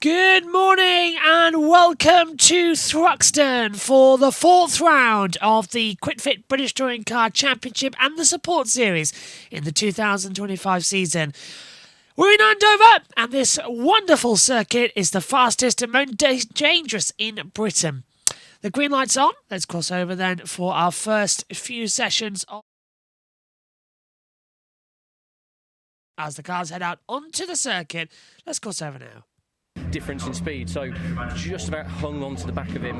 Good morning and welcome to Thruxton for the 4th round of the QuickFit British Touring Car Championship and the Support Series in the 2025 season. We're in Andover and this wonderful circuit is the fastest and most dangerous in Britain. The green light's on. Let's cross over then for our first few sessions as the cars head out onto the circuit. Let's cross over now. Difference in speed, so just about hung on to the back of him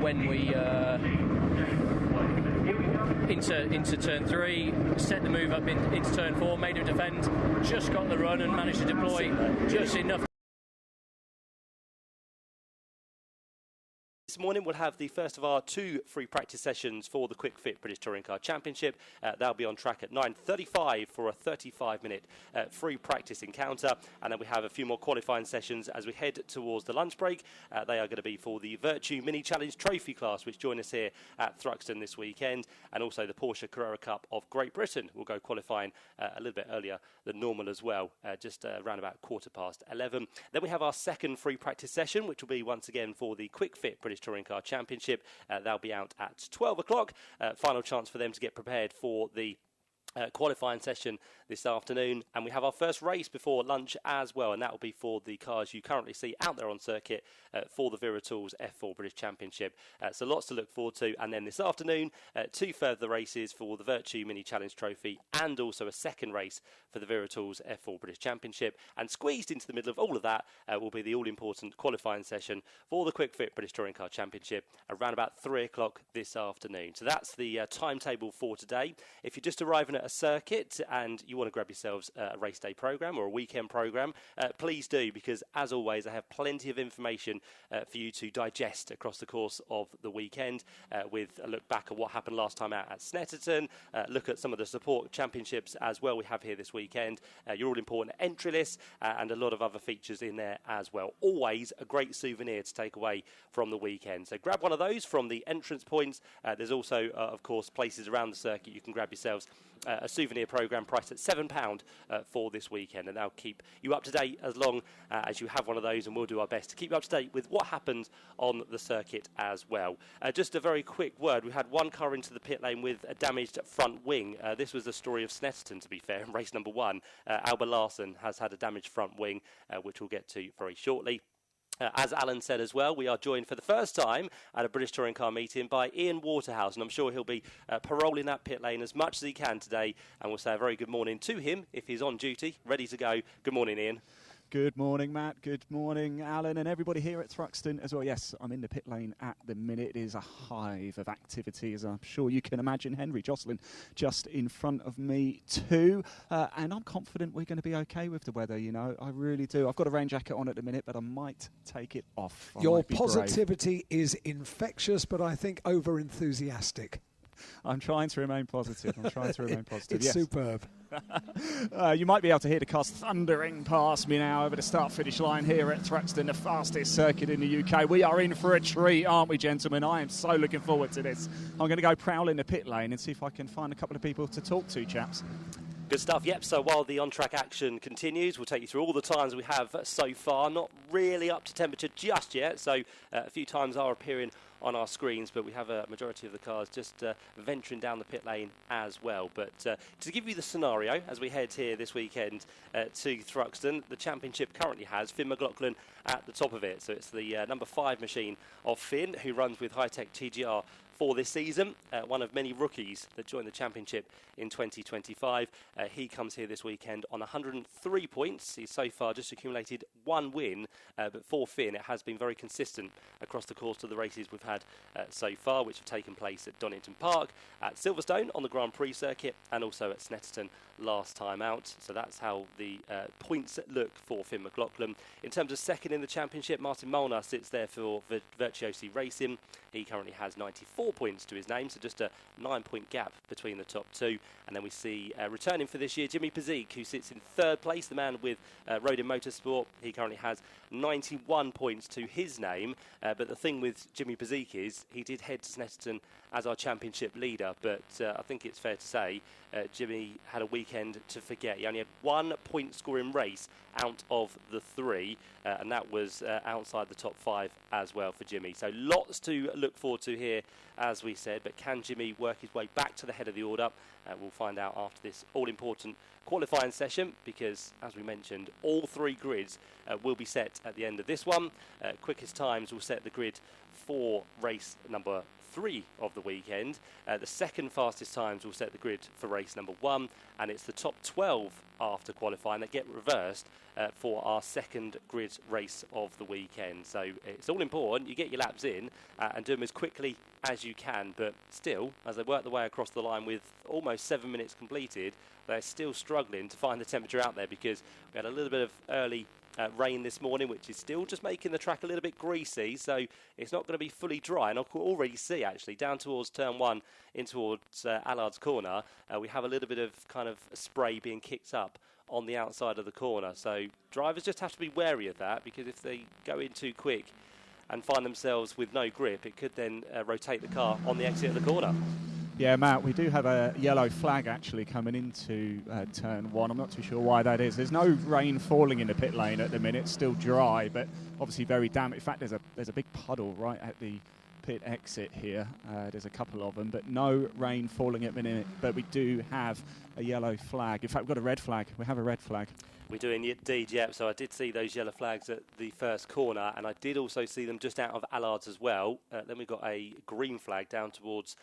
when we into turn 3, set the move up into turn 4, made him defend, just got the run and managed to deploy just enough. This morning we'll have the first of our 2 free practice sessions for the QuickFit British Touring Car Championship. They'll be on track at 9:35 for a 35-minute free practice encounter, and then we have a few more qualifying sessions as we head towards the lunch break. They are going to be for the Virtue Mini Challenge Trophy class, which join us here at Thruxton this weekend, and also the Porsche Carrera Cup of Great Britain will go qualifying a little bit earlier than normal as well, just around about 11:15. Then we have our second free practice session, which will be once again for the QuickFit British Touring Car Championship. They'll be out at 12 o'clock. Final chance for them to get prepared for the qualifying session this afternoon, and we have our first race before lunch as well, and that will be for the cars you currently see out there on circuit for the Viratools F4 British Championship. So lots to look forward to, and then this afternoon 2 further races for the Virtue Mini Challenge Trophy and also a second race for the Viratools F4 British Championship, and squeezed into the middle of all of that will be the all-important qualifying session for the QuickFit British Touring Car Championship around about 3 o'clock this afternoon. So that's the timetable for today. If you're just arriving at a circuit and you want to grab yourselves a race day program or a weekend program, please do, because as always I have plenty of information for you to digest across the course of the weekend, with a look back at what happened last time out at Snetterton, look at some of the support championships as well we have here this weekend, your all important entry list, and a lot of other features in there as well. Always a great souvenir to take away from the weekend, so grab one of those from the entrance points. There's also of course places around the circuit you can grab yourselves a souvenir program priced at £7 for this weekend, and they'll keep you up to date as long as you have one of those, and we'll do our best to keep you up to date with what happens on the circuit as well. Just a very quick word, we had one car into the pit lane with a damaged front wing. This was the story of Snetterton, to be fair, in race number 1. Albert Larson has had a damaged front wing, which we'll get to very shortly. As Alan said as well, we are joined for the first time at a British Touring Car meeting by Ian Waterhouse, and I'm sure he'll be paroling that pit lane as much as he can today, and we'll say a very good morning to him if he's on duty, ready to go. Good morning, Ian. Good morning, Matt. Good morning, Alan, and everybody here at Thruxton as well. Yes, I'm in the pit lane at the minute. It is a hive of activity, as I'm sure you can imagine. Henry Jocelyn just in front of me too, and I'm confident we're going to be okay with the weather, you know. I really do. I've got a rain jacket on at the minute, but I might take it off. Your positivity is infectious, but I think over-enthusiastic. I'm trying to remain positive. It's superb. You might be able to hear the cars thundering past me now over the start-finish line here at Thruxton, the fastest circuit in the UK. We are in for a treat, aren't we, gentlemen? I am so looking forward to this. I'm going to go prowl in the pit lane and see if I can find a couple of people to talk to, chaps. Good stuff, yep. So while the on-track action continues, we'll take you through all the times we have so far. Not really up to temperature just yet, so a few times are appearing on our screens, but we have a majority of the cars just venturing down the pit lane as well. But to give you the scenario, as we head here this weekend to Thruxton, the championship currently has Finn McLaughlin at the top of it. So it's the number 5 machine of Finn, who runs with High-Tech TGR for this season, one of many rookies that joined the championship in 2025. He comes here this weekend on 103 points. He's so far just accumulated 1 win, but for Finn it has been very consistent across the course of the races we've had so far, which have taken place at Donington Park, at Silverstone on the Grand Prix circuit, and also at Snetterton last time out. So that's how the points look for Finn McLaughlin. In terms of second in the championship, Martin Molnar sits there for Virtuosi Racing. He currently has 94 points to his name, so just a 9-point gap between the top 2. And then we see returning for this year Jimmy Pazik, who sits in 3rd place, the man with Rodin Motorsport. He currently has 91 points to his name, but the thing with Jimmy Pazik is he did head to Snetterton as our championship leader, but I think it's fair to say Jimmy had a weekend to forget. He only had 1 point scoring race out of the 3, and that was outside the top 5 as well for Jimmy. So lots to look forward to here, as we said, but can Jimmy work his way back to the head of the order? We'll find out after this all-important qualifying session, because as we mentioned, all 3 grids will be set at the end of this one. Quickest times will set the grid for race number 3 of the weekend. The second fastest times will set the grid for race number 1, and it's the top 12 after qualifying that get reversed for our second grid race of the weekend. So it's all important. You get your laps in and do them as quickly as you can, but still, as they work their way across the line with almost 7 minutes completed, they're still struggling to find the temperature out there, because we had a little bit of early rain this morning, which is still just making the track a little bit greasy, so it's not going to be fully dry. And I can already see, actually, down towards turn 1 in towards Allard's corner, we have a little bit of kind of spray being kicked up on the outside of the corner. So drivers just have to be wary of that, because if they go in too quick and find themselves with no grip, it could then rotate the car on the exit of the corner. Yeah, Matt, we do have a yellow flag actually coming into turn 1. I'm not too sure why that is. There's no rain falling in the pit lane at the minute. It's still dry, but obviously very damp. In fact, there's a big puddle right at the pit exit here. There's a couple of them, but no rain falling at the minute. But we do have a yellow flag. In fact, we've got a red flag. We have a red flag. We do indeed, yep. So I did see those yellow flags at the first corner, and I did also see them just out of Allard's as well. Then we've got a green flag down towards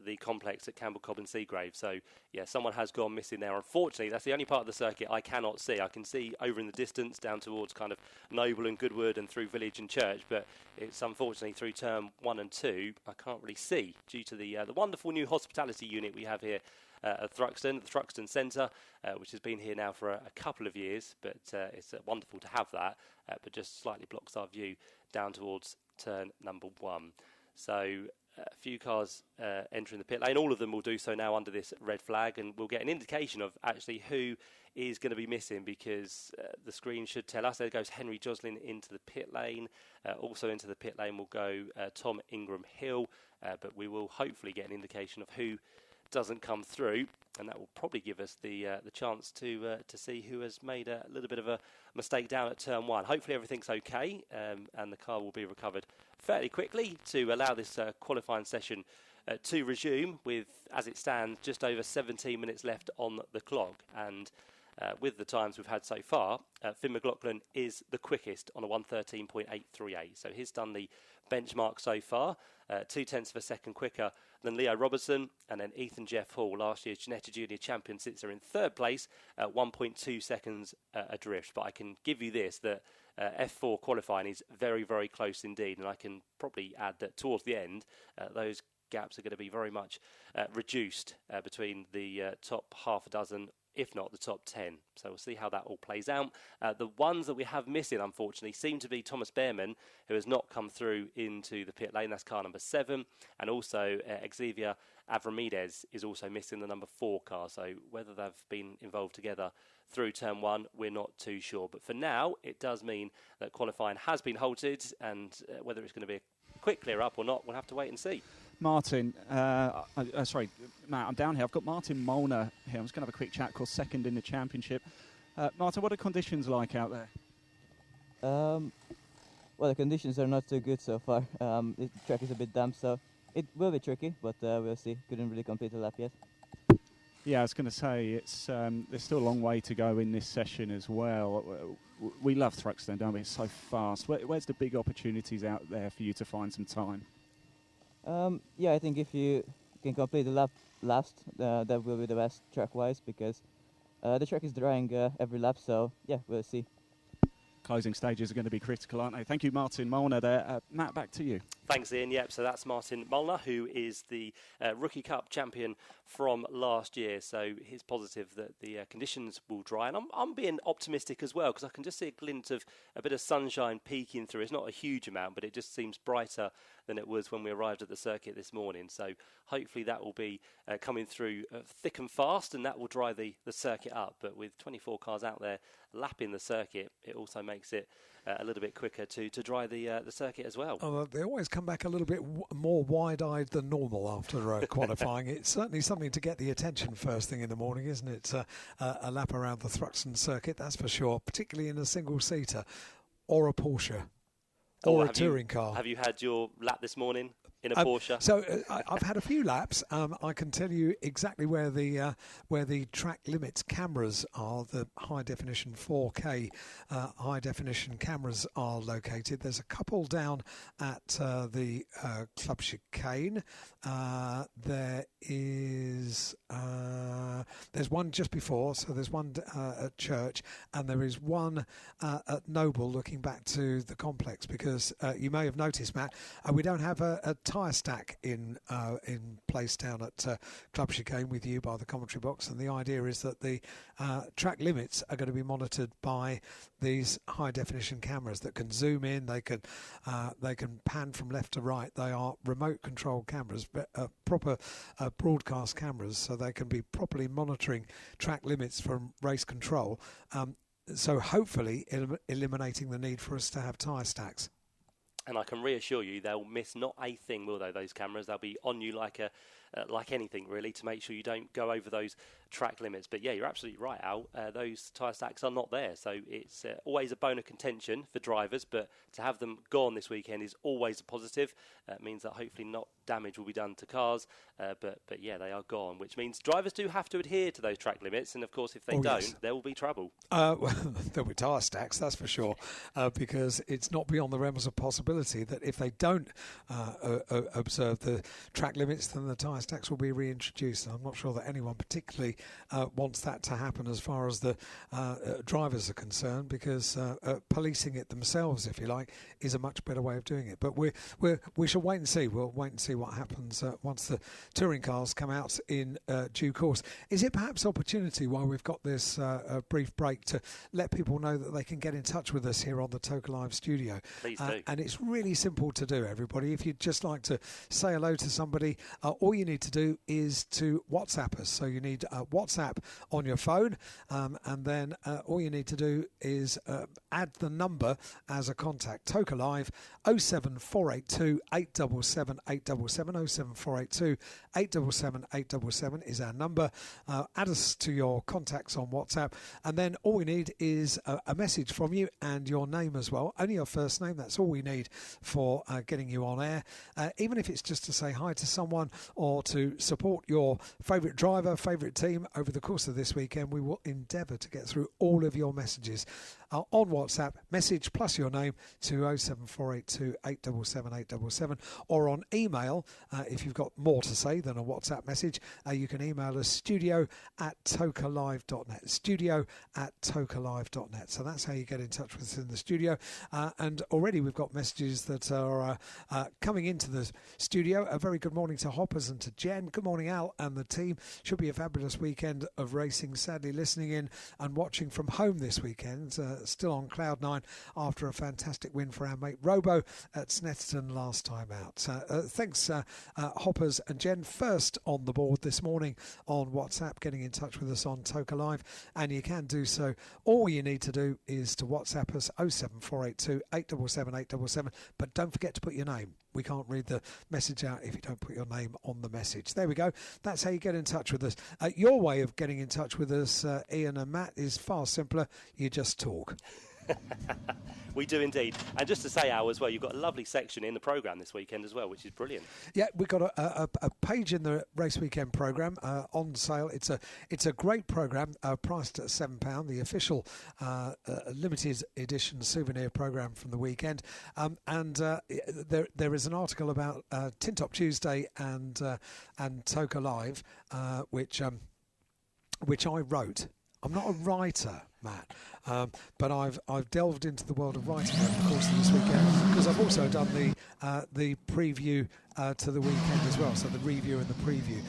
the complex at Campbell Cobb and Seagrave. So, yeah, someone has gone missing there. Unfortunately, that's the only part of the circuit I cannot see. I can see over in the distance down towards kind of Noble and Goodwood and through Village and Church, but it's unfortunately through turn 1 and 2 I can't really see, due to the wonderful new hospitality unit we have here at Thruxton, the Thruxton Centre, which has been here now for a couple of years, but it's wonderful to have that, but just slightly blocks our view down towards turn number 1. So a few cars entering the pit lane. All of them will do so now under this red flag, and we'll get an indication of actually who is going to be missing, because the screen should tell us. There goes Henry Joslin into the pit lane. Also into the pit lane will go Tom Ingram Hill, but we will hopefully get an indication of who doesn't come through, and that will probably give us the chance to see who has made a little bit of a mistake down at turn 1. Hopefully everything's okay, and the car will be recovered fairly quickly to allow this qualifying session to resume, with, as it stands, just over 17 minutes left on the clock. And with the times we've had so far, Finn McLaughlin is the quickest on a 1:13.838. So he's done the benchmark so far, 0.2 of a second quicker than Leo Robertson, and then Ethan Jeff Hall, last year's Ginetta Junior champion, sits there in 3rd place at 1.2 seconds adrift. But I can give you this, that F4 qualifying is very, very close indeed, and I can probably add that towards the end, those gaps are going to be very much reduced between the top half a dozen, if not the top 10. So we'll see how that all plays out. The ones that we have missing, unfortunately, seem to be Thomas Behrman, who has not come through into the pit lane. That's car number 7. And also Xavier Avramides is also missing the number 4 car. So whether they've been involved together through turn 1, we're not too sure. But for now, it does mean that qualifying has been halted, and whether it's going to be a quick clear up or not, we'll have to wait and see. Martin, sorry, Matt, I'm down here. I've got Martin Molnar here. I'm just going to have a quick chat, of course, second in the championship. Martin, what are conditions like out there? Well, the conditions are not too good so far. The track is a bit damp, so it will be tricky, but we'll see. Couldn't really complete the lap yet. Yeah, I was going to say, it's there's still a long way to go in this session as well. We love Thruxton, don't we? It's so fast. Where's the big opportunities out there for you to find some time? Yeah, I think if you can complete the lap last, that will be the best track-wise, because the track is drying every lap, so yeah, we'll see. Closing stages are going to be critical, aren't they? Thank you, Martin Molnar there. Matt, back to you. Thanks, Ian. Yep, so that's Martin Molnar, who is the Rookie Cup champion from last year. So he's positive that the conditions will dry. And I'm being optimistic as well, because I can just see a glint of a bit of sunshine peeking through. It's not a huge amount, but it just seems brighter than it was when we arrived at the circuit this morning. So hopefully that will be coming through thick and fast, and that will dry the circuit up. But with 24 cars out there lapping the circuit, it also makes it a little bit quicker to dry the circuit as well. They always come back a little bit more wide-eyed than normal after qualifying. It's certainly something to get the attention first thing in the morning, isn't it? A lap around the Thruxton circuit, that's for sure, particularly in a single-seater or a Porsche or a touring car. Have you had your lap this morning in a Porsche? So I've had a few laps. I can tell you exactly where the track limits cameras are. The high definition 4K high definition cameras are located. There's a couple down at the Club Chicane. There's one just before, so there's one at Church, and there is one at Noble looking back to the complex, because you may have noticed, Matt, we don't have a tyre stack in place down at Club Chicane with you by the commentary box, and the idea is that the track limits are going to be monitored by these high definition cameras that can zoom in, they can pan from left to right. They are remote controlled cameras, but proper broadcast cameras, so they can be properly monitoring track limits from race control, so hopefully eliminating the need for us to have tyre stacks. And I can reassure you, they'll miss not a thing, will they, those cameras? They'll be on you like anything, really, to make sure you don't go over those track limits. But yeah, you're absolutely right, Al. Those tyre stacks are not there. So it's always a bone of contention for drivers, but to have them gone this weekend is always a positive. It means that hopefully not damage will be done to cars. But yeah, they are gone, which means drivers do have to adhere to those track limits. And of course, if they don't, yes, there will be trouble. Well, there'll be tyre stacks, that's for sure, because it's not beyond the realms of possibility that if they don't observe the track limits, then the tyre stacks will be reintroduced. I'm not sure that anyone particularly wants that to happen as far as the drivers are concerned, because policing it themselves, if you like, is a much better way of doing it. But we shall wait and see. We'll wait and see what happens once the touring cars come out in due course. Is it perhaps opportunity, while we've got this brief break, to let people know that they can get in touch with us here on the Toka Live studio? Please do. And it's really simple to do, everybody. If you'd just like to say hello to somebody, all you need to do is to WhatsApp us. So you need WhatsApp on your phone, and then all you need to do is add the number as a contact. Toka Live 07482 877 877 07482 877 877 is our number. Add us to your contacts on WhatsApp, and then all we need is a message from you and your name as well. Only your first name. That's all we need for getting you on air. Even if it's just to say hi to someone or to support your favourite driver, favourite team over the course of this weekend, we will endeavour to get through all of your messages on WhatsApp. Message plus your name to 07482 877 877, or on email. If you've got more to say than a WhatsApp message, you can email us studio@tokalive.net, studio@tokalive.net. So that's how you get in touch with us in the studio. And already we've got messages that are coming into the studio. A very good morning to Hoppers and to Jen. Good morning, Al and the team. Should be a fabulous weekend of racing. Sadly, listening in and watching from home this weekend. Still on cloud nine after a fantastic win for our mate Robo at Snetterton last time out. Thanks, Hoppers and Jen. First on the board this morning on WhatsApp, getting in touch with us on Toka Live, and you can do so. All you need to do is to WhatsApp us 07482 877 877, but don't forget to put your name. we can't read the message out if you don't put your name on the message. There we go. That's how you get in touch with us. Your way of getting in touch with us, Ian and Matt, is far simpler. You just talk. We do indeed. And just to say, Al, as well, you've got a lovely section in the programme this weekend as well, which is brilliant. Yeah, we've got a page in the race weekend programme on sale. It's a great programme, priced at £7, the official limited edition souvenir programme from the weekend. And there is an article about Tin Top Tuesday and Toka Live, which I wrote. I'm not a writer, Matt, but I've delved into the world of writing over the course of this weekend, because I've also done the preview to the weekend as well, so the review and the preview.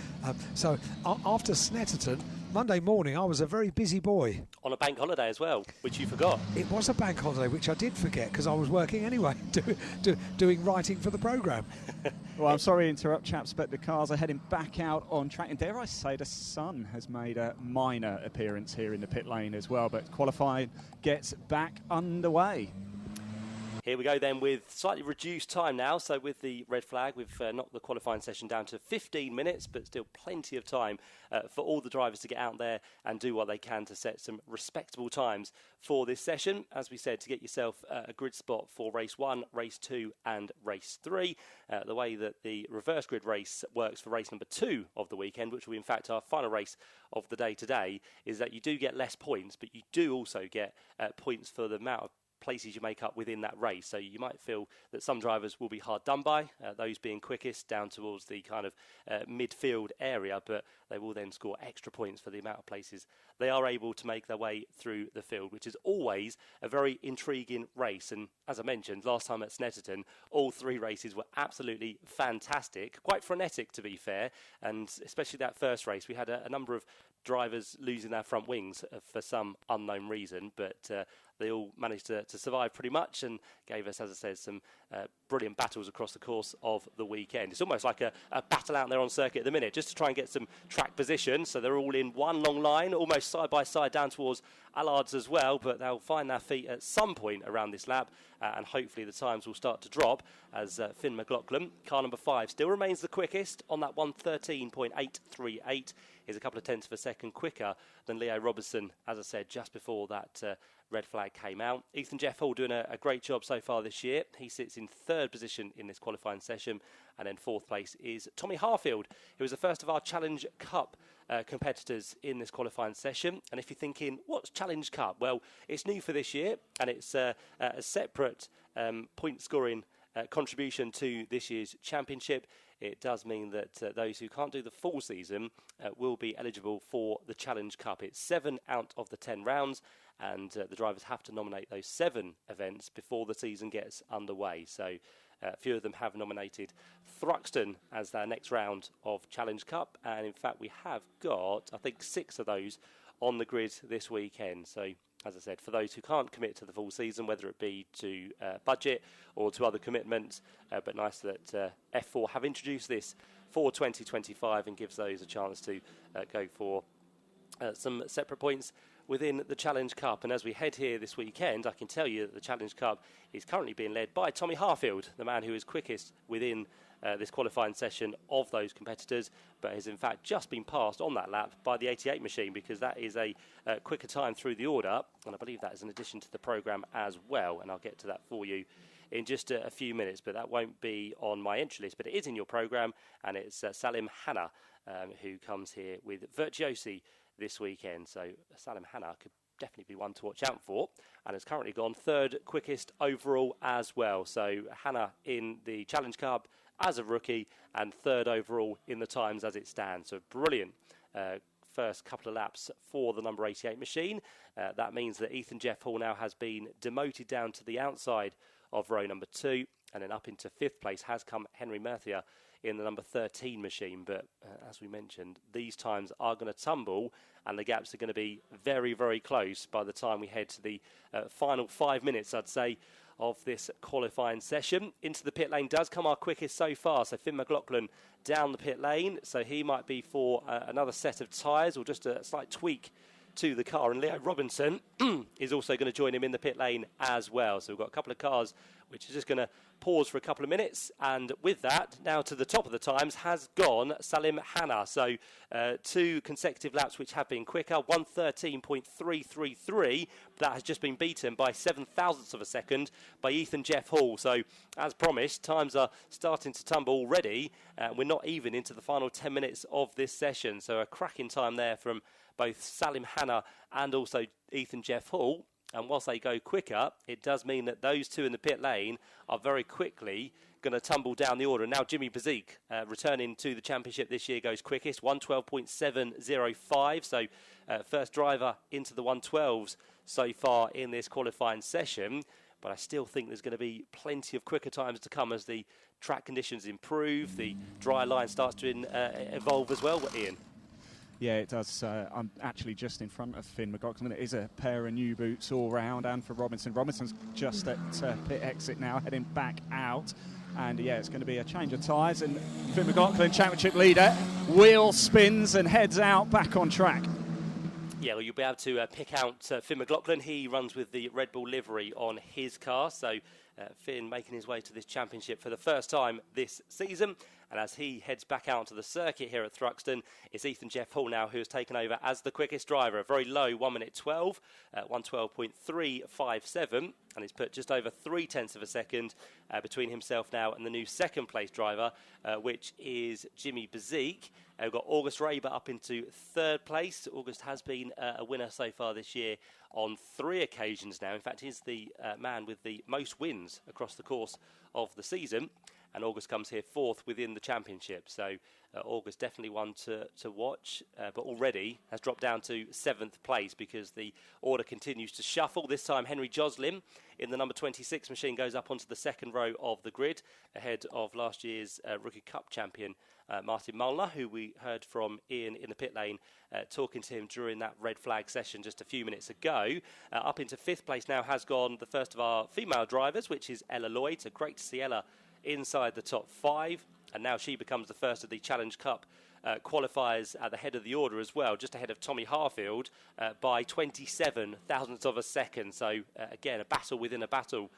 So after Snetterton, Monday morning, I was a very busy boy. On a bank holiday as well, which you forgot. It was a bank holiday, which I did forget, because I was working anyway, doing writing for the programme. Well, I'm sorry to interrupt, chaps, but the cars are heading back out on track. And dare I say, the sun has made a minor appearance here in the pit lane as well, but qualifying gets back underway. Here we go then with slightly reduced time now. So with the red flag, we've knocked the qualifying session down to 15 minutes, but still plenty of time for all the drivers to get out there and do what they can to set some respectable times for this session. As we said, to get yourself a grid spot for race 1, race 2 and race 3. The way that the reverse grid race works for race number 2 of the weekend, which will be in fact our final race of the day today, is that you do get less points, but you do also get points for the amount of places you make up within that race. So you might feel that some drivers will be hard done by, those being quickest down towards the kind of midfield area, but they will then score extra points for the amount of places they are able to make their way through the field, which is always a very intriguing race. And as I mentioned last time at Snetterton, all 3 races were absolutely fantastic, quite frenetic to be fair, and especially that first race we had a number of drivers losing their front wings for some unknown reason, but they all managed to survive pretty much and gave us, as I said, some brilliant battles across the course of the weekend. It's almost like a battle out there on circuit at the minute, just to try and get some track position. So they're all in one long line, almost side by side down towards Allard's as well, but they'll find their feet at some point around this lap, and hopefully the times will start to drop as Finn McLaughlin, car number 5, still remains the quickest on that 1:13.838. Is a couple of tenths of a second quicker than Leo Robertson, as I said, just before that red flag came out. Ethan Jeff Hall doing a great job so far this year. He sits in 3rd position in this qualifying session, and then 4th place is Tommy Harfield, who was the first of our Challenge Cup competitors in this qualifying session. And if you're thinking, what's Challenge Cup? Well, it's new for this year, and it's a separate point scoring contribution to this year's championship. It does mean that those who can't do the full season will be eligible for the Challenge Cup. It's 7 out of the 10 rounds, and the drivers have to nominate those 7 events before the season gets underway. So a few of them have nominated Thruxton as their next round of Challenge Cup, and in fact we have got, I think, 6 of those on the grid this weekend. So as I said, for those who can't commit to the full season, whether it be to budget or to other commitments, but nice that F4 have introduced this for 2025 and gives those a chance to go for some separate points within the Challenge Cup. And as we head here this weekend, I can tell you that the Challenge Cup is currently being led by Tommy Harfield, the man who is quickest within this qualifying session of those competitors, but has in fact just been passed on that lap by the 88 machine, because that is a quicker time through the order, and I believe that is an addition to the programme as well, and I'll get to that for you in just a few minutes, but that won't be on my entry list, but it is in your programme, and it's Salim Hanna who comes here with Virtuosi this weekend. So Salim Hanna could definitely be one to watch out for, and has currently gone 3rd quickest overall as well. So Hanna in the Challenge Cup as a rookie, and 3rd overall in the times as it stands. So brilliant first couple of laps for the number 88 machine. That means that Ethan Jeff Hall now has been demoted down to the outside of row number 2, and then up into 5th place has come Henry Murthier in the number 13 machine. But as we mentioned, these times are going to tumble, and the gaps are going to be very, very close by the time we head to the final 5 minutes, I'd say, of this qualifying session. Into the pit lane does come our quickest so far. So Finn McLaughlin down the pit lane. So he might be for another set of tyres, or just a slight tweak to the car, and Leo Robinson is also going to join him in the pit lane as well. So we've got a couple of cars which is just going to pause for a couple of minutes, and with that, now to the top of the times has gone Salim Hanna. So 2 consecutive laps which have been quicker, 1:13.333. That has just been beaten by 7/1000ths of a second by Ethan Jeff Hall. So as promised, times are starting to tumble already. We're not even into the final 10 minutes of this session. So a cracking time there from both Salim Hanna and also Ethan Jeff Hall. And whilst they go quicker, it does mean that those two in the pit lane are very quickly going to tumble down the order. Now Jimmy Bezique, returning to the championship this year, goes quickest, 1:12.705. So first driver into the 112s so far in this qualifying session. But I still think there's going to be plenty of quicker times to come as the track conditions improve, the dry line starts to evolve as well, Ian. Yeah, it does. I'm actually just in front of Finn McLaughlin. It is a pair of new boots all round, and for Robinson. Robinson's just at pit exit now, heading back out. And yeah, it's going to be a change of tyres. And Finn McLaughlin, championship leader, wheel spins and heads out back on track. Yeah, well, you'll be able to pick out Finn McLaughlin. He runs with the Red Bull livery on his car. So Finn making his way to this championship for the first time this season. And as he heads back out to the circuit here at Thruxton, it's Ethan Jeff Hall now who has taken over as the quickest driver. A very low 1:12, 1:12.357. And he's put just over 0.3 of a second between himself now and the new second place driver, which is Jimmy Bezique. We've got August Raber up into third place. August has been a winner so far this year on 3 occasions now. In fact, he's the man with the most wins across the course of the season. And August comes here 4th within the championship. So August definitely one to watch, but already has dropped down to 7th place because the order continues to shuffle. This time Henry Joslin in the number 26 machine goes up onto the second row of the grid ahead of last year's Rookie Cup champion Martin Molnar, who we heard from Ian in the pit lane talking to him during that red flag session just a few minutes ago. Up into 5th place now has gone the first of our female drivers, which is Ella Lloyd. So great to see Ella inside the top 5, and now she becomes the first of the Challenge Cup qualifiers at the head of the order as well, just ahead of Tommy Harfield by 27/1000ths of a second. So again, a battle within a battle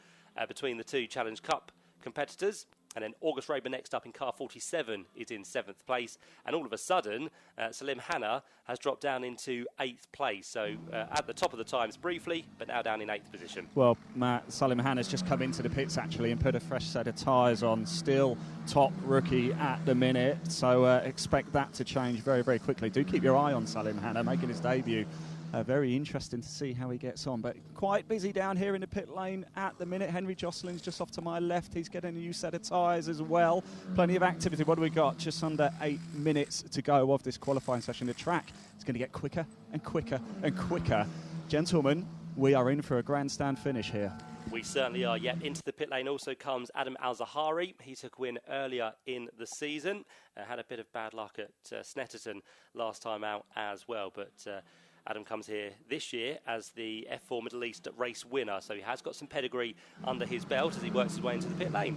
between the two Challenge Cup competitors. And then August Raber next up in car 47 is in 7th place. And all of a sudden, Salim Hanna has dropped down into 8th place. So at the top of the times briefly, but now down in 8th position. Well, Matt, Salim Hanna's just come into the pits actually and put a fresh set of tyres on. Still top rookie at the minute. So expect that to change very, very quickly. Do keep your eye on Salim Hanna making his debut. Very interesting to see how he gets on, but quite busy down here in the pit lane at the minute. Henry Joslin's just off to my left. He's getting a new set of tyres as well. Plenty of activity. What do we got? Just under 8 minutes to go of this qualifying session. The track is going to get quicker and quicker and quicker. Gentlemen, we are in for a grandstand finish here. We certainly are. Yep, into the pit lane also comes Adam Al-Zahari. He took a win earlier in the season. Had a bit of bad luck at Snetterton last time out as well, but Adam comes here this year as the F4 Middle East race winner, so he has got some pedigree under his belt as he works his way into the pit lane.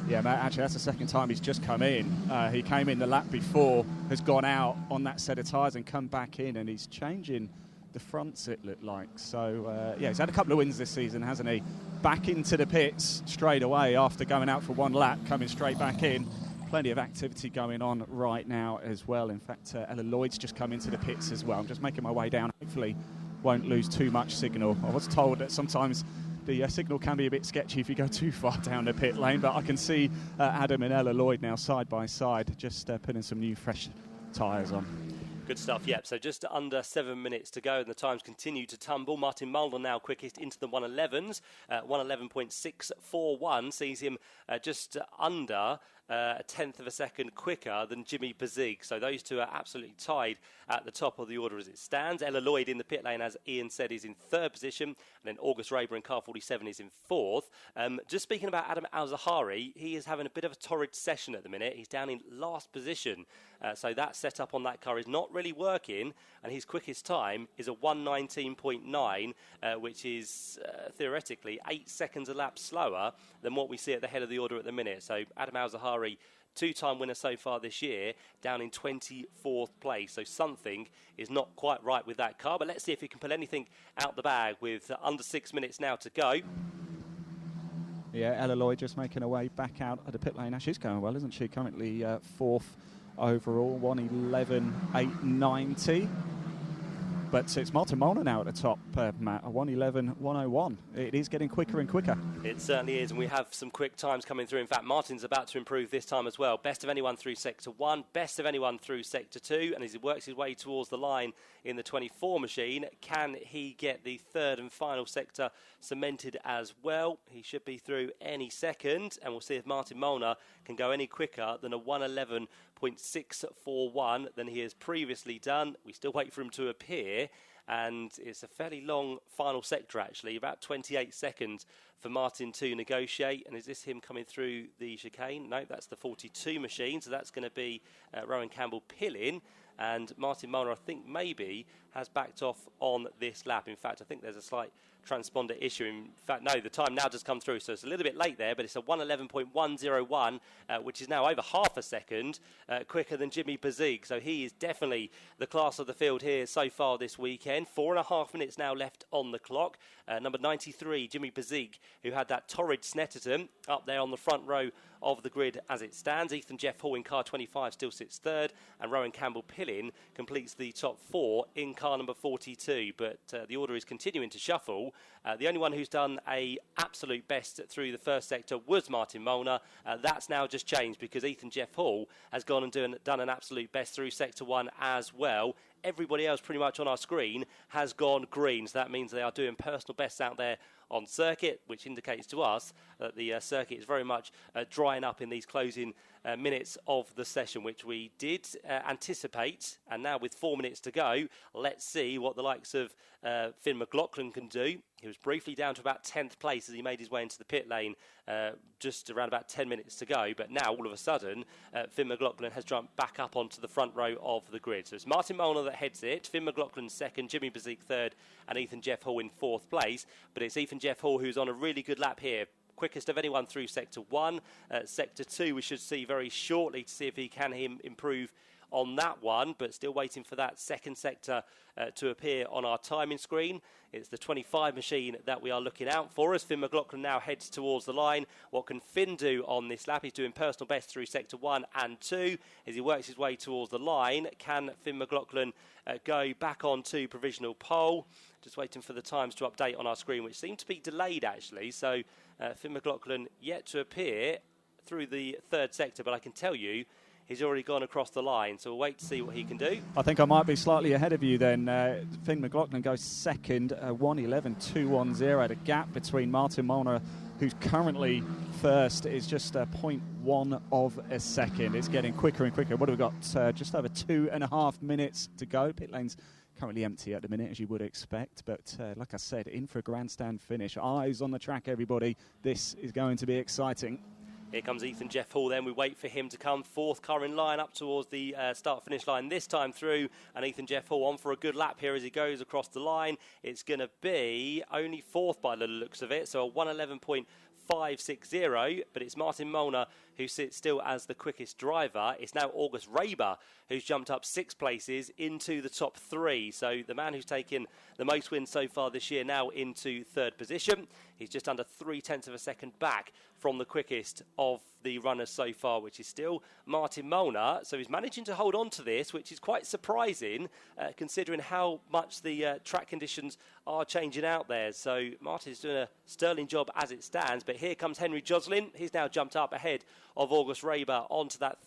Yeah, Matt, actually that's the second time he's just come in. He came in the lap before, has gone out on that set of tyres and come back in, and he's changing the fronts, it looked like. So, yeah, he's had a couple of wins this season, hasn't he? Back into the pits straight away after going out for one lap, coming straight back in. Plenty of activity going on right now as well. In fact, Ella Lloyd's just come into the pits as well. I'm just making my way down. Hopefully won't lose too much signal. I was told that sometimes the signal can be a bit sketchy if you go too far down the pit lane, but I can see Adam and Ella Lloyd now side by side, just putting some new fresh tyres on. Good stuff, yep. So just under 7 minutes to go and the times continue to tumble. Martin Mulder now quickest into the 111s. 111.641 sees him just under a 1/10 of a second quicker than Jimmy Bezique. So those two are absolutely tied at the top of the order as it stands. Ella Lloyd in the pit lane, as Ian said, is in 3rd position. And then August Raber in car 47 is in 4th. Just speaking about Adam Al-Zahari, he is having a bit of a torrid session at the minute. He's down in last position. So that setup on that car is not really working. And his quickest time is a 1:19.9, which is theoretically 8 seconds a lap slower than what we see at the head of the order at the minute. So Adam Al-Zahari two-time winner so far this year, down in 24th place. So something is not quite right with that car. But let's see if he can pull anything out the bag with under 6 minutes now to go. Yeah, Ella Lloyd just making her way back out of the pit lane. Now, she's going well, isn't she? Currently fourth overall, 1:11.890. But it's Martin Molnar now at the top, Matt, 1:11.101. It is getting quicker and quicker. It certainly is, and we have some quick times coming through. In fact, Martin's about to improve this time as well. Best of anyone through Sector 1, best of anyone through Sector 2, and as he works his way towards the line in the 24 machine, can he get the third and final sector cemented as well? He should be through any second, and we'll see if Martin Molnar can go any quicker than a 1:11.641 than he has previously done. We still wait for him to appear, and it's a fairly long final sector actually, about 28 seconds for Martin to negotiate. And is this him coming through the chicane? No, that's the 42 machine, so that's going to be Rowan Campbell-Pillin. And Martin Molnar, I think, maybe has backed off on this lap. In fact, I think there's a slight transponder issue. In fact, no, the time now just come through, so it's a little bit late there, but it's a 1:11.101, which is now over half a second quicker than Jimmy Bazig. So he is definitely the class of the field here so far this weekend. 4.5 minutes now left on the clock. Number 93, Jimmy Bazig, who had that torrid Snetterton up there on the front row of the grid as it stands. Ethan Jeff Hall in car 25 still sits third, and Rowan Campbell-Pillin completes the top four in car number 42. But the order is continuing to shuffle. The only one who's done a absolute best through the first sector was Martin Molnar. That's now just changed because Ethan Jeff Hall has gone and done an absolute best through sector 1 as well. Everybody else pretty much on our screen has gone green, so that means they are doing personal bests out there on circuit, which indicates to us that the circuit is very much drying up in these closing minutes of the session, which we did anticipate. And now with 4 minutes to go, let's see what the likes of Finn McLaughlin can do. He was briefly down to about 10th place as he made his way into the pit lane just around about 10 minutes to go. But now, all of a sudden, Finn McLaughlin has jumped back up onto the front row of the grid. So it's Martin Molnar that heads it, Finn McLaughlin second, Jimmy Bazig third, and Ethan Jeff Hall in fourth place. But it's Ethan Jeff Hall who's on a really good lap here. Quickest of anyone through Sector 1. Sector 2 we should see very shortly to see if he can improve on that one, but still waiting for that second sector to appear on our timing screen. It's the 25 machine that we are looking out for as Finn McLaughlin now heads towards the line. What can Finn do on this lap? He's doing personal best through Sector 1 and 2. As he works his way towards the line, can Finn McLaughlin go back onto provisional pole? Just waiting for the times to update on our screen, which seem to be delayed actually. So Finn McLaughlin yet to appear through the third sector, but I can tell you he's already gone across the line, so we'll wait to see what he can do. I think I might be slightly ahead of you then. Finn McLaughlin goes second, 1:11.210. The gap between Martin Molnar, who's currently first, is just 0.1 of a second. It's getting quicker and quicker. What have we got? Just over 2.5 minutes to go. Pit lane's currently empty at the minute, as you would expect. But like I said, in for a grandstand finish. Eyes on the track, everybody. This is going to be exciting. Here comes Ethan Jeff Hall then. We wait for him to come. Fourth car in line up towards the start-finish line this time through. And Ethan Jeff Hall on for a good lap here as he goes across the line. It's going to be only fourth by the looks of it. So a 1:11.560. But it's Martin Molnar who sits still as the quickest driver. It's now August Raber who's jumped up 6 places into the top 3. So the man who's taken the most wins so far this year now into third position. He's just under 0.3 of a second back from the quickest of the runners so far, which is still Martin Molnar. So he's managing to hold on to this, which is quite surprising considering how much the track conditions are changing out there. So Martin's doing a sterling job as it stands. But here comes Henry Joslin. He's now jumped up ahead of August Raber onto that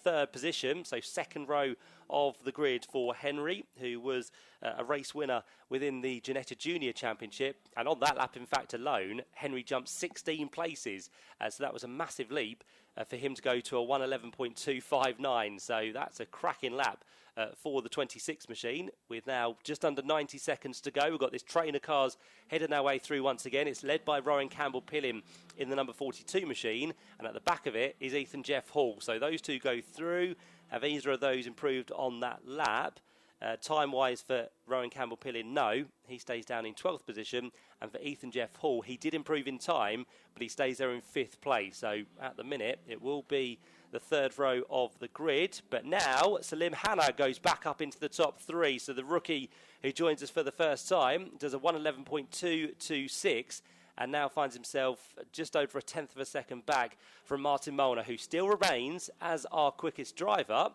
third position, so second row of the grid for Henry, who was a race winner within the Ginetta Junior Championship. And on that lap, in fact, alone, Henry jumped 16 places. So that was a massive leap for him to go to a 1:11.259. So that's a cracking lap for the 26 machine, with now just under 90 seconds to go. We've got this train of cars heading our way through once again. It's led by Rowan Campbell-Pillin in the number 42 machine, and at the back of it is Ethan Jeff Hall. So those two go through. Have either of those improved on that lap? Time-wise for Rowan Campbell-Pillin, no. He stays down in 12th position. And for Ethan Jeff Hall, he did improve in time, but he stays there in 5th place. So at the minute, it will be the third row of the grid. But now Salim Hanna goes back up into the top 3. So the rookie who joins us for the first time does a 1:11.226 and now finds himself just over a tenth of a second back from Martin Molnar, who still remains as our quickest driver.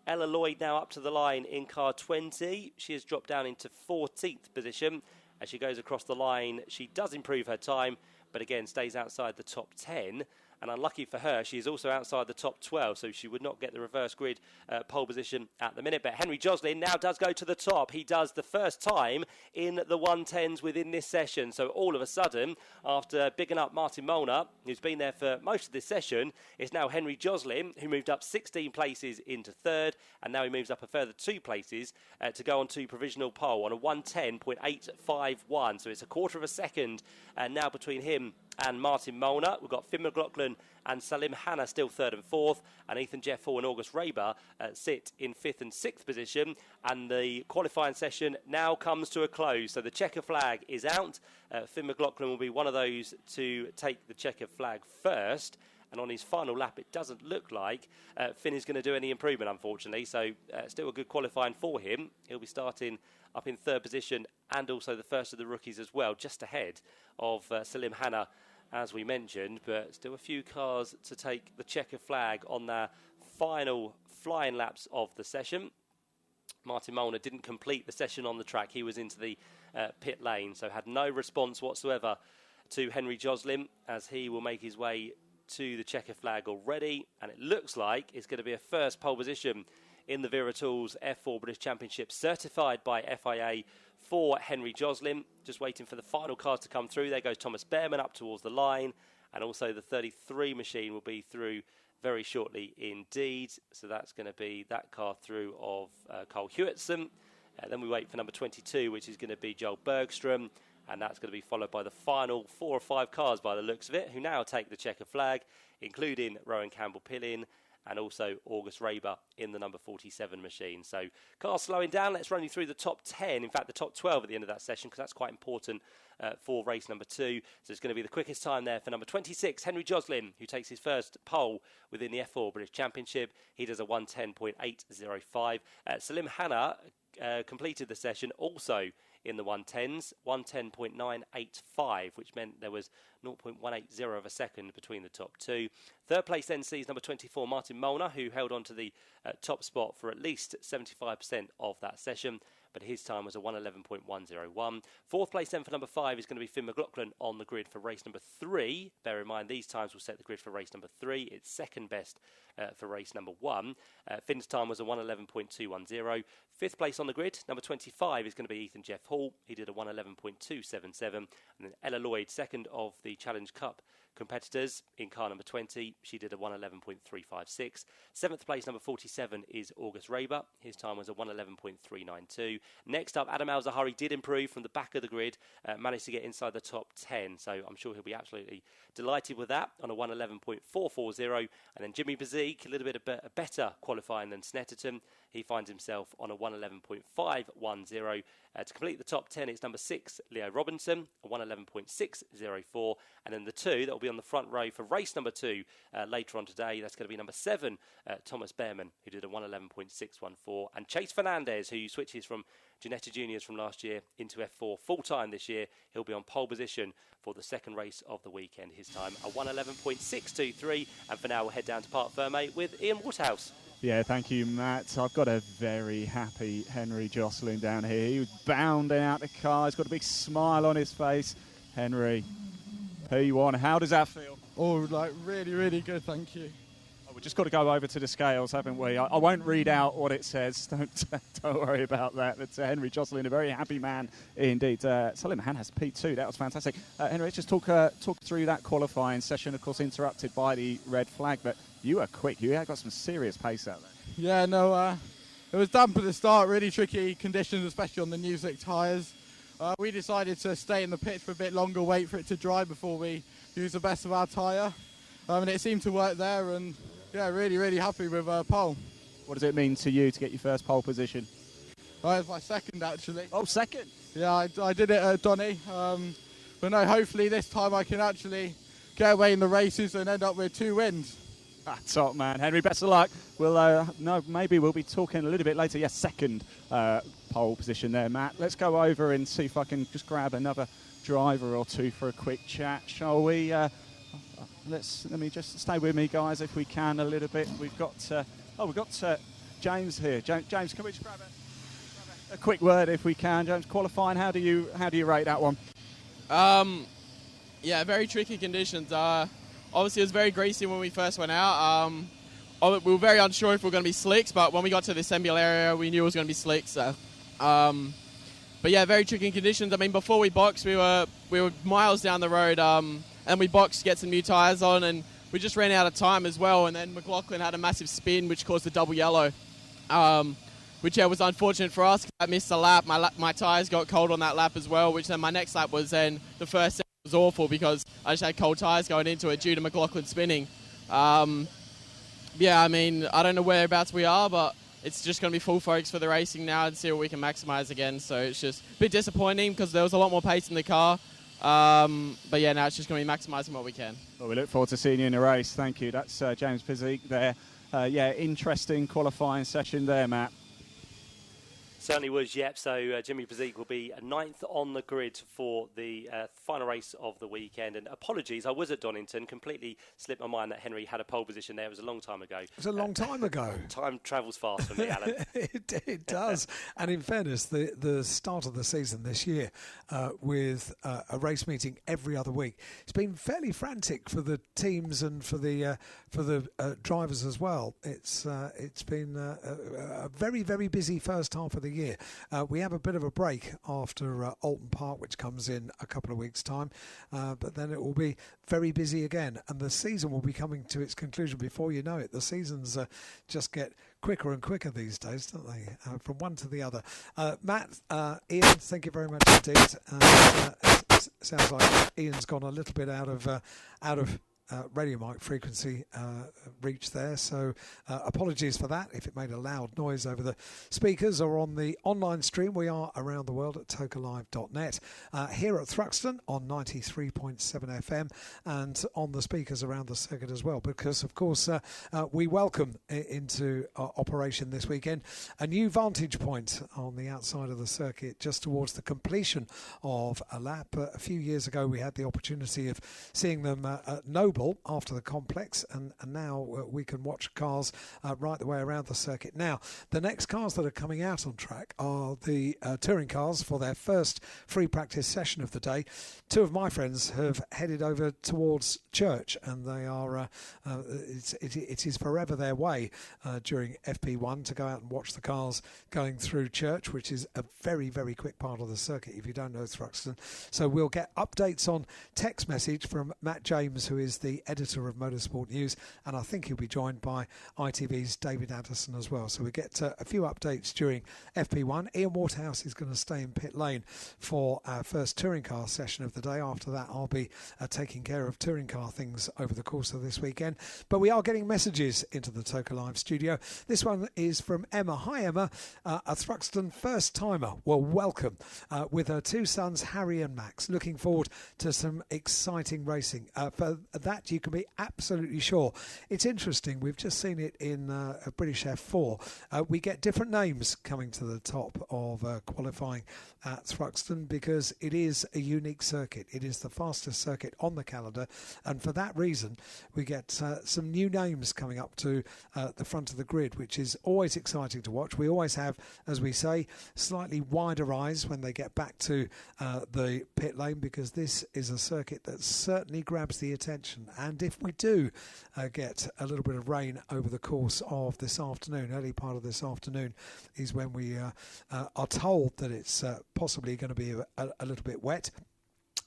Ella Lloyd now up to the line in car 20. She has dropped down into 14th position. As she goes across the line, she does improve her time, but again stays outside the top 10. And unlucky for her, she is also outside the top 12, so she would not get the reverse grid pole position at the minute. But Henry Joslin now does go to the top. He does the first time in the 110s within this session. So all of a sudden, after bigging up Martin Molnar, who's been there for most of this session, it's now Henry Joslin, who moved up 16 places into third, and now he moves up a further 2 places to go on to provisional pole on a 110.851. So it's a quarter of a second now between him and Martin Molnar. We've got Finn McLaughlin and Salim Hanna still third and fourth, and Ethan Jeff Hall and August Raber sit in 5th and 6th position. And the qualifying session now comes to a close. So the checker flag is out. Finn McLaughlin will be one of those to take the checker flag first. And on his final lap, it doesn't look like Finn is going to do any improvement, unfortunately. So still a good qualifying for him. He'll be starting up in 3rd position and also the first of the rookies as well, just ahead of Salim Hanna, as we mentioned. But still a few cars to take the checker flag on their final flying laps of the session. Martin Molnar didn't complete the session on the track. He was into the pit lane, so had no response whatsoever to Henry Joslin, as he will make his way to the checker flag already. And it looks like it's going to be a first pole position in the Vera Tools F4 British Championship, certified by FIA for Henry Joslin. Just waiting for the final cars to come through. There goes Thomas Behrman up towards the line, and also the 33 machine will be through very shortly indeed. So that's going to be that car through of Cole Hewitson. Then we wait for number 22, which is going to be Joel Bergstrom, and that's going to be followed by the final 4 or 5 cars by the looks of it, who now take the checker flag, including Rowan Campbell-Pillin and also August Raber in the number 47 machine. So cars slowing down. Let's run you through the top 10, in fact the top 12 at the end of that session, because that's quite important for race number 2. So it's going to be the quickest time there for number 26, Henry Joslin, who takes his first pole within the F4 British Championship. He does a 110.805. Salim Hanna completed the session also in the 110s, 110.985, which meant there was 0.180 of a second between the top 2. Third place then sees number 24, Martin Molnar, who held on to the top spot for at least 75% of that session, but his time was a 111.101. Fourth place then for number 5 is going to be Finn McLaughlin on the grid for race number 3. Bear in mind, these times will set the grid for race number 3. It's second best for race number 1. Finn's time was a 111.210. Fifth place on the grid, number 25, is going to be Ethan Jeff Hall. He did a 111.277. And then Ella Lloyd, second of the Challenge Cup competitors in car number 20. She did a 111.356. Seventh place, number 47, is August Raber. His time was a 111.392. Next up, Adam Al-Zahari did improve from the back of the grid, managed to get inside the top 10. So I'm sure he'll be absolutely delighted with that on a 111.440. And then Jimmy Bazik, a little bit a better qualifying than Snetterton. He finds himself on a 111.510. To complete the top 10, it's number 6, Leo Robinson, a 111.604. And then the 2 that will be on the front row for race number 2 later on today, that's going to be number 7, Thomas Behrman, who did a 111.614. And Chase Fernandez, who switches from Ginetta Juniors from last year into F4 full-time this year. He'll be on pole position for the second race of the weekend. His time, a 111.623. And for now, we'll head down to Parc Fermé with Ian Woodhouse. Yeah, thank you, Matt. I've got a very happy Henry Joslin down here. He was bounding out the car. He's got a big smile on his face. Henry, P1, how does that feel? Oh, like really, really good, thank you. Oh, we've just got to go over to the scales, haven't we? I won't read out what it says. Don't worry about that. But Henry Joslin, a very happy man indeed. Salim Hanna has P2. That was fantastic. Henry, let's just talk through that qualifying session, of course, interrupted by the red flag. But you were quick. You got some serious pace out there. Yeah, no, it was damp at the start, really tricky conditions, especially on the new slick tyres. We decided to stay in the pit for a bit longer, wait for it to dry before we use the best of our tyre. And it seemed to work there, and yeah, really, really happy with pole. What does it mean to you to get your first pole position? It was my second, actually. Oh, second? Yeah, I did it at Donny. But no, hopefully this time I can actually get away in the races and end up with 2 wins. Top man, Henry. Best of luck. We'll maybe we'll be talking a little bit later. Yes, second pole position there, Matt. Let's go over and see if I can just grab another driver or two for a quick chat, shall we? Let me just stay with me, guys, if we can a little bit. We've got James here. James, can we just grab a quick word if we can? James, qualifying. How do you rate that one? Yeah, very tricky conditions. Obviously, it was very greasy when we first went out. We were very unsure if we were going to be slicks, but when we got to the Sembiel area, we knew it was going to be slicks. So, but yeah, very tricky conditions. I mean, before we boxed, we were miles down the road, and we boxed to get some new tyres on, and we just ran out of time as well. And then McLaughlin had a massive spin, which caused a double yellow, which was unfortunate for us. I missed a lap. My tyres got cold on that lap as well, which then my next lap was then the first set was awful because I just had cold tyres going into it due to McLaughlin spinning. Yeah, I mean, I don't know whereabouts we are, but it's just going to be full focus for the racing now and see what we can maximise again. So it's just a bit disappointing because there was a lot more pace in the car. But yeah, now it's just going to be maximising what we can. Well, we look forward to seeing you in the race. Thank you. That's James Physique there. Yeah, interesting qualifying session there, Matt. Certainly was, yep. So Jimmy Physique will be 9th on the grid for the final race of the weekend. And apologies, I was at Donington, completely slipped my mind that Henry had a pole position there. It was a long time ago. It was a long time ago. Time travels fast for me, Alan. It does. And in fairness, the start of the season this year with a race meeting every other week, it's been fairly frantic for the teams and for the drivers as well. It's been a very, very busy first half of the year. We have a bit of a break after Alton Park, which comes in a couple of weeks' time, but then it will be very busy again, and the season will be coming to its conclusion before you know it. The seasons just get quicker and quicker these days, don't they? From one to the other. Matt, Ian, thank you very much indeed. It sounds like Ian's gone a little bit out of radio mic frequency reach there, so apologies for that if it made a loud noise over the speakers or on the online stream. We are around the world at tokerlive.net, here at Thruxton on 93.7 FM and on the speakers around the circuit as well, because of course we welcome into operation this weekend a new vantage point on the outside of the circuit just towards the completion of a lap. A few years ago we had the opportunity of seeing them at Noble after the complex, and now we can watch cars right the way around the circuit. Now, the next cars that are coming out on track are the touring cars for their first free practice session of the day. Two of my friends have headed over towards Church, and they are it is forever their way during FP1 to go out and watch the cars going through Church, which is a very, very quick part of the circuit if you don't know Thruxton. So we'll get updates on text message from Matt James, who is the editor of Motorsport News, and I think he'll be joined by ITV's David Addison as well. So we get a few updates during FP1. Ian Waterhouse is going to stay in pit lane for our first touring car session of the day. After that, I'll be taking care of touring car things over the course of this weekend. But we are getting messages into the Toker Live studio. This one is from Emma. Hi, Emma. A Thruxton first-timer. Well, welcome. With her two sons, Harry and Max. Looking forward to some exciting racing. For that, you can be absolutely sure. It's interesting. We've just seen it in British F4. We get different names coming to the top of qualifying at Thruxton because it is a unique circuit. It is the fastest circuit on the calendar, and for that reason we get some new names coming up to the front of the grid, which is always exciting to watch. We always have, as we say, slightly wider eyes when they get back to the pit lane, because this is a circuit that certainly grabs the attention. And if we do get a little bit of rain over the course of this afternoon, early part of this afternoon is when we are told that it's possibly going to be a little bit wet,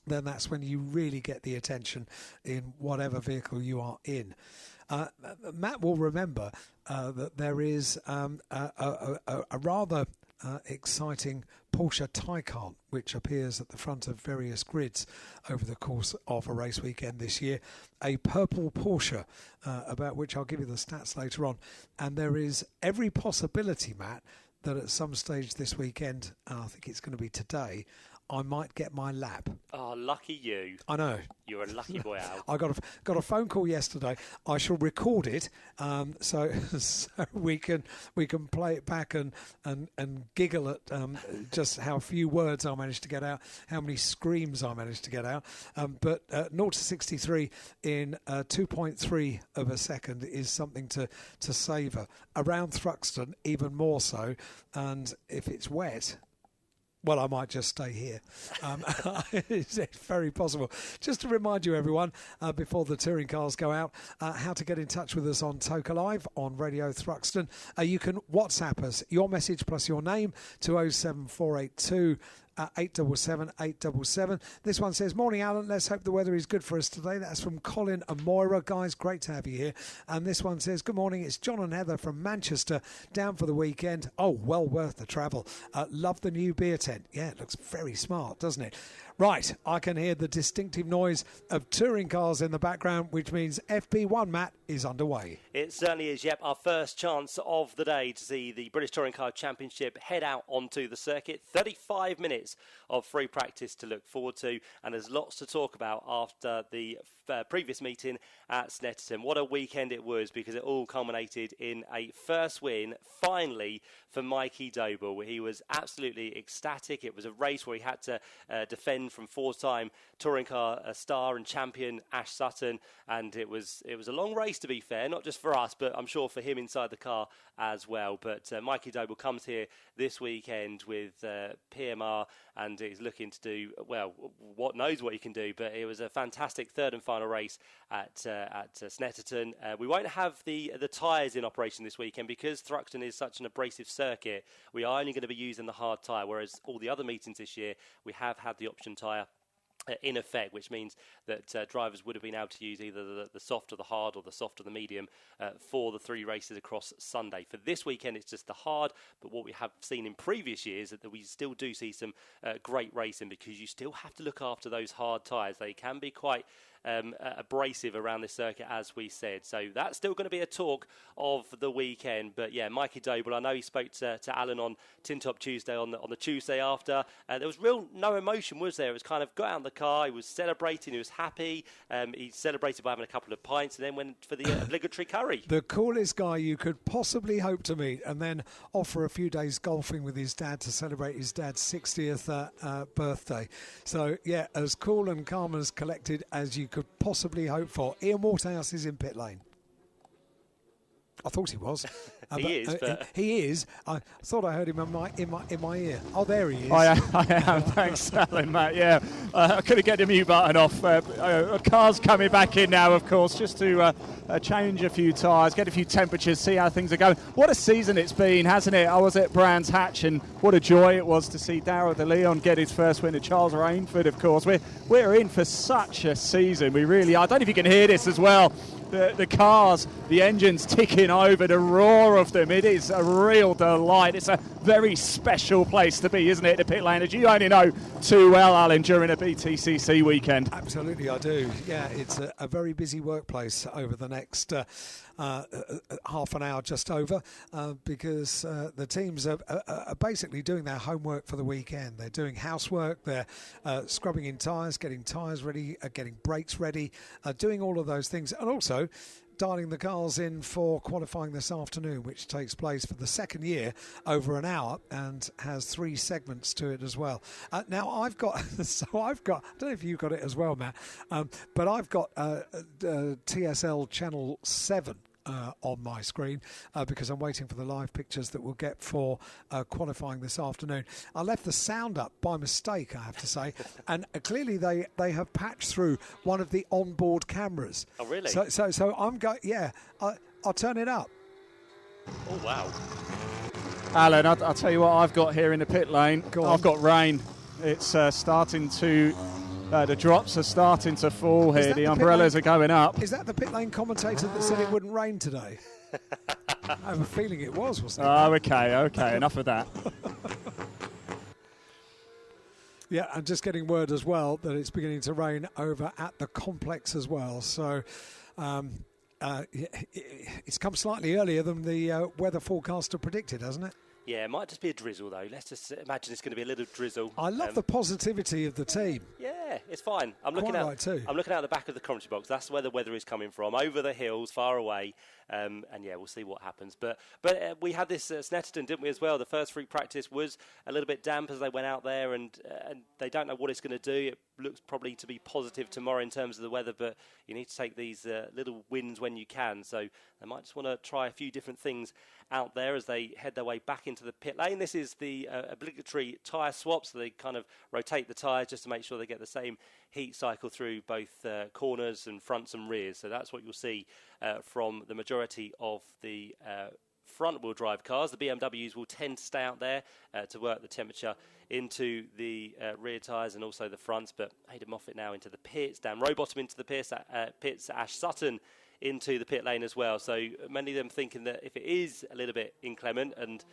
then that's when you really get the attention in whatever vehicle you are in. Matt will remember that there is a rather exciting Porsche Taycan which appears at the front of various grids over the course of a race weekend this year. A purple Porsche, about which I'll give you the stats later on. And there is every possibility, Matt, that at some stage this weekend, I think it's going to be today, I might get my lap. Oh, lucky you. I know. You're a lucky boy, Al. I got a phone call yesterday. I shall record it so we can play it back and giggle at just how few words I managed to get out, how many screams I managed to get out. But 0 to 63 in 2.3 of a second is something to savour. Around Thruxton, even more so. And if it's wet, well, I might just stay here. It's very possible. Just to remind you, everyone, before the touring cars go out, how to get in touch with us on Toke Live on Radio Thruxton. You can WhatsApp us, your message plus your name, to 07482 877 877. This one says, morning, Alan. Let's hope the weather is good for us today. That's from Colin and Moira. Guys, great to have you here. And this one says, good morning. It's John and Heather from Manchester, down for the weekend. Oh, well worth the travel. Love the new beer tent. Yeah, it looks very smart, doesn't it? Right, I can hear the distinctive noise of touring cars in the background, which means FP1, Matt, is underway. It certainly is, yep. Our first chance of the day to see the British Touring Car Championship head out onto the circuit. 35 minutes of free practice to look forward to, and there's lots to talk about after the previous meeting at Snetterton. What a weekend it was, because it all culminated in a first win, finally, for Mikey Doble. He was absolutely ecstatic. It was a race where he had to defend from four-time touring car star and champion Ash Sutton, and it was a long race, to be fair, not just for us, but I'm sure for him inside the car as well. But Mikey Doble comes here this weekend with PMR, and he's looking to do, well, what knows what he can do, but it was a fantastic third and final race at Snetterton. We won't have the tyres in operation this weekend because Thruxton is such an abrasive circuit. We are only going to be using the hard tyre, whereas all the other meetings this year, we have had the option tyre in effect, which means that drivers would have been able to use either the soft or the hard, or the soft or the medium for the three races across Sunday. For this weekend, it's just the hard, but what we have seen in previous years is that we still do see some great racing, because you still have to look after those hard tyres. They can be quite abrasive around this circuit, as we said. So that's still going to be a talk of the weekend. But yeah, Mikey Doble, I know he spoke to Alan on Tin Top Tuesday on the Tuesday after. There was no emotion, was there? It was kind of got out in the car, he was celebrating, he was happy. He celebrated by having a couple of pints and then went for the obligatory curry. The coolest guy you could possibly hope to meet, and then offer a few days golfing with his dad to celebrate his dad's 60th birthday. So yeah, as cool and calm as collected as you could possibly hope for. Ian Waterhouse is in pit lane. I thought he was. He is. I thought I heard him in my ear. Oh, there he is. I am. Thanks, Alan, Matt. Yeah, I couldn't get the mute button off. Car's coming back in now, of course, just to change a few tyres, get a few temperatures, see how things are going. What a season it's been, hasn't it? I was at Brands Hatch, and what a joy it was to see Darryl de Leon get his first win at Charles Rainford, of course. We're in for such a season. We really are. I don't know if you can hear this as well. The cars, the engines ticking over, the roar of them. It is a real delight. It's a very special place to be, isn't it, the pit lane, as you only know too well, Alan, during a BTCC weekend. Absolutely, I do. Yeah, it's a very busy workplace over the next half an hour, just over, because the teams are basically doing their homework for the weekend. They're doing housework, they're scrubbing in tyres, getting tyres ready, getting brakes ready, doing all of those things, and also dialing the cars in for qualifying this afternoon, which takes place for the second year over an hour and has 3 segments to it as well. Now I've got, I don't know if you've got it as well, Matt, but I've got TSL Channel 7 on my screen because I'm waiting for the live pictures that we'll get for qualifying this afternoon. I left the sound up by mistake, I have to say, and clearly they have patched through one of the onboard cameras. Oh, really? So I'm going. Yeah, I'll turn it up. Oh, wow. Alan, I'll tell you what I've got here in the pit lane. I've got rain. It's starting to. The drops are starting to fall here. The umbrellas are going up. Is that the pit lane commentator that said it wouldn't rain today? I have a feeling it was, wasn't it? Oh, okay. Enough of that. Yeah, I'm just getting word as well that it's beginning to rain over at the complex as well. So it's come slightly earlier than the weather forecaster predicted, hasn't it? Yeah, it might just be a drizzle, though. Let's just imagine it's going to be a little drizzle. I love the positivity of the team. Yeah, it's fine. I'm looking Quite out. right too. I'm looking out the back of the commentary box. That's where the weather is coming from, over the hills, far away. And yeah, we'll see what happens. But we had this at Snetterton, didn't we, as well? The first free practice was a little bit damp as they went out there, and they don't know what it's going to do. It looks probably to be positive tomorrow in terms of the weather, but you need to take these little wins when you can. So they might just want to try a few different things out there as they head their way back into the pit lane. This is the obligatory tyre swap, so they kind of rotate the tyres just to make sure they get the same heat cycle through both corners and fronts and rears. So that's what you'll see from the majority of the front-wheel drive cars. The BMWs will tend to stay out there to work the temperature into the rear tyres and also the fronts, but Hayden Moffat now into the pits, Dan Rowbottom into the pits, Ash Sutton into the pit lane as well. So many of them thinking that if it is a little bit inclement and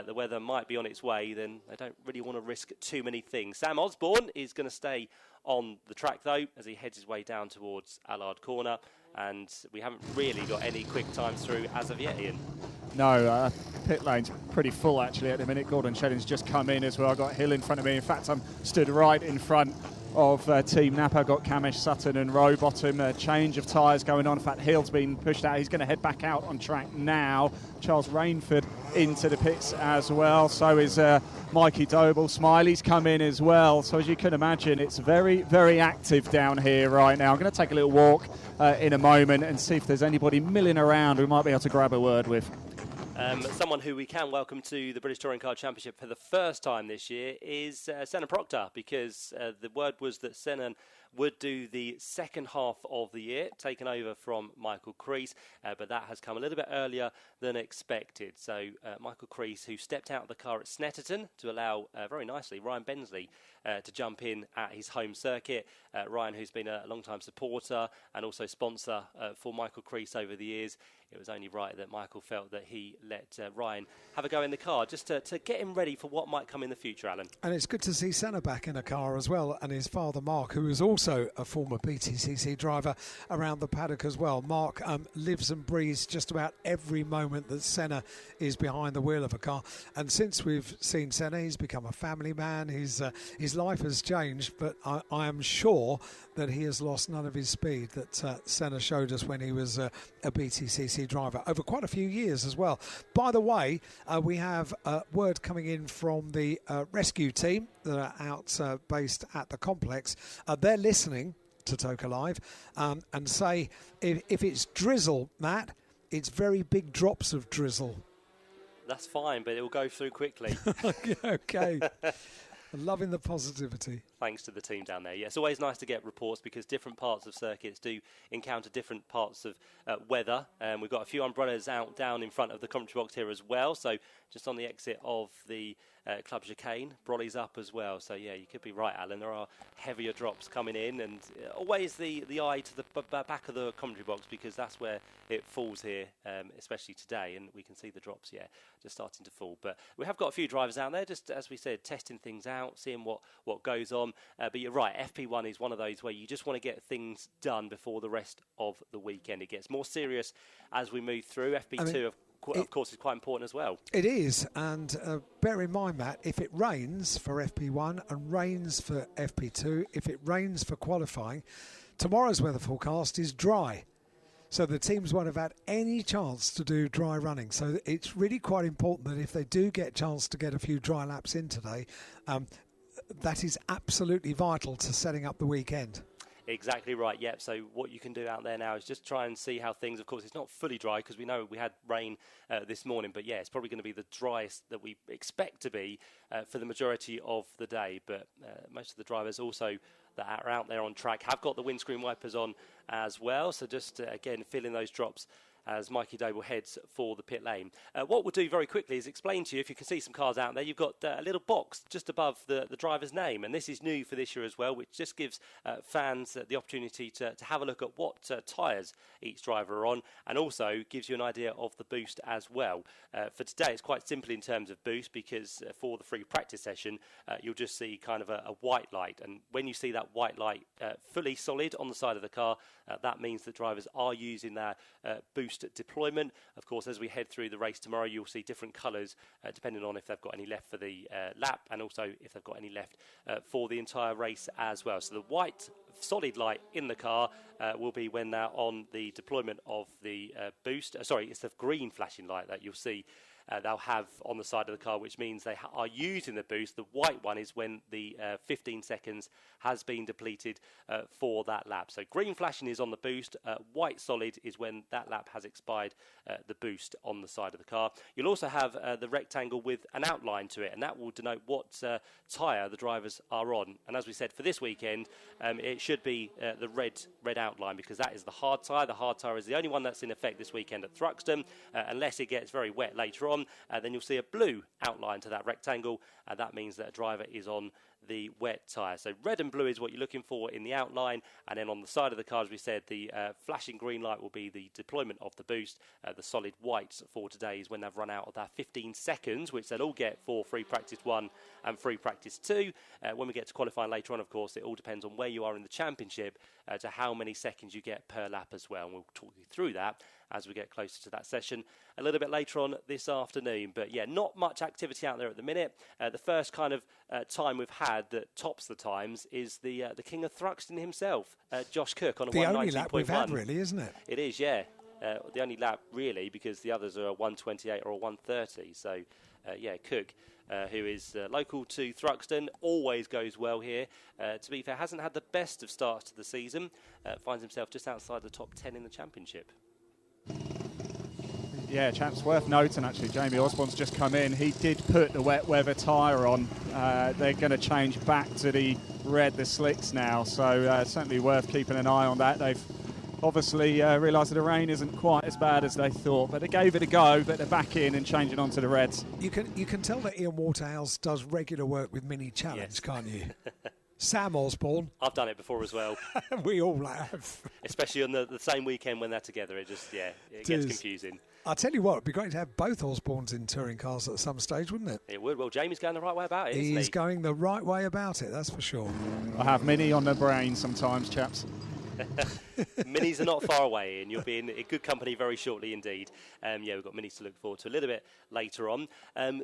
the weather might be on its way, then they don't really want to risk too many things. Sam Osborne is going to stay on the track, though, as he heads his way down towards Allard Corner. And we haven't really got any quick times through as of yet, Ian. No, pit lane's pretty full actually at the minute. Gordon Shedding's just come in as well. I've got Hill in front of me. In fact, I'm stood right in front of Team Napa. Got Camish, Sutton and Rowbottom. A change of tyres going on. In fact, Hill's been pushed out. He's going to head back out on track now. Charles Rainford into the pits as well. So is Mikey Doble. Smiley's come in as well. So as you can imagine, it's very, very active down here right now. I'm going to take a little walk in a moment and see if there's anybody milling around we might be able to grab a word with. Someone who we can welcome to the British Touring Car Championship for the first time this year is Senna Proctor, because the word was that Senna would do the second half of the year, taken over from Michael Crease, but that has come a little bit earlier than expected. So Michael Crease, who stepped out of the car at Snetterton to allow, very nicely, Ryan Bensley to jump in at his home circuit. Ryan, who's been a long-time supporter and also sponsor for Michael Crease over the years. It was only right that Michael felt that he let Ryan have a go in the car just to get him ready for what might come in the future, Alan. And it's good to see Senna back in a car as well, and his father Mark, who is also a former BTCC driver around the paddock as well. Mark lives and breathes just about every moment that Senna is behind the wheel of a car. And since we've seen Senna, he's become a family man. His life has changed, but I am sure that he has lost none of his speed that Senna showed us when he was a BTCC driver over quite a few years as well. By the way, we have word coming in from the rescue team that are out based at the complex. They're listening to Toka Live and say if it's drizzle, Matt, it's very big drops of drizzle. That's fine, but it will go through quickly. Okay. Loving the positivity. Thanks to the team down there. Yeah, it's always nice to get reports because different parts of circuits do encounter different parts of weather. We've got a few umbrellas out down in front of the commentary box here as well. So just on the exit of the Club Chicane, Brolly's up as well. So yeah, you could be right, Alan. There are heavier drops coming in, and always the eye to the back of the commentary box because that's where it falls here, especially today. And we can see the drops, yeah, just starting to fall. But we have got a few drivers out there, just as we said, testing things out, seeing what goes on. But you're right, FP1 is one of those where you just want to get things done before the rest of the weekend. It gets more serious as we move through. FP2, of course, is quite important as well. It is, and bear in mind, Matt, if it rains for FP1 and rains for FP2, if it rains for qualifying, tomorrow's weather forecast is dry. So the teams won't have had any chance to do dry running. So it's really quite important that if they do get a chance to get a few dry laps in today, that is absolutely vital to setting up the weekend. Exactly right, yep. So what you can do out there now is just try and see how things, of course, it's not fully dry because we know we had rain this morning, but yeah, it's probably going to be the driest that we expect to be for the majority of the day. But most of the drivers also that are out there on track have got the windscreen wipers on as well. So just, again, feeling those drops as Mikey Doble heads for the pit lane. What we'll do very quickly is explain to you, if you can see some cars out there, you've got a little box just above the driver's name, and this is new for this year as well, which just gives fans the opportunity to have a look at what tyres each driver are on, and also gives you an idea of the boost as well. For today, it's quite simple in terms of boost, because for the free practice session, you'll just see kind of a white light, and when you see that white light fully solid on the side of the car, that means that drivers are using that boost boost deployment. Of course, as we head through the race tomorrow, you'll see different colours depending on if they've got any left for the lap, and also if they've got any left for the entire race as well. So the white solid light in the car will be when they're on the deployment of the boost. Sorry, it's the green flashing light that you'll see they'll have on the side of the car, which means they are using the boost. The white one is when the 15 seconds has been depleted for that lap. So green flashing is on the boost, white solid is when that lap has expired the boost on the side of the car. You'll also have the rectangle with an outline to it, and that will denote what tyre the drivers are on. And as we said, for this weekend, it should be the red outline, because that is the hard tyre. The hard tyre is the only one that's in effect this weekend at Thruxton, unless it gets very wet later on. Then you'll see a blue outline to that rectangle, and that means that a driver is on the wet tyre. So red and blue is what you're looking for in the outline, and then on the side of the car, as we said, the flashing green light will be the deployment of the boost. The solid white for today is when they've run out of that 15 seconds, which they'll all get for free practice 1 and free practice 2. When we get to qualifying later on, of course, it all depends on where you are in the championship to how many seconds you get per lap as well, and we'll talk you through that as we get closer to that session a little bit later on this afternoon. But yeah, not much activity out there at the minute. The first kind of time we've had that tops the times is the king of Thruxton himself, Josh Cook, on a 119.1. The only lap we've had, really, isn't it? It is, yeah. The only lap, really, because the others are a 128 or a 130. So, yeah, Cook, who is local to Thruxton, always goes well here. To be fair, hasn't had the best of starts to the season. Finds himself just outside the top 10 in the championship. Yeah, chaps, worth noting actually, Jamie Osborne's just come in. He did put the wet weather tyre on. They're going to change back to the red, the slicks now, so certainly worth keeping an eye on that. They've obviously realised that the rain isn't quite as bad as they thought, but they gave it a go, but they're back in and changing onto the reds. You can tell that Ian Waterhouse does regular work with Mini Challenge, yes. Can't you? Sam Osborne. I've done it before as well. We all have. Especially on the same weekend when they're together, it just, it gets confusing. I'll tell you what, it'd be great to have both Osbornes in touring cars at some stage, wouldn't it? It would. Well, Jamie's going the right way about it, isn't he? He's going the right way about it, that's for sure. I have Mini on the brain sometimes, chaps. Minis are not far away, and you'll be in good company very shortly indeed. Yeah, we've got Minis to look forward to a little bit later on.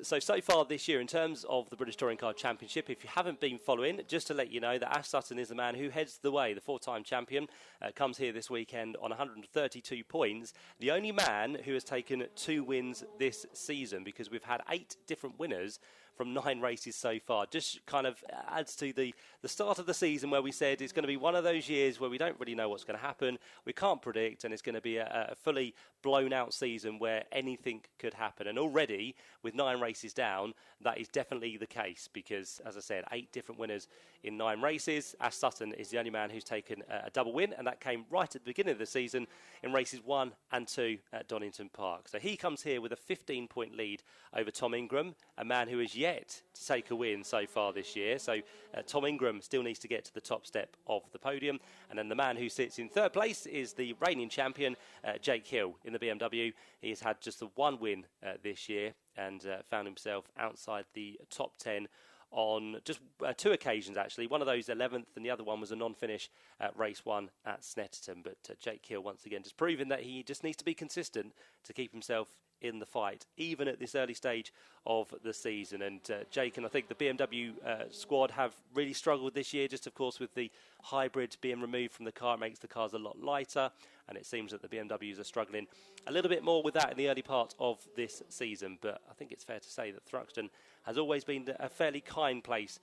So far this year, in terms of the British Touring Car Championship, if you haven't been following, just to let you know that Ash Sutton is the man who heads the way. The 4-time champion comes here this weekend on 132 points. The only man who has taken 2 wins this season, because we've had 8 different winners from 9 races so far. Just kind of adds to the start of the season where we said it's going to be one of those years where we don't really know what's going to happen. We can't predict, and it's going to be a fully blown out season where anything could happen. And already, with 9 races down, that is definitely the case, because, as I said, 8 different winners in 9 races. Ash Sutton is the only man who's taken a double win, and that came right at the beginning of the season in races 1 and 2 at Donington Park. So he comes here with a 15-point lead over Tom Ingram, a man who is yet to take a win so far this year. So Tom Ingram still needs to get to the top step of the podium. And then the man who sits in 3rd place is the reigning champion, Jake Hill, in the BMW. He has had just the 1 win this year and found himself outside the top 10 on just 2 occasions, actually. One of those 11th, and the other one was a non-finish at race 1 at Snetterton. But Jake Hill, once again, just proving that he just needs to be consistent to keep himself in the fight, even at this early stage of the season. And Jake and I think the BMW squad have really struggled this year, just of course with the hybrid being removed from the car. It makes the cars a lot lighter, and it seems that the BMWs are struggling a little bit more with that in the early part of this season. But I think it's fair to say that Thruxton has always been a fairly kind place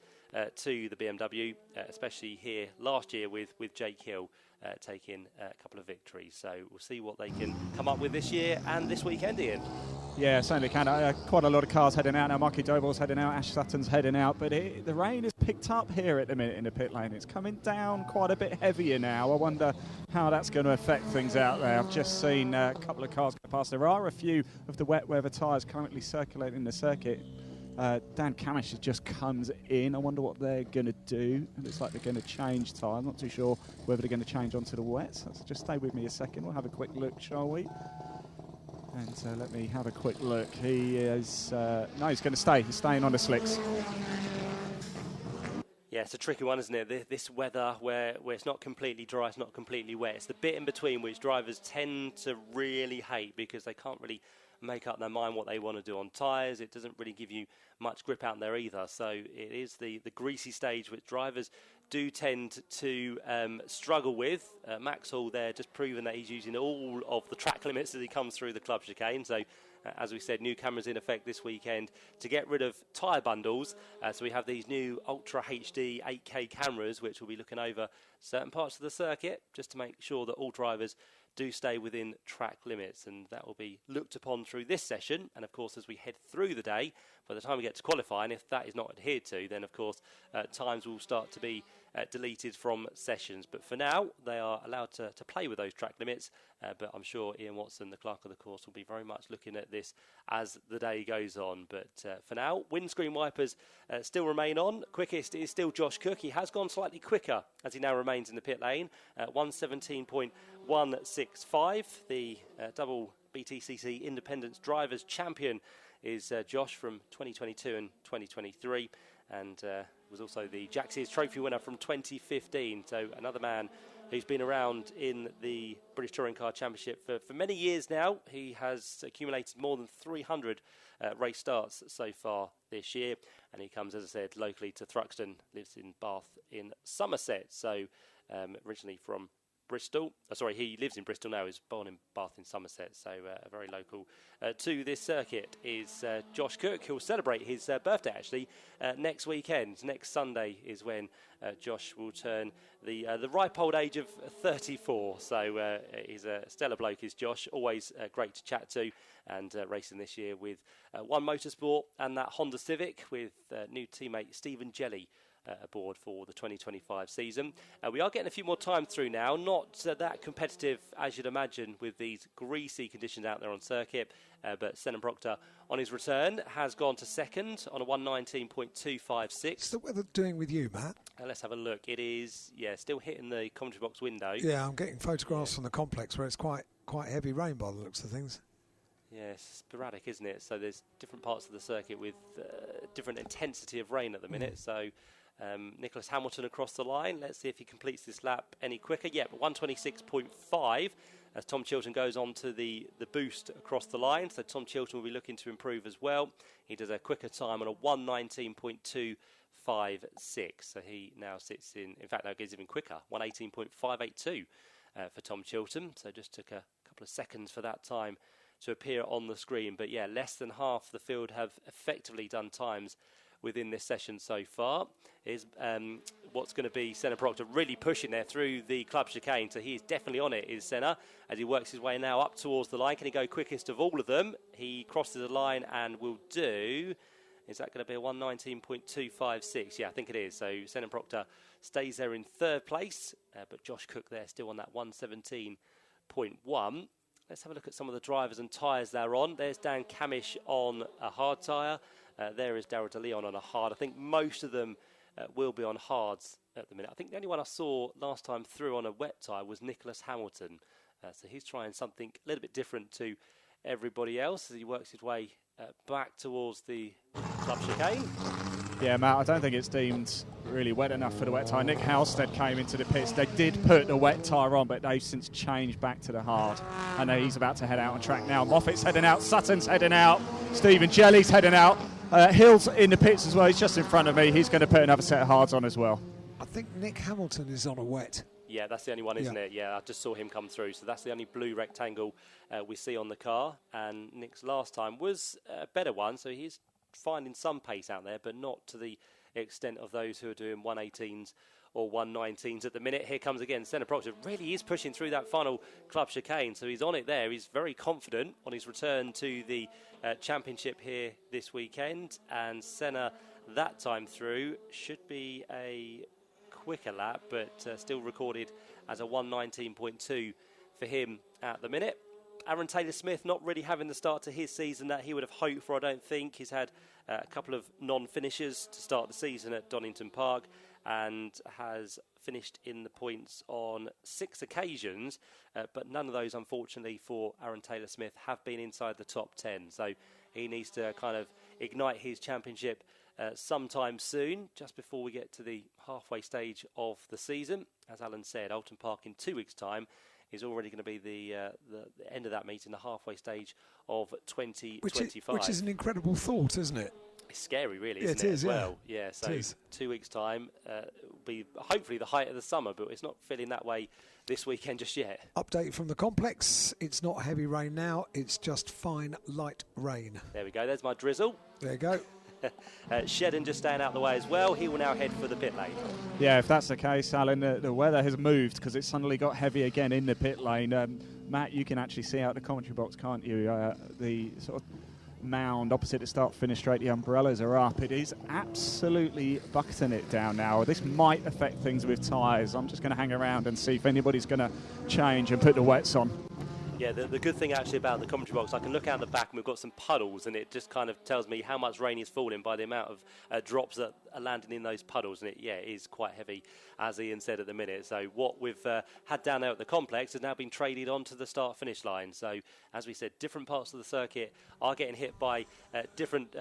to the BMW, especially here last year with Jake Hill taking a couple of victories. So we'll see what they can come up with this year and this weekend, Ian. Yeah, certainly can. Quite a lot of cars heading out now. Mikey Doble's heading out, Ash Sutton's heading out, but the rain is picked up here at the minute in the pit lane. It's coming down quite a bit heavier now. I wonder how that's going to affect things out there. I've just seen a couple of cars go past. There are a few of the wet weather tyres currently circulating the circuit. Dan Camish just comes in. I wonder what they're going to do. It looks like they're going to change tyre. I'm not too sure whether they're going to change onto the wets. So just stay with me a second. We'll have a quick look, shall we? And let me have a quick look. He is... no, he's going to stay. He's staying on the slicks. Yeah, Yeah, it's a tricky one, isn't it? This weather where it's not completely dry, it's not completely wet. It's the bit in between which drivers tend to really hate because they can't really make up their mind what they want to do on tyres. It doesn't really give you much grip out there either. So it is the greasy stage which drivers do tend to struggle with. Max Hall there just proving that he's using all of the track limits as he comes through the club chicane. So as we said, new cameras in effect this weekend to get rid of tyre bundles. So we have these new Ultra HD 8K cameras which will be looking over certain parts of the circuit just to make sure that all drivers do stay within track limits, and that will be looked upon through this session. And of course, as we head through the day, by the time we get to qualifying, if that is not adhered to, then of course times will start to be deleted from sessions. But for now, they are allowed to play with those track limits. But I'm sure Ian Watson, the clerk of the course, will be very much looking at this as the day goes on. But for now, windscreen wipers still remain on. Quickest is still Josh Cook. He has gone slightly quicker as he now remains in the pit lane. 1:17.165. The double BTCC Independence Drivers Champion is Josh from 2022 and 2023, and was also the Jack Sears Trophy winner from 2015. So another man who's been around in the British Touring Car Championship for many years now. He has accumulated more than 300 race starts so far this year, and he comes, as I said, locally to Thruxton, lives in Bath in Somerset. So originally from Bristol. He lives in Bristol now. He's born in Bath in Somerset, so very local to this circuit is Josh Cook. He'll celebrate his birthday actually next weekend. Next Sunday is when Josh will turn the ripe old age of 34. So he's a stellar bloke, is Josh. Always great to chat to, and racing this year with One Motorsport and that Honda Civic with new teammate Stephen Jelly aboard for the 2025 season. We are getting a few more times through now, not that competitive as you'd imagine with these greasy conditions out there on circuit, but Senna Proctor on his return has gone to second on a 1:19.256. What's the weather doing with you, Matt? Let's have a look. It is, still hitting the commentary box window. Yeah, I'm getting photographs from the complex where it's quite heavy rain by the looks of things. Yeah, it's sporadic, isn't it? So there's different parts of the circuit with different intensity of rain at the minute. So Nicholas Hamilton across the line. Let's see if he completes this lap any quicker. Yeah, but 1:26.5 as Tom Chilton goes on to the boost across the line. So Tom Chilton will be looking to improve as well. He does a quicker time on a 1:19.256. So he now sits in fact, that goes even quicker, 1:18.582 for Tom Chilton. So just took a couple of seconds for that time to appear on the screen. But yeah, less than half the field have effectively done times within this session so far. Is what's going to be Senna Proctor really pushing there through the club chicane. So he's definitely on it, is Senna, as he works his way now up towards the line. Can he go quickest of all of them? He crosses the line and will do... Is that going to be a 1:19.256? Yeah, I think it is. So Senna Proctor stays there in third place, but Josh Cook there still on that 1:17.1. Let's have a look at some of the drivers and tyres they're on. There's Dan Camish on a hard tyre. There is Darryl De Leon on a hard. I think most of them will be on hards at the minute. I think the only one I saw last time through on a wet tyre was Nicholas Hamilton. So he's trying something a little bit different to everybody else as he works his way back towards the club chicane. Yeah, Matt, I don't think it's deemed really wet enough for the wet tyre. Nick Halstead came into the pits. They did put the wet tyre on, but they've since changed back to the hard. I know he's about to head out on track now. Moffat's heading out. Sutton's heading out. Stephen Jelly's heading out. Hill's in the pits as well. He's just in front of me. He's going to put another set of hards on as well. I think Nick Hamilton is on a wet. Yeah, that's the only one, isn't it? Yeah, I just saw him come through. So that's the only blue rectangle we see on the car. And Nick's last time was a better one. So he's finding some pace out there, but not to the extent of those who are doing 1:18s or 1:19s at the minute. Here comes again Senna Proctor. Really is pushing through that final club chicane, so he's on it there. He's very confident on his return to the championship here this weekend, and Senna that time through should be a quicker lap, but still recorded as a 1:19.2 for him at the minute. Aaron Taylor-Smith not really having the start to his season that he would have hoped for, I don't think. He's had a couple of non-finishes to start the season at Donington Park and has finished in the points on 6 occasions, but none of those, unfortunately, for Aaron Taylor-Smith have been inside the top 10. So he needs to kind of ignite his championship sometime soon, just before we get to the halfway stage of the season. As Alan said, Alton Park in 2 weeks' time is already going to be the end of that meeting, the halfway stage of 2025. Which is an incredible thought, isn't it? It's scary, really, Yeah, isn't it it? is, As well, yeah. So it is. 2 weeks' time will be hopefully the height of the summer, but it's not feeling that way this weekend just yet. Update from the complex. It's not heavy rain now. It's just fine, light rain. There we go. There's my drizzle. There you go. Shedden just staying out of the way as well. He will now head for the pit lane. Yeah, if that's the case, Alan, the weather has moved because it suddenly got heavy again in the pit lane. Matt, you can actually see out the commentary box, can't you? The sort of mound opposite the start-finish straight, the umbrellas are up. It is absolutely bucketing it down now. This might affect things with tyres. I'm just going to hang around and see if anybody's going to change and put the wets on. Yeah, the good thing actually about the commentary box, I can look out the back and we've got some puddles, and it just kind of tells me how much rain is falling by the amount of drops that are landing in those puddles. And it is quite heavy, as Ian said at the minute. So what we've had down there at the complex has now been traded onto the start-finish line. So as we said, different parts of the circuit are getting hit by different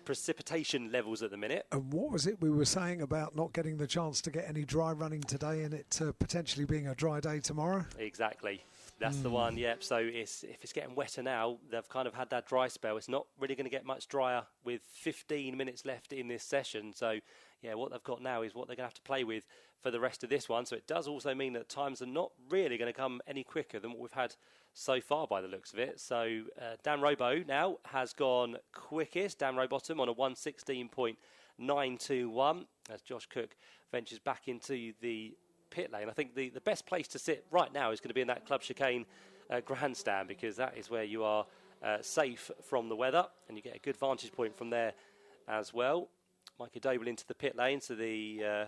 precipitation levels at the minute. And what was it we were saying about not getting the chance to get any dry running today and it potentially being a dry day tomorrow? Exactly. That's the one, yep. So if it's getting wetter now, they've kind of had that dry spell. It's not really going to get much drier with 15 minutes left in this session. So, yeah, what they've got now is what they're going to have to play with for the rest of this one. So it does also mean that times are not really going to come any quicker than what we've had so far by the looks of it. So Dan Robo now has gone quickest. Dan Rowbottom on a 1:16.921 as Josh Cook ventures back into the pit lane. I think the best place to sit right now is going to be in that Club Chicane grandstand, because that is where you are safe from the weather and you get a good vantage point from there as well. Mikey Doble into the pit lane, so the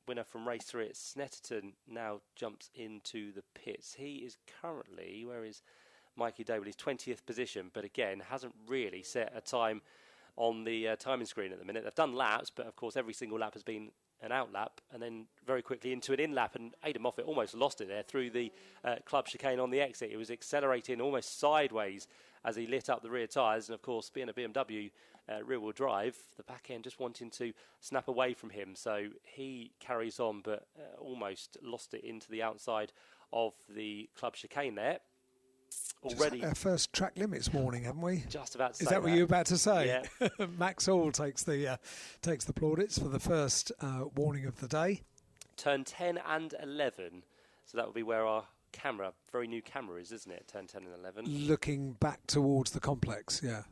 winner from race 3 at Snetterton now jumps into the pits. He is currently, where is Mikey Doble? He's 20th position, but again hasn't really set a time on the timing screen at the minute. They've done laps, but of course every single lap has been an out lap and then very quickly into an in lap, and Aidan Moffat almost lost it there through the Club Chicane on the exit. He was accelerating almost sideways as he lit up the rear tyres, and of course being a BMW rear wheel drive, the back end just wanting to snap away from him, so he carries on but almost lost it into the outside of the Club Chicane there. Already our first track limits warning, haven't we? Just about to say Is that what you were about to say? Yeah. Max Hall takes the plaudits for the first warning of the day. Turn 10 and 11. So that will be where our camera, very new camera is, isn't it? Turn 10 and 11. Looking back towards the complex, yeah.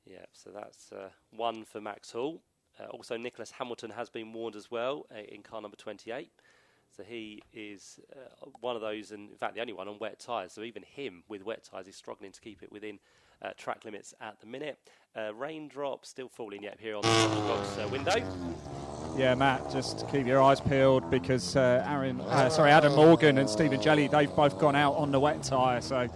Yeah, so that's one for Max Hall. Also, Nicholas Hamilton has been warned as well in car number 28. So he is one of those, and in fact the only one on wet tyres. So even him with wet tyres is struggling to keep it within track limits at the minute. Raindrops still falling yet here on the box window. Yeah, Matt, just keep your eyes peeled because Adam Morgan and Stephen Jelly, they've both gone out on the wet tyre. So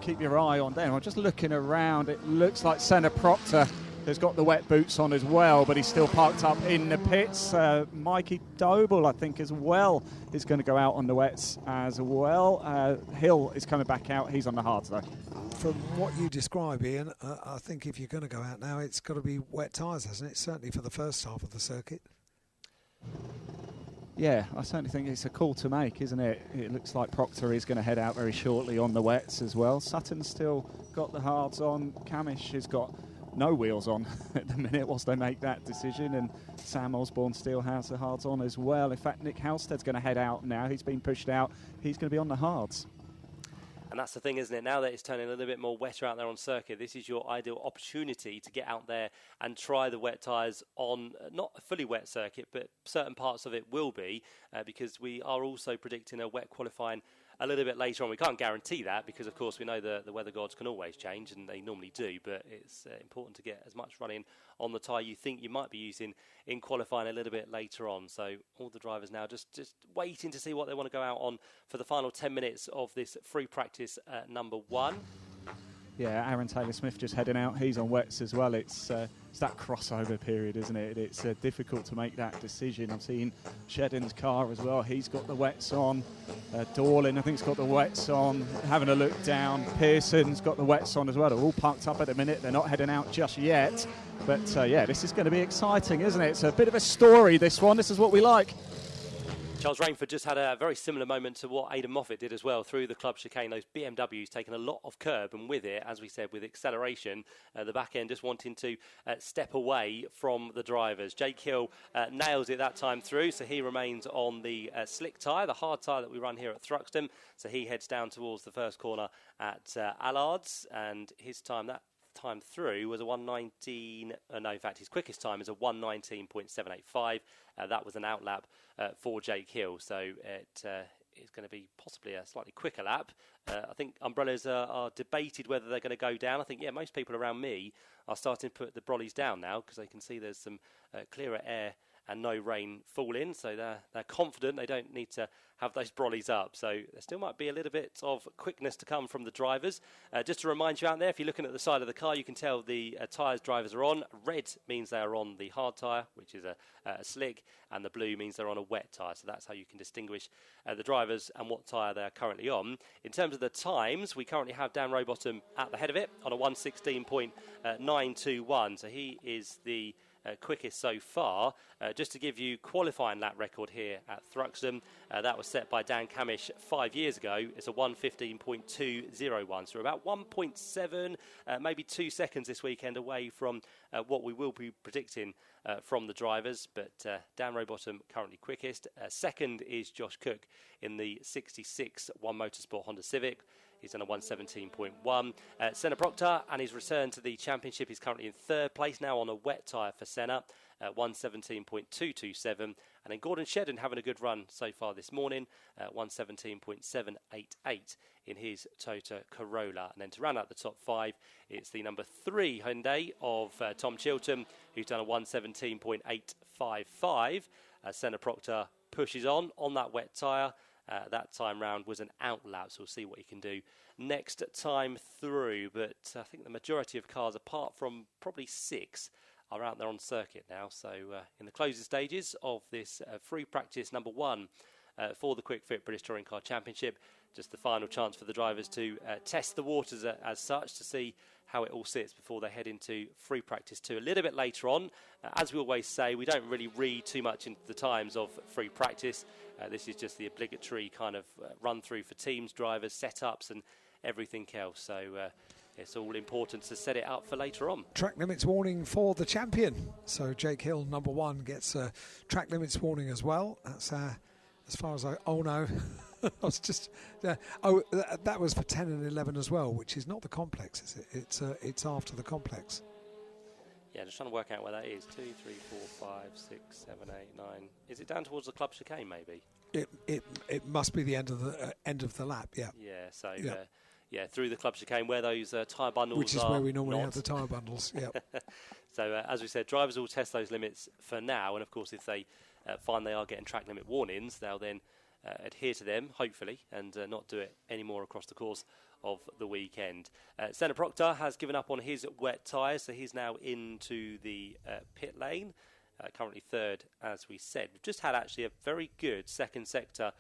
keep your eye on them. I'm just looking around. It looks like Senna Proctor has got the wet boots on as well, but he's still parked up in the pits. Mikey Doble, I think, as well, is going to go out on the wets as well. Hill is coming back out. He's on the hards, though. From what you describe, Ian, I think if you're going to go out now, it's got to be wet tyres, hasn't it? Certainly for the first half of the circuit. Yeah, I certainly think it's a call to make, isn't it? It looks like Proctor is going to head out very shortly on the wets as well. Sutton's still got the hards on. Camish has got no wheels on at the minute whilst they make that decision, and Sam Osborne still has the hards on as well. In fact, Nick Halstead's going to head out now. He's been pushed out. He's going to be on the hards. And that's the thing, isn't it? Now that it's turning a little bit more wetter out there on circuit, this is your ideal opportunity to get out there and try the wet tyres on not a fully wet circuit, but certain parts of it will be, because we are also predicting a wet qualifying a little bit later on. We can't guarantee that because, of course, we know the weather gods can always change, and they normally do, but it's important to get as much running on the tyre you think you might be using in qualifying a little bit later on. So all the drivers now just waiting to see what they want to go out on for the final 10 minutes of this free practice number 1. Yeah, Aaron Taylor-Smith just heading out. He's on wets as well. It's that crossover period, isn't it? It's difficult to make that decision. I'm seeing Shedden's car as well. He's got the wets on. Dorlin, I think, has got the wets on. Having a look down. Pearson's got the wets on as well. They're all parked up at the minute. They're not heading out just yet. But, yeah, this is going to be exciting, isn't it? It's a bit of a story, this one. This is what we like. Charles Rainford just had a very similar moment to what Aidan Moffat did as well through the club chicane. Those BMWs taking a lot of curb, and with it, as we said, with acceleration, the back end just wanting to step away from the drivers. Jake Hill nails it that time through, so he remains on the slick tyre, the hard tyre that we run here at Thruxton. So he heads down towards the first corner at Allard's, and his time through was a 1:19. No, in fact, his quickest time is a 1:19.785. That was an outlap for Jake Hill, so it's going to be possibly a slightly quicker lap. I think umbrellas are debated whether they're going to go down. I think, yeah, most people around me are starting to put the brollies down now because they can see there's some clearer air and no rain falling, so they're confident they don't need to have those brollies up. So there still might be a little bit of quickness to come from the drivers. Just to remind you out there, if you're looking at the side of the car, you can tell the tyres drivers are on. Red means they are on the hard tyre, which is a slick, and the blue means they're on a wet tyre. So that's how you can distinguish the drivers and what tyre they're currently on. In terms of the times, we currently have Dan Rowbottom at the head of it on a 1:16.921. So he is the quickest so far. Just to give you qualifying lap record here at Thruxton, that was set by Dan Camish 5 years ago. It's a 1:15.201, so we're about 1.7, maybe 2 seconds this weekend away from what we will be predicting from the drivers. But Dan Rowbottom currently quickest. Second is Josh Cook in the 66 JBMotorsports Honda Civic. He's done a 1:17.1. Senna Proctor, and his return to the championship, is currently in third place now on a wet tyre for Senna, 1:17.227. And then Gordon Shedden having a good run so far this morning, 1:17.788 in his Toyota Corolla. And then to round out the top five, it's the number 3 Hyundai of Tom Chilton, who's done a 1:17.855. Senna Proctor pushes on that wet tyre. That time round was an outlap, so we'll see what he can do next time through. But I think the majority of cars, apart from probably 6, are out there on circuit now. So in the closing stages of this free practice number 1 for the Quick Fit British Touring Car Championship, just the final chance for the drivers to test the waters as such, to see how it all sits before they head into free practice 2 a little bit later on. As we always say, we don't really read too much into the times of free practice. This is just the obligatory kind of run through for teams, drivers, setups and everything else. So it's all important to set it up for later on. Track limits warning for the champion. So Jake Hill, number 1, gets a track limits warning as well. That's as far as I... Oh, no. I was just... that was for 10 and 11 as well, which is not the complex, is it? It's after the complex. Yeah, just trying to work out where that is. 2, 3, 4, 5, 6, 7, 8, 9. Is it down towards the club chicane, maybe? It must be the end of the lap. Yeah. Yeah. So through the club chicane where those tyre bundles are. Which is where we normally have the tyre bundles. Yeah. So as we said, drivers will test those limits for now, and of course, if they find they are getting track limit warnings, they'll then adhere to them, hopefully, and not do it anymore across the course of the weekend. Senna Proctor has given up on his wet tyres, so he's now into the pit lane, currently third, as we said. We've just had actually a very good second sector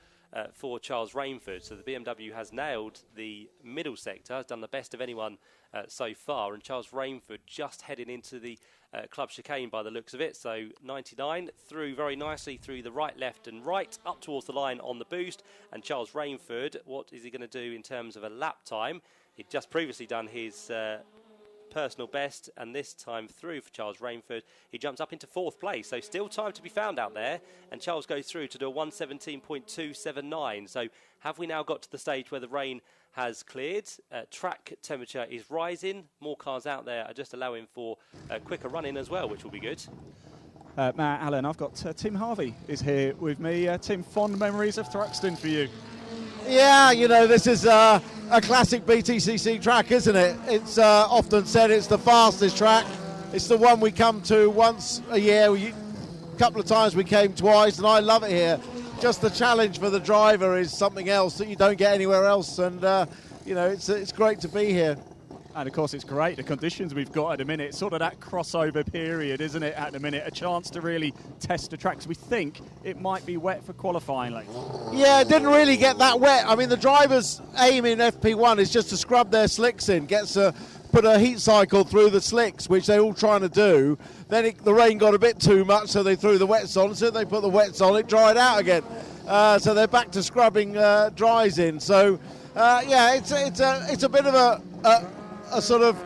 for Charles Rainford, so the BMW has nailed the middle sector, has done the best of anyone so far, and Charles Rainford just heading into the club chicane by the looks of it. So 99 through very nicely through the right, left and right up towards the line on the boost. And Charles Rainford, what is he going to do in terms of a lap time? He'd just previously done his personal best, and this time through for Charles Rainford, he jumps up into 4th place. So still time to be found out there, and Charles goes through to do a 1:17.279. So have we now got to the stage where the rain has cleared? Track temperature is rising. More cars out there are just allowing for quicker running as well, which will be good. Matt, Alan, I've got Tim Harvey is here with me. Tim, fond memories of Thruxton for you? Yeah, you know, this is a classic BTCC track, isn't it? It's often said it's the fastest track. It's the one we come to once a year. A couple of times we came twice, and I love it here. Just the challenge for the driver is something else that you don't get anywhere else, and you know, it's great to be here. And of course, it's great, the conditions we've got at the minute, sort of that crossover period, isn't it, at the minute? A chance to really test the tracks. We think it might be wet for qualifying later. Yeah, it didn't really get that wet. I mean, the driver's aim in FP1 is just to scrub their slicks in, put a heat cycle through the slicks, which they're all trying to do. Then the rain got a bit too much, so they threw the wets on. So they put the wets on, it dried out again. So they're back to scrubbing dries in. So, yeah, it's a bit of a sort of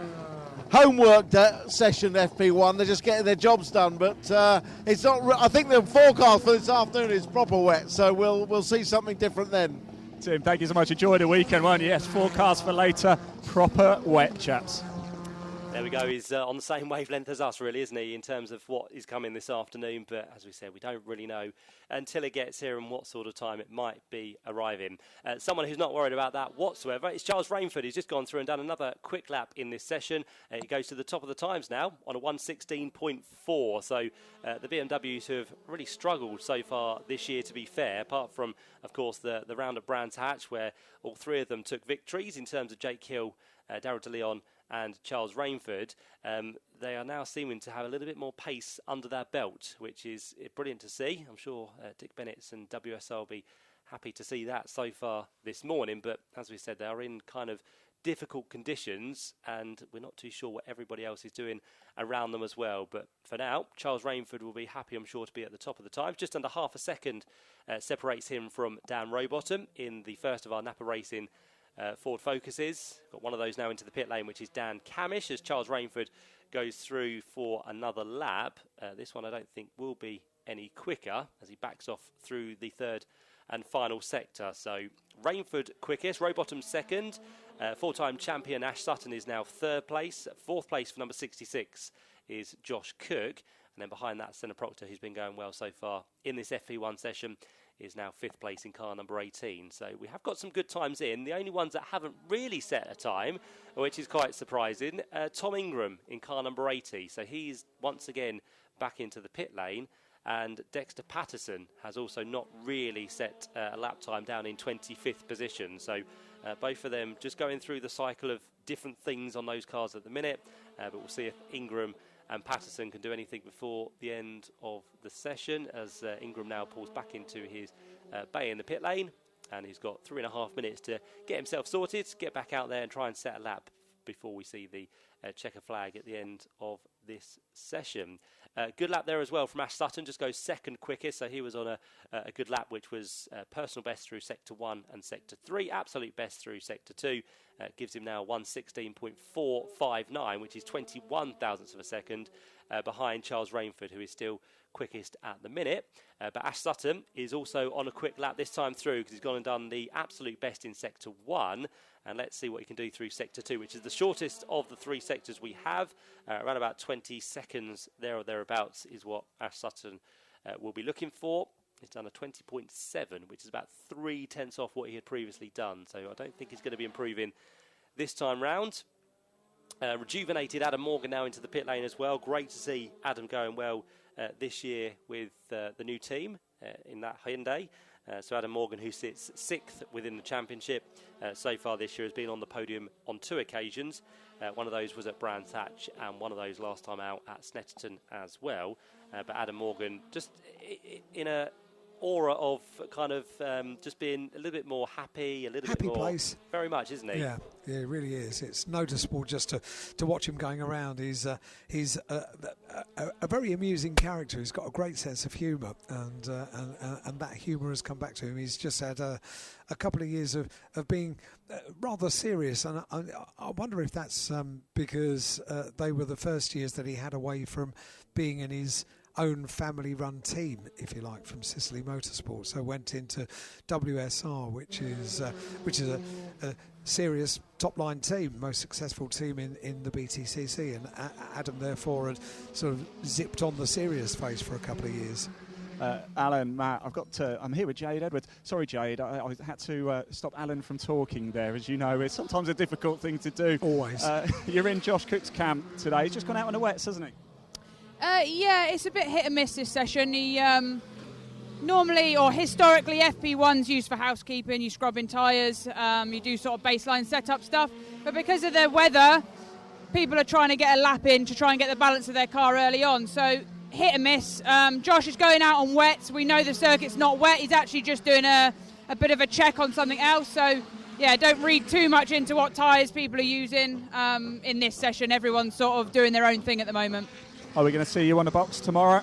homework session, FP1. They're just getting their jobs done, but it's not. I think the forecast for this afternoon is proper wet, so we'll see something different then. Tim, thank you so much. Enjoy the weekend, won't you? Yes, forecast for later, proper wet, chaps. There we go. He's on the same wavelength as us, really, isn't he, in terms of what is coming this afternoon. But as we said, we don't really know until it gets here and what sort of time it might be arriving. Someone who's not worried about that whatsoever is Charles Rainford. He's just gone through and done another quick lap in this session. He goes to the top of the times now on a 1:16.4. So the BMWs who have really struggled so far this year, to be fair, apart from, of course, the round at Brands Hatch, where all three of them took victories in terms of Jake Hill, Daryl De Leon and Charles Rainford, they are now seeming to have a little bit more pace under their belt, which is brilliant to see. I'm sure Dick Bennett's and WSL will be happy to see that so far this morning. But as we said, they are in kind of difficult conditions, and we're not too sure what everybody else is doing around them as well. But for now, Charles Rainford will be happy, I'm sure, to be at the top of the times. Just under half a second separates him from Dan Rowbottom in the first of our Napa Racing Ford Focuses. Got one of those now into the pit lane, which is Dan Camish, as Charles Rainford goes through for another lap. This one I don't think will be any quicker as he backs off through the third and final sector. So Rainford quickest, Rowbottom second. Four-time champion Ash Sutton is now third place. Fourth place for number 66 is Josh Cook. And then behind that, Senna Proctor, who's been going well so far in this FP1 session, is now fifth place in car number 18. So we have got some good times in. The only ones that haven't really set a time, which is quite surprising, Tom Ingram in car number 80. So he's once again back into the pit lane. And Dexter Patterson has also not really set a lap time, down in 25th position. So both of them just going through the cycle of different things on those cars at the minute. But we'll see if Ingram and Patterson can do anything before the end of the session, as Ingram now pulls back into his bay in the pit lane, and he's got 3.5 minutes to get himself sorted, get back out there and try and set a lap before we see the checker flag at the end of this session. Good lap there as well from Ash Sutton, just goes second quickest, so he was on a good lap, which was personal best through Sector 1 and Sector 3, absolute best through Sector 2, gives him now 1:16.459, which is 21 thousandths of a second behind Charles Rainford, who is still quickest at the minute. But Ash Sutton is also on a quick lap this time through, because he's gone and done the absolute best in Sector 1. And let's see what he can do through Sector 2, which is the shortest of the three sectors we have. Around about 20 seconds there or thereabouts is what Ash Sutton will be looking for. He's done a 20.7, which is about 0.3 off what he had previously done. So I don't think he's going to be improving this time round. Rejuvenated Adam Morgan now into the pit lane as well. Great to see Adam going well this year with the new team in that Hyundai. So Adam Morgan, who sits 6th within the championship so far this year, has been on the podium on 2 occasions. One of those was at Brands Hatch, and one of those last time out at Snetterton as well. But Adam Morgan just in a aura of kind of just being a little bit more happy, a little happy bit more place. Very much, isn't he? Yeah, it really is. It's noticeable just to watch him going around. He's a very amusing character. He's got a great sense of humour, and that humour has come back to him. He's just had a couple of years of being rather serious, and I wonder if that's because they were the first years that he had away from being in his own family-run team, if you like, from Sicily Motorsports. So went into WSR, which is a serious top-line team, most successful team in the BTCC, and Adam therefore had sort of zipped on the serious phase for a couple of years. Alan, Matt, I'm here with Jade Edwards. Sorry, Jade, I had to stop Alan from talking there. As you know, it's sometimes a difficult thing to do. Always. You're in Josh Cook's camp today. He's just gone out on the wets, hasn't he? Yeah, it's a bit hit and miss this session. He normally or historically FP1's used for housekeeping. You scrubbing tyres, you do sort of baseline setup stuff. But because of the weather, people are trying to get a lap in to try and get the balance of their car early on. So hit and miss. Josh is going out on wets. We know the circuit's not wet. He's actually just doing a bit of a check on something else. So, yeah, don't read too much into what tyres people are using in this session. Everyone's sort of doing their own thing at the moment. Are we going to see you on the box tomorrow?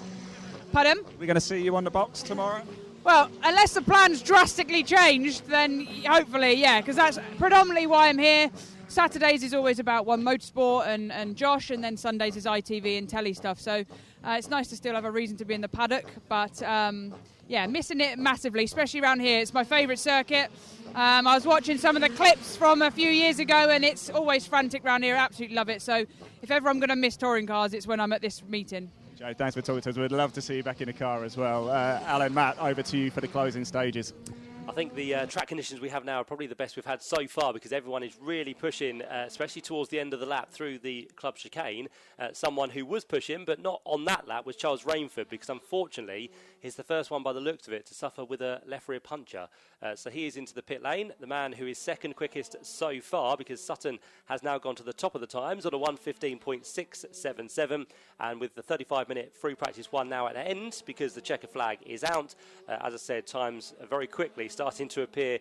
Pardon? We're going to see you on the box tomorrow? Well, unless the plan's drastically changed, then hopefully, yeah, because that's predominantly why I'm here. Saturdays is always about One Motorsport and Josh, and then Sundays is ITV and telly stuff. So it's nice to still have a reason to be in the paddock, but yeah, missing it massively, especially around here. It's my favourite circuit. I was watching some of the clips from a few years ago, and it's always frantic around here. I absolutely love it. So if ever I'm going to miss touring cars, it's when I'm at this meeting. Joe, thanks for talking to us. We'd love to see you back in the car as well. Alan, Matt, over to you for the closing stages. I think the track conditions we have now are probably the best we've had so far, because everyone is really pushing, especially towards the end of the lap through the club chicane. Someone who was pushing, but not on that lap, was Charles Rainford, because unfortunately he's the first one by the looks of it to suffer with a left rear puncture. So he is into the pit lane, the man who is second quickest so far, because Sutton has now gone to the top of the times on a 1:15.677, and with the 35-minute free practice one now at the end, because the checker flag is out. As I said, times very quickly starting to appear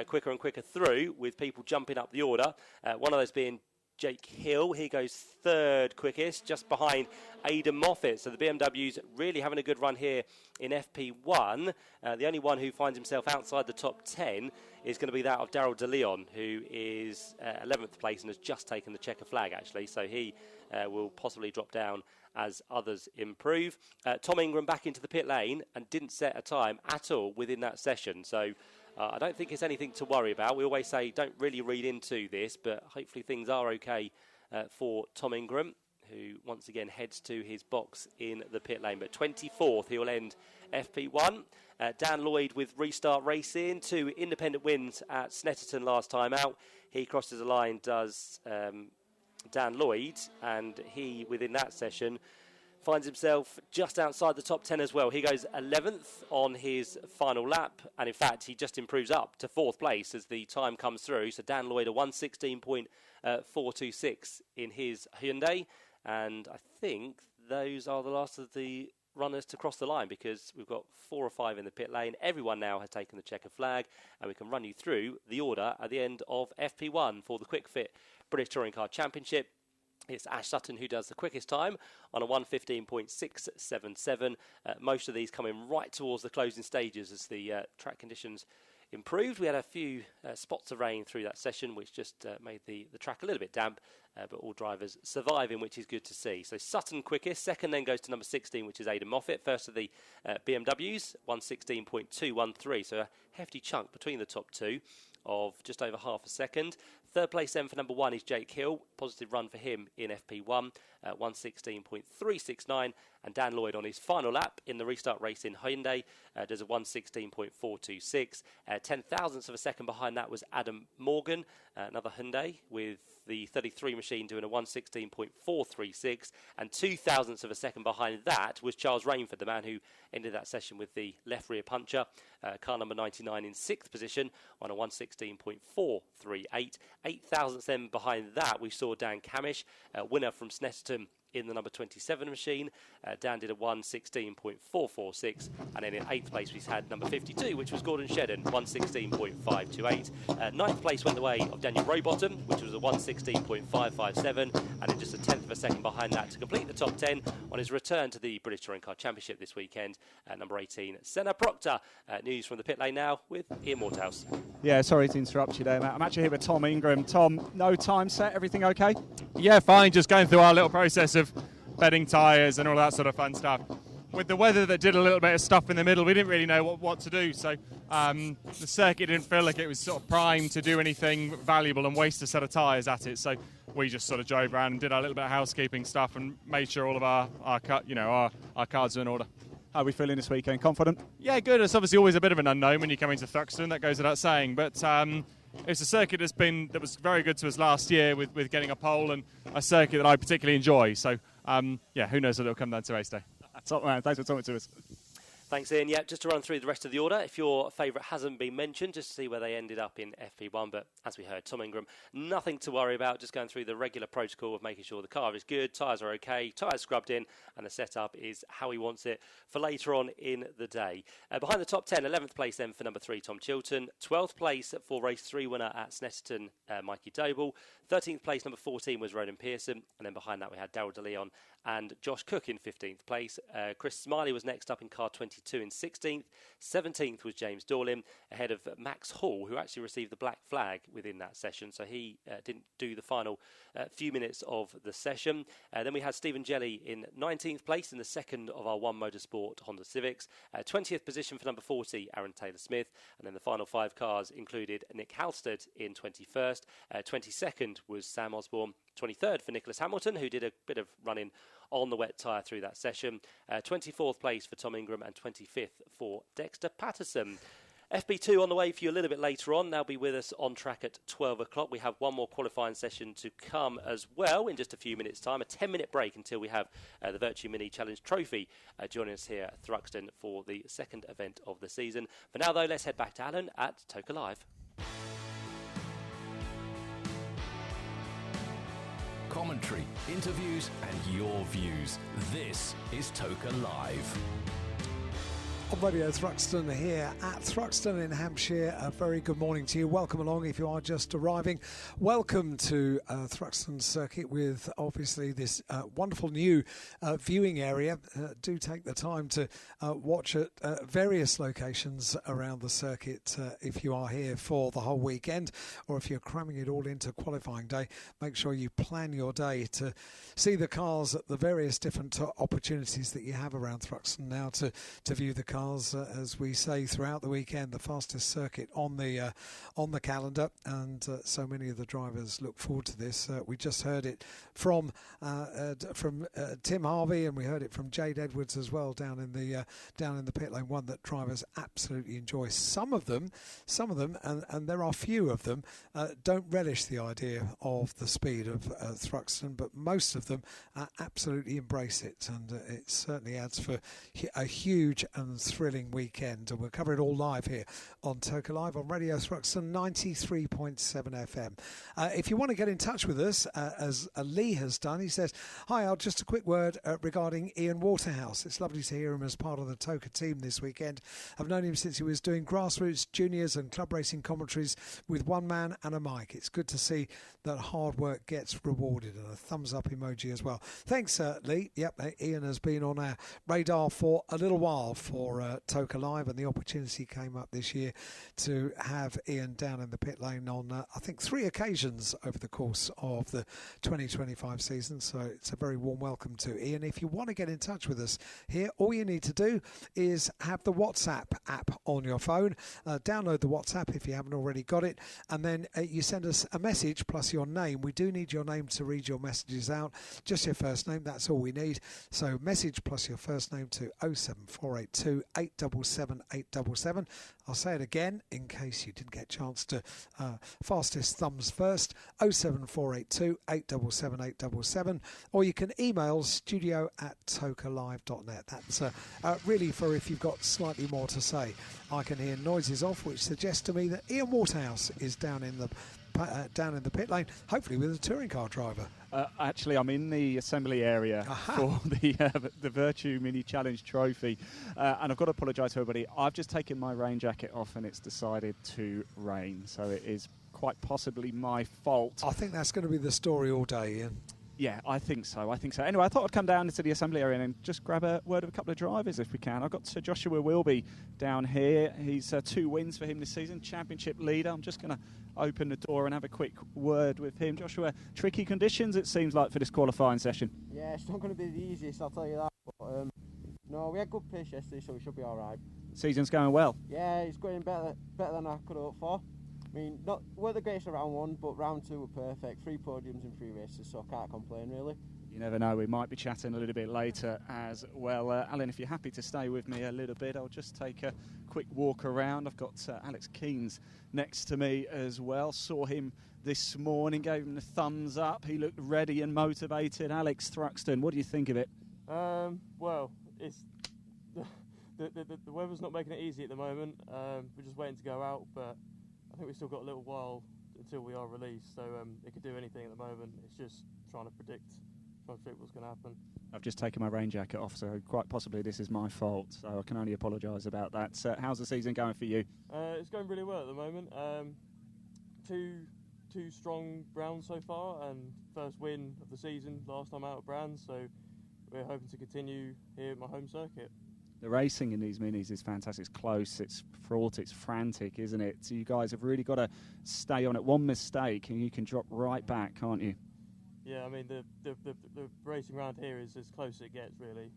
quicker and quicker through, with people jumping up the order. One of those being Jake Hill. He goes third quickest, just behind Aidan Moffat. So the BMW's really having a good run here in FP1. The only one who finds himself outside the top 10 is going to be that of Daryl DeLeon, who is 11th place and has just taken the checker flag, actually. So he will possibly drop down as others improve. Tom Ingram back into the pit lane and didn't set a time at all within that session. So I don't think it's anything to worry about. We always say don't really read into this, but hopefully things are okay for Tom Ingram, who once again heads to his box in the pit lane. But 24th, he will end FP1. Dan Lloyd with Restart Racing, 2 independent wins at Snetterton last time out. He crosses the line, does Dan Lloyd, and he, within that session, finds himself just outside the top 10 as well. He goes 11th on his final lap, and in fact he just improves up to 4th place as the time comes through. So Dan Lloyd a 1:16.426 in his Hyundai, and I think those are the last of the runners to cross the line, because we've got 4 or 5 in the pit lane. Everyone now has taken the checker flag, and we can run you through the order at the end of FP1 for the Quick Fit British Touring Car Championship. It's Ash Sutton who does the quickest time on a 1:15.677. Most of these coming right towards the closing stages as the track conditions improved. We had a few spots of rain through that session, which just made the track a little bit damp, but all drivers surviving, which is good to see. So Sutton quickest, second then goes to number 16, which is Aidan Moffat. First of the BMWs, 1:16.213, so a hefty chunk between the top two of just over half a second. Third place then for number 1 is Jake Hill. Positive run for him in FP1, 1:16.369. And Dan Lloyd on his final lap in the Restart Racing Hyundai does a 1:16.426. 10 thousandths of a second behind that was Adam Morgan, another Hyundai, with the 33 machine doing a 1:16.436. And 2 thousandths of a second behind that was Charles Rainford, the man who ended that session with the left rear puncher. Car number 99 in 6th position on a 1:16.438. 8 thousandths then behind that we saw Dan Camish, winner from Snetterton in the number 27 machine. Dan did a 1:16.446, and then in 8th place we had number 52, which was Gordon Shedden, 1:16.528. 9th place went the way of Daniel Rowbottom, which was a 1:16.557, and then just a 10th of a second behind that to complete the top 10 on his return to the British Touring Car Championship this weekend. Number 18, Senna Proctor. News from the pit lane now with Ian Waterhouse. Yeah, sorry to interrupt you there, Matt. I'm actually here with Tom Ingram. Tom, no time set, everything okay? Yeah, fine, just going through our little process of bedding tyres and all that sort of fun stuff. With the weather that did a little bit of stuff in the middle, we didn't really know what to do, so the circuit didn't feel like it was sort of primed to do anything valuable and waste a set of tyres at it, so we just sort of drove around and did our little bit of housekeeping stuff and made sure all of our cards are in order. How are we feeling this weekend? Confident? Yeah, good. It's obviously always a bit of an unknown when you come into Thruxton, that goes without saying, but it's a circuit that was very good to us last year with getting a pole, and a circuit that I particularly enjoy. So, who knows what it'll come down to race day. Top man, thanks for talking to us. Thanks, Ian. Yeah, just to run through the rest of the order, if your favourite hasn't been mentioned, just to see where they ended up in FP1. But as we heard, Tom Ingram, nothing to worry about, just going through the regular protocol of making sure the car is good, tyres are okay, tyres scrubbed in, and the setup is how he wants it for later on in the day. Behind the top 10, 11th place then for number 3, Tom Chilton. 12th place for race 3 winner at Snetterton, Mikey Doble. 13th place, number 14, was Ronan Pearson. And then behind that we had Daryl DeLeon and Josh Cook in 15th place. Chris Smiley was next up in car 22 in 16th. 17th was James Dorlin, ahead of Max Hall, who actually received the black flag within that session, so he didn't do the final few minutes of the session. Then we had Stephen Jelly in 19th place in the second of our One Motorsport Honda Civics. 20th position for number 40, Aaron Taylor-Smith. And then the final 5 cars included Nick Halstead in 21st. 22nd was Sam Osborne. 23rd for Nicholas Hamilton, who did a bit of running on the wet tyre through that session. 24th place for Tom Ingram and 25th for Dexter Patterson. FB2 on the way for you a little bit later on. They'll be with us on track at 12 o'clock. We have one more qualifying session to come as well in just a few minutes' time. A 10-minute break until we have the Virtue Mini Challenge Trophy joining us here at Thruxton for the second event of the season. For now, though, let's head back to Alan at Toka Live. Commentary, interviews and your views. This is Toka Live. On Radio Thruxton here at Thruxton in Hampshire. A very good morning to you. Welcome along if you are just arriving. Welcome to Thruxton Circuit with obviously this wonderful new viewing area. Do take the time to watch at various locations around the circuit if you are here for the whole weekend, or if you're cramming it all into qualifying day. Make sure you plan your day to see the cars at the various different opportunities that you have around Thruxton now to view the cars. As we say throughout the weekend, the fastest circuit on the calendar, and so many of the drivers look forward to this. We just heard it from Tim Harvey, and we heard it from Jade Edwards as well down in the pit lane. One that drivers absolutely enjoy. Some of them, and there are few of them, don't relish the idea of the speed of Thruxton, but most of them absolutely embrace it, and it certainly adds for a huge and thrilling weekend. And we'll cover it all live here on Toka Live on Radio Thruxton 93.7 FM. If you want to get in touch with us, as Lee has done, he says, "Hi Al, just a quick word regarding Ian Waterhouse. It's lovely to hear him as part of the Toka team this weekend. I've known him since he was doing grassroots, juniors and club racing commentaries with one man and a mic. It's good to see that hard work gets rewarded," and a thumbs up emoji as well. Thanks, Lee. Yep, Ian has been on our radar for a little while for Toka Live, and the opportunity came up this year to have Ian down in the pit lane on I think 3 occasions over the course of the 2025 season, so it's a very warm welcome to Ian. If you want to get in touch with us here, all you need to do is have the WhatsApp app on your phone. Download the WhatsApp if you haven't already got it, and then you send us a message plus your name. We do need your name to read your messages out, just your first name, that's all we need. So message plus your first name to 07482 877 877. I'll say it again in case you didn't get a chance to fastest thumbs first, 07482 877 877, or you can email studio@tokalive.net. That's really for if you've got slightly more to say. I can hear noises off, which suggests to me that Ian Waterhouse is down in the pit lane, hopefully with a touring car driver. Actually, I'm in the assembly area for the Virtue Mini Challenge Trophy, and I've got to apologise to everybody. I've just taken my rain jacket off and it's decided to rain, so it is quite possibly my fault. I think that's going to be the story all day, Ian. Yeah, I think so. Anyway, I thought I'd come down into the assembly area and just grab a word of a couple of drivers if we can. I've got Joshua Wilby down here. He's 2 wins for him this season, championship leader. I'm just going to open the door and have a quick word with him. Joshua, tricky conditions it seems like for this qualifying session. Yeah, it's not going to be the easiest, I'll tell you that. But no, we had good pace yesterday, so we should be all right. Season's going well. Yeah, it's going better than I could hope for. I mean, we're the greatest of round 1, but round 2 were perfect. 3 podiums in 3 races, so I can't complain really. You never know, we might be chatting a little bit later as well. Alan, if you're happy to stay with me a little bit, I'll just take a quick walk around. I've got Alex Keynes next to me as well. Saw him this morning, gave him the thumbs up. He looked ready and motivated. Alex Thruxton, what do you think of it? Well, it's the the weather's not making it easy at the moment. We're just waiting to go out, but I think we've still got a little while until we are released, so it could do anything at the moment. It's just trying to predict what's going to happen. I've just taken my rain jacket off, so quite possibly this is my fault, so I can only apologise about that. How's the season going for you? It's going really well at the moment. Two strong rounds so far, and first win of the season last time out at Brands, so we're hoping to continue here at my home circuit. The racing in these minis is fantastic. It's close, it's fraught, it's frantic, isn't it? So you guys have really got to stay on it. One mistake and you can drop right back, can't you? Yeah, I mean, the racing around here is as close as it gets, really.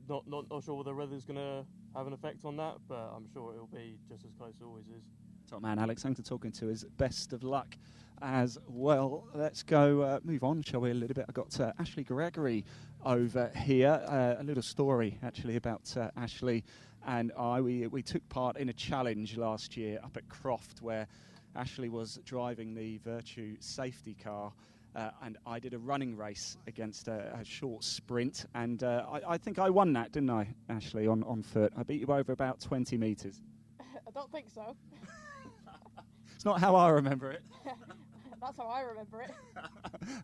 Not sure whether the weather's going to have an effect on that, but I'm sure it'll be just as close as it always is. Top man Alex, thanks for talking to us. Best of luck as well. Let's go move on, shall we, a little bit. I've got Ashley Gregory over here. A little story, actually, about Ashley and I. We took part in a challenge last year up at Croft where Ashley was driving the Virtue safety car and I did a running race against a short sprint, and I think I won that, didn't I, Ashley, on foot? I beat you over about 20 metres. I don't think so. It's not how I remember it. That's how I remember it.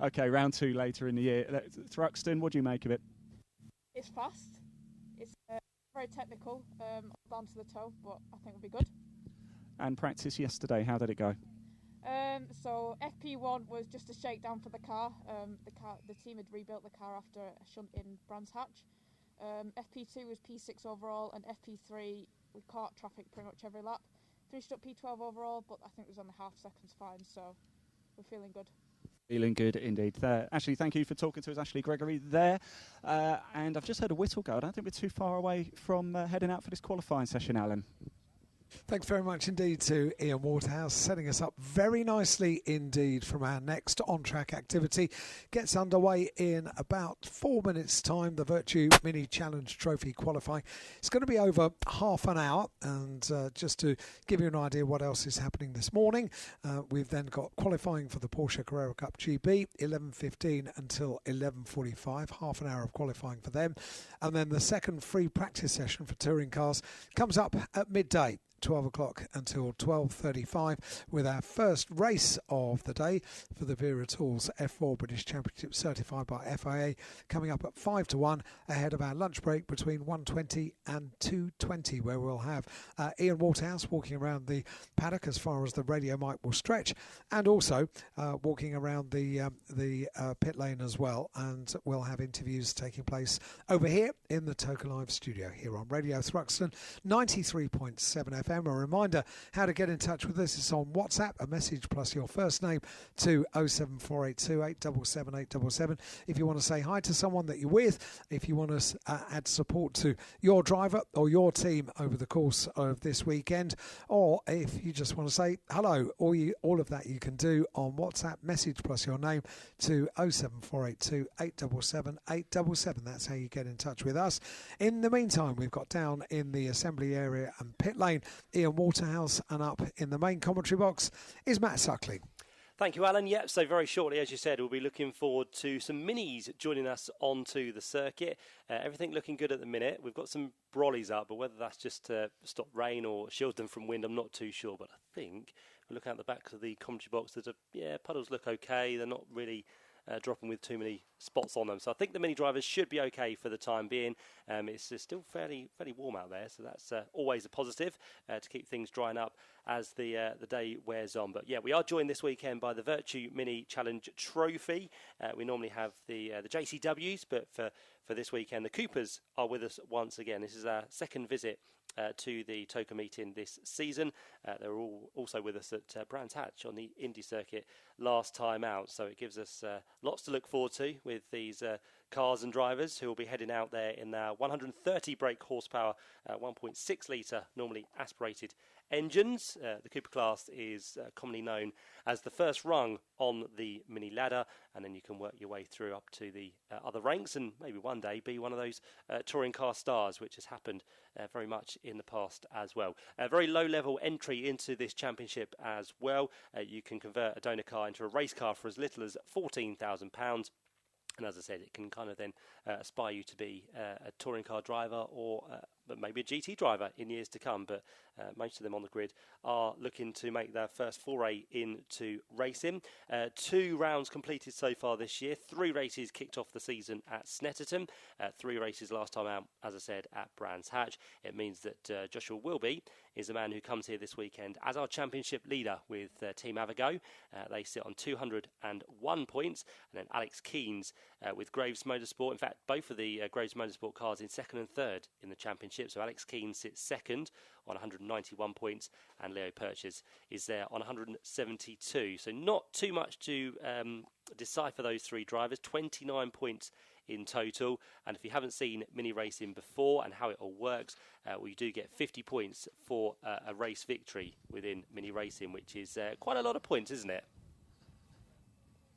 Okay, round 2 later in the year. Thruxton, what do you make of it? It's fast. It's very technical, down to the toe, but I think it'll be good. And practice yesterday, how did it go? So FP1 was just a shakedown for the car. The team had rebuilt the car after a shunt in Brands Hatch. FP2 was P6 overall, and FP3 we caught traffic pretty much every lap. Finished up P12 overall, but I think it was only half seconds fine, so we're feeling good. Feeling good indeed. Ashley, thank you for talking to us, Ashley Gregory there. And I've just heard a whistle go. I don't think we're too far away from heading out for this qualifying session, Alan. Thanks very much indeed to Ian Waterhouse, setting us up very nicely indeed from our next on-track activity. Gets underway in about 4 minutes' time, the Virtue Mini Challenge Trophy qualifying. It's going to be over half an hour, and just to give you an idea what else is happening this morning, we've then got qualifying for the Porsche Carrera Cup GB, 11:15 until 11:45, half an hour of qualifying for them. And then the second free practice session for touring cars comes up at midday. 12 o'clock until 12:35 with our first race of the day for the Vera Tools F4 British Championship certified by FIA coming up at 5 to 1 ahead of our lunch break between 1:20 and 2:20, where we'll have Ian Waterhouse walking around the paddock as far as the radio mic will stretch, and also walking around the pit lane as well, and we'll have interviews taking place over here in the Toka Live studio here on Radio Thruxton 93.7 FM. A reminder how to get in touch with us is on WhatsApp, a message plus your first name to 07482 877 877. If you want to say hi to someone that you're with, if you want to add support to your driver or your team over the course of this weekend, or if you just want to say hello, all of that you can do on WhatsApp, message plus your name to 07482 877 877. That's how you get in touch with us. In the meantime, we've got down in the assembly area and pit lane Ian Waterhouse, and up in the main commentary box is Matt Suckling. Thank you, Alan. Yep, so very shortly, as you said, we'll be looking forward to some minis joining us onto the circuit. Everything looking good at the minute. We've got some brollies up, but whether that's just to stop rain or shield them from wind, I'm not too sure. But I think we're looking at the back of the commentary box. Puddles look okay. They're not really dropping with too many spots on them. So I think the mini drivers should be okay for the time being. It's still fairly warm out there, so that's always a positive to keep things drying up as the day wears on. But yeah, we are joined this weekend by the Virtue Mini Challenge Trophy. We normally have the JCWs, but for this weekend, the Coopers are with us once again. This is our second visit to the Toka meeting this season. They were all also with us at Brands Hatch on the Indy circuit last time out, so it gives us lots to look forward to with these cars and drivers who will be heading out there in their 130 brake horsepower, 1.6 litre, normally aspirated engines. The Cooper class is commonly known as the first rung on the mini ladder, and then you can work your way through up to the other ranks and maybe one day be one of those touring car stars, which has happened very much in the past as well. A very low level entry into this championship as well. You can convert a donor car into a race car for as little as £14,000. And as I said, it can kind of then aspire you to be a touring car driver or maybe a GT driver in years to come. But most of them on the grid are looking to make their first foray into racing. 2 rounds completed so far this year. 3 races kicked off the season at Snetterton. 3 races last time out, as I said, at Brands Hatch. It means that Joshua Wilby is the man who comes here this weekend as our championship leader with Team Avago. They sit on 201 points. And then Alex Keynes with Graves Motorsport. In fact, both of the Graves Motorsport cars in 2nd and 3rd in the championship. So Alex Keynes sits 2nd on 191 points, and Leo Purchase is there on 172. So not too much to decipher those 3 drivers. 29 points in total. And if you haven't seen mini racing before and how it all works, you do get 50 points for a race victory within mini racing, which is quite a lot of points, isn't it?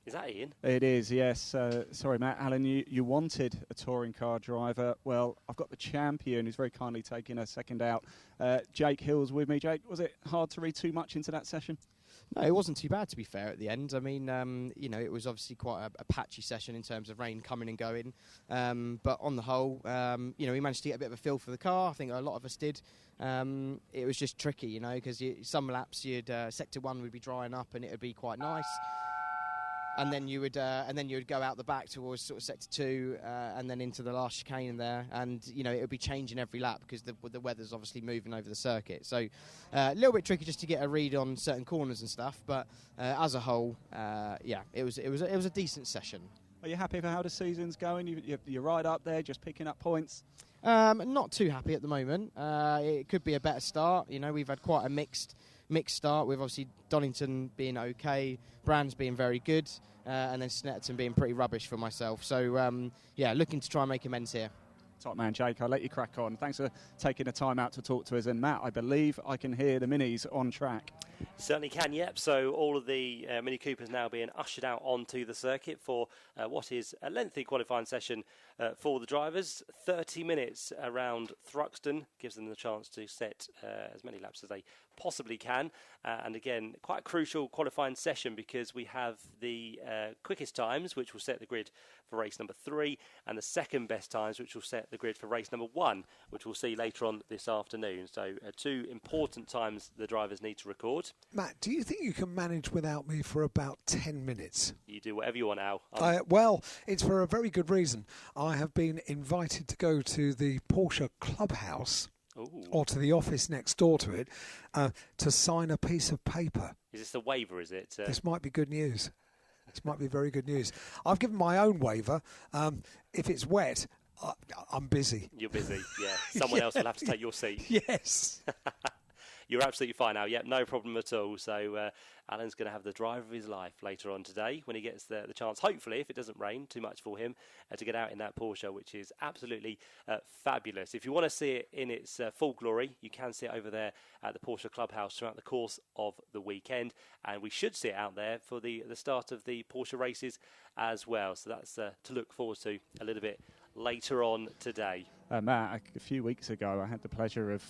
Is that Ian? It is, yes. Sorry, Matt. Alan, you wanted a touring car driver. Well, I've got the champion who's very kindly taking a second out. Jake Hill's with me. Jake, was it hard to read too much into that session? No, it wasn't too bad, to be fair, at the end. I mean, you know, it was obviously quite a patchy session in terms of rain coming and going. But on the whole, you know, we managed to get a bit of a feel for the car. I think a lot of us did. It was just tricky, you know, because some laps, Sector 1 would be drying up and it would be quite nice. And then you would go out the back towards sort of Sector 2 and then into the last chicane there, and you know it would be changing every lap because the weather's obviously moving over the circuit. So a little bit tricky just to get a read on certain corners and stuff. But as a whole, yeah, it was a decent session. Are you happy for how the season's going? You're right up there, just picking up points. Not too happy at the moment. It could be a better start. You know, we've had quite a mixed start, with obviously Donington being okay, Brands being very good, and then Snetterton being pretty rubbish for myself. So, yeah, looking to try and make amends here. Top man, Jake, I'll let you crack on. Thanks for taking the time out to talk to us. And Matt, I believe I can hear the minis on track. Certainly can, yep. So all of the Mini Coopers now being ushered out onto the circuit for what is a lengthy qualifying session for the drivers. 30 minutes around Thruxton gives them the chance to set as many laps as they possibly can. And again, quite a crucial qualifying session because we have the quickest times, which will set the grid for race number 3, and the second best times, which will set the grid for race number 1, which we'll see later on this afternoon. So 2 important times the drivers need to record. Matt, do you think you can manage without me for about 10 minutes? You do whatever you want, Al. Well, it's for a very good reason. I have been invited to go to the Porsche clubhouse, or to the office next door to it, to sign a piece of paper. Is this a waiver, is it? This might be good news. This might be very good news. I've given my own waiver. If it's wet, I'm busy. You're busy, yeah. Someone else will have to take your seat. Yes. You're absolutely fine now. Yep, no problem at all. So Alan's going to have the drive of his life later on today when he gets the chance, hopefully, if it doesn't rain too much for him, to get out in that Porsche, which is absolutely fabulous. If you want to see it in its full glory, you can see it over there at the Porsche Clubhouse throughout the course of the weekend. And we should see it out there for the start of the Porsche races as well. So that's to look forward to a little bit later on today. Matt, a few weeks ago, I had the pleasure of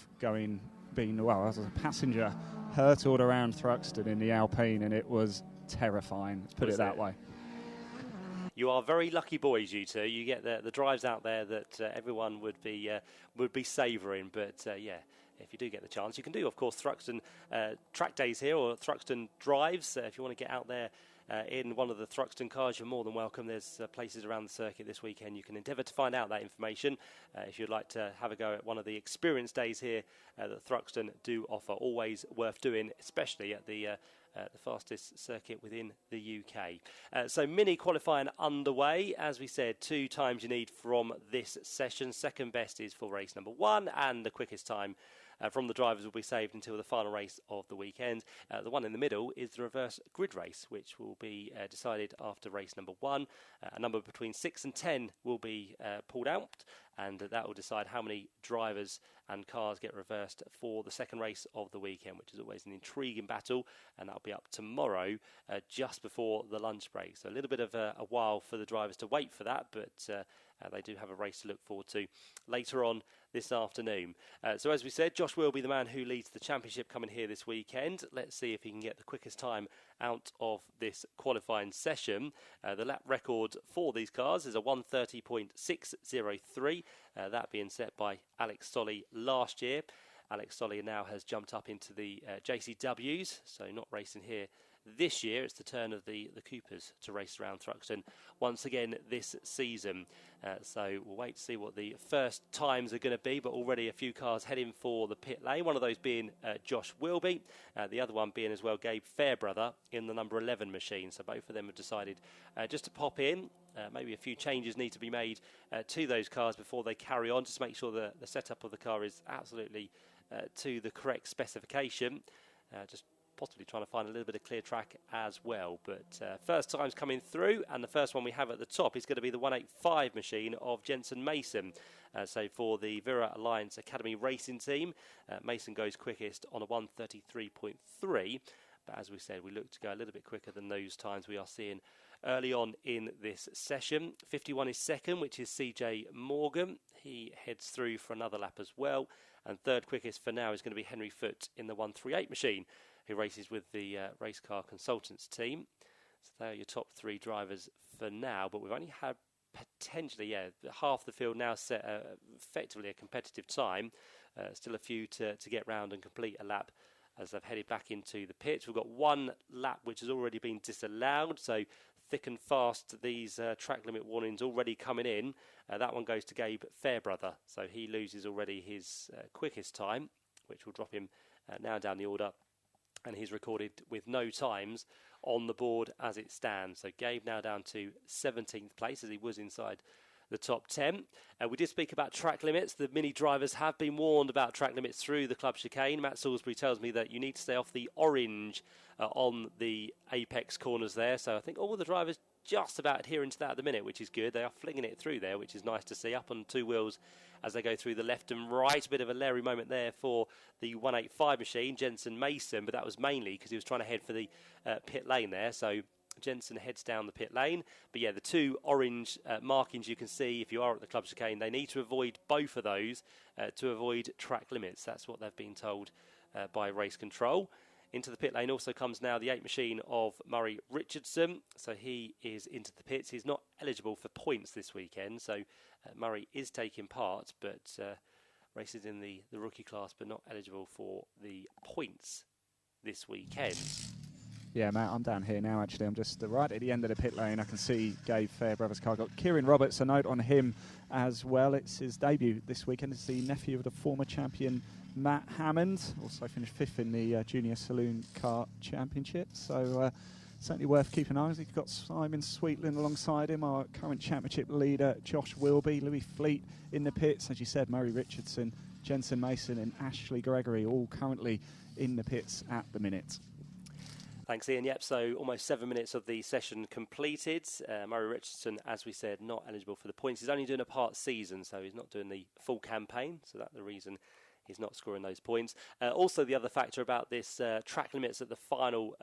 as a passenger, hurtled around Thruxton in the Alpine, and it was terrifying. Let's put it that way. You are very lucky boys, you two. You get the drives out there that everyone would be savouring. But yeah, if you do get the chance, you can do, of course, Thruxton track days here or Thruxton drives. If you want to get out there in one of the Thruxton cars, you're more than welcome. There's places around the circuit this weekend. You can endeavour to find out that information if you'd like to have a go at one of the experience days here that Thruxton do offer. Always worth doing, especially at the fastest circuit within the UK. So mini qualifying underway. As we said, 2 times you need from this session. Second best is for race number 1, and the quickest time from the drivers will be saved until the final race of the weekend. The one in the middle is the reverse grid race, which will be decided after race number 1. A number between 6 and 10 will be pulled out, and that will decide how many drivers and cars get reversed for the second race of the weekend, which is always an intriguing battle, and that'll be up tomorrow just before the lunch break. So a little bit of a while for the drivers to wait for that, but they do have a race to look forward to later on this afternoon. So as we said, Josh will be the man who leads the championship coming here this weekend. Let's see if he can get the quickest time out of this qualifying session. The lap record for these cars is a 1:30.603, that being set by Alex Solly last year. Alex Solly now has jumped up into the JCWs, so not racing here this year. It's the turn of the Coopers to race around Thruxton once again this season. So we'll wait to see what the first times are going to be, but already a few cars heading for the pit lane, one of those being Josh Wilby, the other one being as well Gabe Fairbrother in the number 11 machine. So both of them have decided just to pop in. Maybe a few changes need to be made to those cars before they carry on, just to make sure the setup of the car is absolutely to the correct specification. Just possibly trying to find a little bit of clear track as well. But first time's coming through, and the first one we have at the top is going to be the 185 machine of Jensen Mason. So for the Vera Alliance Academy racing team, Mason goes quickest on a 1:33.3. But as we said, we look to go a little bit quicker than those times we are seeing early on in this session. 51 is second, which is CJ Morgan. He heads through for another lap as well. And third quickest for now is going to be Henry Foote in the 138 machine, who races with the Race Car Consultants team. So they are your top three drivers for now, but we've only had potentially, half the field now set effectively a competitive time. Still a few to get round and complete a lap as they've headed back into the pits. We've got one lap which has already been disallowed, so thick and fast these track limit warnings already coming in. That one goes to Gabe Fairbrother, so he loses already his quickest time, which will drop him now down the order. And he's recorded with no times on the board as it stands. So Gabe now down to 17th place, as he was inside the top 10. We did speak about track limits. The Mini drivers have been warned about track limits through the club chicane. Matt Salisbury tells me that you need to stay off the orange on the apex corners there. So I think all the drivers just about adhering to that at the minute, which is good. They are flinging it through there, which is nice to see, up on two wheels as they go through the left and right. A bit of a Larry moment there for the 185 machine, Jensen Mason, but that was mainly because he was trying to head for the pit lane there. So Jensen heads down the pit lane. But yeah, the two orange markings you can see if you are at the club chicane, they need to avoid both of those to avoid track limits. That's what they've been told by race control. Into the pit lane also comes now the 8 machine of Murray Richardson. So he is into the pits. He's not eligible for points this weekend. So Murray is taking part, but races in the rookie class, but not eligible for the points this weekend. Yeah, Matt, I'm down here now, actually. I'm just right at the end of the pit lane. I can see Gabe Fairbrother's car. Got Kieran Roberts, a note on him as well. It's his debut this weekend. It's the nephew of the former champion Matt Hammond. Also finished 5th in the Junior Saloon Car Championship. So certainly worth keeping an eye on. He's got Simon Sweetland alongside him, our current championship leader, Josh Wilby, Louis Fleet in the pits. As you said, Murray Richardson, Jensen Mason and Ashley Gregory all currently in the pits at the minute. Thanks, Ian. Yep, so almost 7 minutes of the session completed. Murray Richardson, as we said, not eligible for the points. He's only doing a part season, so he's not doing the full campaign. So that's the reason he's not scoring those points. Also, the other factor about this track limits at the final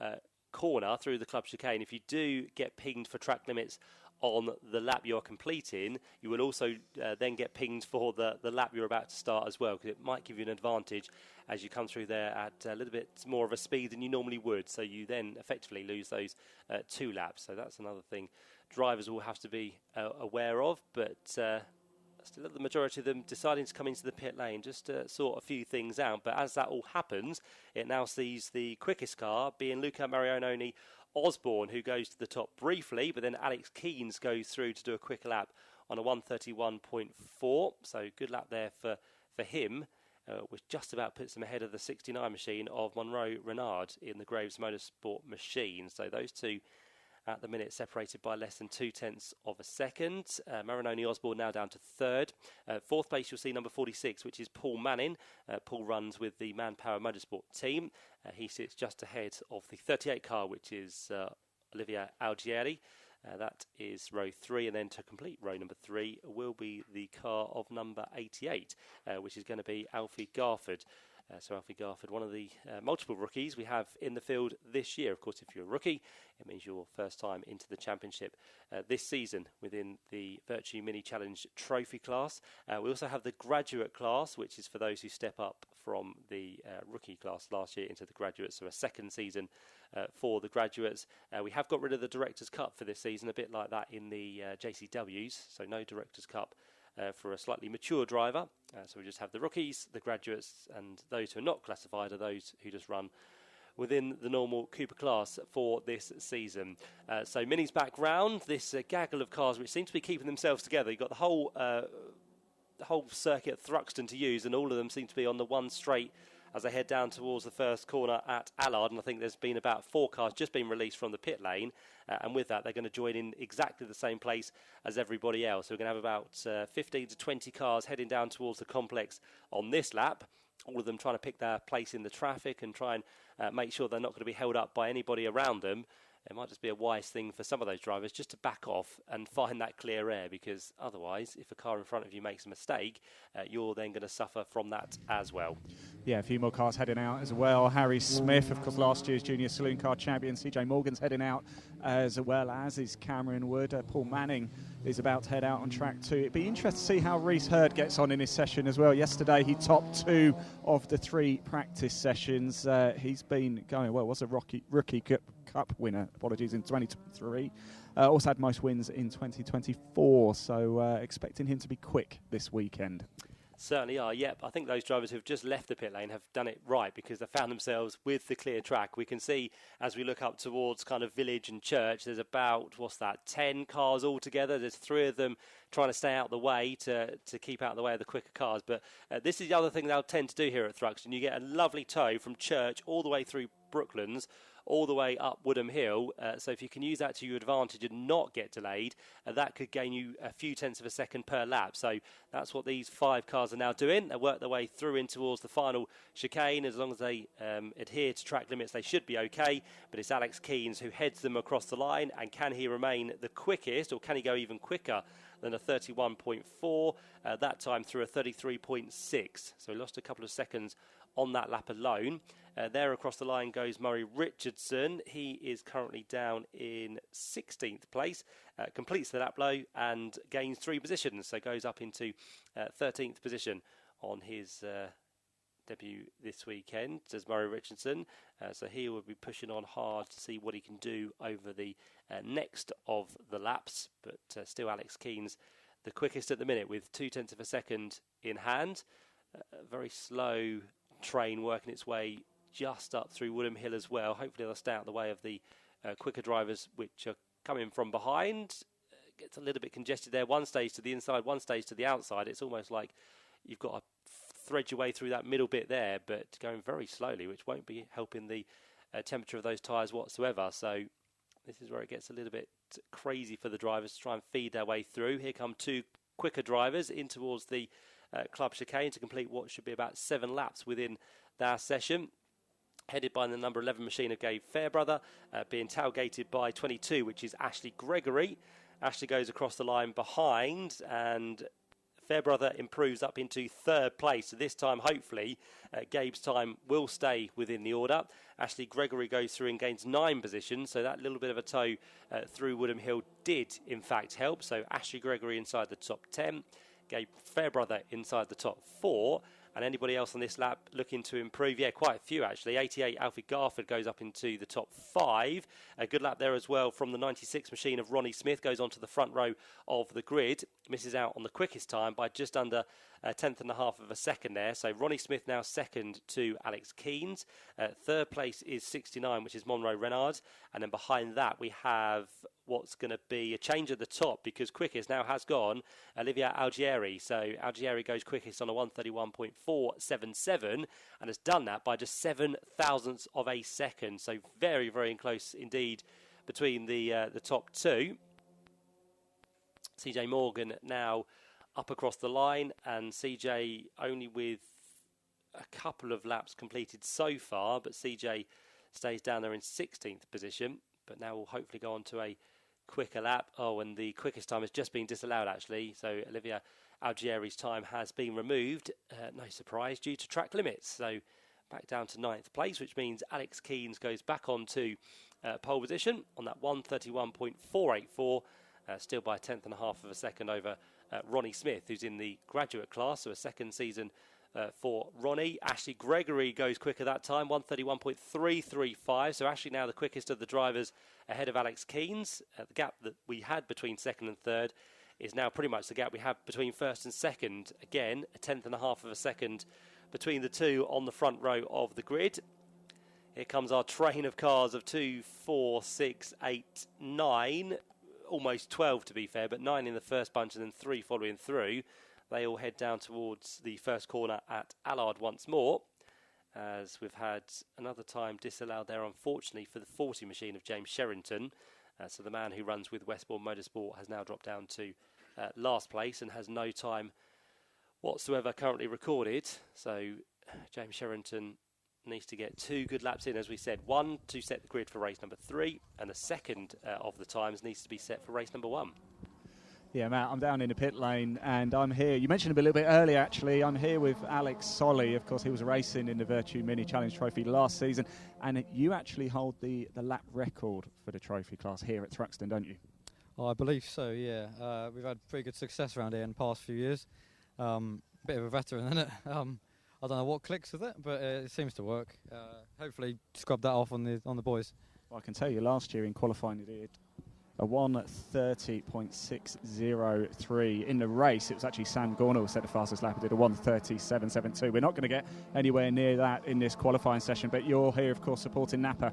corner through the club chicane, if you do get pinged for track limits on the lap you're completing, you will also then get pinged for the lap you're about to start as well, because it might give you an advantage as you come through there at a little bit more of a speed than you normally would. So you then effectively lose those 2 laps. So that's another thing drivers will have to be aware of. But still, the majority of them deciding to come into the pit lane just to sort a few things out. But as that all happens, it now sees the quickest car being Luca Mariononi Osborne, who goes to the top briefly, but then Alex Keynes goes through to do a quick lap on a 1:31.4. So good lap there for him, which just about puts him ahead of the 69 machine of Monroe Renard in the Graves Motorsport machine. So those two at the minute separated by less than 0.2 of a second. Marinoni Osborne now down to 3rd. 4th place you'll see number 46, which is Paul Manning. Paul runs with the Manpower Motorsport team. He sits just ahead of the 38 car, which is Olivia Algieri. That is row 3, and then to complete row number 3 will be the car of number 88, which is going to be Alfie Garford. So Alfie Garford, one of the multiple rookies we have in the field this year. Of course, if you're a rookie, it means your first time into the championship this season within the Virtue Mini Challenge Trophy class. We also have the graduate class, which is for those who step up from the rookie class last year into the graduates, so a second season for the graduates. We have got rid of the Directors' Cup for this season, a bit like that in the JCWs, so no Directors' Cup for a slightly mature driver. So we just have the rookies, the graduates, and those who are not classified are those who just run within the normal Cooper class for this season. So Mini's back round, this gaggle of cars which seem to be keeping themselves together. You've got the whole circuit at Thruxton to use, and all of them seem to be on the one straight as they head down towards the first corner at Allard. And I think there's been about 4 cars just been released from the pit lane, and with that they're going to join in exactly the same place as everybody else. So we're going to have about 15 to 20 cars heading down towards the complex on this lap, all of them trying to pick their place in the traffic and try and make sure they're not going to be held up by anybody around them. It might just be a wise thing for some of those drivers just to back off and find that clear air, because otherwise, if a car in front of you makes a mistake, you're then going to suffer from that as well. Yeah, a few more cars heading out as well. Harry Smith, of course, last year's Junior Saloon Car Champion. CJ Morgan's heading out, as well as is Cameron Wood. Paul Manning is about to head out on track 2. It'd be interesting to see how Reese Hurd gets on in his session as well. Yesterday, he topped 2 of the 3 practice sessions. He's been going well. Was a rookie Cup winner, apologies, in 2023. Also had most wins in 2024, so expecting him to be quick this weekend. Certainly are, yep. I think those drivers who've just left the pit lane have done it right, because they found themselves with the clear track. We can see as we look up towards kind of Village and Church, there's about, 10 cars altogether. There's 3 of them trying to stay out the way to keep out the way of the quicker cars. But this is the other thing they'll tend to do here at Thruxton. You get a lovely tow from Church all the way through Brooklands, all the way up Woodham Hill. So if you can use that to your advantage and not get delayed, that could gain you a few tenths of a second per lap. So that's what these 5 cars are now doing. They work their way through in towards the final chicane. As long as they adhere to track limits, they should be okay. But it's Alex Keynes who heads them across the line. And can he remain the quickest, or can he go even quicker than a 31.4? That time through a 33.6. So he lost a couple of seconds on that lap alone. There across the line goes Murray Richardson. He is currently down in 16th place, completes the lap low and gains 3 positions, so goes up into 13th position on his debut this weekend, says Murray Richardson. So he will be pushing on hard to see what he can do over the next of the laps, but still Alex Keynes the quickest at the minute with 2 tenths of a second in hand. Very slow train working its way just up through Woodham Hill as well. Hopefully they'll stay out the way of the quicker drivers which are coming from behind. Gets a little bit congested there. One stage to the inside, one stage to the outside. It's almost like you've got to thread your way through that middle bit there, but going very slowly, which won't be helping the temperature of those tyres whatsoever. So this is where it gets a little bit crazy for the drivers to try and feed their way through. Here come 2 quicker drivers in towards the club chicane to complete what should be about 7 laps within their session. Headed by the number 11 machine of Gabe Fairbrother, being tailgated by 22, which is Ashley Gregory. Ashley goes across the line behind, and Fairbrother improves up into 3rd place. So this time, hopefully, Gabe's time will stay within the order. Ashley Gregory goes through and gains 9 positions, so that little bit of a tow through Woodham Hill did, in fact, help. So Ashley Gregory inside the top 10, Gabe Fairbrother inside the top 4. And anybody else on this lap looking to improve? Yeah, quite a few actually. 88 Alfie Garford goes up into the top 5. A good lap there as well from the 96 machine of Ronnie Smith. Goes onto the front row of the grid. Misses out on the quickest time by just under a tenth and a half of a second there. So Ronnie Smith now second to Alex Keynes. 3rd place is 69, which is Monroe Renard. And then behind that we have what's going to be a change at the top, because quickest now has gone Olivia Algieri. So Algieri goes quickest on a 131.477 and has done that by just 7 thousandths of a second. So very, very close indeed between the top 2. CJ Morgan now up across the line, and CJ only with a couple of laps completed so far, but CJ stays down there in 16th position, but now will hopefully go on to a quicker lap. Oh, and the quickest time has just been disallowed actually, so Olivia Algieri's time has been removed, no surprise, due to track limits. So back down to 9th place, which means Alex Keynes goes back on to pole position on that 131.484, still by a tenth and a half of a second over Ronnie Smith, who's in the graduate class, so a second season for Ronnie. Ashley Gregory goes quicker that time, 1:31.335. So Ashley now the quickest of the drivers ahead of Alex Keynes. The gap that we had between second and third is now pretty much the gap we have between first and second. Again, a 1/10.5 of a second between the two on the front row of the grid. Here comes our train of cars of 2, 4, 6, 8, 9. Almost 12 to be fair, but 9 in the first bunch and then 3 following through. They all head down towards the first corner at Allard once more, as we've had another time disallowed there, unfortunately, for the 40 machine of James Sherrington. So the man who runs with Westbourne Motorsport has now dropped down to last place and has no time whatsoever currently recorded. So James Sherrington needs to get 2 good laps in, as we said. 1 to set the grid for race number 3, and the second of the times needs to be set for race number 1. Yeah, Matt, I'm down in the pit lane and I'm here. You mentioned him a little bit earlier, actually. I'm here with Alex Solly. Of course, he was racing in the Virtue Mini Challenge Trophy last season, and you actually hold the lap record for the trophy class here at Thruxton, don't you? Oh, I believe so, yeah. We've had pretty good success around here in the past few years. Bit of a veteran, isn't it? I don't know what clicks with it, but it seems to work. Hopefully scrub that off on the boys. Well, I can tell you last year in qualifying he did a 1:30.603 in the race. It was actually Sam Gornall who set the fastest lap. He did a 1:37.72. We're not going to get anywhere near that in this qualifying session, but you're here, of course, supporting Napa.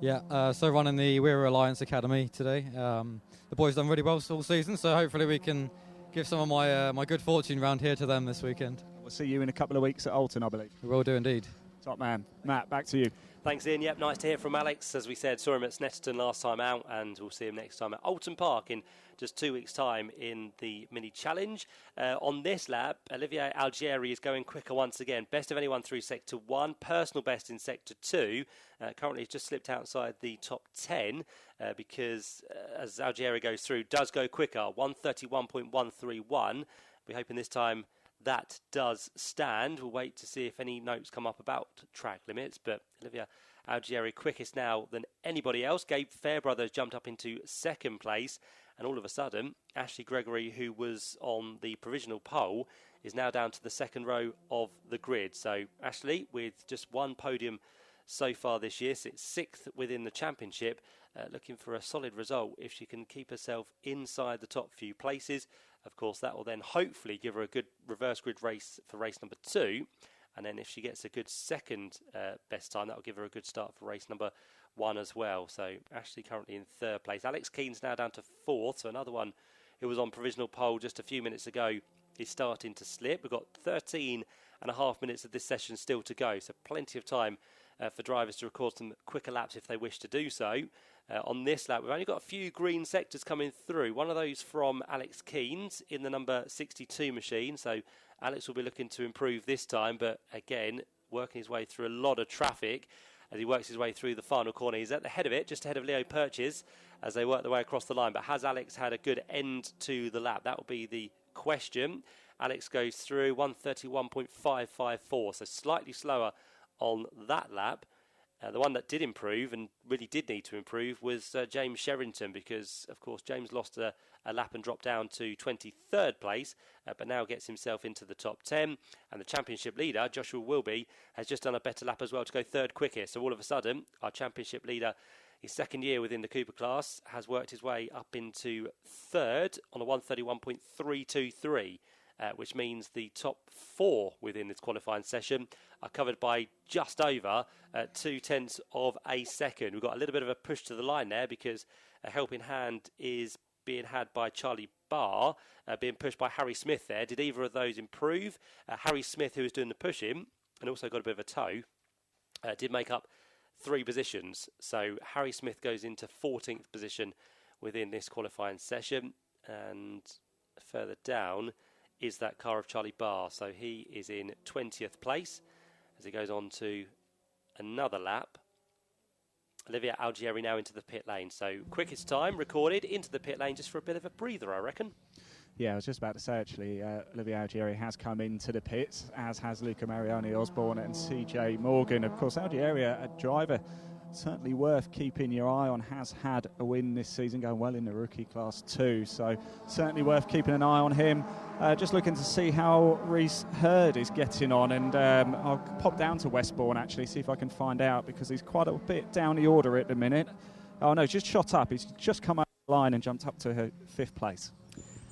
Yeah, so running the Weir Alliance Academy today. The boys done really well all season, so hopefully we can give some of my good fortune round here to them this weekend. We'll see you in a couple of weeks at Alton, I believe. We will do indeed. Top man. Matt, back to you. Thanks, Ian. Yep, nice to hear from Alex. As we said, saw him at Snetterton last time out, and we'll see him next time at Alton Park in just 2 weeks' time in the Mini Challenge. On this lap, Olivier Algieri is going quicker once again. Best of anyone through Sector 1, personal best in Sector 2. Currently, he's just slipped outside the top 10 because, as Algieri goes through, does go quicker, 1:31.131. We're hoping this time that does stand. We'll wait to see if any notes come up about track limits, but Olivia Algieri quickest now than anybody else. Gabe Fairbrother jumped up into second place, and all of a sudden Ashley Gregory, who was on the provisional pole, is now down to the second row of the grid. So Ashley, with just one podium so far this year, sits 6th within the championship, looking for a solid result if she can keep herself inside the top few places. Of course, that will then hopefully give her a good reverse grid race for race number 2. And then if she gets a good second best time, that will give her a good start for race number 1 as well. So Ashley currently in 3rd place. Alex Keynes now down to 4th. So another one who was on provisional pole just a few minutes ago is starting to slip. We've got 13.5 minutes of this session still to go. So plenty of time for drivers to record some quicker laps if they wish to do so. On this lap, we've only got a few green sectors coming through. One of those from Alex Keynes in the number 62 machine. So Alex will be looking to improve this time, but again, working his way through a lot of traffic as he works his way through the final corner. He's at the head of it, just ahead of Leo Purchase as they work their way across the line. But has Alex had a good end to the lap? That will be the question. Alex goes through 1:31.554, so slightly slower on that lap. The one that did improve and really did need to improve was James Sherrington, because, of course, James lost a lap and dropped down to 23rd place, but now gets himself into the top 10. And the championship leader, Joshua Wilby, has just done a better lap as well to go 3rd quickest. So all of a sudden, our championship leader, his 2nd year within the Cooper class, has worked his way up into 3rd on a 1:31.323. Which means the top 4 within this qualifying session are covered by just over 0.2 of a second. We've got a little bit of a push to the line there because a helping hand is being had by Charlie Barr, being pushed by Harry Smith there. Did either of those improve? Harry Smith, who was doing the pushing and also got a bit of a toe, did make up 3 positions. So Harry Smith goes into 14th position within this qualifying session, and further down is that car of Charlie Barr. So he is in 20th place as he goes on to another lap. Olivia Algieri now into the pit lane. So quickest time recorded into the pit lane just for a bit of a breather, I reckon. Yeah, I was just about to say, actually, Olivia Algieri has come into the pits, as has Luca Marioni Osborne and CJ Morgan. Of course, Algieri, a driver certainly worth keeping your eye on. Has had a win this season, going well in the rookie class too, so certainly worth keeping an eye on him. Just looking to see how Reese Hurd is getting on, and I'll pop down to Westbourne actually, see if I can find out, because he's quite a bit down the order at the minute. Oh no, just shot up. He's just come out the line and jumped up to her 5th place.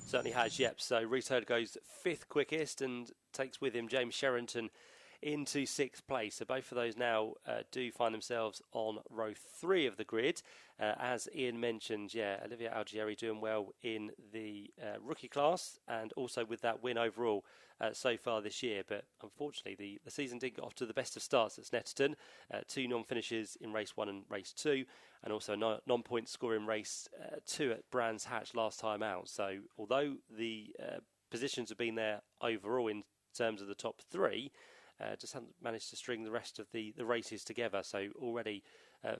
Certainly has, yep. So Reese Hurd goes 5th quickest and takes with him James Sherrington into 6th place. So both of those now do find themselves on row 3 of the grid. As Ian mentioned, Olivia Algieri doing well in the rookie class, and also with that win overall so far this year. But unfortunately, the season did get off to the best of starts at Snetterton. 2 non-finishes in race 1 and race 2, and also a non-point score in race 2 at Brands Hatch last time out. So although the positions have been there overall in terms of the top 3, just haven't managed to string the rest of the races together. So already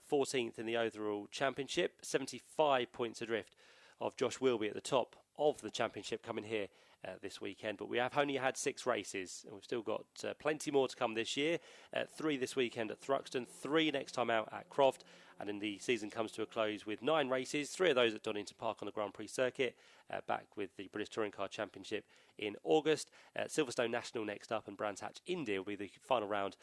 14th in the overall championship, 75 points adrift of Josh Wilby at the top of the championship coming here this weekend. But we have only had 6 races, and we've still got plenty more to come this year. 3 this weekend at Thruxton, 3 next time out at Croft, and then the season comes to a close with 9 races, 3 of those at Donington Park on the Grand Prix circuit, back with the British Touring Car Championship in August. Silverstone National next up, and Brands Hatch India will be the final round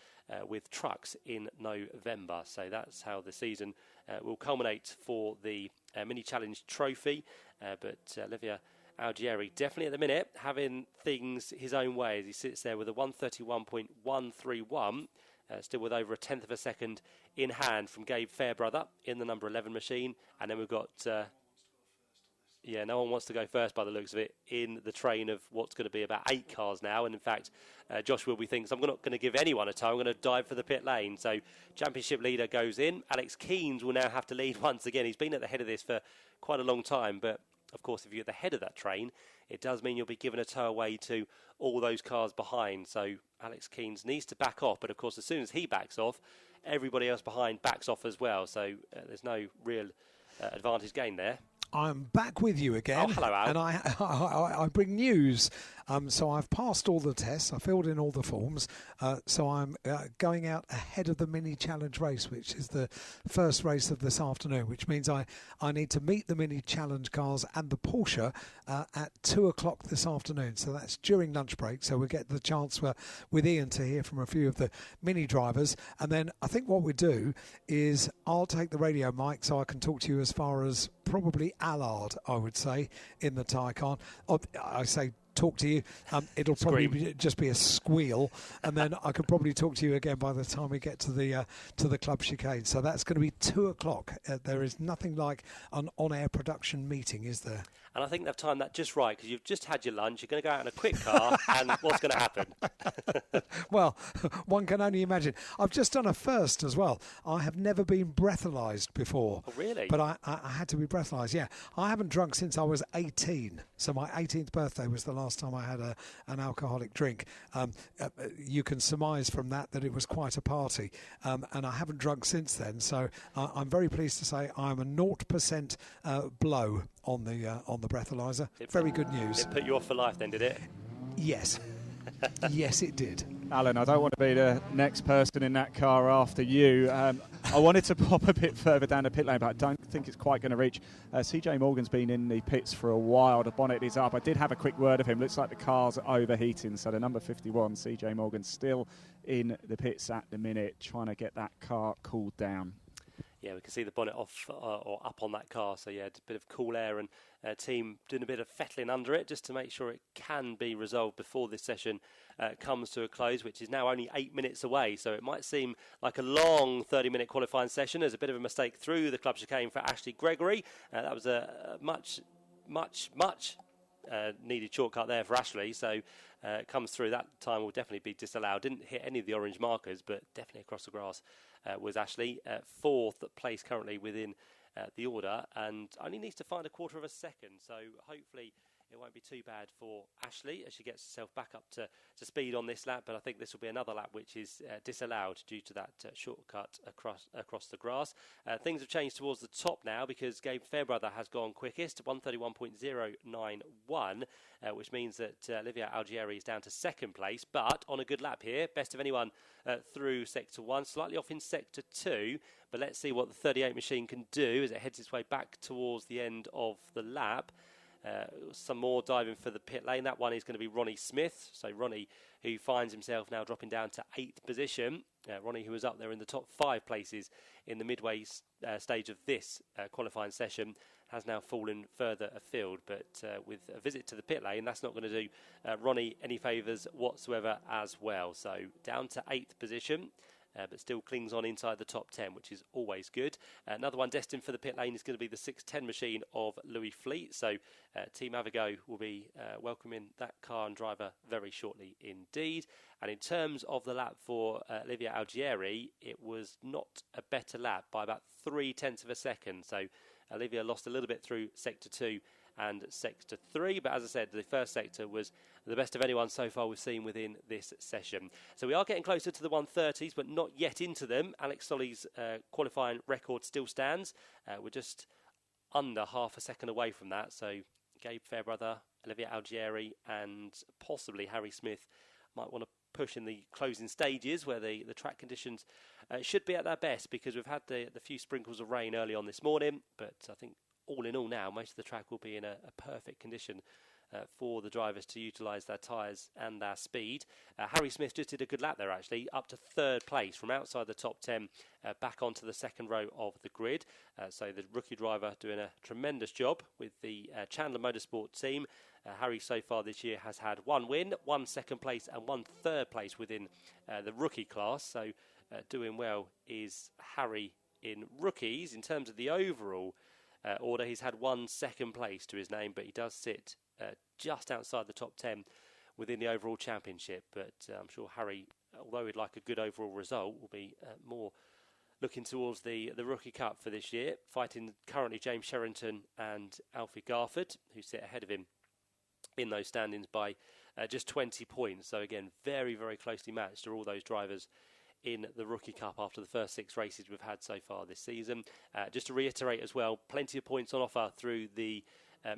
with trucks in November. So that's how the season will culminate for the Mini Challenge Trophy. But Olivia Algieri definitely at the minute having things his own way as he sits there with a 131.131, still with over a 1/10 of a second in hand from Gabe Fairbrother in the number 11 machine. And then we've got no one wants to go first by the looks of it in the train of what's going to be about 8 cars now. And in fact, Josh Wilby thinks, I'm not going to give anyone a toe, I'm going to dive for the pit lane. So championship leader goes in. Alex Keynes will now have to lead once again. He's been at the head of this for quite a long time, but of course, if you're at the head of that train, it does mean you'll be given a tow away to all those cars behind. So Alex Keynes needs to back off. But of course, as soon as he backs off, everybody else behind backs off as well. So there's no real advantage gained there. I'm back with you again. Oh, hello, Al. And I bring news. So I've passed all the tests. I filled in all the forms. So I'm going out ahead of the Mini Challenge race, which is the first race of this afternoon, which means I need to meet the Mini Challenge cars and the Porsche at 2 o'clock this afternoon. So that's during lunch break. So we'll get the chance with Ian to hear from a few of the Mini drivers. And then I think what we do is I'll take the radio mic so I can talk to you as far as probably Allard, I would say, in the Taycan. I say talk to you. It'll probably just be a squeal, and then I could probably talk to you again by the time we get to the club chicane. So that's going to be 2 o'clock. There is nothing like an on-air production meeting, is there? And I think they've timed that just right, because you've just had your lunch, you're going to go out in a quick car, and what's going to happen? Well, one can only imagine. I've just done a first as well. I have never been breathalyzed before. Oh, really? But I had to be breathalyzed, yeah. I haven't drunk since I was 18. So my 18th birthday was the last time I had an alcoholic drink. You can surmise from that it was quite a party. And I haven't drunk since then. So I'm very pleased to say I'm a 0% blow on the breathalyzer. Very good news. It put you off for life then, did it? Yes. Yes, it did. Alan, I don't want to be the next person in that car after you. I wanted to pop a bit further down the pit lane, but I don't think it's quite going to reach. CJ Morgan's been in the pits for a while. The bonnet is up. I did have a quick word of him. Looks like the car's overheating. So the number 51, CJ Morgan, still in the pits at the minute, trying to get that car cooled down. Yeah, we can see the bonnet off or up on that car. So, yeah, a bit of cool air, and team doing a bit of fettling under it just to make sure it can be resolved before this session comes to a close, which is now only 8 minutes away. So it might seem like a long 30-minute qualifying session. There's a bit of a mistake through the club chicane for Ashley Gregory. That was a much needed shortcut there for Ashley. So it comes through. That time will definitely be disallowed. Didn't hit any of the orange markers, but definitely across the grass was Ashley. 4th place currently within the order, and only needs to find a 1/4 of a second. So hopefully it won't be too bad for Ashley as she gets herself back up to speed on this lap, but I think this will be another lap which is disallowed due to that shortcut across the grass. Things have changed towards the top now because Gabe Fairbrother has gone quickest, 1:31.091, which means that Olivia Algieri is down to second place, but on a good lap here, best of anyone through Sector 1, slightly off in Sector 2, but let's see what the 38 machine can do as it heads its way back towards the end of the lap. Some more diving for the pit lane. That one is going to be Ronnie Smith. So Ronnie, who finds himself now dropping down to 8th position. Ronnie, who was up there in the top 5 places in the midway stage of this qualifying session, has now fallen further afield. But with a visit to the pit lane, that's not going to do Ronnie any favours whatsoever as well. So down to 8th position. But still clings on inside the top 10, which is always good. Another one destined for the pit lane is going to be the 610 machine of Louis Fleet. So Team Avigo will be welcoming that car and driver very shortly indeed. And in terms of the lap for Olivia Algieri, it was not a better lap by about 0.3 of a second. So Olivia lost a little bit through Sector 2 and Sector 3, but as I said, the first sector was the best of anyone so far we've seen within this session. So we are getting closer to the 130s, but not yet into them. Alex Solly's qualifying record still stands. We're just under half a second away from that, so Gabe Fairbrother, Olivia Algieri and possibly Harry Smith might want to push in the closing stages where the track conditions should be at their best, because we've had the few sprinkles of rain early on this morning, but I think all in all now, most of the track will be in a perfect condition for the drivers to utilise their tyres and their speed. Harry Smith just did a good lap there, actually, up to 3rd place from outside the top 10 back onto the 2nd row of the grid. So the rookie driver doing a tremendous job with the Chandler Motorsport team. Harry so far this year has had 1 win, 1 second place and 1 third place within the rookie class. So doing well is Harry in rookies. In terms of the overall order, he's had 1 second place to his name, but he does sit just outside the top 10 within the overall championship. But I'm sure Harry, although he'd like a good overall result, will be more looking towards the Rookie Cup for this year, fighting currently James Sherrington and Alfie Garford, who sit ahead of him in those standings by just 20 points. So again, very, very closely matched are all those drivers in the Rookie Cup after the first 6 races we've had so far this season. Just to reiterate as well, plenty of points on offer through the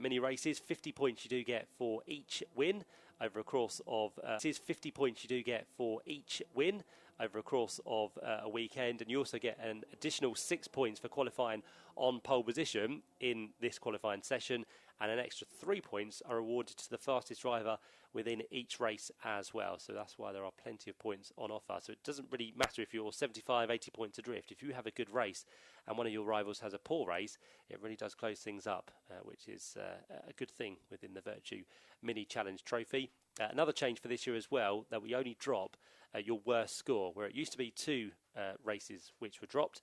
mini races. 50 points you do get for each win over a course of 50 points you do get for each win over a course of a weekend, and you also get an additional 6 points for qualifying on pole position in this qualifying session, and an extra 3 points are awarded to the fastest driver within each race as well. So that's why there are plenty of points on offer. So it doesn't really matter if you're 75, 80 points adrift. If you have a good race and one of your rivals has a poor race, it really does close things up, which is a good thing within the Virtue Mini Challenge Trophy. Another change for this year as well, that we only drop your worst score, where it used to be 2 races which were dropped.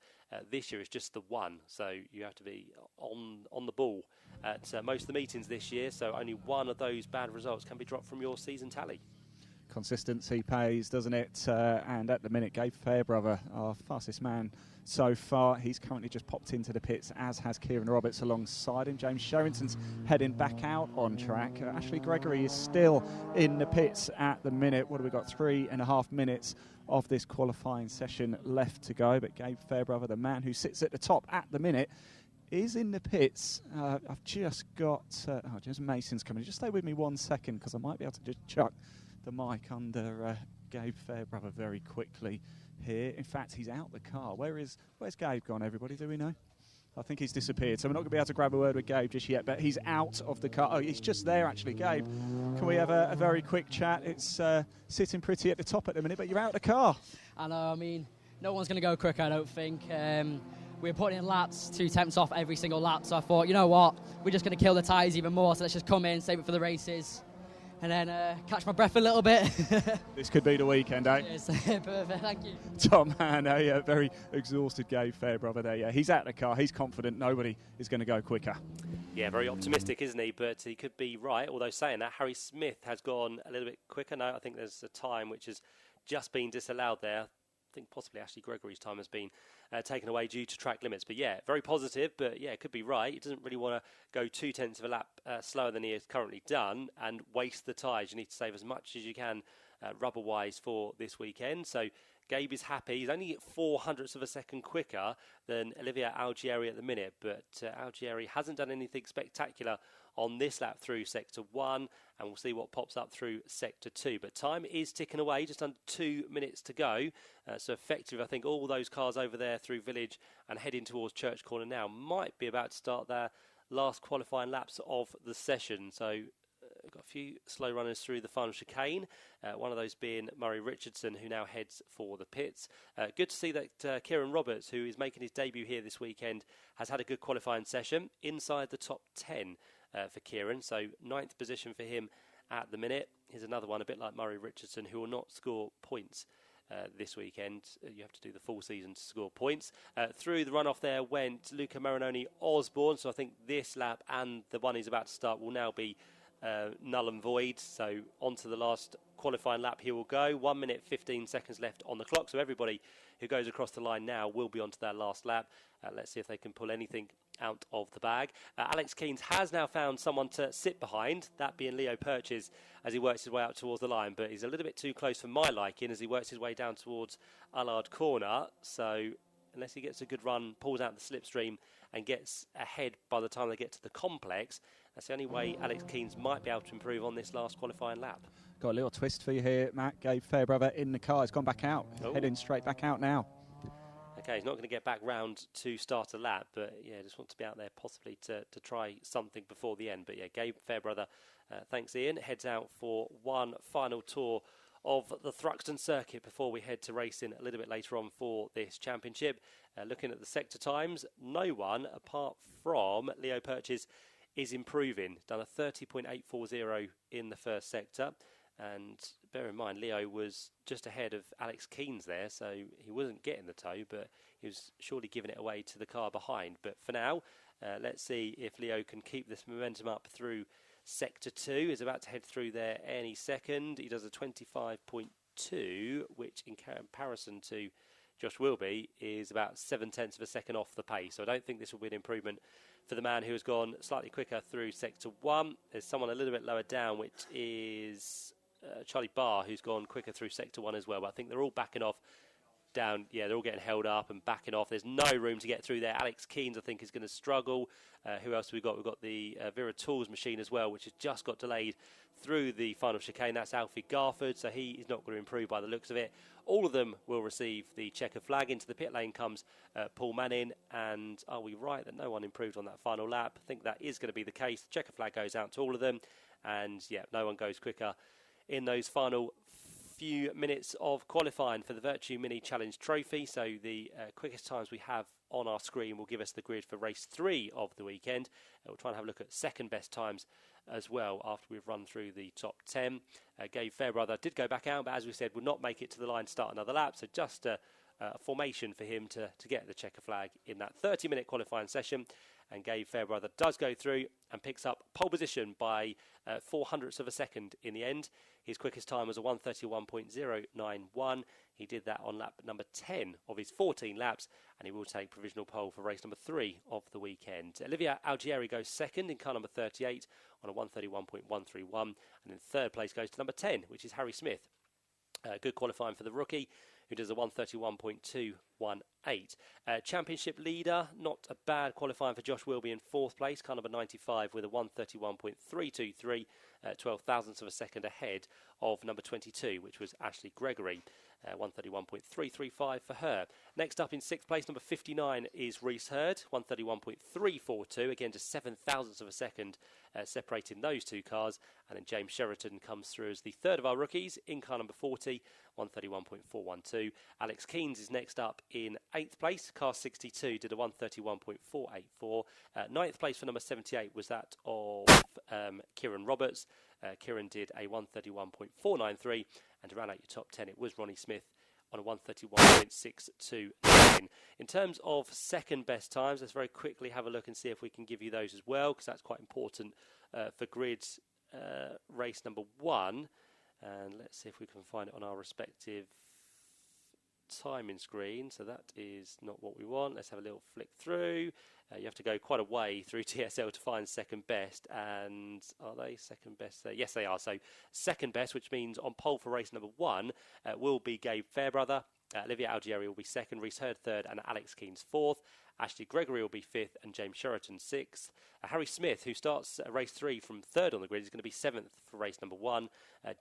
This year it's just the 1, so you have to be on the ball at most of the meetings this year, so only 1 of those bad results can be dropped from your season tally. Consistency pays, doesn't it? And at the minute, Gabe Fairbrother, our fastest man so far, he's currently just popped into the pits, as has Kieran Roberts alongside him. James Sherrington's heading back out on track. Ashley Gregory is still in the pits at the minute. What have we got? 3.5 minutes of this qualifying session left to go. But Gabe Fairbrother, the man who sits at the top at the minute, is in the pits. I've just got just Mason's coming. Just stay with me 1 second, because I might be able to just chuck the mic under Gabe Fairbrother very quickly here. In fact, he's out the car. Where's Gabe gone, everybody? Do we know? I think he's disappeared, so we're not going to be able to grab a word with Gabe just yet, but he's out of the car. Oh, he's just there, actually. Gabe, can we have a very quick chat? It's sitting pretty at the top at the minute, but you're out of the car. I know, I mean, no one's going to go quick, I don't think. We're putting in laps 2 tenths off every single lap, so I thought, you know what, we're just going to kill the tyres even more, so let's just come in, save it for the races, and then catch my breath a little bit. This could be the weekend, eh? Yes, perfect, thank you. Tom Hanna, yeah, very exhausted Gabe Fairbrother there. Yeah, he's out of the car, he's confident nobody is going to go quicker. Yeah, very optimistic, isn't he? But he could be right, although saying that, Harry Smith has gone a little bit quicker. No, I think there's a time which has just been disallowed there. I think possibly Ashley Gregory's time has been taken away due to track limits. But yeah, very positive, but yeah, it could be right. He doesn't really want to go 0.2 of a lap slower than he has currently done and waste the tyres. You need to save as much as you can rubber-wise for this weekend. So Gabe is happy. He's only 0.04 of a second quicker than Olivier Algieri at the minute, but Algieri hasn't done anything spectacular on this lap through Sector 1, and we'll see what pops up through Sector 2. But time is ticking away, just under 2 minutes to go. So effective, I think all those cars over there through Village and heading towards Church Corner now might be about to start their last qualifying laps of the session. So we've got a few slow runners through the final chicane, one of those being Murray Richardson, who now heads for the pits. Good to see that Kieran Roberts, who is making his debut here this weekend, has had a good qualifying session, inside the top 10 for Kieran, so 9th position for him at the minute. Here's another one, a bit like Murray Richardson, who will not score points this weekend. You have to do the full season to score points. Through the runoff there went Luca Marinoni Osborne, so I think this lap and the one he's about to start will now be null and void. So on to the last qualifying lap he will go. 1 minute 15 seconds left on the clock, so everybody who goes across the line now will be on to their last lap. Let's see if they can pull anything out of the bag. Alex Keynes has now found someone to sit behind, that being Leo Purchase, as he works his way out towards the line, but he's a little bit too close for my liking as he works his way down towards Allard Corner. So unless he gets a good run, pulls out the slipstream and gets ahead by the time they get to the complex, that's the only way Alex Keynes might be able to improve on this last qualifying lap. Got a little twist for you here, Matt. Gabe Fairbrother in the car. He's gone back out. Oh. Heading straight back out now. Okay, he's not going to get back round to start a lap, but yeah, just wants to be out there possibly to try something before the end. But yeah, Gabe Fairbrother, thanks Ian, heads out for one final tour of the Thruxton circuit before we head to racing a little bit later on for this championship. Looking at the sector times, no one apart from Leo Purchase is improving. Done a 30.840 in the first sector. And bear in mind, Leo was just ahead of Alex Keynes there, so he wasn't getting the tow, but he was surely giving it away to the car behind. But for now, let's see if Leo can keep this momentum up through Sector 2. He's about to head through there any second. He does a 25.2, which in comparison to Josh Wilby is about 0.7 of a second off the pace. So I don't think this will be an improvement for the man who has gone slightly quicker through Sector 1. There's someone a little bit lower down, which is Charlie Barr, who's gone quicker through Sector 1 as well. But I think they're all backing off down. Yeah, they're all getting held up and backing off. There's no room to get through there. Alex Keynes, I think, is going to struggle. Who else have we got? We've got the Vera Tools machine as well, which has just got delayed through the final chicane. That's Alfie Garford, so he is not going to improve by the looks of it. All of them will receive the checker flag. Into the pit lane comes Paul Manning, and are we right that no one improved on that final lap? I think that is going to be the case. The checker flag goes out to all of them, and yeah, no one goes quicker in those final few minutes of qualifying for the Virtue Mini Challenge Trophy. So the quickest times we have on our screen will give us the grid for race 3 of the weekend. We'll try and have a look at second best times as well after we've run through the top 10. Gabe Fairbrother did go back out, but as we said, would not make it to the line to start another lap. So just a formation for him to get the checker flag in that 30-minute qualifying session. And Gabe Fairbrother does go through and picks up pole position by 0.04 of a second in the end. His quickest time was a 1:31.091. He did that on lap number 10 of his 14 laps, and he will take provisional pole for race number 3 of the weekend. Olivier Algieri goes second in car number 38 on a 1:31.131, and in third place goes to number 10, which is Harry Smith. Good qualifying for the rookie, who does a 1:31.218. Championship leader, not a bad qualifying for Josh Wilby in fourth place, car number 95 with a 1:31.323, 12 thousandths of a second ahead of number 22, which was Ashley Gregory. 1:31.335 for her. Next up in sixth place, number 59 is Reese Hurd, 1:31.342, again just 7 thousandths of a second separating those two cars. And then James Sheraton comes through as the third of our rookies in car number 40, 1:31.412. Alex Keynes is next up in 8th place. Car 62 did a 1:31.484. 9th place for number 78 was that of Kieran Roberts. Kieran did a 1:31.493. And to round out your top 10, it was Ronnie Smith on a 1:31.629. In terms of second best times, let's very quickly have a look and see if we can give you those as well, because that's quite important for grids race number 1. And let's see if we can find it on our respective timing screen, so that is not what we want. Let's have a little flick through. You have to go quite a way through TSL to find second best, and are they second best there? Yes, they are. So second best, which means on pole for race number 1 will be Gabe Fairbrother. Olivia Algieri will be second, Reese Hurd third, and Alex Keynes fourth. Ashley Gregory will be fifth, and James Sheraton sixth. Harry Smith, who starts race 3 from third on the grid, is going to be seventh for race number 1.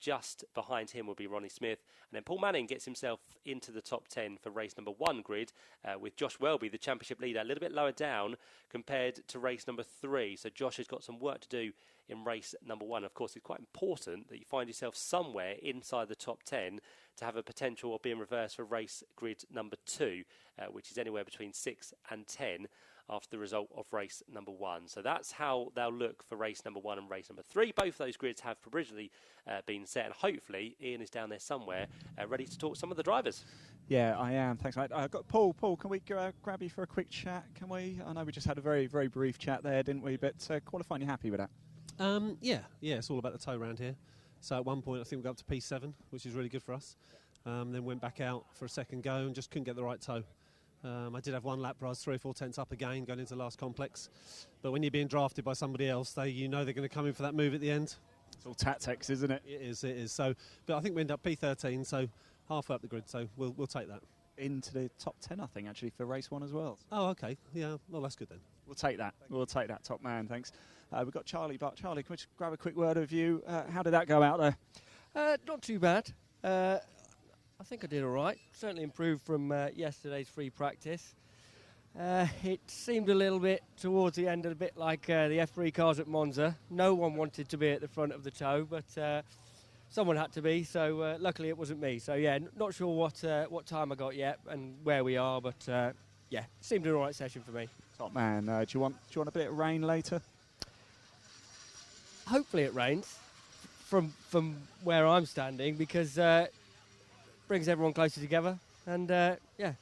Just behind him will be Ronnie Smith. And then Paul Manning gets himself into the top 10 for race number 1 grid, with Josh Welby, the championship leader, a little bit lower down compared to race number 3. So Josh has got some work to do in race number 1. Of course, it's quite important that you find yourself somewhere inside the top 10 to have a potential of being reversed for race grid number 2, which is anywhere between 6 and 10 after the result of race number 1. So that's how they'll look for race number 1 and race number 3. Both those grids have provisionally been set, and hopefully Ian is down there somewhere ready to talk to some of the drivers. Yeah, I am. Thanks, mate. I've got Paul. Paul, can we grab you for a quick chat? Can we? I know we just had a very, very brief chat there, didn't we? But qualifying, you happy with that? Yeah, it's all about the tow around here. So at one point, I think we got up to P7, which is really good for us. Then went back out for a second go and just couldn't get the right tow. I did have one lap where I was 3 or 4 tenths up again going into the last complex. But when you're being drafted by somebody else, you know they're going to come in for that move at the end. It's all tactics, isn't it? It is. So, but I think we end up P13, so halfway up the grid, so we'll take that. Into the top 10, I think, actually, for race 1 as well. Oh, okay. Yeah, well, that's good then. We'll take that. We'll take that, top man, thanks. We've got Charlie, but Charlie, can we just grab a quick word of you? How did that go out there? Not too bad. I think I did all right. Certainly improved from yesterday's free practice. It seemed a little bit towards the end, a bit like the F3 cars at Monza. No one wanted to be at the front of the tow, but someone had to be, so luckily it wasn't me. So yeah, not sure what time I got yet and where we are, but yeah, seemed an all right session for me. Top man, do you want a bit of rain later? Hopefully it rains from where I'm standing, because brings everyone closer together and yeah,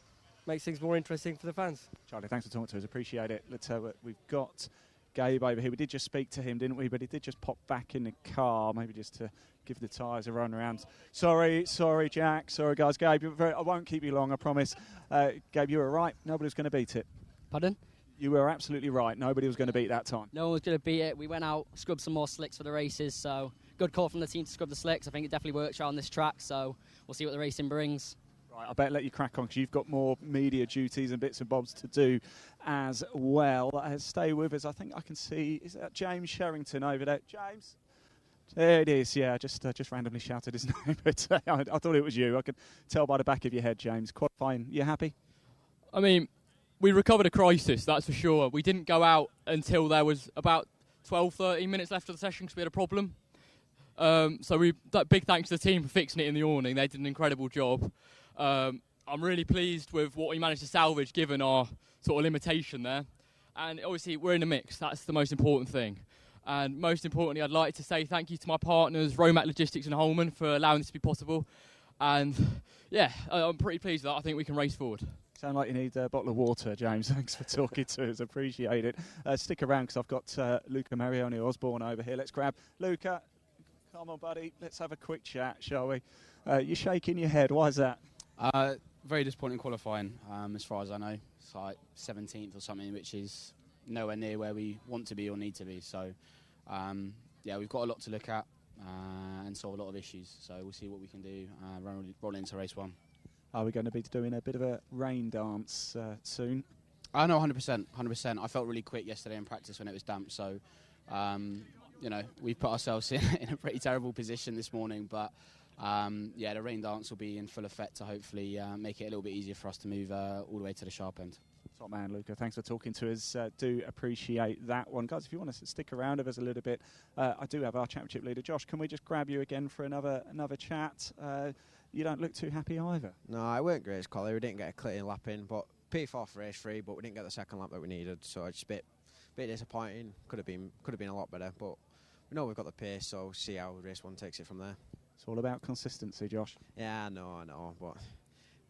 makes things more interesting for the fans. Charlie, thanks for talking to us. Appreciate it. We've got Gabe over here. We did just speak to him, didn't we? But he did just pop back in the car, maybe just to give the tyres a run around. Sorry, Jack. Sorry, guys. Gabe, I won't keep you long, I promise. Gabe, you were right. Nobody was going to beat it. Pardon? You were absolutely right. Nobody was going to beat that time. No one was going to beat it. We went out, scrubbed some more slicks for the races, so good call from the team to scrub the slicks. I think it definitely works around this track, so we'll see what the racing brings. Right, I better let you crack on because you've got more media duties and bits and bobs to do as well. Stay with us. I think I can see, is that James Sherrington over there? James? There it is, yeah. Just randomly shouted his name, but I thought it was you. I could tell by the back of your head, James. Quite fine. You happy? I mean, we recovered a crisis, that's for sure. We didn't go out until there was about 12, 13 minutes left of the session because we had a problem. So big thanks to the team for fixing it in the awning. They did an incredible job. I'm really pleased with what we managed to salvage given our sort of limitation there. And obviously we're in the mix, that's the most important thing. And most importantly, I'd like to say thank you to my partners, Romac Logistics and Holman, for allowing this to be possible. And yeah, I'm pretty pleased with that. I think we can race forward. Sound like you need a bottle of water, James. Thanks for talking to us. Appreciate it. Stick around because I've got Luca Marioni Osborne over here. Let's grab Luca. Come on, buddy. Let's have a quick chat, shall we? You're shaking your head. Why is that? Very disappointing qualifying, as far as I know. It's like 17th or something, which is nowhere near where we want to be or need to be. So, yeah, we've got a lot to look at and solve a lot of issues. So we'll see what we can do roll into race 1. Are we going to be doing a bit of a rain dance soon? No, 100%. I felt really quick yesterday in practice when it was damp. So, you know, we've put ourselves in a pretty terrible position this morning. But, yeah, the rain dance will be in full effect to hopefully make it a little bit easier for us to move all the way to the sharp end. Top man, Luca. Thanks for talking to us. Do appreciate that one. Guys, if you want to stick around with us a little bit, I do have our championship leader, Josh. Can we just grab you again for another chat? You don't look too happy either. No, it weren't great, Collie. We didn't get a clean lap in, but P4 for race 3, but we didn't get the second lap that we needed, so it's a bit disappointing. Could have been a lot better, but we know we've got the pace, so we'll see how race 1 takes it from there. It's all about consistency, Josh. Yeah, I know, but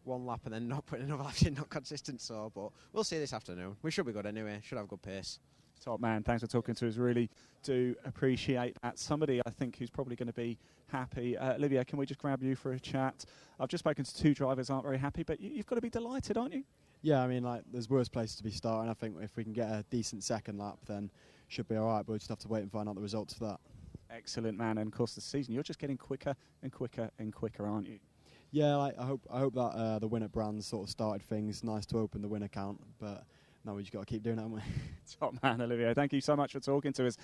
one lap and then not putting another lap in, not consistent, so, but we'll see this afternoon. We should be good anyway, should have good pace. Top man, thanks for talking to us. Really do appreciate that. Somebody I think who's probably going to be happy. Olivia, can we just grab you for a chat? I've just spoken to 2 drivers who aren't very happy, but you've got to be delighted, aren't you? Yeah, I mean, like, there's worse places to be starting. I think if we can get a decent second lap, then should be all right, but we'll just have to wait and find out the results for that. Excellent, man. And of course, the season, you're just getting quicker and quicker and quicker, aren't you? Yeah, like, I hope that the win at Brands sort of started things. Nice to open the win account, but no, we just got to keep doing it, haven't we? Top man, Olivia. Thank you so much for talking to us.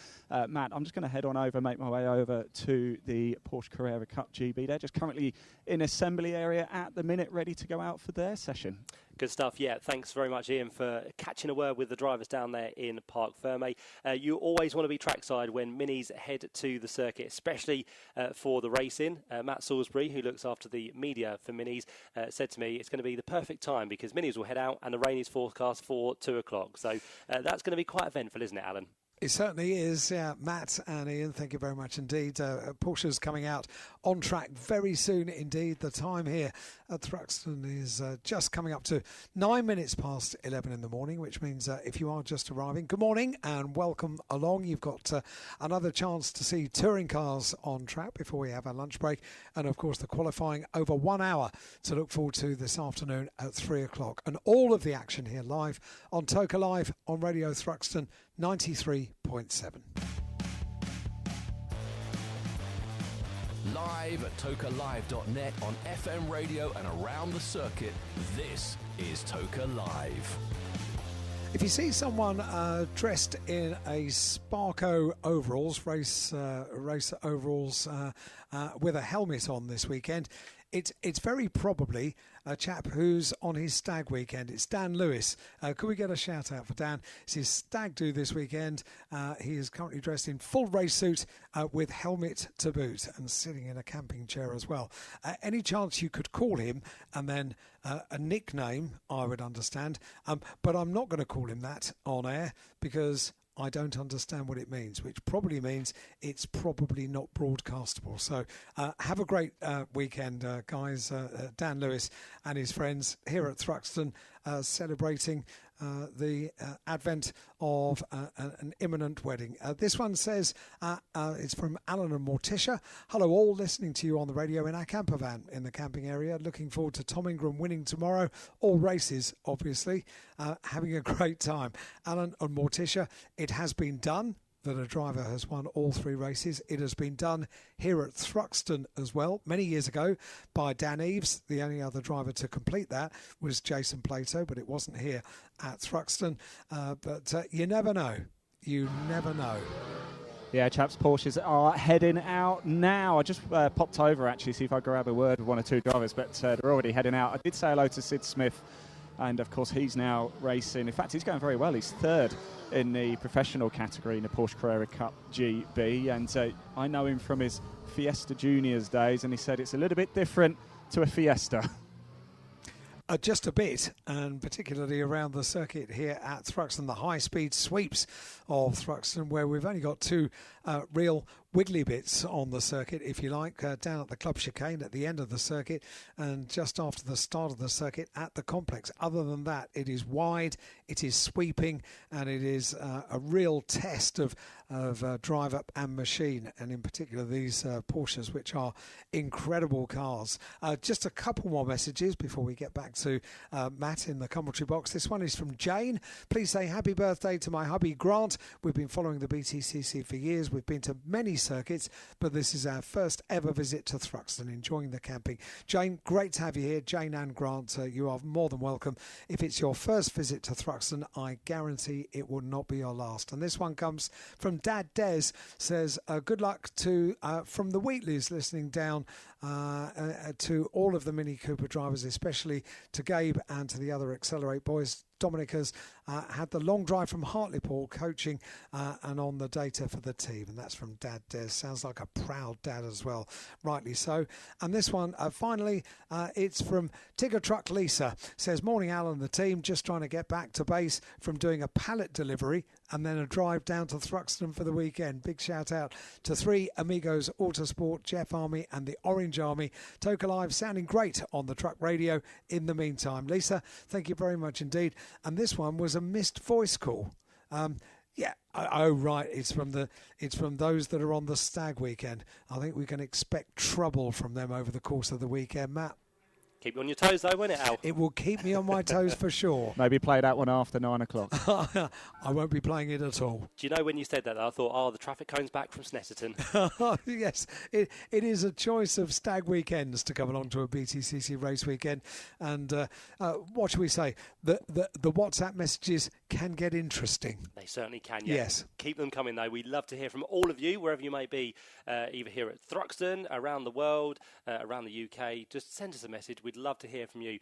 Matt, I'm just going to head on over, make my way over to the Porsche Carrera Cup GB. They're just currently in assembly area at the minute, ready to go out for their session. Good stuff. Yeah, thanks very much, Ian, for catching a word with the drivers down there in Parc Ferme. You always want to be trackside when Minis head to the circuit, especially for the racing. Matt Salisbury, who looks after the media for Minis, said to me it's going to be the perfect time because Minis will head out and the rain is forecast for 2 o'clock. So that's going to be quite eventful, isn't it, Alan? It certainly is. Yeah, Matt and Ian, thank you very much indeed. Porsche's coming out on track very soon indeed. The time here at Thruxton is just coming up to 9 minutes past 11 in the morning, which means if you are just arriving, good morning and welcome along. You've got another chance to see touring cars on track before we have our lunch break. And of course, the qualifying over 1 hour to look forward to this afternoon at 3 o'clock. And all of the action here live on Toka Live on Radio Thruxton 93.7. Live at tokalive.net on FM radio and around the circuit, this is Toka Live. If you see someone dressed in a Sparko overalls, race overalls, with a helmet on this weekend, it's very probably a chap who's on his stag weekend. It's Dan Lewis. Could we get a shout out for Dan? It's his stag do this weekend. He is currently dressed in full race suit with helmet to boot and sitting in a camping chair as well. Any chance you could call him and then a nickname, I would understand. But I'm not going to call him that on air because I don't understand what it means, which probably means it's probably not broadcastable. So have a great weekend, guys. Dan Lewis and his friends here at Thruxton celebrating the advent of an imminent wedding. This one says, it's from Alan and Morticia. Hello all, listening to you on the radio in our camper van in the camping area. Looking forward to Tom Ingram winning tomorrow. All races, obviously. Having a great time. Alan and Morticia, it has been done that a driver has won all 3 races. It has been done here at Thruxton as well, many years ago, by Dan Eves. The only other driver to complete that was Jason Plato, but it wasn't here at Thruxton. But you never know. You never know. Yeah, chaps, Porsches are heading out now. I just popped over, actually, see if I grab a word with 1 or 2 drivers, but they're already heading out. I did say hello to Sid Smith, and, of course, he's now racing. In fact, he's going very well. He's 3rd in the professional category in the Porsche Carrera Cup GB, and I know him from his Fiesta Juniors days, and he said it's a little bit different to a Fiesta. Just a bit, and particularly around the circuit here at Thruxton, the high-speed sweeps of Thruxton, where we've only got 2 real wiggly bits on the circuit, if you like, down at the club chicane at the end of the circuit and just after the start of the circuit at the complex. Other than that, it is wide, it is sweeping, and it is a real test of drive up and machine, and in particular these Porsches, which are incredible cars. Just a couple more messages before we get back to Matt in the commentary box. This one is from Jane. Please say happy birthday to my hubby Grant. We've been following the BTCC for years. We've been to many circuits, but this is our first ever visit to Thruxton, enjoying the camping. Jane, great to have you here. Jane and Grant, you are more than welcome. If it's your first visit to Thruxton, I guarantee it will not be your last. And this one comes from Dad Des, says good luck to from the Wheatleys, listening down to all of the Mini Cooper drivers, especially to Gabe and to the other Accelerate boys. Dominic has had the long drive from Hartlepool coaching and on the data for the team. And that's from Dad Des. Sounds like a proud dad as well. Rightly so. And this one, finally, it's from Tigger Truck Lisa. Says, morning, Alan and the team. Just trying to get back to base from doing a pallet delivery and then a drive down to Thruxton for the weekend. Big shout out to 3 Amigos Autosport, Jeff Army and the Orange Army. Toka Live sounding great on the truck radio in the meantime. Lisa, thank you very much indeed. And this one was a missed voice call. Yeah. Oh, right. It's from those that are on the stag weekend. I think we can expect trouble from them over the course of the weekend, Matt. Keep you on your toes, though, won't it, Al? It will keep me on my toes for sure. Maybe play that one after 9 o'clock. I won't be playing it at all. Do you know when you said that, I thought, the traffic cone's back from Snetterton. Yes, it is a choice of stag weekends to come along to a BTCC race weekend. And what should we say? The WhatsApp messages can get interesting. They certainly can, yeah. Yes. Keep them coming, though. We'd love to hear from all of you, wherever you may be, either here at Thruxton, around the world, around the UK. Just send us a message. We'd love to hear from you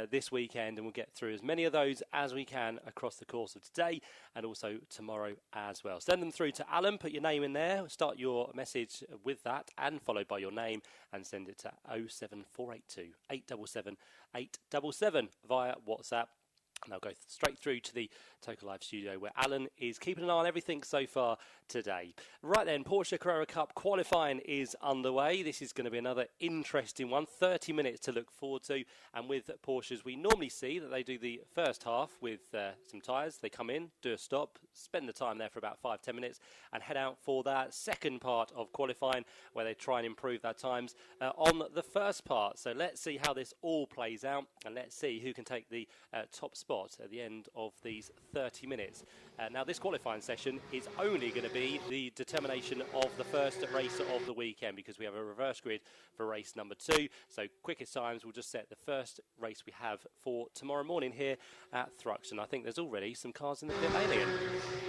this weekend, and we'll get through as many of those as we can across the course of today and also tomorrow as well. Send them through to Alan. Put your name in there. Start your message with that and followed by your name, and send it to 07482 877 877 via WhatsApp. And they'll go straight through to the Toka Live studio where Alan is keeping an eye on everything so far today. Right then, Porsche Carrera Cup qualifying is underway. This is going to be another interesting one. 30 minutes to look forward to. And with Porsches, we normally see that they do the first half with some tyres. They come in, do a stop, spend the time there for about 5-10 minutes and head out for that second part of qualifying where they try and improve their times on the first part. So let's see how this all plays out, and let's see who can take the top spot at the end of these 30 minutes. Now this qualifying session is only going to be the determination of the first race of the weekend, because we have a reverse grid for race number 2. So quickest times will just set the first race we have for tomorrow morning here at Thruxton. I think there's already some cars in the pit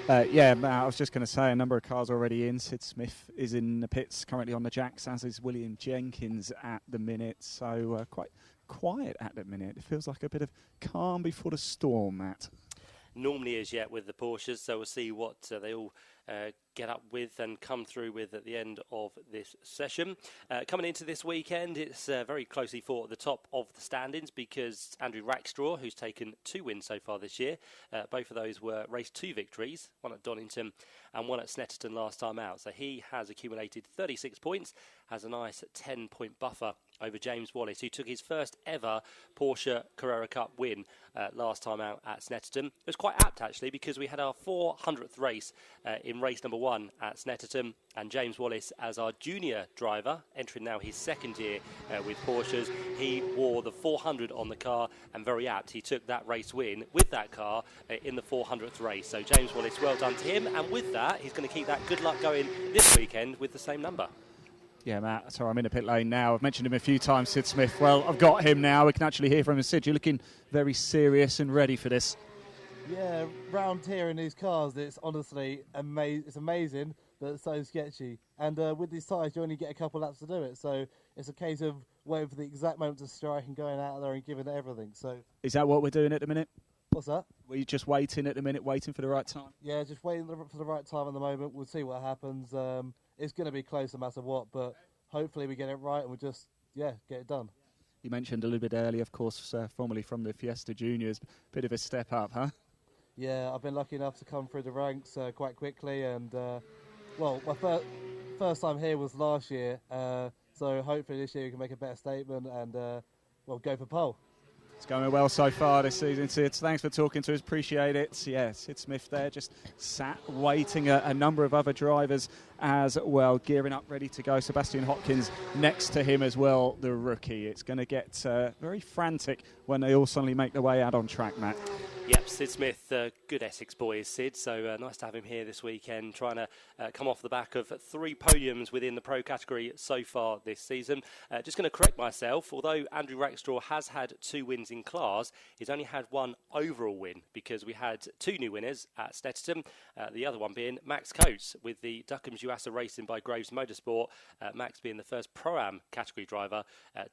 lane. Yeah, I was just going to say a number of cars already in. Sid Smith is in the pits currently on the jacks, as is William Jenkins at the minute. So quite quiet at the minute. It feels like a bit of calm before the storm, Matt. Normally is, yet with the Porsches, so we'll see what they all get up with and come through with at the end of this session. Coming into this weekend, it's very closely fought at the top of the standings, because Andrew Rackstraw, who's taken 2 wins so far this year, both of those were race 2 victories, one at Donington and one at Snetterton last time out. So he has accumulated 36 points, has a nice 10-point buffer over James Wallace, who took his first ever Porsche Carrera Cup win last time out at Snetterton. It was quite apt, actually, because we had our 400th race in race number 1 at Snetterton, and James Wallace, as our junior driver, entering now his second year with Porsches, he wore the 400 on the car, and very apt, he took that race win with that car in the 400th race. So James Wallace, well done to him, and with that, he's going to keep that good luck going this weekend with the same number. Yeah, Matt, sorry, I'm in the pit lane now. I've mentioned him a few times, Sid Smith. Well, I've got him now. We can actually hear from him. Sid, you're looking very serious and ready for this. Yeah, round here in these cars, it's honestly amazing. It's amazing, but it's so sketchy. And with these tyres, you only get a couple laps to do it. So it's a case of waiting for the exact moment to strike and going out there and giving it everything. So is that what we're doing at the minute? What's that? Were you just waiting at the minute, waiting for the right time? Yeah, just waiting for the right time at the moment. We'll see what happens. It's going to be close no matter what, but hopefully we get it right and we'll just, get it done. You mentioned a little bit earlier, of course, formerly from the Fiesta Juniors. Bit of a step up, huh? Yeah, I've been lucky enough to come through the ranks quite quickly, and well, my first time here was last year, so hopefully this year we can make a better statement and well, go for pole. It's going well so far this season, Sid. Thanks for talking to us. Appreciate it. Yeah, Sid Smith there just sat waiting. A number of other drivers as well, gearing up, ready to go. Sebastian Hopkins next to him as well, the rookie. It's going to get very frantic when they all suddenly make their way out on track, Matt. Yep, Sid Smith, good Essex boy is Sid, so nice to have him here this weekend, trying to come off the back of 3 podiums within the pro category so far this season. Just going to correct myself, although Andrew Rackstraw has had 2 wins in class, he's only had 1 overall win, because we had 2 new winners at Snetterton, the other one being Max Coates with the Duckham's UASA Racing by Graves Motorsport, Max being the first Pro-Am category driver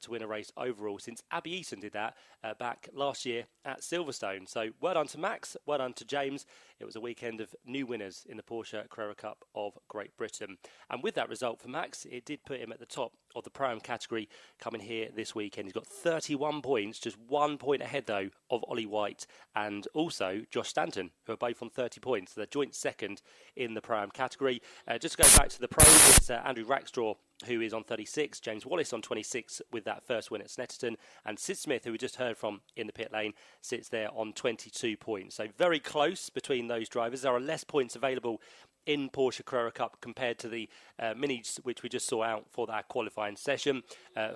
to win a race overall since Abby Eaton did that back last year at Silverstone. So well done to Max, well done to James. It was a weekend of new winners in the Porsche Carrera Cup of Great Britain. And with that result for Max, it did put him at the top of the Pro-Am category coming here this weekend. He's got 31 points, just 1 point ahead, though, of Ollie White and also Josh Stanton, who are both on 30 points. So they're joint second in the Pro-Am category. Just to go back to the pros, it's Andrew Rackstraw, who is on 36, James Wallace on 26 with that first win at Snetterton, and Sid Smith, who we just heard from in the pit lane, sits there on 22 points. So very close between those drivers. There are less points available in Porsche Carrera Cup compared to the minis, which we just saw out for that qualifying session.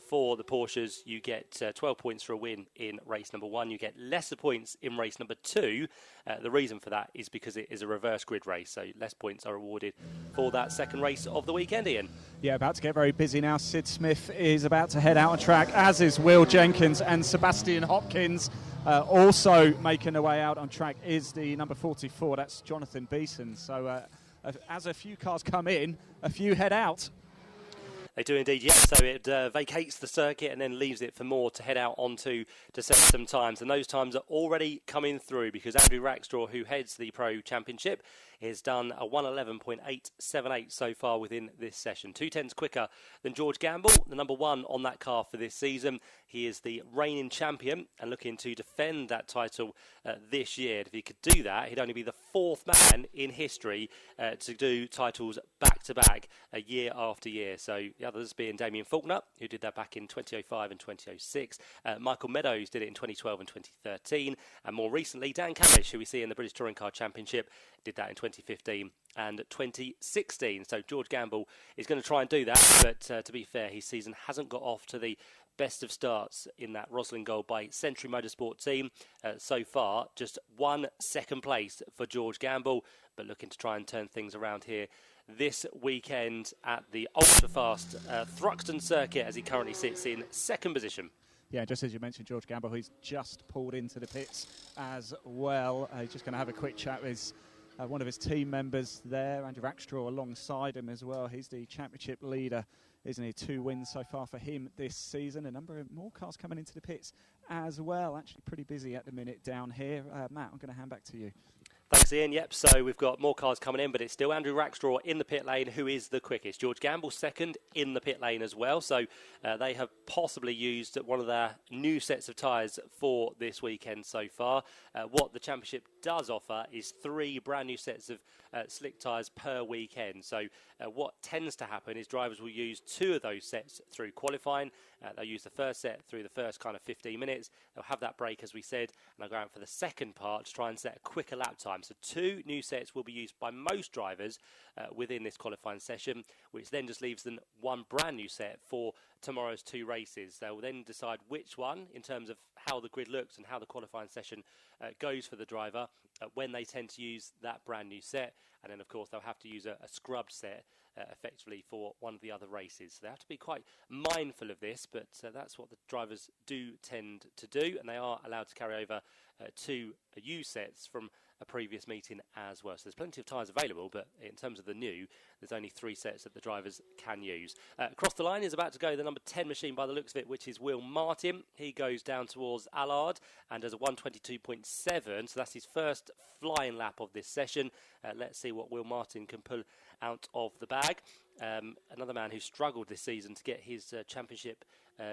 For the Porsches, you get 12 points for a win in race number 1. You get lesser points in race number 2. The reason for that is because it is a reverse grid race, so less points are awarded for that second race of the weekend, Ian. Yeah, about to get very busy now. Sid Smith is about to head out on track, as is Will Jenkins and Sebastian Hopkins. Also making their way out on track is the number 44, that's Jonathan Beeson. So as a few cars come in, a few head out. They do indeed, yes. So it vacates the circuit and then leaves it for more to head out onto to set some times. And those times are already coming through because Andrew Rackstraw, who heads the Pro Championship, has done a 1:11.878 so far within this session. 2/10 quicker than George Gamble, the number 1 on that car for this season. He is the reigning champion and looking to defend that title this year. If he could do that, he'd only be the 4th man in history to do titles back-to-back year after year. So the others being Damien Faulkner, who did that back in 2005 and 2006. Michael Meadows did it in 2012 and 2013. And more recently, Dan Camish, who we see in the British Touring Car Championship, did that in 2015 and 2016. So George Gamble is going to try and do that, but to be fair, his season hasn't got off to the best of starts in that Roslyn Gold by Century Motorsport team. So far, just 1 second place for George Gamble, but looking to try and turn things around here this weekend at the ultra-fast Thruxton circuit as he currently sits in 2nd position. Yeah, just as you mentioned, George Gamble, who's just pulled into the pits as well. He's just going to have a quick chat with one of his team members there, Andrew Rackstraw, alongside him as well. He's the championship leader, isn't he? 2 wins so far for him this season. A number of more cars coming into the pits as well. Actually pretty busy at the minute down here. Matt, I'm going to hand back to you. Thanks, Ian. Yep, so we've got more cars coming in, but it's still Andrew Rackstraw in the pit lane, who is the quickest. George Gamble 2nd in the pit lane as well. So they have possibly used one of their new sets of tyres for this weekend so far. What the championship does offer is 3 brand new sets of slick tyres per weekend. So what tends to happen is drivers will use 2 of those sets through qualifying. They'll use the first set through the first kind of 15 minutes. They'll have that break, as we said, and they'll go out for the second part to try and set a quicker lap time. So 2 new sets will be used by most drivers within this qualifying session, which then just leaves them 1 brand new set for tomorrow's 2 races. They'll then decide which one, in terms of how the grid looks and how the qualifying session goes for the driver, when they tend to use that brand new set. And then, of course, they'll have to use a scrubbed set effectively for one of the other races. So they have to be quite mindful of this, but that's what the drivers do tend to do, and they are allowed to carry over 2 used sets from a previous meeting as well. So there's plenty of tyres available, but in terms of the new, there's only 3 sets that the drivers can use. Across the line is about to go the number 10 machine by the looks of it, which is Will Martin. He goes down towards Allard and does a 1:22.7, so that's his first flying lap of this session. Let's see what Will Martin can pull out of the bag. Another man who struggled this season to get his championship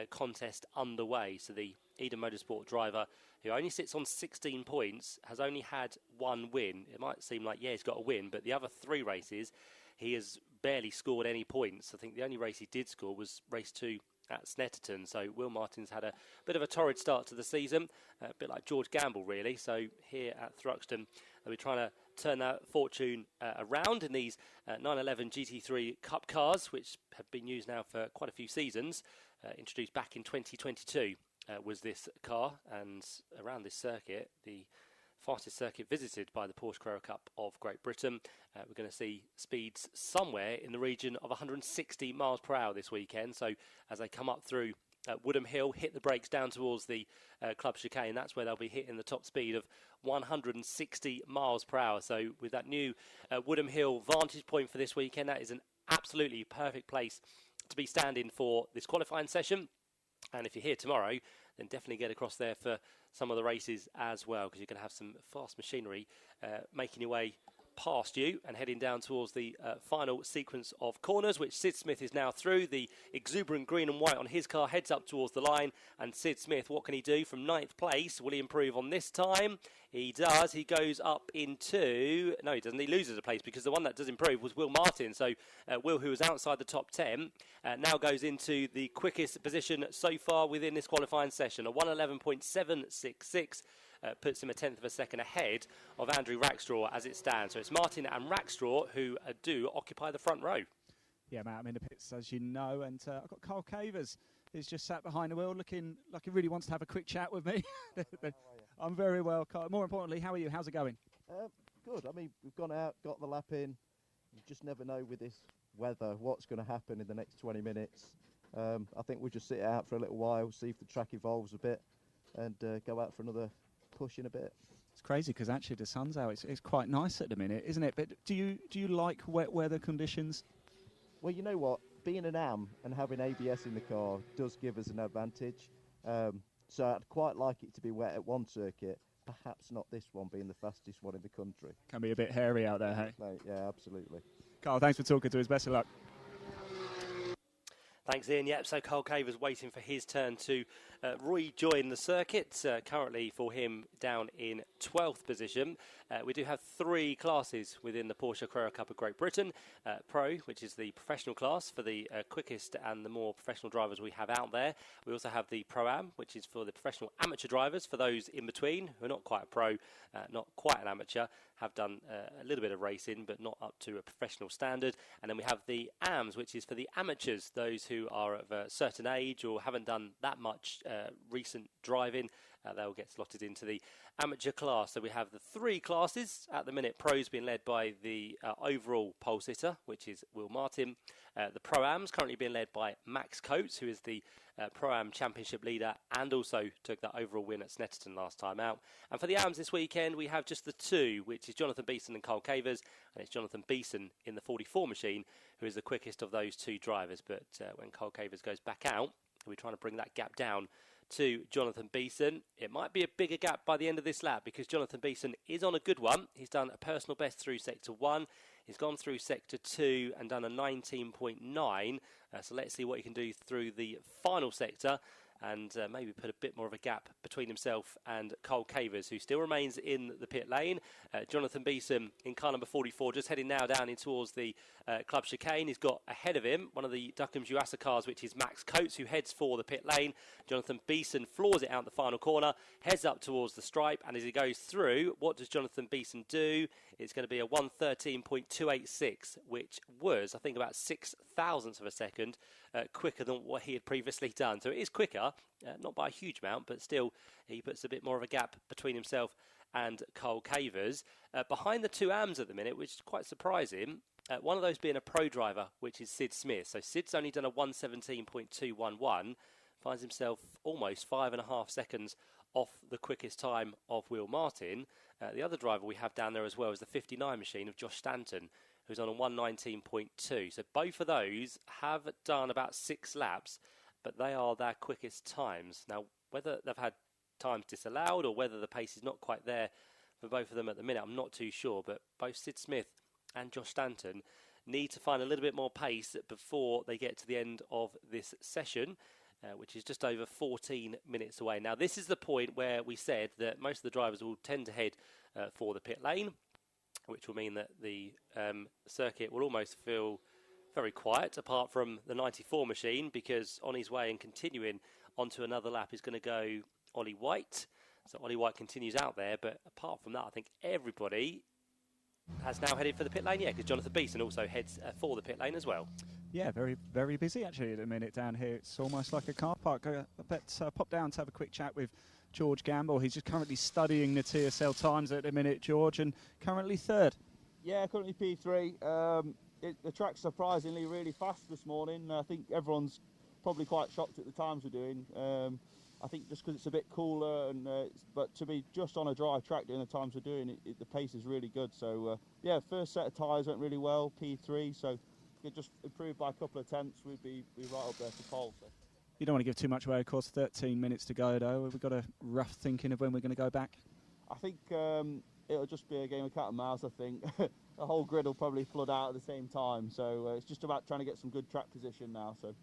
contest underway. So the Eden Motorsport driver, who only sits on 16 points, has only had 1 win. It might seem like, yeah, he's got a win, but the other 3 races, he has barely scored any points. I think the only race he did score was race 2 at Snetterton. So Will Martin's had a bit of a torrid start to the season, a bit like George Gamble, really. So here at Thruxton, we're trying to turn that fortune around in these 911 GT3 Cup cars, which have been used now for quite a few seasons. Introduced back in 2022 was this car, and around this circuit, the fastest circuit visited by the Porsche Carrera Cup of Great Britain. We're going to see speeds somewhere in the region of 160 miles per hour this weekend. So as they come up through Woodham Hill, hit the brakes down towards the club chicane, that's where they'll be hitting the top speed of 160 miles per hour. So with that new Woodham Hill vantage point for this weekend, that is an absolutely perfect place to be standing for this qualifying session. And if you're here tomorrow, then definitely get across there for some of the races as well, because you're going to have some fast machinery making your way past you and heading down towards the final sequence of corners, which Sid Smith is now through. The exuberant green and white on his car heads up towards the line, and Sid Smith, what can he do from 9th place? Will he improve on this time? He does. He goes up into... No, he doesn't. He loses a place, because the one that does improve was Will Martin. So Will, who was outside the top 10, now goes into the quickest position so far within this qualifying session, a 1:11.766. puts him a tenth of a second ahead of Andrew Rackstraw as it stands. So it's Martin and Rackstraw who do occupy the front row. Yeah, Matt, I'm in the pits, as you know, and I've got Carl Cavers, who's just sat behind the wheel, looking like he really wants to have a quick chat with me. I'm very well, Carl. More importantly, how are you? How's it going? Good. I mean, we've gone out, got the lap in. You just never know with this weather what's going to happen in the next 20 minutes. I think we'll just sit it out for a little while, see if the track evolves a bit, and go out for another push in a bit. It's crazy because actually the sun's out. It's quite nice at the minute, isn't it? But do you like wet weather conditions? Well, you know what? Being an AM and having ABS in the car does give us an advantage. So I'd quite like it to be wet at one circuit, perhaps not this one being the fastest one in the country. Can be a bit hairy out there, hey? Mate, yeah, absolutely. Carl, thanks for talking to us. Best of luck. Thanks, Ian. Yep, so Carl Cavers waiting for his turn to rejoin the circuit. Currently for him down in 12th position. We do have 3 classes within the Porsche Carrera Cup of Great Britain. Pro, which is the professional class for the quickest and the more professional drivers we have out there. We also have the Pro-Am, which is for the professional amateur drivers, for those in between who are not quite a pro, not quite an amateur, have done a little bit of racing but not up to a professional standard. And then we have the AMS, which is for the amateurs, those who are of a certain age or haven't done that much recent driving. They'll get slotted into the amateur class. So we have the 3 classes at the minute. Pros being led by the overall pole sitter, which is Will Martin. The Pro-Ams currently being led by Max Coates, who is the Pro-Am Championship leader and also took that overall win at Snetterton last time out. And for the AMs this weekend, we have just the 2, which is Jonathan Beeson and Carl Cavers. And it's Jonathan Beeson in the 44 machine, who is the quickest of those 2 drivers. But when Carl Cavers goes back out, we're trying to bring that gap down to Jonathan Beeson. It might be a bigger gap by the end of this lap because Jonathan Beeson is on a good one. He's done a personal best through Sector 1. He's gone through Sector 2 and done a 19.9. So let's see what he can do through the final sector and maybe put a bit more of a gap between himself and Carl Cavers, who still remains in the pit lane. Jonathan Beeson in car number 44, just heading now down in towards the club chicane. He's got ahead of him one of the Duckham's Yuasa cars, which is Max Coates, who heads for the pit lane. Jonathan Beeson floors it out the final corner, heads up towards the stripe, and as he goes through, what does Jonathan Beeson do? It's going to be a 1:13.286, which was, I think, about 0.006 of a second quicker than what he had previously done. So it is quicker, not by a huge amount, but still he puts a bit more of a gap between himself and Carl Cavers. Behind the 2 AMs at the minute, which is quite surprising, one of those being a pro driver, which is Sid Smith. So Sid's only done a 1:17.211, finds himself almost 5.5 seconds off the quickest time of Will Martin. The other driver we have down there as well is the 59 machine of Josh Stanton, who's on a 1:19.2. So both of those have done about 6 laps, but they are their quickest times. Now, whether they've had times disallowed or whether the pace is not quite there for both of them at the minute, I'm not too sure. But both Sid Smith and Josh Stanton need to find a little bit more pace before they get to the end of this session, which is just over 14 minutes away. Now, this is the point where we said that most of the drivers will tend to head for the pit lane, which will mean that the circuit will almost feel very quiet, apart from the 94 machine, because on his way and continuing onto another lap is going to go Ollie White. So Ollie White continues out there, but apart from that, I think everybody has now headed for the pit lane, because Jonathan Beeson also heads for the pit lane as well. Yeah, very, very busy actually at the minute down here. It's almost like a car park. Let's pop down to have a quick chat with George Gamble. He's just currently studying the TSL times at the minute, George, and currently 3rd. Yeah, currently P3. The track's surprisingly really fast this morning. I think everyone's probably quite shocked at the times we're doing. I think just because it's a bit cooler, and but to be just on a dry track doing the times we're doing, the pace is really good. So yeah, first set of tyres went really well, P3. So if we could just improve by a couple of tenths, we'd be right up there for pole. So. You don't want to give too much away, of course. 13 minutes to go, though. We've got a rough thinking of when we're going to go back. I think it'll just be a game of cat and mouse. I think the whole grid will probably flood out at the same time. So it's just about trying to get some good track position now. So.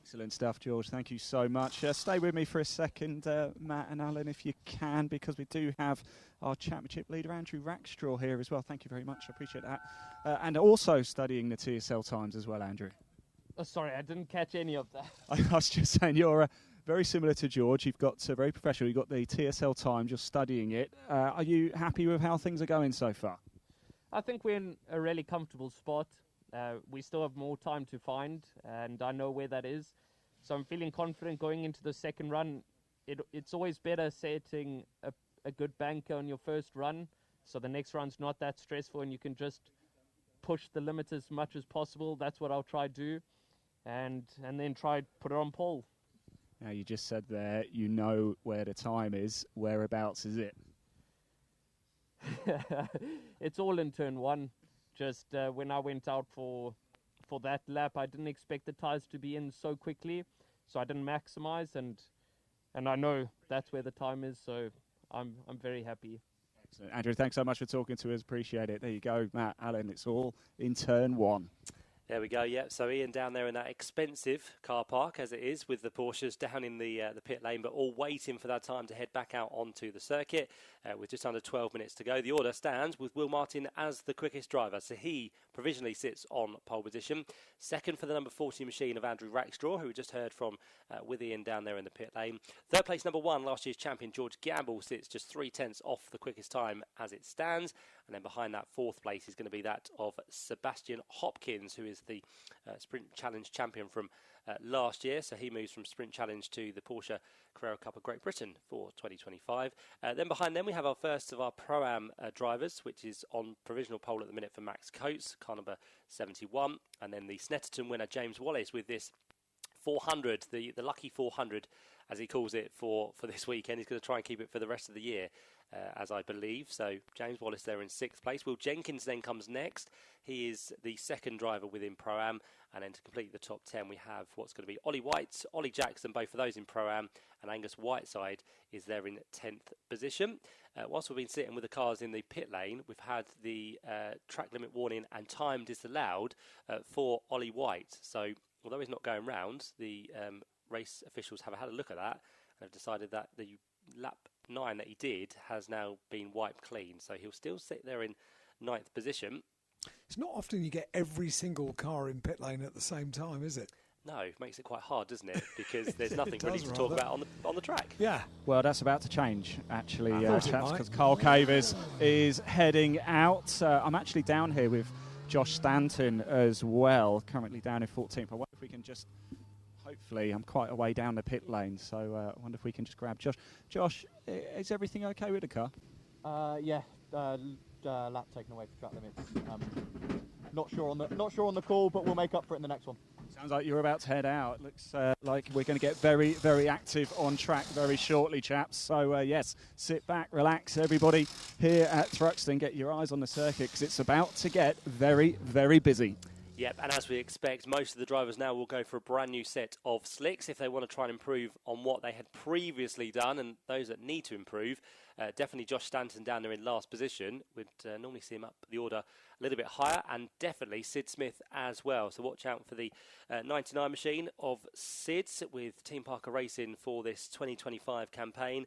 Excellent stuff, George. Thank you so much. Stay with me for a second, Matt and Alan, if you can, because we do have our championship leader, Andrew Rackstraw, here as well. Thank you very much. I appreciate that. And also studying the TSL times as well, Andrew. Oh, sorry, I didn't catch any of that. I was just saying you're very similar to George. You've got very professional. You've got the TSL time, just studying it. Are you happy with how things are going so far? I think we're in a really comfortable spot. We still have more time to find, and I know where that is. So I'm feeling confident going into the second run. It's always better setting a good banker on your first run, so the next run's not that stressful and you can just push the limit as much as possible. That's what I'll try to do, and then try to put it on pole. Now, you just said there you know where the time is. Whereabouts is it? It's all in turn one. Just when I went out for that lap, I didn't expect the tyres to be in so quickly, so I didn't maximize, and I know that's where the time is, so I'm very happy. Excellent. Andrew, thanks so much for talking to us. Appreciate it. There you go, Matt, Alan. It's all in turn one. There we go, yeah. So Ian down there in that expensive car park, as it is, with the Porsches down in the pit lane, but all waiting for that time to head back out onto the circuit with just under 12 minutes to go. The order stands with Will Martin as the quickest driver, so he provisionally sits on pole position. Second for the number 40 machine of Andrew Rackstraw, who we just heard from with Ian down there in the pit lane. Third place, number 1, last year's champion George Gamble, sits just 3/10 off the quickest time as it stands. And then behind that, fourth place is going to be that of Sebastian Hopkins, who is the Sprint Challenge champion from last year. So he moves from Sprint Challenge to the Porsche Carrera Cup of Great Britain for 2025. Then behind them, we have our first of our Pro-Am drivers, which is on provisional pole at the minute for Max Coates, car number 71. And then the Snetterton winner, James Wallace, with this 400, the lucky 400, as he calls it, for this weekend. He's going to try and keep it for the rest of the year, as I believe. So James Wallace there in 6th place. Will Jenkins then comes next. He is the second driver within Pro-Am. And then to complete the top 10, we have what's going to be Ollie White, Ollie Jackson, both of those in Pro-Am. And Angus Whiteside is there in 10th position. Whilst we've been sitting with the cars in the pit lane, we've had the track limit warning and time disallowed for Ollie White. So although he's not going round, the race officials have had a look at that and have decided that the lap 9 that he did has now been wiped clean. So he'll still sit there in 9th position. It's not often you get every single car in pit lane at the same time, is it? No, it makes it quite hard, doesn't it? Because there's nothing really to talk about on the track. Yeah. Well, that's about to change, actually, chaps, because Carl Cavers is heading out. I'm actually down here with Josh Stanton as well, currently down in 14th. I wonder if we can just, hopefully, I'm quite a way down the pit lane, so I wonder if we can just grab Josh. Josh, is everything okay with the car? Yeah, lap taken away for track limits. Not sure on the call, but we'll make up for it in the next one. Sounds like you're about to head out. Looks like we're going to get very, very active on track very shortly, chaps. So, yes, sit back, relax, everybody here at Thruxton. Get your eyes on the circuit because it's about to get very, very busy. Yep, and as we expect, most of the drivers now will go for a brand new set of slicks if they want to try and improve on what they had previously done, and those that need to improve. Definitely Josh Stanton down there in last position. We'd normally see him up the order a little bit higher, and definitely Sid Smith as well. So watch out for the 99 machine of Sid's with Team Parker Racing for this 2025 campaign.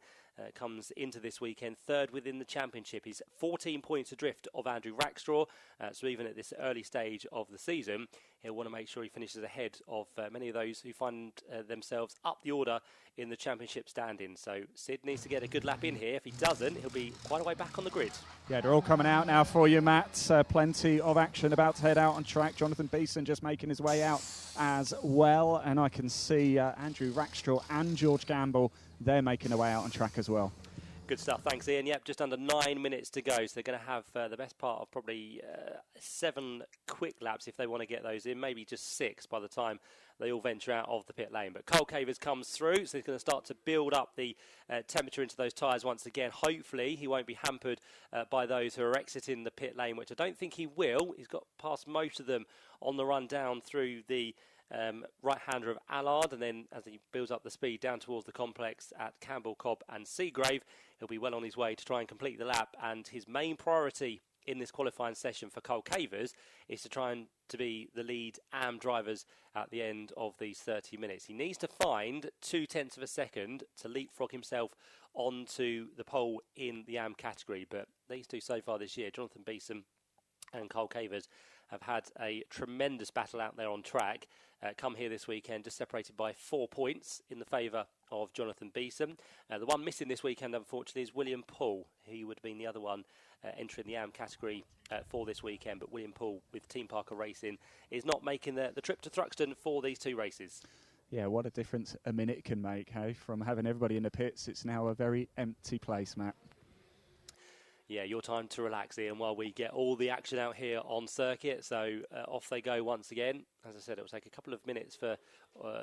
Comes into this weekend third within the championship. He's 14 points adrift of Andrew Rackstraw, so even at this early stage of the season, he'll want to make sure he finishes ahead of many of those who find themselves up the order in the championship standing. So Sid needs to get a good lap in here. If he doesn't, he'll be quite a way back on the grid. Yeah, they're all coming out now for you, Matt. Plenty of action about to head out on track. Jonathan Beeson just making his way out as well, and I can see Andrew Rackstraw and George Gamble, they're making their way out on track as well. Good stuff. Thanks, Ian. Yep, just under 9 minutes to go. So they're going to have the best part of probably 7 quick laps if they want to get those in. Maybe just 6 by the time they all venture out of the pit lane. But Cole Cavers comes through, so he's going to start to build up the temperature into those tyres once again. Hopefully he won't be hampered by those who are exiting the pit lane, which I don't think he will. He's got past most of them on the run down through the right-hander of Allard, and then as he builds up the speed down towards the complex at Campbell, Cobb and Seagrave, he'll be well on his way to try and complete the lap. And his main priority in this qualifying session for Cole Cavers is to try and to be the lead AM drivers at the end of these 30 minutes. He needs to find 0.2 of a second to leapfrog himself onto the pole in the AM category, but these two so far this year, Jonathan Beeson and Cole Cavers, have had a tremendous battle out there on track. Come here this weekend, just separated by 4 points in the favour of Jonathan Beeson. The one missing this weekend, unfortunately, is William Poole. He would have been the other one entering the AM category for this weekend, but William Poole with Team Parker Racing is not making the trip to Thruxton for these 2 races. Yeah, what a difference a minute can make, hey? From having everybody in the pits, it's now a very empty place, Matt. Yeah, your time to relax, Ian, while we get all the action out here on circuit. So off they go once again. As I said, it will take a couple of minutes for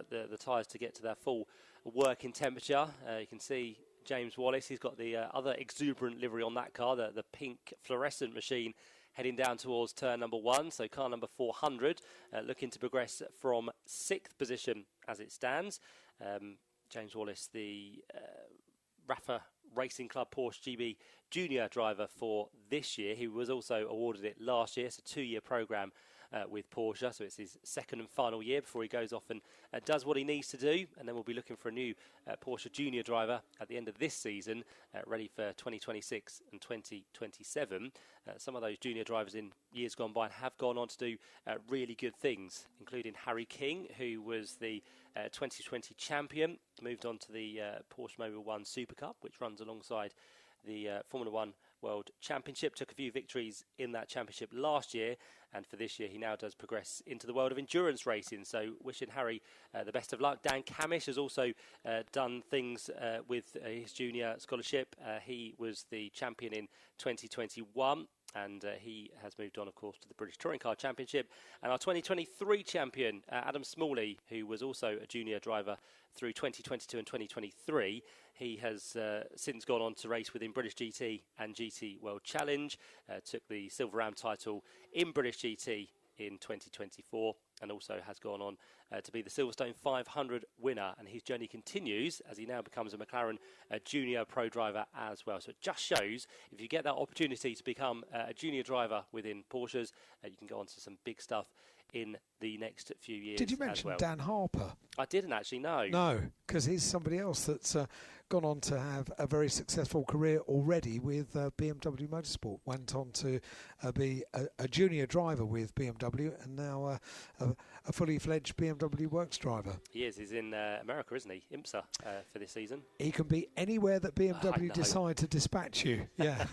the tyres to get to their full working temperature. You can see James Wallace, he's got the other exuberant livery on that car, the pink fluorescent machine, heading down towards turn number 1. So car number 400, looking to progress from 6th position as it stands. James Wallace, the Rafa Racing Club Porsche GB Junior driver for this year. He was also awarded it last year. It's a 2-year programme with Porsche, so it's his 2nd and final year before he goes off and does what he needs to do, and then we'll be looking for a new Porsche Junior driver at the end of this season, ready for 2026 and 2027. Some of those junior drivers in years gone by have gone on to do really good things, including Harry King, who was the 2020 champion, moved on to the Porsche Mobile 1 Super Cup, which runs alongside the Formula 1 World Championship, took a few victories in that championship last year, and for this year he now does progress into the world of endurance racing, so wishing Harry the best of luck. Dan Camish has also done things with his junior scholarship. He was the champion in 2021, and he has moved on, of course, to the British Touring Car Championship. And our 2023 champion, Adam Smalley, who was also a junior driver through 2022 and 2023, he has since gone on to race within British GT and GT World Challenge, took the Silver Ram title in British GT in 2024, and also has gone on to be the Silverstone 500 winner, and his journey continues as he now becomes a McLaren junior pro driver as well. So it just shows if you get that opportunity to become a junior driver within Porsches, you can go on to some big stuff in the next few years. Did you mention Dan Harper? I didn't actually, no. No, because he's somebody else that's gone on to have a very successful career already with BMW Motorsport. Went on to be a junior driver with BMW, and now a fully fledged BMW Works driver. He is. He's in America, isn't he? IMSA for this season. He can be anywhere that BMW decide to dispatch you. Yeah.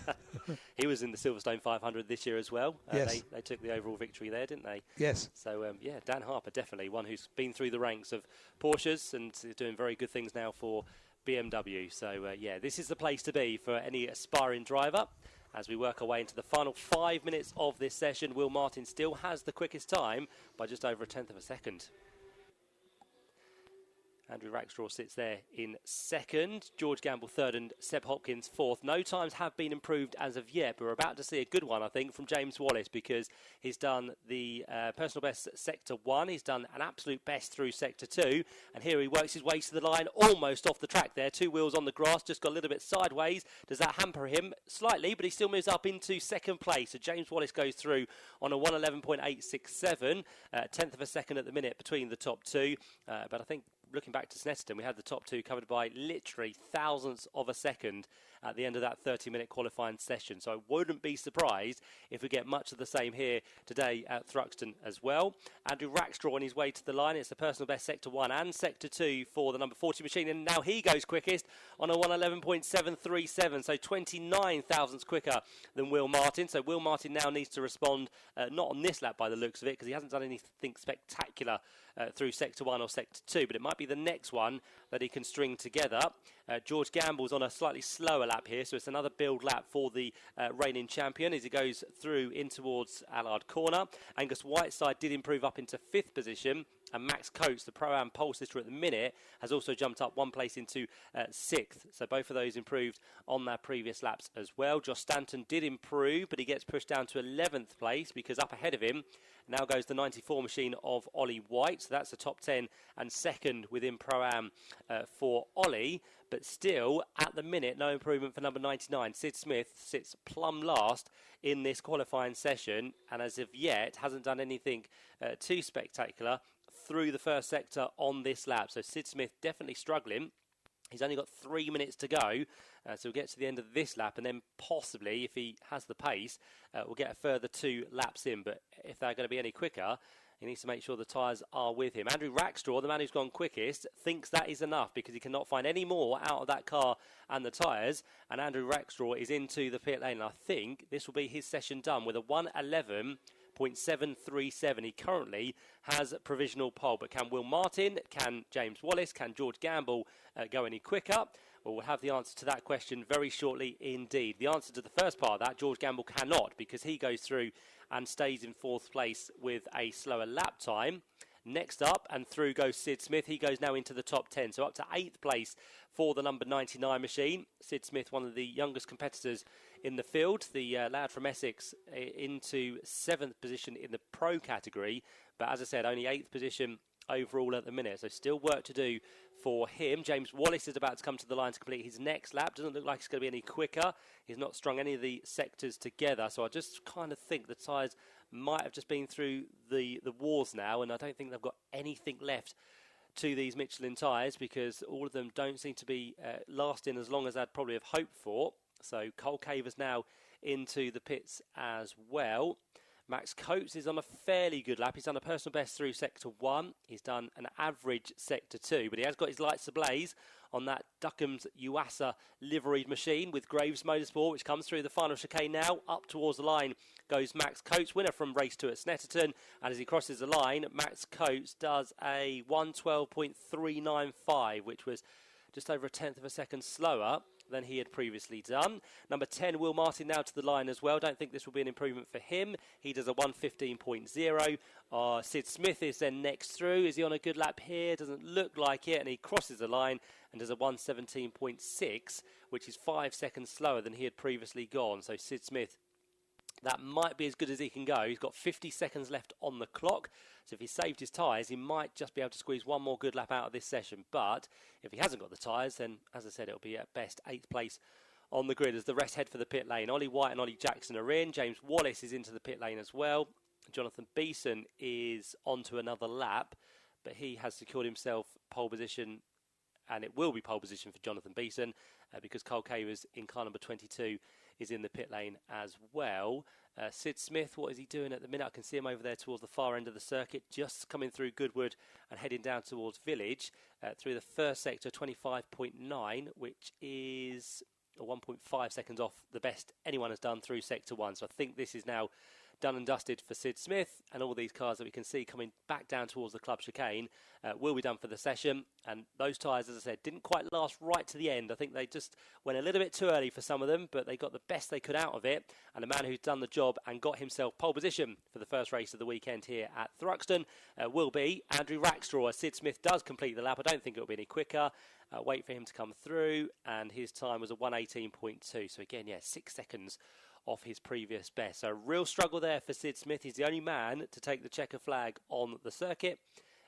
He was in the Silverstone 500 this year as well. Yes. They took the overall victory there, didn't they? Yes. So, yeah, Dan Harper, definitely one who's been through the ranks of Porsches and is doing very good things now for BMW. So, yeah, this is the place to be for any aspiring driver. As we work our way into the final 5 minutes of this session, Will Martin still has the quickest time by just over 1/10 of a second. Andrew Rackstraw sits there in 2nd, George Gamble 3rd and Seb Hopkins 4th. No times have been improved as of yet, but we're about to see a good one, I think, from James Wallace, because he's done the personal best Sector 1, he's done an absolute best through Sector 2, and here he works his way to the line, almost off the track there, 2 wheels on the grass, just got a little bit sideways. Does that hamper him? Slightly, but he still moves up into 2nd place, so James Wallace goes through on a 1:11.867, 1/10 of a second at the minute between the top 2, but I think looking back to Snetterton, we had the top 2 covered by literally thousandths of a second at the end of that 30-minute qualifying session. So I wouldn't be surprised if we get much of the same here today at Thruxton as well. Andrew Rackstraw on his way to the line. It's the personal best Sector 1 and Sector 2 for the number 40 machine. And now he goes quickest on a 1:11.737. So 29 thousandths quicker than Will Martin. So Will Martin now needs to respond, not on this lap by the looks of it, because he hasn't done anything spectacular through Sector 1 or Sector 2, but it might be the next one that he can string together. George Gamble's on a slightly slower lap here, so it's another build lap for the reigning champion as he goes through in towards Allard Corner. Angus Whiteside did improve up into 5th position, and Max Coates, the Pro-Am pole sitter at the minute, has also jumped up 1 place into 6th. So both of those improved on their previous laps as well. Josh Stanton did improve, but he gets pushed down to 11th place because up ahead of him now goes the 94 machine of Ollie White. So that's the top 10 and 2nd within Pro-Am for Ollie. But still, at the minute, no improvement for number 99. Sid Smith sits plumb last in this qualifying session, and as of yet hasn't done anything too spectacular through the first sector on this lap. So Sid Smith definitely struggling. He's only got 3 minutes to go, So we'll get to the end of this lap, and then possibly, if he has the pace, we'll get a further 2 laps in. But if they're going to be any quicker, he needs to make sure the tyres are with him. Andrew Rackstraw, the man who's gone quickest, thinks that is enough because he cannot find any more out of that car and the tyres. And Andrew Rackstraw is into the pit lane. And I think this will be his session done with a 1:11.737. He currently has provisional pole. But can Will Martin, can James Wallace, can George Gamble go any quicker? Well, we'll have the answer to that question very shortly indeed. The answer to the first part of that, George Gamble cannot, because he goes through and stays in 4th place with a slower lap time. Next up and through goes Sid Smith. He goes now into the top 10, so up to 8th place for the number 99 machine. Sid Smith, one of the youngest competitors in the field, the lad from Essex, into 7th position in the pro category. But as I said, only 8th position overall at the minute, so still work to do for him. James Wallace is about to come to the line to complete his next lap. Doesn't look like it's going to be any quicker. He's not strung any of the sectors together, so I just kind of think the tyres might have just been through the wars now, and I don't think they've got anything left to these Michelin tyres, because all of them don't seem to be lasting as long as I'd probably have hoped for. So Cole Caver's now into the pits as well. Max Coates is on a fairly good lap. He's done a personal best through Sector 1. He's done an average Sector 2, but he has got his lights ablaze on that Duckham's Yuasa liveried machine with Graves Motorsport, which comes through the final chicane now. Up towards the line goes Max Coates, winner from race 2 at Snetterton. And as he crosses the line, Max Coates does a 1:12.395, which was just over a tenth of a second slower than he had previously done. Number 10, Will Martin, now to the line as well. Don't think this will be an improvement for him. He does a 1:15.0. Sid Smith is then next through. Is he on a good lap here? Doesn't look like it. And he crosses the line and does a 1:17.6, which is 5 seconds slower than he had previously gone. So Sid Smith, that might be as good as he can go. He's got 50 seconds left on the clock. So if he saved his tyres, he might just be able to squeeze one more good lap out of this session. But if he hasn't got the tyres, then, as I said, it'll be at best 8th place on the grid as the rest head for the pit lane. Ollie White and Ollie Jackson are in. James Wallace is into the pit lane as well. Jonathan Beeson is onto another lap, but he has secured himself pole position, and it will be pole position for Jonathan Beeson because Cole Cavers in car number 22 is in the pit lane as well. Sid Smith, what is he doing at the minute? I can see him over there towards the far end of the circuit, just coming through Goodwood and heading down towards Village through the first sector, 25.9, which is 1.5 seconds off the best anyone has done through Sector 1. So I think this is now done and dusted for Sid Smith, and all these cars that we can see coming back down towards the club chicane will be done for the session. And those tyres, as I said, didn't quite last right to the end. I think they just went a little bit too early for some of them, but they got the best they could out of it. And the man who's done the job and got himself pole position for the first race of the weekend here at Thruxton will be Andrew Rackstraw. Sid Smith does complete the lap. I don't think it'll be any quicker. Wait for him to come through, and his time was a 1:18.2. So again, 6 seconds off his previous best. So a real struggle there for Sid Smith. He's the only man to take the checker flag on the circuit.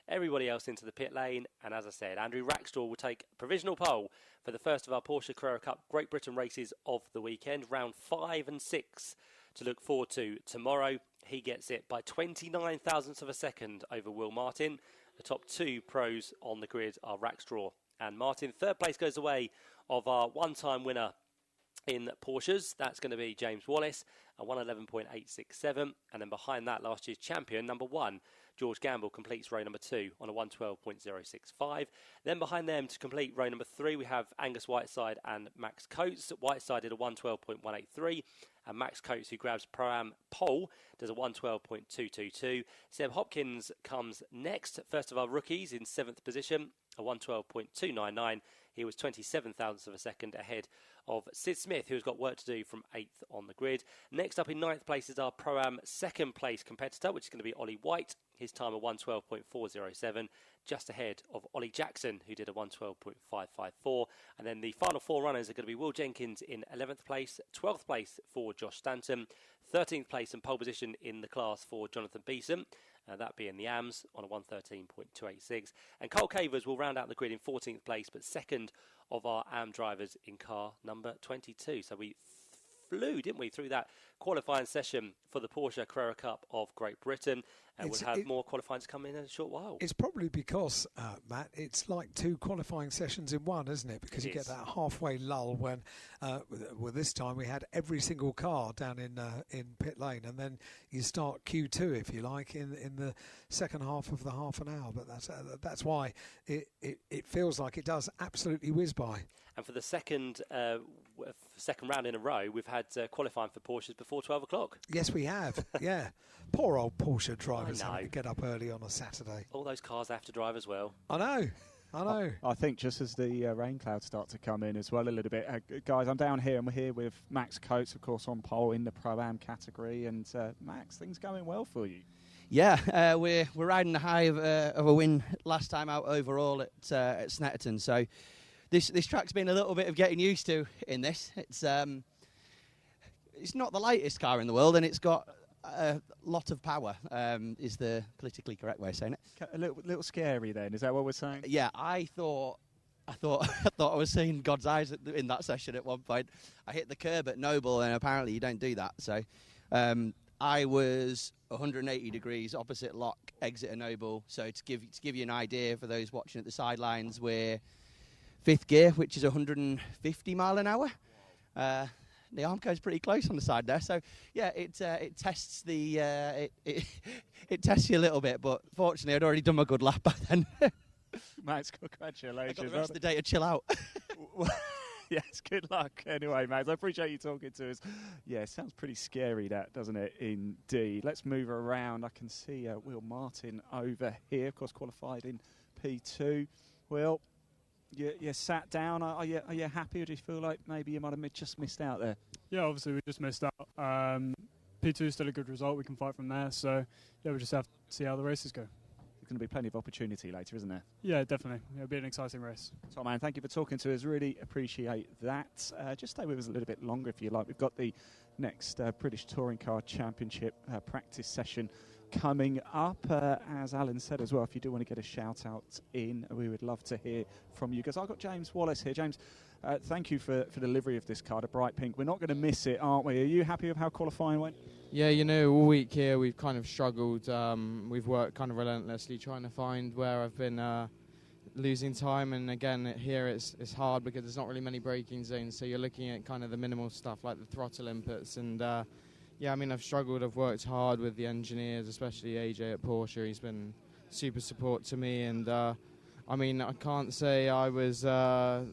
Everybody else into the pit lane. And as I said, Andrew Rackstraw will take provisional pole for the first of our Porsche Carrera Cup Great Britain races of the weekend. Round 5 and 6 to look forward to tomorrow. He gets it by 29 thousandths of a second over Will Martin. The top 2 pros on the grid are Rackstraw and Martin. Third place goes the way of our one-time winner in Porsches. That's going to be James Wallace, a 1:11.867. And then behind that, last year's champion, number 1, George Gamble, completes row number 2 on a 1:12.065. Then behind them, to complete row number 3, we have Angus Whiteside and Max Coates. Whiteside did a 1:12.183. And Max Coates, who grabs Pro-Am pole, does a 1:12.222. Seb Hopkins comes next. First of our rookies in 7th position, a 1:12.299. He was 27 thousandths of a second ahead of Sid Smith, who's got work to do from 8th on the grid. Next up in 9th place is our Pro-Am second place competitor, which is going to be Ollie White. His time a 1:12.407, just ahead of Ollie Jackson, who did a 1:12.554. And then the final 4 runners are going to be Will Jenkins in 11th place, 12th place for Josh Stanton, 13th place and pole position in the class for Jonathan Beeson. That being the AMS on a 1:13.286. And Cole Cavers will round out the grid in 14th place, but second of our AM drivers in car number 22. So we flew, didn't we, through that qualifying session for the Porsche Carrera Cup of Great Britain, and we'll have more qualifying to come in a short while. It's probably because, Matt, it's like 2 qualifying sessions in one, isn't it? Because you get that halfway lull when, well, this time we had every single car down in pit lane, and then you start Q2, if you like, in the second half of the half an hour. But that's why it feels like it does absolutely whiz by. And for the second round in a row, we've had qualifying for Porsches before 12 o'clock. Yes, we have. Yeah. Poor old Porsche drivers having to get up early on a Saturday. All those cars have to drive as well. I know. I think just as the rain clouds start to come in as well a little bit. Guys, I'm down here and we're here with Max Coates, of course, on pole in the Pro-Am category. And Max, things going well for you? Yeah, we're riding the high of a win last time out overall at Snetterton. So this track's been a little bit of getting used to in this. It's not the lightest car in the world, and it's got a lot of power, is the politically correct way of saying it. A little scary then, is that what we're saying? Yeah, I thought I was seeing God's eyes in that session at one point. I hit the curb at Noble, and apparently you don't do that. So I was 180 degrees opposite lock, exit a Noble. So to give you an idea for those watching at the sidelines, we're 5th gear, which is 150 mile an hour. The Armco's pretty close on the side there, so yeah, it tests it tests you a little bit. But fortunately, I'd already done my good lap by then. Max, congratulations! I got the rest of the day to chill out. Yes, good luck. Anyway, Max, I appreciate you talking to us. Yeah, it sounds pretty scary, that, doesn't it? Indeed. Let's move around. I can see Will Martin over here, of course, qualified in P2. Will, you sat down. Are you happy, or do you feel like maybe you might have just missed out there? Yeah, obviously we just missed out. P2 is still a good result. We can fight from there. So yeah, we just have to see how the races go. There's going to be plenty of opportunity later, isn't there? Yeah, definitely. It'll be an exciting race. Tom, man, thank you for talking to us. Really appreciate that. Just stay with us a little bit longer if you like. We've got the next British Touring Car Championship practice session coming up. As Alan said as well, if you do want to get a shout out in, we would love to hear from you, because I've got James Wallace here. James, thank you for the delivery of this car, the bright pink. We're not going to miss it, aren't we? Are you happy with how qualifying went? Yeah, you know, all week here we've kind of struggled. We've worked kind of relentlessly trying to find where I've been losing time, and again here it's hard because there's not really many braking zones, so you're looking at kind of the minimal stuff like the throttle inputs. And yeah, I mean, I've struggled. I've worked hard with the engineers, especially AJ at Porsche. He's been super support to me, and I mean, I can't say I was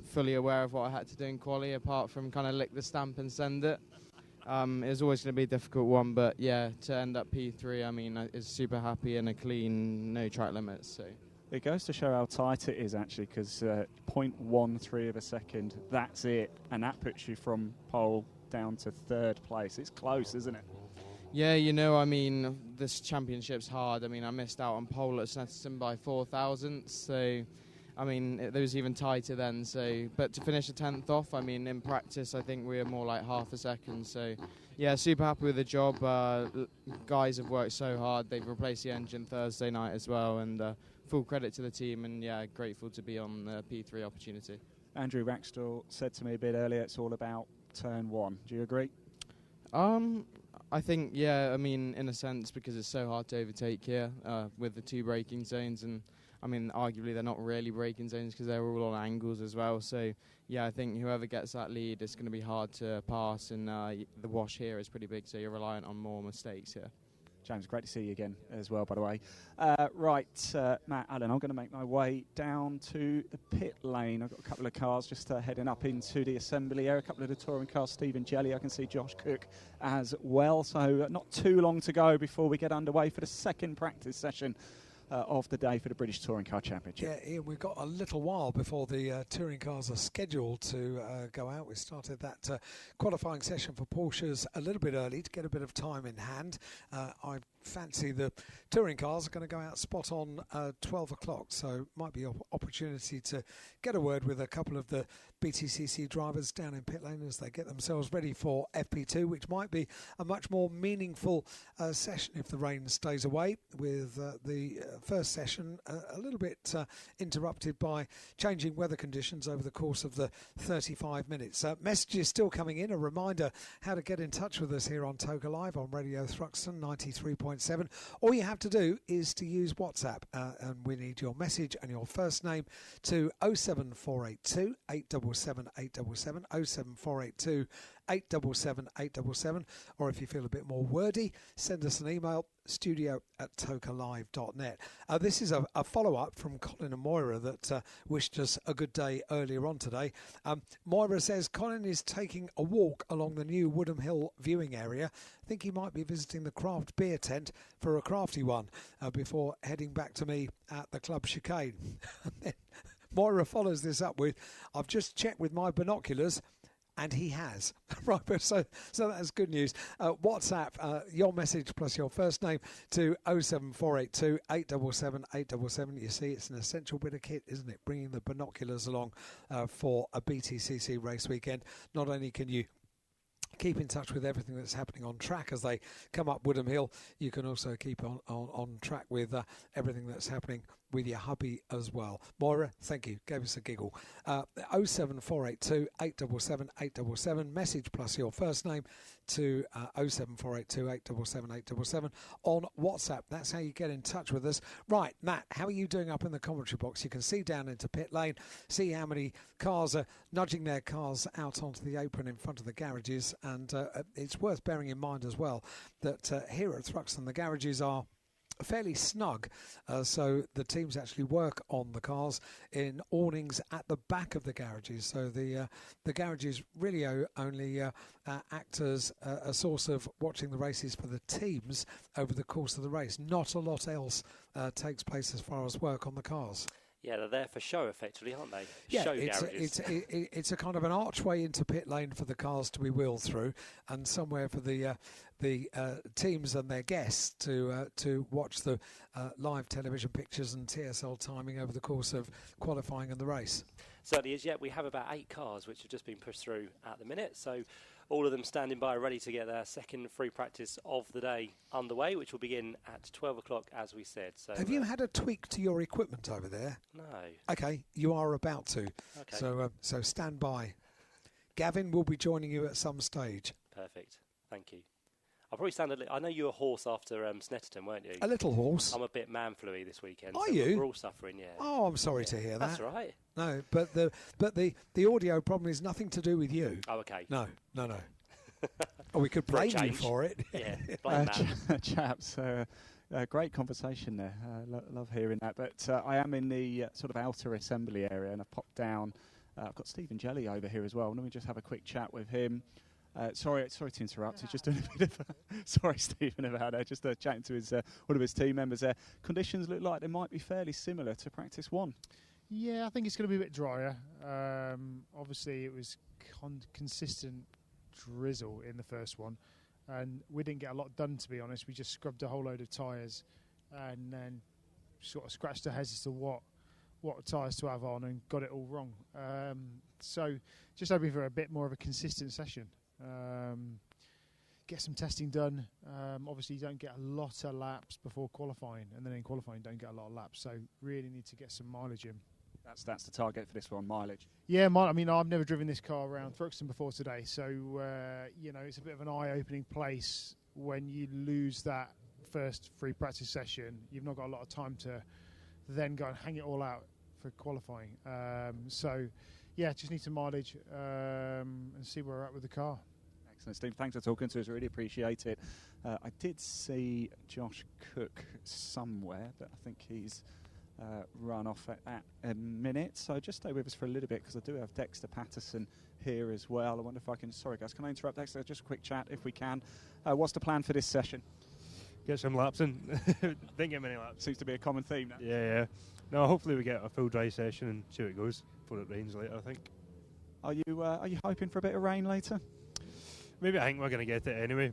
fully aware of what I had to do in quali, apart from kind of lick the stamp and send it. It was always going to be a difficult one, but yeah, to end up P3, I mean, is super happy, and a clean, no track limits. So it goes to show how tight it is, actually, because 0.13 of a second, that's it, and that puts you from pole down to 3rd place. It's close, isn't it? Yeah, you know, I mean, this championship's hard. I mean, I missed out on pole at Snetterton by 4 thousandths, so I mean, it was even tighter then. So, but to finish a 10th off, I mean, in practice, I think we were more like half a second. So, yeah, super happy with the job. Guys have worked so hard. They've replaced the engine Thursday night as well, and full credit to the team. And yeah, grateful to be on the P3 opportunity. Andrew Rackstall said to me a bit earlier, it's all about turn 1. Do you agree? I think, yeah, I mean, in a sense, because it's so hard to overtake here with the 2 braking zones, and I mean, arguably they're not really braking zones because they're all on angles as well. So, yeah, I think whoever gets that lead, it's going to be hard to pass, and the wash here is pretty big, so you're reliant on more mistakes here. James, great to see you again as well, by the way. Right, Matt, Allen, I'm going to make my way down to the pit lane. I've got a couple of cars just heading up into the assembly area, a couple of the touring cars, Stephen Jelly, I can see Josh Cook as well. So not too long to go before we get underway for the second practice session of the day for the British Touring Car Championship. Yeah, Ian, we've got a little while before the touring cars are scheduled to go out. We started that qualifying session for Porsches a little bit early to get a bit of time in hand. I fancy the touring cars are going to go out spot on 12 o'clock, so might be an opportunity to get a word with a couple of the BTCC drivers down in pit lane as they get themselves ready for FP2, which might be a much more meaningful session if the rain stays away, with the first session a little bit interrupted by changing weather conditions over the course of the 35 minutes. Messages still coming in. A reminder how to get in touch with us here on Toga Live on Radio Thruxton 93.7. All you have to do is to use WhatsApp, and we need your message and your first name to 07482 877 877 07482 877 877, or if you feel a bit more wordy, send us an email, studio@tokalive.net. This is a follow-up from Colin and Moira that wished us a good day earlier on today. Moira says Colin is taking a walk along the new Woodham Hill viewing area. I think he might be visiting the craft beer tent for a crafty one before heading back to me at the club chicane. Moira follows this up with, I've just checked with my binoculars, and he has. Right, so that's good news. WhatsApp, your message plus your first name to 07482 877 877. You see, it's an essential bit of kit, isn't it? Bringing the binoculars along for a BTCC race weekend. Not only can you keep in touch with everything that's happening on track as they come up Woodham Hill, you can also keep on track with everything that's happening with your hubby as well. Moira, thank you. Gave us a giggle. 07482 877 877. Message plus your first name to 07482 877 877 on WhatsApp. That's how you get in touch with us. Right, Matt, how are you doing up in the commentary box? You can see down into pit lane, see how many cars are nudging their cars out onto the apron in front of the garages. And it's worth bearing in mind as well that here at Thruxton, the garages are fairly snug, so the teams actually work on the cars in awnings at the back of the garages, so the garages really only act as a source of watching the races for the teams over the course of the race. Not a lot else takes place as far as work on the cars. Yeah, they're there for show, effectively, aren't they? Yeah, show garages. It's a kind of an archway into pit lane for the cars to be wheeled through, and somewhere for the teams and their guests to watch the live television pictures and TSL timing over the course of qualifying and the race. Certainly is. Yet we have about 8 cars which have just been pushed through at the minute, so all of them standing by ready to get their second free practice of the day underway, which will begin at 12 o'clock, as we said. So, have you had a tweak to your equipment over there? No. Okay, you are about to. Okay. So stand by. Gavin will be joining you at some stage. Perfect. Thank you. I'll probably sound a little... I know you were hoarse after Snetterton, weren't you? A little hoarse. I'm a bit man-flu-y this weekend. Are so you? We're all suffering, yeah. Oh, I'm sorry to hear that. That's right. No, but the audio problem is nothing to do with you. Oh, okay. No. Or we could blame you for it. Yeah, blame chaps, great conversation there. Love hearing that. But I am in the sort of outer assembly area, and I've popped down. I've got Stephen Jelly over here as well. Let me just have a quick chat with him. Sorry to interrupt. He's just doing a bit of sorry, Stephen, about that. Just chatting to his one of his team members there. Conditions look like they might be fairly similar to practice one. Yeah, I think it's going to be a bit drier. Obviously, it was consistent drizzle in the first one, and we didn't get a lot done, to be honest. We just scrubbed a whole load of tyres and then sort of scratched our heads as to what tyres to have on and got it all wrong. So just hoping for a bit more of a consistent session. Get some testing done. Obviously, you don't get a lot of laps before qualifying, and then in qualifying, don't get a lot of laps. So really need to get some mileage in. That's the target for this one, mileage. Yeah, I mean, I've never driven this car around Thruxton before today, so it's a bit of an eye-opening place when you lose that first free practice session. You've not got a lot of time to then go and hang it all out for qualifying. So, yeah, just need some mileage and see where we're at with the car. Excellent, Steve. Thanks for talking to us. Really appreciate it. I did see Josh Cook somewhere, but I think he's run off at a minute. So just stay with us for a little bit, because I do have Dexter Patterson here as well. I wonder if I can... Sorry, guys. Can I interrupt, Dexter? Just a quick chat, if we can. What's the plan for this session? Get some laps in. Didn't get many laps. Seems to be a common theme now. Yeah. No, hopefully we get a full dry session and see how it goes before it rains later, I think. Are you hoping for a bit of rain later? maybe I think we're going to get it anyway,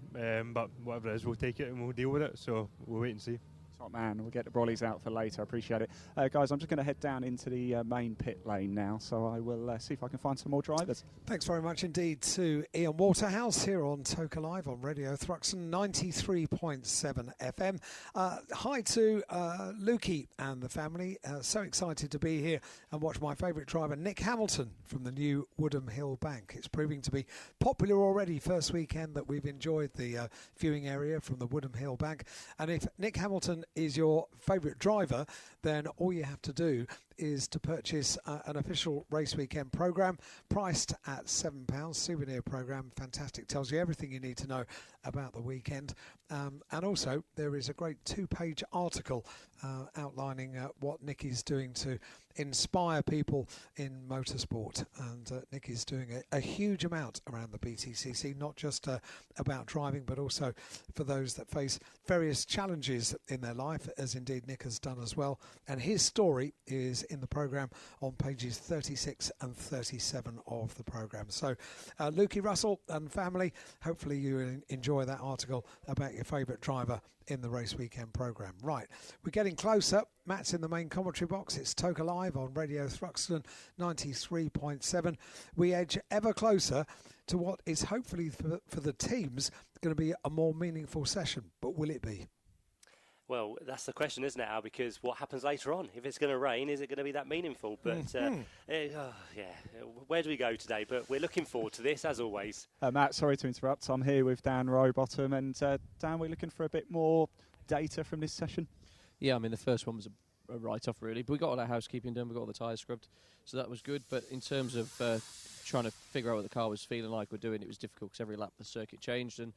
but whatever it is, we'll take it and we'll deal with it. So we'll wait and see. Top man, we'll get the brollies out for later. I appreciate it. Guys, I'm just going to head down into the main pit lane now, so I will see if I can find some more drivers. Thanks very much indeed to Ian Waterhouse here on Toker Live on Radio Thruxton 93.7 FM. Hi to Lukey and the family. So excited to be here and watch my favourite driver, Nick Hamilton, from the new Woodham Hill Bank. It's proving to be popular already. First weekend that we've enjoyed the viewing area from the Woodham Hill Bank. And if Nick Hamilton is your favourite driver, then all you have to do is to purchase an official race weekend programme priced at £7. Souvenir programme, fantastic, tells you everything you need to know about the weekend. And also there is a great 2-page article outlining what Nick is doing to inspire people in motorsport. And Nick is doing a huge amount around the BTCC, not just about driving, but also for those that face various challenges in their life, as indeed Nick has done as well. And his story is in the programme on pages 36 and 37 of the programme. So Lukey, Russell and family, hopefully you enjoy that article about your favourite driver in the race weekend programme. Right, we're getting closer. Matt's in the main commentary box. It's Toker Live on Radio Thruxton 93.7. We edge ever closer to what is hopefully for the teams going to be a more meaningful session. But will it be? Well, that's the question, isn't it, Al? Because what happens later on? If it's going to rain, is it going to be that meaningful? But, where do we go today? But we're looking forward to this, as always. Matt, sorry to interrupt. I'm here with Dan Rowbottom. And, Dan, we're looking for a bit more data from this session. Yeah, I mean, the first one was a write-off, really. But we got all our housekeeping done. We got all the tyres scrubbed. So that was good. But in terms of trying to figure out what the car was feeling like we're doing, it was difficult because every lap the circuit changed. And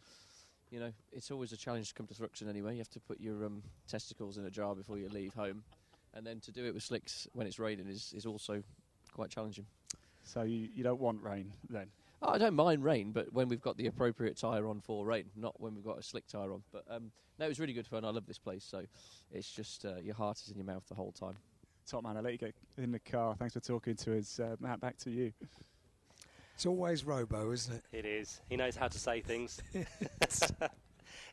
you know, it's always a challenge to come to Thruxton anyway. You have to put your testicles in a jar before you leave home. And then to do it with slicks when it's raining is also quite challenging. So you don't want rain then? Oh, I don't mind rain, but when we've got the appropriate tyre on for rain, not when we've got a slick tyre on. But no, it was really good fun. I love this place. So it's just your heart is in your mouth the whole time. Top man, I'll let you get in the car. Thanks for talking to us. Matt, back to you. It's always Robo, isn't it? It is. He knows how to say things.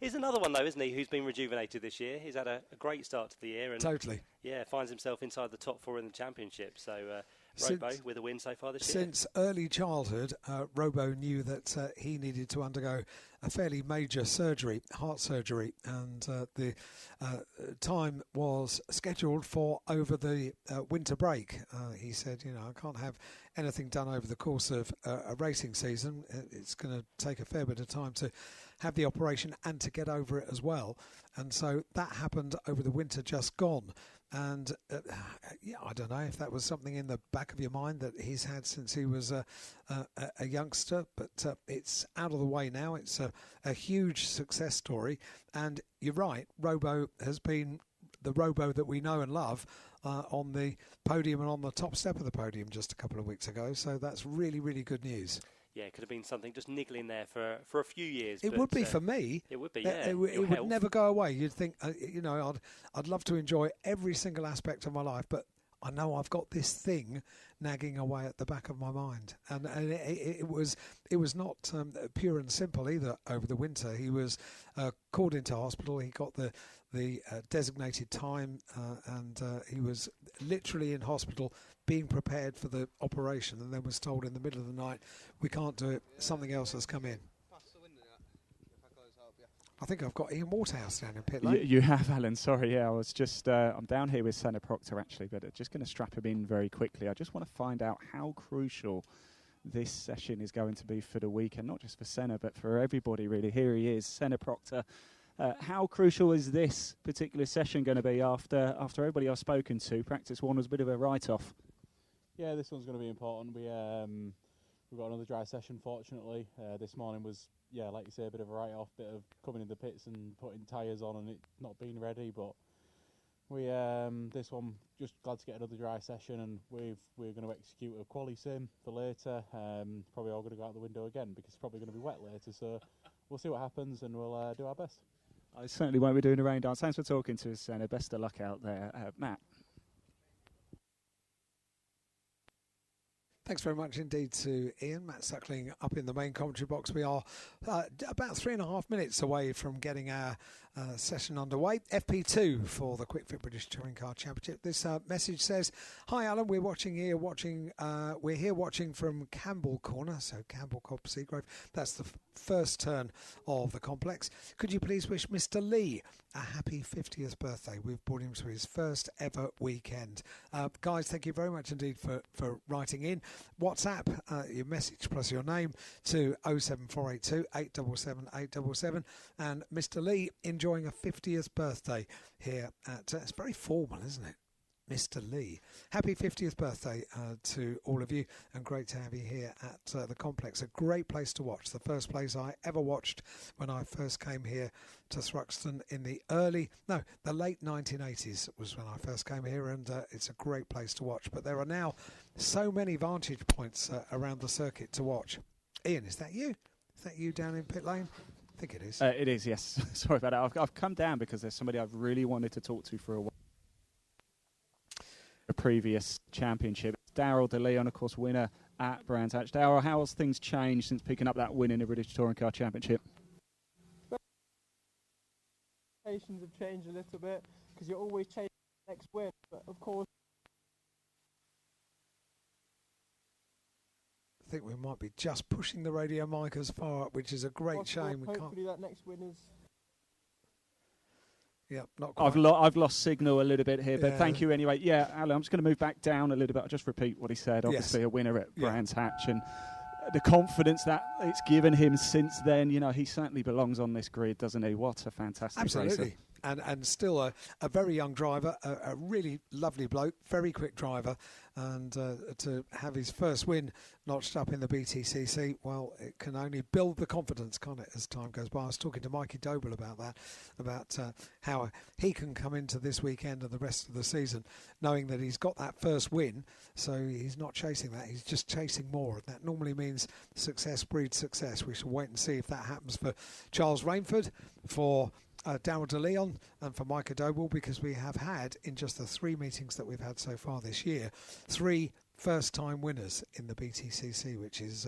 He's another one, though, isn't he, who's been rejuvenated this year. He's had a great start to the year. And totally. Yeah, finds himself inside the top 4 in the championship. So, Robo with a win so far this year. Since early childhood, Robo knew that he needed to undergo a fairly major surgery, heart surgery, and the time was scheduled for over the winter break. He said, I can't have anything done over the course of a racing season. It's going to take a fair bit of time to have the operation and to get over it as well. And so that happened over the winter just gone. And I don't know if that was something in the back of your mind that he's had since he was a youngster, but it's out of the way now. It's a huge success story. And you're right, Robo has been the Robo that we know and love on the podium and on the top step of the podium just a couple of weeks ago. So that's really, really good news. Yeah, it could have been something just niggling there for a few years. It would be for me. It would be, yeah. It would never go away. You'd think, I'd love to enjoy every single aspect of my life, but I know I've got this thing nagging away at the back of my mind. And it was not pure and simple either over the winter. He was called into hospital. He got the designated time and he was literally in hospital being prepared for the operation, and then was told in the middle of the night, we can't do it, something else has come in. I think I've got Ian Waterhouse down in pit lane. You have, Alan. Sorry, I was just, I'm down here with Senna Proctor actually, but just going to strap him in very quickly. I just want to find out how crucial this session is going to be for the weekend, not just for Senna, but for everybody really. Here he is, Senna Proctor. How crucial is this particular session going to be after everybody I've spoken to? Practice 1 was a bit of a write-off. Yeah, this one's going to be important. We've got another dry session, fortunately. This morning was, like you say, a bit of a write-off, bit of coming in the pits and putting tyres on and it not being ready. But we this one, just glad to get another dry session, and we're going to execute a quali sim for later. Probably all going to go out the window again because it's probably going to be wet later. So we'll see what happens and we'll do our best. I certainly won't be doing a rain dance. Thanks for talking to us, Senna. Best of luck out there. Matt. Thanks very much indeed to Ian. Matt Suckling up in the main commentary box. We are about 3.5 minutes away from getting our session underway. FP2 for the Quick Fit British Touring Car Championship. This message says, "Hi Alan, we're here watching from Campbell Corner," so Campbell Cobb Seagrove. That's the first turn of the complex. "Could you please wish Mr. Lee a happy 50th birthday? We've brought him to his first ever weekend." Guys, thank you very much indeed for writing in. WhatsApp your message plus your name to 07482 877 877. And Mr. Lee enjoying a 50th birthday here at it's very formal, isn't it? Mr. Lee. Happy 50th birthday to all of you, and great to have you here at the complex. A great place to watch. The first place I ever watched when I first came here to Thruxton in the late 1980s was when I first came here, and it's a great place to watch. But there are now so many vantage points around the circuit to watch. Ian, is that you? Is that you down in pit lane? I think it is. It is, yes. Sorry about that. I've come down because there's somebody I've really wanted to talk to for a while. A previous championship. Daryl De Leon, of course, winner at Brands Hatch. Daryl, how has things changed since picking up that win in the British Touring Car Championship? Expectations have changed a little bit because you're always chasing the next win, but of course. I think we might be just pushing the radio mic as far up, which is a great shame. Hopefully that next win is. Yeah, not quite. I've lost signal a little bit here, but thank you anyway. Yeah, Alan, I'm just going to move back down a little bit. I'll just repeat what he said. Obviously, a winner at Brands Hatch, and the confidence that it's given him since then. You know, he certainly belongs on this grid, doesn't he? What a fantastic racer. And still a very young driver, a really lovely bloke, very quick driver, and to have his first win notched up in the BTCC, well, it can only build the confidence, can't it, as time goes by. I was talking to Mikey Doble about that, about how he can come into this weekend and the rest of the season knowing that he's got that first win, so he's not chasing that, he's just chasing more. And that normally means success breeds success. We shall wait and see if that happens for Charles Rainford, for Daryl De Leon, and for Micah Doble, because we have had, in just the 3 meetings that we've had so far this year, 3 first-time winners in the BTCC, which is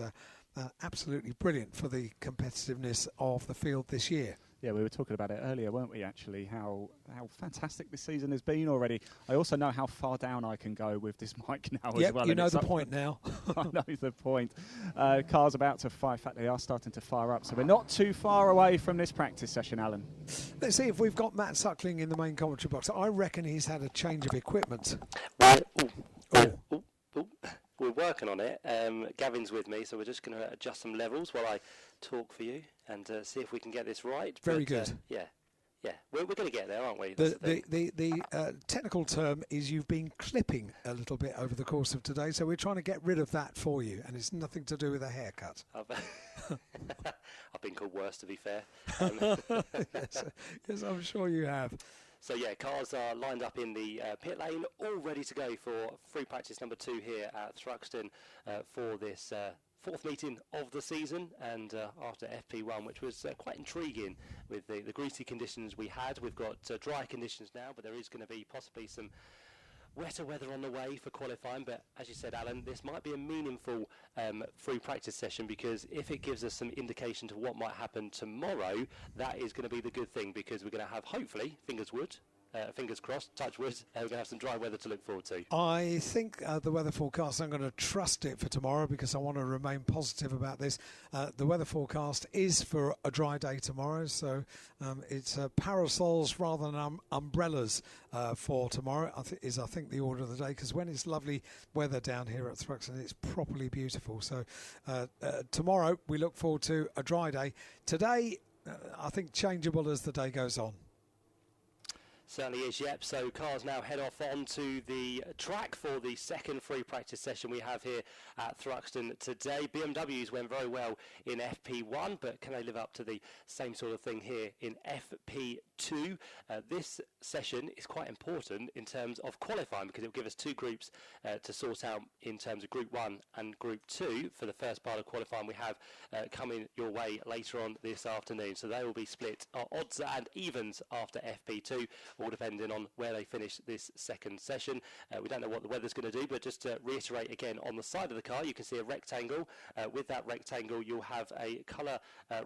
absolutely brilliant for the competitiveness of the field this year. Yeah, we were talking about it earlier, weren't we, actually, how fantastic this season has been already. I also know how far down I can go with this mic now as well. You know the point now. I know the point. Cars about to fire. In fact, they are starting to fire up, so we're not too far away from this practice session, Alan. Let's see if we've got Matt Suckling in the main commentary box. I reckon he's had a change of equipment. We're working on it. Gavin's with me, so we're just going to adjust some levels while I talk for you and see if we can get this right. Very good. Yeah, we're going to get there, aren't we? The technical term is you've been clipping a little bit over the course of today, so we're trying to get rid of that for you, and it's nothing to do with a haircut. I've been called worse, to be fair. Yes, I'm sure you have. So yeah, cars are lined up in the pit lane, all ready to go for free practice number 2 here at Thruxton for this 4th meeting of the season, and after FP1, which was quite intriguing with the greasy conditions we had. We've got dry conditions now, but there is going to be possibly some wetter weather on the way for qualifying. But as you said, Alan, this might be a meaningful free practice session, because if it gives us some indication to what might happen tomorrow, that is going to be the good thing, because we're going to have, hopefully, fingers crossed, touch wood, we're going to have some dry weather to look forward to. I think the weather forecast, I'm going to trust it for tomorrow, because I want to remain positive about this. The weather forecast is for a dry day tomorrow, so it's parasols rather than umbrellas for tomorrow, I think the order of the day, because when it's lovely weather down here at Thruxton, it's properly beautiful. So tomorrow we look forward to a dry day. Today, I think changeable as the day goes on. Certainly is, yep. So cars now head off onto the track for the second free practice session we have here at Thruxton today. BMWs went very well in FP1, but can they live up to the same sort of thing here in FP2? This session is quite important in terms of qualifying, because it will give us 2 groups to sort out in terms of Group 1 and Group 2 for the first part of qualifying we have coming your way later on this afternoon. So they will be split odds and evens after FP2. all depending on where they finish this second session. We don't know what the weather's going to do, but just to reiterate again, on the side of the car you can see a rectangle. With that rectangle you'll have a colour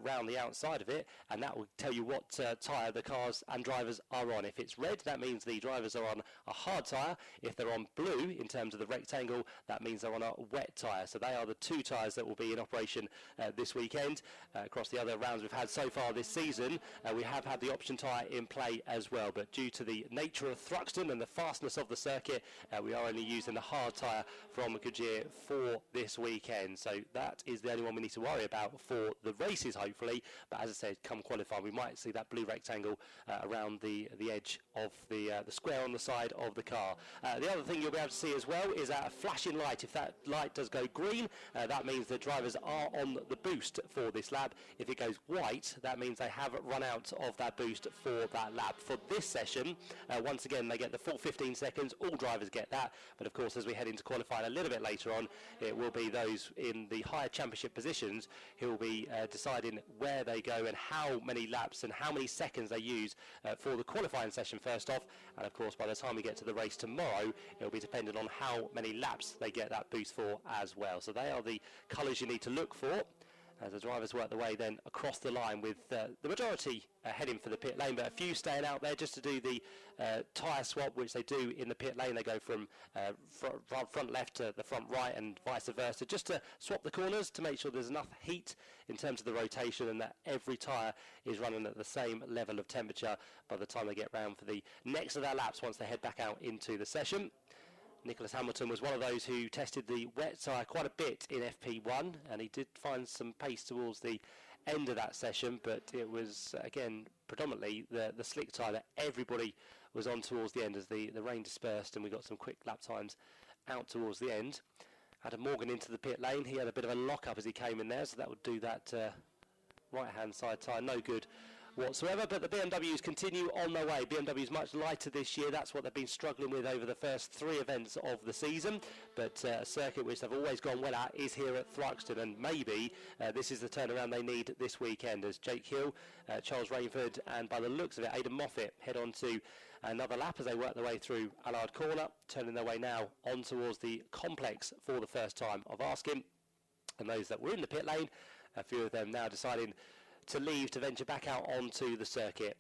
round the outside of it, and that will tell you what tyre the cars and drivers are on. If it's red, that means the drivers are on a hard tyre. If they're on blue in terms of the rectangle, that means they're on a wet tyre. So they are the two tyres that will be in operation this weekend. Across the other rounds we've had so far this season, we have had the option tyre in play as well, but due to the nature of Thruxton and the fastness of the circuit, we are only using the hard tyre from Goodyear for this weekend. So that is the only one we need to worry about for the races, hopefully. But as I said, come qualifying, we might see that blue rectangle around the edge of the square on the side of the car. The other thing you'll be able to see as well is a flashing light. If that light does go green, that means the drivers are on the boost for this lap. If it goes white, that means they have run out of that boost for that lap. For this session, once again, they get the full 15 seconds. All drivers get that. But of course, as we head into qualifying a little bit later on, it will be those in the higher championship positions who will be deciding where they go and how many laps and how many seconds they use for the qualifying session first off. And of course, by the time we get to the race tomorrow, it will be dependent on how many laps they get that boost for as well. So they are the colours you need to look for as the drivers work their way then across the line, with the majority heading for the pit lane, but a few staying out there just to do the tyre swap, which they do in the pit lane. They go from front left to the front right and vice versa, just to swap the corners to make sure there's enough heat in terms of the rotation and that every tyre is running at the same level of temperature by the time they get round for the next of their laps once they head back out into the session. Nicholas Hamilton was one of those who tested the wet tyre quite a bit in FP1, and he did find some pace towards the end of that session, but it was again predominantly the slick tyre that everybody was on towards the end as the rain dispersed and we got some quick lap times out towards the end. Adam Morgan into the pit lane. He had a bit of a lock-up as he came in there, so that would do that right-hand side tyre no good whatsoever. But the BMWs continue on their way. BMW's much lighter this year. That's what they've been struggling with over the first three events of the season. But a circuit which they've always gone well at is here at Thruxton, and maybe this is the turnaround they need this weekend as Jake Hill, Charles Rainford and by the looks of it Aidan Moffat head on to another lap as they work their way through Allard Corner, turning their way now on towards the complex for the first time of asking. And those that were in the pit lane, a few of them now deciding to leave to venture back out onto the circuit.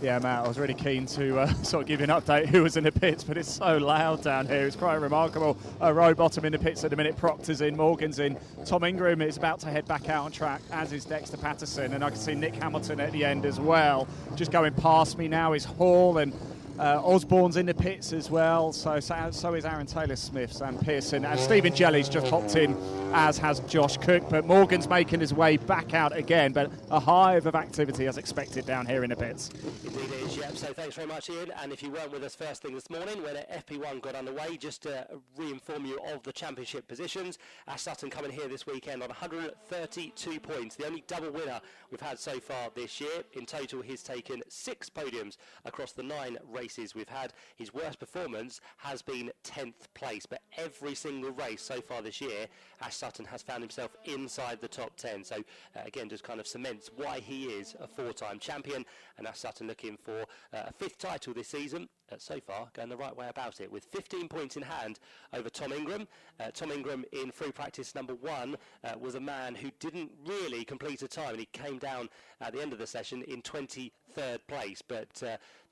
Yeah, Matt, I was really keen to sort of give you an update who was in the pits, but it's so loud down here. It's quite remarkable. Row bottom in the pits at the minute. Proctor's in, Morgan's in. Tom Ingram is about to head back out on track, as is Dexter Patterson. And I can see Nick Hamilton at the end as well. Just going past me now is Hall, and Osborne's in the pits as well. So is Aaron Taylor-Smith, Sam Pearson, and Stephen Jelly's just hopped in, as has Josh Cook. But Morgan's making his way back out again, but a hive of activity as expected down here in the pits. Indeed it is, yep. So thanks very much, Ian. And if you weren't with us first thing this morning when FP1 got underway, just to re-inform you of the championship positions, Ash Sutton coming here this weekend on 132 points, the only double winner we've had so far this year. In total, he's taken 6 podiums across the 9 races we've had. His worst performance has been 10th place, but every single race so far this year, Ash Sutton has found himself inside the top 10. So again, just kind of cements why he is a 4-time champion, and Ash Sutton looking for a 5th title this season. So far going the right way about it, with 15 points in hand over Tom Ingram. Tom Ingram in free practice number 1 was a man who didn't really complete a time, and he came down at the end of the session in 23rd place. But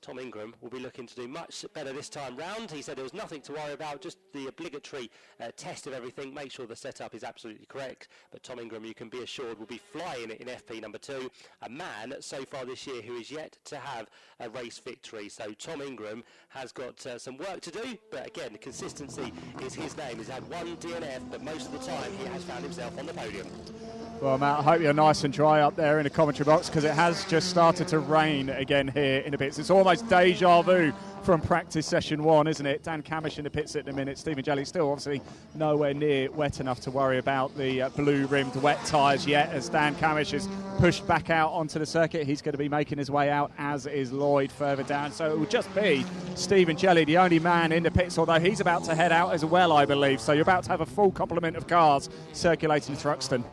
Tom Ingram will be looking to do much better this time round. He said there was nothing to worry about, just the obligatory test of everything, make sure the setup is absolutely correct. But Tom Ingram, you can be assured, will be flying in FP number 2, a man so far this year who is yet to have a race victory. So Tom Ingram has got some work to do, but again, the consistency is his name. He's had 1 DNF, but most of the time he has found himself on the podium. Well, Matt, I hope you're nice and dry up there in the commentary box, because it has just started to rain again here in the pits. It's almost deja vu from practice session 1, isn't it? Dan Camish in the pits at the minute. Stephen Jelly still obviously nowhere near wet enough to worry about the blue-rimmed wet tyres yet, as Dan Camish is pushed back out onto the circuit. He's going to be making his way out, as is Lloyd further down. So it will just be Stephen Jelly, the only man in the pits, although he's about to head out as well, I believe. So you're about to have a full complement of cars circulating Thruxton.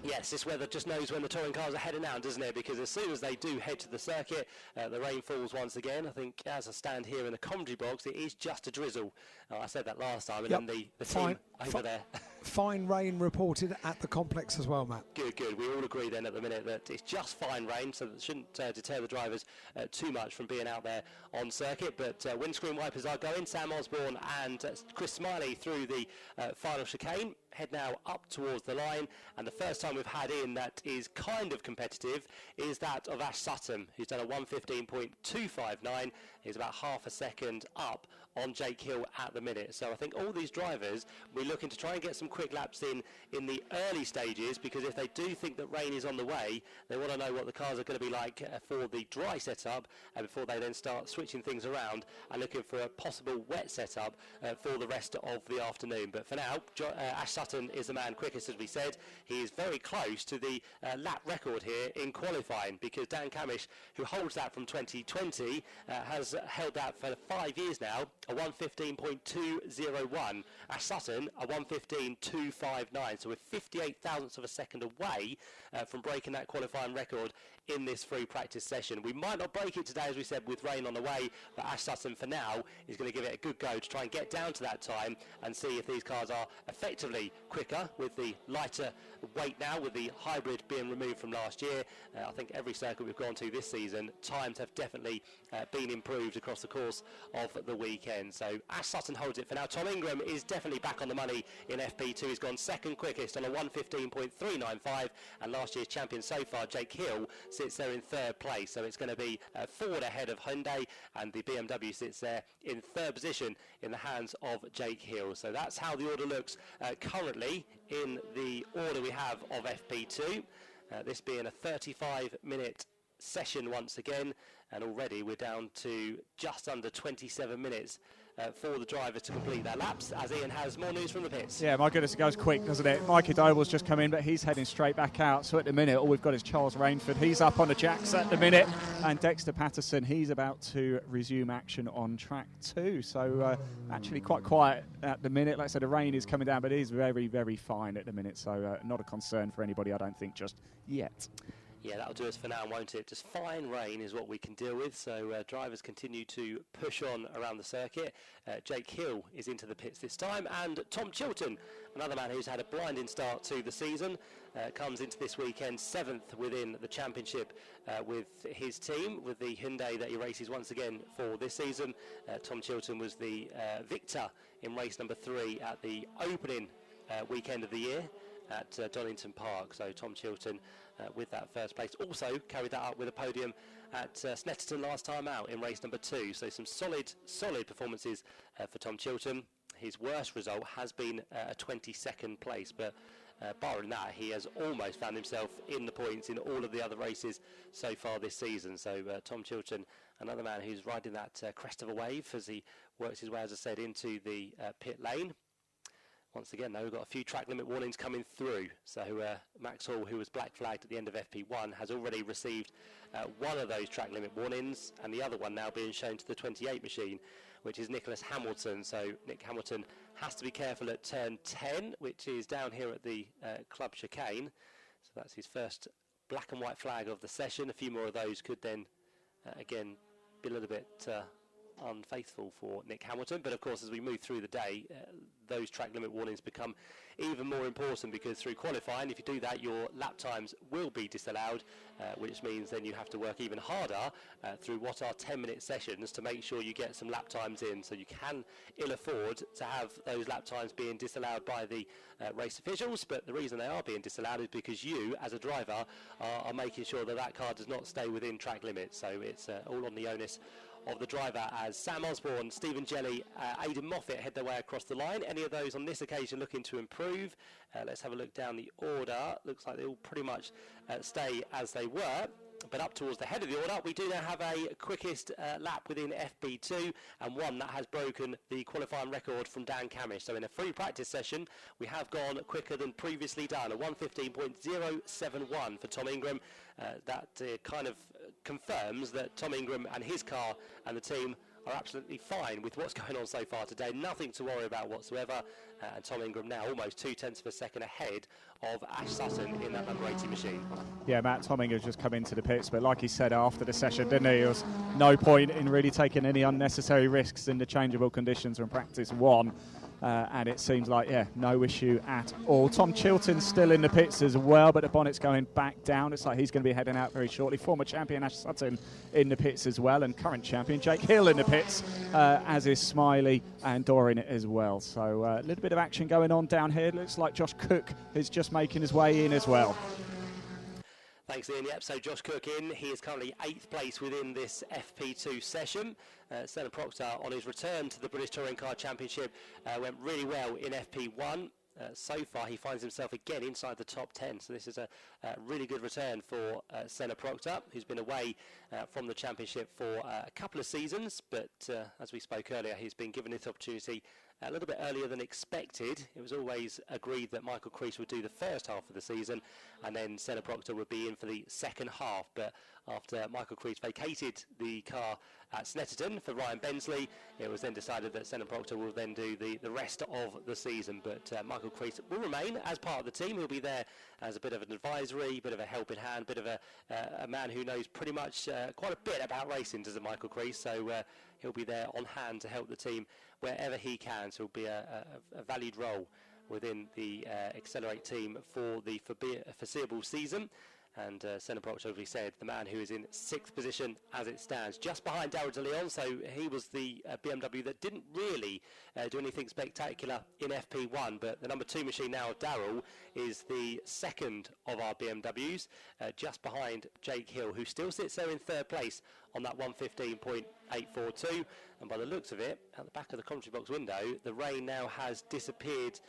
Yes, this weather just knows when the touring cars are heading out, doesn't it? Because as soon as they do head to the circuit, the rain falls once again. I think as I stand here in the commentary box, it is just a drizzle. I said that last time, and then the team over there. Fine rain reported at the complex as well, Matt. Good. We all agree then at the minute that it's just fine rain, so that shouldn't deter the drivers too much from being out there on circuit. But windscreen wipers are going. Sam Osborne and Chris Smiley through the final chicane. Head now up towards the line, and the first time we've had in that is kind of competitive is that of Ash Sutton, who's done a 1:15.259. He's about half a second up on Jake Hill at the minute. So I think all these drivers, we're looking to try and get some quick laps in the early stages, because if they do think that rain is on the way, they want to know what the cars are going to be like for the dry setup before they then start switching things around and looking for a possible wet setup for the rest of the afternoon. But for now, Ash Sutton is the man quickest, as we said. He is very close to the lap record here in qualifying, because Dan Camish, who holds that from 2020, has held that for 5 years now, a 1:15.201. Ash Sutton, a 1:15.259. So we're 58 thousandths of a second away from breaking that qualifying record in this free practice session. We might not break it today, as we said, with rain on the way, but Ash Sutton for now is going to give it a good go to try and get down to that time and see if these cars are effectively quicker with the lighter weight now, with the hybrid being removed from last year. I think every circuit we've gone to this season, times have definitely been improved across the course of the weekend. So Ash Sutton holds it for now. Tom Ingram is definitely back on the money in FP2. He's gone second quickest on a 1:15.395, and last year's champion so far, Jake Hill, sits there in third place. So it's going to be Ford ahead of Hyundai, and the BMW sits there in third position in the hands of Jake Hill. So that's how the order looks currently in the order we have of FP2. This being a 35-minute session once again, and already we're down to just under 27 minutes for the drivers to complete their laps, as Ian has more news from the pits. Yeah, my goodness, it goes quick, doesn't it? Mikey Doble's just come in, but he's heading straight back out. So at the minute, all we've got is Charles Rainford. He's up on the jacks at the minute. And Dexter Patterson, he's about to resume action on track 2. So actually quite quiet at the minute. Like I said, the rain is coming down, but it is very, very fine at the minute. So not a concern for anybody, I don't think, just yet. Yeah, that'll do us for now, won't it? Just fine rain is what we can deal with. So drivers continue to push on around the circuit. Jake Hill is into the pits this time, and Tom Chilton, another man who's had a blinding start to the season, comes into this weekend 7th within the championship with his team, with the Hyundai that he races once again for this season. Tom Chilton was the victor in race number 3 at the opening weekend of the year at Donington Park. So Tom Chilton with that first place also carried that up with a podium at Snetterton last time out in race number 2. So some solid performances for Tom Chilton. His worst result has been a 22nd place, but barring that, he has almost found himself in the points in all of the other races so far this season. So Tom Chilton, another man who's riding that crest of a wave as he works his way, as I said, into the pit lane. Once again, though, we've got a few track limit warnings coming through. So Max Hall, who was black flagged at the end of FP1, has already received one of those track limit warnings, and the other one now being shown to the 28 machine, which is Nicholas Hamilton. So Nick Hamilton has to be careful at turn 10, which is down here at the club chicane. So that's his first black and white flag of the session. A few more of those could then, again, be a little bit unfaithful for Nick Hamilton. But of course, as we move through the day, those track limit warnings become even more important, because through qualifying, if you do that, your lap times will be disallowed, which means then you have to work even harder through what are 10-minute sessions to make sure you get some lap times in. So you can ill afford to have those lap times being disallowed by the race officials, but the reason they are being disallowed is because you, as a driver, are making sure that that car does not stay within track limits. So it's all on the onus of the driver, as Sam Osborne, Stephen Jelly, Aidan Moffat head their way across the line. Any of those on this occasion looking to improve? Let's have a look down the order. Looks like they all pretty much stay as they were. But up towards the head of the order, we do now have a quickest lap within FP2, and one that has broken the qualifying record from Dan Camish. So in a free practice session, we have gone quicker than previously done, a 1:15.071 for Tom Ingram. That kind of confirms that Tom Ingram and his car and the team are absolutely fine with what's going on so far today. Nothing to worry about whatsoever. And Tom Ingram now almost 0.2 of a second ahead of Ash Sutton in that number 80 machine. Yeah, Matt, Tom Ingram's just come into the pits, but like he said after the session, didn't he? There was no point in really taking any unnecessary risks in the changeable conditions from practice one. And it seems like, no issue at all. Tom Chilton's still in the pits as well, but the bonnet's going back down. It's like he's going to be heading out very shortly. Former champion Ash Sutton in the pits as well, and current champion Jake Hill in the pits, as is Smiley and Doran as well. So a little bit of action going on down here. Looks like Josh Cook is just making his way in as well. Thanks, Ian. Yep, so Josh Cook in. He is currently 8th place within this FP2 session. Senna Proctor, on his return to the British Touring Car Championship, went really well in FP1. So far, he finds himself again inside the top 10. So this is a really good return for Senna Proctor, who's been away from the championship for a couple of seasons. But as we spoke earlier, he's been given this opportunity a little bit earlier than expected. It was always agreed that Michael Crease would do the first half of the season and then Senna Proctor would be in for the second half. But after Michael Crease vacated the car at Snetterton for Ryan Bensley, it was then decided that Senna Proctor will then do the rest of the season. But Michael Crease will remain as part of the team. He'll be there as a bit of an advisory, bit of a helping hand, bit of a man who knows pretty much quite a bit about racing, doesn't Michael Crease? So he'll be there on hand to help the team wherever he can. So it'll be a valued role within the Accelerate team for the foreseeable season. And Senna Proctor, as we said, the man who is in 6th position as it stands, just behind Darryl de Leon. So he was the BMW that didn't really do anything spectacular in FP1, but the number 2 machine now, Darryl, is the second of our BMWs, just behind Jake Hill, who still sits there in 3rd place on that 115.842. And by the looks of it, at the back of the commentary box window, the rain now has disappeared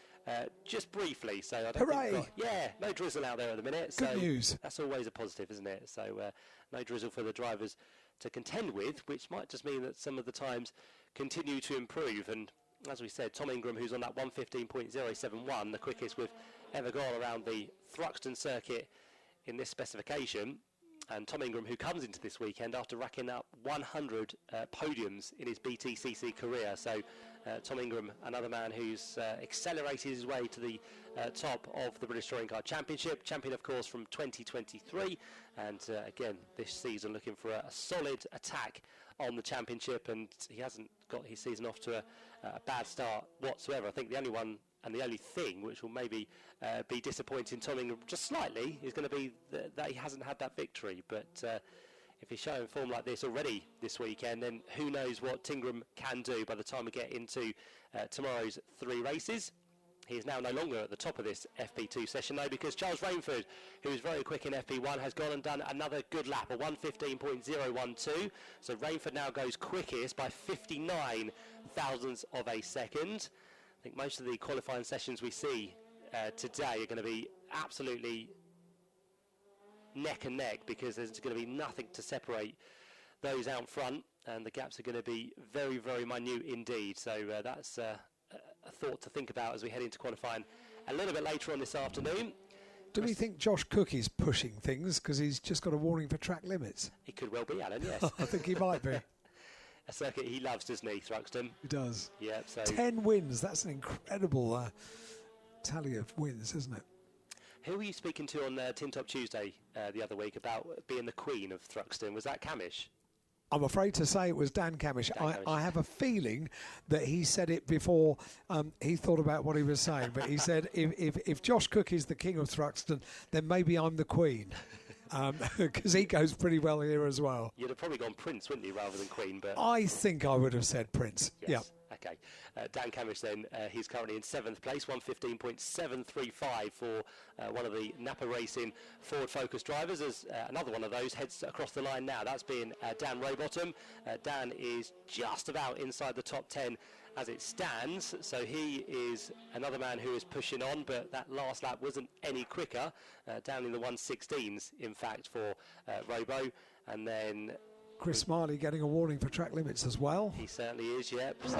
just briefly. So I don't think no drizzle out there at the minute. Good news. That's always a positive, isn't it? So no drizzle for the drivers to contend with, which might just mean that some of the times continue to improve. And as we said, Tom Ingram, who's on that 115.071, the quickest we've ever gone around the Thruxton circuit in this specification. And Tom Ingram, who comes into this weekend after racking up 100 podiums in his BTCC career. So Tom Ingram, another man who's accelerated his way to the top of the British Touring Car Championship. Champion, of course, from 2023. And again, this season looking for a solid attack on the championship. And he hasn't got his season off to a bad start whatsoever. I think the only one and the only thing which will maybe be disappointing Tom Ingram just slightly is going to be that he hasn't had that victory. But if he's showing form like this already this weekend, then who knows what Tingram can do by the time we get into tomorrow's 3 races. He is now no longer at the top of this FP2 session, though, because Charles Rainford, who is very quick in FP1, has gone and done another good lap, a 115.012. So Rainford now goes quickest by 59 thousandths of a second. I think most of the qualifying sessions we see today are going to be absolutely neck and neck, because there's going to be nothing to separate those out front, and the gaps are going to be very, very minute indeed. So that's a thought to think about as we head into qualifying a little bit later on this afternoon. Do we think Josh Cook is pushing things because he's just got a warning for track limits? It could well be, Alan, yes. I think he might be. A circuit he loves, doesn't he, Thruxton? He does. Yeah, so 10 wins. That's an incredible tally of wins, isn't it? Who were you speaking to on Tin Top Tuesday the other week about being the queen of Thruxton? Was that Camish? I'm afraid to say it was Dan Camish. I have a feeling that he said it before he thought about what he was saying. But he said, if Josh Cook is the king of Thruxton, then maybe I'm the queen. Because he goes pretty well here as well. You'd have probably gone Prince, wouldn't you, rather than Queen? But I think I would have said Prince. Yes. Yeah. Okay. Dan Camish then, he's currently in 7th place, 115.735 for one of the Napa Racing Ford Focus drivers. As another one of those heads across the line now. That's been Dan Rowbottom. Dan is just about inside the top 10 as it stands, so he is another man who is pushing on, but that last lap wasn't any quicker, down in the 116s in fact for Robo. And then Chris Smiley getting a warning for track limits as well. He certainly is, yep. So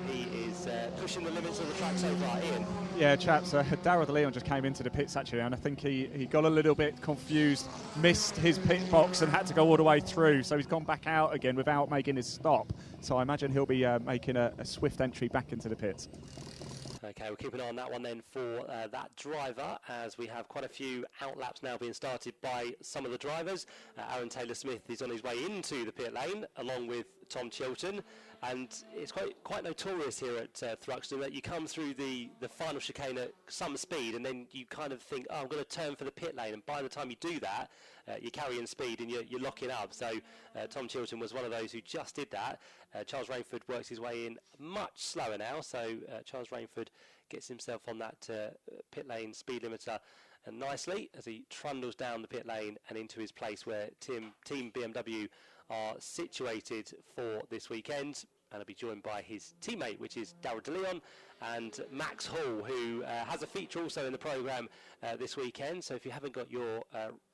he is pushing the limits of the track so far. Ian? Yeah, chaps, Darryl De Leon just came into the pits actually, and I think he got a little bit confused, missed his pit box and had to go all the way through, so he's gone back out again without making his stop. So I imagine he'll be making a swift entry back into the pits. Okay, we'll keep an eye on that one then for that driver, as we have quite a few outlaps now being started by some of the drivers. Aaron Taylor-Smith is on his way into the pit lane along with Tom Chilton, and it's quite notorious here at Thruxton that you come through the final chicane at some speed and then you kind of think, oh, I'm going to turn for the pit lane, and by the time you do that, you're carrying speed and you're locking up. So Tom Chilton was one of those who just did that. Charles Rainford works his way in much slower now, so Charles Rainford gets himself on that pit lane speed limiter nicely as he trundles down the pit lane and into his place where Team BMW are situated for this weekend. And he'll be joined by his teammate, which is Darryl De Leon, and Max Hall, who has a feature also in the programme this weekend. So if you haven't got your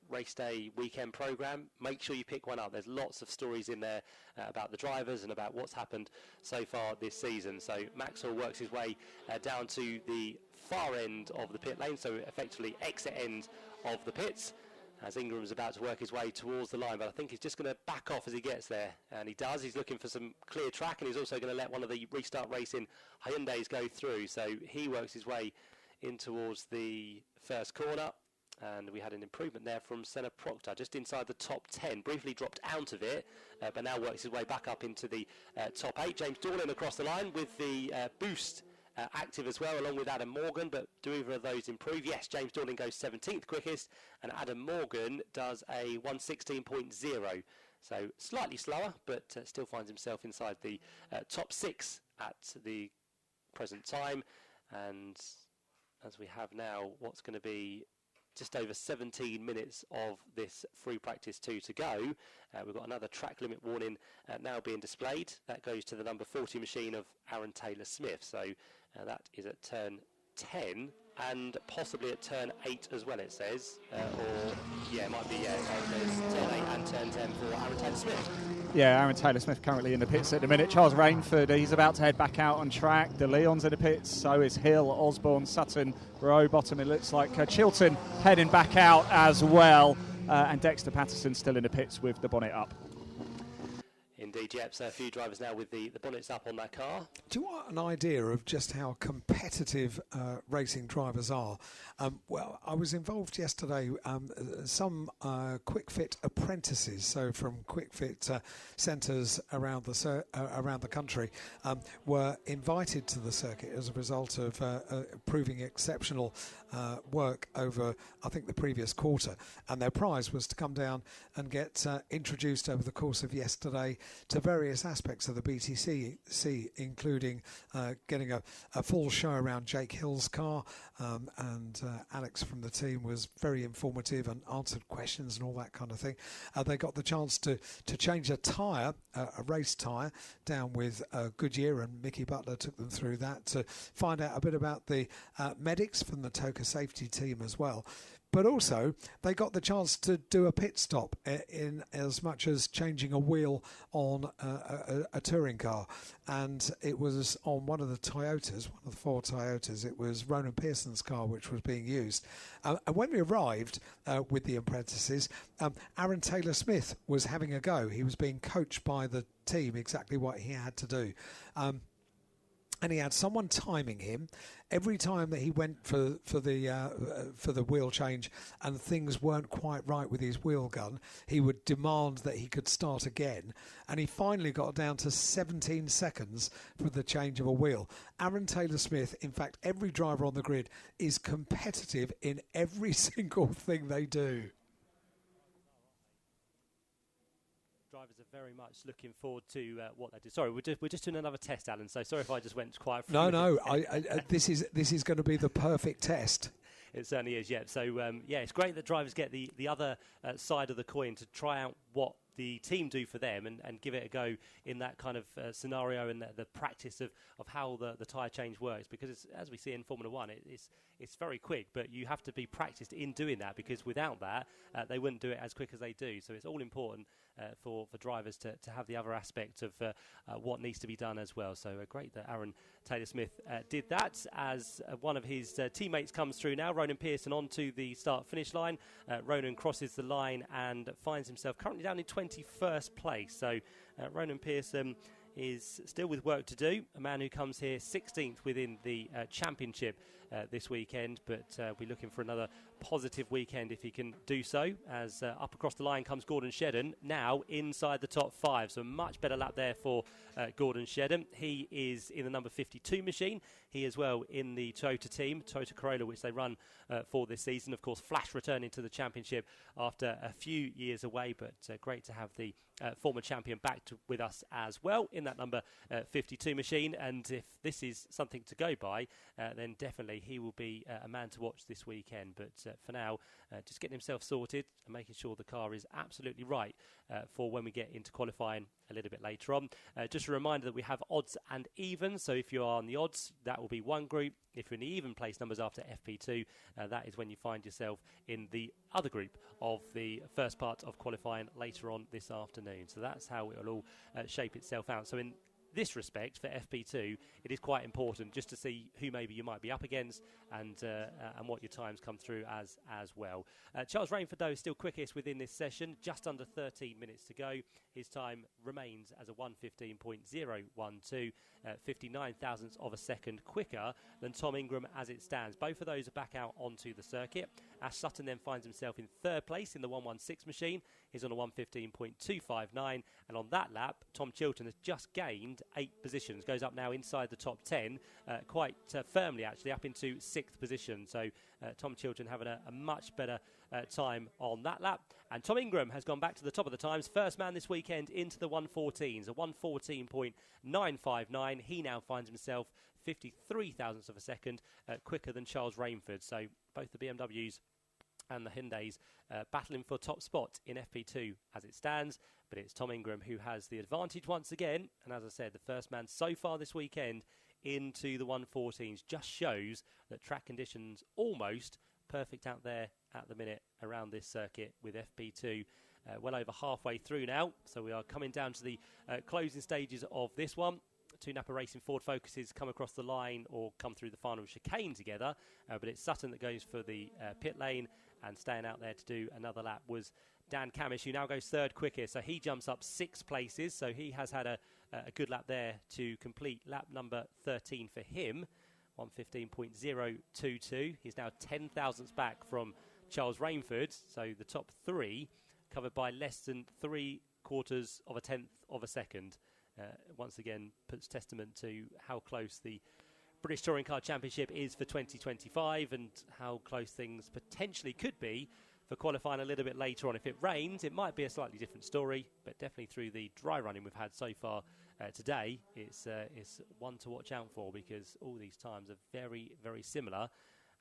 race day weekend programme, make sure you pick one up. There's lots of stories in there about the drivers and about what's happened so far this season. So Max Hall works his way down to the far end of the pit lane, so effectively exit end of the pits, as Ingram's about to work his way towards the line, but I think he's just going to back off as he gets there, and he does. He's looking for some clear track, and he's also going to let one of the Restart Racing Hyundais go through, so he works his way in towards the first corner, and we had an improvement there from Senna Proctor, just inside the top 10, briefly dropped out of it, but now works his way back up into the top 8. James Dorlin across the line with the boost active as well, along with Adam Morgan, but do either of those improve? Yes, James Dorling goes 17th quickest, and Adam Morgan does a 1:16.0, so slightly slower, but still finds himself inside the top 6 at the present time. And as we have now what's going to be just over 17 minutes of this free practice 2 to go. We've got another track limit warning now being displayed. That goes to the number 40 machine of Aaron Taylor-Smith. So that is at turn 10 and possibly at turn 8 as well, it says. Or, yeah, it might be, there's turn 8 and turn 10 for Aaron Taylor-Smith. Yeah, Aaron Taylor-Smith currently in the pits at the minute. Charles Rainford, he's about to head back out on track. De Leon's in the pits, so is Hill, Osborne, Sutton, Rowbottom. It looks like Chilton heading back out as well. And Dexter Patterson still in the pits with the bonnet up. Indeed, yep. So a few drivers now with the bonnets up on that car. Do you want an idea of just how competitive racing drivers are? Well, I was involved yesterday. Some quick fit apprentices, so from quick fit centres around the country, were invited to the circuit as a result of proving exceptional work over, I think, the previous quarter. And their prize was to come down and get introduced over the course of yesterday to various aspects of the BTCC, including getting a full show around Jake Hill's car, and Alex from the team was very informative and answered questions and all that kind of thing. They got the chance to change a tyre, a race tyre, down with Goodyear, and Mickey Butler took them through that to find out a bit about the medics from the Toka safety team as well. But also, they got the chance to do a pit stop in as much as changing a wheel on a touring car. And it was on one of the Toyotas, one of the 4 Toyotas. It was Ronan Pearson's car which was being used. And when we arrived with the apprentices, Aaron Taylor-Smith was having a go. He was being coached by the team exactly what he had to do. And he had someone timing him every time that he went for the wheel change and things weren't quite right with his wheel gun. He would demand that he could start again, and he finally got down to 17 seconds for the change of a wheel. Aaron Taylor-Smith, in fact, every driver on the grid is competitive in every single thing they do. Drivers are very much looking forward to what they do. Sorry, we're just doing another test, Alan. So sorry if I just went quiet. No. This is going to be the perfect test. It certainly is. Yeah. So yeah, it's great that drivers get the other side of the coin to try out what the team do for them and give it a go in that kind of scenario and the practice of how the tyre change works, because it's, as we see in Formula 1, it's very quick, but you have to be practiced in doing that, because without that they wouldn't do it as quick as they do. So it's all important for drivers to have the other aspect of what needs to be done as well. So great that Aaron Taylor-Smith did that as one of his teammates comes through now. Ronan Pearson onto the start-finish line. Ronan crosses the line and finds himself currently down in 21st place. So Ronan Pearson is still with work to do, a man who comes here 16th within the championship this weekend, but we're looking for another positive weekend if he can do so, as up across the line comes Gordon Shedden, now inside the top 5, so a much better lap there for Gordon Shedden. He is in the number 52 machine. He as well in the Toyota team, Toyota Corolla, which they run for this season. Of course, Flash returning to the championship after a few years away, but great to have the former champion back with us as well in that number 52 machine. And if this is something to go by, then definitely he will be a man to watch this weekend. But for now, just getting himself sorted and making sure the car is absolutely right for when we get into qualifying a little bit later on. Just a reminder that we have odds and evens, so if you are on the odds, that will be one group. If you're in the even place numbers after FP2, that is when you find yourself in the other group of the first part of qualifying later on this afternoon. So that's how it will all shape itself out. So in this respect, for FP2, it is quite important just to see who maybe you might be up against and what your times come through as well. Charles Rainford, though, is still quickest within this session, just under 13 minutes to go. His time remains as a 1:15.012, 59 thousandths of a second quicker than Tom Ingram as it stands. Both of those are back out onto the circuit. Ash Sutton then finds himself in third place in the 116 machine. He's on a 1:15.259, and on that lap, Tom Chilton has just gained 8 positions, goes up now inside the top 10, quite firmly actually, up into 6th position. So Tom Chilton having a much better time on that lap. And Tom Ingram has gone back to the top of the times. First man this weekend into the 114s, a 1:14.959. He now finds himself 53 thousandths of a second quicker than Charles Rainford. So both the BMWs and the Hyundais battling for top spot in FP2 as it stands, but it's Tom Ingram who has the advantage once again, and as I said, the first man so far this weekend into the 114s just shows that track conditions almost perfect out there at the minute around this circuit with FP2 well over halfway through now, so we are coming down to the closing stages of this one. Two Napa Racing Ford Focuses come across the line or come through the final chicane together, but it's Sutton that goes for the pit lane, and staying out there to do another lap was Dan Camish, who now goes third quickest, so he jumps up 6 places, so he has had a good lap there to complete lap number 13 for him, 1:15.022. He's now 10 thousandths back from Charles Rainford, so the top 3 covered by less than 3/4 of a tenth of a second. Once again puts testament to how close the British Touring Car Championship is for 2025 and how close things potentially could be for qualifying a little bit later on. If it rains, it might be a slightly different story, but definitely through the dry running we've had so far today, it's one to watch out for, because all these times are very, very similar.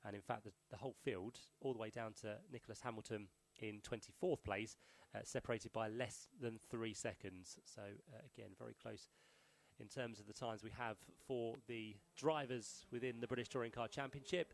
And in fact, the whole field, all the way down to Nicholas Hamilton in 24th place, separated by less than 3 seconds. So again, very close in terms of the times we have for the drivers within the British Touring Car Championship.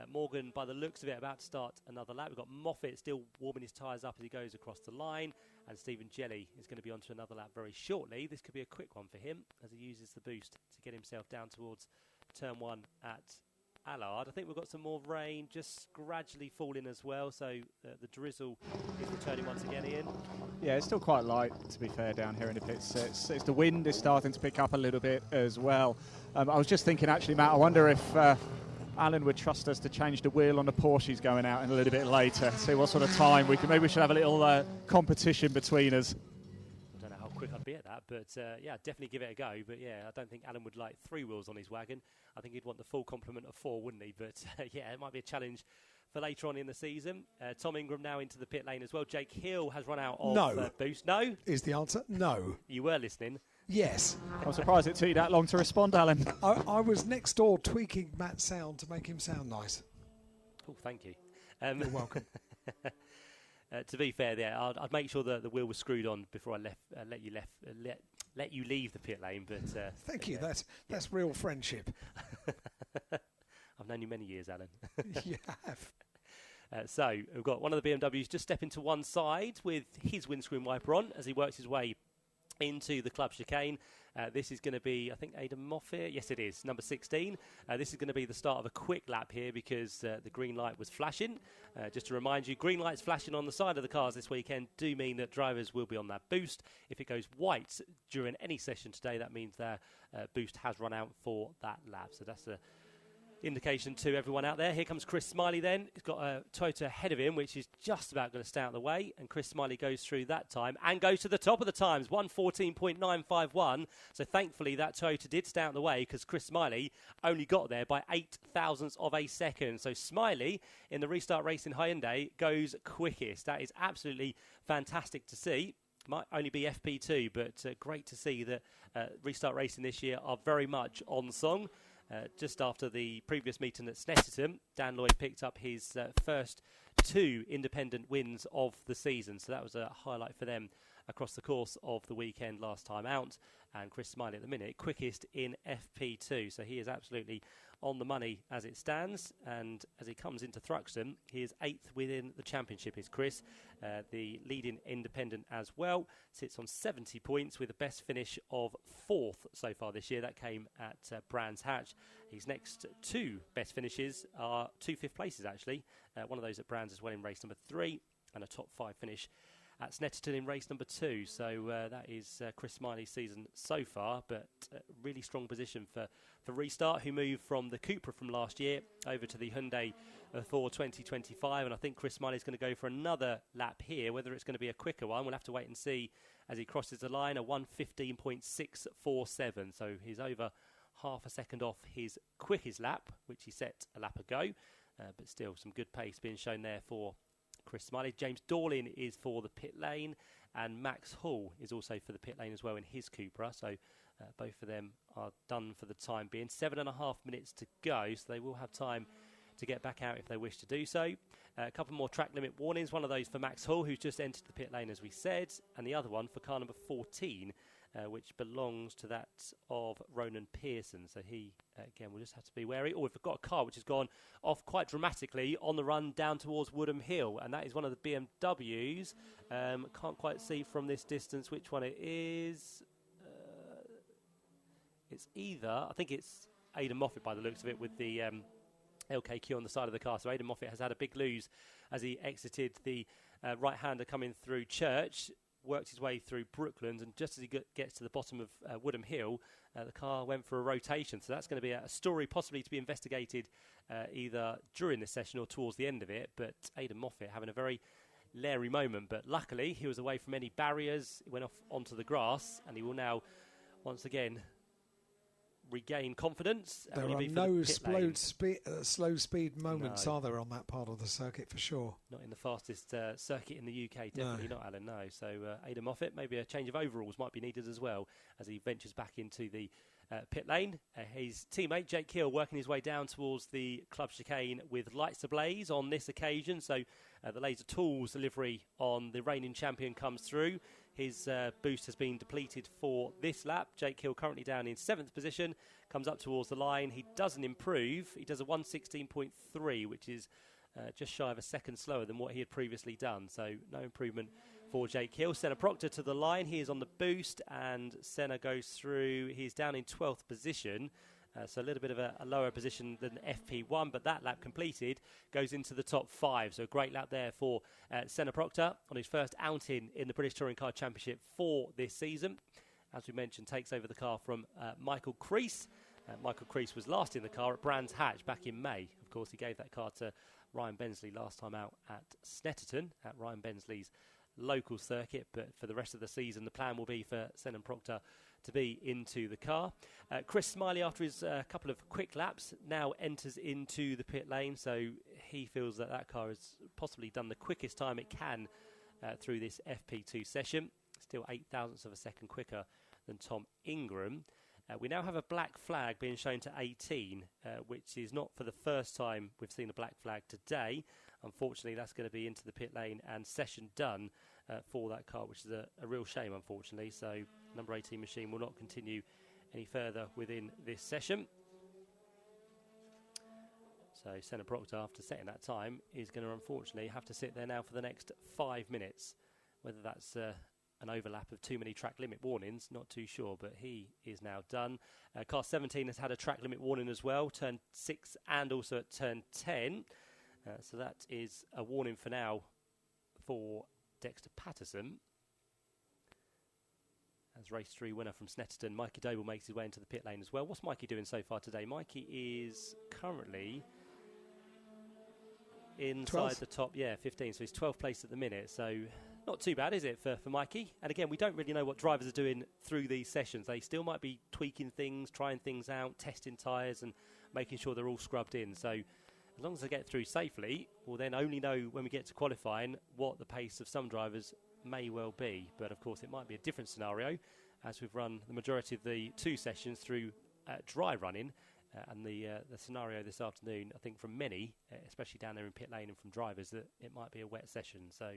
Morgan, by the looks of it, about to start another lap. We've got Moffat still warming his tyres up as he goes across the line, and Stephen Jelly is going to be onto another lap very shortly. This could be a quick one for him as he uses the boost to get himself down towards turn 1 at Allard. I think we've got some more rain just gradually falling as well, so the drizzle is returning once again, Ian. Yeah, it's still quite light, to be fair, down here in the pits. It's the wind is starting to pick up a little bit as well. I was just thinking, actually, Matt, I wonder if Alan would trust us to change the wheel on the Porsche's going out in a little bit later, see what sort of time we can. Maybe we should have a little competition between us. I don't know how quick I'd be at that, but yeah, definitely give it a go. But yeah, I don't think Alan would like 3 wheels on his wagon. I think he'd want the full complement of 4, wouldn't he? But yeah, it might be a challenge for later on in the season. Tom Ingram now into the pit lane as well. Jake Hill has run out of boost. No? Is the answer no. You were listening. Yes. I'm surprised it took you that long to respond, Alan. I was next door tweaking Matt's sound to make him sound nice. Oh, thank you. You're welcome. To be fair, there, I'd make sure that the wheel was screwed on before I let you leave the pit lane. But thank you. That's real friendship. I've known you many years, Alan. You have. So we've got one of the BMWs just stepping to one side with his windscreen wiper on as he works his way into the club chicane. This is going to be, I think, Aidan Moffat. Yes, it is, number 16. This is going to be the start of a quick lap here because the green light was flashing. Just to remind you, green lights flashing on the side of the cars this weekend do mean that drivers will be on that boost. If it goes white during any session today, that means their boost has run out for that lap. So that's a indication to everyone out there. Here comes Chris Smiley then. He's got a Toyota ahead of him, which is just about going to stay out of the way. And Chris Smiley goes through that time and goes to the top of the times, 1:14.951. So thankfully that Toyota did stay out of the way because Chris Smiley only got there by 0.08 of a second. So Smiley in the Restart Racing Hyundai goes quickest. That is absolutely fantastic to see. Might only be FP2, but great to see that Restart Racing this year are very much on song. Just after the previous meeting at Snetterton, Dan Lloyd picked up his first 2 independent wins of the season. So that was a highlight for them across the course of the weekend last time out. And Chris Smiley at the minute, quickest in FP2. So he is absolutely on the money as it stands. And as he comes into Thruxton, he is 8th within the championship, is Chris. The leading independent as well. Sits on 70 points with a best finish of 4th so far this year. That came at Brands Hatch. His next 2 best finishes are 2 fifth places, actually. One of those at Brands as well in race number 3 and a top 5 finish at Snetterton in race number 2. So that is Chris Smiley's season so far, but really strong position for Restart, who moved from the Cupra from last year over to the Hyundai for 2025. And I think Chris Smiley's going to go for another lap here. Whether it's going to be a quicker one, we'll have to wait and see as he crosses the line, a 1:15.647. So he's over half a second off his quickest lap, which he set a lap ago. But still some good pace being shown there for Chris Smiley. James Dorlin is for the pit lane, and Max Hall is also for the pit lane as well in his Cupra. So both of them are done for the time being. 7.5 minutes to go, so they will have time to get back out if they wish to do so. A couple more track limit warnings. One of those for Max Hall, who's just entered the pit lane, as we said, and the other one for car number 14, which belongs to that of Ronan Pearson. So he, again, will just have to be wary. Oh, we've got a car which has gone off quite dramatically on the run down towards Woodham Hill, and that is one of the BMWs. Can't quite see from this distance which one it is. It's either, I think it's Aidan Moffat by the looks of it, with the LKQ on the side of the car. So Aidan Moffat has had a big lose as he exited the right-hander coming through Church, worked his way through Brooklands, and just as he gets to the bottom of Woodham Hill, the car went for a rotation. So that's going to be a story possibly to be investigated either during this session or towards the end of it. But Aidan Moffat having a very leery moment, but luckily he was away from any barriers. He went off onto the grass, and he will now once again regain confidence. There are no slow speed moments, are there, on that part of the circuit for sure? Not in the fastest circuit in the UK, definitely not, Alan, no. So Aidan Moffat, maybe a change of overalls might be needed as well as he ventures back into the pit lane. His teammate Jake Hill working his way down towards the club chicane with lights ablaze on this occasion. So the Laser Tools delivery on the reigning champion comes through. His boost has been depleted for this lap. Jake Hill currently down in 7th position, comes up towards the line. He doesn't improve. He does a 1:16.3, which is just shy of a second slower than what he had previously done. So no improvement for Jake Hill. Senna Proctor to the line. He is on the boost, and Senna goes through. He's down in 12th position. So a little bit of a lower position than FP1, but that lap completed goes into the top 5. So a great lap there for Senna Proctor on his first outing in the British Touring Car Championship for this season. As we mentioned, takes over the car from Michael Crease. Michael Crease was last in the car at Brands Hatch back in May. Of course, he gave that car to Ryan Bensley last time out at Snetterton, at Ryan Bensley's local circuit. But for the rest of the season, the plan will be for Senna Proctor to be into the car. Chris Smiley, after his couple of quick laps, now enters into the pit lane. So he feels that that car has possibly done the quickest time it can through this FP2 session. Still 0.08 of a second quicker than Tom Ingram. We now have a black flag being shown to 18, which is not for the first time we've seen a black flag today. Unfortunately, that's going to be into the pit lane and session done for that car, which is a real shame, unfortunately. So number 18 machine will not continue any further within this session. So So Senna Proctor, after setting that time, is going to unfortunately have to sit there now for the next 5 minutes. Whether that's an overlap of too many track limit warnings, not too sure, but he is now done. Car 17 has had a track limit warning as well, turn 6 and also at turn 10. So that is a warning for now for Dexter Patterson. As race 3 winner from Snetterton, Mikey Doble makes his way into the pit lane as well. What's Mikey doing so far today? Mikey is currently inside 12. The top, 15. So he's 12th place at the minute. So not too bad, is it, for Mikey? And again, we don't really know what drivers are doing through these sessions. They still might be tweaking things, trying things out, testing tyres and making sure they're all scrubbed in. So as long as they get through safely, we'll then only know when we get to qualifying what the pace of some drivers may well be. But of course, it might be a different scenario as we've run the majority of the 2 sessions through dry running. And the scenario this afternoon, I think from many, especially down there in pit lane and from drivers, that it might be a wet session. So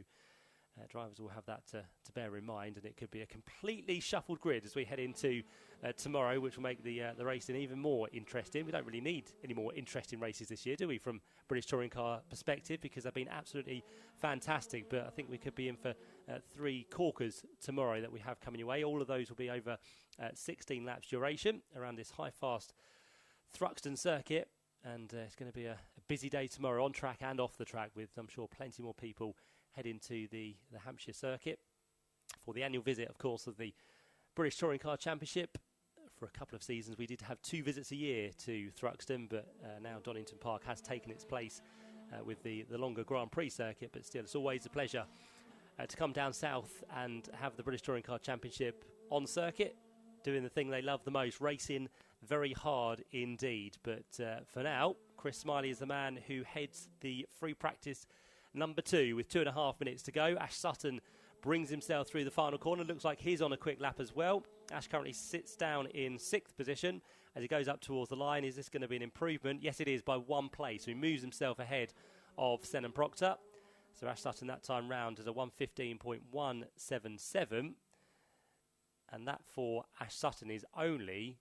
drivers will have that to bear in mind, and it could be a completely shuffled grid as we head into tomorrow, which will make the racing even more interesting. We don't really need any more interesting races this year, do we, from British Touring Car perspective, because they've been absolutely fantastic. But I think we could be in for 3 corkers tomorrow that we have coming your way. All of those will be over 16 laps duration around this high-fast Thruxton circuit, and it's going to be a busy day tomorrow on track and off the track, with I'm sure plenty more people heading to the Hampshire circuit for the annual visit, of course, of the British Touring Car Championship. For a couple of seasons we did have 2 visits a year to Thruxton, but now Donington Park has taken its place with the longer Grand Prix circuit. But still, it's always a pleasure to come down south and have the British Touring Car Championship on circuit, doing the thing they love the most, racing very hard indeed. But for now, Chris Smiley is the man who heads the free practice number 2 with 2.5 minutes to go. Ash Sutton brings himself through the final corner. Looks like he's on a quick lap as well. Ash currently sits down in 6th position as he goes up towards the line. Is this going to be an improvement? Yes, it is, by 1 place. So he moves himself ahead of Senna Proctor. So Ash Sutton that time round is a 1:15.177. And that for Ash Sutton is only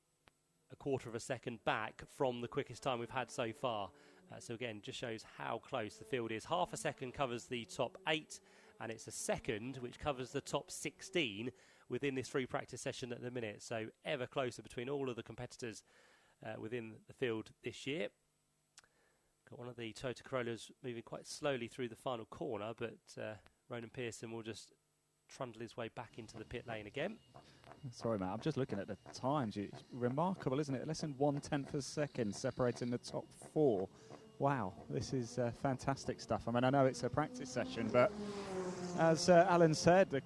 a 1/4 of a second back from the quickest time we've had so far. So again, just shows how close the field is. 1/2 a second covers the top 8, and it's a second which covers the top 16 within this free practice session at the minute. So ever closer between all of the competitors within the field this year. Got one of the Toyota Corollas moving quite slowly through the final corner, but Ronan Pearson will just trundle his way back into the pit lane again. Sorry, Matt, I'm just looking at the times. It's remarkable, isn't it? Less than 1/10 of a second separating the top 4. Wow, this is fantastic stuff. I mean, I know it's a practice session, but as Alan said, the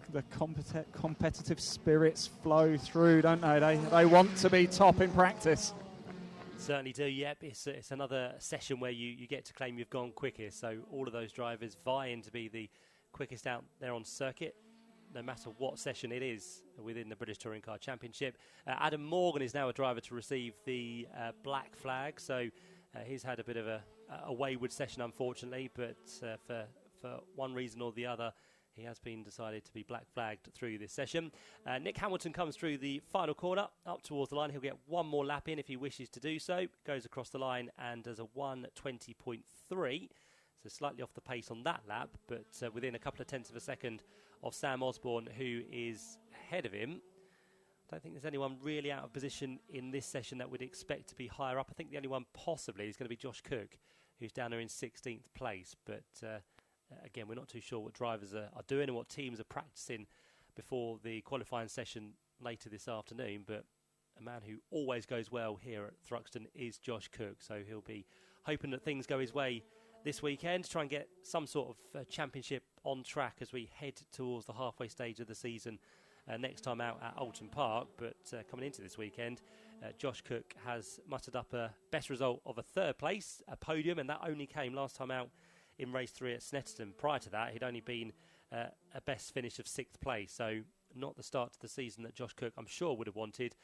competitive spirits flow through, don't they? They want to be top in practice. Certainly do, yep. It's another session where you get to claim you've gone quickest. So all of those drivers vying to be the quickest out there on circuit, no matter what session it is within the British Touring Car Championship. Adam Morgan is now a driver to receive the black flag. So he's had a bit of a wayward session, unfortunately, but for one reason or the other, he has been decided to be black flagged through this session. Nick Hamilton comes through the final corner up towards the line. He'll get 1 more lap in if he wishes to do so. Goes across the line and does a 1:20.3. So slightly off the pace on that lap, but within a couple of tenths of a second of Sam Osborne, who is ahead of him. I don't think there's anyone really out of position in this session that would expect to be higher up. I think the only one possibly is going to be Josh Cook, who's down there in 16th place. But again, we're not too sure what drivers are doing and what teams are practicing before the qualifying session later this afternoon. But a man who always goes well here at Thruxton is Josh Cook. So he'll be hoping that things go his way this weekend, try and get some sort of championship on track as we head towards the halfway stage of the season next time out at Oulton Park. But coming into this weekend, Josh Cook has muttered up a best result of a 3rd place, a podium, and that only came last time out in race 3 at Snetterton. Prior to that, he'd only been a best finish of 6th place, so not the start to the season that Josh Cook, I'm sure, would have wanted.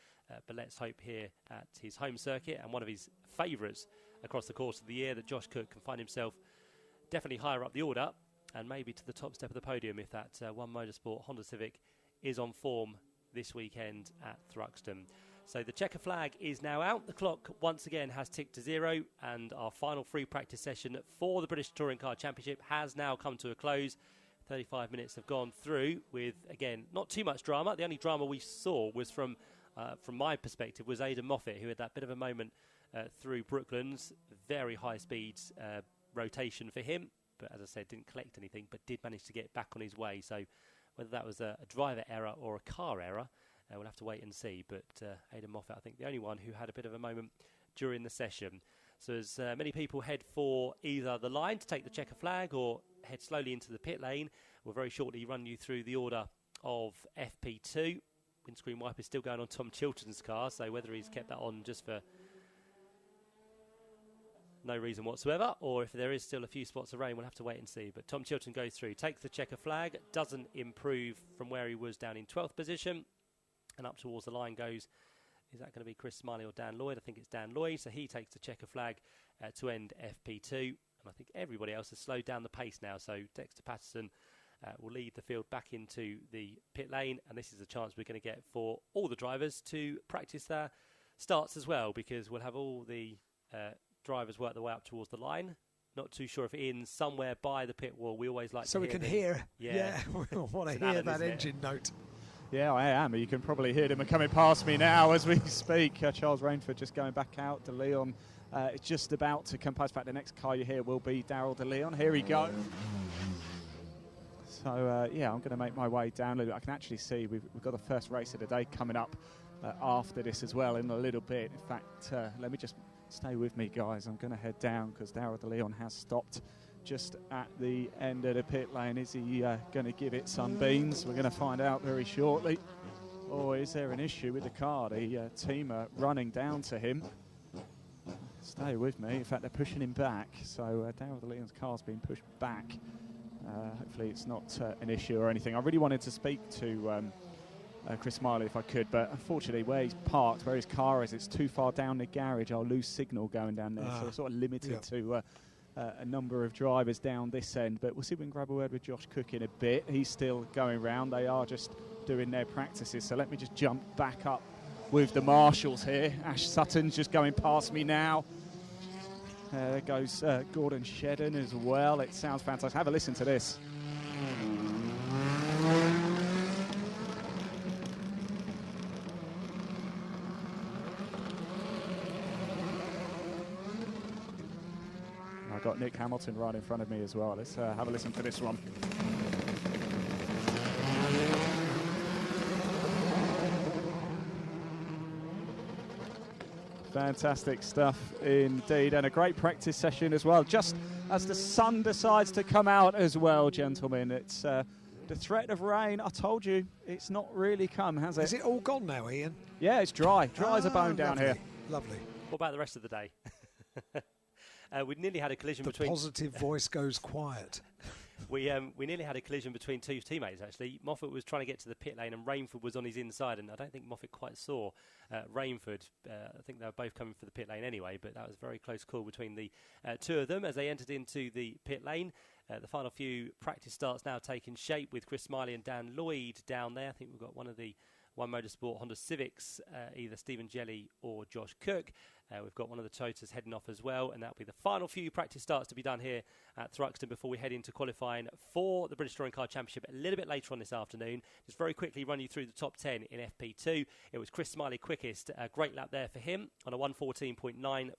But let's hope here at his home circuit and one of his favourites across the course of the year that Josh Cook can find himself definitely higher up the order and maybe to the top step of the podium if that One Motorsport Honda Civic is on form this weekend at Thruxton. So the checker flag is now out. The clock once again has ticked to 0, and our final free practice session for the British Touring Car Championship has now come to a close. 35 minutes have gone through with, again, not too much drama. The only drama we saw was from my perspective, was Aidan Moffat, who had that bit of a moment through Brooklands. Very high speeds rotation for him, but as I said, didn't collect anything, but did manage to get back on his way. So whether that was a driver error or a car error, we'll have to wait and see. But Aidan Moffat, I think, the only one who had a bit of a moment during the session. So as many people head for either the line to take the checker flag or head slowly into the pit lane, we'll very shortly run you through the order of FP2. Windscreen wiper is still going on Tom Chilton's car, so whether he's kept that on just for no reason whatsoever, or if there is still a few spots of rain, we'll have to wait and see. But Tom Chilton goes through, takes the checker flag, doesn't improve from where he was down in 12th position, and up towards the line goes. Is that going to be Chris Smiley or Dan Lloyd? I think it's Dan Lloyd, so he takes the checker flag to end FP2, and I think everybody else has slowed down the pace now, so Dexter Patterson will lead the field back into the pit lane, and this is a chance we're going to get for all the drivers to practice their starts as well, because we'll have all the drivers work their way up towards the line. Not too sure if Ian's somewhere by the pit wall. We always like so to we can hear. Yeah, we want to hear Alan, that engine note. Yeah, I am. You can probably hear them coming past me now as we speak. Charles Rainford just going back out. De Leon is just about to come past. In fact, the next car you hear will be Daryl De Leon. Here he goes. So, yeah, I'm going to make my way down a little bit. I can actually see we've got the first race of the day coming up after this as well in a little bit. In fact, let me just stay with me, guys. I'm going to head down because Daryl De Leon has stopped just at the end of the pit lane. Is he going to give it sunbeams? We're going to find out very shortly. Or is there an issue with the car? The team are running down to him. Stay with me. In fact, they're pushing him back. So Daryl De Leon's car's been pushed back. Hopefully it's not an issue or anything. I really wanted to speak to Chris Smiley if I could, but unfortunately where he's parked, where his car is, it's too far down the garage. I'll lose signal going down there, so we're sort of limited to a number of drivers down this end. But we'll see if we can grab a word with Josh Cook in a bit. He's still going round. They are just doing their practices, so let me just jump back up with the marshals here. Ash Sutton's just going past me now. There goes Gordon Shedden as well. It sounds fantastic. Have a listen to this. I've got Nick Hamilton right in front of me as well. Let's have a listen to this one. Fantastic stuff indeed, and a great practice session as well, just as the sun decides to come out as well, gentlemen. It's the threat of rain. I told you, it's not really come, has it? Is it all gone now, Ian? Yeah, it's dry. Dry as a bone down here. Lovely. What about the rest of the day? We nearly had a collision the between... The positive voice goes quiet. We nearly had a collision between two teammates, actually. Moffat was trying to get to the pit lane and Rainford was on his inside, and I don't think Moffat quite saw Rainford. I think they were both coming for the pit lane anyway, but that was a very close call between the two of them as they entered into the pit lane. The final few practice starts now taking shape with Chris Smiley and Dan Lloyd down there. I think we've got one of the One Motorsport Honda Civics, either Stephen Jelly or Josh Cook. We've got one of the Toyotas heading off as well, and that'll be the final few practice starts to be done here at Thruxton before we head into qualifying for the British Touring Car Championship a little bit later on this afternoon. Just very quickly run you through the top 10 in FP2. It was Chris Smiley quickest, a great lap there for him on a 1:14.951,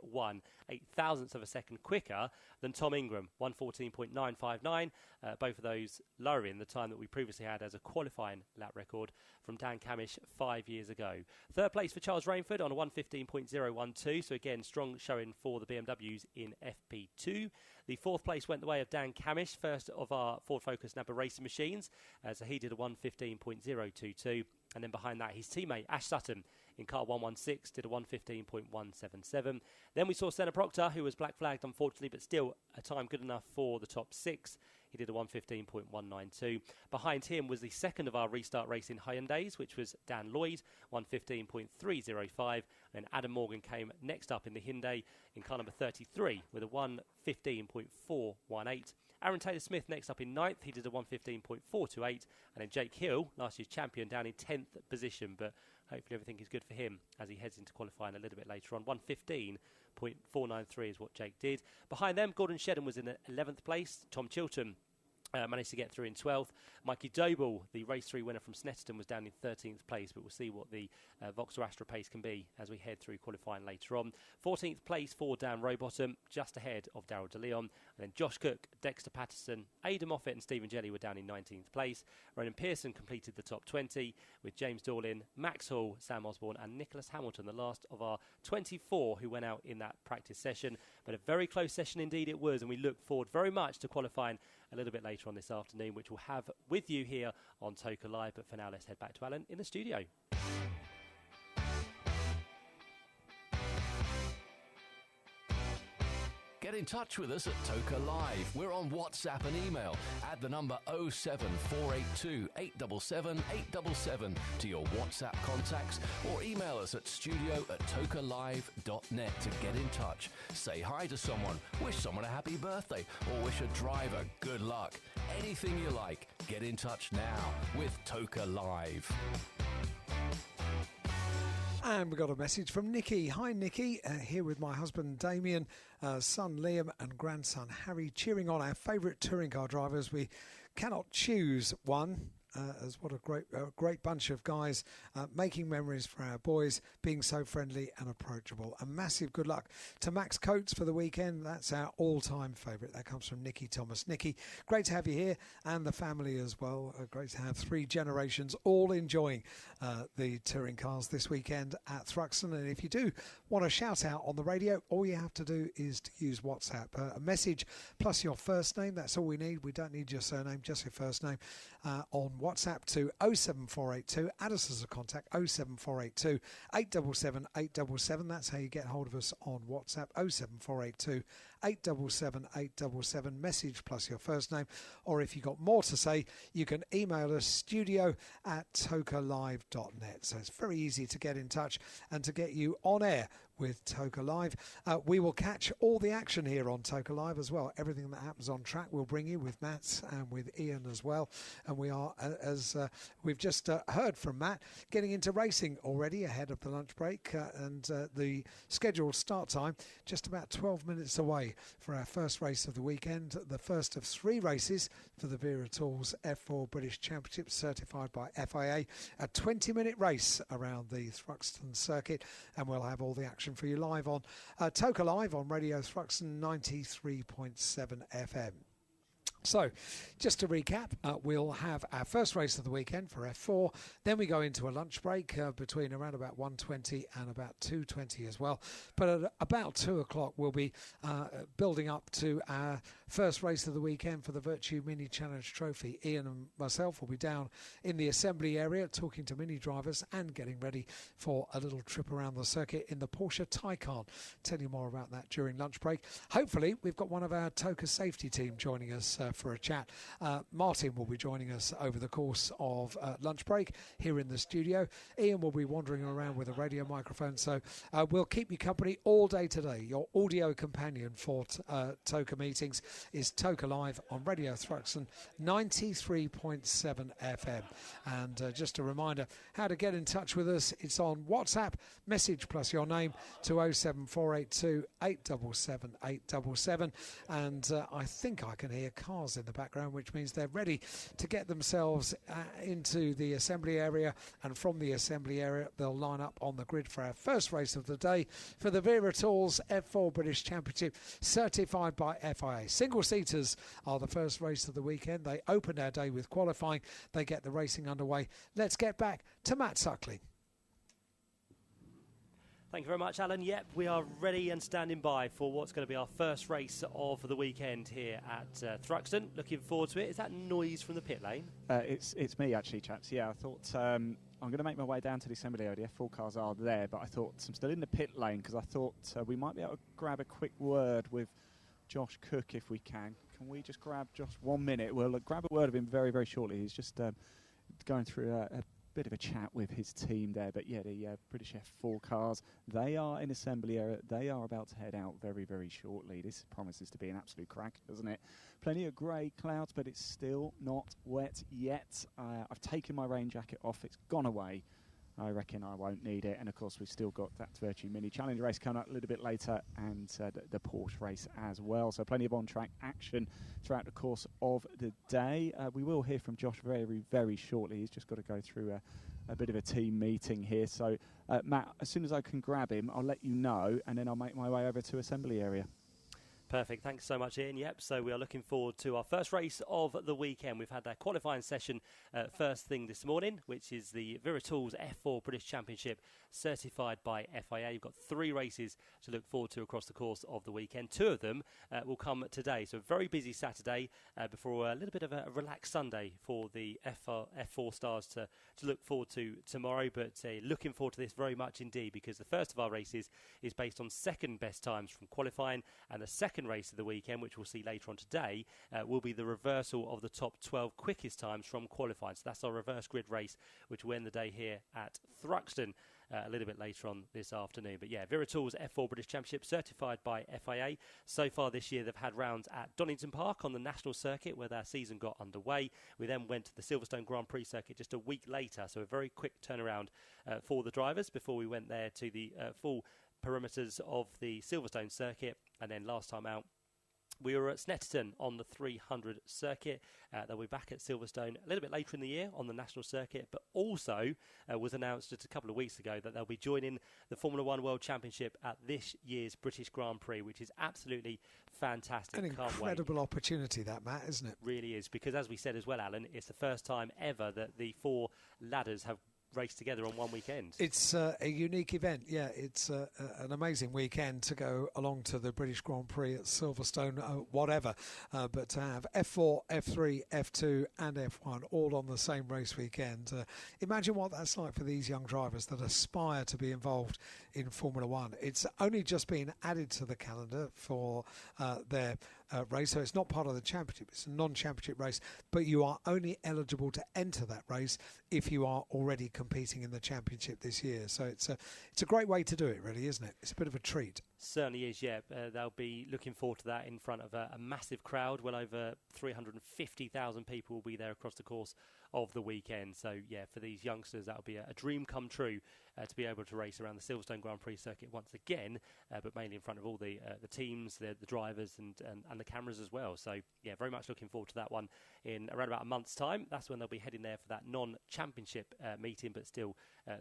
0.08 of a second quicker than Tom Ingram, 1:14.959. Both of those lowering the time that we previously had as a qualifying lap record from Dan Camish 5 years ago. Third place for Charles Rainford on a 1:15.012. So again, strong showing for the BMWs in FP2. The fourth place went the way of Dan Camish, first of our Ford Focus Napa racing machines. So he did a 1:15.022. And then behind that, his teammate Ash Sutton in car 116 did a 1:15.177. Then we saw Senna Proctor, who was black flagged unfortunately, but still a time good enough for the top six. He did a 1:15.192. Behind him was the second of our restart racing Hyundais, which was Dan Lloyd, 1:15.305. And then Adam Morgan came next up in the Hyundai in car number 33 with a 1:15.418. Aaron Taylor-Smith next up in 9th. He did a 1:15.428. And then Jake Hill, last year's champion, down in 10th position. But hopefully everything is good for him as he heads into qualifying a little bit later on. 1:15.493 is what Jake did. Behind them, Gordon Shedden was in 11th place. Tom Chilton managed to get through in 12th. Mikey Doble, the race 3 winner from Snetterton, was down in 13th place, but we'll see what the Vauxhall Astra pace can be as we head through qualifying later on. 14th place for Dan Rowbottom, just ahead of Darryl De Leon. And then Josh Cook, Dexter Patterson, Ada Moffat and Stephen Jelly were down in 19th place. Ronan Pearson completed the top 20 with James Dorlin, Max Hall, Sam Osborne and Nicholas Hamilton, the last of our 24 who went out in that practice session. But a very close session indeed it was, and we look forward very much to qualifying a little bit later on this afternoon, which we'll have with you here on Toka Live. But for now, let's head back to Alan in the studio. Get in touch with us at Toka Live. We're on WhatsApp and email. Add the number 07482 877 877 to your WhatsApp contacts or email us at studio@tokalive.net to get in touch. Say hi to someone, wish someone a happy birthday, or wish a driver good luck. Anything you like, get in touch now with Toka Live. And we got a message from Nikki. Hi, Nikki. Here with my husband Damien, son Liam and grandson Harry, cheering on our favourite touring car drivers. We cannot choose one. As what a great bunch of guys making memories for our boys, being so friendly and approachable. A massive good luck to Max Coates for the weekend. That's our all-time favourite. That comes from Nikki Thomas. Nikki, great to have you here and the family as well. Great to have 3 generations all enjoying the touring cars this weekend at Thruxton. And if you do want a shout out on the radio, all you have to do is to use WhatsApp. A message plus your first name. That's all we need. We don't need your surname, just your first name on WhatsApp to 07482. Add us as a contact, 07482 877 877. That's how you get hold of us on WhatsApp, 07482 877 877. Message plus your first name. Or if you've got more to say, you can email us studio@tokalive.net. So it's very easy to get in touch and to get you on air with Toka Live. We will catch all the action here on Toka Live as well. Everything that happens on track we'll bring you with Matt and with Ian as well. And we are, as we've just heard from Matt, getting into racing already ahead of the lunch break. And the scheduled start time just about 12 minutes away for our first race of the weekend. The first of 3 races for the Vera Tools F4 British Championship, certified by FIA. A 20-minute race around the Thruxton circuit. And we'll have all the action for you live on Toka Live on Radio Thruxton 93.7 FM. So, just to recap, we'll have our first race of the weekend for F4. Then we go into a lunch break between around about 1:20 and about 2:20 as well. But at about 2 o'clock, we'll be building up to our first race of the weekend for the Virtue Mini Challenge Trophy. Ian and myself will be down in the assembly area talking to mini drivers and getting ready for a little trip around the circuit in the Porsche Taycan. Tell you more about that during lunch break. Hopefully, we've got one of our Toka safety team joining us for a chat. Martin will be joining us over the course of lunch break here in the studio. Ian will be wandering around with a radio microphone, so we'll keep you company all day today. Your audio companion for Toka meetings is Toka Live on Radio Thruxton 93.7 FM. And just a reminder how to get in touch with us. It's on WhatsApp, message plus your name to 07482 877 877. And I think I can hear cars in the background, which means they're ready to get themselves into the assembly area, and from the assembly area they'll line up on the grid for our first race of the day for the Vera Tools F4 British Championship, certified by FIA. Single seaters are the first race of the weekend. They opened our day with qualifying. They get the racing underway. Let's get back to Matt Suckling. Thank you very much, Alan. Yep, we are ready and standing by for what's going to be our first race of the weekend here at Thruxton. Looking forward to it. Is that noise from the pit lane? It's me, actually, chaps. Yeah, I thought I'm going to make my way down to the assembly area. The F4 cars are there, but I thought I'm still in the pit lane because I thought we might be able to grab a quick word with Josh Cook if we can. Can we just grab Josh 1 minute? We'll grab a word of him very, very shortly. He's just going through a bit of a chat with his team there. But yeah, the British F4 cars, they are in assembly area. They are about to head out very, very shortly. This promises to be an absolute crack, doesn't it? Plenty of grey clouds, but it's still not wet yet. I've taken my rain jacket off. It's gone away. I reckon I won't need it. And of course, we've still got that Virtue Mini Challenge race coming up a little bit later, and the Porsche race as well. So plenty of on-track action throughout the course of the day. We will hear from Josh very, very shortly. He's just got to go through a bit of a team meeting here. So Matt, as soon as I can grab him, I'll let you know, and then I'll make my way over to assembly area. Perfect. Thanks so much, Ian. Yep, so we are looking forward to our first race of the weekend. We've had that qualifying session first thing this morning, which is the Viratools F4 British Championship certified by FIA. You've got 3 races to look forward to across the course of the weekend. 2 of them will come today. So a very busy Saturday before a little bit of a relaxed Sunday for the F4 stars to look forward to tomorrow. But looking forward to this very much indeed, because the first of our races is based on second best times from qualifying, and the second race of the weekend, which we'll see later on today, will be the reversal of the top 12 quickest times from qualifying. So that's our reverse grid race, which will end the day here at Thruxton a little bit later on this afternoon. But yeah, Viratools F4 British Championship certified by FIA. So far this year, they've had rounds at Donington Park on the national circuit, where their season got underway. We then went to the Silverstone Grand Prix circuit just a week later, so a very quick turnaround for the drivers before we went there to the full perimeters of the Silverstone circuit. And then last time out, we were at Snetterton on the 300 circuit. They'll be back at Silverstone a little bit later in the year on the national circuit, but also was announced just a couple of weeks ago that they'll be joining the Formula One World Championship at this year's British Grand Prix, which is absolutely fantastic. An incredible opportunity that, Matt, isn't it? Really is, because as we said as well, Alan, it's the first time ever that the 4 ladders have race together on one weekend. It's a unique event, yeah. It's an amazing weekend to go along to the British Grand Prix at Silverstone, whatever. But to have F4, F3, F2 and F1 all on the same race weekend. Imagine what that's like for these young drivers that aspire to be involved in Formula One. It's only just been added to the calendar for their race, so it's not part of the championship. It's a non-championship race, but you are only eligible to enter that race if you are already competing in the championship this year. So it's a great way to do it, really, isn't it? It's a bit of a treat. Certainly is, yeah. They'll be looking forward to that in front of a massive crowd. Well over 350,000 people will be there across the course of the weekend. So, yeah, for these youngsters, that'll be a dream come true to be able to race around the Silverstone Grand Prix circuit once again, but mainly in front of all the teams, the drivers and the cameras as well. So, yeah, very much looking forward to that one in around about a month's time. That's when they'll be heading there for that non-championship meeting, but still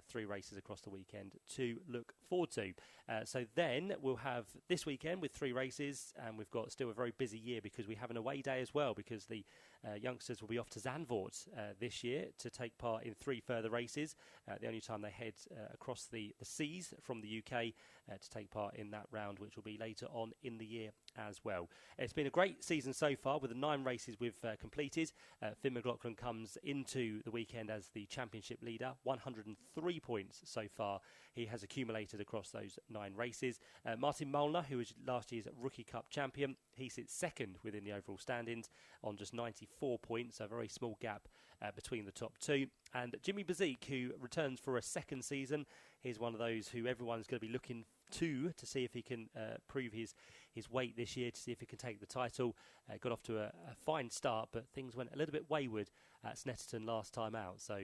3 races across the weekend to look forward to. So then we'll have this weekend with 3 races, and we've got still a very busy year because we have an away day as well, because the youngsters will be off to Zandvoort this year to take part in 3 further races. The only time they head across the seas from the UK to take part in that round, which will be later on in the year as well. It's been a great season so far with the 9 races we've completed. Finn McLaughlin comes into the weekend as the championship leader, 103 points so far he has accumulated across those 9 races. Martin Molnar, who was last year's Rookie Cup champion, he sits second within the overall standings on just 94 points, a very small gap between the top 2. And Jimmy Bezique, who returns for a second season, he's one of those who everyone's going to be looking to see if he can prove his weight this year, to see if he can take the title. Got off to a fine start, but things went a little bit wayward at Snetterton last time out. So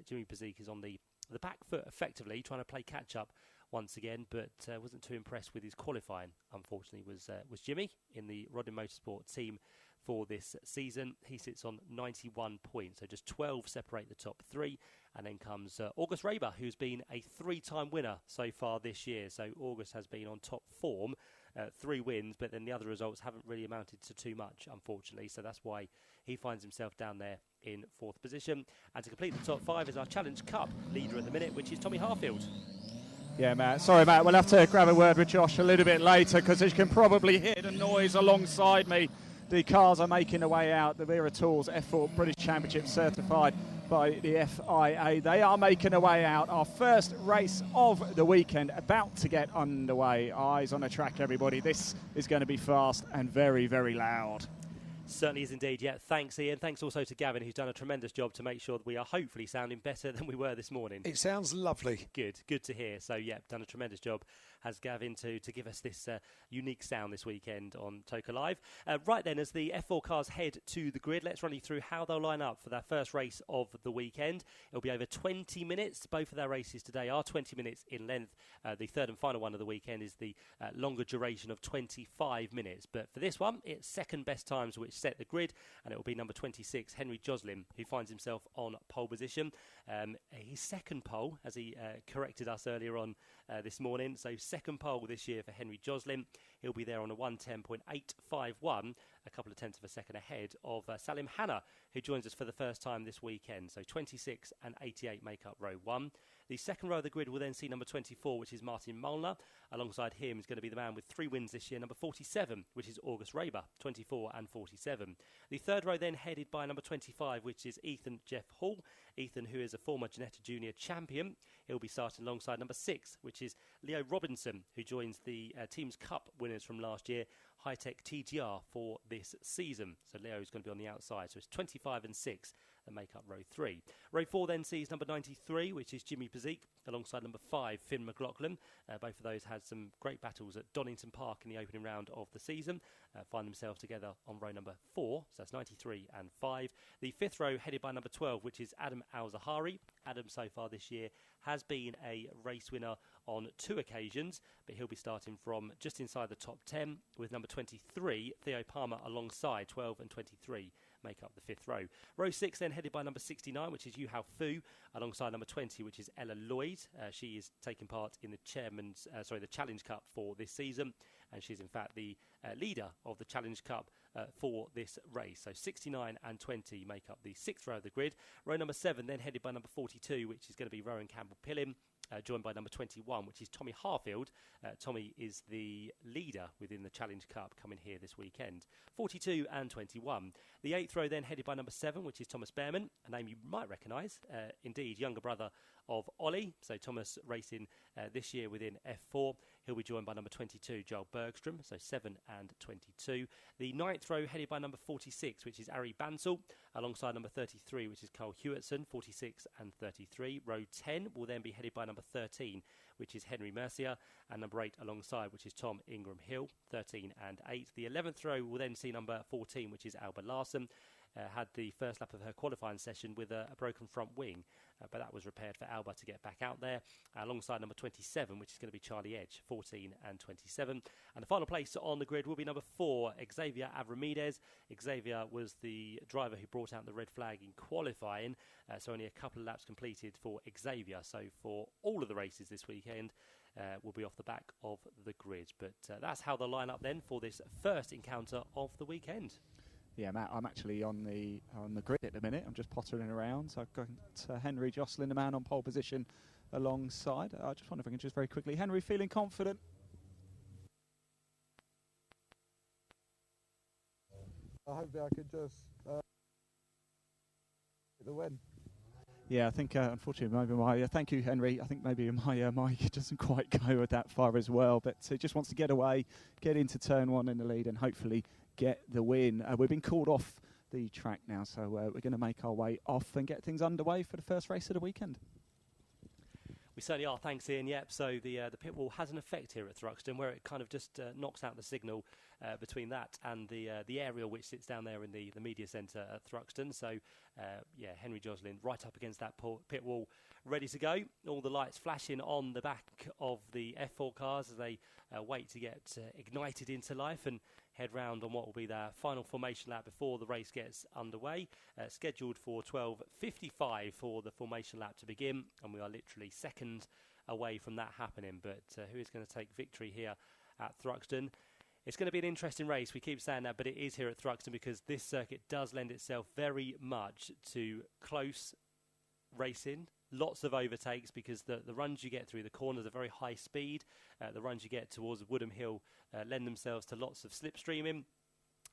Jimmy Bezique is on the back foot, effectively, trying to play catch-up once again, but wasn't too impressed with his qualifying, unfortunately, was Jimmy in the Rodin Motorsport team for this season. He sits on 91 points, so just 12 separate the top 3. And then comes August Raber, who's been a 3-time winner so far this year. So August has been on top form, 3 wins, but then the other results haven't really amounted to too much, unfortunately. So that's why he finds himself down there in 4th position. And to complete the top 5 is our Challenge Cup leader at the minute, which is Tommy Harfield. Yeah, Matt. Sorry, Matt. We'll have to grab a word with Josh a little bit later, because as you can probably hear the noise alongside me, the cars are making their way out. The Viratools F4 British Championship certified by the FIA. They are making their way out. Our first race of the weekend about to get underway. Eyes on the track, everybody. This is going to be fast and very, very loud. Certainly is indeed, yeah. Thanks, Ian. Thanks also to Gavin, who's done a tremendous job to make sure that we are hopefully sounding better than we were this morning. It sounds lovely. Good to hear. So, yeah, done a tremendous job, has Gavin, to give us this unique sound this weekend on Toka Live. Right then, as the F4 cars head to the grid, let's run you through how they'll line up for their first race of the weekend. It'll be over 20 minutes. Both of their races today are 20 minutes in length. The third and final one of the weekend is the longer duration of 25 minutes. But for this one, it's second best times which set the grid, and it will be number 26, Henry Joslin, who finds himself on pole position. His second pole, as he corrected us earlier on this morning. So second pole this year for Henry Joslin. He'll be there on a 1:10.851, a couple of tenths of a second ahead of Salim Hanna, who joins us for the first time this weekend. So 26 and 88 make up row 1. The second row of the grid will then see number 24, which is Martin Molnar. Alongside him is going to be the man with 3 wins this year, number 47, which is August Raber, 24 and 47. The third row then headed by number 25, which is Ethan Jeff Hall. Ethan, who is a former Ginetta Junior champion. He'll be starting alongside number 6, which is Leo Robinson, who joins the Teams Cup winners from last year, High Tech TGR, for this season. So Leo is going to be on the outside. So it's 25 and 6 that make up row 3. Row 4 then sees number 93, which is Jimmy Pazik, alongside number 5, Finn McLaughlin. Both of those had some great battles at Donington Park in the opening round of the season. Find themselves together on row number 4, so that's 93 and 5. The fifth row headed by number 12, which is Adam Al-Zahari. Adam, so far this year, has been a race winner on 2 occasions, but he'll be starting from just inside the top 10 with number 23, Theo Palmer, alongside 12 and 23 make up the fifth row. Row 6 then headed by number 69, which is Yu Hao Fu, alongside number 20, which is Ella Lloyd. She is taking part in the the Challenge Cup for this season, and she's in fact the leader of the Challenge Cup for this race. So 69 and 20 make up the 6th row of the grid. Row number 7 then headed by number 42, which is going to be Rowan Campbell-Pillim, joined by number 21, which is Tommy Harfield. Tommy is the leader within the Challenge Cup coming here this weekend. 42 and 21. The 8th row then headed by number 7, which is Thomas Behrman, a name you might recognise. Indeed, younger brother of Ollie. So Thomas racing this year within F4. He'll be joined by number 22, Joel Bergstrom, so 7 and 22. The 9th row headed by number 46, which is Ari Bansal, alongside number 33, which is Carl Hewitson, 46 and 33. Row 10 will then be headed by number 13, which is Henry Mercier, and number 8 alongside, which is Tom Ingram Hill, 13 and 8. The 11th row will then see number 14, which is Alba Larson. Had the first lap of her qualifying session with a broken front wing, but that was repaired for Alba to get back out there, alongside number 27, which is going to be Charlie Edge, 14 and 27. And the final place on the grid will be number 4, Xavier Avramides. Xavier was the driver who brought out the red flag in qualifying, so only a couple of laps completed for Xavier. So for all of the races this weekend, will be off the back of the grid. But that's how they'll line up then for this first encounter of the weekend. Yeah, Matt, I'm actually on the grid at the minute. I'm just pottering around. So I've got Henry Joslin, the man on pole position, alongside. I just wonder if I can just very quickly. Henry, feeling confident? I hope I could just get the win. Yeah, I think unfortunately maybe my thank you, Henry. I think maybe my mic doesn't quite go that far as well, but he just wants to get away, get into turn 1 in the lead, and hopefully get the win. We've been called off the track now, so we're going to make our way off and get things underway for the first race of the weekend. We certainly are, thanks Ian. Yep, so the pit wall has an effect here at Thruxton, where it kind of just knocks out the signal between that and the aerial which sits down there in the media centre at Thruxton. So yeah, Henry Joslin right up against that pit wall, ready to go. All the lights flashing on the back of the F4 cars as they wait to get ignited into life and head round on what will be their final formation lap before the race gets underway. Scheduled for 12:55 for the formation lap to begin, and we are literally seconds away from that happening. But who is going to take victory here at Thruxton? It's going to be an interesting race. We keep saying that, but it is here at Thruxton because this circuit does lend itself very much to close racing. Lots of overtakes because the runs you get through the corners are very high speed. The runs you get towards Woodham Hill lend themselves to lots of slipstreaming,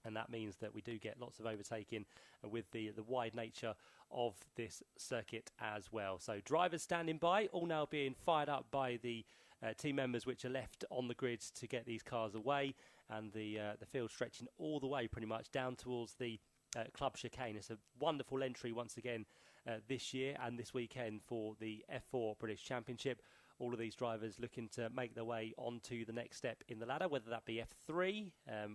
and that means that we do get lots of overtaking with the wide nature of this circuit as well. So drivers standing by, all now being fired up by the team members which are left on the grid to get these cars away. and the field stretching all the way pretty much down towards the club chicane. It's a wonderful entry once again this year and this weekend for the F4 British Championship. All of these drivers looking to make their way onto the next step in the ladder, whether that be F3,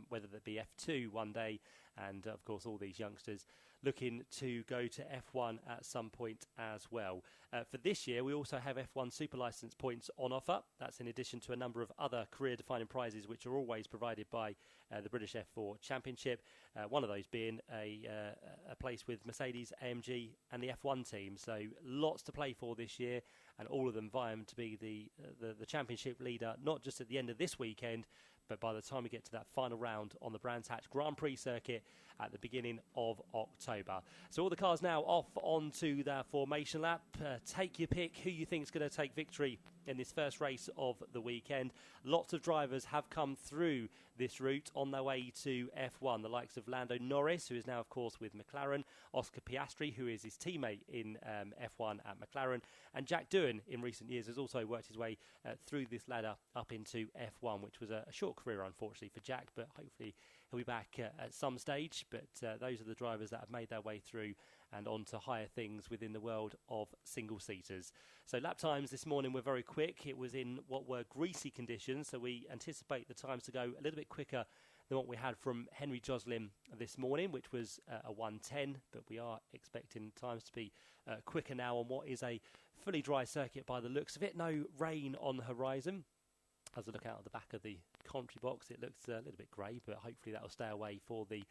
whether that be F2 one day, and of course all these youngsters looking to go to F1 at some point as well. For this year, we also have F1 Super Licence points on offer. That's in addition to a number of other career-defining prizes which are always provided by the British F4 Championship. One of those being a place with Mercedes, AMG and the F1 team. So lots to play for this year, and all of them vying to be the championship leader, not just at the end of this weekend, but by the time we get to that final round on the Brands Hatch Grand Prix circuit at the beginning of October. So all the cars now off onto their formation lap. Take your pick who you think is going to take victory in this first race of the weekend. Lots of drivers have come through this route on their way to F1. The likes of Lando Norris, who is now, of course, with McLaren, Oscar Piastri, who is his teammate in F1 at McLaren, and Jack Doohan in recent years has also worked his way through this ladder up into F1, which was a short career, unfortunately, for Jack, but hopefully he'll be back at some stage. But those are the drivers that have made their way through and on to higher things within the world of single-seaters. So lap times this morning were very quick. It was in what were greasy conditions, so we anticipate the times to go a little bit quicker than what we had from Henry Joslin this morning, which was a 1:10, but we are expecting times to be quicker now on what is a fully dry circuit by the looks of it. No rain on the horizon. As I look out of the back of the commentary box, it looks a little bit grey, but hopefully that will stay away for the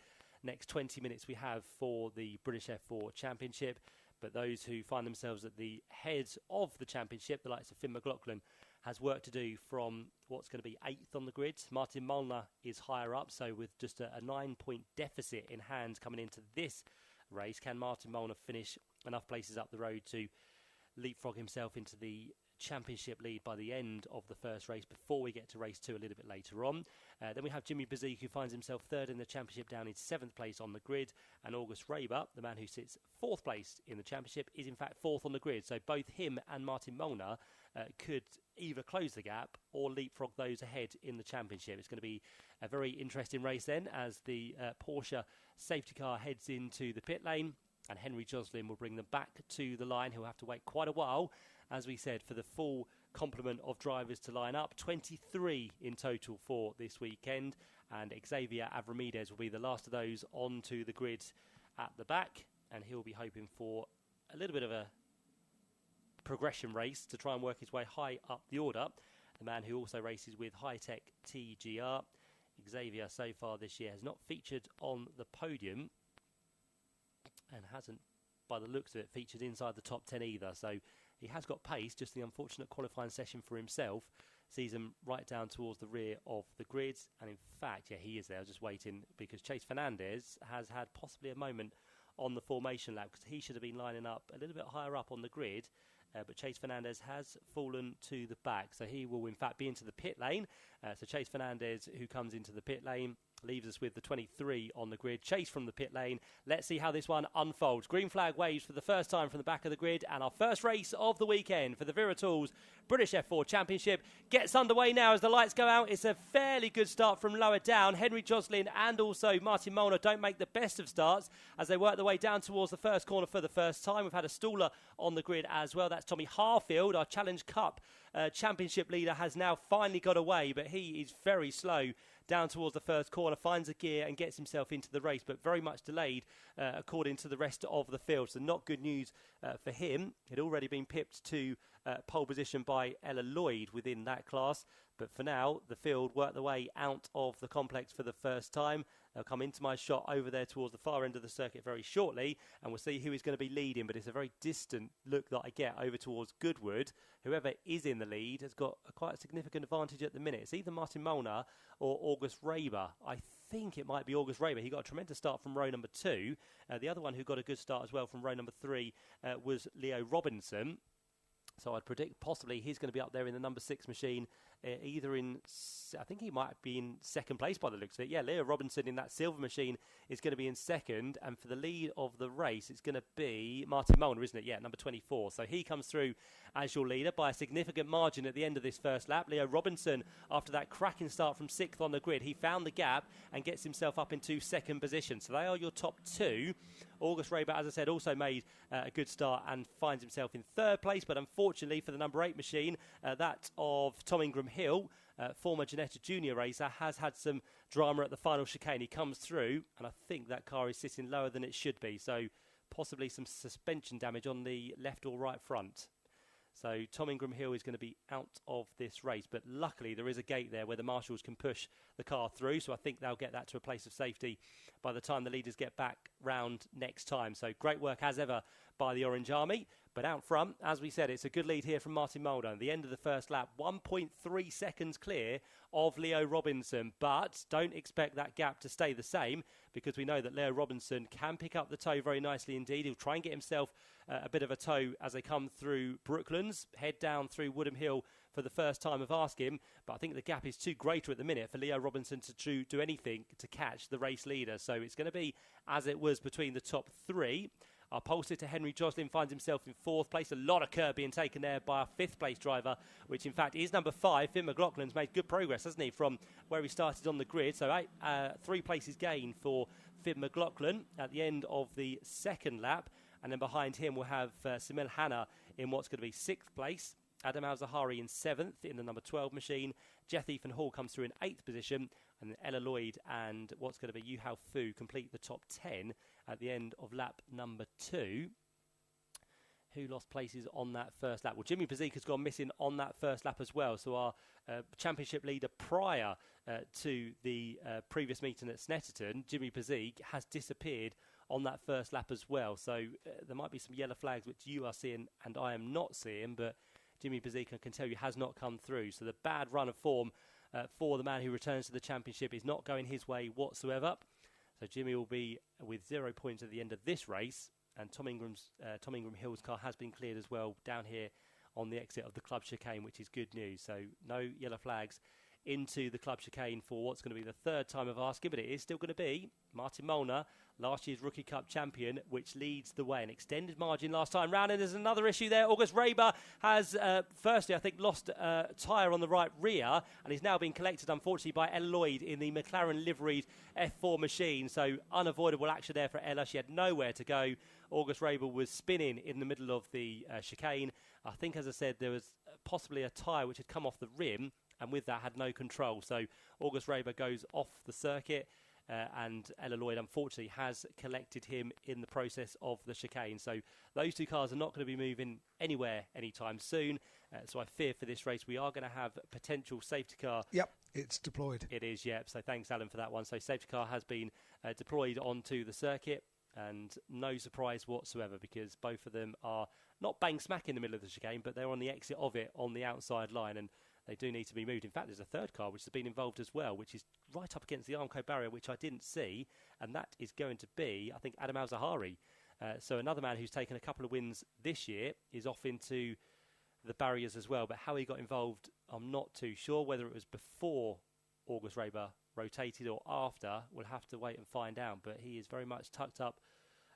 next 20 minutes we have for the British F4 Championship. But those who find themselves at the head of the championship, the likes of Finn McLaughlin, has work to do from what's going to be 8th on the grid. Martin Molnar is higher up, so with just a 9-point deficit in hand coming into this race, can Martin Molnar finish enough places up the road to leapfrog himself into the championship lead by the end of the first race before we get to race 2 a little bit later on. Then we have Jimmy Bezique, who finds himself 3rd in the championship, down in 7th place on the grid, and August Raber, the man who sits 4th place in the championship, is in fact 4th on the grid. So both him and Martin Molnar could either close the gap or leapfrog those ahead in the championship. It's going to be a very interesting race then, as the Porsche safety car heads into the pit lane, and Henry Joslin will bring them back to the line. He'll have to wait quite a while, as we said, for the full complement of drivers to line up. 23 in total for this weekend, and Xavier Avramides will be the last of those onto the grid at the back, and he'll be hoping for a little bit of a progression race to try and work his way high up the order. The man who also races with High-Tech TGR, Xavier, so far this year has not featured on the podium and hasn't, by the looks of it, featured inside the top 10 either. So he has got pace, just the unfortunate qualifying session for himself sees him right down towards the rear of the grid. And in fact, yeah, he is there, just waiting, because Chase Fernandez has had possibly a moment on the formation lap, because he should have been lining up a little bit higher up on the grid. But Chase Fernandez has fallen to the back, so he will in fact be into the pit lane. So Chase Fernandez, who comes into the pit lane, leaves us with the 23 on the grid. Chase from the pit lane. Let's see how this one unfolds. Green flag waves for the first time from the back of the grid, and our first race of the weekend for the Vera Tools British F4 Championship gets underway now as the lights go out. It's a fairly good start from lower down. Henry Joslin and also Martin Molnar don't make the best of starts as they work their way down towards the first corner for the first time. We've had a staller on the grid as well. That's Tommy Harfield, our Challenge Cup championship leader, has now finally got away, but he is very slow down towards the first corner, finds a gear and gets himself into the race, but very much delayed according to the rest of the field. So not good news for him. He'd already been pipped to pole position by Ella Lloyd within that class, but for now the field worked their way out of the complex for the first time. They'll come into my shot over there towards the far end of the circuit very shortly, and we'll see who is going to be leading, but it's a very distant look that I get over towards Goodwood. Whoever is in the lead has got quite a significant advantage at the minute. It's either Martin Molnar or August Raber. I think it might be August Raber. He got a tremendous start from row number 2. The other one who got a good start as well from row number 3 was Leo Robinson. So I'd predict possibly he's going to be up there in the number 6 machine either I think he might be in second place by the looks of it. Yeah, Leo Robinson in that silver machine is going to be in second, and for the lead of the race, it's going to be Martin Molnar, isn't it? Yeah, number 24. So he comes through as your leader by a significant margin at the end of this first lap. Leo Robinson, after that cracking start from 6th on the grid, he found the gap and gets himself up into second position. So they are your top two. August Raber, as I said, also made a good start and finds himself in third place, but unfortunately for the number 8 machine, that of Tom Ingram Hill, former Ginetta Junior racer, has had some drama at the final chicane. He comes through, and I think that car is sitting lower than it should be, so possibly some suspension damage on the left or right front. So Tom Ingram Hill is going to be out of this race, but luckily there is a gate there where the marshals can push the car through, so I think they'll get that to a place of safety by the time the leaders get back round next time. So great work as ever by the Orange Army, but out front, as we said, it's a good lead here from Martin Mulder. The end of the first lap, 1.3 seconds clear of Leo Robinson, but don't expect that gap to stay the same, because we know that Leo Robinson can pick up the toe very nicely indeed. He'll try and get himself a bit of a toe as they come through Brooklands, head down through Woodham Hill for the first time of Ask Him, but I think the gap is too greater at the minute for Leo Robinson to do anything to catch the race leader. So it's going to be as it was between the top three. Our pole sitter Henry Joslin finds himself in 4th place. A lot of curb being taken there by our 5th place driver, which in fact is number 5. Finn McLaughlin's made good progress, hasn't he, from where he started on the grid. So 3 places gain for Finn McLaughlin at the end of the second lap. And then behind him we'll have Simil Hanna in what's going to be 6th place. Adam Al-Zahari in 7th in the number 12 machine. Jeff Ethan Hall comes through in 8th position. And then Ella Lloyd and what's going to be Yu Hao Fu complete the top 10 at the end of lap number 2. Who lost places on that first lap? Well, Jimmy Bazika's gone missing on that first lap as well. So our championship leader prior to the previous meeting at Snetterton, Jimmy Bazik, has disappeared on that first lap as well. So there might be some yellow flags which you are seeing and I am not seeing, but Jimmy Bazika, I can tell you, has not come through. So the bad run of form for the man who returns to the championship is not going his way whatsoever. So Jimmy will be with 0 points at the end of this race, and Tom Ingram Hill's car has been cleared as well down here on the exit of the club chicane, which is good news. So no yellow flags into the club chicane for what's going to be the 3rd time of asking, but it is still going to be Martin Molnar, last year's Rookie Cup champion, which leads the way. An extended margin last time round, and there's another issue there. August Raber has, firstly, I think, lost a tyre on the right rear, and is now being collected, unfortunately, by Ella Lloyd in the McLaren liveried F4 machine. So unavoidable action there for Ella. She had nowhere to go. August Raber was spinning in the middle of the chicane. I think, as I said, there was possibly a tyre which had come off the rim, and with that had no control. So August Raber goes off the circuit, and Ella Lloyd unfortunately has collected him in the process of the chicane. So those two cars are not going to be moving anywhere anytime soon. So I fear for this race we are going to have a potential safety car. Yep, it's deployed. It is, yep. So thanks, Alan, for that one. So safety car has been deployed onto the circuit, and no surprise whatsoever, because both of them are not bang smack in the middle of the chicane, but they're on the exit of it on the outside line, and they do need to be moved. In fact, there's a 3rd car which has been involved as well, which is right up against the Armco barrier, which I didn't see, and that is going to be, I think, Adam Al-Zahari. So another man who's taken a couple of wins this year is off into the barriers as well, but how he got involved, I'm not too sure. Whether it was before August Raber rotated or after, we'll have to wait and find out, but he is very much tucked up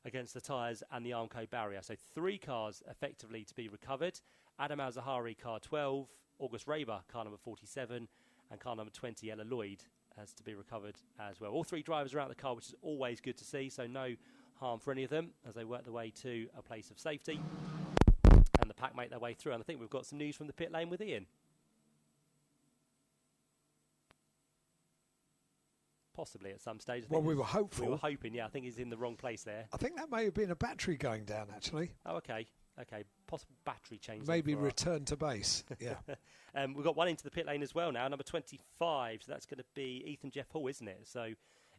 against the tyres and the Armco barrier. So 3 cars effectively to be recovered. Adam Al-Zahari, car 12, August Raber, car number 47, and car number 20, Ella Lloyd, has to be recovered as well. All 3 drivers are out of the car, which is always good to see, so no harm for any of them as they work their way to a place of safety. And the pack make their way through, and I think we've got some news from the pit lane with Ian. Possibly at some stage. Well, we were hopeful. We were hoping, yeah. I think he's in the wrong place there. I think that may have been a battery going down, actually. Oh, okay. Okay, possible battery change. Maybe return to base, yeah. We've got one into the pit lane as well now, number 25. So that's going to be Ethan Jeff Hall, isn't it? So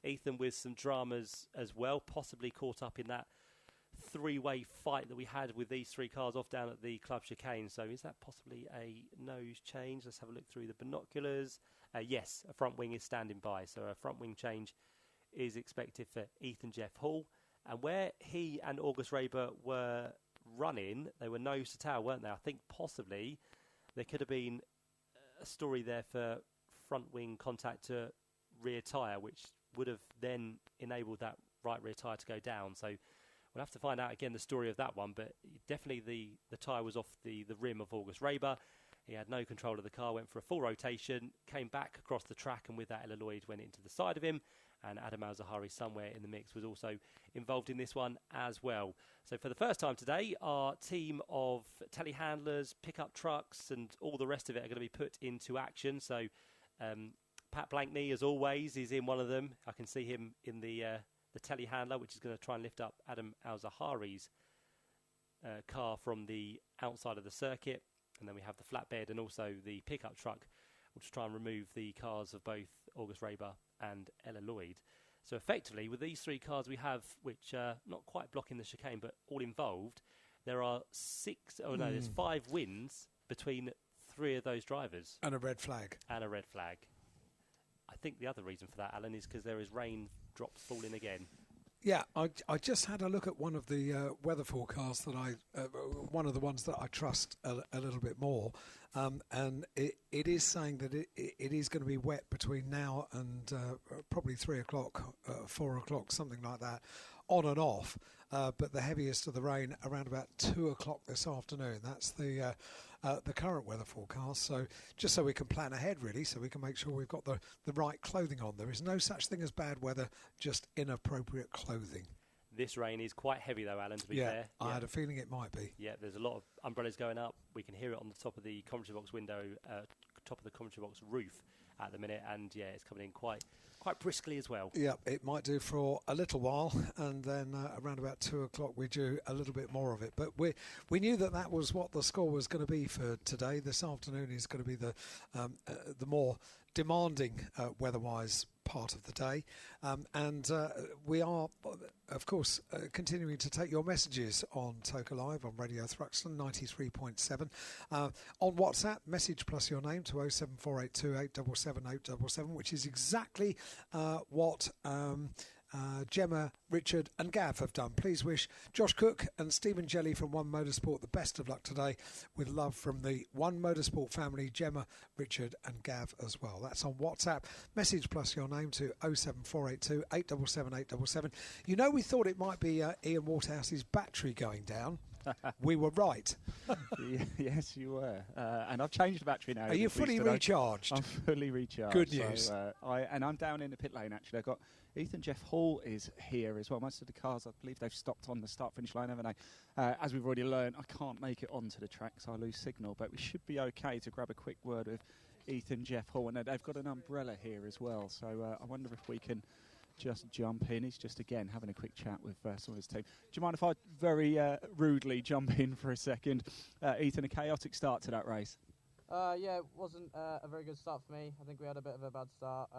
Ethan with some dramas as well, possibly caught up in that 3-way fight that we had with these 3 cars off down at the club chicane. So is that possibly a nose change? Let's have a look through the binoculars. Yes, a front wing is standing by. So a front wing change is expected for Ethan Jeff Hall. And where he and August Raber were running, they were nose to tail, weren't they? I think possibly there could have been a story there for front wing contact to rear tyre, which would have then enabled that right rear tyre to go down. So we'll have to find out again the story of that one, but definitely the tyre was off the rim of August Raber. He had no control of the car, went for a full rotation, came back across the track, and with that, Ella Lloyd went into the side of him, and Adam Al-Zahari, somewhere in the mix, was also involved in this one as well. So for the first time today, our team of telehandlers, pickup trucks, and all the rest of it are going to be put into action. So Pat Blankney, as always, is in one of them. I can see him in the telehandler, which is going to try and lift up Adam Al-Zahari's car from the outside of the circuit. And then we have the flatbed and also the pickup truck, which will try and remove the cars of both August Raber and Ella Lloyd. So effectively, with these three cars we have, which are not quite blocking the chicane, but all involved, there are there's 5 wins between 3 of those drivers. And a red flag. And a red flag. I think the other reason for that, Alan, is because there is rain drops falling again. Yeah, I just had a look at one of the weather forecasts that one of the ones that I trust a little bit more, and it is saying that it is going to be wet between now and probably 3 o'clock, 4 o'clock, something like that, on and off. But the heaviest of the rain around about 2 o'clock this afternoon. That's the current weather forecast. So just so we can plan ahead, really, so we can make sure we've got the right clothing on. There is no such thing as bad weather, just inappropriate clothing. This rain is quite heavy, though, Alan, to be fair. I had a feeling it might be. Yeah, there's a lot of umbrellas going up. We can hear it on the top of the commentary box window, top of the commentary box roof at the minute, and yeah, it's coming in quite briskly as well. Yeah, it might do for a little while, and then around about 2 o'clock we do a little bit more of it. But we knew that was what the score was going to be for today. This afternoon is going to be the more demanding weather-wise part of the day, and we are, of course, continuing to take your messages on Toka Live on Radio Thruxton 93.7 on WhatsApp. Message plus your name to 07482 877 877, which is exactly what Gemma, Richard and Gav have done. Please wish Josh Cook and Stephen Jelly from One Motorsport the best of luck today, with love from the One Motorsport family, Gemma, Richard and Gav as well. That's on WhatsApp. Message plus your name to 07482 877 877. You know, we thought it might be Ian Waterhouse's battery going down. We were right. Yes, you were. And I've changed the battery now. Are you fully recharged? I'm fully recharged. Good news. So, and I'm down in the pit lane, actually. I've got Ethan Jeff Hall is here as well. Most of the cars, I believe they've stopped on the start-finish line, haven't they? As we've already learned, I can't make it onto the track, so I lose signal. But we should be okay to grab a quick word with Ethan Jeff Hall. And they've got an umbrella here as well. So I wonder if we can just jump in. He's just, again, having a quick chat with some of his team. Do you mind if I very rudely jump in for a second? Ethan, a chaotic start to that race. Yeah, it wasn't a very good start for me. I think we had a bit of a bad start,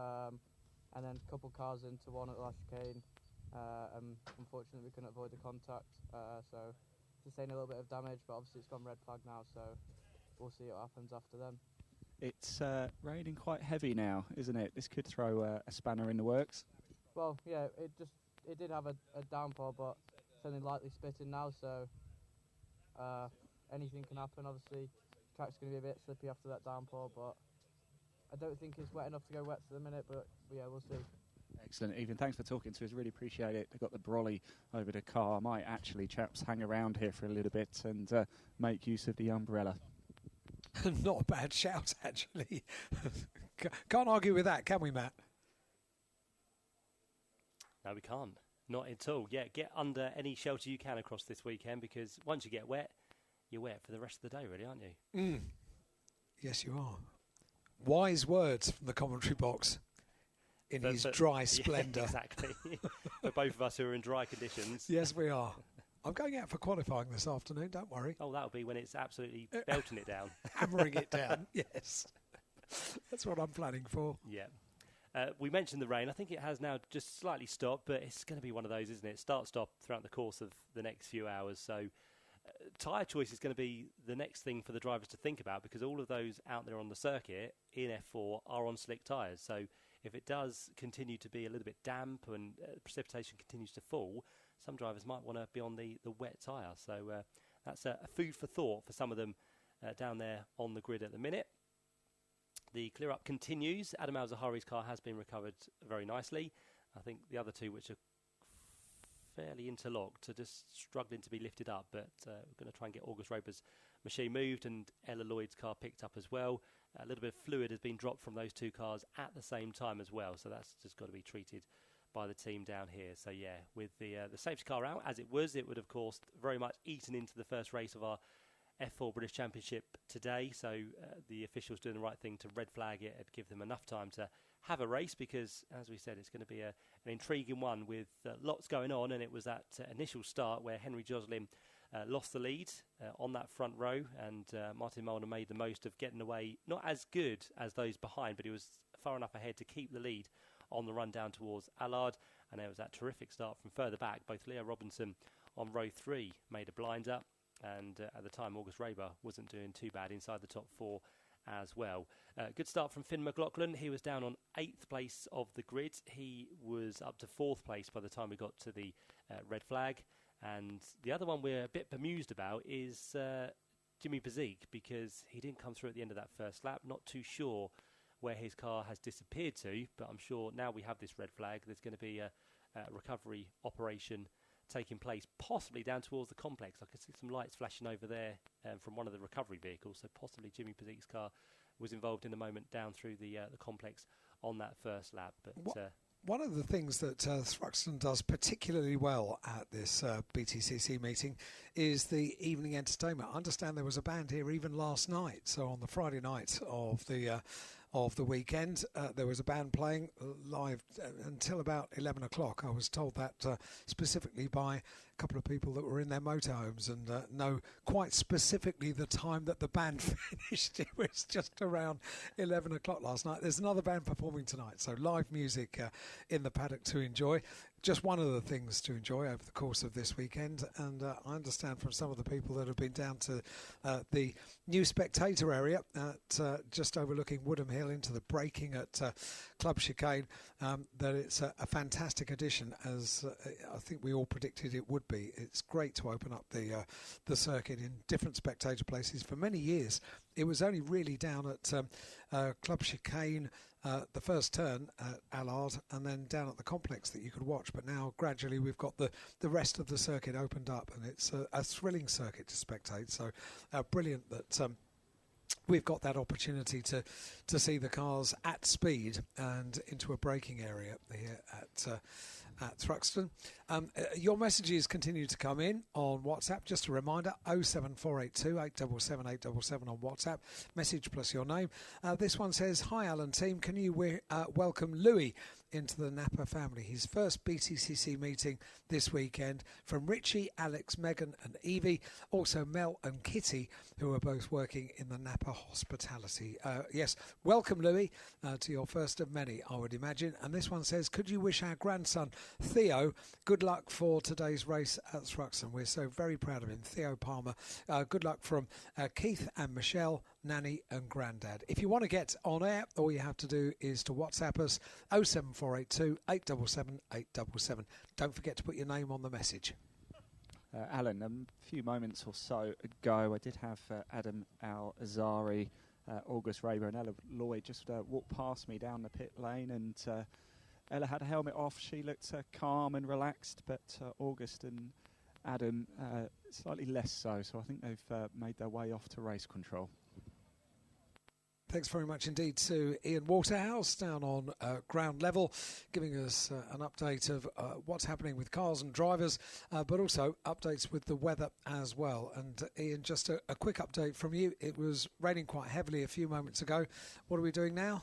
and then a couple cars into one at the last chicane. Unfortunately, we couldn't avoid the contact, so sustained a little bit of damage, but obviously it's gone red flag now, so we'll see what happens after then. It's raining quite heavy now, isn't it? This could throw a spanner in the works. Well, yeah, it did have a downpour, but it's only lightly spitting now, so anything can happen. Obviously, the track's going to be a bit slippy after that downpour, but I don't think it's wet enough to go wet for the minute, but yeah, we'll see. Excellent, Ethan. Thanks for talking to us. Really appreciate it. They've got the brolly over the car. I might actually, chaps, hang around here for a little bit and make use of the umbrella. Not a bad shout, actually. Can't argue with that, can we, Matt? No, we can't. Not at all. Yeah, get under any shelter you can across this weekend, because once you get wet, you're wet for the rest of the day, really, aren't you? Mm. Yes, you are. Wise words from the commentary box in his dry splendour. Yeah, exactly. For both of us who are in dry conditions. Yes, we are. I'm going out for qualifying this afternoon, don't worry. Oh, that'll be when it's absolutely belting it down. Hammering it down, yes. That's what I'm planning for. Yeah. We mentioned the rain. I think it has now just slightly stopped, but it's going to be one of those, isn't it? Start-stop throughout the course of the next few hours. So tyre choice is going to be the next thing for the drivers to think about, because all of those out there on the circuit in F4 are on slick tyres. So if it does continue to be a little bit damp and precipitation continues to fall, some drivers might want to be on the wet tyre. So that's a food for thought for some of them down there on the grid at the minute. the clear-up continues. Adam Al-Zahari's car has been recovered very nicely. I think the other two, which are fairly interlocked, are just struggling to be lifted up, but we're going to try and get August Roper's machine moved and Ella Lloyd's car picked up as well. A little bit of fluid has been dropped from those two cars at the same time as well, so that's just got to be treated by the team down here. So yeah, with the safety car out as it would of course very much eaten into the first race of our F4 British Championship today, so the officials doing the right thing to red flag it and give them enough time to have a race, because as we said, it's going to be an intriguing one with lots going on. And it was that initial start where Henry Joslin lost the lead on that front row, and Martin Molnar made the most of getting away, not as good as those behind, but he was far enough ahead to keep the lead on the run down towards Allard. And there was that terrific start from further back. Both Leo Robinson on row 3 made a blinder, and at the time August Raber wasn't doing too bad inside the top 4 as well. Good start from Finn McLaughlin. He was down on 8th place of the grid. He was up to 4th place by the time we got to the red flag. And the other one we're a bit bemused about is Jimmy Bezique, because he didn't come through at the end of that first lap. Not too sure where his car has disappeared to, but I'm sure now we have this red flag, there's going to be a recovery operation taking place, possibly down towards the complex. I can see some lights flashing over there from one of the recovery vehicles, so possibly Jimmy Bezique's car was involved in the moment down through the complex on that first lap. But one of the things that Thruxton does particularly well at this BTCC meeting is the evening entertainment. I understand there was a band here even last night, so on the Friday night of the weekend, there was a band playing live until about 11 o'clock. I was told that specifically by a couple of people that were in their motorhomes and know quite specifically the time that the band finished. It was just around 11 o'clock last night. There's another band performing tonight, so live music in the paddock to enjoy. Just one of the things to enjoy over the course of this weekend. And I understand from some of the people that have been down to the new spectator area at just overlooking Woodham Hill into the braking at Club Chicane, that it's a fantastic addition, as I think we all predicted it would be. It's great to open up the circuit in different spectator places. For many years, it was only really down at Club Chicane, the first turn at Allard, and then down at the complex that you could watch. But now gradually we've got the rest of the circuit opened up, and it's a thrilling circuit to spectate. So brilliant that we've got that opportunity to see the cars at speed and into a braking area here at Thruxton. Your messages continue to come in on WhatsApp. Just a reminder, 07482 877 877 on WhatsApp. Message plus your name. This one says, "Hi Alan team, can you welcome Louis into the Napa family? His first BTCC meeting this weekend, from Richie, Alex, Megan and Evie. Also Mel and Kitty, who are both working in the Napa hospitality." Yes, welcome Louis to your first of many, I would imagine. And this one says, "Could you wish our grandson Theo good luck for today's race at Thruxton?" We're so very proud of him, Theo Palmer. Good luck from Keith and Michelle, Nanny and Grandad. If you want to get on air, all you have to do is to WhatsApp us 07482 877 877. Don't forget to put your name on the message. Alan, a few moments or so ago, I did have Adam Al-Azhari, August Raber and Ella Lloyd just walk past me down the pit lane, and Ella had a helmet off. She looked calm and relaxed, but August and Adam slightly less so. So I think they've made their way off to race control. Thanks very much indeed to Ian Waterhouse down on ground level, giving us an update of what's happening with cars and drivers, but also updates with the weather as well. And Ian, just a quick update from you. It was raining quite heavily a few moments ago. What are we doing now?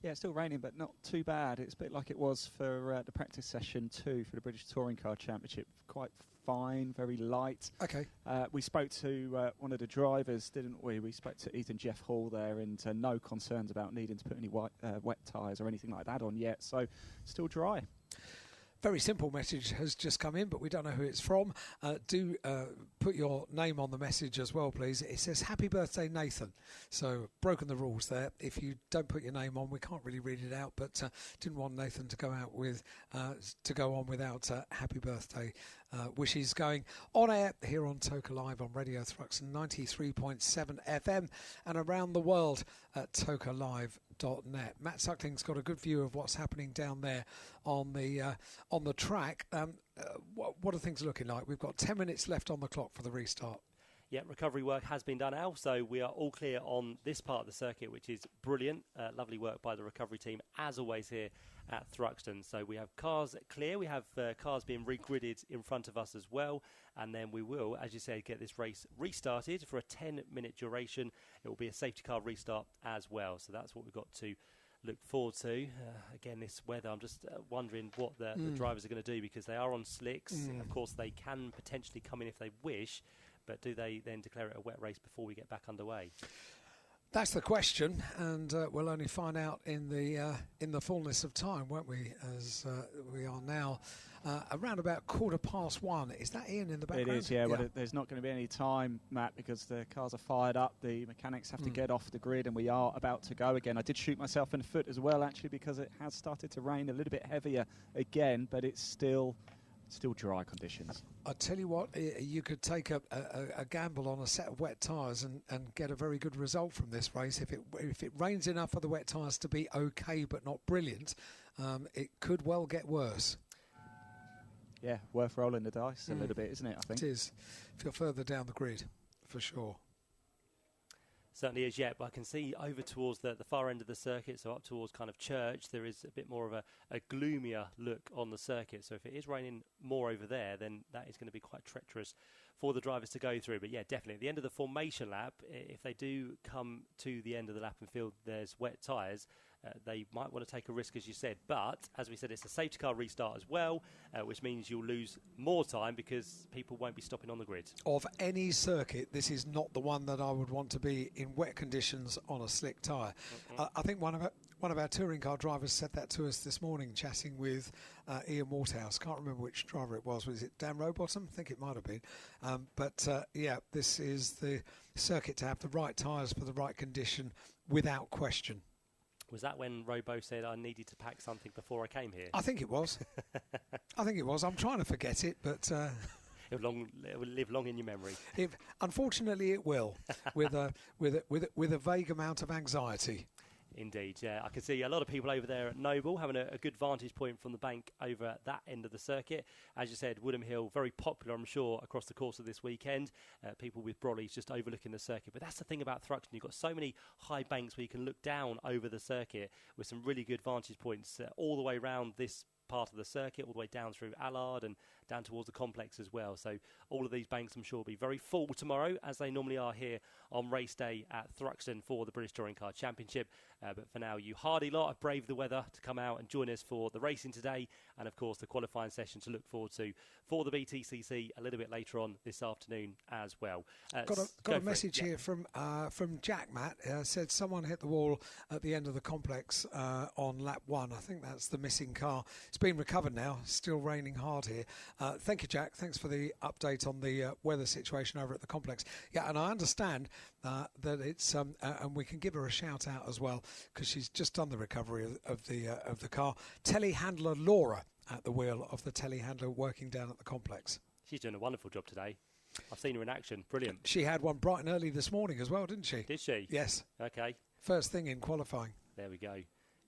Yeah, it's still raining, but not too bad. It's a bit like it was for the practice session 2 for the British Touring Car Championship. Quite fine, very light. Okay. We spoke to one of the drivers, didn't we? We spoke to Ethan Jeff Hall there, and no concerns about needing to put any wet tyres or anything like that on yet. So still dry. Very simple message has just come in, but we don't know who it's from. Do put your name on the message as well, please. It says happy birthday, Nathan. So broken the rules there. If you don't put your name on, we can't really read it out. But didn't want Nathan to go out with to go on without happy birthday wishes going on air here on Toka Live on Radio Thruxton 93.7 FM and around the world at tokalive.net. Matt Suckling's got a good view of what's happening down there on the track. What are things looking like? We've got 10 minutes left on the clock for the restart. Yeah, recovery work has been done, Al, so we are all clear on this part of the circuit, which is brilliant. Lovely work by the recovery team, as always, here at Thruxton. So we have cars clear, we have cars being regridded in front of us as well, and then we will, as you said, get this race restarted for a 10-minute duration. It will be a safety car restart as well, so that's what we've got to look forward to. Again, this weather, I'm just wondering what the drivers are going to do, because they are on slicks. Of course, they can potentially come in if they wish, but do they then declare it a wet race before we get back underway? That's the question, and we'll only find out in the fullness of time, won't we? As we are now around about 1:15. Is that Ian in the background? It is, yeah. But there's not going to be any time, Matt, because the cars are fired up. The mechanics have to get off the grid, and we are about to go again. I did shoot myself in the foot as well, actually, because it has started to rain a little bit heavier again, but it's still dry conditions. I tell you what, you could take a gamble on a set of wet tyres and get a very good result from this race. If it rains enough for the wet tyres to be okay but not brilliant, it could well get worse. Yeah, worth rolling the dice a little bit, isn't it, I think? It is, if you're further down the grid, for sure. Certainly is, yeah, but I can see over towards the far end of the circuit, so up towards kind of Church, there is a bit more of a gloomier look on the circuit. So if it is raining more over there, then that is going to be quite treacherous for the drivers to go through. But yeah, definitely, at the end of the formation lap, if they do come to the end of the lap and feel there's wet tyres, they might want to take a risk, as you said. But, as we said, it's a safety car restart as well, which means you'll lose more time because people won't be stopping on the grid. Of any circuit, this is not the one that I would want to be in wet conditions on a slick tyre. I think one of our touring car drivers said that to us this morning, chatting with Ian Waterhouse. Can't remember which driver it was. Was it Dan Rowbottom? I think it might have been. But yeah, this is the circuit to have the right tyres for the right condition without question. Was that when Robo said I needed to pack something before I came here? I think it was. I think it was. I'm trying to forget it, but it will live long in your memory. Unfortunately, it will, with a vague amount of anxiety. Indeed, yeah. I can see a lot of people over there at Noble having a good vantage point from the bank over at that end of the circuit. As you said, Woodham Hill, very popular, I'm sure, across the course of this weekend. People with brollies just overlooking the circuit. But that's the thing about Thruxton. You've got so many high banks where you can look down over the circuit with some really good vantage points all the way around this part of the circuit, all the way down through Allard and down towards the complex as well. So all of these banks, I'm sure, will be very full tomorrow, as they normally are here on race day at Thruxton for the British Touring Car Championship. But for now, you hardy lot have braved the weather to come out and join us for the racing today, and of course the qualifying session to look forward to for the BTCC a little bit later on this afternoon as well. Got a message here from Jack, Matt. Said someone hit the wall at the end of the complex on lap 1. I think that's the missing car. It's been recovered now. Still raining hard here. Thank you, Jack. Thanks for the update on the weather situation over at the complex. Yeah, and I understand that it's and we can give her a shout out as well, because she's just done the recovery of the car. Telehandler Laura at the wheel of the telehandler working down at the complex. She's doing a wonderful job today. I've seen her in action. Brilliant. She had one bright and early this morning as well, didn't she? Did she? Yes. Okay. First thing in qualifying. There we go.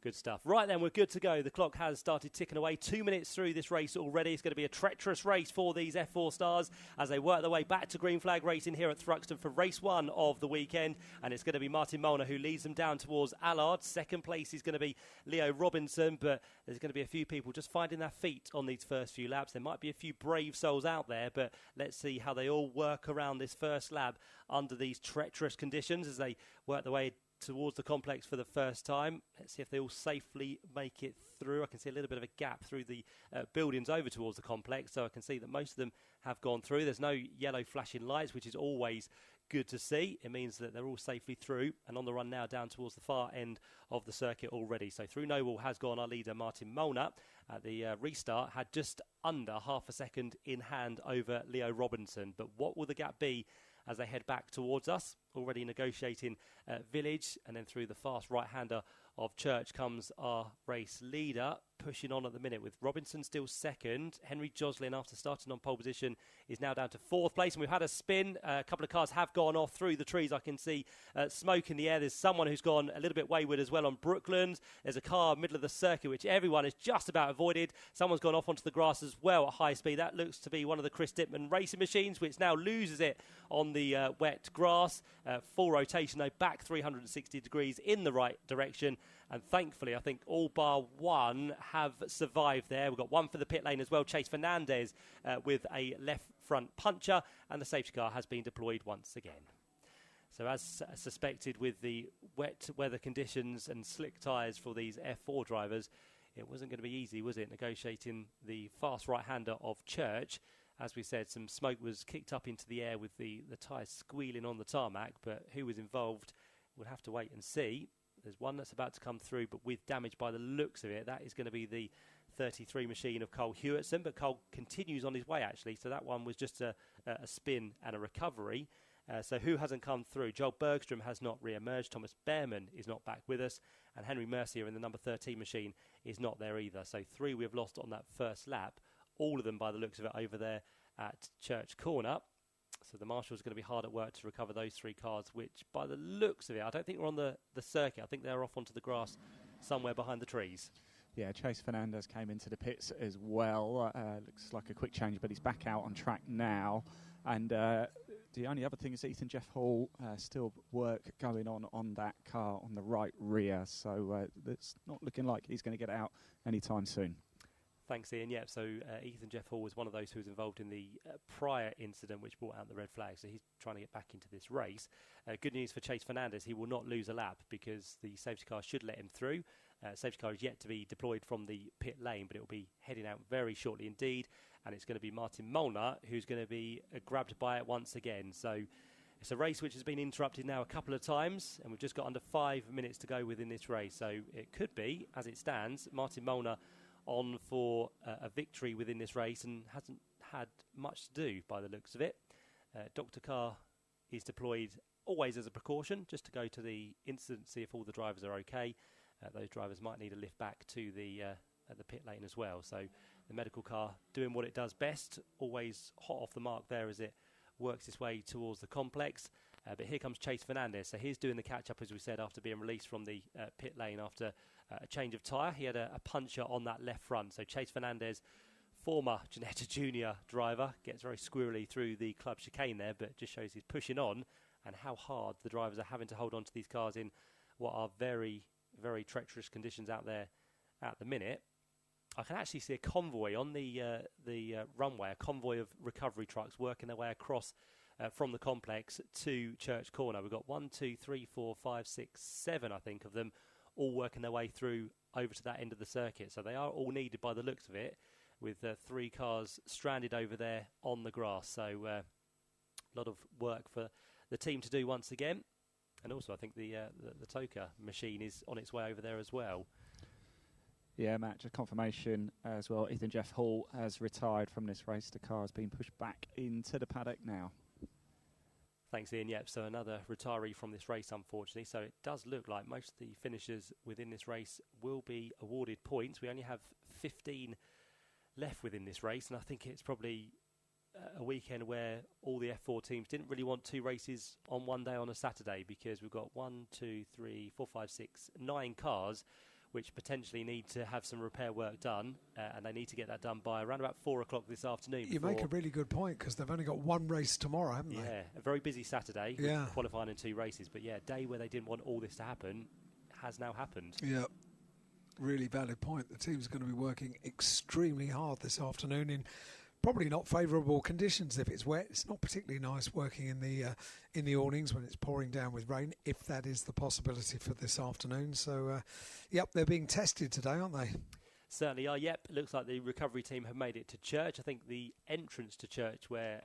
Good stuff. Right then, we're good to go. The clock has started ticking away. 2 minutes through this race already. It's going to be a treacherous race for these F4 stars as they work their way back to green flag racing here at Thruxton for race 1 of the weekend. And it's going to be Martin Molnar who leads them down towards Allard. Second place is going to be Leo Robinson, but there's going to be a few people just finding their feet on these first few laps. There might be a few brave souls out there, but let's see how they all work around this first lap under these treacherous conditions as they work their way towards the complex for the first time. Let's see if they all safely make it through. I can see a little bit of a gap through the buildings over towards the complex, so I can see that most of them have gone through. There's no yellow flashing lights, which is always good to see. It means that they're all safely through and on the run now down towards the far end of the circuit already. So through Noble has gone our leader Martin Molnar, at the restart had just under half a second in hand over Leo Robinson. But what will the gap be as they head back towards us? Already negotiating Village, and then through the fast right-hander of Church comes our race leader, pushing on at the minute with Robinson still second. Henry Joslin, after starting on pole position, is now down to fourth place, and we've had a spin. A couple of cars have gone off through the trees. I can see smoke in the air. There's someone who's gone a little bit wayward as well on Brooklands. There's a car middle of the circuit which everyone has just about avoided. Someone's gone off onto the grass as well at high speed. That looks to be one of the Chris Dittman racing machines, which now loses it on the wet grass. Full rotation though, back 360 degrees in the right direction. And thankfully, I think all bar one have survived there. We've got one for the pit lane as well. Chase Fernandez with a left front puncher. And the safety car has been deployed once again. So as suspected, with the wet weather conditions and slick tyres for these F4 drivers, it wasn't going to be easy, was it, negotiating the fast right-hander of Church. As we said, some smoke was kicked up into the air with the tyres squealing on the tarmac. But who was involved, we'll have to wait and see. There's one that's about to come through, but with damage by the looks of it. That is going to be the 33 machine of Cole Hewitson, but Cole continues on his way, actually. So that one was just a spin and a recovery. So who hasn't come through? Joel Bergstrom has not re-emerged. Thomas Behrman is not back with us. And Henry Mercier in the number 13 machine is not there either. So 3 we have lost on that first lap. All of them, by the looks of it, over there at Church Corner. So the marshal's going to be hard at work to recover those 3 cars, which by the looks of it, I don't think we're on the circuit. I think they're off onto the grass somewhere behind the trees. Yeah, Chase Fernandez came into the pits as well. Looks like a quick change, but he's back out on track now. And the only other thing is Ethan Jeff Hall, still work going on that car on the right rear. So it's not looking like he's going to get out anytime soon. Thanks, Ian. Yeah, so Ethan Jeff Hall was one of those who was involved in the prior incident which brought out the red flag, so he's trying to get back into this race. Good news for Chase Fernandez, he will not lose a lap because the safety car should let him through. Safety car is yet to be deployed from the pit lane, but it will be heading out very shortly indeed, and it's going to be Martin Molnar who's going to be grabbed by it once again. So it's a race which has been interrupted now a couple of times, and we've just got under 5 minutes to go within this race, so it could be, as it stands, Martin Molnar on for a victory within this race and hasn't had much to do by the looks of it. Dr. Carr is deployed always as a precaution, just to go to the incident, see if all the drivers are okay. Those drivers might need a lift back to the pit lane as well. So the medical car doing what it does best, always hot off the mark there as it works its way towards the complex. But here comes Chase Fernandez. So he's doing the catch-up, as we said, after being released from the pit lane after a change of tyre. He had a puncher on that left front. So Chase Fernandez, former Ginetta Junior driver, gets very squirrely through the club chicane there, but just shows he's pushing on and how hard the drivers are having to hold on to these cars in what are very, very treacherous conditions out there at the minute. I can actually see a convoy on the runway, a convoy of recovery trucks working their way across from the complex to Church Corner. We've got 1, 2, 3, 4, 5, 6, 7, I think, of them all working their way through over to that end of the circuit. So they are all needed by the looks of it, with 3 cars stranded over there on the grass. So a lot of work for the team to do once again. And also I think the Toka machine is on its way over there as well. Yeah, Matt, just confirmation as well. Ethan Jeff Hall has retired from this race. The car has been pushed back into the paddock now. Thanks, Ian. Yep, so another retiree from this race, unfortunately. So it does look like most of the finishers within this race will be awarded points. We only have 15 left within this race, and I think it's probably a weekend where all the F4 teams didn't really want 2 races on one day on a Saturday, because we've got 1, 2, 3, 4, 5, 6, 9 cars which potentially need to have some repair work done, and they need to get that done by around about 4 o'clock this afternoon. You make a really good point, because they've only got 1 race tomorrow, haven't they? Yeah, a very busy Saturday, yeah, with qualifying in 2 races. But yeah, a day where they didn't want all this to happen has now happened. Yeah, really valid point. The team's going to be working extremely hard this afternoon in probably not favourable conditions. If it's wet, it's not particularly nice working in the awnings when it's pouring down with rain, if that is the possibility for this afternoon. So, yep, they're being tested today, aren't they? Certainly are, yep. It looks like the recovery team have made it to Church. I think the entrance to Church, where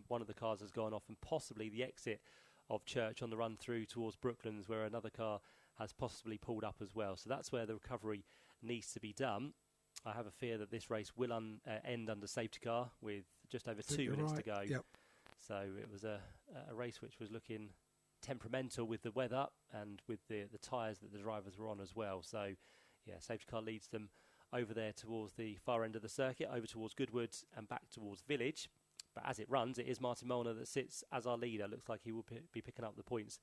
one of the cars has gone off, and possibly the exit of Church on the run through towards Brooklands, where another car has possibly pulled up as well. So that's where the recovery needs to be done. I have a fear that this race will end under safety car with just over 2 minutes to go. Yep. So it was a race which was looking temperamental with the weather and with the tyres that the drivers were on as well. So, yeah, safety car leads them over there towards the far end of the circuit, over towards Goodwood and back towards Village. But as it runs, it is Martin Molnar that sits as our leader. Looks like he will be picking up the points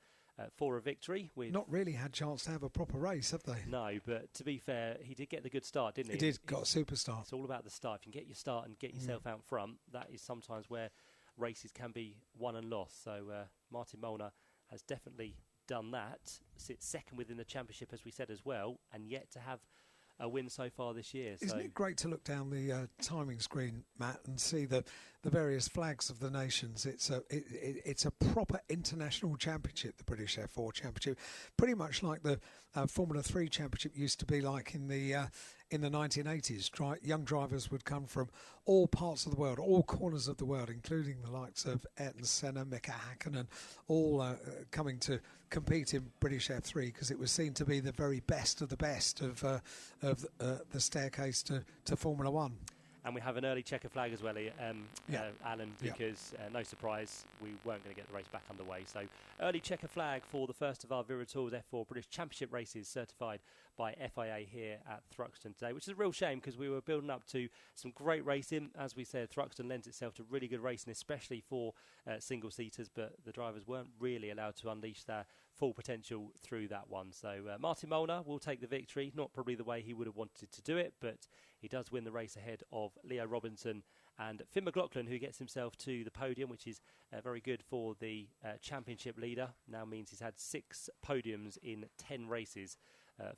for a victory. Not really had a chance to have a proper race, have they? No, but to be fair, he did get the good start, didn't he? He did, got a super start. It's all about the start. If you can get your start and get yourself out front, that is sometimes where races can be won and lost. So Martin Molnar has definitely done that. Sits second within the championship, as we said as well, and yet to have a win so far this year. Isn't it great to look down the timing screen, Matt, and see the various flags of the nations? It's a proper international championship, the British F4 Championship, pretty much like the Formula 3 Championship used to be like in the 1980s. Young drivers would come from all parts of the world, all corners of the world, including the likes of Ayrton Senna, Mika Hakkinen, all coming to compete in British F3 because it was seen to be the very best of the best of the staircase to Formula 1. And we have an early checker flag as well, Alan, because no surprise, we weren't going to get the race back underway. So early checker flag for the first of our Viratuals F4 British Championship races certified by FIA here at Thruxton today, which is a real shame because we were building up to some great racing. As we said, Thruxton lends itself to really good racing, especially for single-seaters, but the drivers weren't really allowed to unleash their full potential through that one. So Martin Molnar will take the victory, not probably the way he would have wanted to do it, but he does win the race ahead of Leo Robinson and Finn McLaughlin, who gets himself to the podium, which is very good for the championship leader. Now means he's had 6 podiums in 10 races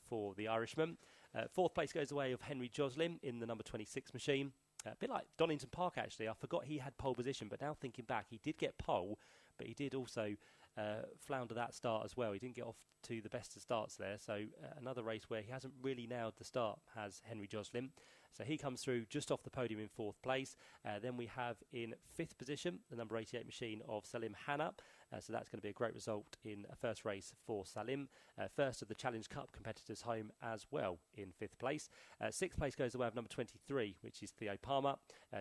for the Irishman. Fourth place goes the way of Henry Joslin in the number 26 machine. A bit like Donington Park, actually. I forgot he had pole position, but now thinking back, he did get pole, but he did also flounder that start as well. He didn't get off to the best of starts there. So another race where he hasn't really nailed the start has Henry Joslin. So he comes through just off the podium in 4th place. Then we have in 5th position the number 88 machine of Salim Hanna. So that's going to be a great result in a first race for Salim. First of the Challenge Cup competitors home as well in 5th place. 6th place goes the way of number 23, which is Theo Palmer,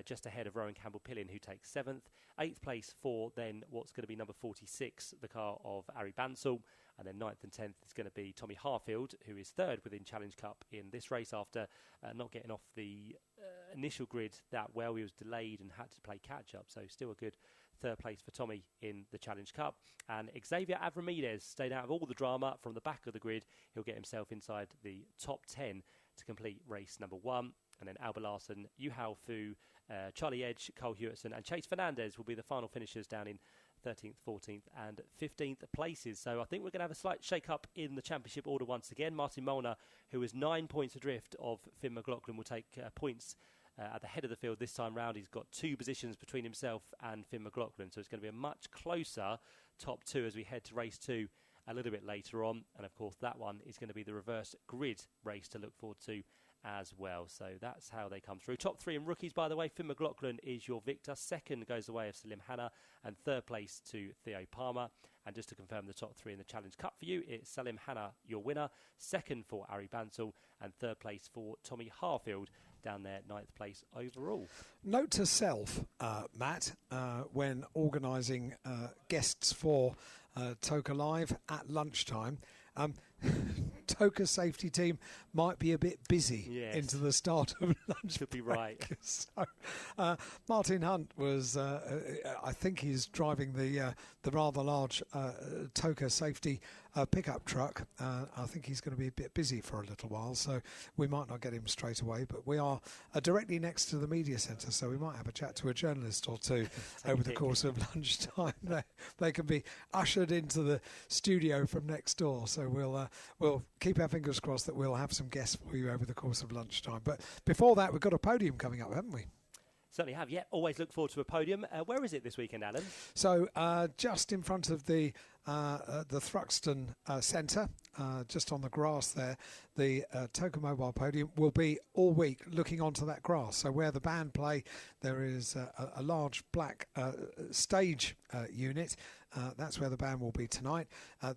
just ahead of Rowan Campbell-Pillin, who takes 7th. 8th place for then what's going to be number 46, the car of Ari Bansal. And then 9th and 10th is going to be Tommy Harfield, who is 3rd within Challenge Cup in this race after not getting off the initial grid that well. He was delayed and had to play catch-up, so still a good 3rd place for Tommy in the Challenge Cup. And Xavier Avramides stayed out of all the drama from the back of the grid. He'll get himself inside the top 10 to complete race number 1. And then Albert Larson, Yuhao Fu, Charlie Edge, Cole Hewitson and Chase Fernandez will be the final finishers down in 13th, 14th and 15th places. So I think we're going to have a slight shake-up in the championship order once again. Martin Molnar, who is 9 points adrift of Finn McLaughlin, will take points at the head of the field this time round. He's got 2 positions between himself and Finn McLaughlin, so it's going to be a much closer top 2 as we head to race 2 a little bit later on. And of course that one is going to be the reverse grid race to look forward to as well. So that's how they come through. Top 3 in rookies, by the way. Finn McLaughlin is your victor. 2nd goes the way of Salim Hanna, and 3rd place to Theo Palmer. And just to confirm the top 3 in the Challenge Cup for you, it's Salim Hanna, your winner. 2nd for Ari Bansal, and 3rd place for Tommy Harfield down there, 9th place overall. Note to self, Matt, when organising guests for Toka Live at lunchtime, Toka safety team might be a bit busy into the start of lunch. Could be right. So, Martin Hunt was, I think he's driving the rather large Toka safety pickup truck. I think he's going to be a bit busy for a little while, so we might not get him straight away, but we are directly next to the media centre, so we might have a chat to a journalist or two over the course of lunchtime. They can be ushered into the studio from next door, so we'll keep our fingers crossed that we'll have some guests for you over the course of lunchtime. But before that, we've got a podium coming up, haven't we? Certainly have, yeah. Always look forward to a podium. Where is it this weekend, Alan? So just in front of the Thruxton Centre, just on the grass there. The Toka Mobile podium will be all week looking onto that grass. So where the band play, there is a large black stage unit. That's where the band will be tonight.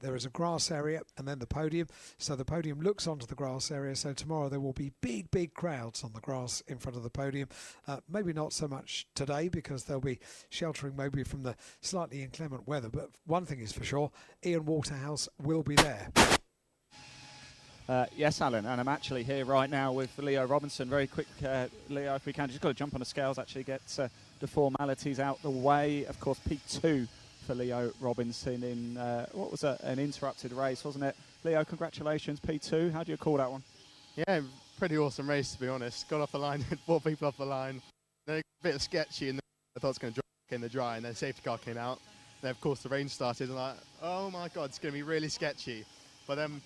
There is a grass area and then the podium. So the podium looks onto the grass area. So tomorrow there will be big crowds on the grass in front of the podium. Maybe not so much today because they'll be sheltering maybe from the slightly inclement weather. But one thing is for sure, Ian Waterhouse will be there. Yes, Alan, and I'm actually here right now with Leo Robinson. Very quick, Leo, if we can, just got to jump on the scales, actually get the formalities out the way. Of course, P2 for Leo Robinson in, what was an interrupted race, wasn't it? Leo, congratulations, P2. How do you call that one? Yeah, pretty awesome race, to be honest. Got off the line, 4 people off the line. Then a bit sketchy, and I thought it was going to drop in the dry, and then safety car came out. Then, of course, the rain started, and like, oh my God, it's going to be really sketchy. But then,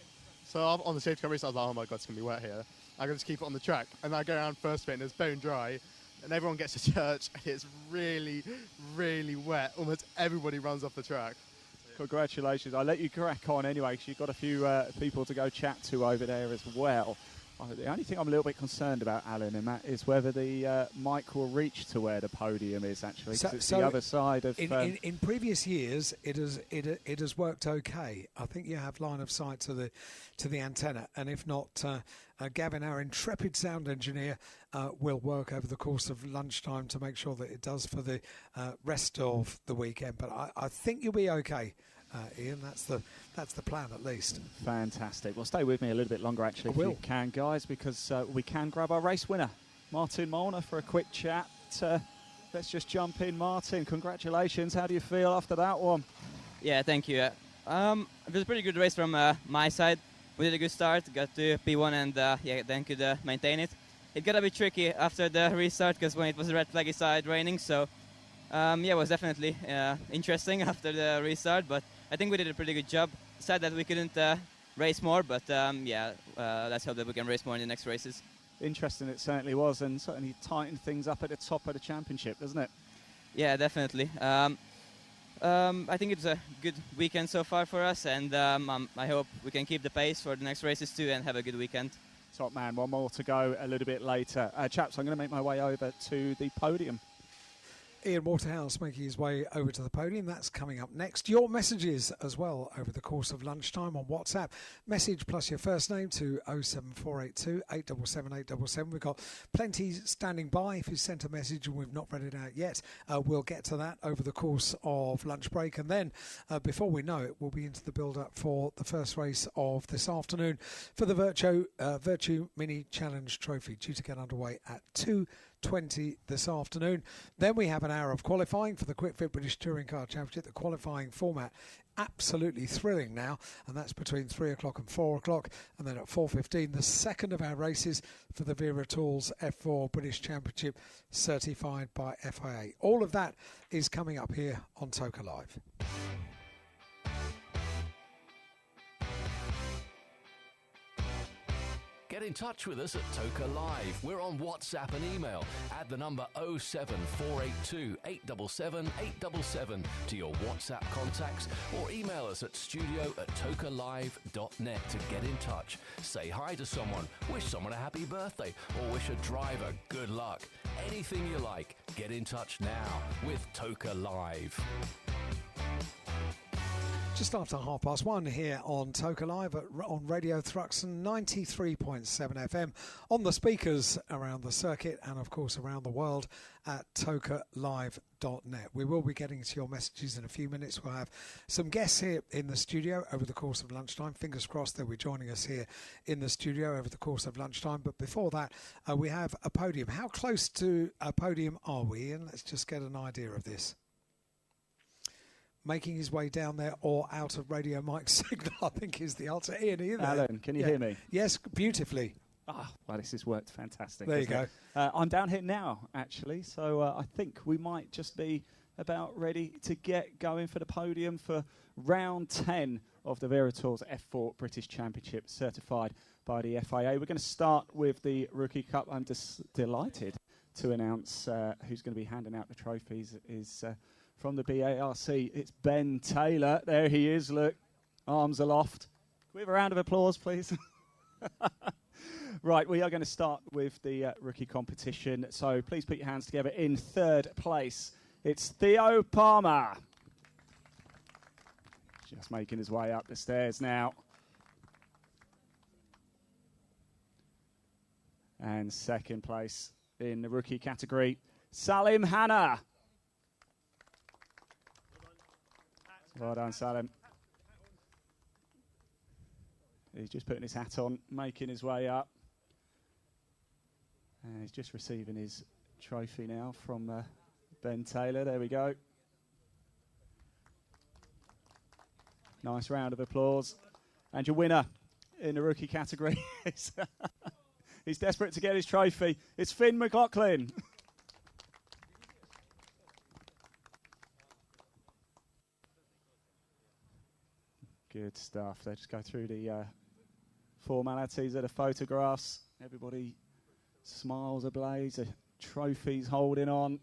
so on the safety car race, I was like, oh my God, it's going to be wet here. I can just keep it on the track. And I go around first bit, and it's bone dry. And everyone gets to church, and it's really, really wet. Almost everybody runs off the track. Congratulations. I'll let you crack on anyway, because you've got a few people to go chat to over there as well. The only thing I'm a little bit concerned about, Alan and Matt, is whether the mic will reach to where the podium is, actually, because it's the other side of... In previous years, it has worked okay. I think you have line of sight to the antenna, and if not, Gavin, our intrepid sound engineer, will work over the course of lunchtime to make sure that it does for the rest of the weekend. But I think you'll be okay. Ian, that's the plan at least. Fantastic. Well, stay with me a little bit longer, actually, if you can, guys, because we can grab our race winner, Martin Molnar, for a quick chat. Let's just jump in. Martin, congratulations. How do you feel after that one? Yeah, thank you. It was a pretty good race from my side. We did a good start, got to P1, and then could maintain it. It got a bit tricky after the restart because when it was a red flag, it started raining. So, it was definitely interesting after the restart, but I think we did a pretty good job. Sad that we couldn't race more, but let's hope that we can race more in the next races. Interesting, it certainly was, and certainly tightened things up at the top of the championship, doesn't it? Yeah, definitely. I think it's a good weekend so far for us, and I hope we can keep the pace for the next races too and have a good weekend. Top man, one more to go a little bit later. Chaps, I'm going to make my way over to the podium. Ian Waterhouse making his way over to the podium. That's coming up next. Your messages as well over the course of lunchtime on WhatsApp. Message plus your first name to 07482 877 877. We've got plenty standing by. If you sent a message and we've not read it out yet, we'll get to that over the course of lunch break. And then before we know it, we'll be into the build-up for the first race of this afternoon for the Virtue Mini Challenge Trophy, due to get underway at 2:20 this afternoon. Then we have an hour of qualifying for the Quick Fit British Touring Car Championship. The qualifying format absolutely thrilling now, and that's between 3 o'clock and 4 o'clock. And then at 4:15, the second of our races for the Vera Tools F4 British Championship, certified by FIA. All of that is coming up here on Toka Live. Get in touch with us at Toka Live. We're on WhatsApp and email. Add the number 07482 877 877 to your WhatsApp contacts, or email us at studio@tokalive.net to get in touch. Say hi to someone, wish someone a happy birthday, or wish a driver good luck. Anything you like, get in touch now with Toka Live. Just after 1:30 here on Toka Live on Radio Thruxton 93.7 FM, on the speakers around the circuit and of course around the world at tokalive.net. We will be getting to your messages in a few minutes. We'll have some guests here in the studio over the course of lunchtime. Fingers crossed they'll be joining us here in the studio over the course of lunchtime. But before that, we have a podium. How close to a podium are we? And let's just get an idea of this. Making his way down there or out of radio mic signal, I think, is the answer. Ian, are you there? Alan, can you hear me? Yes, beautifully. Well, this has worked fantastic. There you go. I'm down here now, actually, so I think we might just be about ready to get going for the podium for round 10 of the Vera Tools F4 British Championship, certified by the FIA. We're going to start with the Rookie Cup. I'm delighted to announce who's going to be handing out the trophies is... from the BARC, it's Ben Taylor. There he is, look, arms aloft. we have a round of applause, please? Right, we are going to start with the rookie competition. So please put your hands together. In third place, it's Theo Palmer. Just making his way up the stairs now. And second place in the rookie category, Salim Hanna. Well done, Salim. He's just putting his hat on, making his way up. And he's just receiving his trophy now from Ben Taylor. There we go. Nice round of applause. And your winner in the rookie category is he's desperate to get his trophy. It's Finn McLaughlin. Good stuff. They just go through the formalities of the photographs. Everybody smiles ablaze. The trophy's holding on.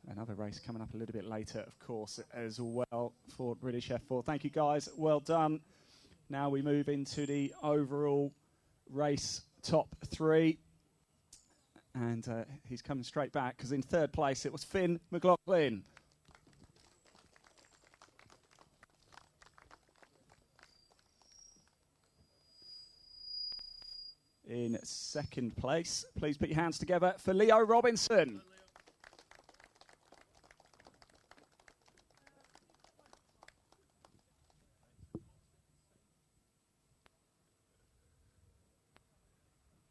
Another race coming up a little bit later, of course, as well for British F4. Thank you, guys. Well done. Now we move into the overall race top 3. And he's coming straight back because in third place it was Finn McLaughlin. In second place, please put your hands together for Leo Robinson.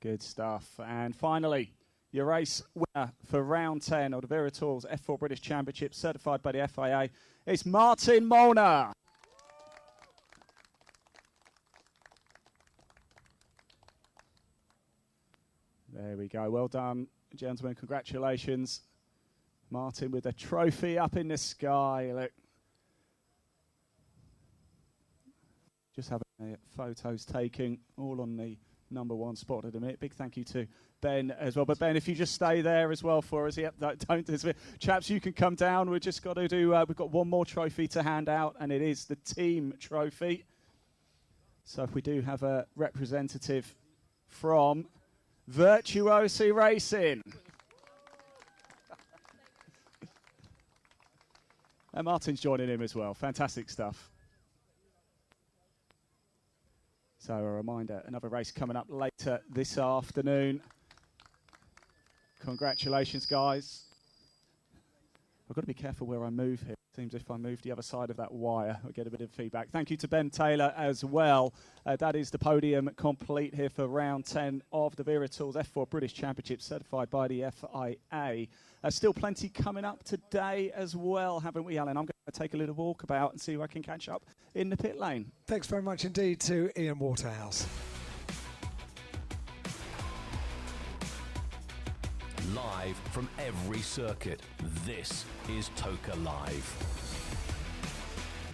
Good stuff. And finally, your race winner for round 10 of the Veritools F4 British Championship, certified by the FIA, is Martin Molnar. There we go. Well done, gentlemen. Congratulations. Martin with the trophy up in the sky. Look. Just having photos taken, all on the #1 spot at the minute. Big thank you to Ben as well. But Ben, if you just stay there as well for us. Yep, don't. Chaps, you can come down. We've just got to do, we've got one more trophy to hand out, and it is the team trophy. So if we do have a representative from Virtuosi Racing. And Martin's joining him as well. Fantastic stuff. So a reminder, another race coming up later this afternoon. Congratulations, guys. I've got to be careful where I move here. Seems if I move the other side of that wire, I'll get a bit of feedback. Thank you to Ben Taylor as well. That is the podium complete here for round 10 of the Veritools F4 British Championship, certified by the FIA. Still plenty coming up today as well, haven't we, Alan? I'm going to take a little walk about and see who I can catch up in the pit lane. Thanks very much indeed to Ian Waterhouse. Live from every circuit, this is Toka Live.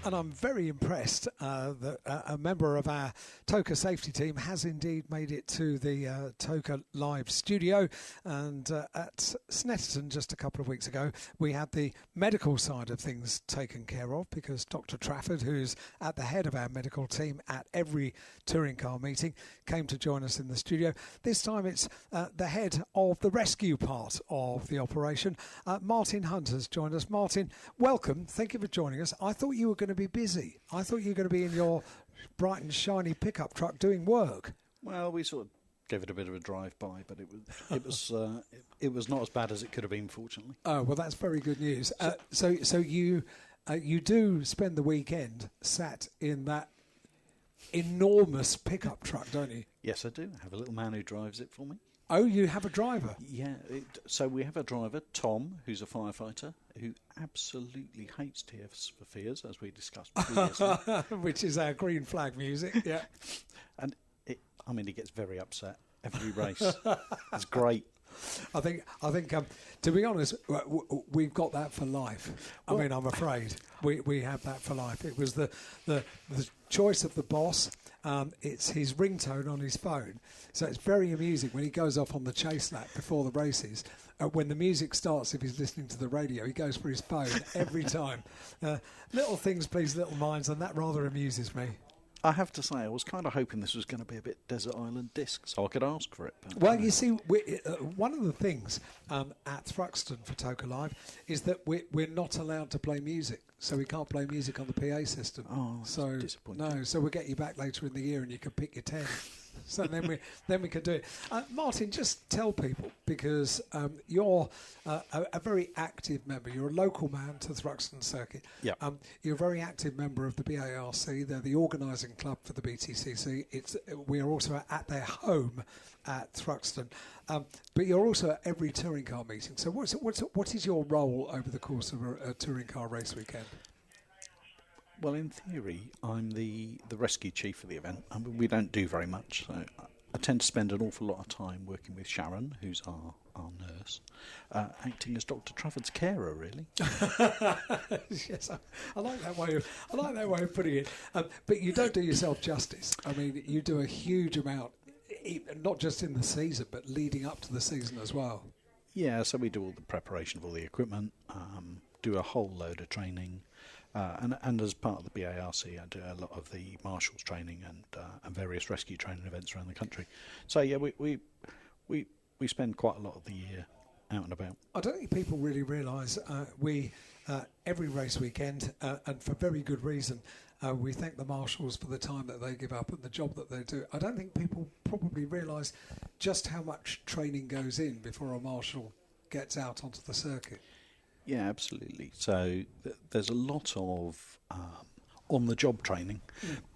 And I'm very impressed that a member of our Toka safety team has indeed made it to the Toka Live studio. And at Snetterton just a couple of weeks ago, we had the medical side of things taken care of because Dr. Trafford, who's at the head of our medical team at every touring car meeting, came to join us in the studio. This time it's the head of the rescue part of the operation. Martin Hunt has joined us. Martin, welcome. Thank you for joining us. I thought you were going to be busy. I thought you were going to be in your bright and shiny pickup truck doing work. Well, we sort of gave it a bit of a drive-by, but it was not as bad as it could have been, fortunately. Oh, well, that's very good news. So you do spend the weekend sat in that enormous pickup truck, don't you? Yes, I do. I have a little man who drives it for me. Oh, you have a driver? Yeah. So we have a driver, Tom, who's a firefighter, who absolutely hates Tears for Fears, as we discussed previously. Which is our green flag music, yeah. And he gets very upset every race. It's great. I think. To be honest, we've got that for life. I mean, I'm afraid we have that for life. It was the choice of the boss. It's his ringtone on his phone, so it's very amusing when he goes off on the chase lap before the races. When the music starts, if he's listening to the radio, he goes for his phone every time. Little things please little minds, and that rather amuses me. I have to say, I was kind of hoping this was going to be a bit Desert Island Disc, so I could ask for it. But, Well, you see, one of the things at Thruxton for Toka Live is that we're not allowed to play music, so we can't play music on the PA system. Oh, so disappointing. No, so we'll get you back later in the year, and you can pick your 10. So then we can do it. Martin, just tell people, because you're a very active member. You're a local man to Thruxton Circuit. Yep. You're a very active member of the BARC. They're the organising club for the BTCC. We are also at their home at Thruxton. But you're also at every touring car meeting. So what is your role over the course of a touring car race weekend? Well, in theory, I'm the rescue chief for the event. I mean, we don't do very much, so I tend to spend an awful lot of time working with Sharon, who's our nurse, acting as Dr. Trafford's carer, really. Yes, I like that way of putting it. But you don't do yourself justice. I mean, you do a huge amount, not just in the season, but leading up to the season as well. Yeah, so we do all the preparation of all the equipment, do a whole load of training. And as part of the BARC, I do a lot of the marshals training and various rescue training events around the country. So yeah, we spend quite a lot of the year out and about. I don't think people really realise every race weekend, and for very good reason, we thank the marshals for the time that they give up and the job that they do. I don't think people probably realise just how much training goes in before a marshal gets out onto the circuit. Yeah, absolutely. So there's a lot of on-the-job training,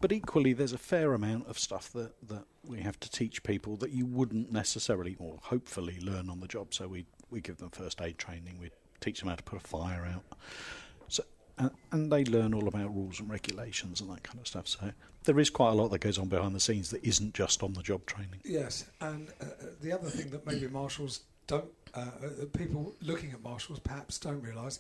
but equally there's a fair amount of stuff that we have to teach people that you wouldn't necessarily or hopefully learn on the job. So we give them first aid training, we teach them how to put a fire out, so and they learn all about rules and regulations and that kind of stuff. So there is quite a lot that goes on behind the scenes that isn't just on-the-job training. Yes, and the other thing that maybe marshals don't, people looking at marshals perhaps don't realise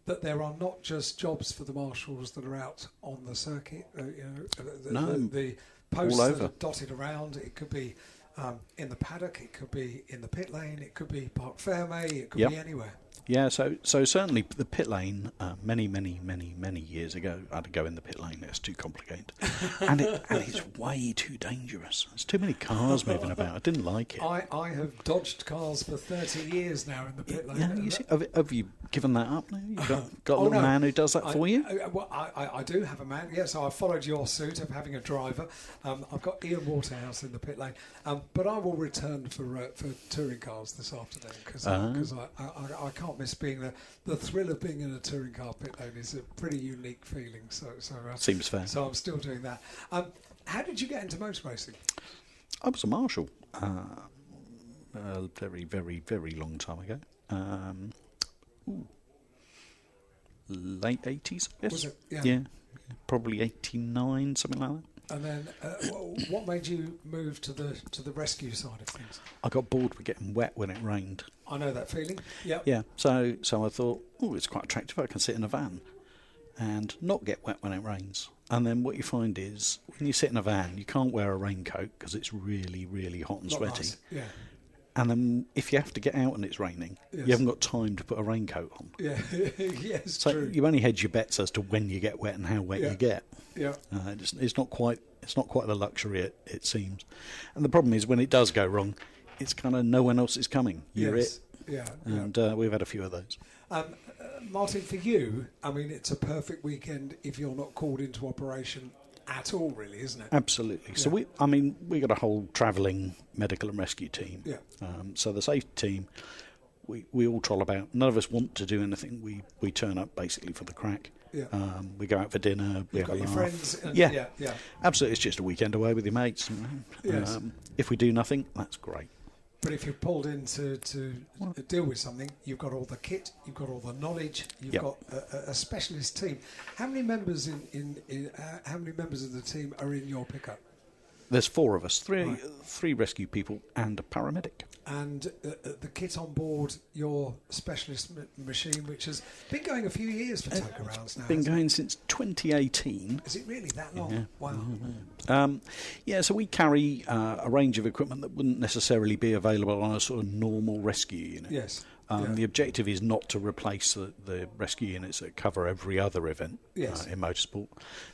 that there are not just jobs for the marshals that are out on the circuit. The posts that are dotted around. It could be in the paddock. It could be in the pit lane. It could be Parc Fermé. It could be anywhere. Yeah, so certainly the pit lane, many years ago, I had to go in the pit lane. It's too complicated, and it's way too dangerous. There's too many cars moving about. I didn't like it. I have dodged cars for 30 years now in the pit lane. Yeah, you see, have you given that up now? You've got a little man who does that for you? Well, I do have a man. Yes, I followed your suit of having a driver. I've got Ian Waterhouse in the pit lane, but I will return for touring cars this afternoon because I can't miss being the thrill of being in a touring car pit lane is a pretty unique feeling. So seems fair. So I'm still doing that. How did you get into motor racing? I was a marshal a very, very, very long time ago. Late 80s, I guess. Was it? Yeah, probably 89, something like that. And then, what made you move to the rescue side of things? I got bored with getting wet when it rained. I know that feeling. Yep. Yeah. So I thought, it's quite attractive. I can sit in a van and not get wet when it rains. And then what you find is when you sit in a van, you can't wear a raincoat because it's really, really hot and sweaty. Nice. Yeah. And then if you have to get out and it's raining, you haven't got time to put a raincoat on. Yeah, yes, so true. You only hedge your bets as to when you get wet and how wet you get. Yeah. It's not quite the luxury it seems. And the problem is when it does go wrong, it's kind of no one else is coming. You're it. Yeah. And we've had a few of those. Martin, for you, I mean, it's a perfect weekend if you're not called into operation at all, really, isn't it? Absolutely. Yeah. So we got a whole travelling medical and rescue team. Yeah. So the safety team, we all troll about. None of us want to do anything. We turn up basically for the crack. Yeah. We go out for dinner. You've got your friends. Yeah. Absolutely. It's just a weekend away with your mates. Yes. If we do nothing, that's great. But if you're pulled in to deal with something, you've got all the kit, you've got all the knowledge, you've got a specialist team. How many members how many members of the team are in your pickup? There's 4 of us, three rescue people and a paramedic. And the kit on board your specialist machine, which has been going a few years for Toka Rounds now. Been going since 2018. Is it really that long? Yeah. Wow. So we carry a range of equipment that wouldn't necessarily be available on a sort of normal rescue unit. Yes. The objective is not to replace the rescue units that cover every other event in motorsport.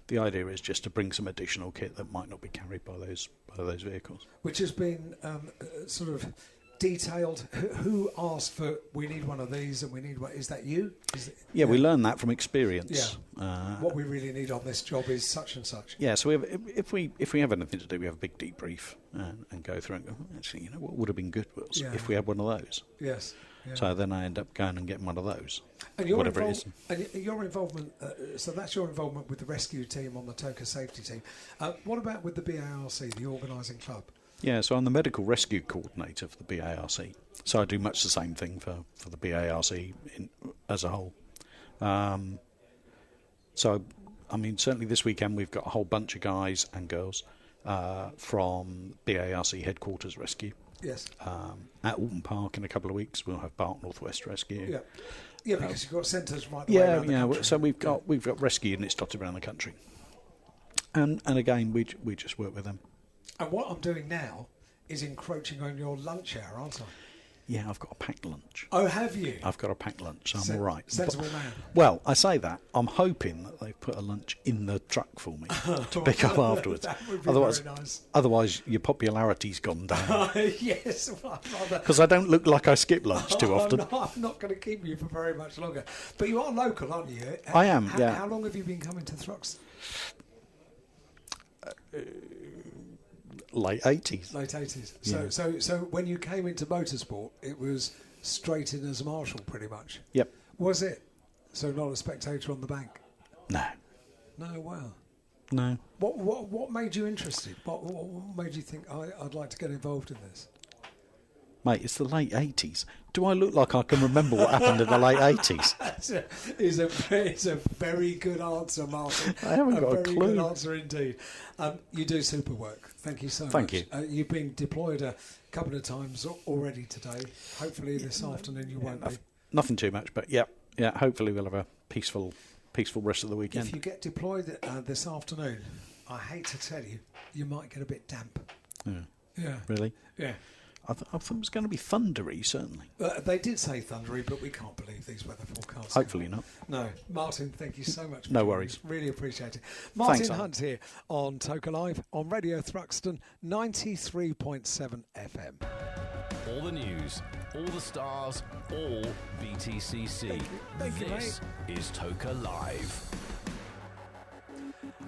The idea is just to bring some additional kit that might not be carried by those vehicles. Which has been sort of detailed. Who asked for, we need one of these and we need one? Is that you? We learn that from experience. What we really need on this job is such and such. Yeah, so if we have anything to do, we have a big debrief and go through and go, actually, what would have been good was if we had one of those. Yes. Yeah. So then I end up going and getting one of those, and your whatever it is. And your involvement, so that's your involvement with the rescue team on the TOCA safety team. What about with the BARC, the organising club? Yeah, so I'm the medical rescue coordinator for the BARC. So I do much the same thing for the BARC as a whole. So, I mean, certainly this weekend we've got a whole bunch of guys and girls from BARC headquarters rescue. Yes. At Alton Park in a couple of weeks, we'll have Bark Northwest Rescue. Yeah, because you've got centres right the way around the country. So we've got rescue units dotted around the country, and again we just work with them. And what I'm doing now is encroaching on your lunch hour, aren't I? Yeah, I've got a packed lunch. Oh, have you? I've got a packed lunch, so I'm all right. Sensible man. Well, I say that. I'm hoping that they've put a lunch in the truck for me to pick up afterwards. That would be otherwise, very nice. Otherwise, your popularity's gone down. Yes. Because I don't look like I skip lunch too often. I'm not going to keep you for very much longer. But you are local, aren't you? I am, yeah. How long have you been coming to Thruxton? Late 80s. Late 80s. Yeah. So when you came into motorsport, it was straight in as a marshal, pretty much. Yep. Was it? So not a spectator on the bank? No. No, wow. No. What made you interested? What made you think I'd like to get involved in this? Mate, it's the late 80s. Do I look like I can remember what happened in the late 80s? It's a very good answer, Martin. I haven't got a very clue. good answer indeed. You do super work. Thank you so much. Thank you. You've been deployed a couple of times already today. Hopefully this afternoon you won't be. Nothing too much, but yeah. Hopefully we'll have a peaceful rest of the weekend. If you get deployed this afternoon, I hate to tell you, you might get a bit damp. Yeah. Really? Yeah. I thought it was going to be thundery, certainly. They did say thundery, but we can't believe these weather forecasts. Hopefully not. No. Martin, thank you so much. No worries. Really appreciate it. Martin Thanks, Hunt here on TOCA Live on Radio Thruxton 93.7 FM. All the news, all the stars, all BTCC. Thank you, this is TOCA Live.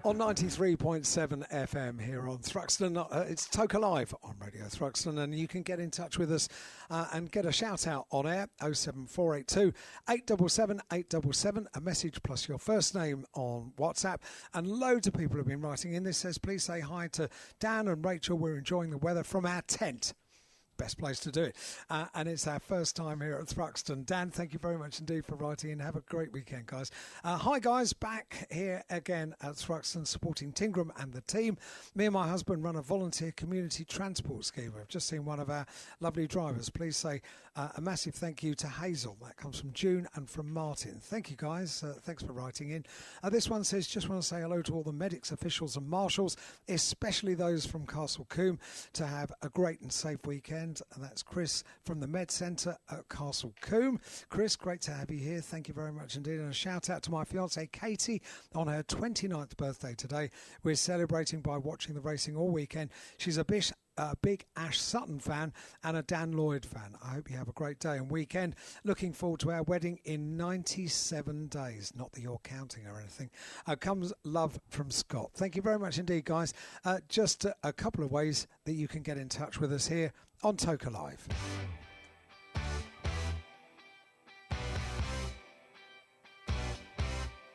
On 93.7 FM here on Thruxton, it's TOCA Live on Radio Thruxton, and you can get in touch with us and get a shout out on air 07482 877 877, a message plus your first name on WhatsApp. And loads of people have been writing in. This says, please say hi to Dan and Rachel. We're enjoying the weather from our tent. Best place to do it. And it's our first time here at Thruxton. Dan, thank you very much indeed for writing in. Have a great weekend, guys. Hi, guys. Back here again at Thruxton supporting Tingram and the team. Me and my husband run a volunteer community transport scheme. I've just seen one of our lovely drivers. Please say a massive thank you to Hazel. That comes from June and from Martin. Thank you, guys. Thanks for writing in. This one says, just want to say hello to all the medics, officials and marshals, especially those from Castle Combe, to have a great and safe weekend. And that's Chris from the Med Centre at Castle Combe. Chris, great to have you here. Thank you very much indeed. And a shout out to my fiancée Katie on her 29th birthday today. We're celebrating by watching the racing all weekend. She's a big Ash Sutton fan and a Dan Lloyd fan. I hope you have a great day and weekend. Looking forward to our wedding in 97 days. Not that you're counting or anything. Comes love from Scott. Thank you very much indeed, guys. Just a couple of ways that you can get in touch with us here on TOCA Live.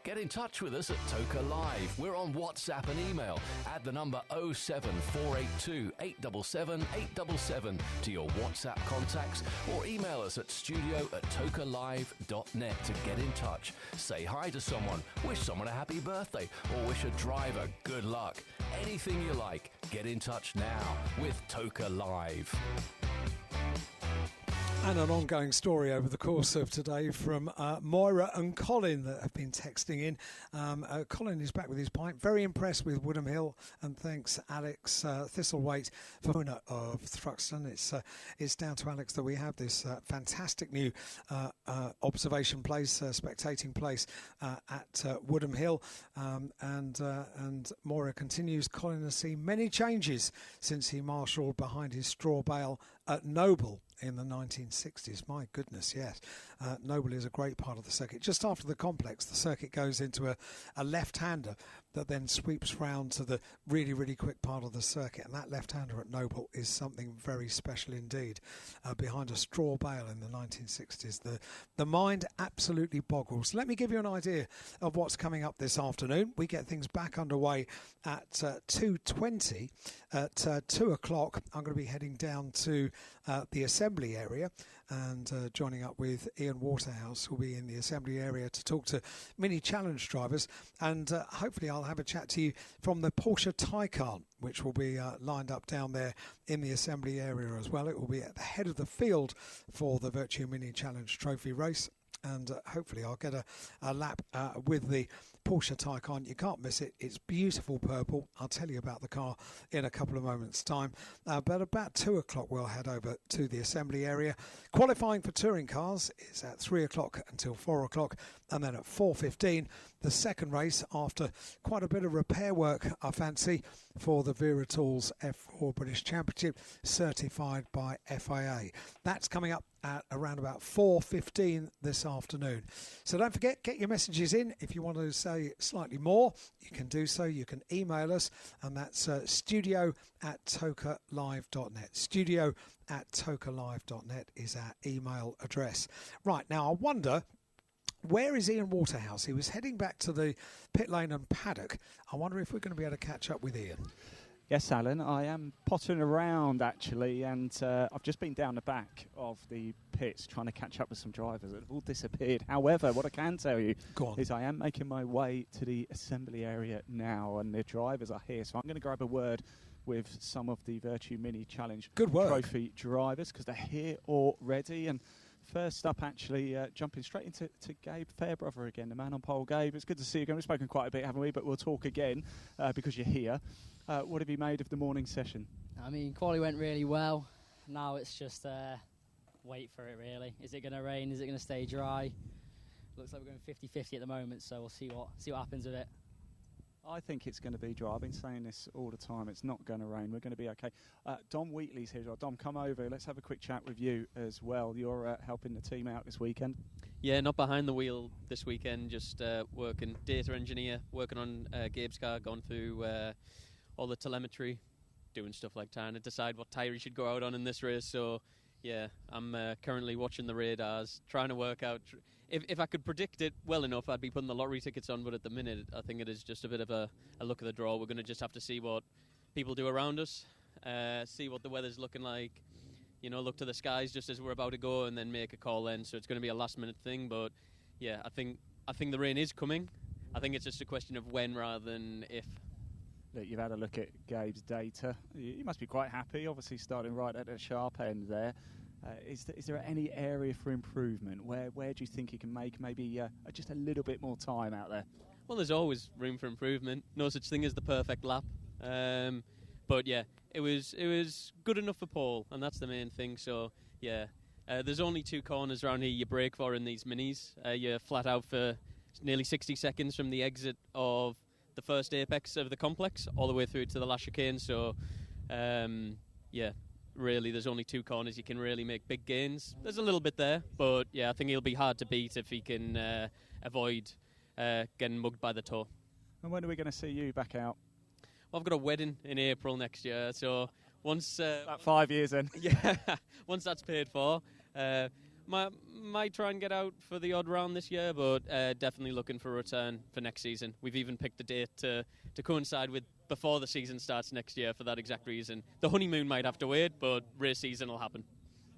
Get in touch with us at TOCA Live. We're on WhatsApp and email. Add the number 07482 877 877 to your WhatsApp contacts or email us at studio@tocalive.net to get in touch. Say hi to someone, wish someone a happy birthday, or wish a driver good luck. Anything you like, get in touch now with TOCA Live. And an ongoing story over the course of today from Moira and Colin that have been texting in. Colin is back with his pint. Very impressed with Woodham Hill, and thanks Alex Thistlethwaite for owner of Thruxton. It's down to Alex that we have this fantastic new observation place, spectating place at Woodham Hill. And Moira continues. Colin has seen many changes since he marshalled behind his straw bale at Noble in the 1960s. My goodness, yes. Noble is a great part of the circuit. Just after the complex, the circuit goes into a left-hander that then sweeps round to the really, really quick part of the circuit. And that left-hander at Noble is something very special indeed. Behind a straw bale in the 1960s, the mind absolutely boggles. Let me give you an idea of what's coming up this afternoon. We get things back underway at 2:20. At 2 o'clock, I'm going to be heading down to the assembly area and joining up with Ian Waterhouse, who'll be in the assembly area to talk to mini challenge drivers, and hopefully I'll have a chat to you from the Porsche Taycan, which will be lined up down there in the assembly area as well. It will be at the head of the field for the Virtue Mini Challenge Trophy race, and hopefully I'll get a lap with the Porsche Taycan. You can't miss it. It's beautiful purple. I'll tell you about the car in a couple of moments' time. But about 2 o'clock, we'll head over to the assembly area. Qualifying for touring cars is at 3 o'clock until 4 o'clock. And then at 4:15, the second race after quite a bit of repair work, I fancy, for the Vera Tools F4 British Championship, certified by FIA. That's coming up at around about 4:15 this afternoon. So don't forget, get your messages in. If you want to say slightly more, you can do so. You can email us, and that's studio@tokalive.net. Studio@tokalive.net is our email address. Right, now I wonder, where is Ian Waterhouse? He was heading back to the pit lane and paddock. I wonder if we're going to be able to catch up with Ian. Yes, Alan, I am pottering around actually, and I've just been down the back of the pits trying to catch up with some drivers that have all disappeared. However, what I can tell you is I am making my way to the assembly area now, and the drivers are here, so I'm going to grab a word with some of the Virtue Mini Challenge Trophy drivers, because they're here already. And first up, actually, jumping straight into Gabe Fairbrother again, the man on pole. Gabe, it's good to see you again. We've spoken quite a bit, haven't we? But we'll talk again because you're here. What have you made of the morning session? I mean, quali went really well. Now it's just wait for it, really. Is it going to rain? Is it going to stay dry? Looks like we're going 50-50 at the moment, so we'll see what happens with it. I think it's going to be dry. I've been saying this all the time. It's not going to rain. We're going to be okay. Dom Wheatley's here. Dom, come over. Let's have a quick chat with you as well. You're helping the team out this weekend. Yeah, not behind the wheel this weekend. Just working, data engineer, working on Gabe's car, going through all the telemetry, doing stuff like trying to decide what tyre he should go out on in this race. So, yeah, I'm currently watching the radars, trying to work out. If I could predict it well enough, I'd be putting the lottery tickets on, but at the minute, I think it is just a bit of a look of the draw. We're going to just have to see what people do around us, see what the weather's looking like, you know, look to the skies just as we're about to go, and then make a call then. So it's going to be a last-minute thing, but, yeah, I think the rain is coming. I think it's just a question of when rather than if. Look, you've had a look at Gabe's data. You must be quite happy, obviously starting right at the sharp end there. Is there any area for improvement? Where do you think you can make maybe just a little bit more time out there? Well, there's always room for improvement. No such thing as the perfect lap. But yeah, it was good enough for pole, and that's the main thing. So yeah, there's only 2 corners around here you brake for in these minis. You're flat out for nearly 60 seconds from the exit of the first apex of the complex all the way through to the last chicane. So yeah. Really, there's only 2 corners. You can really make big gains. There's a little bit there, but yeah, I think he'll be hard to beat if he can avoid getting mugged by the toe. And when are we going to see you back out? Well, I've got a wedding in April next year, so once... About 5 years then. Yeah, once that's paid for. Might try and get out for the odd round this year, but definitely looking for a return for next season. We've even picked a date to coincide with before the season starts next year for that exact reason. The honeymoon might have to wait, but race season will happen.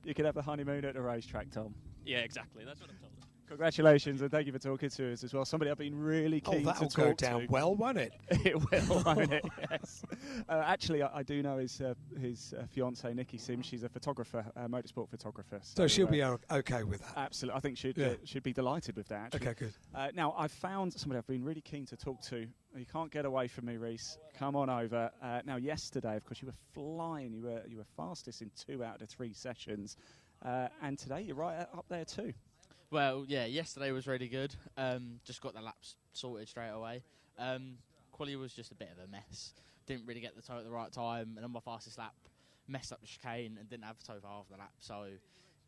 You could have the honeymoon at the racetrack, Tom. Yeah, exactly. That's what I'm told. Congratulations, and thank you for talking to us as well. Somebody I've been really keen to that'll talk go down to. well, won't it? It will, won't it? Yes. Actually, I do know his fiancée, Nikki Sims. She's a photographer, motorsport photographer. So she'll be okay with that. Absolutely. I think she'd be delighted with that, actually. Okay, good. Now, I've found somebody I've been really keen to talk to. You can't get away from me, Reese. Come on over. Now, yesterday, of course, you were flying. You were fastest in 2 out of the 3 sessions. And today, you're right up there too. Well, yeah, yesterday was really good. Just got the laps sorted straight away. Quali was just a bit of a mess. Didn't really get the toe at the right time, and on my fastest lap, messed up the chicane and didn't have the toe for half the lap. So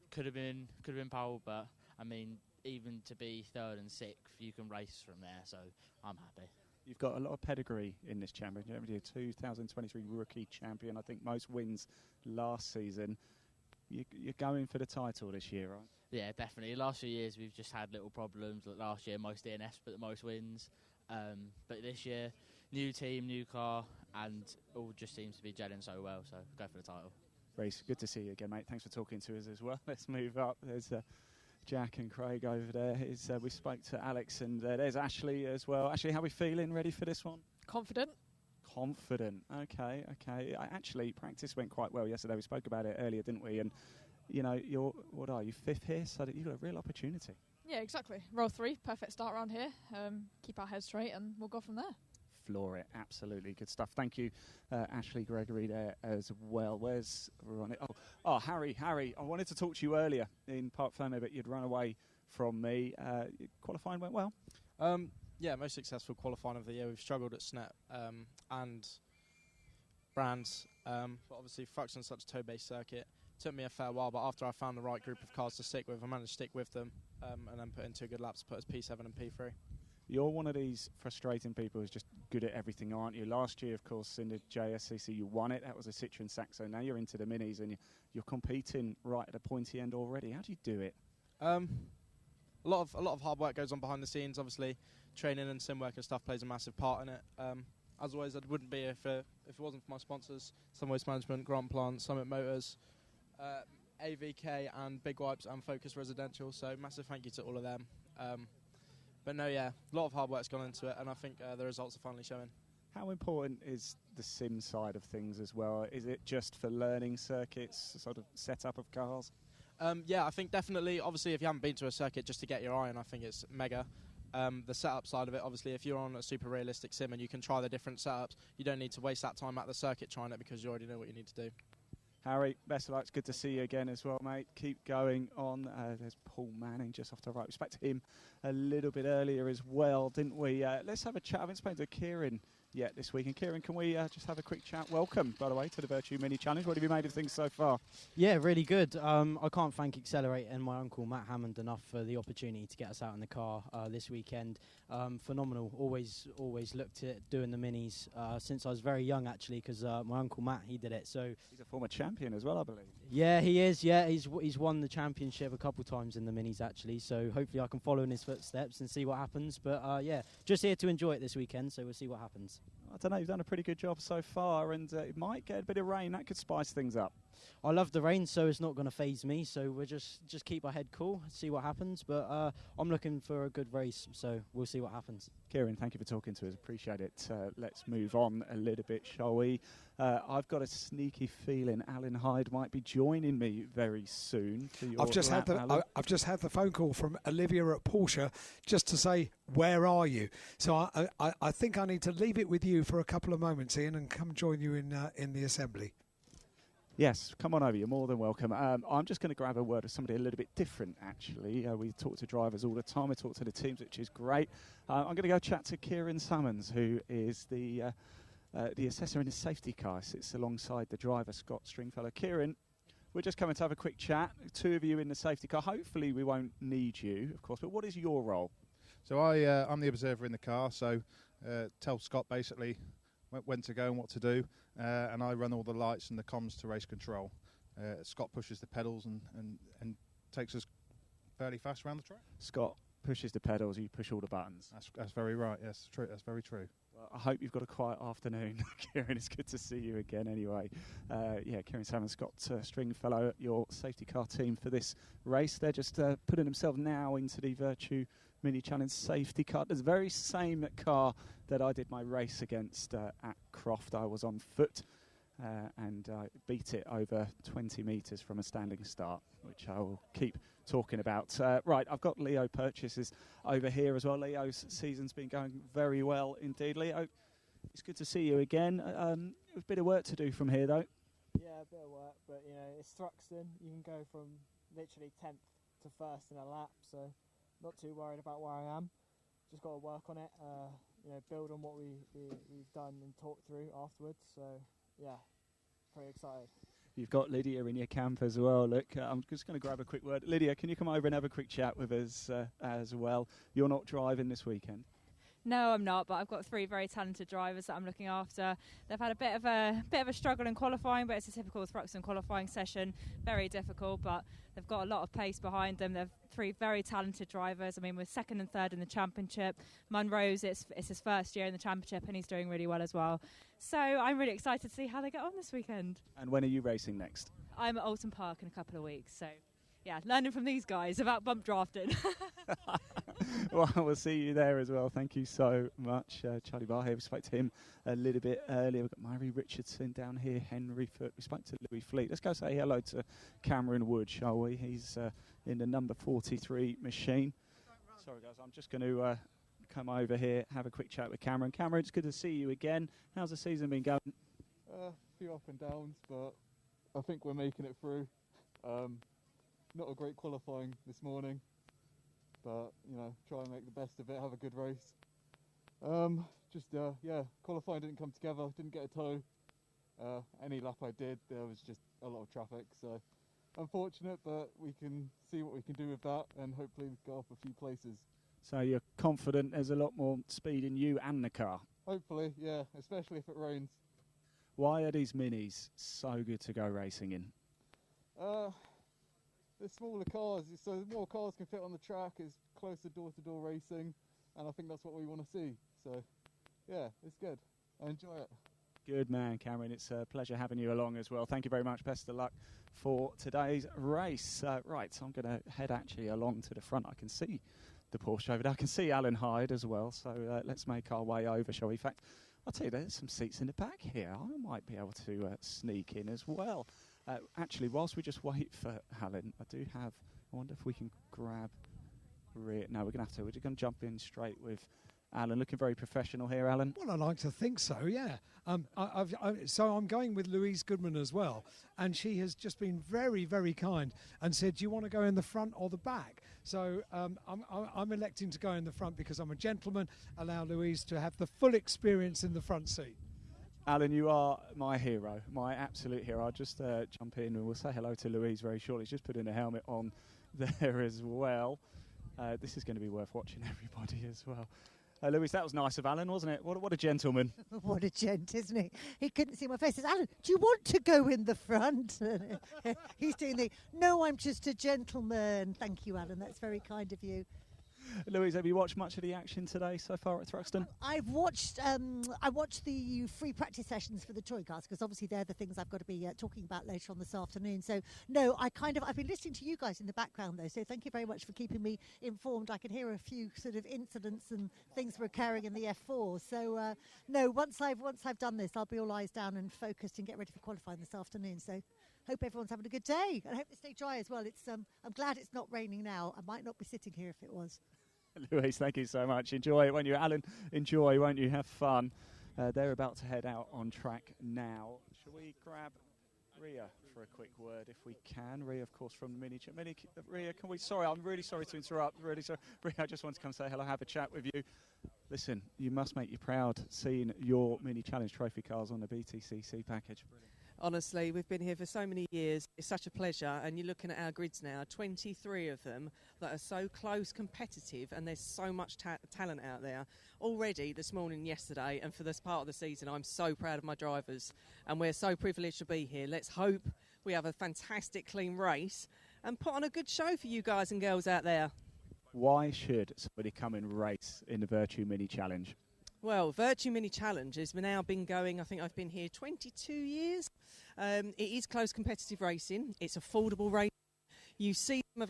could have been pole, but I mean, even to be 3rd and 6th, you can race from there. So I'm happy. You've got a lot of pedigree in this championship. You're a 2023 rookie champion. I think most wins last season. You're going for the title this year, right? Yeah, definitely. The last few years we've just had little problems. Like last year, most DNS, but the most wins. But this year, new team, new car, and all just seems to be gelling so well. So go for the title. Reece, good to see you again, mate. Thanks for talking to us as well. Let's move up. There's Jack and Craig over there. We spoke to Alex, and there's Ashley as well. Ashley, how are we feeling? Ready for this one? Confident. Confident. Okay. Actually, practice went quite well yesterday. We spoke about it earlier, didn't we? And you know, you're 5th here, so you've got a real opportunity. Yeah, exactly. Row 3, perfect start around here. Keep our heads straight, and we'll go from there. Floor it, absolutely good stuff. Thank you, Ashley Gregory there as well. Where's Ronnie? Oh, Harry. I wanted to talk to you earlier in Park Ferme, but you'd run away from me. Qualifying went well. Yeah, most successful qualifying of the year. We've struggled at Snap and Brands, but obviously Thruxton's such a toe-based circuit. Took me a fair while, but after I found the right group of cars to stick with, I managed to stick with them and then put in 2 good laps, put us P7 and P3. You're one of these frustrating people who's just good at everything, aren't you? Last year, of course, in the JSCC, you won it. That was a Citroen Saxo. Now you're into the minis, and you're competing right at the pointy end already. How do you do it? A lot of hard work goes on behind the scenes. Obviously, training and sim work and stuff plays a massive part in it. As always, it wouldn't be if it wasn't for my sponsors: Sun Waste Management, Grand Plant, Summit Motors, AVK, and Big Wipes and Focus Residential. So massive thank you to all of them. But no, yeah, a lot of hard work's gone into it, and I think the results are finally showing. How important is the sim side of things as well? Is it just for learning circuits, sort of setup of cars? Yeah, I think definitely. Obviously, if you haven't been to a circuit, just to get your eye on, I think it's mega. The setup side of it, obviously, if you're on a super realistic sim and you can try the different setups, you don't need to waste that time at the circuit trying it because you already know what you need to do. Harry, best of luck. It's good to see you again as well, mate. Keep going on. There's Paul Manning just off to the right. We spoke to him a little bit earlier as well, didn't we? Let's have a chat. I haven't spoken to Kieran yet this week. And Kieran, can we just have a quick chat? Welcome, by the way, to the Virtue Mini Challenge. What have you made of things so far? Yeah, really good. I can't thank Accelerate and my uncle Matt Hammond enough for the opportunity to get us out in the car this weekend. Phenomenal. Always looked at doing the minis since I was very young, actually, because my uncle Matt, he did it. So he's a former champion as well, I believe. Yeah, he is. Yeah, he's won the championship a couple times in the minis, actually. So hopefully I can follow in his footsteps and see what happens. But yeah, just here to enjoy it this weekend. So we'll see what happens. I don't know, you've done a pretty good job so far, and it might get a bit of rain. That could spice things up. I love the rain, so it's not going to faze me. So we'll just keep our head cool, see what happens. But I'm looking for a good race, so we'll see what happens. Kieran, thank you for talking to us. Appreciate it. Let's move on a little bit, shall we? I've got a sneaky feeling Alan Hyde might be joining me very soon. I've just had the phone call from Olivia at Porsche just to say, where are you? So I think I need to leave it with you for a couple of moments, Ian, and come join you in the assembly. Yes, come on over. You're more than welcome. I'm just going to grab a word with somebody a little bit different, actually. We talk to drivers all the time. We talk to the teams, which is great. I'm going to go chat to Kieran Summons, who is the assessor in his safety car. Sits alongside the driver, Scott Stringfellow. Kieran, we're just coming to have a quick chat. 2 of you in the safety car. Hopefully we won't need you, of course, but what is your role? So I'm the observer in the car, so tell Scott basically when to go and what to do, and I run all the lights and the comms to race control. Scott pushes the pedals and takes us fairly fast around the track. Scott, pushes the pedals, you push all the buttons. That's very right. Yes, true. That's very true. Well, I hope you've got a quiet afternoon, Kieran. It's good to see you again. Anyway, Kieran Salmon-Scott, Stringfellow at your safety car team for this race. They're just putting themselves now into the Virtue Mini Challenge safety car. It's the very same car that I did my race against at Croft. I was on foot. And I beat it over 20 metres from a standing start, which I will keep talking about. Right, I've got Leo Purchases over here as well. Leo's season's been going very well indeed. Leo, it's good to see you again. A bit of work to do from here, though. Yeah, a bit of work, but it's Thruxton. You can go from literally 10th to 1st in a lap, so not too worried about where I am. Just got to work on it, build on what we've done and talk through afterwards. So yeah, pretty excited. You've got Lydia in your camp as well. Look, I'm just going to grab a quick word. Lydia, can you come over and have a quick chat with us as well? You're not driving this weekend. No, I'm not, but I've got 3 very talented drivers that I'm looking after. They've had a bit of a struggle in qualifying, but it's a typical Thruxton qualifying session. Very difficult, but they've got a lot of pace behind them. They're 3 very talented drivers. I mean, we're 2nd and 3rd in the championship. Munro's, it's his first year in the championship, and he's doing really well as well. So I'm really excited to see how they get on this weekend. And when are you racing next? I'm at Alton Park in a couple of weeks, so yeah, learning from these guys about bump drafting. Well, we'll see you there as well. Thank you so much. Charlie Barr here. We spoke to him a little bit earlier. We've got Murray Richardson down here, Henry Foote. We spoke to Louis Fleet. Let's go say hello to Cameron Wood, shall we? He's in the number 43 machine. Sorry, guys. I'm just going to come over here, have a quick chat with Cameron. Cameron, it's good to see you again. How's the season been going? A few up and downs, but I think we're making it through. Not a great qualifying this morning, but try and make the best of it, have a good race. Qualifying didn't come together, didn't get a tow. Any lap I did, there was just a lot of traffic, so unfortunate, but we can see what we can do with that and hopefully go up a few places. So you're confident there's a lot more speed in you and the car? Hopefully, yeah, especially if it rains. Why are these minis so good to go racing in? They're smaller cars, so more cars can fit on the track, it's closer door-to-door racing, and I think that's what we want to see. So, yeah, it's good. I enjoy it. Good man, Cameron. It's a pleasure having you along as well. Thank you very much. Best of luck for today's race. Right, so I'm going to head actually along to the front. I can see the Porsche over there. I can see Alan Hyde as well, so let's make our way over, shall we? In fact, I'll tell you, there's some seats in the back here. I might be able to sneak in as well. Actually, whilst we just wait for Alan, I wonder if we can grab Rhea. No, we're going to jump in straight with Alan. Looking very professional here, Alan. Well, I like to think so, yeah. So I'm going with Louise Goodman as well, and she has just been very, very kind and said, do you want to go in the front or the back? So I'm electing to go in the front because I'm a gentleman, allow Louise to have the full experience in the front seat. Alan, you are my hero, my absolute hero. I'll just jump in and we'll say hello to Louise very shortly. She's just putting a helmet on there as well. This is going to be worth watching, everybody, as well. Louise, that was nice of Alan, wasn't it? What a gentleman. What a gent, isn't he? He couldn't see my face. He says, Alan, do you want to go in the front? He's doing no, I'm just a gentleman. Thank you, Alan. That's very kind of you. Louise, have you watched much of the action today so far at Thruxton? I watched the free practice sessions for the toy cars because obviously they're the things I've got to be talking about later on this afternoon. So no, I've been listening to you guys in the background though. So thank you very much for keeping me informed. I can hear a few sort of incidents and things were occurring in the F4. So no, once I've done this, I'll be all eyes down and focused and get ready for qualifying this afternoon. So hope everyone's having a good day and I hope they stay dry as well. It's I'm glad it's not raining now. I might not be sitting here if it was. Louise, thank you so much. Enjoy it, won't you? Alan, enjoy, won't you? Have fun. They're about to head out on track now. Shall we grab Rhea for a quick word if we can? Rhea, of course, from the miniature. Rhea, can we? Sorry, I'm really sorry to interrupt. Really sorry. Rhea, I just want to come say hello, have a chat with you. Listen, you must make you proud seeing your mini challenge trophy cars on the BTCC package. Brilliant. Honestly, we've been here for so many years. It's such a pleasure. And you're looking at our grids now, 23 of them that are so close, competitive, and there's so much talent out there. Already this morning, yesterday, and for this part of the season, I'm so proud of my drivers. And we're so privileged to be here. Let's hope we have a fantastic, clean race and put on a good show for you guys and girls out there. Why should somebody come and race in the Virtue Mini Challenge? Well, Virtue Mini Challenge has now been going, I think I've been here 22 years. It is close competitive racing. It's affordable racing. You see them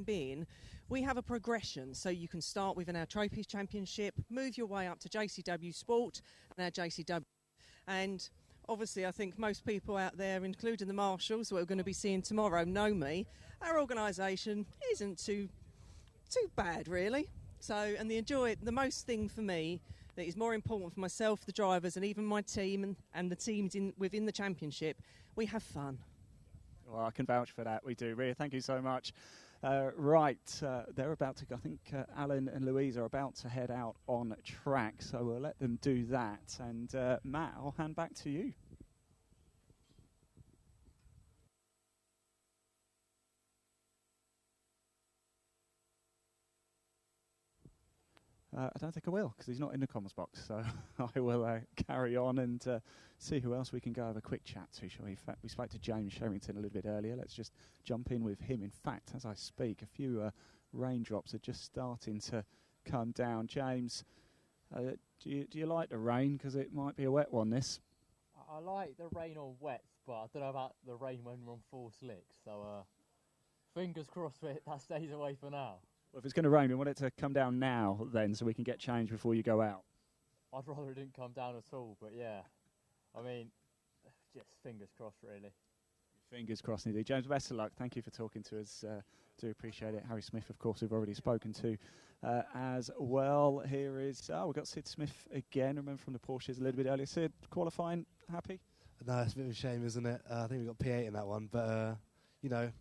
being, we have a progression, so you can start with our Trophies Championship, move your way up to JCW Sport and our JCW. And obviously, I think most people out there, including the marshals, who we're going to be seeing tomorrow, know me. Our organisation isn't too bad, really. So, and the most thing for me that is more important for myself, the drivers, and even my team and the teams within the championship, we have fun. Well, I can vouch for that. We do. Ria, thank you so much. They're about to go. I think Alan and Louise are about to head out on track, so we'll let them do that. And Matt, I'll hand back to you. I don't think I will, because he's not in the comms box. So I will carry on and see who else we can go have a quick chat to, shall we? In fact, we spoke to James Sherrington a little bit earlier. Let's just jump in with him. In fact, as I speak, a few raindrops are just starting to come down. James, do you like the rain? Because it might be a wet one, this. I like the rain on wets, but I don't know about the rain when we're on full slicks. So fingers crossed that stays away for now. Well, if it's going to rain, we want it to come down now then, so we can get changed before you go out. I'd rather it didn't come down at all, but yeah. I mean, just fingers crossed, really. Fingers crossed, indeed. James, best of luck. Thank you for talking to us. Do appreciate it. Harry Smith, of course, we've already spoken to as well. Here is, we've got Sid Smith again. Remember from the Porsches a little bit earlier. Sid, qualifying, happy? No, it's a bit of a shame, isn't it? I think we got P8 in that one, but, you know,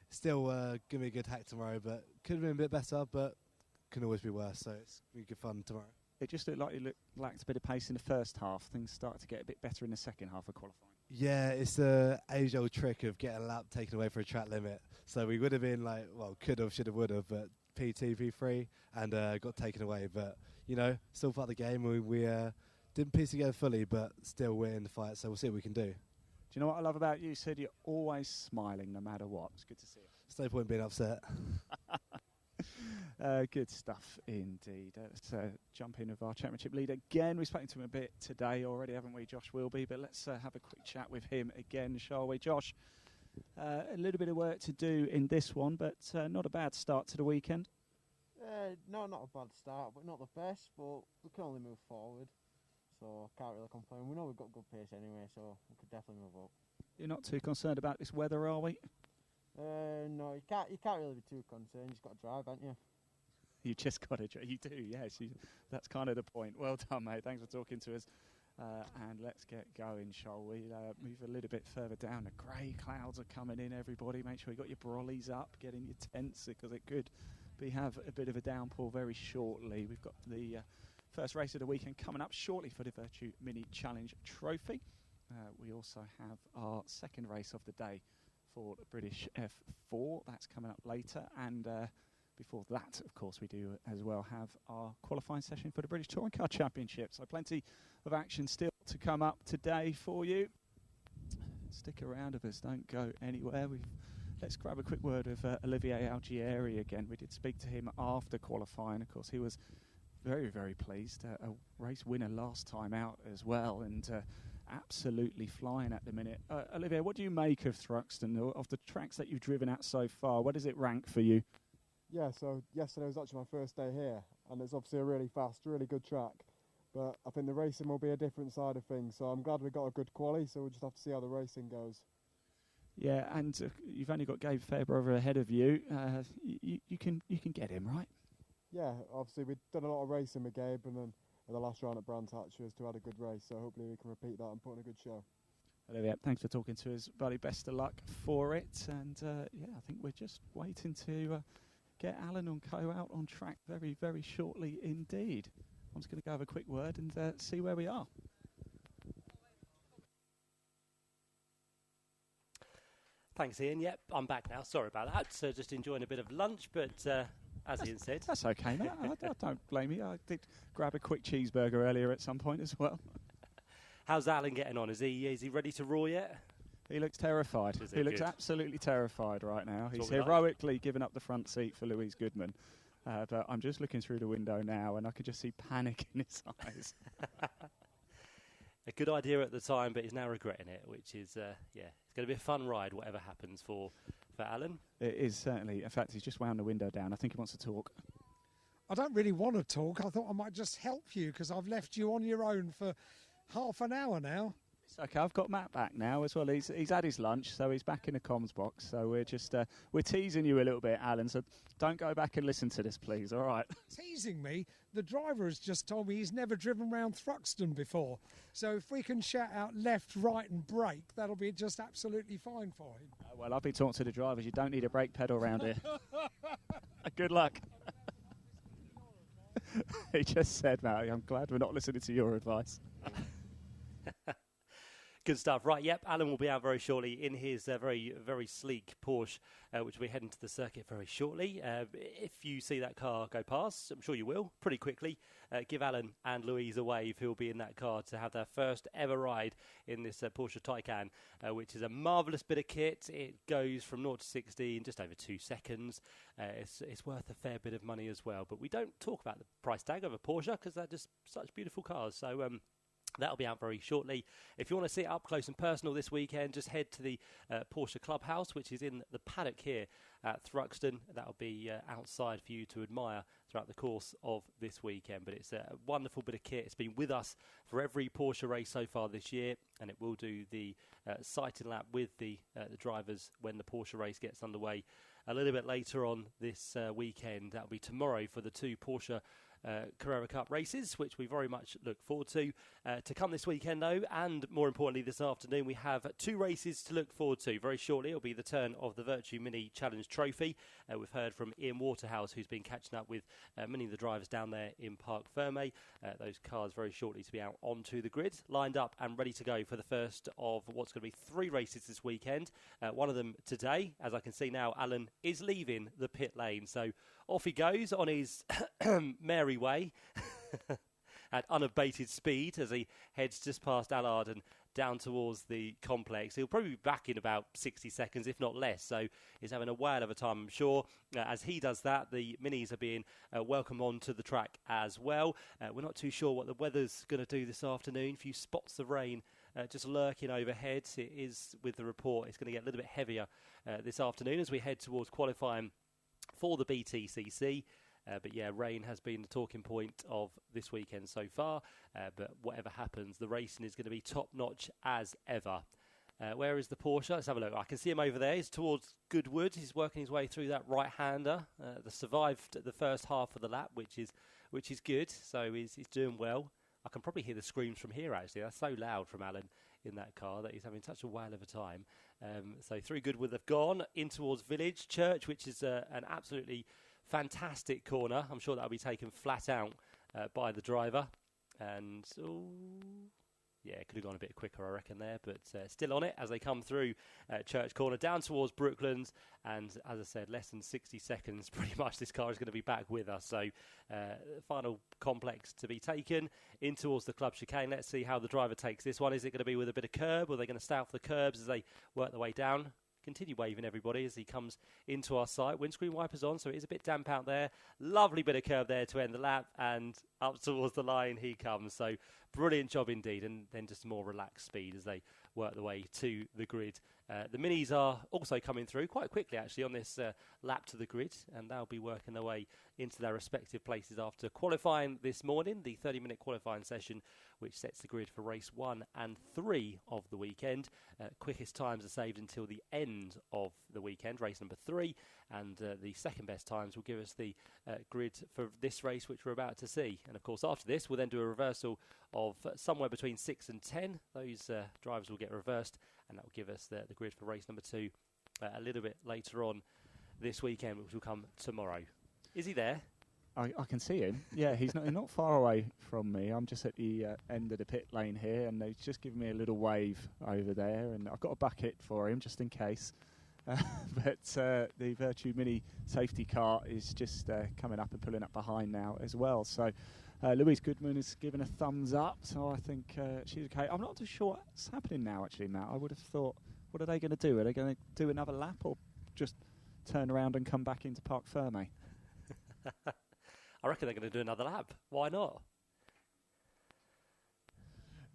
still going to be a good hack tomorrow, but could have been a bit better, but can always be worse, so it's going to be good fun tomorrow. It just looked like you lacked a bit of pace in the first half. Things started to get a bit better in the second half of qualifying. Yeah, it's the age-old trick of getting a lap taken away for a track limit. So we would have been like, well, could have, should have, would have, but P2, P3, and got taken away. But, you know, still part of the game. We didn't piece together fully, but still we're in the fight, so we'll see what we can do. Do you know what I love about you, Sid? You're always smiling no matter what. It's good to see you. There's no point being upset. Good stuff indeed. Let's jump in with our championship leader again. We've spoken to him a bit today already, haven't we, Josh Wilby? But let's have a quick chat with him again, shall we? Josh, a little bit of work to do in this one, but not a bad start to the weekend. No, not a bad start, but not the best, but we can only move forward. So can't really complain. We know we've got good pace anyway, so we could definitely move up. You're not too concerned about this weather, are we? No, you can't really be too concerned. You just got to drive, haven't you? You just got to drive. You do, yes. That's kind of the point. Well done, mate. Thanks for talking to us. And let's get going, shall we? Move a little bit further down. The grey clouds are coming in, everybody. Make sure you got your brollies up, get in your tents, because it could have a bit of a downpour very shortly. We've got the first race of the weekend coming up shortly for the Virtue Mini Challenge Trophy. We also have our second race of the day for the British F4. That's coming up later. And before that, of course, we do as well have our qualifying session for the British Touring Car Championship. So plenty of action still to come up today for you. Stick around with us. Don't go anywhere. Let's grab a quick word with Olivier Algieri again. We did speak to him after qualifying. Of course, he was very, very pleased. A race winner last time out as well, and absolutely flying at the minute. Olivier, what do you make of Thruxton, of the tracks that you've driven at so far? Where does it rank for you? Yeah, so yesterday was actually my first day here, and it's obviously a really fast, really good track. But I think the racing will be a different side of things, so I'm glad we got a good quali, so we'll just have to see how the racing goes. Yeah, and you've only got Gabe Fairbrother ahead of you. You can get him, right? Yeah, obviously we've done a lot of racing with Gabe, and then the last round at Brands Hatch was to have a good race, so hopefully we can repeat that and put on a good show. Olivia, thanks for talking to us, buddy. Best of luck for it, and yeah, I think we're just waiting to get Alan and Co out on track very, very shortly indeed. I'm just going to go have a quick word and see where we are. Thanks, Ian. Yep, I'm back now. Sorry about that. So just enjoying a bit of lunch, but as Ian said... That's okay, mate. I don't blame you. I did grab a quick cheeseburger earlier at some point as well. How's Alan getting on? Is he ready to roar yet? He looks terrified. Is He it looks good? absolutely terrified right now. That's He's what we like. heroically given up the front seat for Louise Goodman. But I'm just looking through the window now, and I could just see panic in his eyes. A good idea at the time, but he's now regretting it, which is, it's going to be a fun ride, whatever happens for Alan. It is certainly. In fact, he's just wound the window down. I think he wants to talk. I don't really want to talk. I thought I might just help you because I've left you on your own for half an hour now. It's okay. I've got Matt back now as well. He's had his lunch, so he's back in the comms box. So we're just we're teasing you a little bit, Alan. So don't go back and listen to this, please. All right. Teasing me? The driver has just told me he's never driven round Thruxton before. So if we can shout out left, right, and brake, that'll be just absolutely fine for him. Well, I've been talking to the drivers. You don't need a brake pedal around here. Good luck. He just said, Matt, I'm glad we're not listening to your advice. Good stuff. Right, yep, Alan will be out very shortly in his very, very sleek Porsche, which will be heading to the circuit very shortly. If you see that car go past, I'm sure you will, pretty quickly, give Alan and Louise a wave, who will be in that car to have their first ever ride in this Porsche Taycan, which is a marvellous bit of kit. It goes from 0 to 60 in just over 2 seconds. It's worth a fair bit of money as well. But we don't talk about the price tag of a Porsche because they're just such beautiful cars. So that'll be out very shortly. If you want to see it up close and personal this weekend, just head to the Porsche Clubhouse, which is in the paddock here at Thruxton. That'll be outside for you to admire throughout the course of this weekend. But it's a wonderful bit of kit. It's been with us for every Porsche race so far this year, and it will do the sighting lap with the drivers when the Porsche race gets underway a little bit later on this weekend. That'll be tomorrow for the 2 Porsche Carrera Cup races, which we very much look forward to come this weekend though, and more importantly this afternoon we have 2 races to look forward to. Very shortly it'll be the turn of the Virtue Mini Challenge Trophy. We've heard from Ian Waterhouse, who's been catching up with many of the drivers down there in Parc Ferme. Those cars very shortly to be out onto the grid, lined up and ready to go for the first of what's going to be 3 races this weekend. One of them today. As I can see now, Alan is leaving the pit lane, so off he goes on his merry way at unabated speed as he heads just past Allard and down towards the complex. He'll probably be back in about 60 seconds, if not less, so he's having a whale of a time, I'm sure. As he does that, the Minis are being welcomed onto the track as well. We're not too sure what the weather's going to do this afternoon. A few spots of rain just lurking overhead. It is, with the report, it's going to get a little bit heavier this afternoon as we head towards qualifying for the BTCC. But yeah, rain has been the talking point of this weekend so far. But whatever happens, the racing is going to be top-notch as ever. Where is the Porsche? Let's have a look. I can see him over there. He's towards Goodwood. He's working his way through that right-hander. They survived the first half of the lap, which is good. So he's doing well. I can probably hear the screams from here, actually. That's so loud from Alan in that car that he's having such a whale of a time. So through Goodwood they've gone in towards Village Church, which is an absolutely fantastic corner. I'm sure that'll be taken flat out by the driver. And yeah, it could have gone a bit quicker, I reckon, there. But still on it as they come through Church Corner, down towards Brooklands. And as I said, less than 60 seconds, pretty much this car is going to be back with us. So final complex to be taken in towards the club chicane. Let's see how the driver takes this one. Is it going to be with a bit of curb, or are they going to stay off the curbs as they work their way down? Continue waving everybody as he comes into our site. Windscreen wipers on, so it is a bit damp out there. Lovely bit of curve there to end the lap, and up towards the line he comes. So brilliant job indeed, and then just more relaxed speed as they work their way to the grid. The Minis are also coming through quite quickly actually on this lap to the grid, and they'll be working their way into their respective places after qualifying this morning, the 30-minute qualifying session which sets the grid for race 1 and 3 of the weekend. Quickest times are saved until the end of the weekend, race number 3, and the second best times will give us the grid for this race which we're about to see. And of course after this we'll then do a reversal of somewhere between 6 and 10. Those drivers will get reversed, and that will give us the grid for race number 2 a little bit later on this weekend, which will come tomorrow. Is he there? I can see him. Yeah, he's not far away from me. I'm just at the end of the pit lane here, and he's just giving me a little wave over there, and I've got a bucket for him just in case. But the Virtue Mini safety car is just coming up and pulling up behind now as well. So Louise Goodman is giving a thumbs up, so I think she's okay. I'm not too sure what's happening now, actually, Matt. I would have thought What are they going to do? Are they going to do another lap or just turn around and come back into Parc Fermé? I reckon they're going to do another lap. Why not?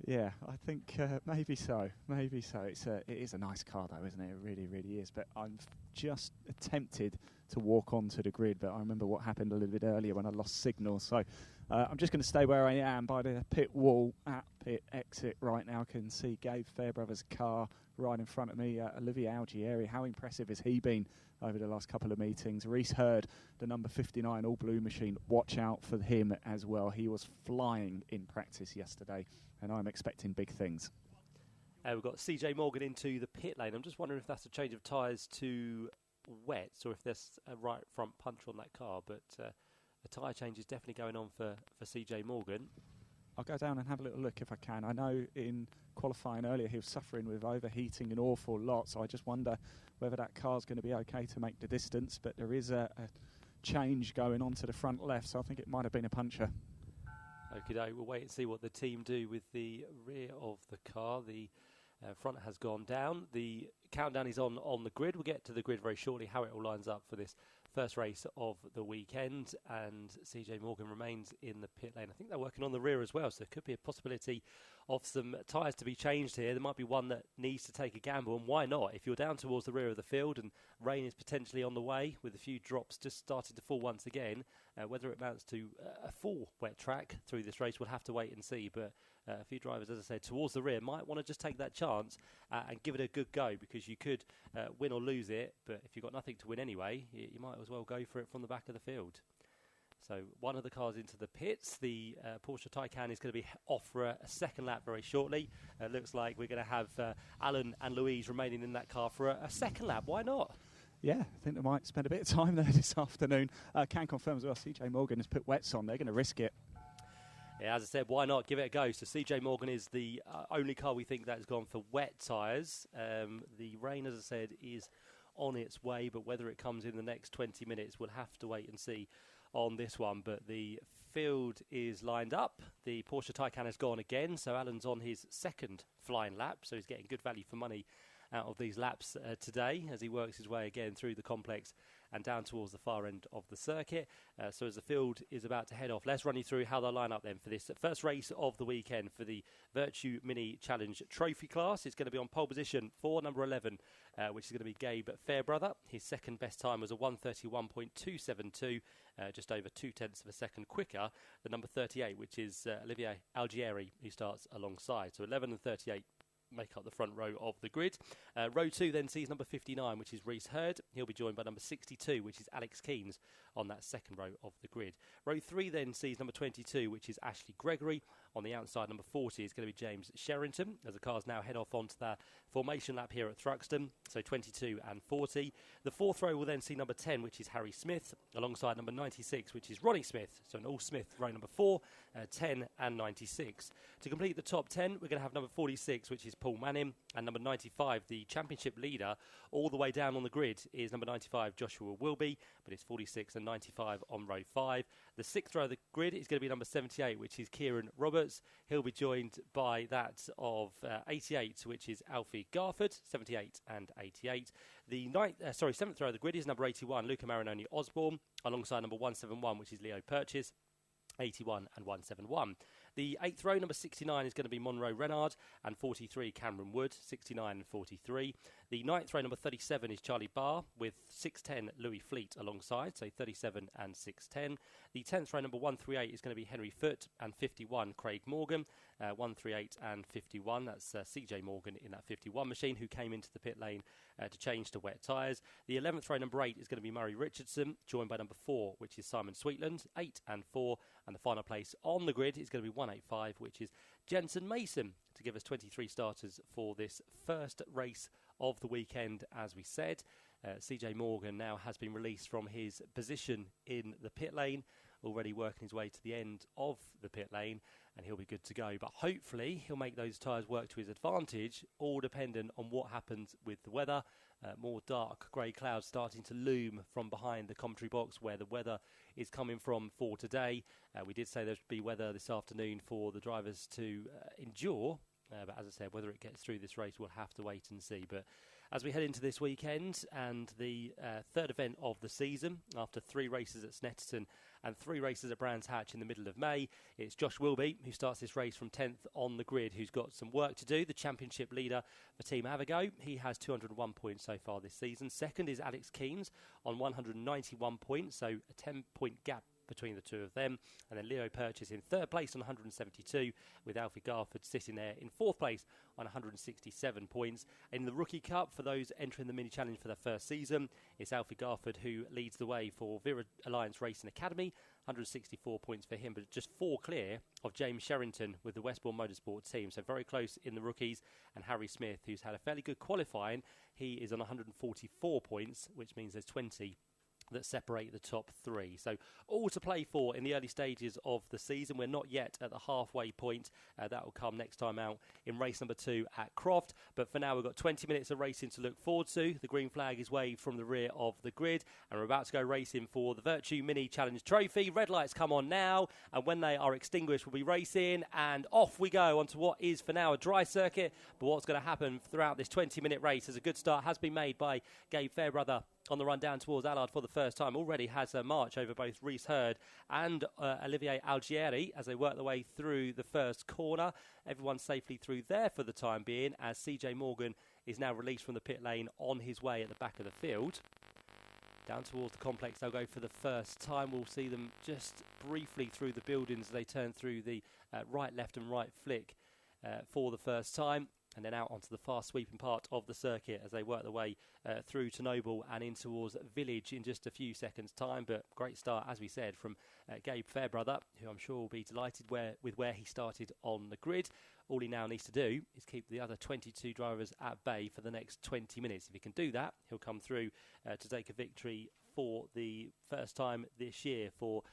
Yeah, I think maybe so. Maybe so. It is a nice car, though, isn't it? It really, really is. But I'm just tempted to walk onto the grid. But I remember what happened a little bit earlier when I lost signal. So I'm just going to stay where I am by the pit wall at pit exit right now. I can see Gabe Fairbrother's car right in front of me. Olivier Algieri, how impressive has he been over the last couple of meetings? Reese Hurd, the number 59 all-blue machine, watch out for him as well. He was flying in practice yesterday, and I'm expecting big things. We've got CJ Morgan into the pit lane. I'm just wondering if that's a change of tyres to wets or if there's a right front punch on that car, but a tyre change is definitely going on for CJ Morgan. I'll go down and have a little look if I can. I know in qualifying earlier he was suffering with overheating an awful lot, so I just wonder whether that car's going to be okay to make the distance, but there is a change going on to the front left, so I think it might have been a puncture. Okay, we'll wait and see what the team do with the rear of the car. The front has gone down. The countdown is on the grid. We'll get to the grid very shortly, how it all lines up for this first race of the weekend, and CJ Morgan remains in the pit lane. I think they're working on the rear as well, so there could be a possibility of some tyres to be changed here. There might be one that needs to take a gamble, and why not? If you're down towards the rear of the field and rain is potentially on the way with a few drops just starting to fall once again, whether it amounts to a full wet track through this race, we'll have to wait and see. But a few drivers, as I said, towards the rear might want to just take that chance and give it a good go, because you could win or lose it, but if you've got nothing to win anyway, you might as well go for it from the back of the field. So one of the cars into the pits, the Porsche Taycan, is going to be off for a second lap very shortly. Looks like we're going to have Alan and Louise remaining in that car for a second lap. Why not? Yeah, I think they might spend a bit of time there this afternoon. Can confirm as well, CJ Morgan has put wets on. They're going to risk it. Yeah, as I said, why not give it a go? So CJ Morgan is the only car we think that has gone for wet tyres. The rain, as I said, is on its way, but whether it comes in the next 20 minutes, we'll have to wait and see on this one. But the field is lined up. The Porsche Taycan has gone again, so Alan's on his second flying lap, so he's getting good value for money out of these laps today as he works his way again through the complex and down towards the far end of the circuit. So as the field is about to head off, let's run you through how they'll line up then for this first race of the weekend for the Virtue Mini Challenge Trophy class. It's going to be on pole position for number 11, which is going to be Gabe Fairbrother. His second best time was a 1:31.272, just over 0.2 of a second quicker than number 38, which is Olivier Algieri, who starts alongside. So 11 and 38 make up the front row of the grid. Row 2 then sees number 59, which is Reese Hurd. He'll be joined by number 62, which is Alex Keynes, on that second row of the grid. Row 3 then sees number 22, which is Ashley Gregory. On the outside, number 40 is going to be James Sherrington, as the cars now head off onto the formation lap here at Thruxton, so 22 and 40. The fourth row will then see number 10, which is Harry Smith, alongside number 96, which is Ronnie Smith, so an all-Smith row number 4, 10 and 96. To complete the top 10, we're going to have number 46, which is Paul Manning, and number 95, the championship leader. All the way down on the grid is number 95, Joshua Wilby, but it's 46 and 95 on row 5. The sixth row of the grid is going to be number 78, which is Kieran Roberts. He'll be joined by that of 88, which is Alfie Garford, 78 and 88. The seventh row of the grid is number 81, Luca Marinoni Osborne, alongside number 171, which is Leo Purchase, 81 and 171. The eighth row, number 69, is going to be Monroe Renard, and 43, Cameron Wood, 69 and 43. The ninth row, number 37, is Charlie Barr, with 610, Louis Fleet alongside, so 37 and 610. The 10th row, number 138, is going to be Henry Foote, and 51, Craig Morgan, 138 and 51. That's CJ Morgan in that 51 machine, who came into the pit lane to change to wet tyres. The 11th row, number 8, is going to be Murray Richardson, joined by number 4, which is Simon Sweetland, 8 and 4. And the final place on the grid is going to be 185, which is Jensen Mason, to give us 23 starters for this first race of the weekend. As we said, CJ Morgan now has been released from his position in the pit lane, already working his way to the end of the pit lane, and he'll be good to go. But hopefully he'll make those tyres work to his advantage, all dependent on what happens with the weather. More dark grey clouds starting to loom from behind the commentary box where the weather is coming from for today. We did say there would be weather this afternoon for the drivers to endure But as I said, whether it gets through this race, we'll have to wait and see. But as we head into this weekend and the third event of the season, after 3 races at Snetterton and 3 races at Brands Hatch in the middle of May, it's Josh Wilby who starts this race from 10th on the grid, who's got some work to do. The championship leader for Team Avago, he has 201 points so far this season. Second is Alex Keynes on 191 points, so a 10-point gap between the two of them. And then Leo Purchase in 3rd place on 172, with Alfie Garford sitting there in 4th place on 167 points. In the Rookie Cup, for those entering the mini challenge for their first season, it's Alfie Garford who leads the way for Vera Alliance Racing Academy, 164 points for him, but just 4 clear of James Sherrington with the Westbourne Motorsport team. So very close in the rookies. And Harry Smith, who's had a fairly good qualifying, he is on 144 points, which means there's 20 that separate the top 3. So all to play for in the early stages of the season. We're not yet at the halfway point. That will come next time out in race number 2 at Croft. But for now, we've got 20 minutes of racing to look forward to. The green flag is waved from the rear of the grid, and we're about to go racing for the Virtue Mini Challenge Trophy. Red lights come on now, and when they are extinguished, we'll be racing, and off we go onto what is for now a dry circuit. But what's going to happen throughout this 20-minute race, as a good start has been made by Gabe Fairbrother on the run down towards Allard for the first time. Already has a march over both Reese Hurd and Olivier Algieri as they work their way through the first corner. Everyone's safely through there for the time being, as CJ Morgan is now released from the pit lane on his way at the back of the field. Down towards the complex they'll go for the first time. We'll see them just briefly through the buildings as they turn through the right, left and right flick for the first time. And then out onto the fast sweeping part of the circuit as they work their way through to Noble and in towards Village in just a few seconds' time. But great start, as we said, from Gabe Fairbrother, who I'm sure will be delighted with where he started on the grid. All he now needs to do is keep the other 22 drivers at bay for the next 20 minutes. If he can do that, he'll come through to take a victory for the first time this year for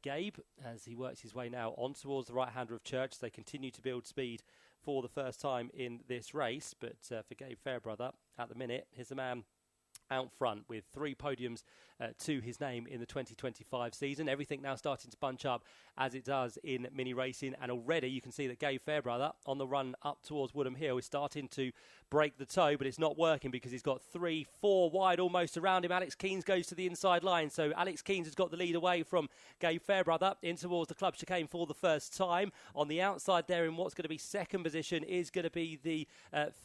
Gabe, as he works his way now on towards the right-hander of Church as they continue to build speed for the first time in this race. But for Gabe Fairbrother, at the minute, here's the man out front with 3 podiums to his name in the 2025 season. Everything now starting to bunch up as it does in mini racing, and already you can see that Gabe Fairbrother on the run up towards Woodham Hill is starting to break the toe, but it's not working because he's got 3-4 wide almost around him. Alex Keynes goes to the inside line, so Alex Keynes has got the lead away from Gabe Fairbrother in towards the club chicane for the first time. On the outside there in what's going to be second position is going to be the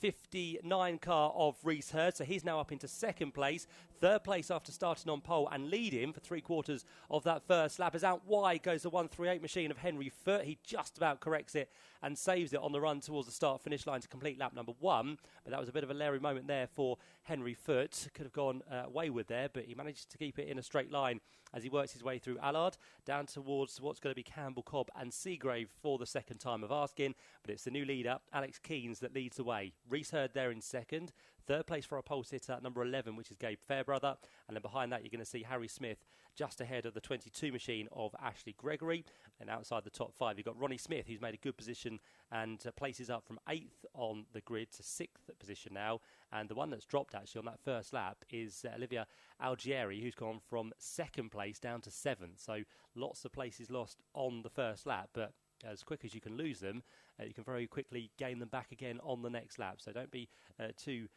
59 car of Reese Hurd, so he's now up into second place. Third place after starting on pole and leading for 3/4 of that first lap. As out wide goes the 138 machine of Henry Foote. He just about corrects it and saves it on the run towards the start-finish line to complete lap number 1. But that was a bit of a leery moment there for Henry Foote. Could have gone wayward there, but he managed to keep it in a straight line as he works his way through Allard, down towards what's going to be Campbell Cobb and Seagrave for the second time of asking. But it's the new leader, Alex Keynes, that leads the way. Reese Hurd there in second. Third place for our pole sitter, number 11, which is Gabe Fairbrother. And then behind that, you're going to see Harry Smith just ahead of the 22 machine of Ashley Gregory. And outside the top 5, you've got Ronnie Smith, who's made a good position and places up from 8th on the grid to 6th position now. And the one that's dropped, actually, on that first lap is Olivia Algieri, who's gone from 2nd place down to 7th. So lots of places lost on the first lap, but as quick as you can lose them, you can very quickly gain them back again on the next lap. So don't be too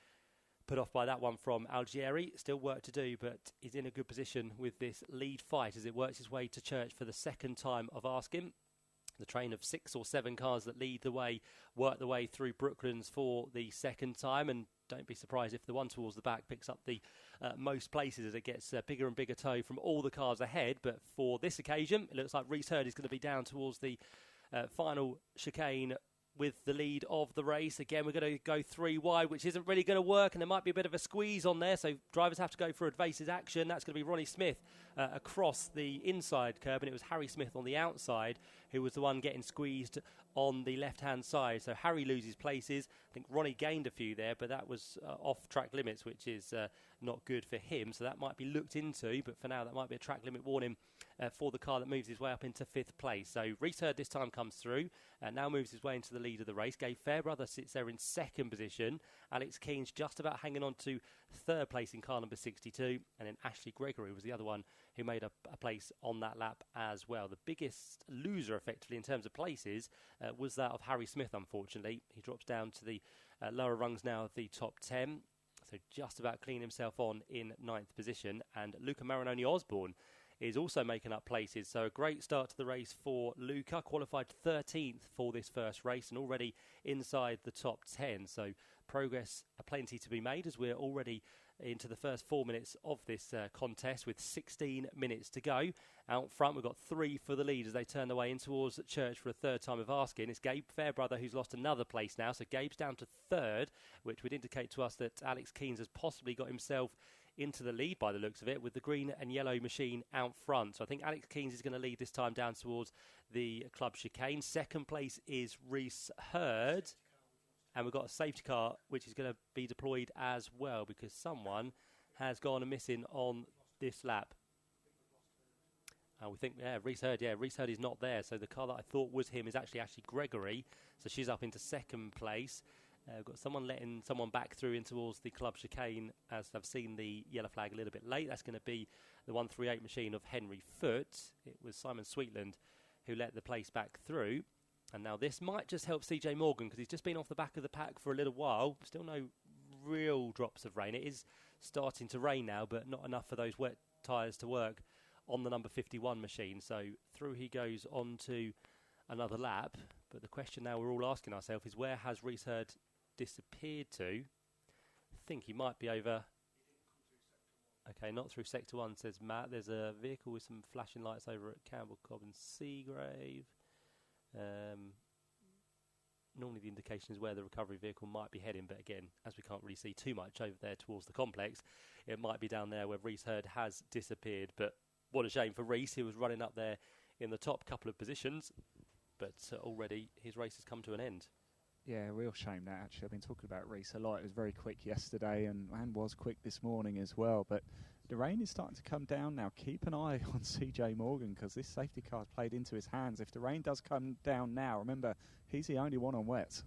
put off by that one from Algieri. Still work to do, but he's in a good position with this lead fight as it works its way to Church for the second time of asking. The train of 6 or 7 cars that lead the way work the way through Brooklands for the second time, and don't be surprised if the one towards the back picks up the most places as it gets bigger and bigger toe from all the cars ahead. But for this occasion, it looks like Reese Hurd is going to be down towards the final chicane with the lead of the race. Again, we're going to go 3 wide, which isn't really going to work, and there might be a bit of a squeeze on there, so drivers have to go for evasive action. That's going to be Ronnie Smith across the inside curb, and it was Harry Smith on the outside who was the one getting squeezed on the left-hand side. So Harry loses places. I think Ronnie gained a few there, but that was off-track limits, which is not good for him. So that might be looked into, but for now that might be a track limit warning for the car that moves his way up into 5th place. So Reese Hurd this time comes through and now moves his way into the lead of the race. Gabe Fairbrother sits there in 2nd position. Alex Keynes just about hanging on to 3rd place in car number 62. And then Ashley Gregory was the other one who made a place on that lap as well. The biggest loser, effectively, in terms of places, was that of Harry Smith, unfortunately. He drops down to the lower rungs now of the top 10, so just about cleaning himself on in 9th position. And Luca Marinoni Osborne is also making up places, so a great start to the race for Luca. Qualified 13th for this first race and already inside the top 10, so progress plenty to be made as we're already into the first 4 minutes of this contest with 16 minutes to go. Out front we've got 3 for the lead as they turn their way in towards Church for a third time of asking. It's Gabe Fairbrother who's lost another place now, so Gabe's down to 3rd, which would indicate to us that Alex Keynes has possibly got himself into the lead by the looks of it, with the green and yellow machine out front. So I think Alex Keynes is going to lead this time down towards the club chicane. 2nd place is Reese Hurd, and we've got a safety car which is going to be deployed as well because someone has gone a missing on this lap. We think, Reese Hurd is not there, so the car that I thought was him is actually Gregory, so she's up into 2nd place. We've got someone letting someone back through in towards the club chicane as I've seen the yellow flag a little bit late. That's going to be the 138 machine of Henry Foote. It was Simon Sweetland who let the place back through. And now this might just help CJ Morgan because he's just been off the back of the pack for a little while. Still no real drops of rain. It is starting to rain now, but not enough for those wet tyres to work on the number 51 machine. So through he goes on to another lap. But the question now we're all asking ourselves is, where has Reese Hurd disappeared to? I think he might be over. Okay, not through Sector 1, says Matt. There's a vehicle with some flashing lights over at Campbell Cobb and Seagrave. Normally the indication is where the recovery vehicle might be heading, but again, as we can't really see too much over there towards the complex, it might be down there where Reese Hurd has disappeared. But what a shame for Reese. He was running up there in the top couple of positions, but already his race has come to an end. Yeah, real shame that, actually. I've been talking about Reese a lot. It was very quick yesterday and was quick this morning as well. But the rain is starting to come down now. Keep an eye on CJ Morgan because this safety car's played into his hands. If the rain does come down now, remember, he's the only one on wet.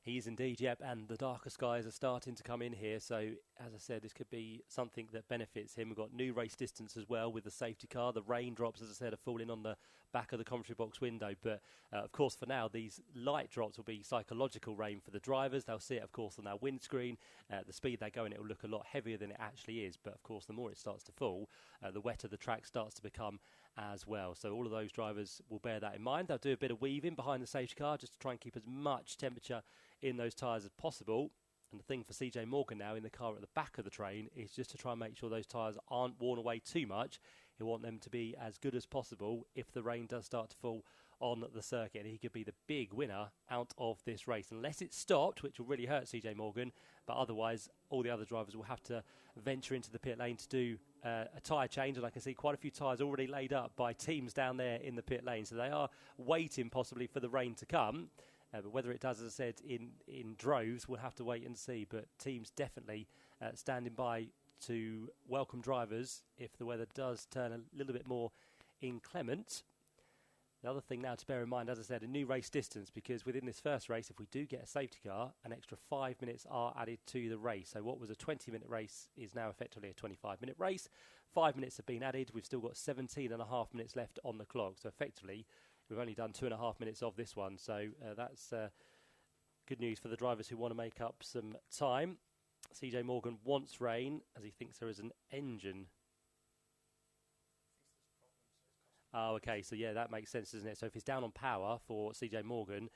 He is indeed, yep, and the darker skies are starting to come in here. So, as I said, this could be something that benefits him. We've got new race distance as well with the safety car. The raindrops, as I said, are falling on the back of the commentary box window. But, of course, for now, these light drops will be psychological rain for the drivers. They'll see it, of course, on their windscreen. The speed they're going, it will look a lot heavier than it actually is. But, of course, the more it starts to fall, the wetter the track starts to become as well. So all of those drivers will bear that in mind. They'll do a bit of weaving behind the safety car just to try and keep as much temperature in those tyres as possible. And the thing for CJ Morgan now in the car at the back of the train is just to try and make sure those tyres aren't worn away too much. He'll want them to be as good as possible if the rain does start to fall on the circuit. And he could be the big winner out of this race, unless it's stopped, which will really hurt CJ Morgan. But otherwise, all the other drivers will have to venture into the pit lane to do a tyre change. And I can see quite a few tyres already laid up by teams down there in the pit lane. So they are waiting possibly for the rain to come. But whether it does, as I said, in droves, we'll have to wait and see. But teams definitely standing by to welcome drivers if the weather does turn a little bit more inclement. The other thing now to bear in mind, as I said, a new race distance, because within this first race, if we do get a safety car, an extra 5 minutes are added to the race. So what was a 20-minute race is now effectively a 25-minute race. 5 minutes have been added. We've still got 17 and a half minutes left on the clock. So effectively, we've only done 2.5 minutes of this one. So that's good news for the drivers who want to make up some time. CJ Morgan wants rain as he thinks there is an engine. Oh, okay, so yeah, that makes sense, doesn't it? So if he's down on power for CJ Morgan,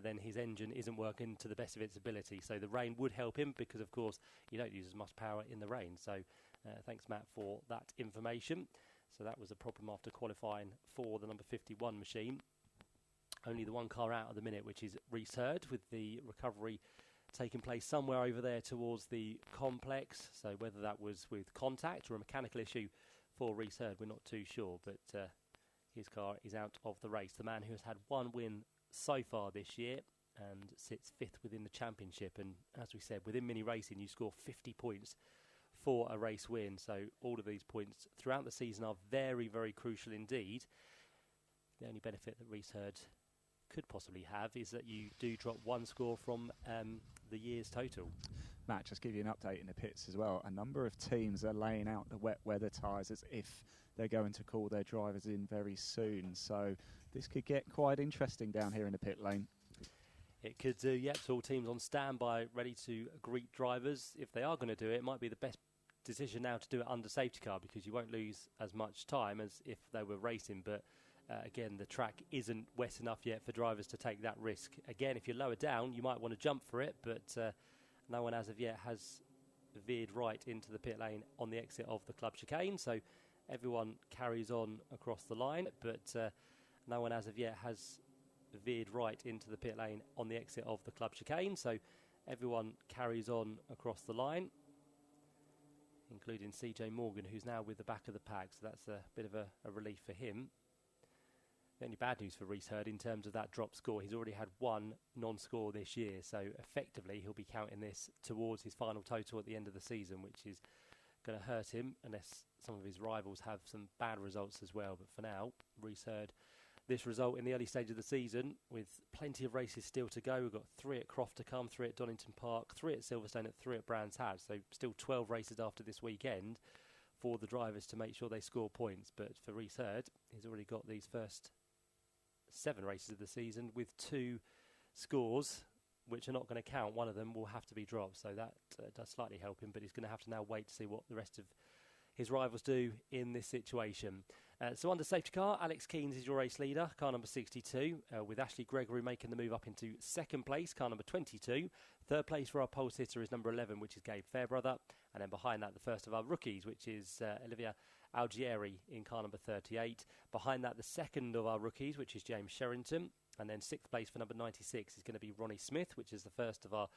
then his engine isn't working to the best of its ability. So the rain would help him because, of course, you don't use as much power in the rain. So thanks, Matt, for that information. So that was a problem after qualifying for the number 51 machine. Only the one car out at the minute, which is Reese Hurd, with the recovery taking place somewhere over there towards the complex. So whether that was with contact or a mechanical issue for Reese Hurd, we're not too sure. But his car is out of the race. The man who has had one win so far this year and sits 5th within the championship. And as we said, within mini racing, you score 50 points for a race win. So all of these points throughout the season are very, very crucial indeed. The only benefit that Reese Hurd could possibly have is that you do drop one score from the year's total. Matt, just give you an update in the pits as well. A number of teams are laying out the wet weather tyres as if they're going to call their drivers in very soon. So this could get quite interesting down here in the pit lane. It could do, yep. So all teams on standby, ready to greet drivers. If they are going to do it, it might be the best decision now to do it under safety car, because you won't lose as much time as if they were racing. But again, the track isn't wet enough yet for drivers to take that risk. Again, if you're lower down, you might want to jump for it, but no one as of yet has veered right into the pit lane on the exit of the club chicane. So everyone carries on across the line, but no one as of yet has veered right into the pit lane on the exit of the club chicane. So everyone carries on across the line, including CJ Morgan, who's now with the back of the pack. So that's a bit of a relief for him. The only bad news for Reese Hurd in terms of that drop score, he's already had one non-score this year, so effectively he'll be counting this towards his final total at the end of the season, which is going to hurt him unless some of his rivals have some bad results as well. But for now, Reese Hurd, this result in the early stage of the season with plenty of races still to go. We've got 3 at Croft to come, 3 at Donington Park, 3 at Silverstone, and 3 at Brands Hatch. So still 12 races after this weekend for the drivers to make sure they score points. But for Reese Hurd, he's already got these first 7 races of the season with 2 scores which are not going to count. One of them will have to be dropped, so that does slightly help him, but he's going to have to now wait to see what the rest of his rivals do in this situation. So under safety car, Alex Keens is your race leader, car number 62, with Ashley Gregory making the move up into second place, car number 22. Third place for our pole sitter is number 11, which is Gabe Fairbrother, and then behind that the first of our rookies, which is Olivia Algieri in car number 38. Behind that the second of our rookies, which is James Sherrington. And then 6th place for number 96 is going to be Ronnie Smith, which is the first of our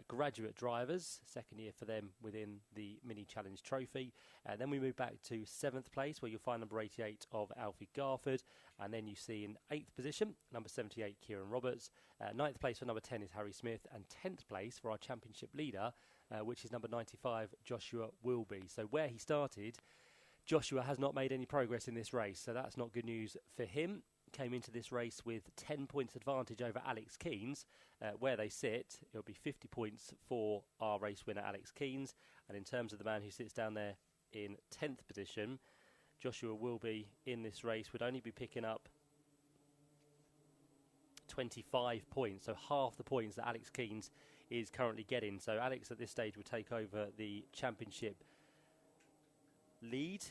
graduate drivers. Second year for them within the Mini Challenge Trophy. Then we move back to 7th place, where you'll find number 88 of Alfie Garford. And then you see in 8th position, number 78, Kieran Roberts. 9th place for number 10 is Harry Smith. And 10th place for our championship leader, which is number 95, Joshua Wilby. So where he started, Joshua has not made any progress in this race. So that's not good news for him. Came into this race with 10 points advantage over Alex Keens. Where they sit, it'll be 50 points for our race winner, Alex Keens. And in terms of the man who sits down there in 10th position, Joshua Wilby in this race would only be picking up 25 points, so half the points that Alex Keens is currently getting. So Alex at this stage would take over the championship lead.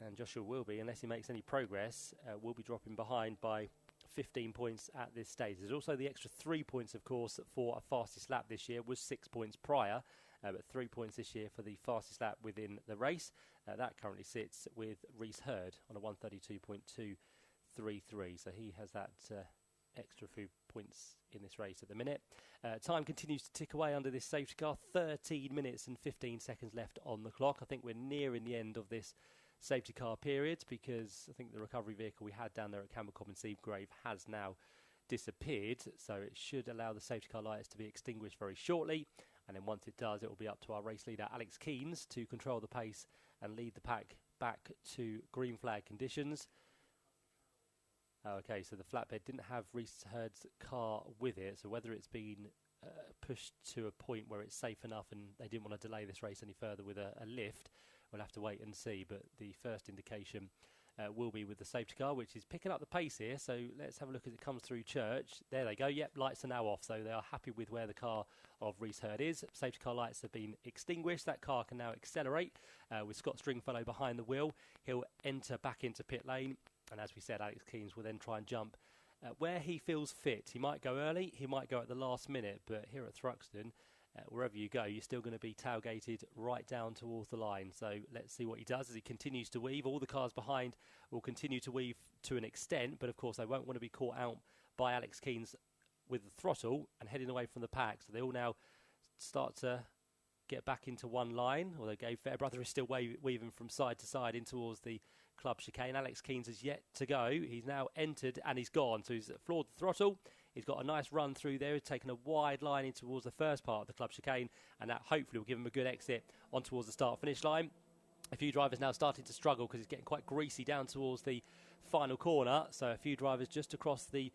And Joshua Wilby, unless he makes any progress, will be dropping behind by 15 points at this stage. There's also the extra 3 points, of course, for a fastest lap this year. Was 6 points prior, but 3 points this year for the fastest lap within the race. That currently sits with Reese Hurd on a 132.233. So he has that extra few points in this race at the minute. Time continues to tick away under this safety car. 13 minutes and 15 seconds left on the clock. I think we're nearing the end of this safety car period, because I think the recovery vehicle we had down there at Campbell and Seagrave has now disappeared, so it should allow the safety car lights to be extinguished very shortly, and then once it does, it will be up to our race leader Alex Keens to control the pace and lead the pack back to green flag conditions. Okay, so the flatbed didn't have Reese Hurd's car with it, so whether it's been pushed to a point where it's safe enough and they didn't want to delay this race any further with a lift, we'll have to wait and see. But the first indication will be with the safety car, which is picking up the pace here. So let's have a look as it comes through Church. There they go. Yep, lights are now off. So they are happy with where the car of Reese Hurd is. Safety car lights have been extinguished. That car can now accelerate with Scott Stringfellow behind the wheel. He'll enter back into pit lane. And as we said, Alex Keens will then try and jump where he feels fit. He might go early. He might go at the last minute. But here at Thruxton, wherever you go, you're still going to be tailgated right down towards the line. So let's see what he does as he continues to weave. All the cars behind will continue to weave to an extent, but of course they won't want to be caught out by Alex Keens with the throttle and heading away from the pack. So they all now start to get back into one line, although Gabe Fairbrother is still weaving from side to side in towards the club chicane. Alex Keens is yet to go. He's now entered and he's gone. So he's floored the throttle. He's got a nice run through there. He's taken a wide line in towards the first part of the club chicane, and that hopefully will give him a good exit on towards the start-finish line. A few drivers now starting to struggle because it's getting quite greasy down towards the final corner. So a few drivers just across the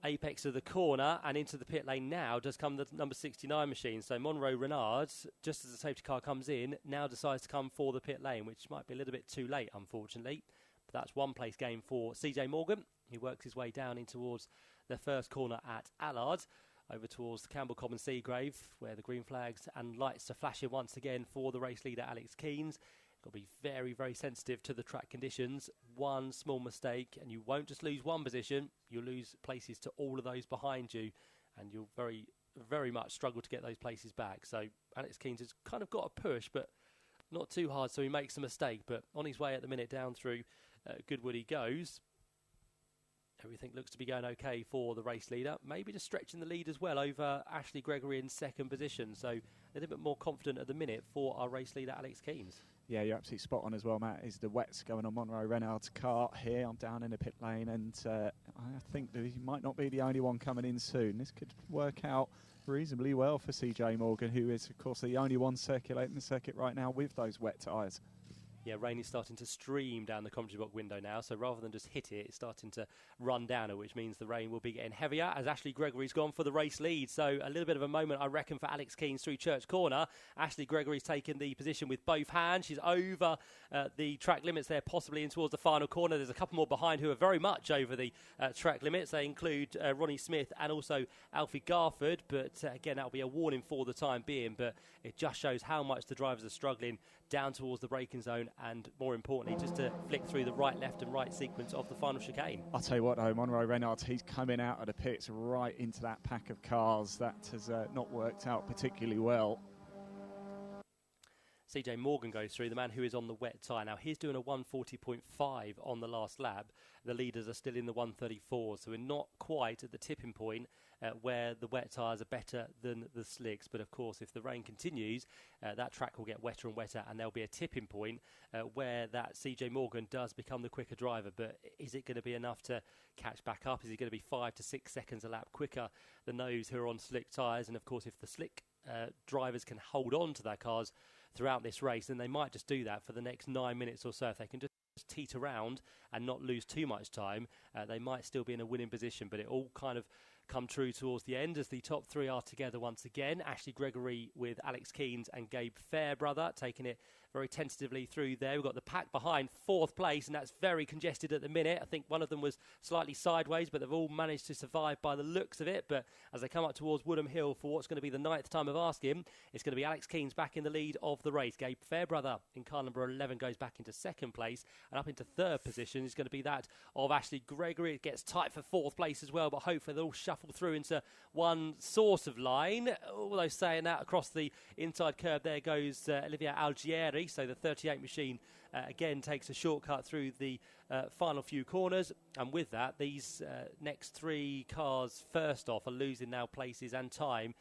apex of the corner, and into the pit lane now does come the number 69 machine. So Monroe Renard, just as the safety car comes in, now decides to come for the pit lane, which might be a little bit too late, unfortunately. But that's one place game for CJ Morgan. He works his way down in towards the first corner at Allard, over towards the Campbell Common Seagrave, where the green flags and lights are flashing once again for the race leader Alex Keynes. Got to be very, very sensitive to the track conditions. One small mistake and you won't just lose one position, you'll lose places to all of those behind you, and you'll very, very much struggle to get those places back. So Alex Keynes has kind of got a push, but not too hard, so he makes a mistake. But on his way at the minute down through Goodwood he goes. Everything looks to be going okay for the race leader. Maybe just stretching the lead as well over Ashley Gregory in second position. So a little bit more confident at the minute for our race leader, Alex Keynes. Yeah, you're absolutely spot on as well, Matt. Is the wets going on Monroe Renard's cart here? I'm down in the pit lane, and I think that he might not be the only one coming in soon. This could work out reasonably well for CJ Morgan, who is, of course, the only one circulating the circuit right now with those wet tyres. Yeah, rain is starting to stream down the commentary box window now, so rather than just hit it, it's starting to run down it, which means the rain will be getting heavier as Ashley Gregory's gone for the race lead. So a little bit of a moment, I reckon, for Alex Keynes through Church Corner. Ashley Gregory's taken the position with both hands. She's over the track limits there, possibly in towards the final corner. There's a couple more behind who are very much over the track limits. They include Ronnie Smith and also Alfie Garford, but again, that'll be a warning for the time being, but it just shows how much the drivers are struggling down towards the braking zone, and more importantly, just to flick through the right, left and right sequence of the final chicane. I'll tell you what though, Monroe Renard, he's coming out of the pits right into that pack of cars. That has not worked out particularly well. CJ Morgan goes through, the man who is on the wet tyre. Now, he's doing a 140.5 on the last lap. The leaders are still in the 134, so we're not quite at the tipping point where the wet tyres are better than the slicks. But, of course, if the rain continues, that track will get wetter and wetter, and there'll be a tipping point where that CJ Morgan does become the quicker driver. But is it going to be enough to catch back up? Is he going to be 5 to 6 seconds a lap quicker than those who are on slick tyres? And, of course, if the slick drivers can hold on to their cars throughout this race, then they might just do that for the next 9 minutes or so. If they can just teet around and not lose too much time, they might still be in a winning position. But it all kind of come true towards the end as the top three are together once again. Ashley Gregory with Alex Keynes and Gabe Fairbrother taking it very tentatively through there. We've got the pack behind fourth place, and that's very congested at the minute. I think one of them was slightly sideways, but they've all managed to survive by the looks of it. But as they come up towards Woodham Hill for what's going to be the 9th time of asking, it's going to be Alex Keynes back in the lead of the race. Gabe Fairbrother in car number 11 goes back into second place, and up into third position is going to be that of Ashley Gregory. It gets tight for fourth place as well, but hopefully they'll all shuffle through into one sort of line. Although saying that, across the inside curb there goes Olivia Algieri. So the 38 machine again takes a shortcut through the final few corners, and with that these next three cars first off are losing now places and time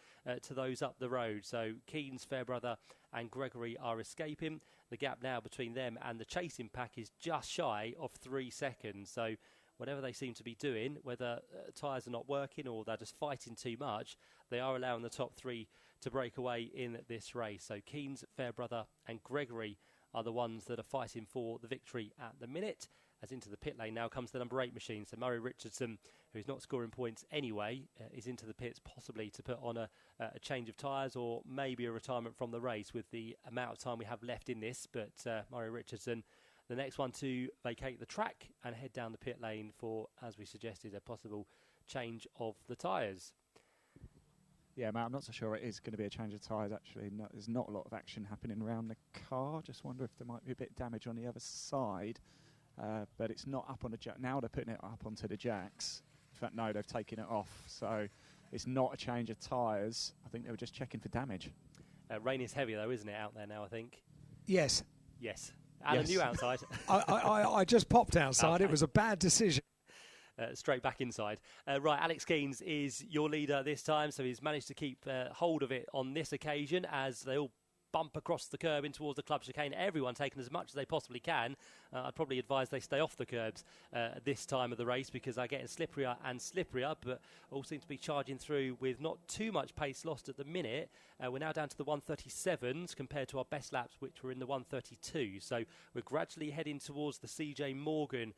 to those up the road. So Keynes, Fairbrother and Gregory are escaping. The gap now between them and the chasing pack is just shy of 3 seconds. So whatever they seem to be doing, whether tyres are not working or they're just fighting too much, they are allowing the top three to break away in this race. So Keynes, Fairbrother and Gregory are the ones that are fighting for the victory at the minute. As into the pit lane now comes the number 8 machine. So Murray Richardson, who's not scoring points anyway, is into the pits possibly to put on a change of tyres or maybe a retirement from the race with the amount of time we have left in this. But Murray Richardson, the next one to vacate the track and head down the pit lane for, as we suggested, a possible change of the tyres. Yeah, Matt, I'm not so sure it is going to be a change of tyres, actually. No, there's not a lot of action happening around the car. Just wonder if there might be a bit of damage on the other side. But it's not up on the jack. Now they're putting it up onto the jacks. In fact, no, they've taken it off. So it's not a change of tyres. I think they were just checking for damage. Rain is heavy, though, isn't it, out there now, I think? Yes. Yes. Alan, yes. you outside? I just popped outside. Okay. It was a bad decision. Straight back inside. Right, Alex Keynes is your leader this time, so he's managed to keep hold of it on this occasion as they all bump across the curb in towards the club chicane. Everyone taking as much as they possibly can. I'd probably advise they stay off the curbs this time of the race because they're getting slipperier and slipperier, but all seem to be charging through with not too much pace lost at the minute. We're now down to the 137s compared to our best laps, which were in the 132. So we're gradually heading towards the CJ Morgan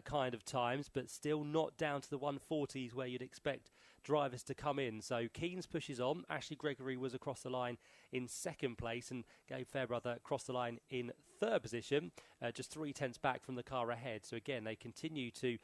kind of times, but still not down to the 140s where you'd expect drivers to come in. So Keynes pushes on. Ashley Gregory was across the line in second place, and Gabe Fairbrother across the line in third position, just 3/10 back from the car ahead. So again, they continue to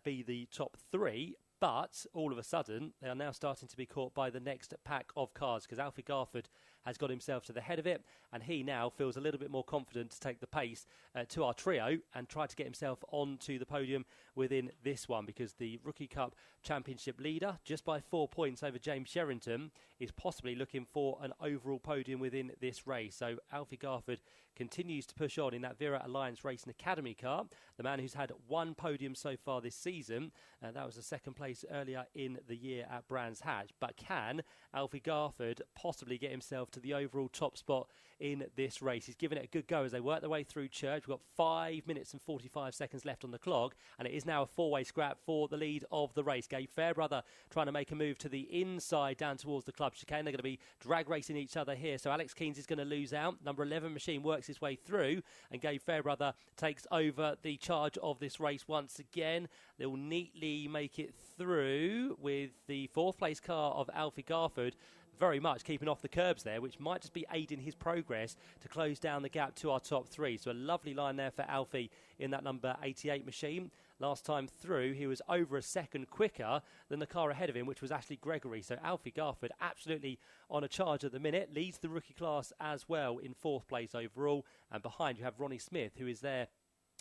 be the top three. But all of a sudden, they are now starting to be caught by the next pack of cars because Alfie Garford has got himself to the head of it, and he now feels a little bit more confident to take the pace to our trio and try to get himself onto the podium within this one, because the Rookie Cup Championship leader, just by 4 points over James Sherrington, is possibly looking for an overall podium within this race. So Alfie Garford continues to push on in that Vera Alliance Racing Academy car, the man who's had one podium so far this season. That was a second place earlier in the year at Brands Hatch. But can Alfie Garford possibly get himself to the overall top spot in this race? He's given it a good go as they work their way through Church. We've got 5 minutes and 45 seconds left on the clock, and it is now a four-way scrap for the lead of the race. Gabe Fairbrother trying to make a move to the inside down towards the club chicane. They're going to be drag racing each other here, so Alex Keynes is going to lose out. Number 11 machine works his way through, and Gabe Fairbrother takes over the charge of this race once again. They'll neatly make it through with the fourth place car of Alfie Garford very much keeping off the curbs there, which might just be aiding his progress to close down the gap to our top three. So a lovely line there for Alfie in that number 88 machine. Last time through, he was over a second quicker than the car ahead of him, which was Ashley Gregory. So Alfie Garford absolutely on a charge at the minute, leads the rookie class as well in fourth place overall. And behind you have Ronnie Smith, who is there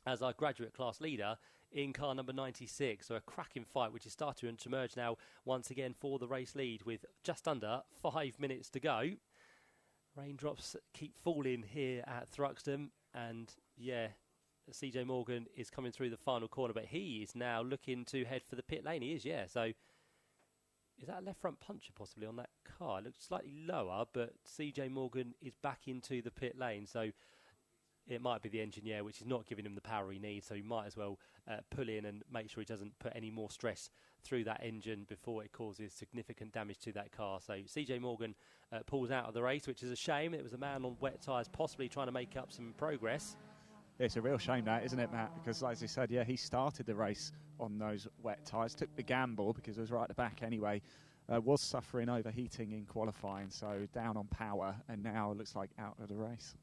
as our graduate class leader in car number 96. So a cracking fight, which is starting to emerge now once again for the race lead with just under 5 minutes to go. Raindrops keep falling here at Thruxton, and yeah, CJ Morgan is coming through the final corner, but he is now looking to head for the pit lane. He is, yeah. So is that a left front puncher possibly on that car? It looks slightly lower, but CJ Morgan is back into the pit lane. So it might be the engineer, which is not giving him the power he needs, so he might as well pull in and make sure he doesn't put any more stress through that engine before it causes significant damage to that car. So CJ Morgan pulls out of the race, which is a shame. It was a man on wet tyres possibly trying to make up some progress. It's a real shame that, isn't it, Matt? Because, as you said, yeah, he started the race on those wet tyres, took the gamble because it was right at the back anyway, was suffering overheating in qualifying, so down on power, and now looks like out of the race.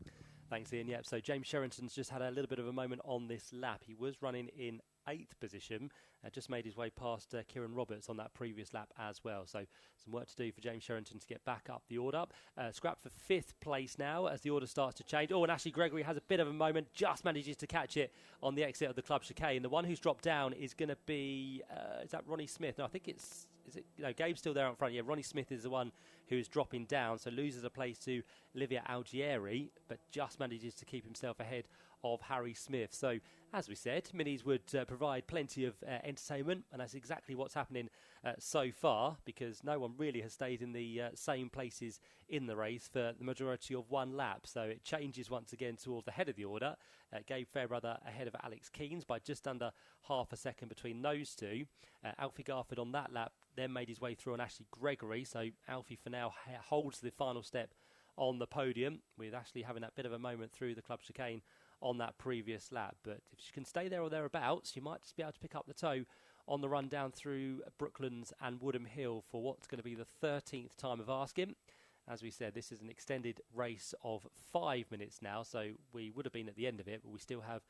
Thanks, Ian. Yep, so James Sherrington's just had a little bit of a moment on this lap. He was running in 8th position, just made his way past Kieran Roberts on that previous lap as well. So some work to do for James Sherrington to get back up the order. Scrap for 5th place now as the order starts to change. Oh, and Ashley Gregory has a bit of a moment, just manages to catch it on the exit of the club chicane. The one who's dropped down is going to be, is that Ronnie Smith? No, I think it's, is it, no, Gabe's still there up front. Yeah, Ronnie Smith is the one who is dropping down, so loses a place to Olivia Algieri, but just manages to keep himself ahead of Harry Smith. So, as we said, minis would provide plenty of entertainment, and that's exactly what's happening so far, because no one really has stayed in the same places in the race for the majority of one lap. So it changes once again towards the head of the order. Gabe Fairbrother ahead of Alex Keynes by just under half a second between those two. Alfie Garford on that lap then made his way through on Ashley Gregory, so Alfie for now holds the final step on the podium, with Ashley having that bit of a moment through the club chicane on that previous lap. But if she can stay there or thereabouts, you might just be able to pick up the toe on the run down through Brooklands and Woodham Hill for what's going to be the 13th time of asking. As we said, this is an extended race of 5 minutes now, so we would have been at the end of it, but we still have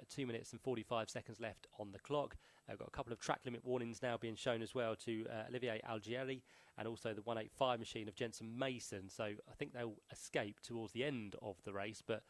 2 minutes and 45 seconds left on the clock. I've got a couple of track limit warnings now being shown as well to Olivier Algieri and also the 185 machine of Jensen Mason. So I think they'll escape towards the end of the race, but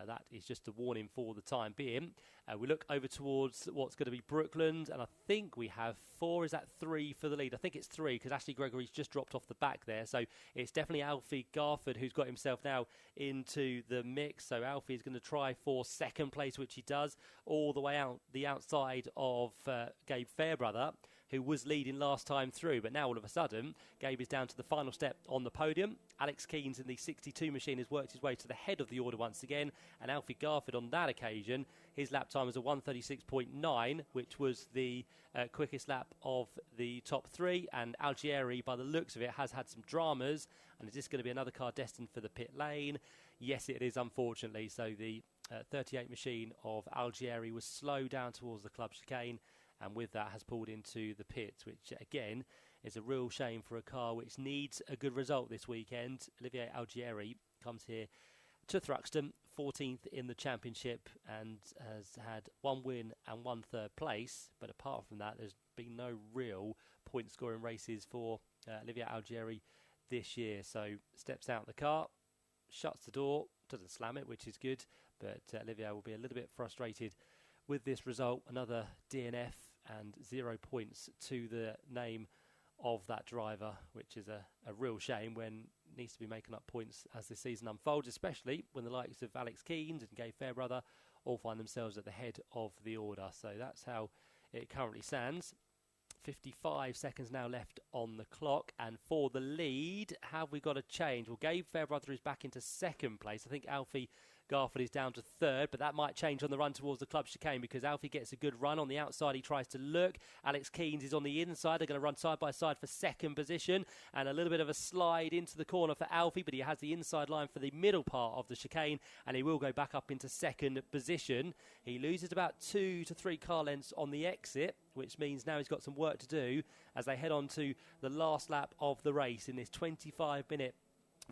that is just a warning for the time being. We look over towards what's going to be Brooklands, and I think we have 4. Is that 3 for the lead? I think it's 3 because Ashley Gregory's just dropped off the back there. So it's definitely Alfie Garford who's got himself now into the mix. So Alfie is going to try for second place, which he does, all the way out the outside of Gabe Fairbrother, who was leading last time through. But now all of a sudden, Gabe is down to the final step on the podium. Alex Keynes in the 62 machine has worked his way to the head of the order once again. And Alfie Garford on that occasion, his lap time was a 1:36.9, which was the quickest lap of the top three. And Algieri, by the looks of it, has had some dramas. And is this going to be another car destined for the pit lane? Yes, it is, unfortunately. So the 38 machine of Algieri was slow down towards the club chicane, and with that has pulled into the pits, which again is a real shame for a car which needs a good result this weekend. Olivier Algieri comes here to Thruxton, 14th in the championship, and has had one win and one third place. But apart from that, there's been no real point scoring races for Olivier Algieri this year. So steps out the car, shuts the door, doesn't slam it, which is good, but Olivier will be a little bit frustrated with this result. Another DNF and 0 points to the name of that driver, which is a real shame when needs to be making up points as the season unfolds, especially when the likes of Alex Keynes and Gabe Fairbrother all find themselves at the head of the order. So that's how it currently stands. 55 seconds now left on the clock, and for the lead, have we got a change? Well, Gabe Fairbrother is back into second place. I think Alfie Garford is down to third, but that might change on the run towards the club chicane, because Alfie gets a good run on the outside. He tries to look. Alex Keynes is on the inside. They're going to run side by side for second position, and a little bit of a slide into the corner for Alfie, but he has the inside line for the middle part of the chicane, and he will go back up into second position. He loses about 2 to 3 car lengths on the exit, which means now he's got some work to do as they head on to the last lap of the race in this 25-minute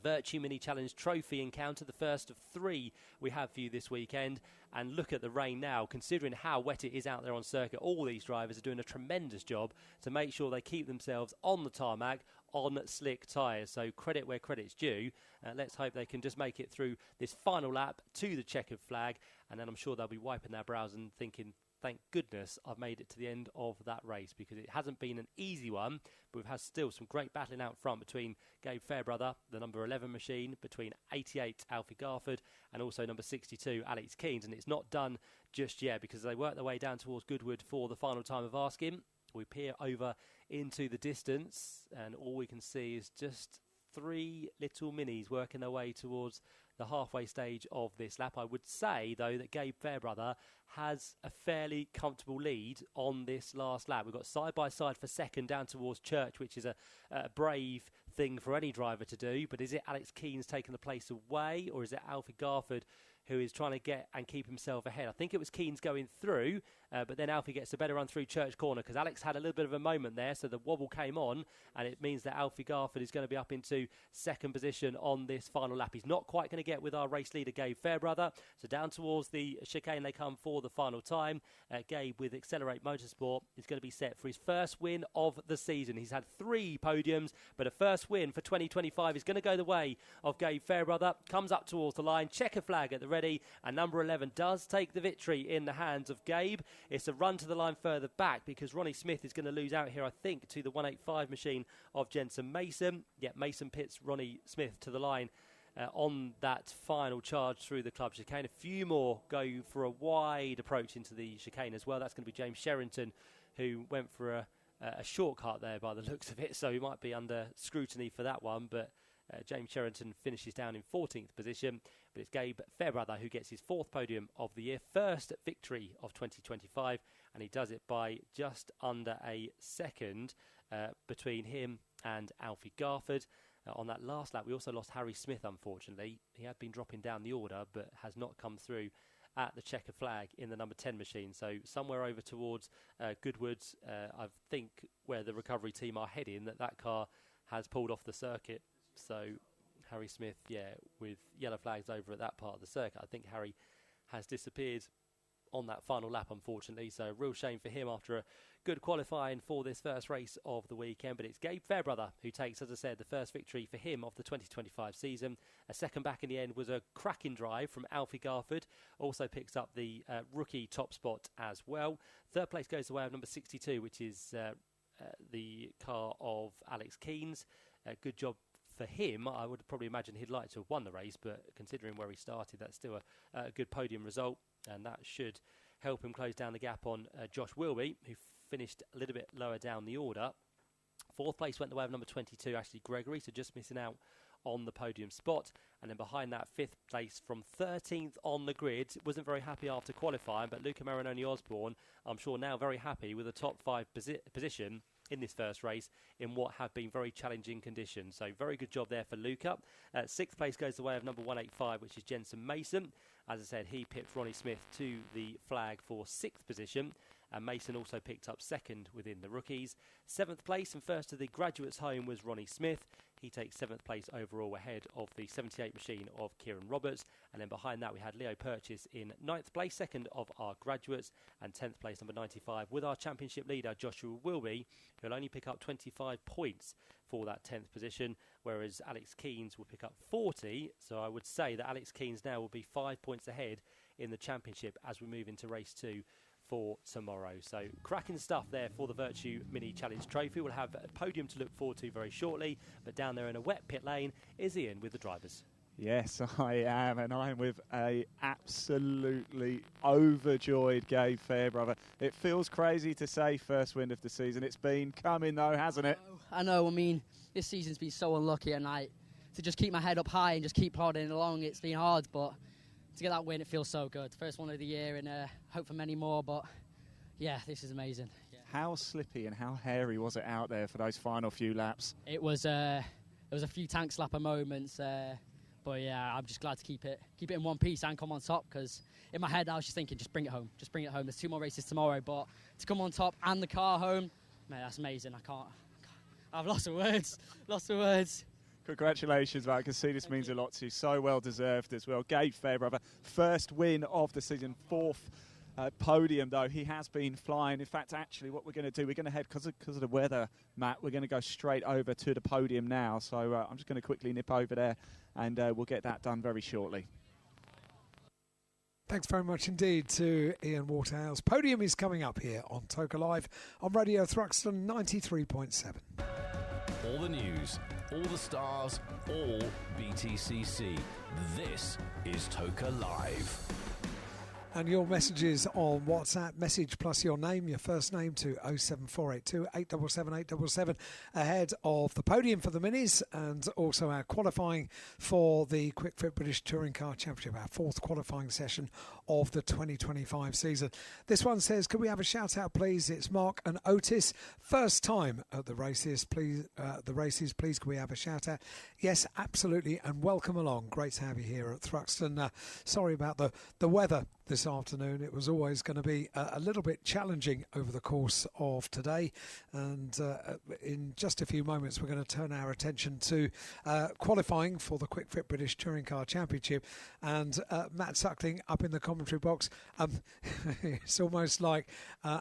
Virtue Mini Challenge Trophy encounter, the first of 3 we have for you this weekend. And look at the rain now, considering how wet it is out there on circuit. All these drivers are doing a tremendous job to make sure they keep themselves on the tarmac on slick tyres. So credit where credit's due. Let's hope they can just make it through this final lap to the checkered flag, and then I'm sure they'll be wiping their brows and thinking, thank goodness I've made it to the end of that race, because it hasn't been an easy one, but we've had still some great battling out front between Gabe Fairbrother, the number 11 machine, between 88 Alfie Garford, and also number 62 Alex Keynes. And it's not done just yet, because they work their way down towards Goodwood for the final time of asking. We peer over into the distance, and all we can see is just 3 little minis working their way towards the halfway stage of this lap. I would say, though, that Gabe Fairbrother has a fairly comfortable lead on this last lap. We've got side-by-side for second down towards Church, which is a brave thing for any driver to do. But is it Alex Keynes taking the place away, or is it Alfie Garford who is trying to get and keep himself ahead? I think it was Keynes going through, but then Alfie gets a better run through Church Corner, because Alex had a little bit of a moment there, so the wobble came on, and it means that Alfie Garford is going to be up into second position on this final lap. He's not quite going to get with our race leader, Gabe Fairbrother, so down towards the chicane they come for the final time. Gabe, with Accelerate Motorsport, is going to be set for his first win of the season. He's had 3 podiums, but a first win for 2025 is going to go the way of Gabe Fairbrother. Comes up towards the line, checker flag at the ready, and number 11 does take the victory in the hands of Gabe. It's a run to the line further back, because Ronnie Smith is going to lose out here, I think, to the 185 machine of Jensen Mason. Yet Mason pits Ronnie Smith to the line on that final charge through the club chicane. A few more go for a wide approach into the chicane as well. That's going to be James Sherrington, who went for a shortcut there by the looks of it, so he might be under scrutiny for that one. But James Sherrington finishes down in 14th position, but it's Gabe Fairbrother who gets his 4th podium of the year, first victory of 2025, and he does it by just under a second between him and Alfie Garford. On that last lap, we also lost Harry Smith, unfortunately. He had been dropping down the order, but has not come through at the checker flag in the number 10 machine. So somewhere over towards Goodwood, I think where the recovery team are heading, that car has pulled off the circuit. So Harry Smith, with yellow flags over at that part of the circuit. I think Harry has disappeared on that final lap, unfortunately. So a real shame for him after a good qualifying for this first race of the weekend. But it's Gabe Fairbrother who takes, as I said, the first victory for him of the 2025 season. A second back in the end was a cracking drive from Alfie Garford. Also picks up the rookie top spot as well. Third place goes the way of number 62, which is the car of Alex Keynes. Good job for him. I would probably imagine he'd like to have won the race, but considering where he started, that's still a good podium result, and that should help him close down the gap on Josh Wilby, who finished a little bit lower down the order. Fourth place went the way of number 22, Ashley Gregory, so just missing out on the podium spot. And then behind that, fifth place from 13th on the grid. Wasn't very happy after qualifying, but Luca Marinoni Osborne, I'm sure now very happy with a top 5 position in this first race in what have been very challenging conditions. So very good job there for Luca. Sixth place goes the way of number 185, which is Jensen Mason. As I said, he pipped Ronnie Smith to the flag for 6th position. And Mason also picked up 2nd within the rookies. 7th place and first to the graduates home was Ronnie Smith. He takes 7th place overall ahead of the 78 machine of Kieran Roberts. And then behind that we had Leo Purchase in 9th place, 2nd of our graduates, and 10th place number 95 with our championship leader Joshua Wilby, who'll only pick up 25 points for that 10th position, whereas Alex Keynes will pick up 40. So I would say that Alex Keynes now will be 5 points ahead in the championship as we move into race 2 for tomorrow. So cracking stuff there for the Virtue Mini Challenge Trophy. We'll have a podium to look forward to very shortly, but down there in a wet pit lane is Ian with the drivers. Yes, I am, and I'm with a absolutely overjoyed Gabe Fairbrother. It feels crazy to say first win of the season. It's been coming though, hasn't it? I know. I mean, this season's been so unlucky, and to just keep my head up high and just keep plodding along, it's been hard, but to get that win, it feels so good. First one of the year, and hope for many more, but yeah, this is amazing. Yeah. How slippy and how hairy was it out there for those final few laps? It was a few tank slapper moments, but yeah, I'm just glad to keep it in one piece and come on top, because in my head I was just thinking, just bring it home. There's 2 more races tomorrow, but to come on top and the car home, man, that's amazing. I've lost the words. Congratulations, mate. I can see this means a lot to you. So well deserved as well. Gabe Fairbrother, first win of the season, 4th podium, though. He has been flying. In fact, actually, what we're going to do, we're going to head, because of the weather, Matt, we're going to go straight over to the podium now. So I'm just going to quickly nip over there, and we'll get that done very shortly. Thanks very much indeed to Ian Waterhouse. Podium is coming up here on Toka Live on Radio Thruxton 93.7. All the news, all the stars, all BTCC. This is Toka Live. And your messages on WhatsApp, message plus your name, your first name to 07482 877 877 ahead of the podium for the minis, and also our qualifying for the Quick Fit British Touring Car Championship, our 4th qualifying session of the 2025 season. This one says, could we have a shout out please? It's Mark and Otis, first time at the races, please. Please can we have a shout out? Yes, absolutely, and welcome along. Great to have you here at Thruxton. Sorry about the weather this afternoon. It was always going to be a little bit challenging over the course of today, and in just a few moments we're going to turn our attention to qualifying for the Quick Fit British Touring Car Championship, and Matt Suckling up in the commentary box. It's almost like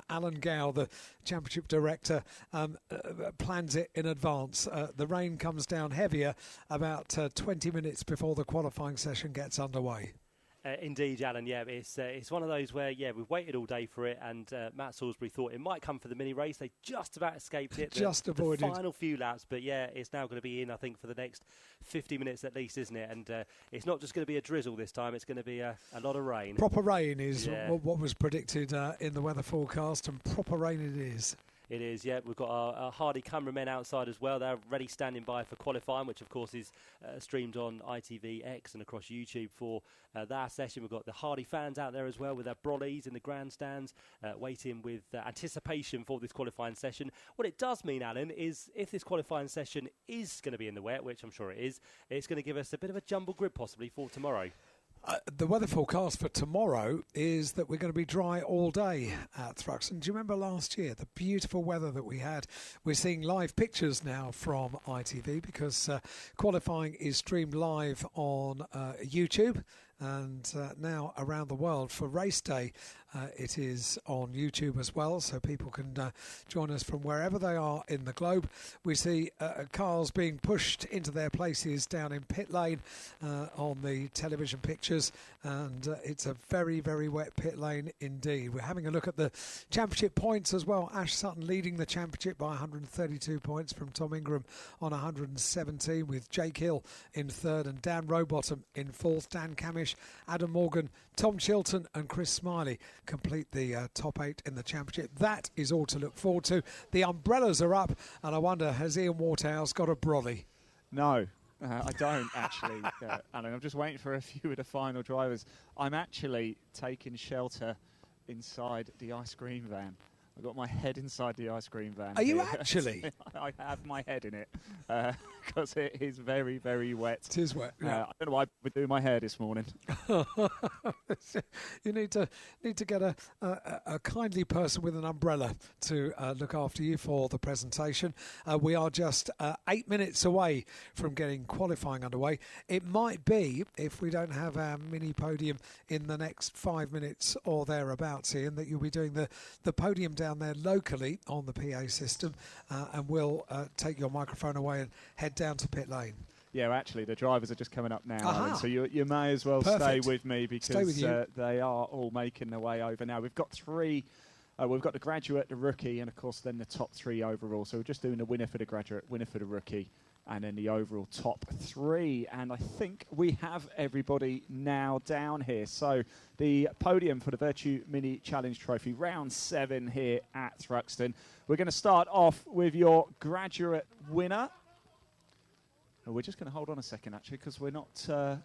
Alan Gow, the championship director, plans it in advance. The rain comes down heavier about 20 minutes before the qualifying session gets underway. Indeed, Alan, yeah, it's one of those where, yeah, we've waited all day for it, and Matt Salisbury thought it might come for the mini race. They just about escaped it. Just avoided. The final few laps, but yeah, it's now going to be in, I think, for the next 50 minutes at least, isn't it? And it's not just going to be a drizzle this time, it's going to be a lot of rain. Proper rain is what was predicted in the weather forecast, and proper rain it is. It is, yeah. We've got our Hardy cameramen outside as well. They're ready standing by for qualifying, which of course is streamed on ITVX and across YouTube for that session. We've got the Hardy fans out there as well with their brollies in the grandstands, waiting with anticipation for this qualifying session. What it does mean, Alan, is if this qualifying session is going to be in the wet, which I'm sure it is, it's going to give us a bit of a jumble grid possibly for tomorrow. The weather forecast for tomorrow is that we're going to be dry all day at Thruxton. Do you remember last year, the beautiful weather that we had? We're seeing live pictures now from ITV because qualifying is streamed live on YouTube. And now around the world for race day, it is on YouTube as well, so people can join us from wherever they are in the globe. We see cars being pushed into their places down in pit lane on the television pictures, and it's a very, very wet pit lane indeed. We're having a look at the championship points as well. Ash Sutton leading the championship by 132 points from Tom Ingram on 117, with Jake Hill in third and Dan Rowbottom in fourth. Dan Camish, Adam Morgan, Tom Chilton and Chris Smiley complete the top 8 in the championship. That is all to look forward to. The umbrellas are up, and I wonder, has Ian Waterhouse got a brolly? No. I don't actually, Alan. I'm just waiting for a few of the final drivers. I'm actually taking shelter inside the ice cream van. I've got my head inside the ice cream van. Are you actually? I have my head in it because it is very, very wet. It is wet. Yeah. I don't know why we're doing my hair this morning. You need to get a kindly person with an umbrella to look after you for the presentation. We are just 8 minutes away from getting qualifying underway. It might be, if we don't have our mini podium in the next 5 minutes or thereabouts, Ian, that you'll be doing the podium down there locally on the PA system, and we'll take your microphone away and head down to pit lane. Yeah, actually, the drivers are just coming up now, Alan, so you may as well Perfect. stay with me because they are all making their way over now. We've got three. We've got the graduate, the rookie, and, of course, then the top 3 overall. So we're just doing the winner for the graduate, winner for the rookie, and then the overall top 3. And I think we have everybody now down here. So the podium for the Virtue Mini Challenge Trophy, round 7 here at Thruxton. We're going to start off with your graduate winner. And we're just going to hold on a second, actually, because we're not...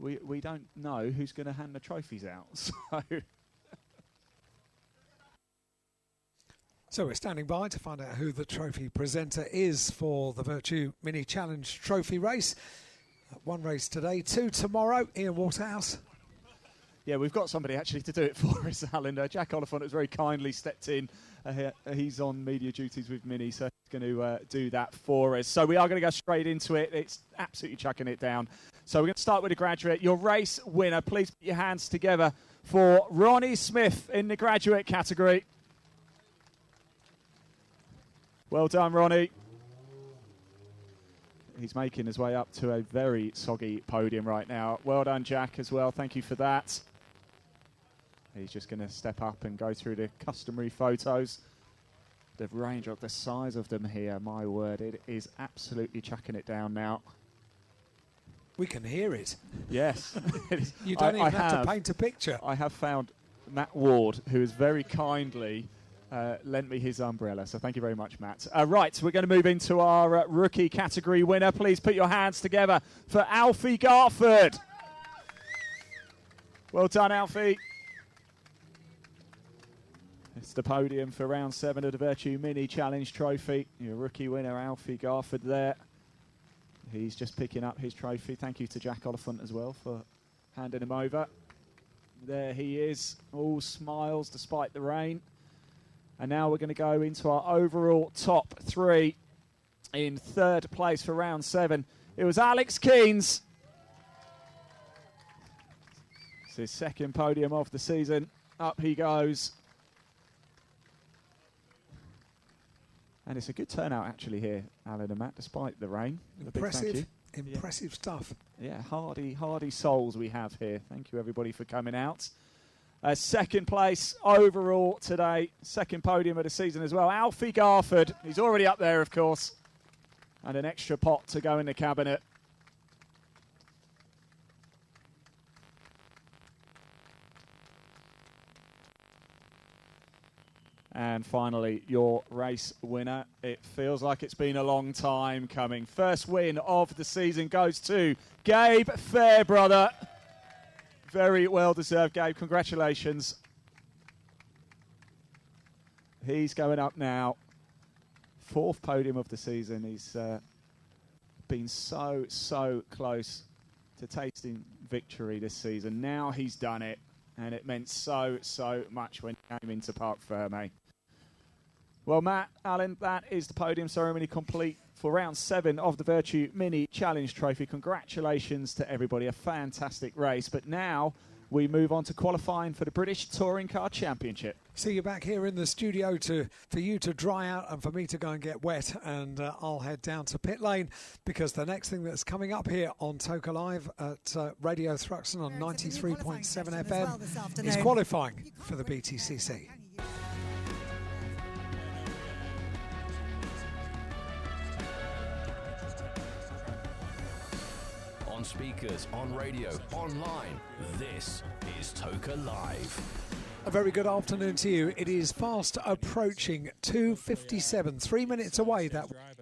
we don't know who's going to hand the trophies out. So we're standing by to find out who the trophy presenter is for the Virtue Mini Challenge Trophy race. 1 race today, 2 tomorrow. Ian Waterhouse. Yeah, we've got somebody actually to do it for us, Alan. Jack Oliphant has very kindly stepped in. He's on media duties with Mini, so he's going to do that for us. So we are going to go straight into it. It's absolutely chucking it down. So we're going to start with the graduate. Your race winner, please put your hands together for Ronnie Smith in the graduate category. Well done, Ronnie. He's making his way up to a very soggy podium right now. Well done, Jack, as well. Thank you for that. He's just going to step up and go through the customary photos. The range of the size of them here, my word, it is absolutely chucking it down now. We can hear it. Yes. You don't even have to paint a picture. I have found Matt Ward, who has very kindly lent me his umbrella. So thank you very much, Matt. Right, so we're going to move into our rookie category winner. Please put your hands together for Alfie Garford. Well done, Alfie. It's the podium for round 7 of the Virtue Mini Challenge Trophy. Your rookie winner, Alfie Garford, there. He's just picking up his trophy. Thank you to Jack Oliphant as well for handing him over. There he is, all smiles despite the rain. And now we're going to go into our overall top 3. In 3rd place for round 7, it was Alex Keynes. It's his 2nd podium of the season. Up he goes. And it's a good turnout actually here, Alan and Matt, despite the rain. Impressive stuff. Yeah, hardy souls we have here. Thank you everybody for coming out. 2nd place overall today, 2nd podium of the season as well. Alfie Garford, he's already up there of course. And an extra pot to go in the cabinet. And finally, your race winner. It feels like it's been a long time coming. First win of the season goes to Gabe Fairbrother. Very well deserved, Gabe. Congratulations. He's going up now. 4th podium of the season. He's been so close to tasting victory this season. Now he's done it. And it meant so much when he came into Parc Ferme. Well, Matt, Alan, that is the podium ceremony complete for round 7 of the Virtue Mini Challenge Trophy. Congratulations to everybody. A fantastic race. But now we move on to qualifying for the British Touring Car Championship. See you back here in the studio for you to dry out and for me to go and get wet. And I'll head down to pit lane because the next thing that's coming up here on Toka Live at Radio Thruxton on 93.7 FM is qualifying for the BTCC. On speakers, on radio, online. This is Toka Live. A very good afternoon to you. It is fast approaching 2:57, 3 minutes away.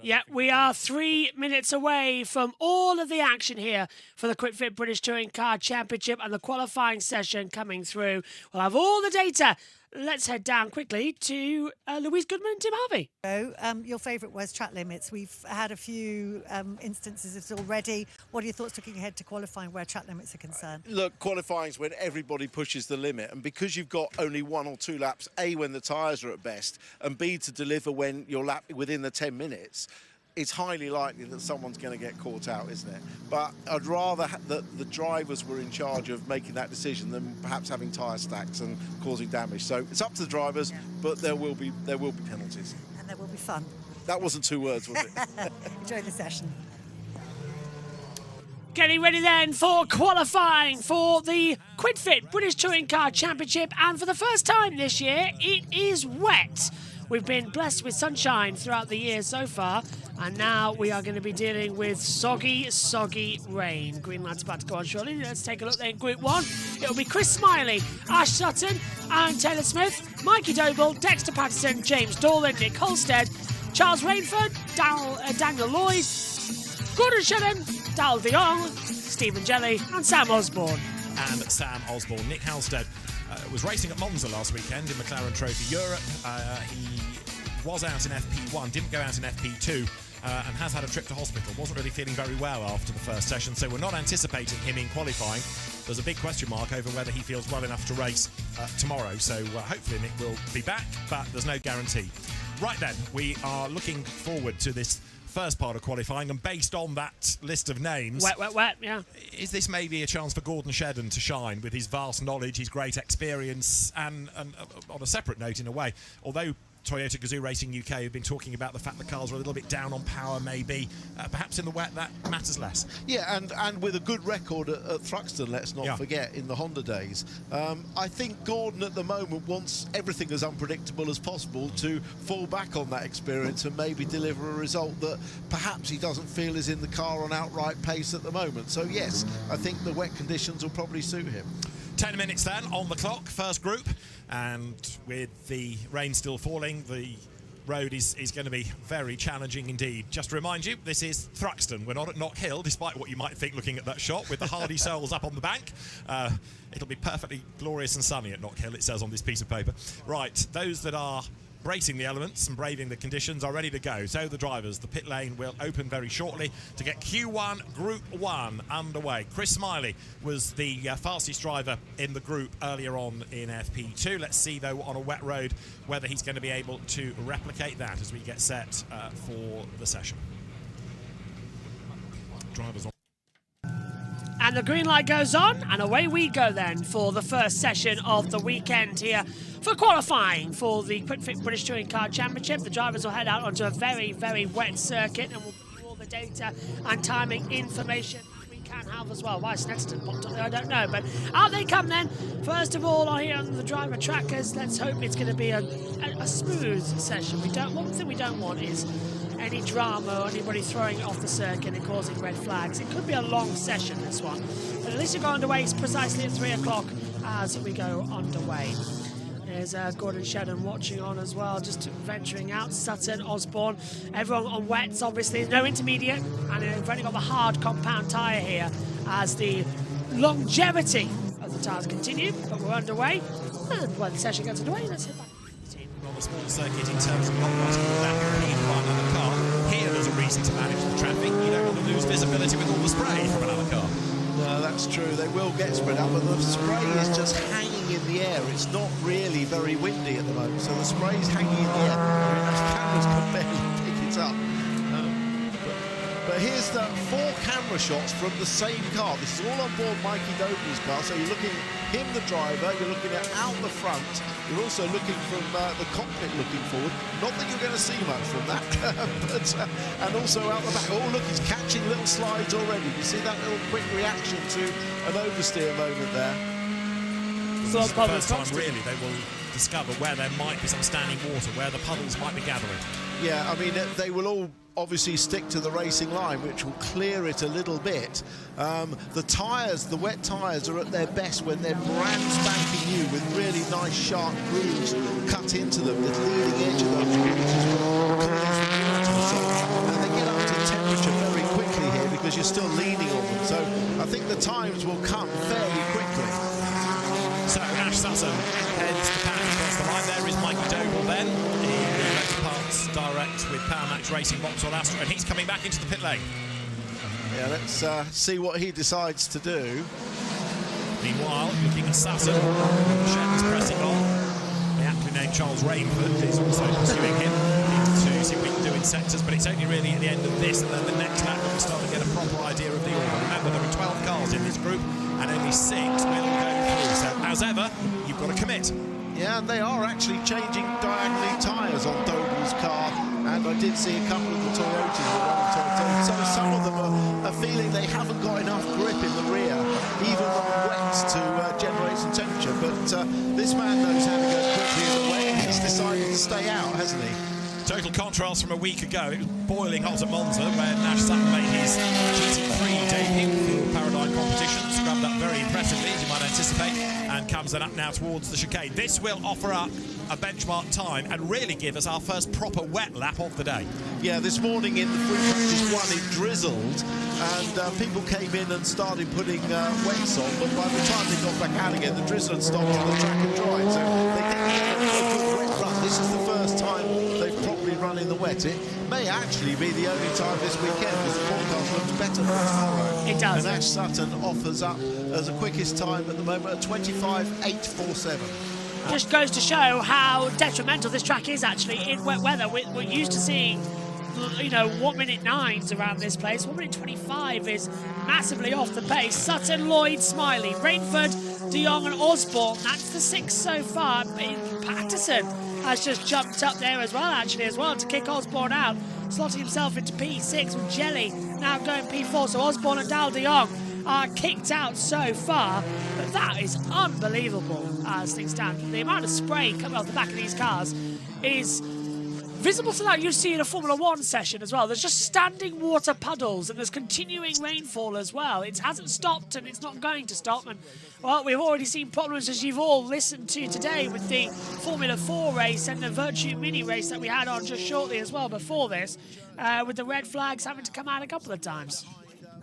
Yeah, we are 3 minutes away from all of the action here for the Quick Fit British Touring Car Championship and the qualifying session coming through. We'll have all the data. Let's head down quickly to Louise Goodman and Tim Harvey. Your favourite was track limits. We've had a few instances of it already. What are your thoughts looking ahead to qualifying where track limits are concerned? Look, qualifying is when everybody pushes the limit, and because you've got only 1 or 2 laps, A, when the tyres are at best, and B, to deliver when you're within the 10 minutes, it's highly likely that someone's going to get caught out, isn't it? But I'd rather that the drivers were in charge of making that decision than perhaps having tyre stacks and causing damage. So it's up to the drivers, but there will be penalties. And there will be fun. That wasn't 2 words, was it? Enjoy the session. Getting ready then for qualifying for the Quick Fit British Touring Car Championship, and for the first time this year, it is wet. We've been blessed with sunshine throughout the year so far, and now we are going to be dealing with soggy, soggy rain. Green light's about to go on shortly. Let's take a look then. Group 1, it'll be Chris Smiley, Ash Sutton, Aaron Taylor-Smith, Mikey Doble, Dexter Patterson, James Dorland, Nick Holstead, Charles Rainford, Daniel Lloyd, Gordon Shedden, Dal DeYoung, Stephen Jelly, and Sam Osborne. And Sam Osborne. Nick Halstead was racing at Monza last weekend in McLaren Trophy Europe. He was out in FP1, didn't go out in FP2, and has had a trip to hospital. Wasn't really feeling very well after the first session, so we're not anticipating him in qualifying. There's a big question mark over whether he feels well enough to race tomorrow, so hopefully Nick will be back, but there's no guarantee. Right then, we are looking forward to this first part of qualifying, and based on that list of names, wet, yeah. Is this maybe a chance for Gordon Shedden to shine with his vast knowledge, his great experience, and on a separate note in a way, although Toyota Gazoo Racing UK have been talking about the fact the cars are a little bit down on power, maybe. Perhaps in the wet that matters less. Yeah, and with a good record at Thruxton, let's not forget, in the Honda days. I think Gordon at the moment wants everything as unpredictable as possible to fall back on that experience and maybe deliver a result that perhaps he doesn't feel is in the car on outright pace at the moment. So yes, I think the wet conditions will probably suit him. 10 minutes then on the clock, first group, and with the rain still falling, the road is going to be very challenging indeed. Just to remind you, this is Thruxton. We're not at Knock Hill, despite what you might think looking at that shot, with the Hardy Souls up on the bank. It'll be perfectly glorious and sunny at Knock Hill, it says on this piece of paper. Right, those that are bracing the elements and braving the conditions are ready to go. So the drivers, the pit lane will open very shortly to get Q1 Group 1 underway. Chris Smiley was the fastest driver in the group earlier on in FP2. Let's see though on a wet road whether he's going to be able to replicate that as we get set for the session. Drivers on. And the green light goes on, and away we go then for the first session of the weekend here for qualifying for the Quick Fit British Touring Car Championship. The drivers will head out onto a very, very wet circuit, and we'll give you all the data and timing information we can have as well. Why Snedston popped up there, I don't know, but out they come then. First of all, on here on the driver trackers, let's hope it's going to be a smooth session. One thing we don't want is any drama or anybody throwing it off the circuit and causing red flags. It could be a long session, this one, but at least we go underway precisely at 3 o'clock as we go underway. There's Gordon Shedden watching on as well, just venturing out. Sutton, Osborne, everyone on wets, obviously. No intermediate, and we've only got the hard compound tyre here as the longevity of the tyres continue, but we're underway. And when the session gets underway, let's head back. On a small circuit in terms of not wanting that competing by another car. Here there's a reason to manage the traffic. You don't want to lose visibility with all the spray from another car. No, that's true. They will get spread out, but the spray is just hanging in the air. It's not really very windy at the moment, so the spray is hanging in the air. I mean, those cameras can barely pick it up. But here's the 4 camera shots from the same car. This is all on board Mikey Doble's car, so you're looking at him, the driver, you're looking at out the front, you're also looking from the cockpit looking forward. Not that you're going to see much from that, but and also out the back. Oh, look, he's catching little slides already. You see that little quick reaction to an oversteer moment there? This is the first time, really, they will discover where there might be some standing water, where the puddles might be gathering. Yeah, I mean, they will all obviously stick to the racing line, which will clear it a little bit. The tyres, the wet tyres, are at their best when they're brand spanking new with really nice sharp grooves cut into them. The leading edge of those grooves is what clears the water. And they get up to temperature very quickly here because you're still leaning on them. So I think the times will come fairly quickly. So Ash Sutton heads the pack across the line. There is Mikey Doble then in the Motor Parts Direct with Power Max Racing Vauxhall Astra, and he's coming back into the pit lane. Yeah, let's see what he decides to do. Meanwhile, looking at Sutton, Shedden's pressing on. The aptly named Charles Rainford is also pursuing him to see what he can do in sectors, but it's only really at the end of this and then the next lap that we start to get a proper idea of the order. Remember, there are 12 cars in this group and only 6 will go through, so as ever, you've got to commit. Yeah, and they are actually changing diagonally tyres on Doble's car, and I did see a couple of the Toyotas were running Toyotas, so some of them are feeling they haven't got enough grip in the rear, even on wets, to generate some temperature, but this man knows how to go quickly in the wet, and he's decided to stay out, hasn't he? Total contrast from a week ago. It was boiling hot at Monza when Ash Sutton made his GT3 debut for Paradigm competitions, grabbed up very impressively, as you might anticipate, and comes then up now towards the chicane. This will offer up a benchmark time and really give us our first proper wet lap of the day. Yeah, this morning in the free practice one it drizzled, and people came in and started putting wets on, but by the time they got back out again, the drizzle had stopped and the track had dried, so they didn't get a good wet run. This is the first time they've properly run in the wet. It may actually be the only time this weekend, because the forecast looks better for tomorrow. It does. And Ash Sutton offers up as the quickest time at the moment at 25.847. Just goes to show how detrimental this track is actually in wet weather. We're used to seeing, you know, 1 minute 9s around this place. 1 minute 25 is massively off the pace. Sutton, Lloyd, Smiley, Rainford, De Jong and Osborne. That's the 6 so far. Patterson has just jumped up there as well, to kick Osborne out, slotting himself into P6 with Jelly now going P4. So Osborne and Dal De Jong are kicked out so far, but that is unbelievable as things stand. The amount of spray coming off the back of these cars is visible to that you see in a Formula 1 session as well. There's just standing water puddles and there's continuing rainfall as well. It hasn't stopped and it's not going to stop. And well, we've already seen problems, as you've all listened to today, with the Formula 4 race and the Virtue Mini race that we had on just shortly as well before this, with the red flags having to come out a couple of times.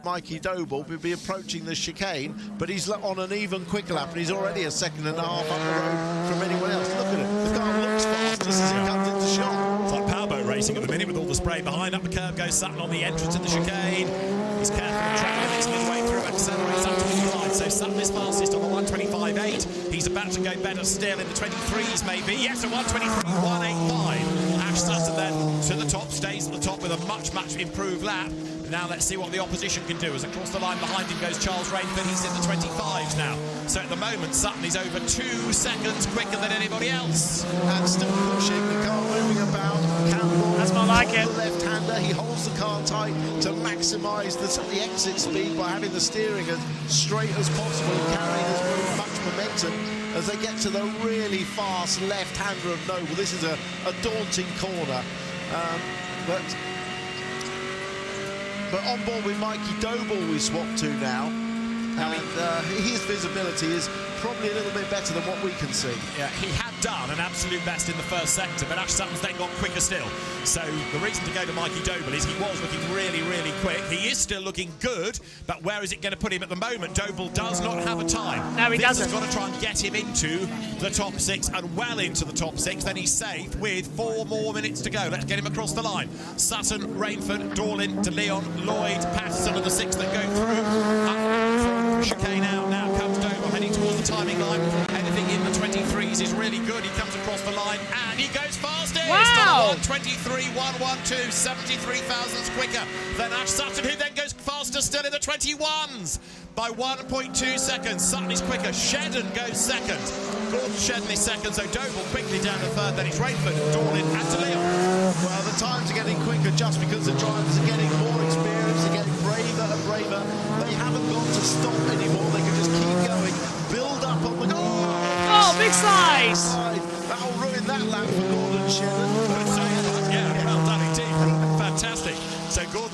Mikey Doble will be approaching the chicane, but he's on an even quicker lap, and he's already a second and a half up the road from anyone else. Look at it. The car looks fastest as it comes into shot. It's like powerboat racing at the minute with all the spray behind. Up the curb goes Sutton on the entrance of the chicane. He's careful of track limits midway through, accelerates up towards the line. So Sutton is fastest on the 125.8. He's about to go better still in the 23s maybe. Yes, a 123.185. Ash Sutton then to the top, stays at the top with a much improved lap. Now let's see what the opposition can do, as across the line behind him goes Charles Rainford. He's in the 25s now. So at the moment, Sutton is over 2 seconds quicker than anybody else. And still pushing, the car moving about. Campbell, that's not like it. The left-hander, he holds the car tight to maximise the exit speed by having the steering as straight as possible, carrying as much momentum as they get to the really fast left-hander of Noble. This is a daunting corner, But on board with Mikey Doble we swap to now, and his visibility is probably a little bit better than what we can see. Yeah, he had done an absolute best in the first sector, but Ash Sutton's then got quicker still. So the reason to go to Mikey Doble is he was looking really quick. He is still looking good, but where is it going to put him at the moment? Doble does not have a time. No, he doesn't. He's got to try and get him into the top 6 and well into the top 6. Then he's safe with 4 more minutes to go. Let's get him across the line. Sutton, Rainford, Dorlin, De Leon, Lloyd, Patterson are the 6 that go through. Up from chicane out now comes Doble heading towards the timing line. Anything in the 23s is really good. He comes across the line and he goes fastest. Wow! 123.112, 73 thousandths quicker than Ash Sutton, who then goes faster still in the 21s by 1.2 seconds. Sutton is quicker. Shedden goes second. Gordon Shedden is second, so Doble quickly down to third. Then it's Rainford, Dorlin and De Leon. Well, the times are getting quicker just because the drivers are getting more experienced, they're getting braver and braver. They haven't got to stop anymore. They can just keep going, build up on the goal. Oh, big slide! That'll ruin that lap for Gordon Shedden. Yeah, well done indeed. Fantastic.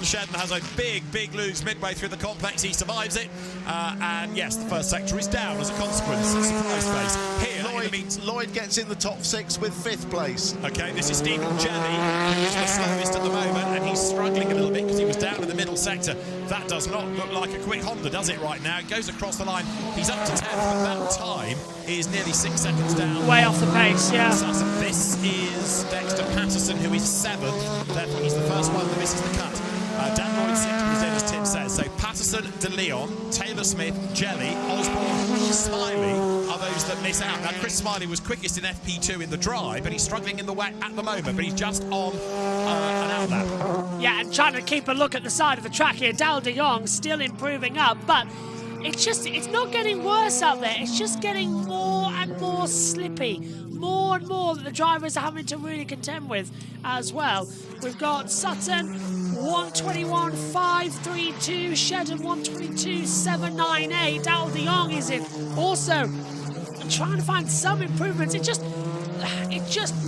Shedden has a big lose midway through the complex. He survives it. And yes, the first sector is down as a consequence. Surprise face. Here, Lloyd gets in the top 6 with 5th place. Okay, this is Stephen Jelly, who is the slowest at the moment, and he's struggling a little bit because he was down in the middle sector. That does not look like a quick Honda, does it, right now? It goes across the line. He's up to 10th, but that time is nearly 6 seconds down. Way off the pace, yeah. This is Dexter Patterson, who is 7th. Therefore, he's the first one that misses the cut. Dan Lloyd 6th, as Tim says. So Patterson, De Leon, Taylor Smith, Jelly, Osborne, Smiley are those that miss out. Now, Chris Smiley was quickest in FP2 in the dry, but he's struggling in the wet at the moment, but he's just on an outlap. Yeah, and trying to keep a look at the side of the track here. Dal de Jong still improving up, but it's not getting worse out there. It's just getting more and more slippy. More and more that the drivers are having to really contend with as well. We've got Sutton 121.532, Shedden 122.798. Dal de Jong is in also trying to find some improvements. It's just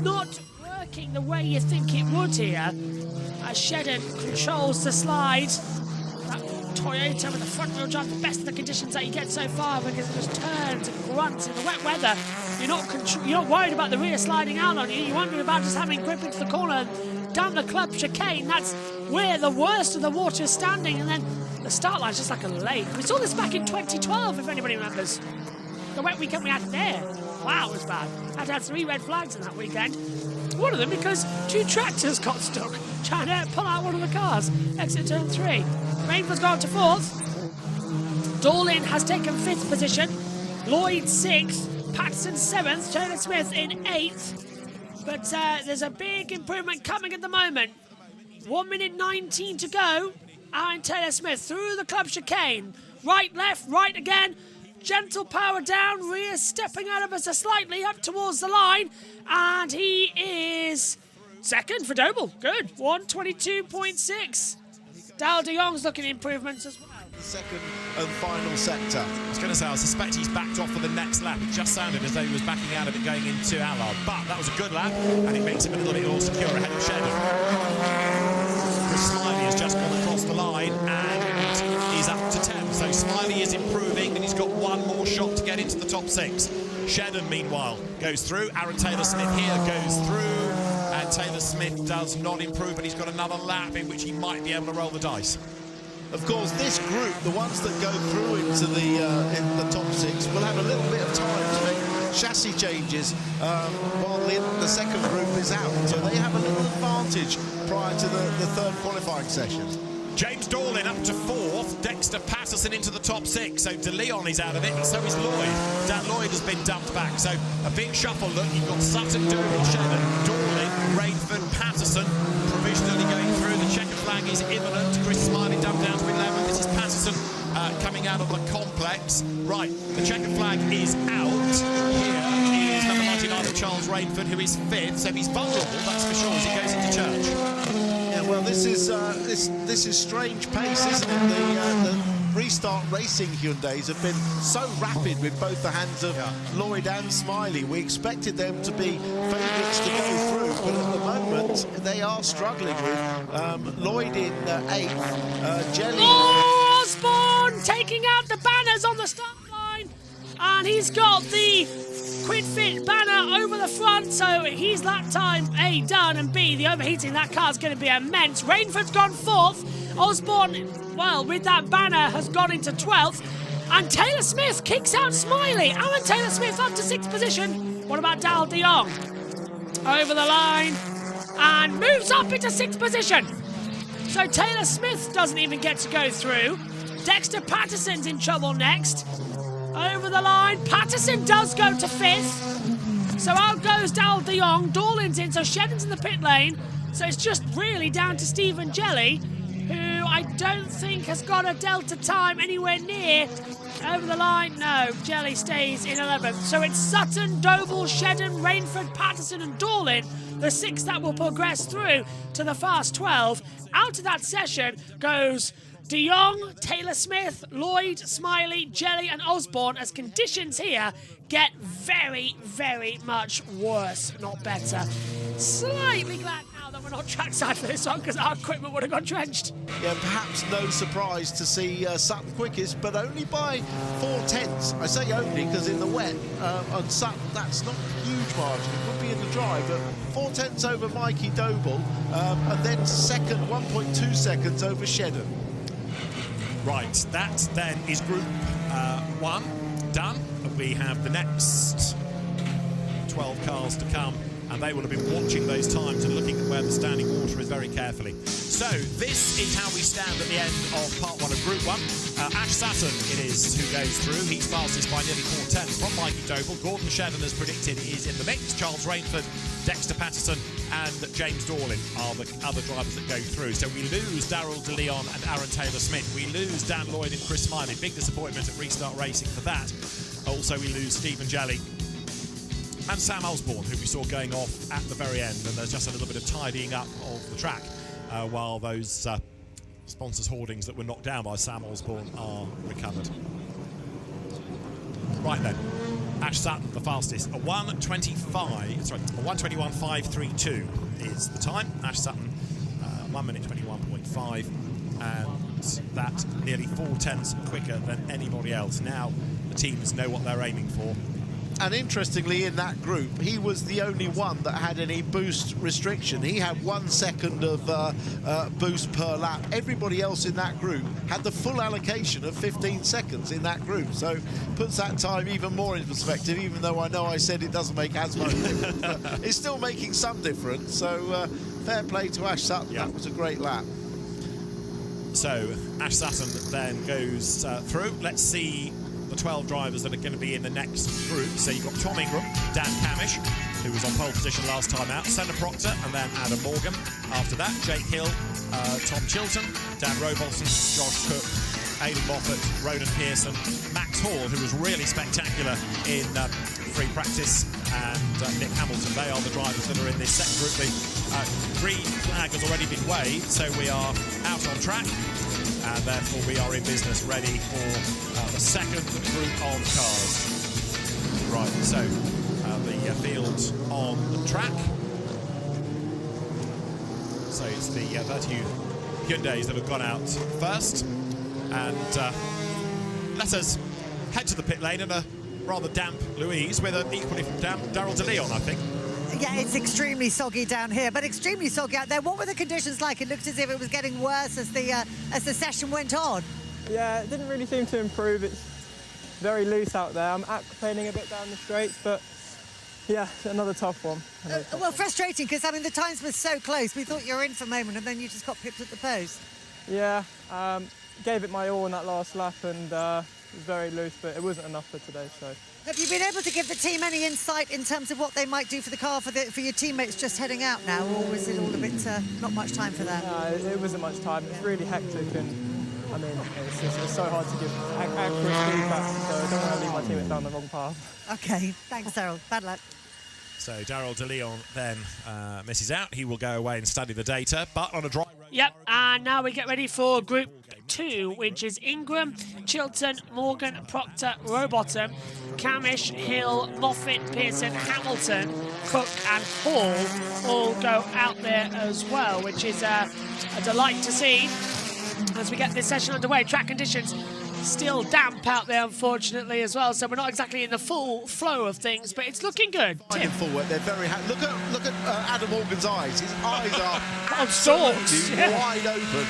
not working the way you think it would here. As Shedden controls the slide. That Toyota with the front wheel drive, the best of the conditions that you get so far, because it just turns and grunts in the wet weather. You're not worried about the rear sliding out on you. You're wondering about just having grip into the corner and down the club chicane. That's where the worst of the water is standing, and then the start line's just like a lake. We saw this back in 2012, if anybody remembers. The wet weekend we had there. Wow, it was bad. Had to have 3 red flags in that weekend. One of them because 2 tractors got stuck trying to pull out one of the cars. Exit turn 3. Rainford's gone to 4th. Dorlin has taken 5th position. Lloyd 6th. Patterson 7th. Taylor Smith in 8th. But there's a big improvement coming at the moment. 1 minute 19 to go. And Taylor Smith through the club chicane. Right, left, right again. Gentle power down. Rear stepping out of us slightly up towards the line. And he is 2nd for Doble. Good. 122.6. Dal de Jong's looking improvements as well. The 2nd and final sector. I was going to say, I suspect he's backed off for the next lap. It just sounded as though he was backing out of it going into Allard. But that was a good lap, and it makes him a little bit more secure ahead of Shedden. Chris Smiley has just gone across the line, and he's up to 10th. So Smiley is improving, and he's got one more shot to get into the top 6. Shedden, meanwhile, goes through. Aaron Taylor-Smith here goes through. And Taylor Smith does not improve, but he's got another lap in which he might be able to roll the dice. Of course, this group, the ones that go through into in the top 6, will have a little bit of time to make chassis changes while the 2nd group is out. So they have a little advantage prior to the 3rd qualifying session. James Dorlin up to 4th. Dexter Patterson into the top 6. So De Leon is out of it, and so is Lloyd. Dan Lloyd has been dumped back. So a big shuffle look. You've got Sutton, Doolin, Shedden, Dorlin, Rainford, Patterson provisionally going through. The checker flag is imminent. Chris Smiley dumped down to 11. This is Patterson coming out of the complex. Right, the checker flag is out. Here is number 99, Charles Rainford, who is 5th. So he's vulnerable, that's for sure, as he goes into church. Well, this is strange pace, isn't it? The restart racing Hyundais have been so rapid with both the hands of Lloyd and Smiley. We expected them to be favourites to go through, but at the moment they are struggling with Lloyd in 8th, Jelly. Osborne taking out the banners on the start line, and he's got the Quid Fit banner over the front, so he's lap time A done, and B, the overheating that car's going to be immense. Rainford's gone 4th. Osborne, well, with that banner, has gone into 12th. And Taylor Smith kicks out Smiley. Alan Taylor Smith up to 6th position. What about Dal de Jong? Over the line and moves up into 6th position. So Taylor Smith doesn't even get to go through. Dexter Patterson's in trouble next. Over the line, Patterson does go to 5th. So out goes Dal de Jong. Dorlin's in, so Shedden's in the pit lane. So it's just really down to Stephen Jelly, who I don't think has got a delta time anywhere near. Over the line, no, Jelly stays in 11th. So it's Sutton, Doble, Shedden, Rainford, Patterson and Dorlin, the 6 that will progress through to the fast 12. Out of that session goes De Jong, Taylor Smith, Lloyd, Smiley, Jelly and Osborne, as conditions here get very, very much worse, not better. Slightly glad now that we're not trackside for this one, because our equipment would have got drenched. Yeah, perhaps no surprise to see Sutton quickest, but only by 4/10. I say only because in the wet, on Sutton, that's not a huge margin. It could be in the dry, but 4/10 over Mikey Doble, and then second, 1.2 seconds over Shedden. Right, that then is Group 1 done. We have the next 12 cars to come, and they will have been watching those times and looking at where the standing water is very carefully. So this is how we stand at the end of part 1 of Group 1. Ash Sutton it is who goes through. He's fastest by nearly 4/10 from Mikey Doble. Gordon Shedden, as predicted, is in the mix. Charles Rainford, Dexter Patterson and James Dorling are the other drivers that go through. So we lose Darryl De Leon and Aaron Taylor-Smith. We lose Dan Lloyd and Chris Smiley. Big disappointment at Restart Racing for that. Also, we lose Stephen Jelly and Sam Osborne, who we saw going off at the very end. And there's just a little bit of tidying up of the track while those sponsors' hoardings that were knocked down by Sam Osborne are recovered. Right then, Ash Sutton, the fastest. A 1:21.532 is the time. Ash Sutton, 1 minute 21.5, and that nearly 4/10 quicker than anybody else. Now the teams know what they're aiming for. And interestingly, in that group, he was the only one that had any boost restriction. He had 1 second of boost per lap. Everybody else in that group had the full allocation of 15 seconds in that group. So puts that time even more in perspective, even though I know I said it doesn't make as much difference. But it's still making some difference. So fair play to Ash Sutton. That was a great lap. So Ash Sutton then goes through. Let's see the 12 drivers that are going to be in the next group. So you've got Tom Ingram, Dan Camish, who was on pole position last time out, Senna Proctor, and then Adam Morgan. After that, Jake Hill, Tom Chilton, Dan Robolson, Josh Cook, Aidan Moffat, Ronan Pearson, Max Hall, who was really spectacular in free practice, and Nick Hamilton. They are the drivers that are in this second group. The green flag has already been waved, so we are out on track. And therefore we are in business, ready for the second group of cars. Right, so the field on the track. So it's the 30 Hyundais that have gone out first. And let us head to the pit lane in a rather damp Louise with an equally damp Darryl De Leon, I think. Yeah, it's extremely soggy down here, but extremely soggy out there. What were the conditions like? It looked as if it was getting worse as the session went on. Yeah, it didn't really seem to improve. It's very loose out there. I'm aquaplaning a bit down the straights, but yeah, another tough one. Well, frustrating because, I mean, the times were so close. We thought you were in for a moment and then you just got pipped at the post. Yeah, gave it my all in that last lap and it was very loose, but it wasn't enough for today, so. Have you been able to give the team any insight in terms of what they might do for the car for your teammates just heading out now, or was it all a bit not much time for that? No, it wasn't much time. It's really hectic, and I mean it's so hard to give accurate feedback, so I don't want to lead my teammates down the wrong path. Okay, thanks, Darryl. Bad luck. So Darryl De Leon then misses out. He will go away and study the data, but on a dry road. Yep, and now we get ready for Group 2, which is Ingram, Chilton, Morgan, Proctor, Rowbottom, Camish, Hill, Moffat, Pearson, Hamilton, Cook and Hall all go out there as well, which is a delight to see as we get this session underway. Track conditions still damp out there, unfortunately, as well, so we're not exactly in the full flow of things, but it's looking good. Tim. Forward, they're very look at Adam Morgan's eyes. His eyes are absolutely wide open.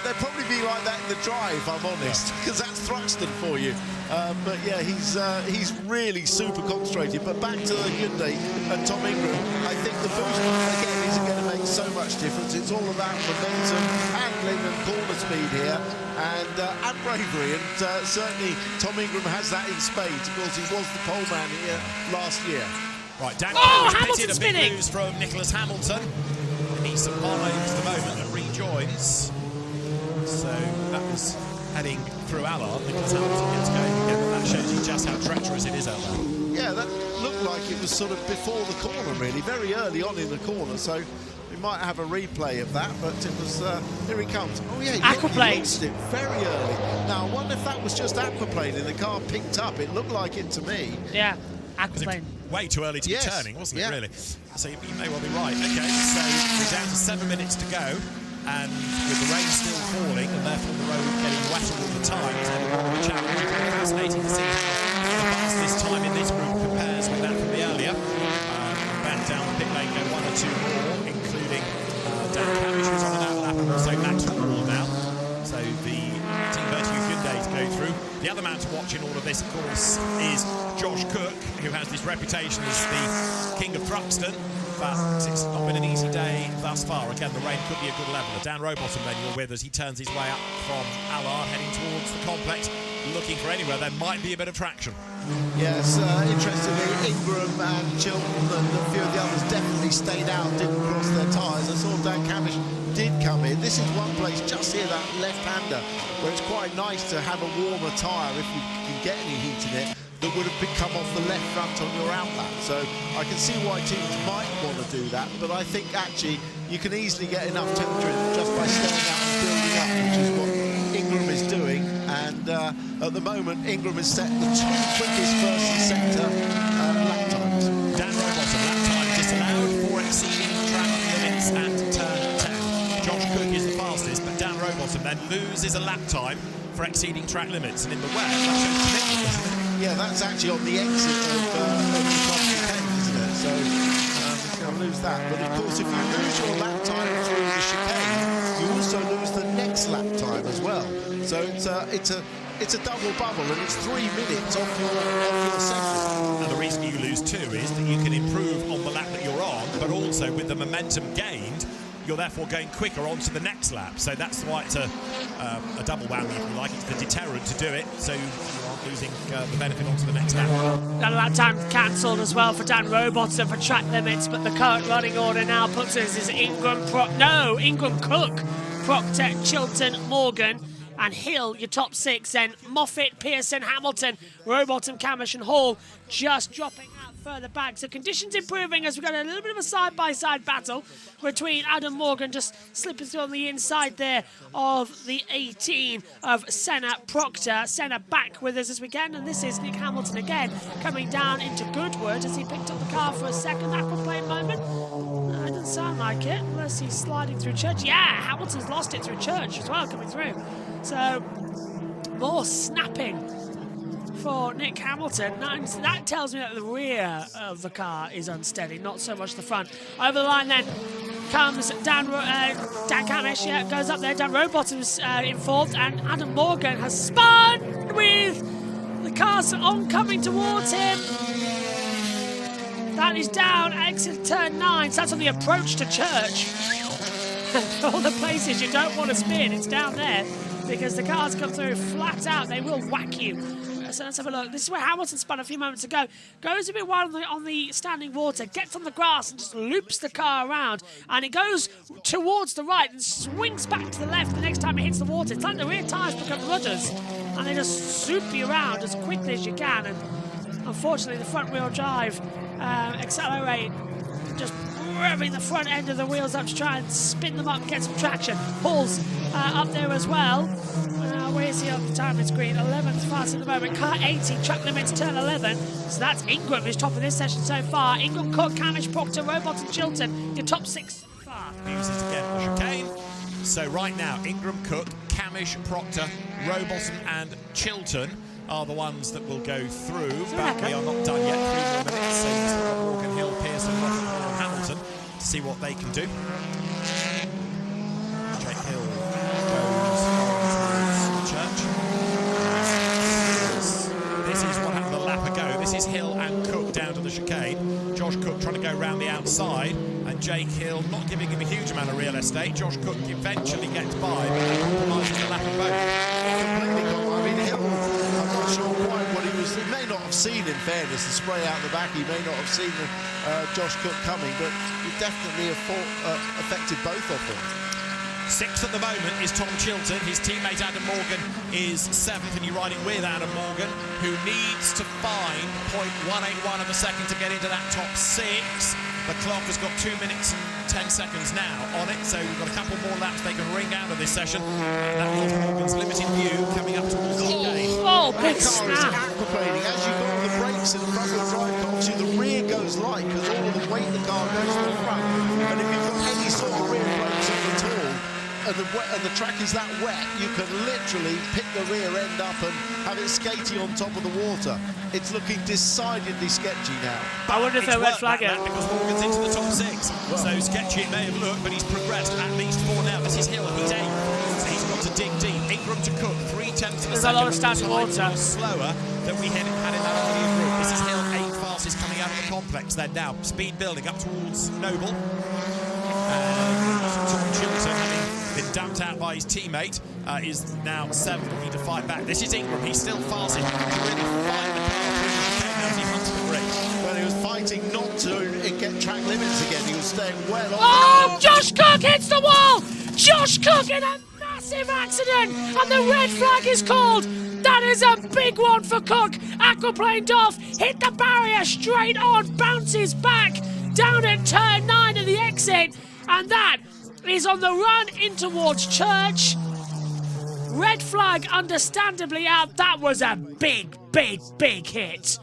They'll probably be like that in the dry, if I'm honest, because that's Thruxton for you. But yeah, he's really super concentrated. But back to the Hyundai and Tom Ingram, I think the boost again isn't going to make so much difference. It's all about momentum, handling, and corner speed here, and bravery. And certainly Tom Ingram has that in spades. Of course, he was the pole man here last year. Right, Dan Hamilton a spinning. big news from Nicholas Hamilton. He survives the moment and rejoins. So that was heading through Allard. Nicholas Hamilton gets going again, and that shows you just how treacherous it is out there. Yeah, that looked like it was sort of before the corner, really, very early on in the corner. So We might have a replay of that, but it was, here he comes. Oh yeah, Aquaplane. he lost it very early. Now, I wonder if that was just aquaplane and the car picked up. It looked like it to me. Yeah, aquaplane. Way too early to be turning, wasn't it, really? So you may well be right. Okay, so we're down to 7 minutes to go, and with the rain still falling, and therefore the road getting wetter all the time, it's a more of a challenge. It's fascinating to see how the fastest time in this group compares with that from the earlier. Back down the pit lane go 1 or 2 more, including Dan Cavish, who's on an outlap, and also Max Hall now. So the Team Vertu Hyundais go through. The other man to watch in all of this, of course, is Josh Cook, who has this reputation as the king of Thruxton, but it's not been an easy day thus far. Again, the rain could be a good leveler. Dan Rowbottom then you're with as he turns his way up from Allard, heading towards the complex, looking for anywhere there might be a bit of traction. Yes, interestingly, Ingram and Chilton and a few of the others definitely stayed out, didn't cross their tyres. I saw Dan Cavish did come in. This is one place just here, that left-hander, where it's quite nice to have a warmer tyre if you can get any heat in it, that would have come off the left front on your outlap. So I can see why teams might want to do that, but I think actually you can easily get enough temperature just by staying out and building up, which is what Ingram is doing. And at the moment, Ingram has set the 2 quickest first and sector lap times. Dan Rowbottom, lap time disallowed for exceeding track limits at turn 10. Josh Cook is the fastest, but Dan Rowbottom then loses a lap time for exceeding track limits. And in the wet, that shows commitment, doesn't it? Yeah, that's actually on the exit of the top chicane, isn't it? So he's going to lose that. But of course, if you lose your lap time through the chicane, you also lose the next lap time as well. So it's a double bubble, and it's 3 minutes off your second. And the reason you lose too is that you can improve on the lap that you're on, but also with the momentum gained, you're therefore going quicker onto the next lap. So that's why it's a double whammy, if you like. It's the deterrent to do it, so you aren't losing the benefit onto the next lap. That lap time cancelled as well for Dan Rowbottom for track limits, but the current running order now puts us as Ingram Cook, Proctor, Chilton, Morgan, and Hill, your top 6, then Moffat, Pearson, Hamilton, Rowbottom, Camish and Hall just dropping out further back. So conditions improving as we've got a little bit of a side-by-side battle between Adam Morgan just slipping through on the inside there of the 18 of Senna Proctor. Senna back with us as we can, and this is Nick Hamilton again coming down into Goodwood as he picked up the car for a second aquaplane moment. It doesn't sound like it unless he's sliding through Church. Yeah, Hamilton's lost it through Church as well coming through. So more snapping for Nick Hamilton. That tells me that the rear of the car is unsteady, not so much the front. Over the line then comes Dan Camish, goes up there. Dan Rowbottom's involved, and Adam Morgan has spun with the cars oncoming towards him. That is down, exit turn 9. So that's on the approach to Church. All the places you don't want to spin, it's down there, because the cars come through flat out. They will whack you. So let's have a look. This is where Hamilton spun a few moments ago. Goes a bit wide on the standing water, gets on the grass and just loops the car around. And it goes towards the right and swings back to the left the next time it hits the water. It's like the rear tyres become rudders. And they just swoop you around as quickly as you can. And unfortunately, the front wheel drive accelerate, just revving the front end of the wheels up to try and spin them up, get some traction. Hall's up there as well. Where is he on the timing screen? 11th fast at the moment. Car 80, track limits turn 11. So that's Ingram who's top of this session so far. Ingram, Cook, Camish, Proctor, Rowbottom, Chilton, your top 6 so far. Uses again the chicane. So right now, Ingram, Cook, Camish, Proctor, Rowbottom and Chilton are the ones that will go through, but we are not done yet. 3 more minutes, so we've got Morgan, Hill, Pearson, Moffat and Hamilton to see what they can do. Jake Hill goes towards Church. This is what happened a lap ago. This is Hill and Cook down to the chicane. Josh Cook trying to go round the outside, and Jake Hill not giving him a huge amount of real estate. Josh Cook eventually gets by, but compromising the lap of both. Completely gone. I mean, Hill, I'm not sure quite what he was. He may not have seen, in fairness, the spray out the back. He may not have seen Josh Cook coming, but he definitely affected both of them. 6th at the moment is Tom Chilton. His teammate Adam Morgan is 7th, and you're riding with Adam Morgan, who needs to find .181 of a second to get into that top 6. The clock has got 2 minutes and 10 seconds now on it, so we've got a couple more laps they can ring out of this session. That was Morgan's limited view coming up towards the gate. Oh, big snap! Aquaplaning. As you go on the brakes in the front wheel drive car, obviously the rear goes light because all of the weight of the car goes to the front. And if you've got any sort of rear brakes on at all, and the track is that wet, you can literally pick the rear end up and have it skating on top of the water. It's looking decidedly sketchy now. I wonder if they're red flagging. Because Morgan's into the top 6. So sketchy it may have looked, but he's progressed at least 4 now. This is Hill, he's 8. So he's got to dig deep. Ingram to Cook, 3/10 of a second. There's a lot of standing water. Slower than we had in that earlier group. This is Hill, 8 fastest coming out of the complex. Then now, speed building up towards Noble. Tom Chilton, having been dumped out by his teammate, is now 7th, looking to fight back. This is Ingram, he's still fastest. Really fighting the car through the chicane as he hunts the bridge. Well, he was fighting not to get track limits again. He was staying well on. Oh, Josh Cook hits the wall! Josh Cook in a massive accident, and the red flag is called. That is a big one for Cook. Aquaplaned off, hit the barrier straight on, bounces back down at turn 9 of the exit, and that is on the run in towards Church. Red flag understandably out. That was a big, big, big hit.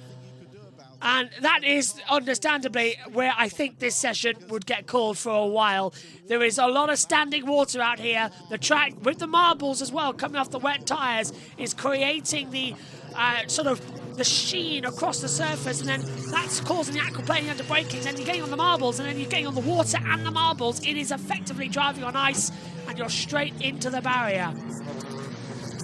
And that is understandably where I think this session would get called for a while. There is a lot of standing water out here. The track with the marbles as well coming off the wet tyres is creating the sort of the sheen across the surface, and then that's causing the aquaplaning under braking. Then you're getting on the marbles, and then you're getting on the water and the marbles. It is effectively driving on ice, and you're straight into the barrier.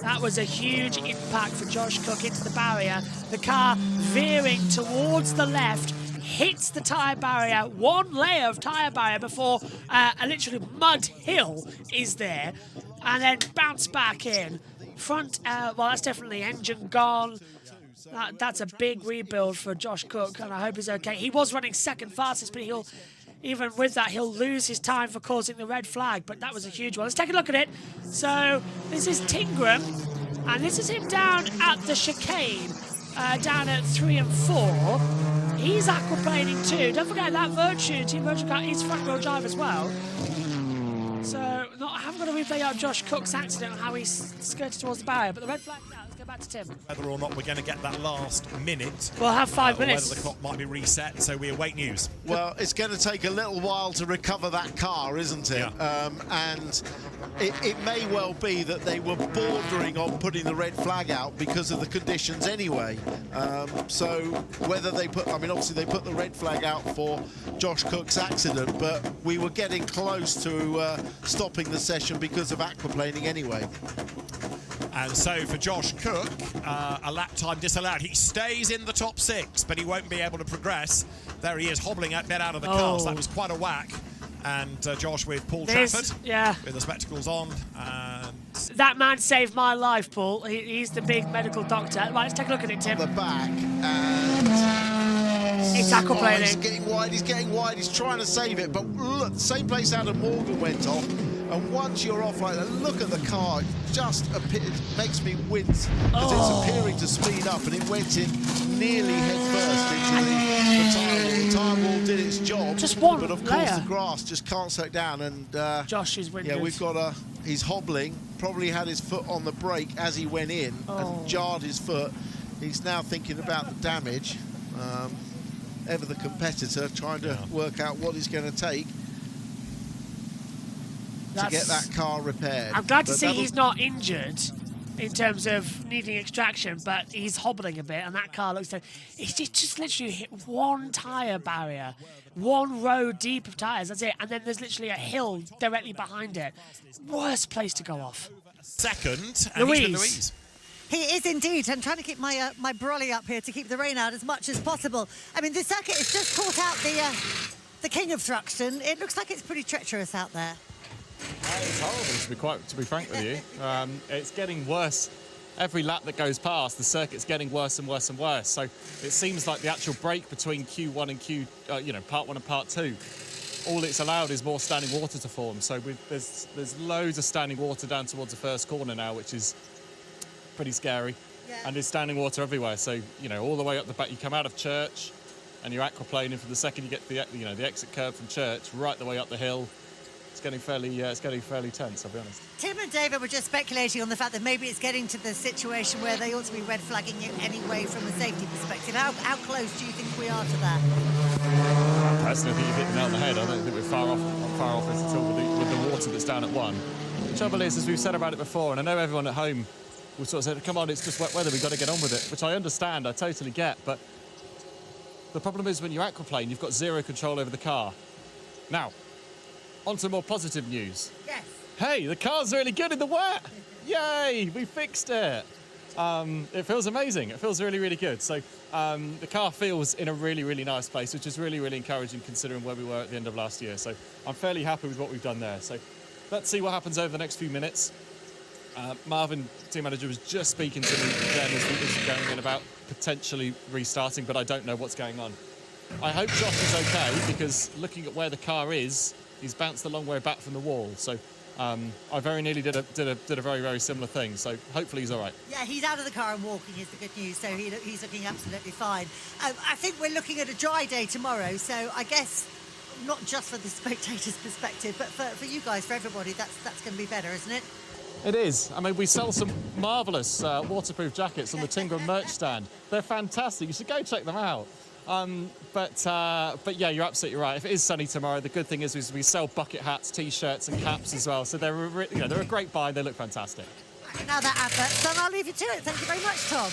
That was a huge impact for Josh Cook into the barrier. The car veering towards the left, hits the tyre barrier, one layer of tyre barrier before a literally mud hill is there, and then bounce back in. Front, well, that's definitely engine gone. That's a big rebuild for Josh Cook, and I hope he's okay. He was running second fastest, but even with that, he'll lose his time for causing the red flag, but that was a huge one. Let's take a look at it. So this is Tingram, and this is him down at the chicane, down at 3 and 4. He's aquaplaning too. Don't forget that Team Virtue car is front wheel drive as well. So I haven't got a replay out of Josh Cook's accident, how he skirted towards the barrier, but the red flag now. Let's go back to Tim. Whether or not we're going to get that last minute. We'll have 5 minutes. Whether the clock might be reset, so we await news. Well, it's going to take a little while to recover that car, isn't it? Yeah. And it may well be that they were bordering on putting the red flag out because of the conditions anyway. So whether they obviously they put the red flag out for Josh Cook's accident, but we were getting close to stopping the session because of aquaplaning anyway. And so for Josh Cook, a lap time disallowed. He stays in the top 6, but he won't be able to progress. There he is, hobbling a bit out of the car, so that was quite a whack. And Josh with Paul Trafford, with the spectacles on. And that man saved my life, Paul. He's the big medical doctor. Right, let's take a look at it, Tim. The back, and it's aquaplaning. He's getting wide, he's trying to save it, but look, same place Adam Morgan went off. And once you're off like that, look at the car, it makes me wince because it's appearing to speed up, and it went in nearly head first into the tyre wall. The tyre wall did its job, just one but of course the grass just can't set down. And Josh is winded. Yeah, we've got he's hobbling, probably had his foot on the brake as he went in and jarred his foot. He's now thinking about the damage. Ever the competitor, trying to work out what he's going to take to get that car repaired. I'm glad to see he's not injured in terms of needing extraction, but he's hobbling a bit, and that car looks like he's just literally hit one tyre barrier, one row deep of tyres, that's it, and then there's literally a hill directly behind it. Worst place to go off. Second, and Louise. He is indeed. I'm trying to keep my brolly up here to keep the rain out as much as possible. I mean, the circuit has just caught out the king of Thruxton. It looks like it's pretty treacherous out there. It's horrible, to be frank with you. It's getting worse. Every lap that goes past, the circuit's getting worse and worse and worse. So it seems like the actual break between Q1 and part 1 and part 2, all it's allowed is more standing water to form. So there's loads of standing water down towards the first corner now, which is pretty scary. Yeah. And there's standing water everywhere. So, all the way up the back, you come out of Church, and you're aquaplaning from the second you get to the exit curve from Church right the way up the hill. It's getting fairly tense, I'll be honest. Tim and David were just speculating on the fact that maybe it's getting to the situation where they ought to be red flagging you anyway from a safety perspective. How close do you think we are to that? Personally, I think you've hit the nail on the head. I don't think we're far off this at all with the water that's down at 1. The trouble is, as we've said about it before, and I know everyone at home will sort of say, come on, it's just wet weather, we've got to get on with it, which I understand, I totally get, but the problem is when you aquaplane, you've got zero control over the car. Now, on to more positive news. Yes. Hey, the car's really good in the wet. Yay, we fixed it. It feels amazing. It feels really, really good. So the car feels in a really, really nice place, which is really, really encouraging considering where we were at the end of last year. So I'm fairly happy with what we've done there. So let's see what happens over the next few minutes. Marvin, team manager, was just speaking to me then as we were going in about potentially restarting, but I don't know what's going on. I hope Josh is okay, because looking at where the car is, he's bounced a long way back from the wall. So I very nearly did a very, very similar thing. So hopefully he's all right. Yeah, he's out of the car and walking is the good news. So he's looking absolutely fine. I think we're looking at a dry day tomorrow. So I guess not just for the spectators' perspective, but for you guys, for everybody, that's going to be better, isn't it? It is. I mean, we sell some marvellous waterproof jackets on the Tingram merch stand. They're fantastic. You should go check them out. But yeah, you're absolutely right. If it is sunny tomorrow, the good thing is we sell bucket hats, T-shirts and caps as well. So they're a great buy. They look fantastic. Now that advert's done, I'll leave you to it. Thank you very much, Tom.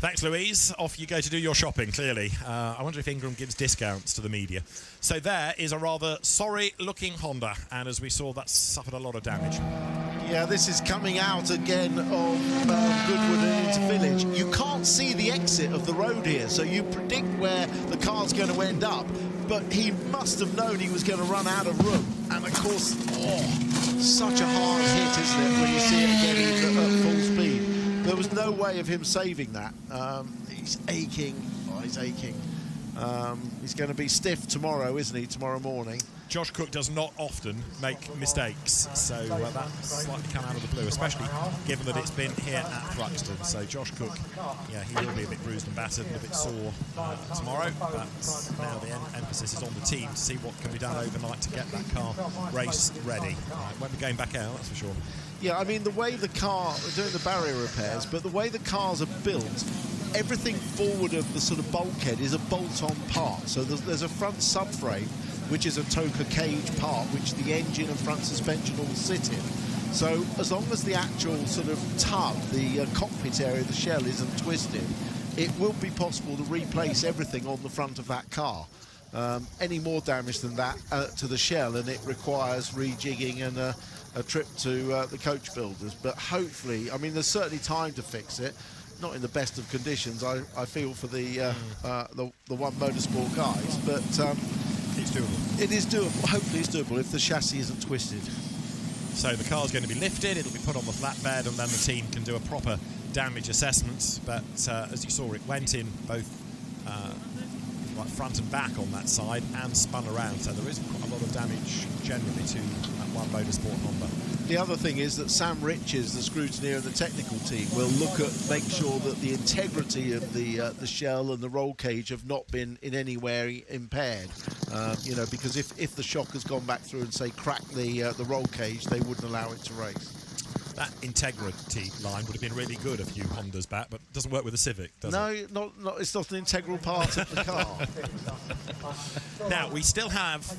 Thanks, Louise. Off you go to do your shopping, clearly. I wonder if Ingram gives discounts to the media. So there is a rather sorry-looking Honda, and as we saw, that's suffered a lot of damage. Yeah, this is coming out again of Goodwood and into Village. You can't see the exit of the road here, so you predict where the car's going to end up. But he must have known he was going to run out of room. And, of course, such a hard hit, isn't it, when you see it getting at full speed. There was no way of him saving that. He's aching. Oh, he's aching. He's going to be stiff tomorrow, isn't he, tomorrow morning? Josh Cook does not often make mistakes, so that's slightly come out of the blue, especially given that it's been here at Thruxton. So Josh Cook, yeah, he will be a bit bruised and battered and a bit sore tomorrow, but now the emphasis is on the team to see what can be done overnight to get that car race ready. Won't be going back out, that's for sure. Yeah, I mean, the way the car, we're doing the barrier repairs, but the way the cars are built, everything forward of the sort of bulkhead is a bolt-on part. So there's a front subframe, which is a Toka cage part, which the engine and front suspension all sit in. So as long as the actual sort of tub, the cockpit area of the shell isn't twisted, it will be possible to replace everything on the front of that car. Any more damage than that to the shell, and it requires rejigging and a trip to the coach builders. But hopefully, I mean, there's certainly time to fix it. Not in the best of conditions, I feel, for the One Motorsport guys, but it's doable. It is doable. Hopefully it's doable if the chassis isn't twisted. So the car's going to be lifted, it'll be put on the flatbed, and then the team can do a proper damage assessment. But as you saw, it went in both like front and back on that side and spun around, so there is quite a lot of damage generally to that One Motorsport Honda. The other thing is that Sam Riches, the scrutineer and the technical team, will make sure that the integrity of the shell and the roll cage have not been in any way impaired. You know, because if the shock has gone back through and, say, cracked the roll cage, they wouldn't allow it to race. That integrity line would have been really good a few Hondas back, but it doesn't work with the Civic, does it? No, it's not an integral part of the car. Now, we still have,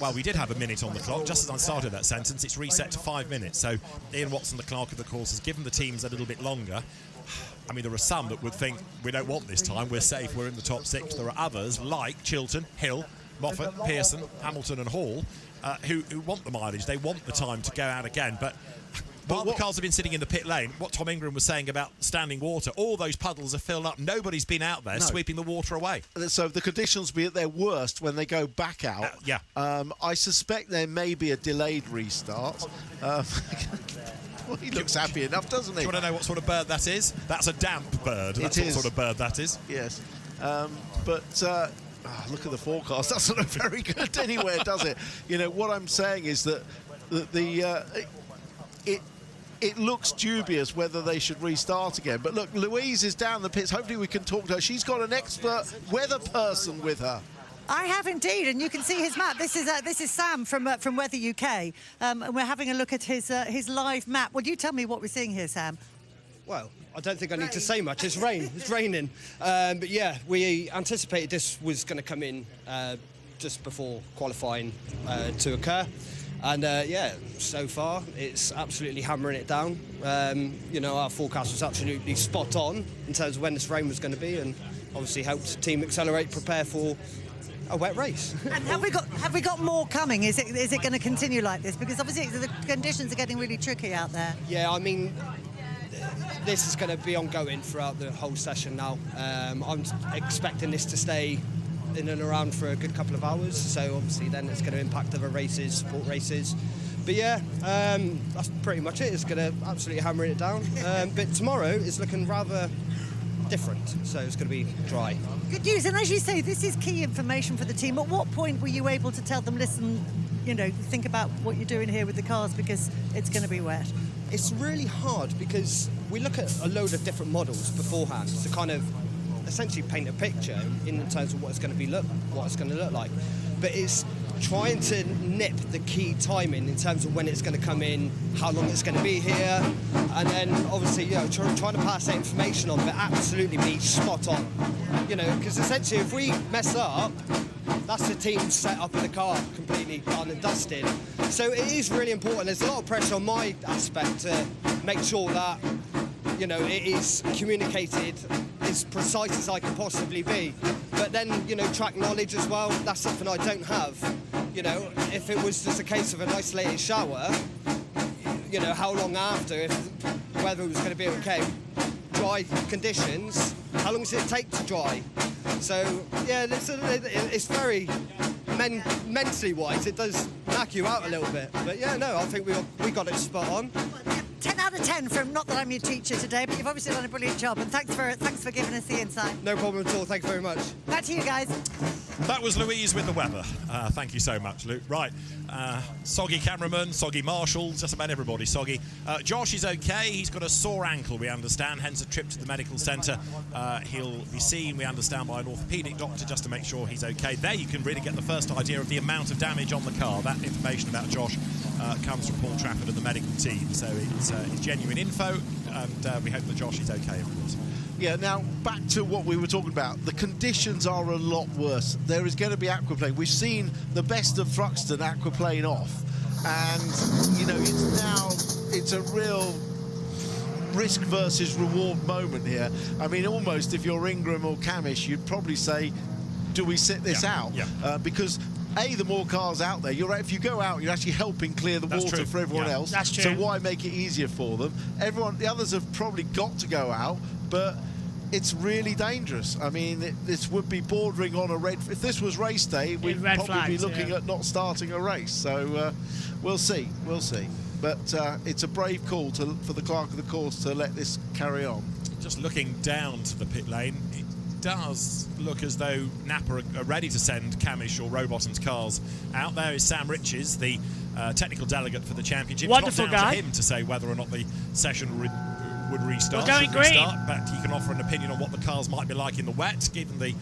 well, we did have a minute on the clock. Just as I started that sentence, it's reset to 5 minutes. So Ian Watson, the clerk of the course, has given the teams a little bit longer. I mean, there are some that would think, we don't want this time, we're safe, we're in the top 6. There are others, like Chilton, Hill, Moffat, Pearson, Hamilton and Hall, who want the mileage. They want the time to go out again, but while the cars have been sitting in the pit lane, what Tom Ingram was saying about standing water, all those puddles are filled up. Nobody's been out there sweeping the water away. So the conditions will be at their worst when they go back out. Yeah. I suspect there may be a delayed restart. Well, he looks happy enough, doesn't he? Do you want to know what sort of bird that is? That's a damp bird. That's what sort of bird that is. Yes. But look at the forecast. That's not very good anywhere, does it? You know, what I'm saying is that it looks dubious whether they should restart again. But look, Louise is down the pits. Hopefully we can talk to her. She's got an expert weather person with her. I have indeed, and you can see his map. This is Sam from Weather UK, and we're having a look at his live map. Would you tell me what we're seeing here, Sam? Well, I don't think I need to say much. It's rain. It's raining. But yeah, we anticipated this was going to come in just before qualifying to occur. And yeah, so far it's absolutely hammering it down. You know, our forecast was absolutely spot on in terms of when this rain was going to be, and obviously helped Team Accelerate prepare for a wet race. And have we got more coming? Is it going to continue like this? Because obviously the conditions are getting really tricky out there. Yeah, I mean, this is going to be ongoing throughout the whole session now. I'm expecting this to stay in and around for a good couple of hours, so obviously then it's going to impact other races, sport races. But yeah, that's pretty much it. It's going to absolutely hammer it down. But tomorrow is looking rather different, so it's going to be dry. Good news, and as you say, this is key information for the team. At what point were you able to tell them, listen, you know, think about what you're doing here with the cars because it's going to be wet? It's really hard because we look at a load of different models beforehand to kind of essentially paint a picture in terms of what it's going to look like. But it's trying to nip the key timing in terms of when it's going to come in, how long it's going to be here, and then obviously, you know, trying to pass that information on, but absolutely be spot on. You know, because essentially if we mess up, that's the team set up in the car completely done and dusted. So it is really important. There's a lot of pressure on my aspect to make sure that, you know, it is communicated as precise as I can possibly be. But then, you know, track knowledge as well, that's something I don't have. You know, if it was just a case of an isolated shower, you know, how long after, if the weather was going to be okay, dry conditions, how long does it take to dry? So, yeah, it's very, mentally wise, it does knock you out a little bit. But yeah, no, I think we got it spot on. 10 out of 10 from, not that I'm your teacher today, but you've obviously done a brilliant job, and thanks for giving us the insight. No problem at all, thank you very much. Back to you guys. That was Louise with the weather. Thank you so much, Luke. Right, soggy cameraman, soggy marshal, just about everybody soggy. Josh is okay. He's got a sore ankle, we understand, hence a trip to the medical centre. He'll be seen, we understand, by an orthopaedic doctor just to make sure he's okay. There you can really get the first idea of the amount of damage on the car. That information about Josh comes from Paul Trafford and the medical team. So it's genuine info, and we hope that Josh is okay, of course. Yeah, now back to what we were talking about. The conditions are a lot worse. There is going to be aquaplane. We've seen the best of Thruxton aquaplane off, and you know it's a real risk versus reward moment here. I mean, almost if you're Ingram or Camish, you'd probably say, do we sit this out? Yeah. Because the more cars out there, if you go out, you're actually helping clear the water for everyone else. That's true. So why make it easier for them? The others have probably got to go out, but it's really dangerous. I mean, this would be bordering on a red. If this was race day, we'd probably be looking at not starting a race. So we'll see. But it's a brave call for the clerk of the course to let this carry on. Just looking down to the pit lane, it does look as though Napa are ready to send Camish or Rowbottom's cars out. There is Sam Riches, the technical delegate for the championship. Wonderful it's not down guy. to him to say whether or not the session would restart. We're going green. But he can offer an opinion on what the cars might be like in the wet, given the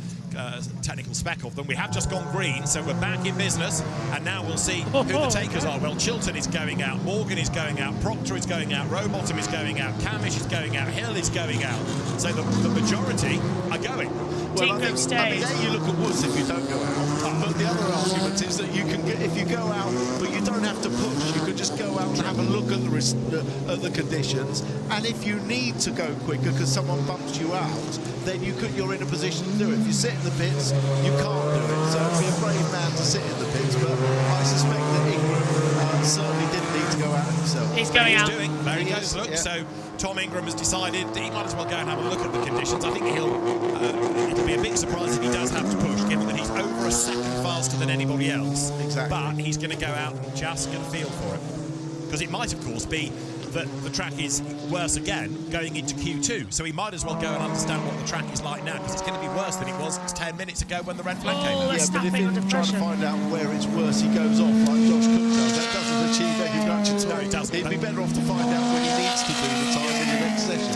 technical spec of them. We have just gone green, so we're back in business, and now we'll see who the takers are. Well, Chilton is going out, Morgan is going out, Proctor is going out, Rowbottom is going out, Camish is going out, Hill is going out. So the majority are going. Well, I mean, you look at Woods if you don't go out, but the other argument is that you can get, if you go out, but you don't have to push. You can just go out and have a look at the conditions, and if you need to go quicker because someone bumps you out, then you're in a position to do it. If you sit in the pits, you can't do it. So be a brave man to sit in the pits, but I suspect that Ingram certainly didn't need to go out himself. He's going out. There he goes, look. Yeah. So Tom Ingram has decided that he might as well go and have a look at the conditions. I think it'll be a big surprise if he does have to push, given that he's over a second faster than anybody else. Exactly. But he's going to go out and just get a feel for it. Because it might, of course, be that the track is worse again going into Q2. So he might as well go and understand what the track is like now, because it's going to be worse than it was 10 minutes ago when the red flag came out. Yeah, but if he's trying to find out where it's worse, he goes off like Josh Cook does. That doesn't achieve any much at all. No, it doesn't. He'd be better off to find out when he needs to do the time in the next session.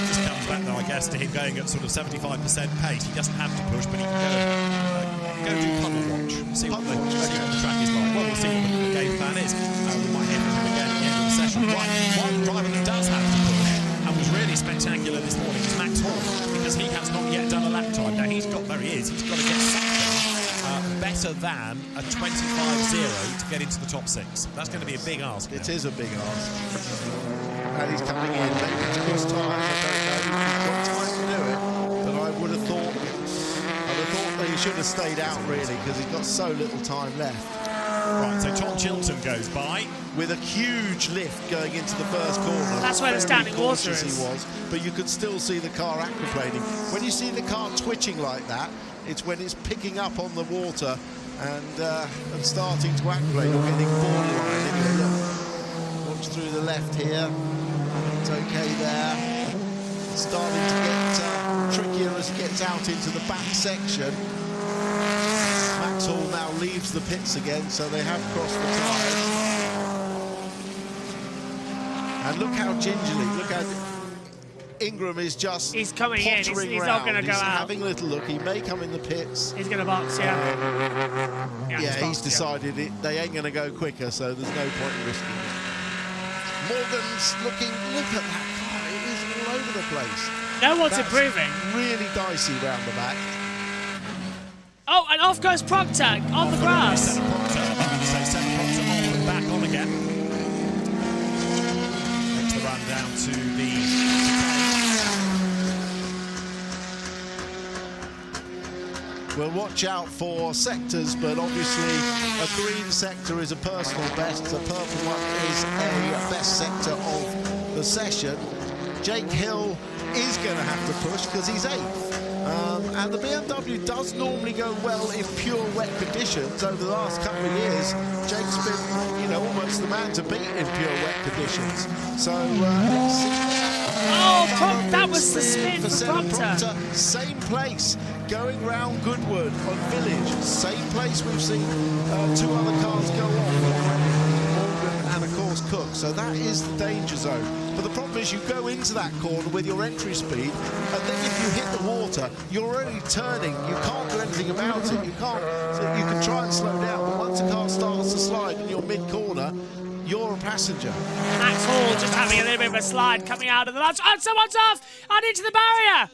Just comes back though, I guess, to him going at sort of 75% pace. He doesn't have to push, but he can go do puddle watch. See what the track is like. Well, we'll see what the game plan is. We might hear from him again at the end of the session. One driver that does have to push and was really spectacular this morning is Max Hall, because he has not yet done a lap time. Now there he is. He's got to get something better than a 25.0 to get into the top 6. That's going to be a big ask. It is a big ask. And he's coming in. Maybe it's cross time. I don't know. He's got time to do it. But I would have thought that he should have stayed out, really, because he's got so little time left. Right, so Tom Chilton goes by with a huge lift going into the first corner. That's where the standing water is. He was, but you could still see the car aquaplaning. When you see the car twitching like that, it's when it's picking up on the water and starting to aquaplane or getting borderline. Anyway, look, watch through the left here. It's okay there. It's starting to get trickier as it gets out into the back section. Max Hall now leaves the pits again, so they have crossed the tyres. And look how gingerly, look how Ingram is just he's coming in, he's not going to go out. Having a little look, he may come in the pits. He's going to box, yeah. He's decided they ain't going to go quicker, so there's no point in risking it. Morgan's looking, look at that car, it is all over the place. No one's improving. Really dicey round the back. Oh, and off goes Proctor on the grass. So Proctor off and back on again. Makes the run down to the... We'll watch out for sectors, but obviously a green sector is a personal best, a purple one is a best sector of the session. Jake Hill is going to have to push because he's 8th. And the BMW does normally go well in pure wet conditions. Over the last couple of years, Jake's been, you know, almost the man to beat in pure wet conditions. So, that was the spin for Proctor. Same place, going round Goodwood on Village. Same place we've seen 2 other cars go off. Morgan and, of course, Cook. So that is the danger zone. But the problem is you go into that corner with your entry speed, and then if you hit the water, you're already turning. You can't do anything about it. You can't. So you can try and slow down, but once a car starts to slide in your mid-corner, you're a passenger. Max Hall just having a little bit of a slide coming out of the launch. And someone's off and into the barrier.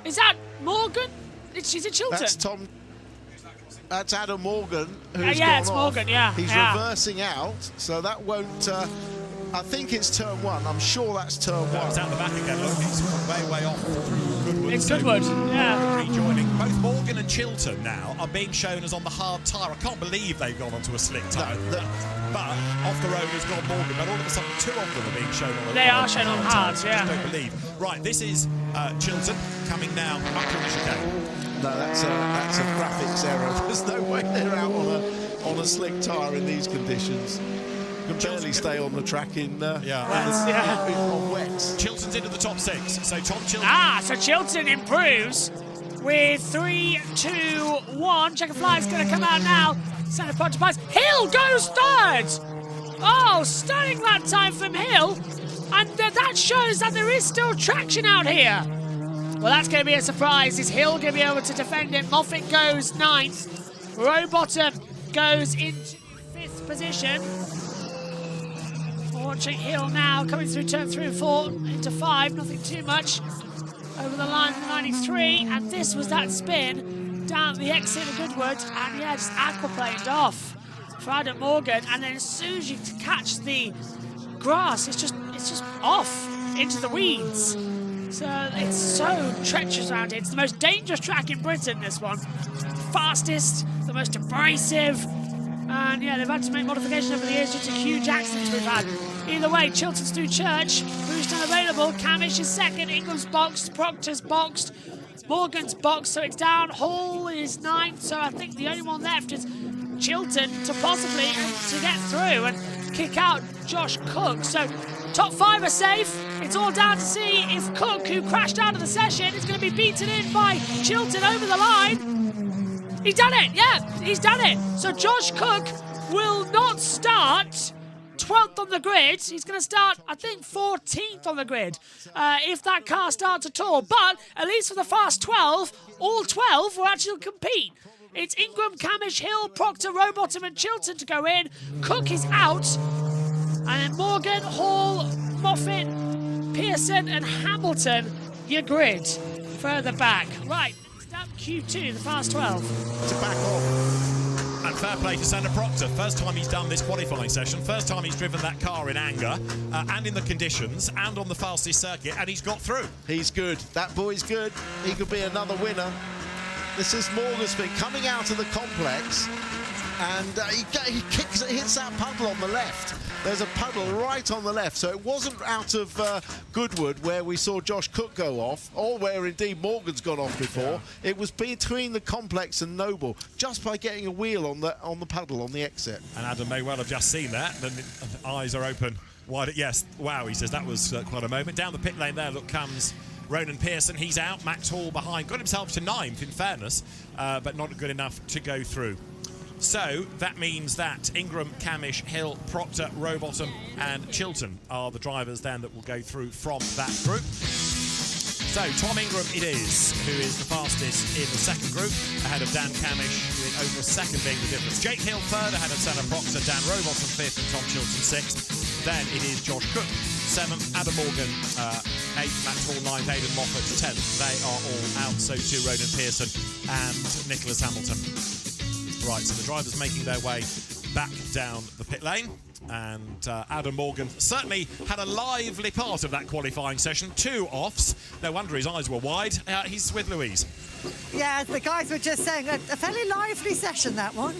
Is that Morgan? Is it Chilton? That's Tom. That's Adam Morgan. Who's yeah, gone it's off. Morgan, yeah. He's yeah. reversing out, so that won't... I think it's turn 1. I'm sure that's turn 1. It's down the back again. Look, it's way off through Goodwood. It's Goodwood, yeah. Rejoining. Both Morgan and Chilton now are being shown as on the hard tyre. I can't believe they've gone onto a slick tyre. No, but off the road has gone Morgan. But all of a sudden, 2 of them are being shown on the They are shown on hard, yeah. I don't believe. Right, this is Chilton coming now up to the chicane. No, that's a graphics error. There's no way they're out on a slick tyre in these conditions. You can barely stay on the track in on wet. Chilton's into the top 6. So Tom Chilton. So Chilton improves with 3, 2, 1. Checker Fly's going to come out now. Centre Proctor Pies. Hill goes 3rd. Oh, stunning lap time from Hill. And that shows that there is still traction out here. Well, that's going to be a surprise. Is Hill going to be able to defend it? Moffat goes 9th. Rowbottom goes into 5th position. Watching Hill now coming through turn 3 and 4 into 5. Nothing too much. Over the line for 93. And this was that spin down the exit of Goodwood. And yeah, just aquaplaned off for Adam Morgan. And then as soon as you catch the grass, it's just off into the weeds. So it's so treacherous around here. It's the most dangerous track in Britain, this one. Fastest, the most abrasive. And yeah, they've had to make modifications over the years due to huge accidents we've had. Either way, Chilton's through Church. Booston available. Camish is 2nd. Ingram's boxed. Proctor's boxed. Morgan's boxed, so it's down. Hall is 9th. So I think the only one left is Chilton to possibly to get through. And kick out Josh Cook. So top 5 are safe. It's all down to see if Cook, who crashed out of the session, is going to be beaten in by Chilton over the line. He's done it, yeah, he's done it. So Josh Cook will not start 12th on the grid. He's going to start, I think, 14th on the grid, if that car starts at all. But at least for the fast 12, all 12 will actually compete. It's Ingram, Camish, Hill, Proctor, Rowbottom and Chilton to go in. Cook is out. And then Morgan, Hall, Moffat, Pearson and Hamilton, your grid further back. Right, next up, Q2, the fast 12. To back off. And fair play to Senna Proctor. First time he's done this qualifying session. First time he's driven that car in anger and in the conditions and on the fastest circuit, and he's got through. He's good. That boy's good. He could be another winner. This is Morgan Smith coming out of the complex, and he hits that puddle on the left. There's a puddle right on the left, so it wasn't out of Goodwood where we saw Josh Cook go off, or where indeed Morgan's gone off before. Yeah. It was between the complex and Noble, just by getting a wheel on the puddle on the exit. And Adam may well have just seen that. The eyes are open wide. Yes, wow, he says that was quite a moment. Down the pit lane there, look, comes Ronan Pearson. He's out. Max Hall behind. Got himself to 9th, in fairness, but not good enough to go through. So that means that Ingram, Camish, Hill, Proctor, Rowbottom and Chilton are the drivers then that will go through from that group. So Tom Ingram it is, who is the fastest in the second group, ahead of Dan Camish, with over a second being the difference. Jake Hill third, ahead of Senna Proctor, Dan Rowbottom 5th and Tom Chilton 6th. Then it is Josh Cook 7th, Adam Morgan 8th, Max Hall 9th, Aidan Moffat 10th. They are all out, so too Ronan Pearson and Nicholas Hamilton. Right, so the drivers making their way back down the pit lane. And Adam Morgan certainly had a lively part of that qualifying session. 2 offs. No wonder his eyes were wide. He's with Louise. Yeah, as the guys were just saying, a fairly lively session, that one.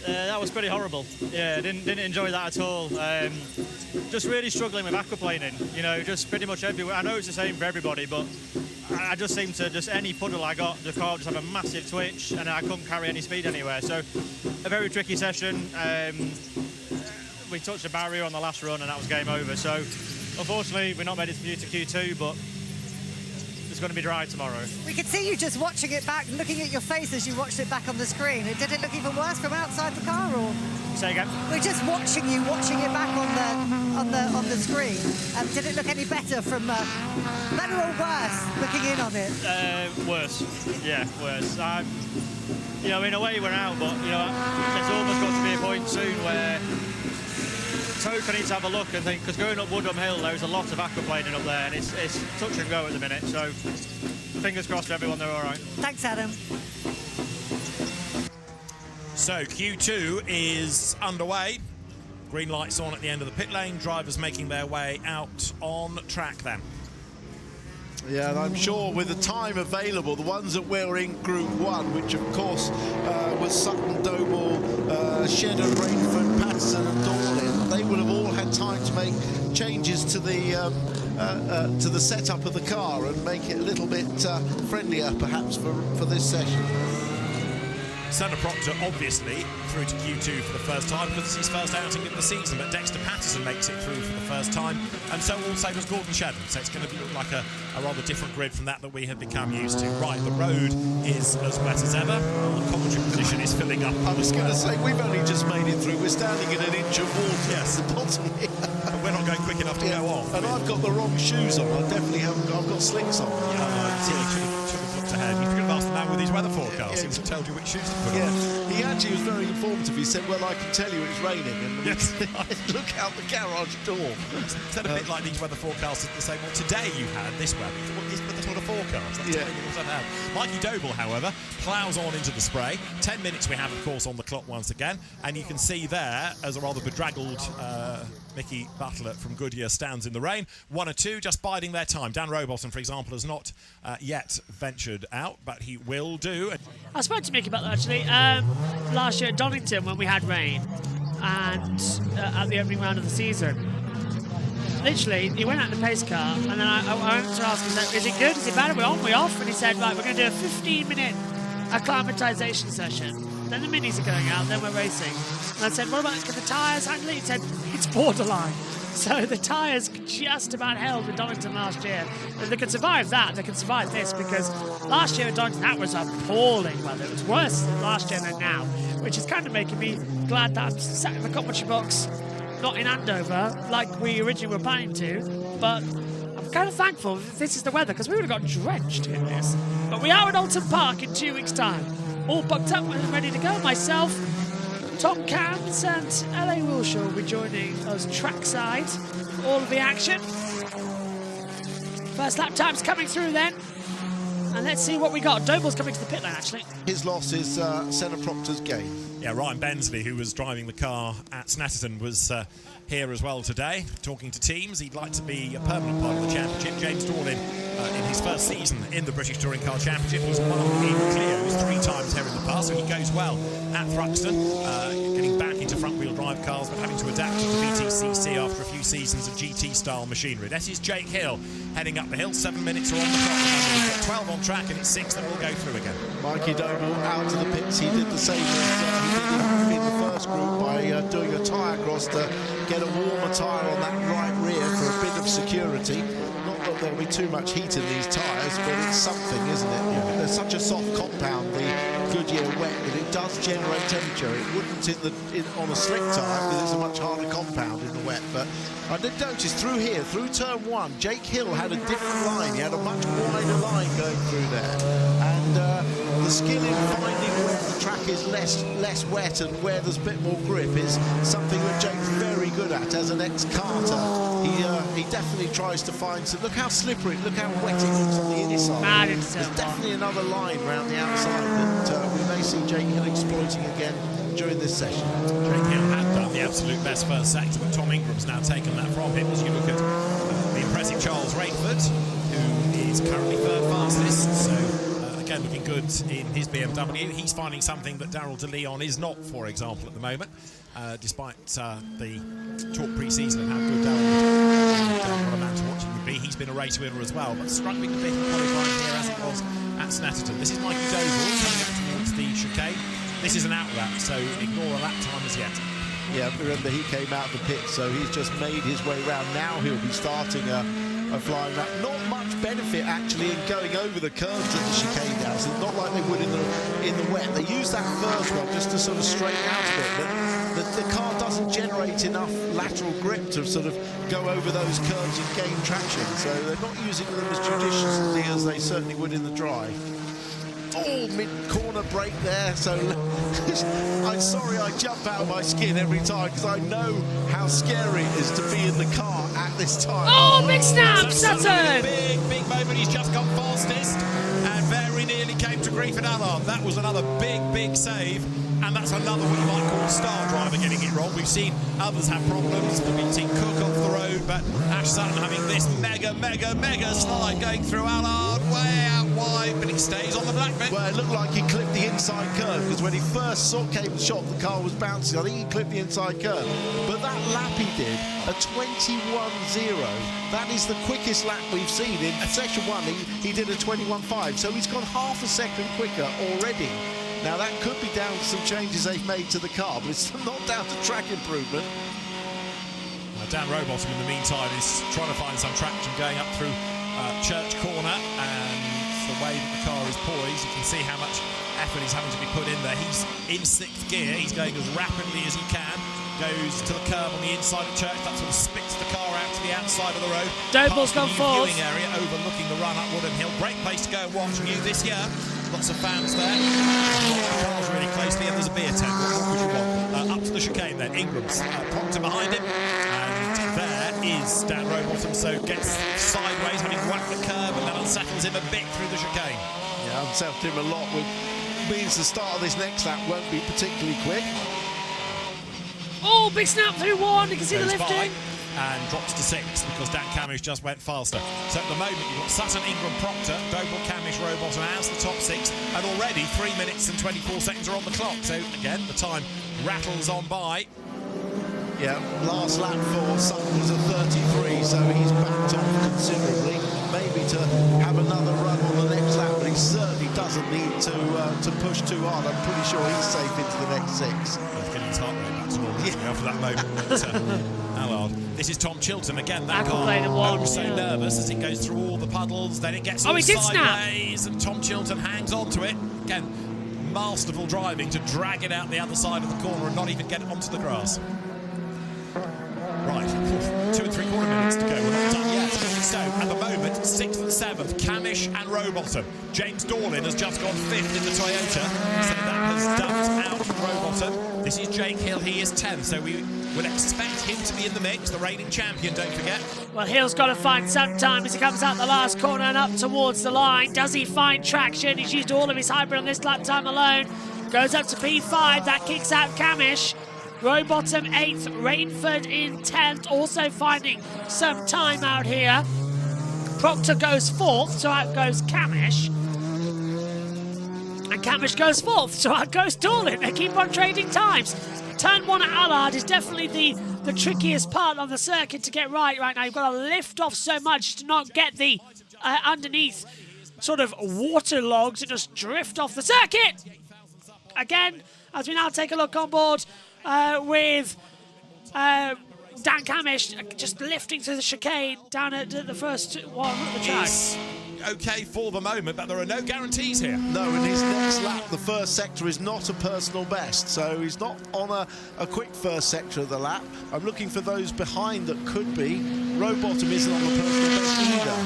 That was pretty horrible. Yeah, didn't enjoy that at all. Just really struggling with aquaplaning. You know, just pretty much everywhere. I know it's the same for everybody, but I just seem to, just any puddle I got, the car just had a massive twitch and I couldn't carry any speed anywhere. So a very tricky session. We touched the barrier on the last run and that was game over. So unfortunately we're not made it to Q2, but it's going to be dry tomorrow. We could see you just watching it back, looking at your face as you watched it back on the screen. Did it look even worse from outside the car, or? Say again? We're just watching you, watching it back on the screen. Did it look any better from better or worse looking in on it? Worse. Yeah, worse. You know, in a way we're out, but you know, there's almost got to be a point soon where Toke needs to have a look and think, because going up Woodham Hill, there's a lot of aquaplaning up there, and it's touch and go at the minute. So fingers crossed for everyone, they're all right. Thanks, Adam. So Q2 is underway. Green lights on at the end of the pit lane. Drivers making their way out on track then. Yeah, and I'm sure with the time available, the ones that were in Group 1, which of course was Sutton, Doble, Shedder, Rainford, Patterson and Dorlin, they would have all had time to make changes to the setup of the car and make it a little bit friendlier perhaps for this session. Senna Proctor obviously through to Q2 for the first time because it's his first outing of the season, but Dexter Patterson makes it through for the first time, and so also does Gordon Shedden. So it's going to look like a rather different grid from that we have become used to. Right, the road is as wet as ever. The commentary position is filling up. I was going to say, we've only just made it through. We're standing in an inch of water at the bottom here. But we're not going quick enough to go off. And I've got the wrong shoes on. I definitely haven't. I've got slicks on. Yeah, should have looked ahead. You could have asked the man with his weather forecast. He would have told you which shoes to put on. He actually was very informative. He said, well, I can tell you it's raining. And yes. Look out the garage door. It's a bit like these weather forecasts that say, well, today you had this weather. What is the sort of forecast? That's telling you what I've had. Mikey Doble, however, ploughs on into the spray. 10 minutes we have, of course, on the clock once again. And you can see there, as a rather bedraggled Mickey Butler from Goodyear stands in the rain. 1 or 2 just biding their time. Dan Rowbottom, for example, has not yet ventured out, but he will do. I spoke to Mickey Butler, actually, last year at Donington when we had rain and at the opening round of the season. Literally, he went out in the pace car and then I went to ask him, is it good, is it bad, are we on, are we off? And he said, right, we're going to do a 15-minute acclimatisation session. then the minis are going out, then we're racing. And I said, what about the tyres handling? He said, it's borderline. So the tyres just about held with Donington last year. If they could survive that, they can survive this, because last year at Donington, that was appalling weather. It was worse last year than now, which is kind of making me glad that I'm sat in the commentary box, not in Andover, like we originally were planning to, but I'm kind of thankful that this is the weather, because we would have got drenched in this. But we are at Alton Park in 2 weeks' time. All booked up and ready to go. Myself, Tom Cams and LA Wilshaw will be joining us trackside for all of the action. First lap time's coming through then. And let's see what we got. Doble's coming to the pit lane, actually. His loss is Senna Proctor's gain. Yeah, Ryan Bensley, who was driving the car at Snetterton, was here as well today, talking to teams. He'd like to be a permanent part of the championship. James Dorlin, in his first season in the British Touring Car Championship, he's won in Clio's 3 times here in the past, so he goes well at Thruxton, getting back into front-wheel drive cars, but having to adapt to the BTCC after a few seasons of GT-style machinery. This is Jake Hill heading up the hill. 7 minutes are on the clock. We've got 12 on track, and it's 6 that will go through again. Mikey Doble out to the pits. He did the same as he did in the first group by doing a tyre cross to get a warmer tyre on that right rear for a bit of security. Not that there'll be too much heat in these tyres, but it's something, isn't it? Yeah. There's such a soft compound, the Goodyear wet, that it does generate temperature. It wouldn't on a slick tyre, because it's a much harder compound in the wet. But I did notice through here, through turn 1, Jake Hill had a different line. He had a much wider line going through there. And the skill in finding where the track is less wet and where there's a bit more grip is something that Jake's very good at as an ex-karter. He definitely tries to find some. Look how slippery, look how wet it looks on the inside. There's definitely another line around the outside that we may see Jake Hill exploiting again during this session. Jake Hill had done the absolute best first sector, but Tom Ingram's now taken that from him. As you look at the impressive Charles Rainford, who is currently third fastest, so again looking good in his BMW. He's finding something that Daryl De Leon is not, for example, at the moment, despite the talk pre-season of how good Daryl, what a man to watch he would be. He's been a race winner as well, but struggling a bit in qualifying here as it was at Snetterton. This is Mikey Doble coming up towards the chicane. This is an out lap, so ignore a lap time as yet. Yeah, remember he came out of the pit, so he's just made his way round. Now he'll be starting a flying lap. Not much benefit actually in going over the curves at the chicane now. So not like they would in the wet. They use that first one just to sort of straighten out a bit, but the car doesn't generate enough lateral grip to sort of go over those curves and gain traction. So they're not using them as judiciously as they certainly would in the dry. Oh, mid-corner break there, so I'm sorry I jump out of my skin every time, because I know how scary it is to be in the car at this time. Oh, big snap, Sutton! Big moment, he's just gone fastest, and very nearly came to grief at Allard. That was another big save, and that's another what you might call a star driver getting it wrong. We've seen others have problems. We've seen Cook off the road, but Ash Sutton having this mega slide going through Allard, way out wide, but it stays on the black bit. Well, it looked like he clipped the inside curve, because when he first came the shot, the car was bouncing. I think he clipped the inside curve. But that lap he did, a 21.0, that is the quickest lap we've seen. In session 1, he did a 21.5, so he's gone half a second quicker already. Now, that could be down to some changes they've made to the car, but it's not down to track improvement. Dan Rowbottom, in the meantime, is trying to find some traction going up through Church Corner, and the way that the car is poised, you can see how much effort is having to be put in there. He's in 6th gear, he's going as rapidly as he can, goes to the curb on the inside of Church, that sort of spits the car out to the outside of the road. Doble's gone forward. Viewing area overlooking the run up Woodham Hill. Great place to go and watch. New this year, lots of fans there. Cars really closely, and there's a beer tent. What would you want? Up to the chicane then. Ingram's Proctor behind him, and there is Dan Rowbottom, so gets sideways, having whacked the curb, and then unsettles him a bit through the chicane. Yeah, unsettled him a lot, which means the start of this next lap won't be particularly quick. Oh, big snap through 1, you can see the lifting. And drops to 6th because Dan Camish just went faster. So at the moment you've got Sutton, Ingram, Proctor, Doble, Camish, Rowbottom as the top 6, and already 3 minutes and 24 seconds are on the clock. So again, the time rattles on by. Yeah, last lap for Sutton was a 33, so he's backed off considerably. maybe to have another run on the next lap, but he certainly doesn't need to push too hard. I'm pretty sure he's safe into the next 6. He's getting his heart rate back to normal after that moment. But, Allard. This is Tom Chilton again. That car so nervous as it goes through all the puddles. Then it gets all sideways, and Tom Chilton hangs on to it. Again, masterful driving to drag it out the other side of the corner and not even get it onto the grass. Right, 2 and 3/4 minutes to go. We're not done yet. So, at the moment, 6th and 7th, Camish and Rowbottom. James Dorlin has just gone 5th in the Toyota, so that has dumped out Rowbottom. This is Jake Hill, he is 10th, so we would expect him to be in the mix, the reigning champion, don't forget. Well, Hill's got to find some time as he comes out the last corner and up towards the line. Does he find traction? He's used all of his hybrid on this lap time alone. Goes up to P5, that kicks out Camish. Rowbottom 8th, Rainford in 10th, also finding some time out here. Proctor goes 4th, so out goes Camish. And Camish goes 4th, so out goes Dorlin. They keep on trading times. Turn 1 at Allard is definitely the trickiest part of the circuit to get right now. You've got to lift off so much to not get the underneath sort of waterlogged to just drift off the circuit. Again, as we now take a look on board with Dan Camish just lifting through the chicane down at the first one of the track. Okay for the moment, but there are no guarantees here. No, in his next lap, the first sector is not a personal best, so he's not on a quick first sector of the lap. I'm looking for those behind that could be. Rowbottom isn't on the personal best either.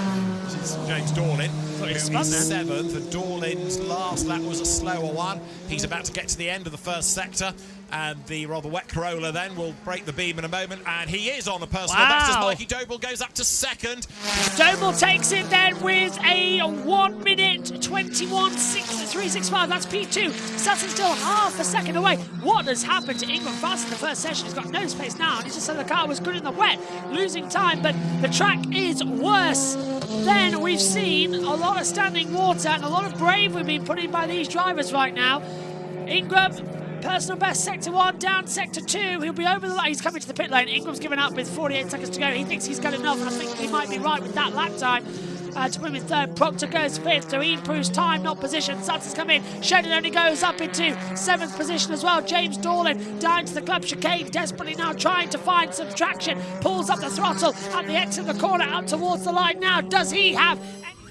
This is James Dorlin, who is 7th, and Dorlin's last lap was a slower one. He's about to get to the end of the first sector, and the rather wet Corolla then will break the beam in a moment, and he is on a personal best as Mikey Doble goes up to 2nd. Doble takes it then with a 1 minute 21.365. That's P2. Sutton's still half a second away. What has happened to Ingram fast in the first session? He's got no space now, and he just said the car was good in the wet, losing time, but the track is worse than we've seen. A lot of standing water and a lot of bravery being put in by these drivers right now. Ingram, personal best, sector 1, down sector 2. He'll be over the line. He's coming to the pit lane. Ingram's given up with 48 seconds to go. He thinks he's got enough, and I think he might be right with that lap time. To put him in 3rd. Proctor goes 5th, so he improves time, not position. Sutton's come in. Shedden only goes up into 7th position as well. James Dorlin down to the club chicane, desperately now trying to find some traction. Pulls up the throttle at the exit of the corner, out towards the line now. Does he have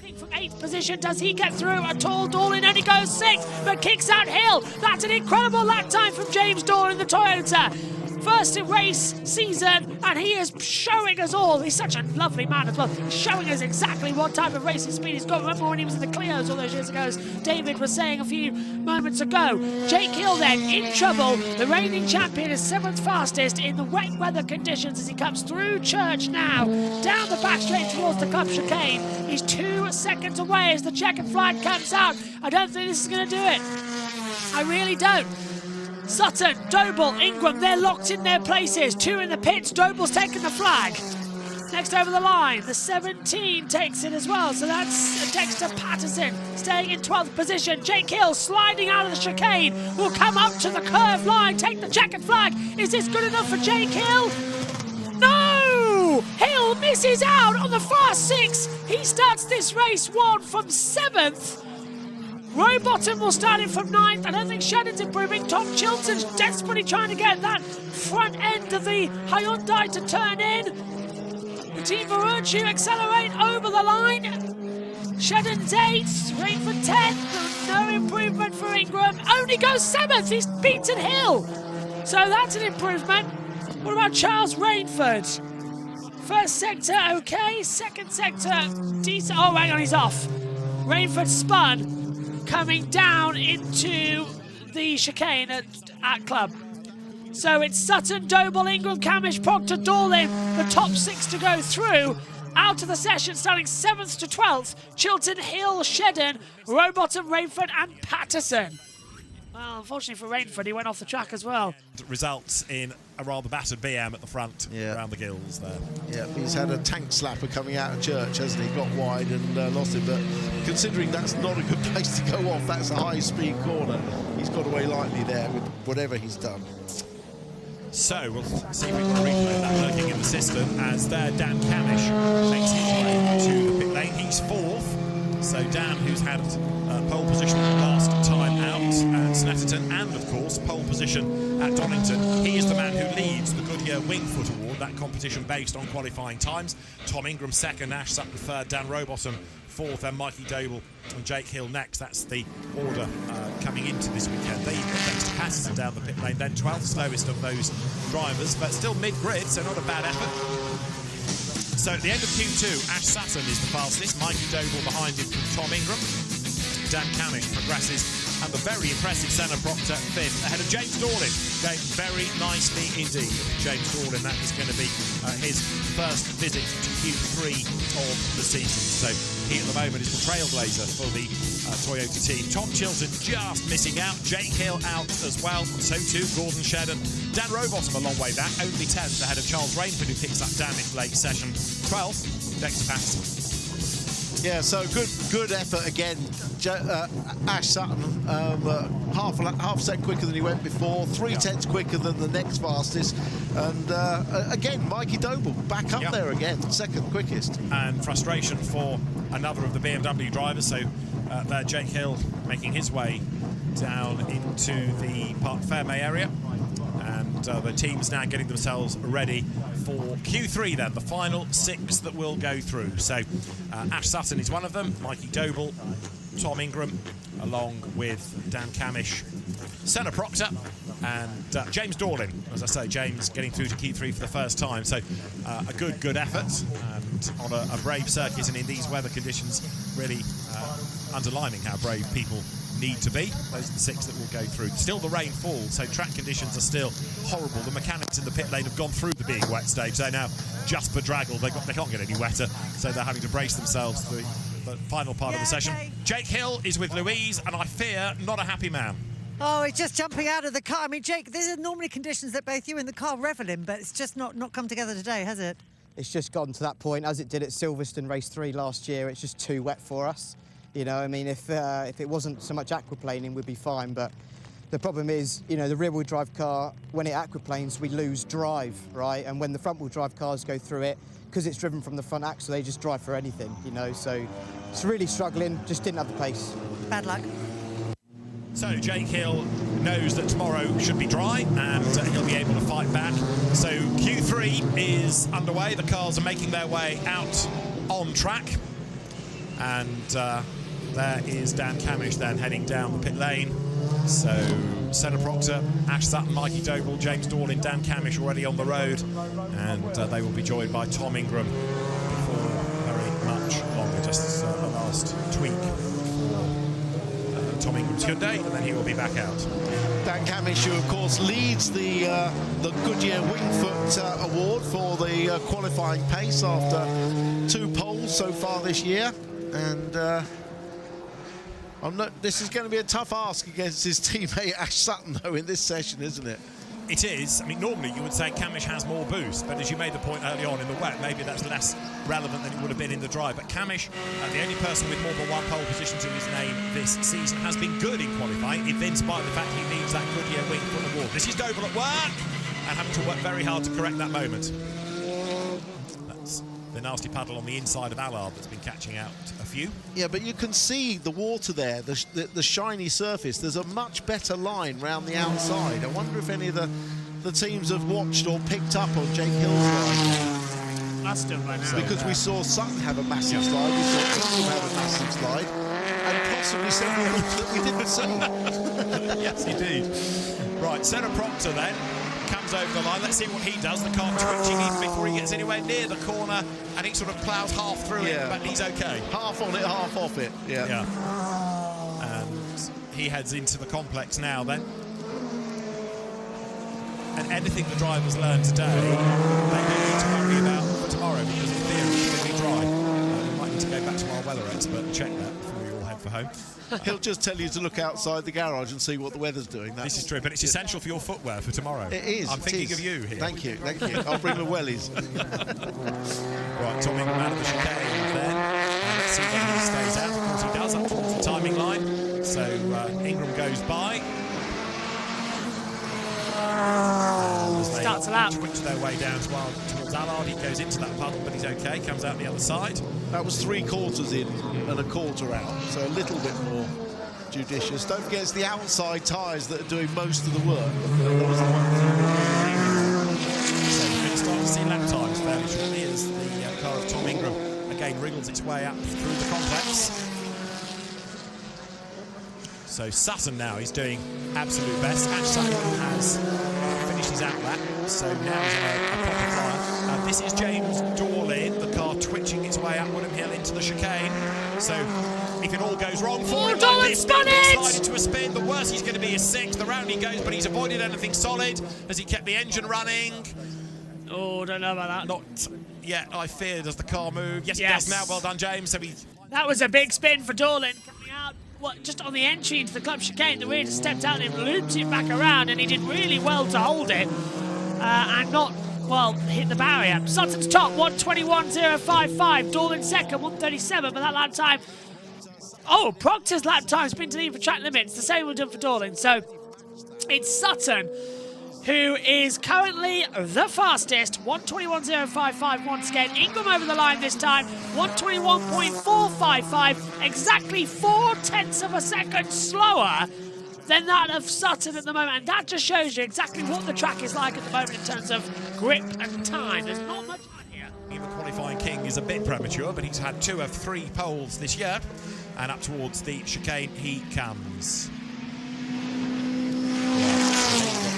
anything from 8th position? Does he get through at all? Dorlin only goes 6th, but kicks out Hill. That's an incredible lap time from James Dorlin, the Toyota. First in race season, and he is showing us all. He's such a lovely man as well. He's showing us exactly what type of racing speed he's got. Remember when he was in the Clios all those years ago, as David was saying a few moments ago. Jake Hill then in trouble. The reigning champion is 7th fastest in the wet weather conditions as he comes through Church now, down the back straight towards the club chicane. He's 2 seconds away as the checkered flag comes out. I don't think this is going to do it. I really don't. Sutton, Doble, Ingram, they're locked in their places. 2 in the pits, Doble's taken the flag. Next over the line, the 17 takes it as well, so that's Dexter Patterson staying in 12th position. Jake Hill sliding out of the chicane, will come up to the curved line, take the checkered flag. Is this good enough for Jake Hill? No! Hill misses out on the fast 6. He starts this race 1 from 7th. Rowbottom will start it from 9th. I don't think Shannon's improving. Tom Chilton's desperately trying to get that front end of the Hyundai to turn in. Team Verrucci accelerate over the line. Shannon's 8th, Rainford 10th. No improvement for Ingram. Only goes 7th. He's beaten Hill. So that's an improvement. What about Charles Rainford? First sector, okay. 2nd sector, decent. Oh, hang on, he's off. Rainford spun, coming down into the chicane at club. So it's Sutton, Doble, Ingram, Camish, Proctor, Dorlin, the top 6 to go through. Out of the session, starting 7th to 12th, Chilton, Hill, Shedden, Rowbottom, Rainford and Patterson. Well, unfortunately for Rainford, he went off the track as well. Results in a rather battered BM at the front, around the gills there. Yeah, he's had a tank slapper coming out of Church, hasn't he? Got wide and lost it, but considering that's not a good place to go off, that's a high-speed corner. He's got away lightly there with whatever he's done. So we'll see if we can replay that lurking in the system as there Dan Camish makes his way to the pit lane. He's fourth. So Dan, who's had pole position last time out at Snetterton, and of course pole position at Donington, he is the man who leads the Goodyear Wingfoot Award, that competition based on qualifying times. Tom Ingram second, Ash Sutton third, Dan Rowbottom fourth, and Mikey Doble and Jake Hill next. That's the order coming into this weekend. They've got Dexter Patterson down the pit lane, then 12th slowest of those drivers, but still mid-grid, so not a bad effort. So at the end of Q2, Ash Sutton is the fastest, Mikey Doble behind him from Tom Ingram. Dan Camish progresses, and the very impressive Senna Proctor fifth, ahead of James Dorlin, going very nicely indeed. James Dorlin, that is going to be his first visit to Q3 of the season. So he at the moment is the trailblazer for the Toyota team. Tom Chilton just missing out, Jake Hill out as well, so too Gordon Shedden. Dan Rowbottom a long way back, only 10th ahead of Charles Rainford, who picks up damage late session. 12th, Dexter Patterson. Yeah, so good effort again. Ash Sutton, half a second quicker than he went before, 3/10 quicker than the next fastest, and again Mikey Doble back up there again, second quickest. And frustration for another of the BMW drivers. So there, Jake Hill making his way down into the Parc Fermé area. And the team's now getting themselves ready for Q3 then, the final 6 that will go through. So Ash Sutton is one of them, Mikey Doble, Tom Ingram, along with Dan Camish, Senna Proctor, and James Dorlin. As I say, James getting through to Q3 for the first time. So a good effort, and on a brave circuit and in these weather conditions, really underlining how brave people need to be. Those are the 6 that will go through. Still the rain falls, so track conditions are still horrible. The mechanics in the pit lane have gone through the being wet stage. They're now just bedraggled. They can't get any wetter, so they're having to brace themselves for the final part of the session. Jake Hill is with Louise, and I fear not a happy man. Oh, he's just jumping out of the car. I mean, Jake, these are normally conditions that both you and the car revel in, but it's just not come together today, has it? It's just gotten to that point, as it did at Silverstone Race 3 last year. It's just too wet for us. You know, I mean, if it wasn't so much aquaplaning, we'd be fine. But the problem is, you know, the rear-wheel drive car, when it aquaplanes, we lose drive, right? And when the front-wheel drive cars go through it, because it's driven from the front axle, they just drive for anything, you know. So it's really struggling, just didn't have the pace. Bad luck. So Jake Hill knows that tomorrow should be dry, and he'll be able to fight back. So Q3 is underway. The cars are making their way out on track. And there is Dan Camish then heading down the pit lane. So Senna Proctor, Ash Sutton, Mikey Doble, James Dorlin, Dan Camish already on the road, and they will be joined by Tom Ingram before very much longer. Just a last tweak for Tom Ingram's Hyundai, and then he will be back out. Dan Camish, who of course leads the Goodyear Wingfoot Award for the qualifying pace after 2 poles so far this year. And this is going to be a tough ask against his teammate Ash Sutton, though, in this session, isn't it? It is. I mean, normally you would say Camish has more boost, but as you made the point early on in the wet, maybe that's less relevant than it would have been in the dry. But Camish, the only person with more than 1 pole position to his name this season, has been good in qualifying, evinced by the fact he needs that Goodyear Wingfoot Award. This is Doble at work, and having to work very hard to correct that moment. That's the nasty puddle on the inside of Allard that's been catching out a few. Yeah, but you can see the water there, the shiny surface. There's a much better line round the outside. I wonder if any of the teams have watched or picked up on Jake Hill's line. Must have by now. Because we saw Sutton have a massive slide, we saw Ingram have a massive slide, and possibly several that we didn't see. Yes, indeed. Right, Senna Proctor then comes over the line. Let's see what he does. The car twitching even before he gets anywhere near the corner, and it sort of ploughs half through it, but he's okay. Half on it, half off it. Yeah. And he heads into the complex now then. And anything the drivers learn today, they don't need to worry about for tomorrow, because in theory it's going to be dry. We might need to go back to our weather expert and check that before we all head for home. He'll just tell you to look outside the garage and see what the weather's doing. This is true, but it's essential for your footwear for tomorrow. It is. I'm thinking of you here. Thank you. I'll bring the wellies. Right, Tom Ingram out of the chicane then. Let's see whether he stays out. Of course he does, up towards the timing line. So Ingram goes by. Stuck That's a lap. Twitch their way down towards Allard. He goes into that puddle, but he's okay. Comes out the other side. That was 3/4 in and a quarter out, so a little bit more judicious. Don't forget, it's the outside tyres that are doing most of the work. So we're going to start to see lap times fairly shortly as the car of Tom Ingram again wriggles its way up through the complex. So Sutton now, he's doing absolute best. Ash Sutton has finished his out lap, so now he's on a proper flyer. This is James Dorlin, the car twitching its way up Woodham Hill into the chicane. So if it all goes wrong for him, like this, slide into a spin, the worst he's going to be is 6th. The round he goes, but he's avoided anything solid as he kept the engine running. Oh, don't know about that. Not yet, I fear. Does the car move? Yes, it does now. Well done, James. So that was a big spin for Dorlin coming out. Just on the entry into the club chicane, the rear just stepped out and looped it back around, and he did really well to hold it and not, well, hit the barrier. Sutton's top, 1:21.055. Dorlin second, 1:37, but that lap time. Oh, Proctor's lap time's been to the for track limits. The same will do for Dorlin. So it's Sutton who is currently the fastest, 1:21.055 once again. Ingram over the line this time, 1:21.455, exactly 0.4 of a second slower than that of Sutton at the moment. And that just shows you exactly what the track is like at the moment in terms of grip and time. There's not much on here. The qualifying king is a bit premature, but he's had 2 of 3 poles this year. And up towards the chicane he comes.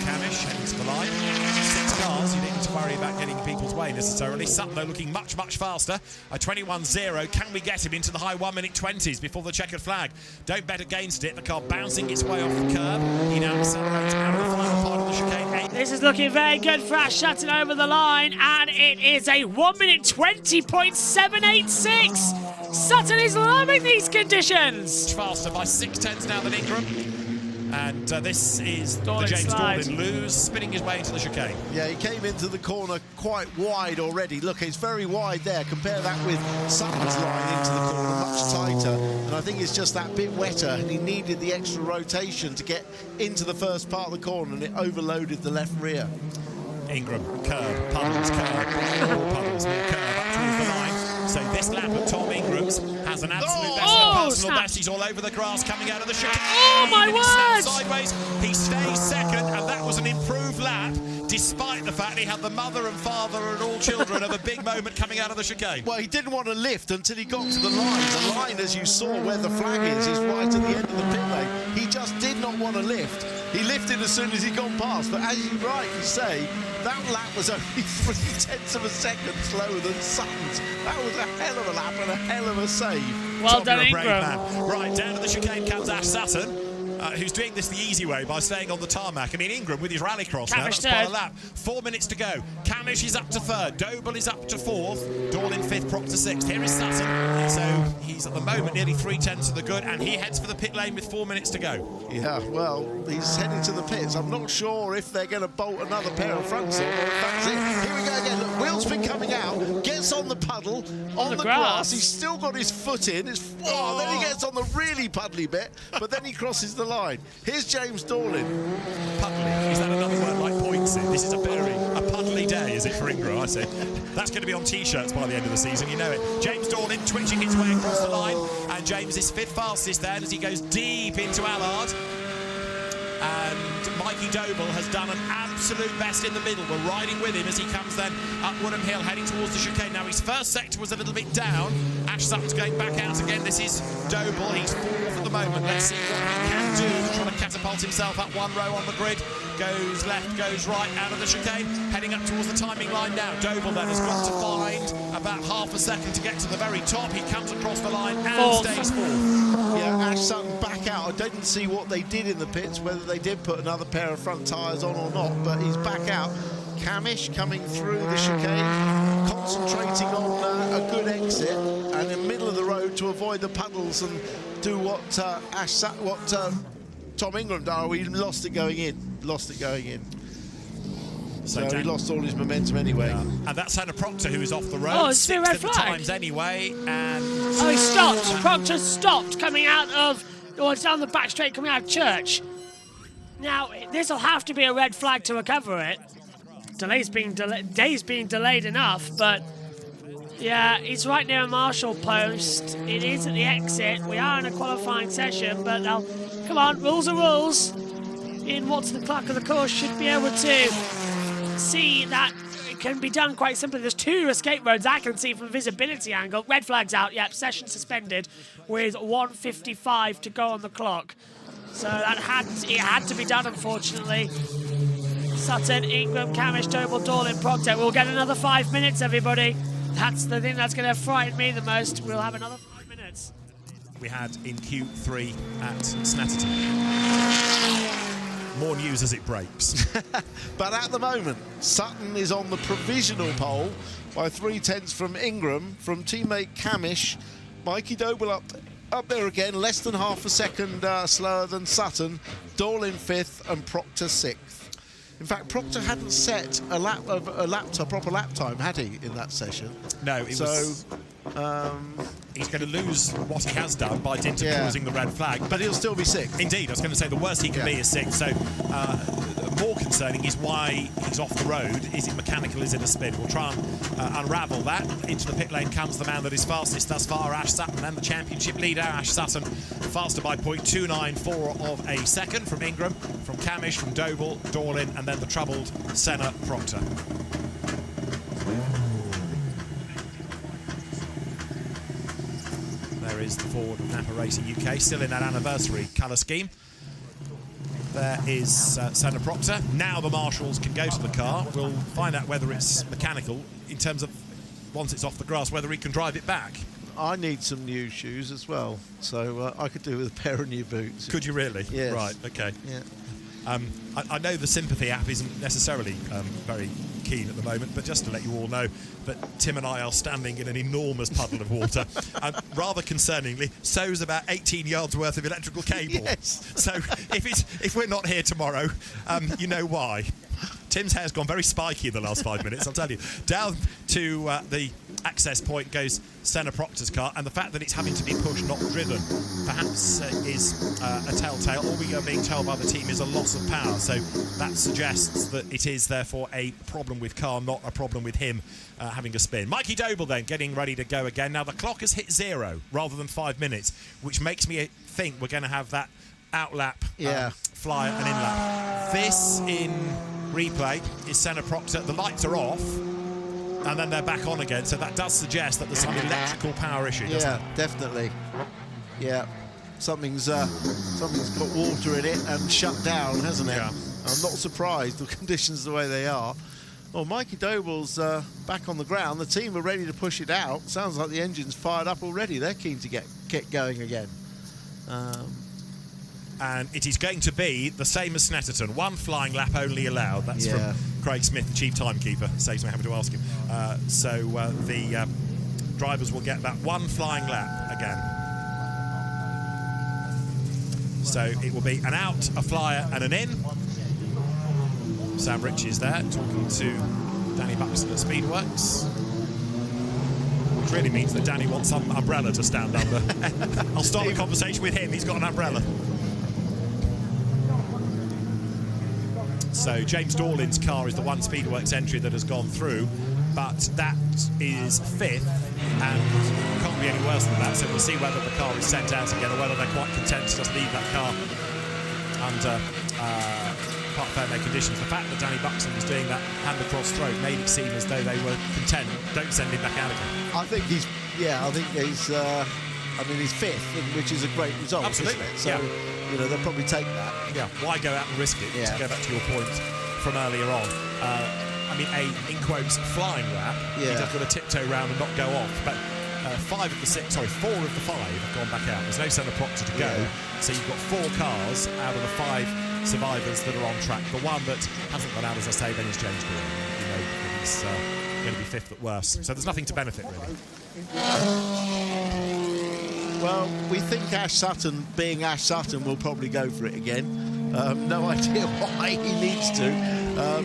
Camish heading to the line. 6 cars, you don't need to worry about getting people's way necessarily. Sutton, though, looking much, much faster. A 21.0. Can we get him into the high 1-minute 20s before the checkered flag? Don't bet against it. The car bouncing its way off the curb. He now accelerates out of the final part of the chicane. This is looking very good for Ash Sutton over the line, and it is a 1-minute 20.786. Sutton is loving these conditions. Faster by 6/10 now than Ingram. And this is Dorlin the James slides. Dorlin lose, spinning his way into the chicane. Yeah, he came into the corner quite wide already. Look, it's very wide there. Compare that with Sutton's line into the corner, much tighter. And I think it's just that bit wetter, and he needed the extra rotation to get into the first part of the corner, and it overloaded the left rear. Ingram, curb, puddles, curb, more puddles, more curb, up towards the line. So this lap of Tom Ingram's has an absolute best and a personal best. He's all over the grass coming out of the chicane. Oh, my word! Sideways. He stays second, and that was an improved lap, despite the fact he had the mother and father and all children of a big moment coming out of the chicane. Well, he didn't want to lift until he got to the line. The line, as you saw where the flag is right at the end of the pit lane. He just did not want to lift. He lifted as soon as he got past, but as you rightly say, that lap was only 0.3 of a second slower than Sutton's. That was a hell of a lap and a hell of a save. Well done, Ingram. Right, down to the chicane comes Ash Sutton, who's doing this the easy way by staying on the tarmac. I mean, Ingram with his rallycross now, that's part of the lap. 4 minutes to go. Camish is up to 3rd. Doble is up to 4th. Dorlin 5th, Proctor 6th. Here is Sutton. So he's at the moment nearly 3/10 of the good, and he heads for the pit lane with 4 minutes to go. Yeah, well, he's heading to the pits. I'm not sure if they're going to bolt another pair of fronts in, or if that's it. Here we go again. Look, wheel spin coming out. Gets on the puddle, on the grass. He's still got his foot in. Then he gets on the really puddly bit, but then he crosses the line. Here's James Dorlin. Puddly, is that another word like points in? This is a puddly day, is it, for Ingram, I say. That's going to be on T-shirts by the end of the season, you know it. James Dorlin twitching his way across the line, and James is 5th fastest then as he goes deep into Allard. And Mikey Doble has done an absolute best in the middle. We're riding with him as he comes then up Woodham Hill, heading towards the chicane. Now, his first sector was a little bit down. Ash Sutton's going back out again. This is Doble. He's 4th at the moment. Let's see what he can do. Trying to catapult himself up 1 row on the grid. Goes left, goes right, out of the chicane. Heading up towards the timing line now. Doble then has got to find about half a second to get to the very top. He comes across the line and stays 4th. Yeah, Ash Sutton back out. I didn't see what they did in the pits, whether they did put another pair of front tyres on or not, but he's back out. Camish coming through the chicane, concentrating on a good exit and in the middle of the road to avoid the puddles and do what Tom Ingram done. He lost it going in. So he lost all his momentum anyway. Yeah. And that's Hannah Proctor, who is off the road. Oh, it's the red flag. Times anyway, and oh, he stopped. Proctor stopped coming out of, or it's down the back straight coming out of church. Now, this will have to be a red flag to recover it. Day's being delayed enough, but yeah, it's right near a marshal post. It is at the exit. We are in a qualifying session, but come on, rules are rules. In what's the clock of the course should be able to see that it can be done quite simply. There's 2 escape roads I can see from a visibility angle. Red flag's out, yep, session suspended with 1:55 to go on the clock. So it had to be done, unfortunately. Sutton, Ingram, Camish, Doble, Dorlin, Proctor. We'll get another 5 minutes, everybody. That's the thing that's going to frighten me the most. We'll have another 5 minutes. We had in Q3 at Snetterton. More news as it breaks. But at the moment, Sutton is on the provisional pole by 3/10 from Ingram, from teammate Camish. Mikey Doble up there again, less than half a second slower than Sutton. Dorlin 5th and Proctor 6th. In fact, Proctor hadn't set a proper lap time, had he, in that session? No, it was... he's going to lose what he has done by dint of causing the red flag. But he'll still be 6th. Indeed, I was going to say the worst he can be is 6th. So more concerning is why he's off the road. Is it mechanical? Is it a spin? We'll try and unravel that. Into the pit lane comes the man that is fastest thus far, Ash Sutton, and the championship leader, Ash Sutton, faster by 0.294 of a second from Ingram, from Camish, from Doble, Dorlin, and then the troubled Senna Proctor. There is the Ford Napa Racing UK, still in that anniversary colour scheme. There is Senna Proctor. Now the marshals can go to the car. We'll find out whether it's mechanical in terms of, once it's off the grass, whether he can drive it back. I need some new shoes as well, so I could do with a pair of new boots. Could you really? Yes. Right, okay. Yeah. I know the sympathy app isn't necessarily very keen at the moment, but just to let you all know that Tim and I are standing in an enormous puddle of water, and rather concerningly, so's about 18 yards worth of electrical cable. Yes. So if we're not here tomorrow, you know why. Tim's hair's gone very spiky in the last 5 minutes, I'll tell you. Down to the access point goes Senna Proctor's car, and the fact that it's having to be pushed, not driven, perhaps is a telltale. All we are being told by the team is a loss of power, so that suggests that it is therefore a problem with car, not a problem with him having a spin. Mikey Doble then getting ready to go again. Now the clock has hit 0 rather than 5 minutes, which makes me think we're going to have that outlap, fly and inlap. This in replay is Senna Proctor. The lights are off and then they're back on again, so that does suggest that there's some electrical power issue, doesn't it? Definitely. Yeah, something's got water in it and shut down, hasn't it? Yeah. I'm not surprised, the conditions the way they are. Well, Mikey Doble's back on the ground. The team are ready to push it out. Sounds like the engine's fired up already. They're keen to get going again. And it is going to be the same as Snetterton. 1 flying lap only allowed. That's from Craig Smith, the chief timekeeper. Saves me having to ask him. So the drivers will get that 1 flying lap again. So it will be an out, a flyer and an in. Sam Rich is there talking to Danny Buxton at Speedworks. Which really means that Danny wants some umbrella to stand under. I'll start a conversation with him. He's got an umbrella. So James Dorlin's car is the one Speedworks entry that has gone through, but that is 5th and can't be any worse than that. So we'll see whether the car is sent out again or whether they're quite content to just leave that car under part fair conditions. The fact that Danny Buxton was doing that hand across throat made it seem as though they were content. Don't send him back out again. I think he's 5th, which is a great result. Absolutely. Isn't it? So, you know, they'll probably take that. Yeah, why go out and risk it? To go back to your point from earlier on. I mean, in quotes, flying lap. He's just got to tiptoe around and not go off. But 4 of the 5 have gone back out. There's no Senna Proctor to go. So you've got 4 cars out of the 5 survivors that are on track. The one that hasn't gone out, as I say, then is James Dorlin. You know, he's going to be 5th at worst. So there's nothing to benefit, really. Well, we think Ash Sutton, being Ash Sutton, will probably go for it again. No idea why he needs to,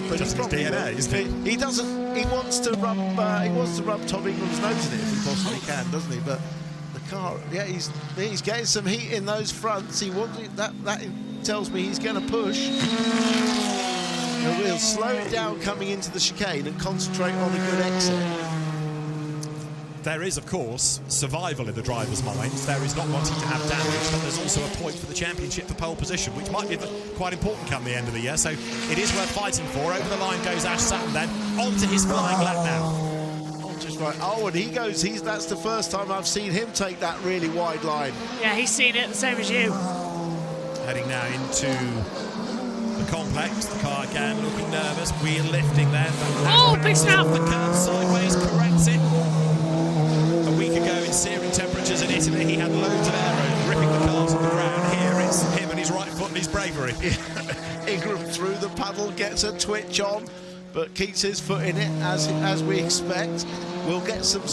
but just his DNA, isn't it? He doesn't. He wants to rub. Tom Ingram's nose in it if he possibly can, doesn't he? But the car, he's getting some heat in those fronts. He wants that tells me he's going to push. he'll slow it down coming into the chicane and concentrate on a good exit. There is, of course, survival in the driver's mind. There is not wanting to have damage, but there's also a point for the championship for pole position, which might be quite important come the end of the year. So it is worth fighting for. Over the line goes Ash Sutton then, onto his flying lap now. Just right. Oh, and he goes. That's the first time I've seen him take that really wide line. Yeah, he's seen it the same as you. Heading now into the complex. The car again looking nervous. Wheel lifting there. Oh, big snap! The curve sideways corrects it. A week ago in searing temperatures in Italy, he had loads of aero gripping the car to the ground. Here it's him and his right foot and his bravery. Ingram through the paddle, gets a twitch on, but keeps his foot in it as we expect. We'll get some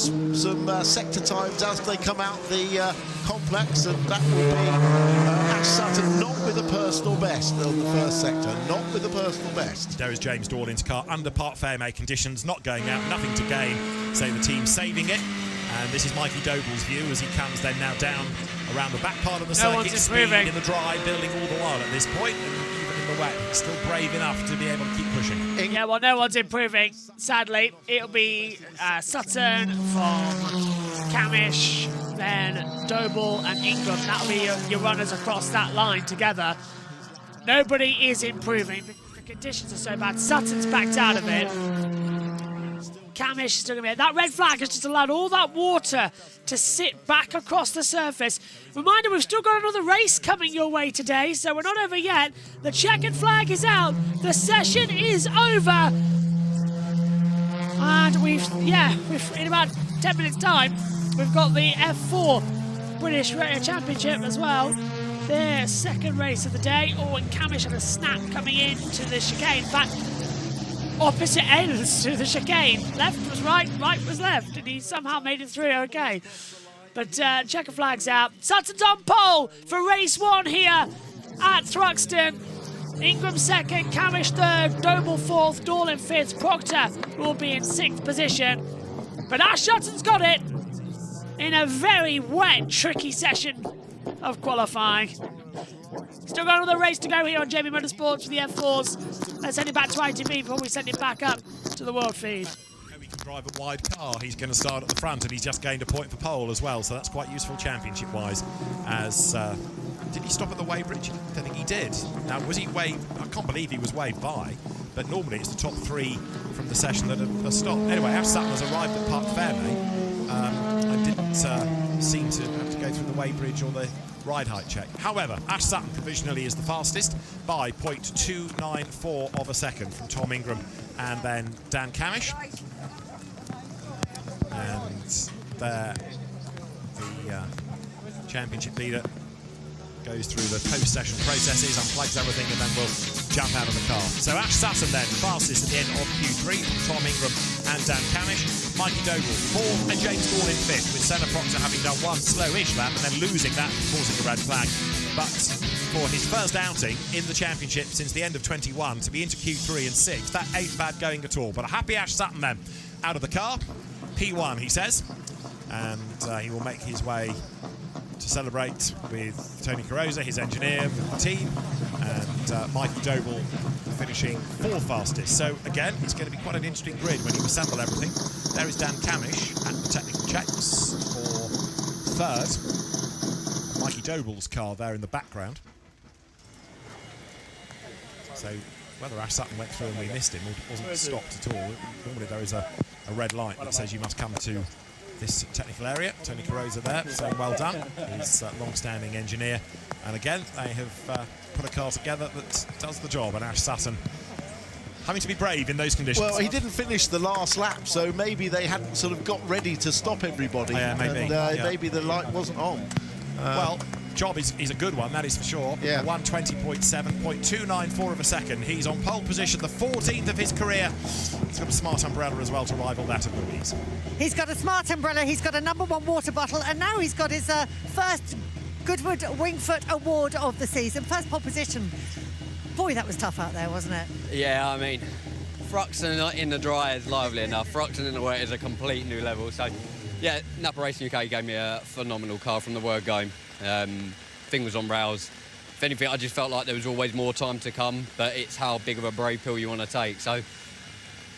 sector times as they come out the complex, and that will be Ash Sutton not with a personal best on the first sector, not with a personal best. There is James Dorling's car under part fairway conditions, not going out, nothing to gain. So the team saving it, and this is Mikey Doble's view as he comes then now down around the back part of the circuit, speed in the drive, building all the while at this point. The wet, still brave enough to be able to keep pushing. Yeah, well, no one's improving, sadly. It'll be Sutton from Camish, then Doble and Ingram. That'll be your runners across that line together. Nobody is improving. The conditions are so bad. Sutton's backed out of it. Camish is still going to be. That red flag has just allowed all that water to sit back across the surface. Reminder, we've still got another race coming your way today, so we're not over yet. The checkered flag is out. The session is over. And we've in about 10 minutes' time, we've got the F4 British Championship as well. Their second race of the day. Oh, and Camish had a snap coming into the chicane. In fact, opposite ends to the chicane. Left was right, right was left, and he somehow made it through okay. But checker flag's out. Sutton's on pole for race 1 here at Thruxton. Ingram second, Camish third, Doble fourth, Dorling fifth, Proctor will be in 6th position. But Ash Sutton's got it in a very wet, tricky session of qualifying. Still got another race to go here on JB Motorsports for the F4s. Let's send it back to ITV before we send it back up to the world feed. He can drive a wide car. He's going to start at the front, and he's just gained a point for pole as well, so that's quite useful championship-wise. As did he stop at the weighbridge? I don't think he did. Now, was he waved? I can't believe he was waved by, but normally it's the top 3 from the session that have stopped. Anyway, Ash Sutton has arrived at Park Fairway and didn't seem to have to go through the weighbridge or the ride height check. However, Ash Sutton provisionally is the fastest by 0.294 of a second from Tom Ingram and then Dan Camish. And there, the championship leader goes through the post-session processes, unplugs everything, and then will jump out of the car. So Ash Sutton then, fastest at the end of Q3, Tom Ingram and Dan Camish. Mikey Doble, 4th, and James Dorling 5th, with Senna Proctor having done one slowish lap and then losing that, causing a red flag. But for his first outing in the championship since the end of 21, to be into Q3 and 6th, that ain't bad going at all. But a happy Ash Sutton then, out of the car, P1 he says, and he will make his way to celebrate with Tony Carosa, his engineer, with the team, and Mikey Doble finishing 4th fastest. So again, it's going to be quite an interesting grid when you assemble everything. There is Dan Camish at the technical checks for 3rd. Mikey Doble's car there in the background. So whether Ash Sutton went through and we missed him or wasn't stopped at all, normally there is a red light that says you must come to this technical area. Tony Carosa there, so well done. He's a long-standing engineer. And again, they have put a car together that does the job. And Ash Sutton having to be brave in those conditions. Well, he didn't finish the last lap, so maybe they hadn't sort of got ready to stop everybody. Yeah, maybe. And, maybe the light wasn't on. Well, job is a good one, that is for sure. Yeah. 120.7, 0.294 of a second. He's on pole position, the 14th of his career. He's got a smart umbrella as well to rival that of Louise. He's got a smart umbrella, he's got a #1 water bottle, and now he's got his first Goodwood Wingfoot Award of the season. First pole position. Boy, that was tough out there, wasn't it? Yeah, I mean, Thruxton in the dry is lively enough. Thruxton in the wet is a complete new level. So, yeah, Napa Racing UK gave me a phenomenal car from the word go. Thing was on rails. if anything, I just felt like there was always more time to come, but it's how big of a brave pill you want to take. So,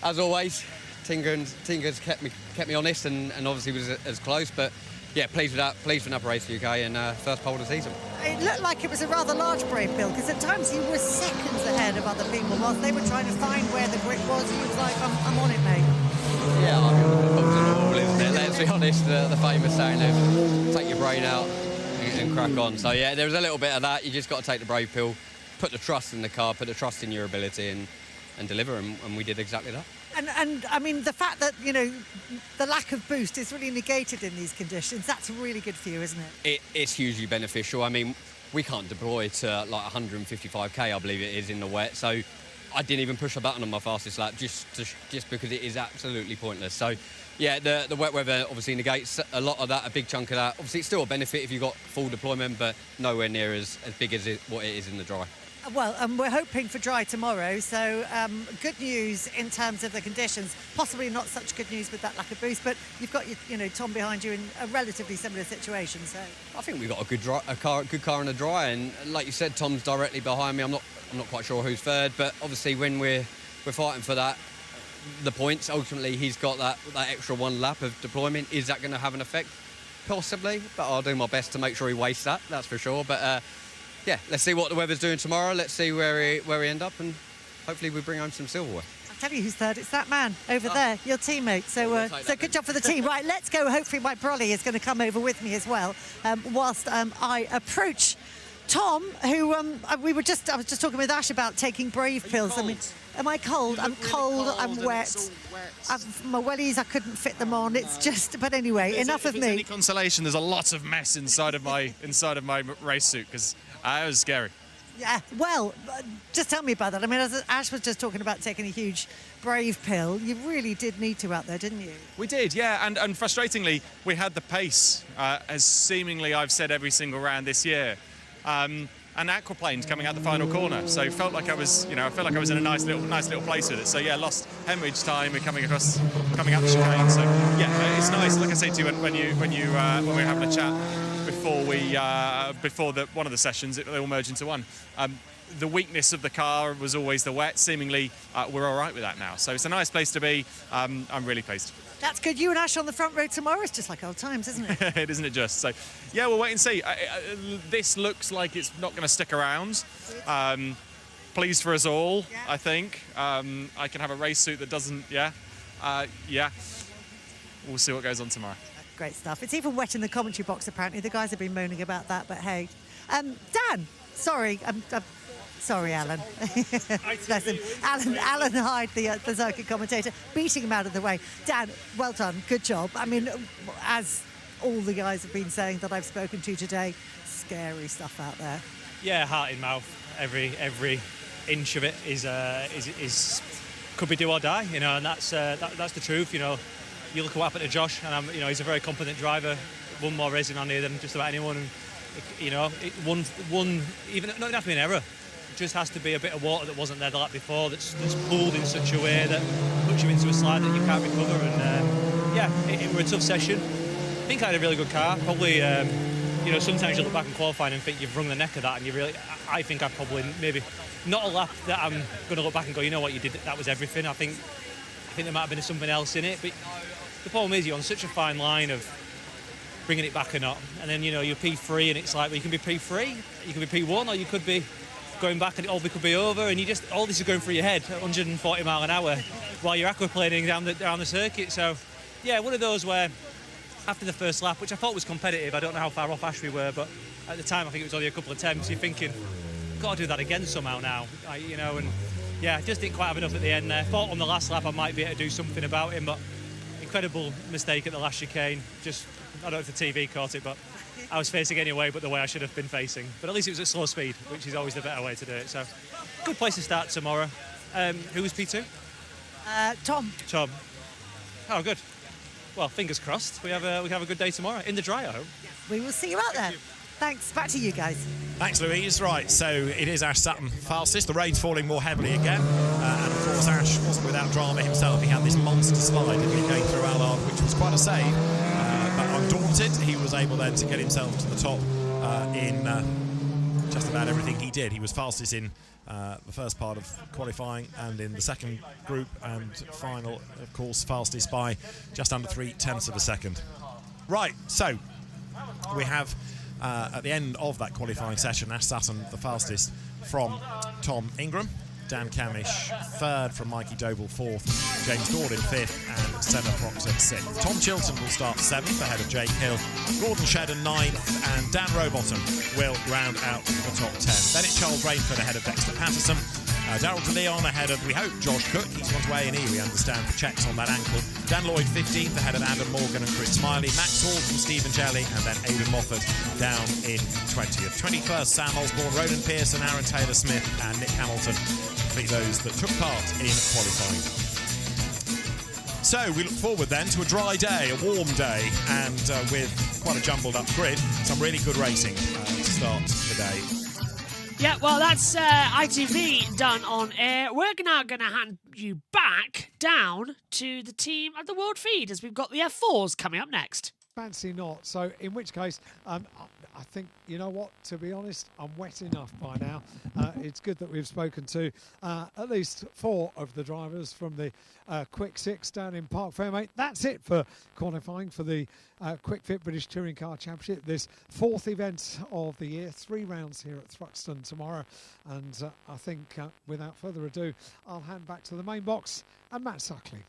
as always, Tinker's kept me honest and obviously was as close, but yeah, pleased with that race for UK and first pole of the season. It looked like it was a rather large brave bill, because at times you were seconds ahead of other people whilst they were trying to find where the grip was. You was like, I'm on it, mate. Yeah, I mean, it comes in all, isn't it? Let's be honest, the famous saying there, take your brain out and crack on. So yeah, there was a little bit of that. You just got to take the brave pill, put the trust in the car, put the trust in your ability and deliver, and we did exactly that. And I mean, the fact that, you know, the lack of boost is really negated in these conditions, that's really good for you, isn't it? It's hugely beneficial. I mean, we can't deploy to like 155k, I believe it is, in the wet. So I didn't even push a button on my fastest lap just because it is absolutely pointless. So yeah, the wet weather obviously negates a lot of that, a big chunk of that. Obviously, it's still a benefit if you've got full deployment, but nowhere near as big as what it is in the dry. Well, we're hoping for dry tomorrow, so good news in terms of the conditions. Possibly not such good news with that lack of boost, but you've got Tom behind you in a relatively similar situation. So I think we've got a good car in the dry, and like you said, Tom's directly behind me. I'm not quite sure who's third, but obviously when we're fighting for the points, ultimately he's got that extra one lap of deployment. Is that going to have an effect? Possibly, but I'll do my best to make sure he wastes that. That's for sure. But yeah, let's see what the weather's doing tomorrow. Let's see where we end up, and hopefully we bring home some silverware. I'll tell you who's third. It's that man over there, your teammate. So good job for the team. Right, let's go. Hopefully my brolly is going to come over with me as well, whilst I approach Tom, who I was just talking with Ash about taking brave pills. I mean, am I cold? I'm cold. I'm wet. My wellies, I couldn't fit them on. It's just, but anyway, enough of me. Any consolation? There's a lot of mess inside of my race suit, because it was scary. Yeah, well, just tell me about that. I mean, as Ash was just talking about taking a huge brave pill, you really did need to out there, didn't you? We did, yeah, and frustratingly, we had the pace, as seemingly I've said every single round this year. And aquaplanes coming out the final corner, so it felt like I was, I felt like I was in a nice little place with it. So yeah, lost hemorrhage time. We're coming out the chicane. So yeah, it's nice. Like I said to you when we were having a chat before one of the sessions, they all merged into one. The weakness of the car was always the wet. Seemingly, we're all right with that now. So it's a nice place to be. I'm really pleased. That's good. You and Ash on the front row tomorrow. It's just like old times, isn't it? It isn't it just? So, yeah, we'll wait and see. This looks like it's not going to stick around. Pleased for us all, yeah. I think. I can have a race suit that doesn't, yeah. We'll see what goes on tomorrow. Great stuff. It's even wet in the commentary box, apparently. The guys have been moaning about that, but hey. Dan, sorry. Sorry, Alan. Bless him. Alan Hyde, the circuit commentator, beating him out of the way. Dan, well done. Good job. I mean, as all the guys have been saying that I've spoken to today, scary stuff out there. Yeah, heart in mouth. Every inch of it is could be do or die, and that's the truth. You look what happened to Josh, and he's a very competent driver. One more racing on here than just about anyone, and one even not even have to be an error. Just has to be a bit of water that wasn't there the lap before, that's pooled in such a way that puts you into a slide that you can't recover. And it was a tough session. I think I had a really good car. Probably, sometimes you look back in qualifying and think you've wrung the neck of that, and I think I probably maybe not a lap that I'm going to look back and go, you know what, you did, that was everything. I think there might have been something else in it, but the problem is you're on such a fine line of bringing it back or not, and then you're P3, and it's like, well, you can be P3, you can be P1, or you could be going back and it all could be over, and all this is going through your head at 140 mile an hour while you're aquaplaning down the circuit. So yeah, one of those where after the first lap, which I thought was competitive, I don't know how far off Ash we were, but at the time I think it was only a couple of attempts, you're thinking, got to do that again somehow now, and yeah, just didn't quite have enough at the end there. Thought on the last lap I might be able to do something about him, but incredible mistake at the last chicane. Just, I don't know if the TV caught it, but I was facing anyway, but the way I should have been facing. But at least it was at slow speed, which is always the better way to do it. So, good place to start tomorrow. Who was P2? Tom. Tom. Oh, good. Well, fingers crossed. We have a good day tomorrow in the dry, I hope. We will see you out there. Thanks. Back to you guys. Thanks, Louise. Right, so it is Ash Sutton fastest. The rain's falling more heavily again. And of course, Ash wasn't without drama himself. He had this monster slide going through Allard, which was quite a save. But undaunted, he was able then to get himself to the top in just about everything he did. He was fastest in the first part of qualifying and in the second group, and final, of course, fastest by just under 0.3 of a second. Right, so we have at the end of that qualifying session, Ash Sutton the fastest from Tom Ingram, Dan Camish third from Mikey Doble fourth, James Gordon fifth, and Senna Proctor sixth. Tom Chilton will start seventh ahead of Jake Hill, Gordon Shedden ninth, and Dan Rowbottom will round out the top 10. Bennett Charles Rainford ahead of Dexter Patterson, Darryl De Leon ahead of, we hope, Josh Cook. He's gone to A&E, we understand, for checks on that ankle. Dan Lloyd 15th ahead of Adam Morgan and Chris Smiley. Max Hall from Stephen Jelly, and then Aidan Moffat down in 20th. 21st, Sam Osborne, Ronan Pearson, Aaron Taylor-Smith, and Nick Hamilton complete those that took part in qualifying. So we look forward then to a dry day, a warm day, and with quite a jumbled up grid, some really good racing to start the day. Yeah, well, that's ITV done on air. We're now going to hand you back down to the team at the World Feed, as we've got the F4s coming up next. Fancy not. So, in which case, I think, you know what, to be honest, I'm wet enough by now. It's good that we've spoken to at least 4 of the drivers from the Quick 6 down in Park Fairmate. That's it for qualifying for the Quick Fit British Touring Car Championship, this 4th event of the year. 3 rounds here at Thruxton tomorrow. And I think, without further ado, I'll hand back to the main box and Matt Suckling.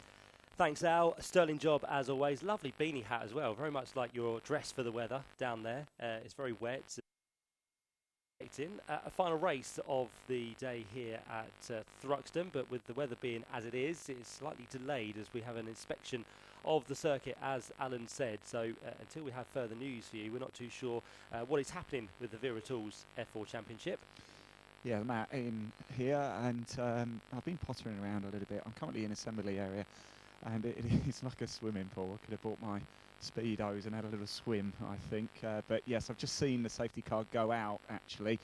Thanks, Al. Sterling job, as always. Lovely beanie hat as well. Very much like your dress for the weather down there. It's very wet. A final race of the day here at Thruxton, but with the weather being as it is, it's slightly delayed as we have an inspection of the circuit, as Alan said. So until we have further news for you, we're not too sure what is happening with the Vera Tools F4 Championship. Yeah, Matt in here, and I've been pottering around a little bit. I'm currently in assembly area, and it's like a swimming pool. I could have bought my Speedos and had a little swim, I think. But yes, I've just seen the safety car go out, actually.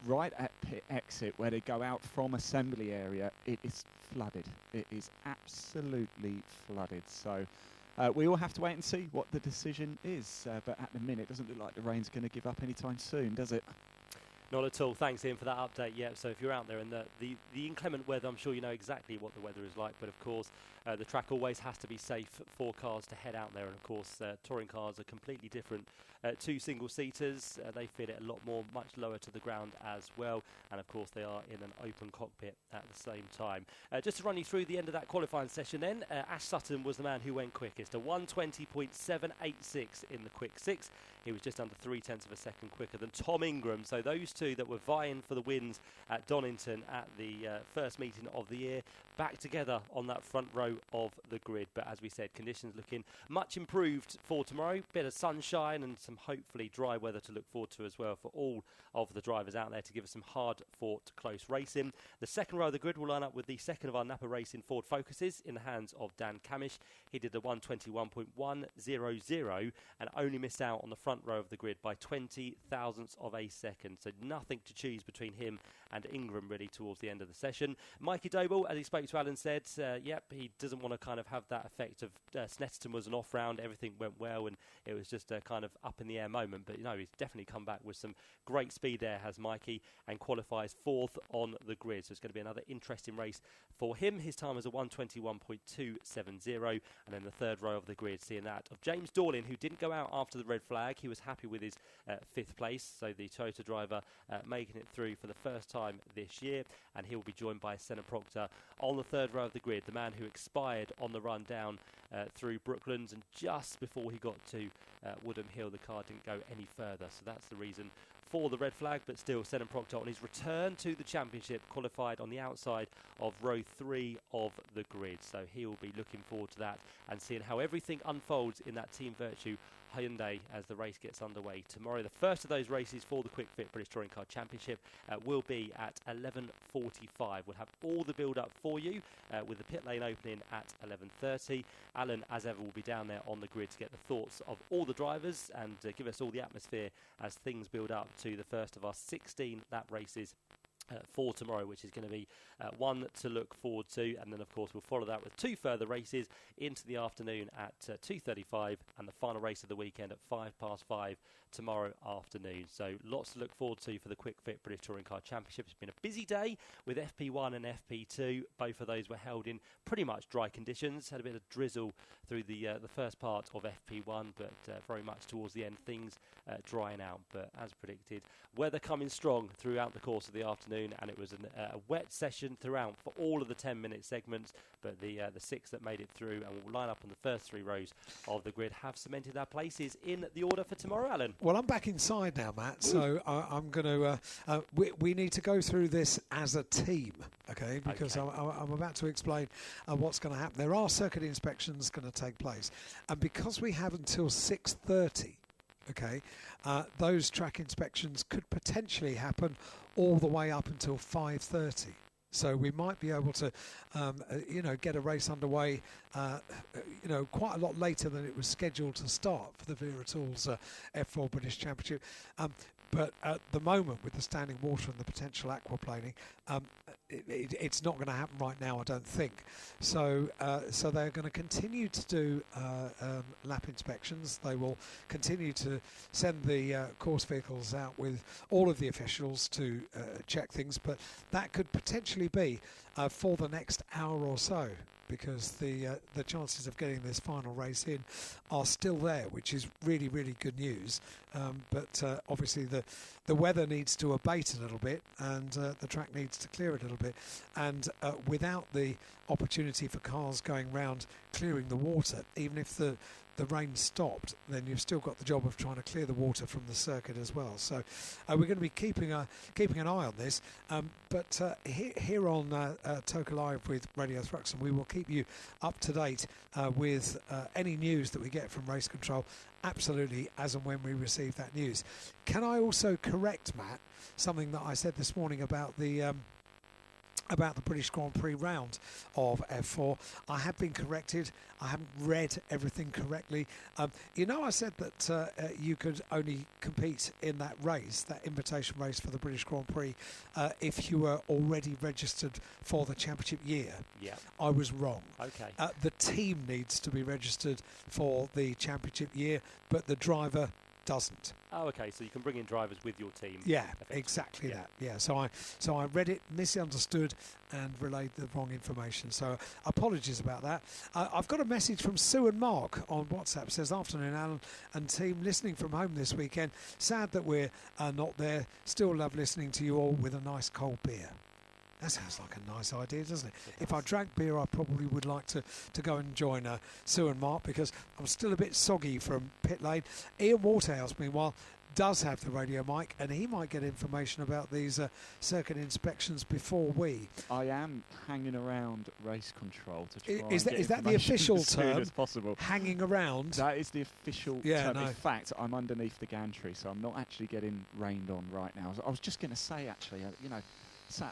Right at pit exit, where they go out from assembly area, it is flooded. It is absolutely flooded. So we all have to wait and see what the decision is. But at the minute, it doesn't look like the rain's going to give up anytime soon, does it? Not at all. Thanks, Ian, for that update. Yeah, so if you're out there and the inclement weather, I'm sure you know exactly what the weather is like. But of course, the track always has to be safe for cars to head out there. And of course, touring cars are completely different to single-seaters. They fit it a lot more, much lower to the ground as well. And of course, they are in an open cockpit at the same time. Just to run you through the end of that qualifying session then, Ash Sutton was the man who went quickest. A 1:20.786 in the Quick 6. He was just under 0.3 of a second quicker than Tom Ingram. So those two that were vying for the wins at Donington at the first meeting of the year, back together on that front row of the grid. But as we said, conditions looking much improved for tomorrow. Bit of sunshine and some hopefully dry weather to look forward to as well for all of the drivers out there to give us some hard-fought close racing. The second row of the grid will line up with the second of our Napa Racing Ford Focuses in the hands of Dan Camish. He did the 1:21.100 and only missed out on the front row of the grid by 20 thousandths of a second. So nothing to choose between him and Ingram really towards the end of the session. Mikey Doble, as he spoke to Alan, said, yep, he doesn't want to kind of have that effect of Snetterton was an off round, everything went well, and it was just a kind of up in the air moment. But you know, he's definitely come back with some great speed there, has Mikey, and qualifies 4th on the grid. So it's going to be another interesting race for him. His time is a 1:21.270, and then the third row of the grid, seeing that of James Dorlin, who didn't go out after the red flag. He was happy with his 5th place, so the Toyota driver making it through for the first time this year, and he will be joined by Senna Proctor on the third row of the grid, the man who expired on the run down through Brooklands, and just before he got to Woodham Hill, the car didn't go any further, so that's the reason for the red flag. But still, Senna Proctor on his return to the championship qualified on the outside of row 3 of the grid, so he will be looking forward to that and seeing how everything unfolds in that Team Virtue Hyundai as the race gets underway tomorrow. The first of those races for the Quick Fit British Touring Car Championship will be at 11:45. We'll have all the build-up for you with the pit lane opening at 11:30. Alan, as ever, will be down there on the grid to get the thoughts of all the drivers and give us all the atmosphere as things build up to the first of our 16 lap races for tomorrow, which is going to be one to look forward to, and then of course we'll follow that with 2 further races into the afternoon at 2:35, and the final race of the weekend at 5:05 tomorrow afternoon. So lots to look forward to for the Quick Fit British Touring Car Championship. It's been a busy day with FP1 and FP2. Both of those were held in pretty much dry conditions. Had a bit of drizzle through the first part of FP1, but very much towards the end things drying out. But as predicted, weather coming strong throughout the course of the afternoon, and it was a wet session throughout for all of the 10-minute segments, but the 6 that made it through and will line up on the first 3 rows of the grid have cemented their places in the order for tomorrow, Alan. Well, I'm back inside now, Matt, so I'm going to... we need to go through this as a team, okay? Because I'm about to explain what's going to happen. There are circuit inspections going to take place, and because we have until 6:30, okay, those track inspections could potentially happen all the way up until 5:30. So we might be able to, get a race underway, quite a lot later than it was scheduled to start for the Vera Tools F4 British Championship. But at the moment, with the standing water and the potential aquaplaning, it's not going to happen right now, I don't think. So they're going to continue to do lap inspections. They will continue to send the course vehicles out with all of the officials to check things, but that could potentially be for the next hour or so, because the chances of getting this final race in are still there, which is really, really good news. But obviously the weather needs to abate a little bit, and the track needs to clear a little bit. And without the opportunity for cars going round clearing the water, even if the rain stopped, then you've still got the job of trying to clear the water from the circuit as well. So we're going to be keeping an eye on this. But here on Toka Live with Radio Thruxton, we will keep you up to date with any news that we get from race control, absolutely as and when we receive that news. Can I also correct, Matt, something that I said this morning about the British Grand Prix round of F4? I have been corrected. I haven't read everything correctly. I said that you could only compete in that race, that invitation race for the British Grand Prix, if you were already registered for the championship year. Yeah. I was wrong. Okay. The team needs to be registered for the championship year, but the driver doesn't. Oh, okay. So you can bring in drivers with your team. Yeah, exactly that. Yeah. So I read it, misunderstood, and relayed the wrong information. So apologies about that. I've got a message from Sue and Mark on WhatsApp. It says, "Afternoon, Alan and team, listening from home this weekend. Sad that we're not there. Still love listening to you all with a nice cold beer." That sounds like a nice idea, doesn't it? If I drank beer, I probably would like to go and join Sue and Mark, because I'm still a bit soggy from pit lane. Ian Waterhouse, meanwhile, does have the radio mic, and he might get information about these circuit inspections before we. I am hanging around race control to try Is and get that the information official as soon term? as possible. Hanging around? That is the official term. In fact, I'm underneath the gantry, so I'm not actually getting rained on right now. I was just going to say, actually,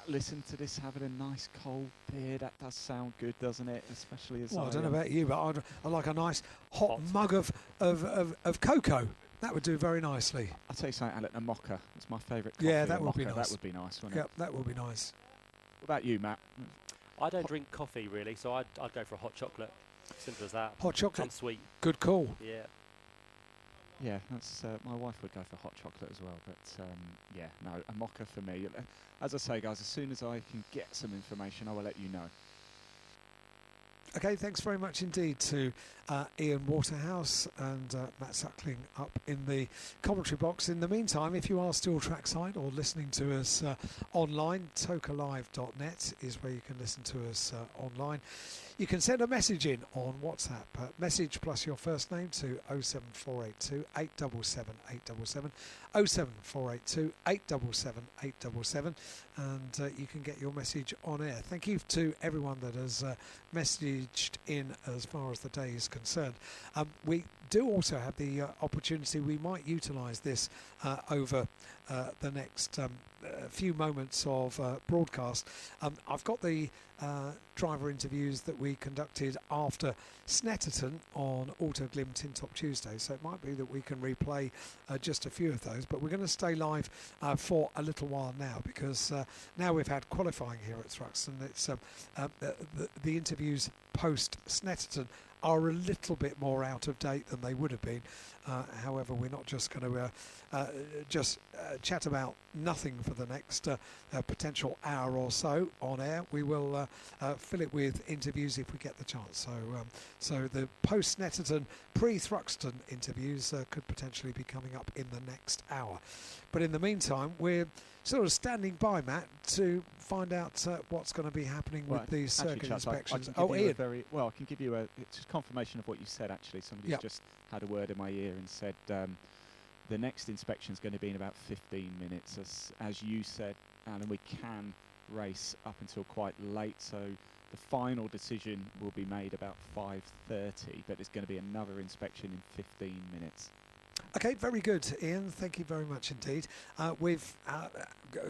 listen to this, having a nice cold beer. That does sound good, doesn't it? Especially as I don't know about you, but I'd like a nice hot mug of cocoa. That would do very nicely. I'll tell you something, Alan, a mocha. It's my favourite coffee. Yeah, that would be nice. That would be nice, wouldn't it? That would be nice. What about you, Matt? I don't drink coffee, really, so I'd go for a hot chocolate. Simple as that. Hot chocolate? And sweet. Good call. Yeah. Yeah, that's my wife would go for hot chocolate as well, but a mocha for me. As I say, guys, as soon as I can get some information, I will let you know. Okay, thanks very much indeed to Ian Waterhouse and Matt Suckling up in the commentary box. In the meantime, if you are still trackside or listening to us online, tokalive.net is where you can listen to us online. You can send a message in on WhatsApp, message plus your first name to 07482 877 877, 07482 877 877, and you can get your message on air. Thank you to everyone that has messaged in as far as the day is concerned. We do also have the opportunity, we might utilise this over the next few moments of broadcast. I've got the driver interviews that we conducted after Snetterton on Autoglim Tin Top Tuesday, so it might be that we can replay just a few of those, but we're going to stay live for a little while now, because now we've had qualifying here at Thruxton. It's the interviews post Snetterton are a little bit more out of date than they would have been. However, we're not just going to chat about nothing for the next potential hour or so on air. We will fill it with interviews if we get the chance. So the post-Snetterton, pre-Thruxton interviews could potentially be coming up in the next hour. But in the meantime, we're sort of standing by, Matt, to find out what's going to be happening with these circuit inspections. I can give you it's just confirmation of what you said, actually. Somebody's just had a word in my ear and said the next inspection is going to be in about 15 minutes. As you said, Alan, we can race up until quite late, so the final decision will be made about 5:30, but there's going to be another inspection in 15 minutes. Okay, very good, Ian. Thank you very much indeed. We've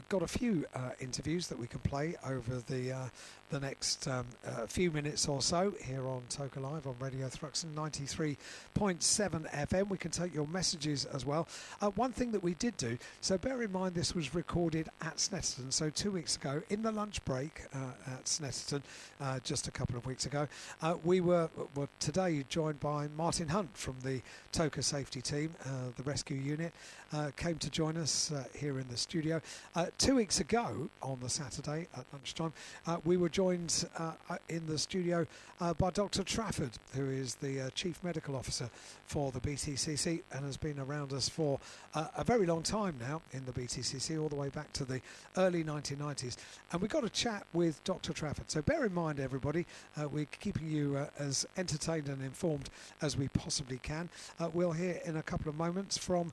got a few interviews that we can play over the next few minutes or so here on Toka Live on Radio Thruxton 93.7 FM. We can take your messages as well. One thing that we did do, so bear in mind this was recorded at Snetterton, so 2 weeks ago in the lunch break at Snetterton just a couple of weeks ago. We were today joined by Martin Hunt from the Toka safety team, the rescue unit, came to join us here in the studio. 2 weeks ago on the Saturday at lunchtime, we were joined in the studio by Dr. Trafford, who is the Chief Medical Officer for the BTCC and has been around us for a very long time now in the BTCC, all the way back to the early 1990s. And we got a chat with Dr. Trafford. So bear in mind, everybody, we're keeping you as entertained and informed as we possibly can. We'll hear in a couple of moments from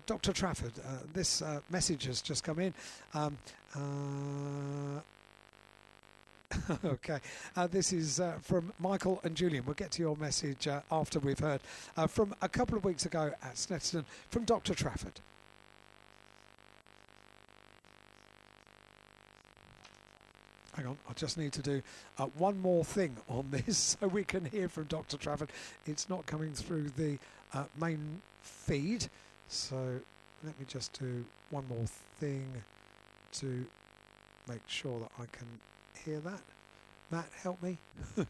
Dr. Trafford. This message has just come in. Okay, this is from Michael and Julian. We'll get to your message after we've heard from a couple of weeks ago at Snetterton from Dr. Trafford. Hang on, I just need to do one more thing on this so we can hear from Dr. Trafford. It's not coming through the main feed, so let me just do one more thing to make sure that I can hear that. Matt, help me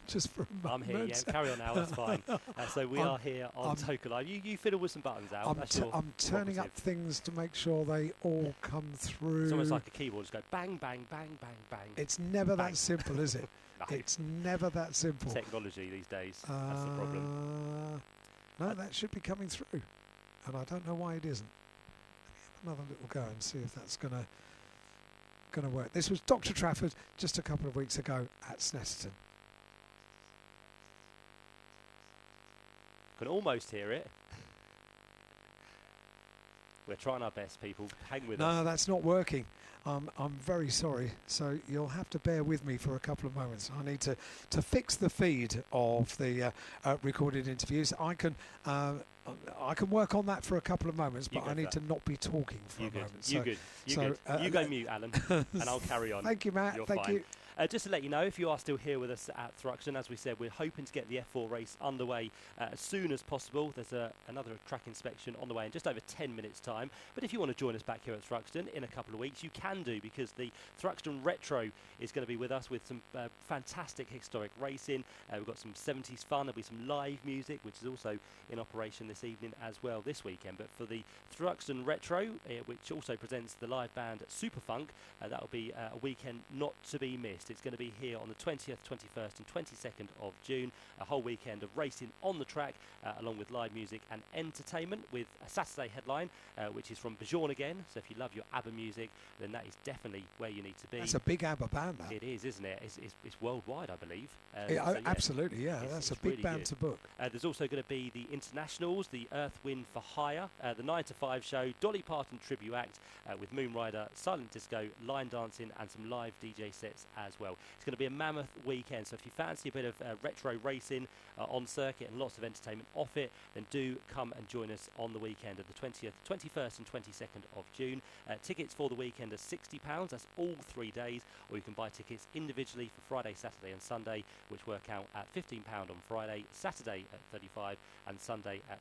just for a moment. I'm here, yeah. Carry on now, that's fine. So we are here on Toka Live. You fiddle with some buttons out. I'm turning up things to make sure they all come through. It's almost like a keyboard, just go bang, bang, bang, bang, bang. It's never bang. That simple, is it? No. It's never that simple. Technology these days, that's the problem. No, that should be coming through, and I don't know why it isn't. Let me have another little go and see if that's going to work. This was Dr. Trafford just a couple of weeks ago at Snetterton. Can almost hear it. We're trying our best, people. Hang with us. No, that's not working. I'm very sorry. So you'll have to bear with me for a couple of moments. I need to fix the feed of the recorded interviews. I can work on that for a couple of moments, but I need to not be talking for a moment. You good. You go mute, Alan, and I'll carry on. Thank you, Matt. You're Thank fine. you. Just to let you know, if you are still here with us at Thruxton, as we said, we're hoping to get the F4 race underway as soon as possible. There's another track inspection on the way in just over 10 minutes' time. But if you want to join us back here at Thruxton in a couple of weeks, you can do, because the Thruxton Retro is going to be with us with some fantastic historic racing. We've got some 70s fun. There'll be some live music, which is also in operation this evening as well this weekend. But for the Thruxton Retro, which also presents the live band Superfunk, that will be a weekend not to be missed. It's going to be here on the 20th, 21st and 22nd of June, a whole weekend of racing on the track, along with live music and entertainment, with a Saturday headline, which is from Bjorn again. So if you love your ABBA music, then that is definitely where you need to be. That's a big ABBA band, that. It is, isn't it? It's worldwide, I believe. Absolutely, yeah. That's a big really band good to book. There's also going to be the internationals, the Earth, Wind for Hire, the 9 to 5 show, Dolly Parton tribute act with Moonrider, Silent Disco, line dancing and some live DJ sets as well. It's going to be a mammoth weekend, so if you fancy a bit of retro racing on circuit and lots of entertainment off it, then do come and join us on the weekend of the 20th, 21st and 22nd of June. Tickets for the weekend are £60, that's all 3 days, or you can buy tickets individually for Friday, Saturday and Sunday, which work out at £15 on Friday, Saturday at £35 and Sunday at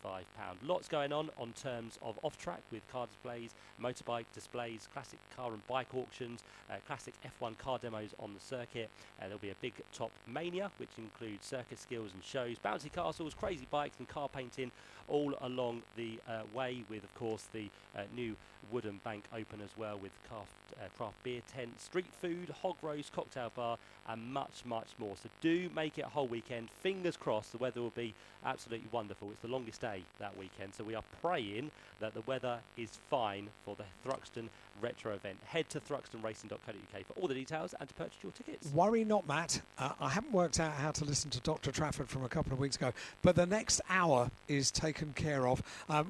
£35. Lots going on terms of off-track with car displays, motorbike displays, classic car and bike auctions, classic F1 car demos on the circuit. There'll be a big top mania, which includes circus skills and shows, bouncy castles, crazy bikes and car painting all along the way, with of course the new wooden bank open as well, with craft beer tent, street food, hog roast, cocktail bar and much more. So do make it a whole weekend. Fingers crossed the weather will be absolutely wonderful. It's the longest day that weekend, so we are praying that the weather is fine for the Thruxton Retro event. Head to thruxtonracing.co.uk for all the details and to purchase your tickets. Worry not, Matt. I haven't worked out how to listen to Dr. Trafford from a couple of weeks ago, but the next hour is taken care of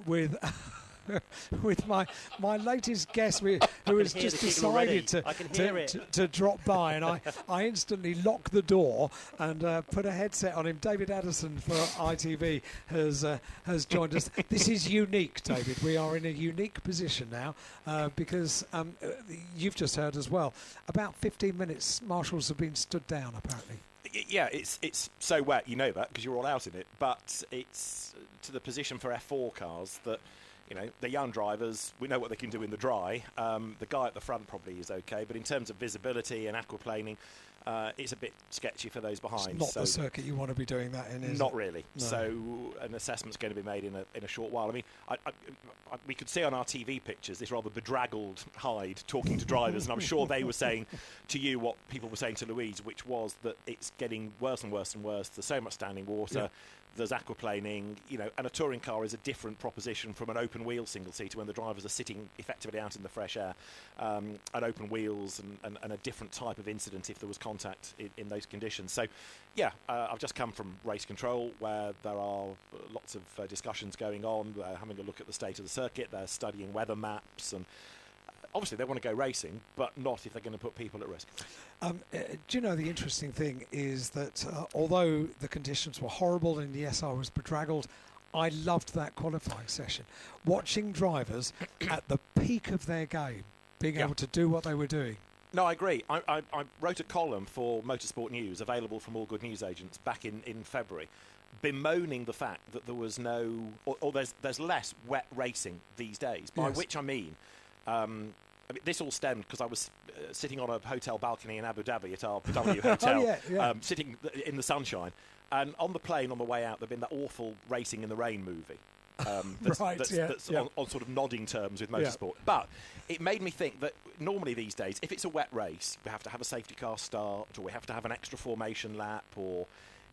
with with my latest guest, who has just decided to drop by, and I instantly locked the door and put a headset on him. David Addison for ITV has joined us. This is unique, David. We are in a unique position now because you've just heard as well. About 15 minutes, marshals have been stood down, apparently. Yeah, it's so wet, you know that, because you're all out in it, but it's to the position for F4 cars that, you know, the young drivers, we know what they can do in the dry. The guy at the front probably is okay, but in terms of visibility and aquaplaning, it's a bit sketchy for those behind. It's not the circuit you want to be doing that in, is not it? really. No. So an assessment's going to be made in a short while. I mean, we could see on our TV pictures this rather bedraggled Hyde talking to drivers, and I'm sure they were saying to you what people were saying to Louise, which was that it's getting worse and worse and worse. There's so much standing water. Yeah. There's aquaplaning, you know, and a touring car is a different proposition from an open wheel single seater when the drivers are sitting effectively out in the fresh air, and open wheels and a different type of incident if there was contact in those conditions. So, yeah, I've just come from race control where there are lots of discussions going on. They're having a look at the state of the circuit. They're studying weather maps, and obviously they want to go racing, but not if they're going to put people at risk. Do you know, the interesting thing is that although the conditions were horrible and yes, I was bedraggled, I loved that qualifying session. Watching drivers at the peak of their game, being able to do what they were doing. No, I agree. I wrote a column for Motorsport News, available from all good news agents, back in February, bemoaning the fact that there was no, or there's less wet racing these days, by which I mean, this all stemmed because I was sitting on a hotel balcony in Abu Dhabi at our W hotel, sitting in the sunshine. And on the plane on the way out, there'd been that awful Racing in the Rain movie. That's on sort of nodding terms with motorsport. Yeah. But it made me think that normally these days, if it's a wet race, we have to have a safety car start, or we have to have an extra formation lap, or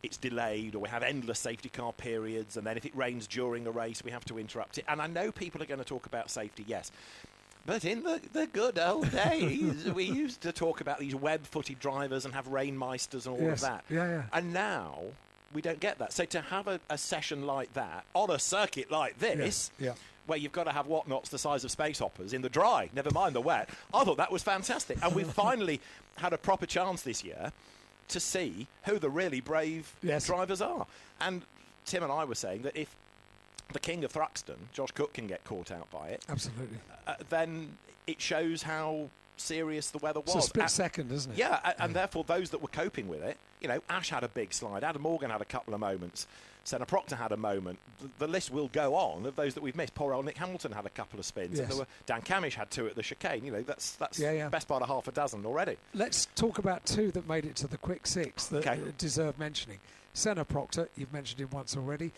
it's delayed, or we have endless safety car periods, and then if it rains during a race, we have to interrupt it. And I know people are going to talk about safety, yes. But in the good old days, we used to talk about these web-footed drivers and have rainmeisters and all of that. And now we don't get that. So to have a session like that on a circuit like this, where you've got to have whatnots the size of space hoppers in the dry, never mind the wet, I thought that was fantastic. And we've finally had a proper chance this year to see who the really brave drivers are. And Tim and I were saying that if the king of Thruxton, Josh Cook, can get caught out by it, absolutely, then it shows how serious the weather was. It's a split second, isn't it? Yeah, and therefore those that were coping with it, you know, Ash had a big slide, Adam Morgan had a couple of moments, Senna Proctor had a moment. The list will go on of those that we've missed. Poor old Nick Hamilton had a couple of spins. And Dan Camish had two at the chicane. You know, that's the best part of half a dozen already. Let's talk about two that made it to the quick six that deserve mentioning. Senna Proctor, you've mentioned him once already,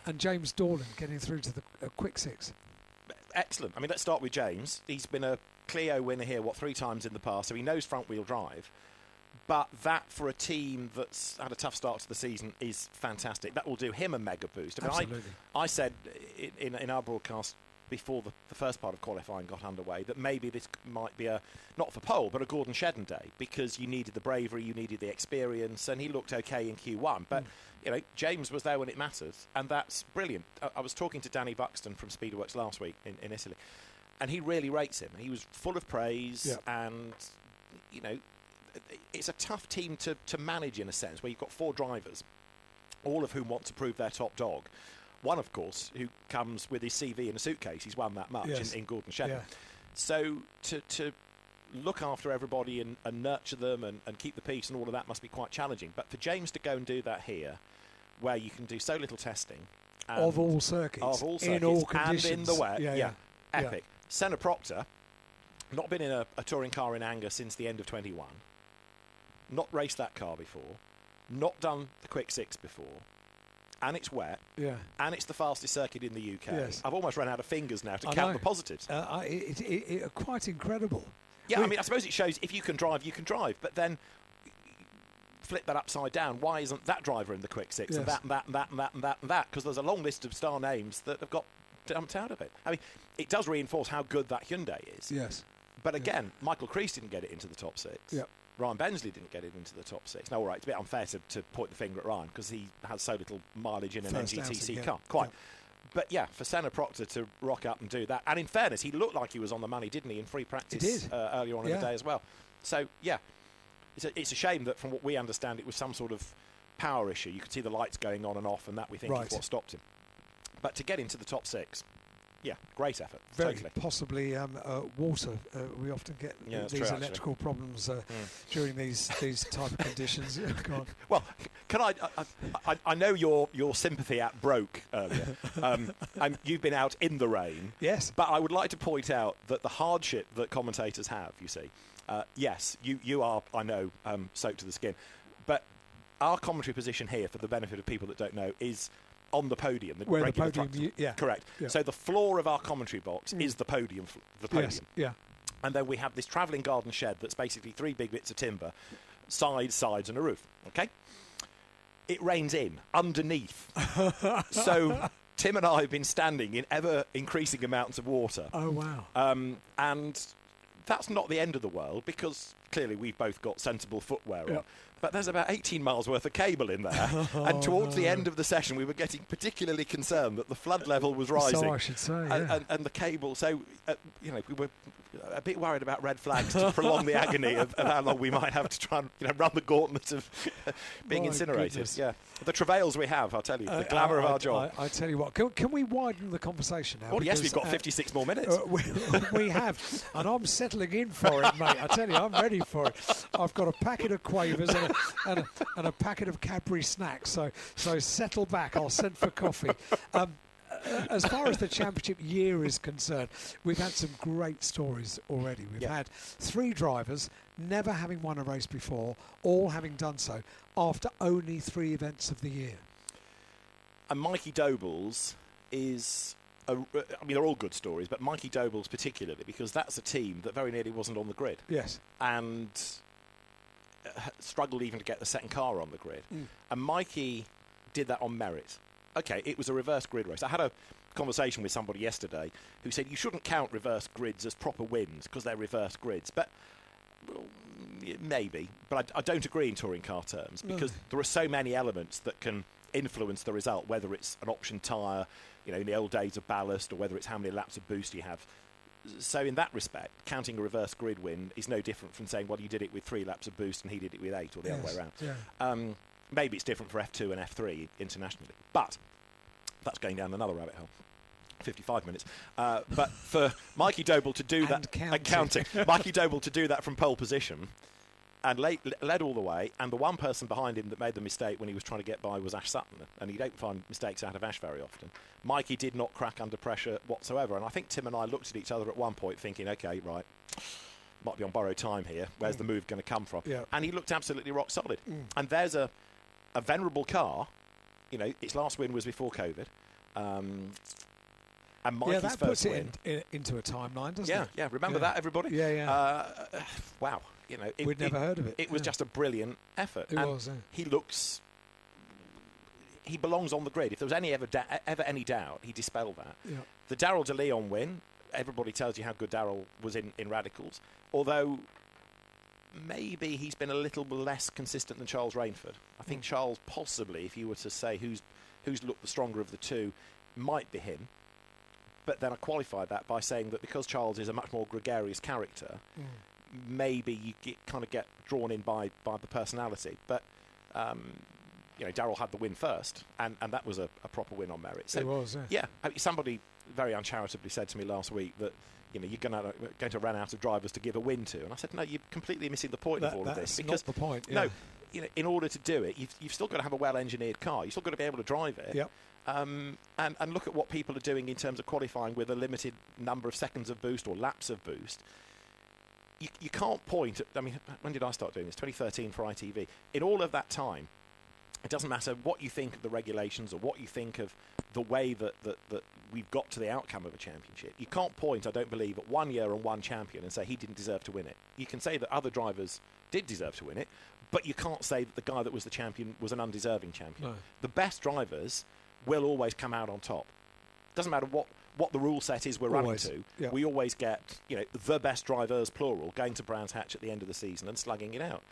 and James Dorland getting through to the quick six. Excellent. I mean, let's start with James. He's been a Clio winner here, 3 times in the past, so he knows front-wheel drive. But that, for a team that's had a tough start to the season, is fantastic. That will do him a mega boost. I mean, absolutely. I said in our broadcast before the first part of qualifying got underway that maybe this might be not for pole, but a Gordon Shedden day, because you needed the bravery, you needed the experience, and he looked okay in Q1. But, you know, James was there when it mattered, and that's brilliant. I was talking to Danny Buxton from Speedworks last week in Italy, and he really rates him. He was full of praise, and, you know, it's a tough team to manage in a sense, where you've got 4 drivers, all of whom want to prove they're top dog. One, of course, who comes with his CV in a suitcase. He's won that much in Gordon Shedden. Yeah. So to look after everybody and nurture them and keep the peace and all of that must be quite challenging. But for James to go and do that here, where you can do so little testing. Of all circuits. In all conditions. And in the wet. Yeah. Epic. Senna Proctor, not been in a touring car in anger since the end of 21. Not raced that car before. Not done the quick 6 before. And it's wet. Yeah. And it's the fastest circuit in the UK. Yes. I've almost run out of fingers now to I count know. the positives. Quite incredible. Yeah, I mean, I suppose it shows if you can drive, you can drive. But then flip that upside down. Why isn't that driver in the quick 6 and that and that and that and that and that and that? Because there's a long list of star names that have got dumped out of it. I mean, it does reinforce how good that Hyundai is. Yes. But again, Michael Crease didn't get it into the top 6. Yeah. Ryan Bensley didn't get it into the top 6. Now, all right, it's a bit unfair to point the finger at Ryan because he has so little mileage in an First NGTC outing, car. Quite. But yeah, for Senna Proctor to rock up and do that, and in fairness, he looked like he was on the money, didn't he, in free practice earlier on in the day as well. So yeah, it's a shame that from what we understand, it was some sort of power issue. You could see the lights going on and off, and that we think is what stopped him. But to get into the top 6, yeah, great effort. Very totally. possibly water. We often get these electrical problems during these type of conditions. Go on. Well, can I know your sympathy app broke earlier, and you've been out in the rain. Yes. But I would like to point out that the hardship that commentators have, you see, yes, you are, I know, soaked to the skin, but our commentary position here, for the benefit of people that don't know, is on the podium. Where the podium, correct. Yeah. So the floor of our commentary box is the podium. Yes. Yeah. And then we have this travelling garden shed that's basically 3 big bits of timber, sides, and a roof. Okay. It rains in underneath. So Tim and I have been standing in ever increasing amounts of water. Oh wow. And that's not the end of the world because clearly we've both got sensible footwear on. But there's about 18 miles worth of cable in there. And towards the end of the session, we were getting particularly concerned that the flood level was rising. So I should say, yeah. And the cable. So, we were a bit worried about red flags to prolong the agony of how long we might have to try and run the gauntlet of being incinerated. Goodness. Yeah. The travails we have, I'll tell you, the glamour of our job. I tell you what, can we widen the conversation now? Well, yes, we've got 56 more minutes. We have, and I'm settling in for it, mate. I tell you, I'm ready for it. I've got a packet of Quavers and a packet of Cadbury snacks, so settle back. I'll send for coffee. As far as the championship year is concerned, we've had some great stories already. We've had 3 drivers never having won a race before, all having done so after only 3 events of the year. And Mikey Doble's is, they're all good stories, but Mikey Doble's particularly, because that's a team that very nearly wasn't on the grid. Yes. And struggled even to get the second car on the grid. And Mikey did that on merit. Okay, it was a reverse grid race. I had a conversation with somebody yesterday who said you shouldn't count reverse grids as proper wins because they're reverse grids. But maybe. But I don't agree in touring car terms because there are so many elements that can influence the result, whether it's an option tyre, in the old days of ballast, or whether it's how many laps of boost you have. So in that respect, counting a reverse grid win is no different from saying, well, you did it with 3 laps of boost and he did it with 8, or the other way around. Yeah. Maybe it's different for F2 and F3 internationally. But that's going down another rabbit hole. 55 minutes. But for Mikey Doble to do that, counting. Mikey Doble to do that from pole position and led all the way, and the one person behind him that made the mistake when he was trying to get by was Ash Sutton, and you don't find mistakes out of Ash very often. Mikey did not crack under pressure whatsoever, and I think Tim and I looked at each other at one point thinking, okay, right, might be on borrowed time here. Where's the move going to come from? Yeah. And he looked absolutely rock solid. And there's a venerable car. Its last win was before COVID. And Mikey's that first puts it win into a timeline, doesn't it? Yeah. Remember that, everybody? Yeah. Wow. We'd never heard of it. It was just a brilliant effort. It was. Yeah. He belongs on the grid. If there was ever any doubt, he dispelled that. Yeah. The Darryl de Leon win. Everybody tells you how good Darryl was in Radicals. Although maybe he's been a little less consistent than Charles Rainford. I think Charles possibly, if you were to say who's looked the stronger of the two, might be him. But then I qualified that by saying that because Charles is a much more gregarious character, maybe you kind of get drawn in by the personality. But Darrell had the win first, and that was a proper win on merit. So, it was, yeah. I mean, somebody very uncharitably said to me last week that you're going to run out of drivers to give a win to, and I said, no, you're completely missing the point of all of this. Because that's not the point. Yeah. No, in order to do it, you've still got to have a well-engineered car. You've still got to be able to drive it. Yep. And look at what people are doing in terms of qualifying with a limited number of seconds of boost or laps of boost. You can't point at, I mean, when did I start doing this? 2013 for ITV. In all of that time, it doesn't matter what you think of the regulations or what you think of the way that we've got to the outcome of a championship. You can't point, I don't believe, at 1 year and one champion and say he didn't deserve to win it. You can say that other drivers did deserve to win it, but you can't say that the guy that was the champion was an undeserving champion. No. The best drivers will always come out on top. Doesn't matter what the rule set is we're running to. Yeah. We always get the best drivers, plural, going to Brands Hatch at the end of the season and slugging it out.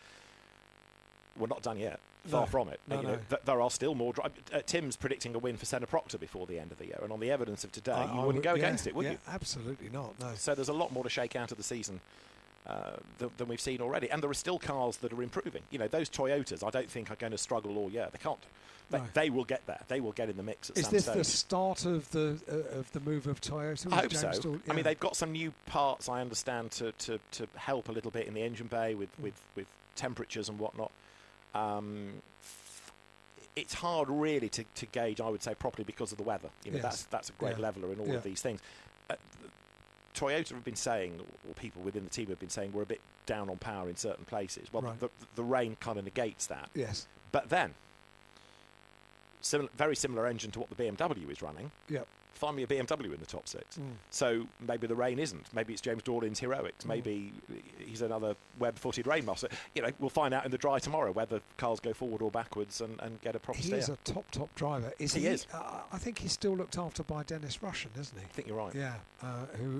We're not done yet. Far from it. No. There are still more drivers. Tim's predicting a win for Senna Proctor before the end of the year, and on the evidence of today, you wouldn't go against it, would you? Absolutely not. No. So there's a lot more to shake out of the season than we've seen already, and there are still cars that are improving. Those Toyotas, I don't think are going to struggle all year. They can't. They will get there. They will get in the mix at some stage. Is this the start of the move of Toyota? I hope so. I mean, they've got some new parts, I understand, to help a little bit in the engine bay with temperatures and whatnot. It's hard really to gauge, I would say, properly because of the weather. That's a great leveler in all of these things. Toyota have been saying, or people within the team have been saying, we're a bit down on power in certain places. Well, the rain kind of negates that. Yes. But then, very similar engine to what the BMW is running. Yep. Find me a BMW in the top six. So maybe the rain isn't. Maybe it's James Dorlin's heroics. Maybe he's another web-footed rain muscle. We'll find out in the dry tomorrow whether cars go forward or backwards and get a proper steer. He is a top driver. He is. I think he's still looked after by Dennis Russian, isn't he? I think you're right. Yeah. Who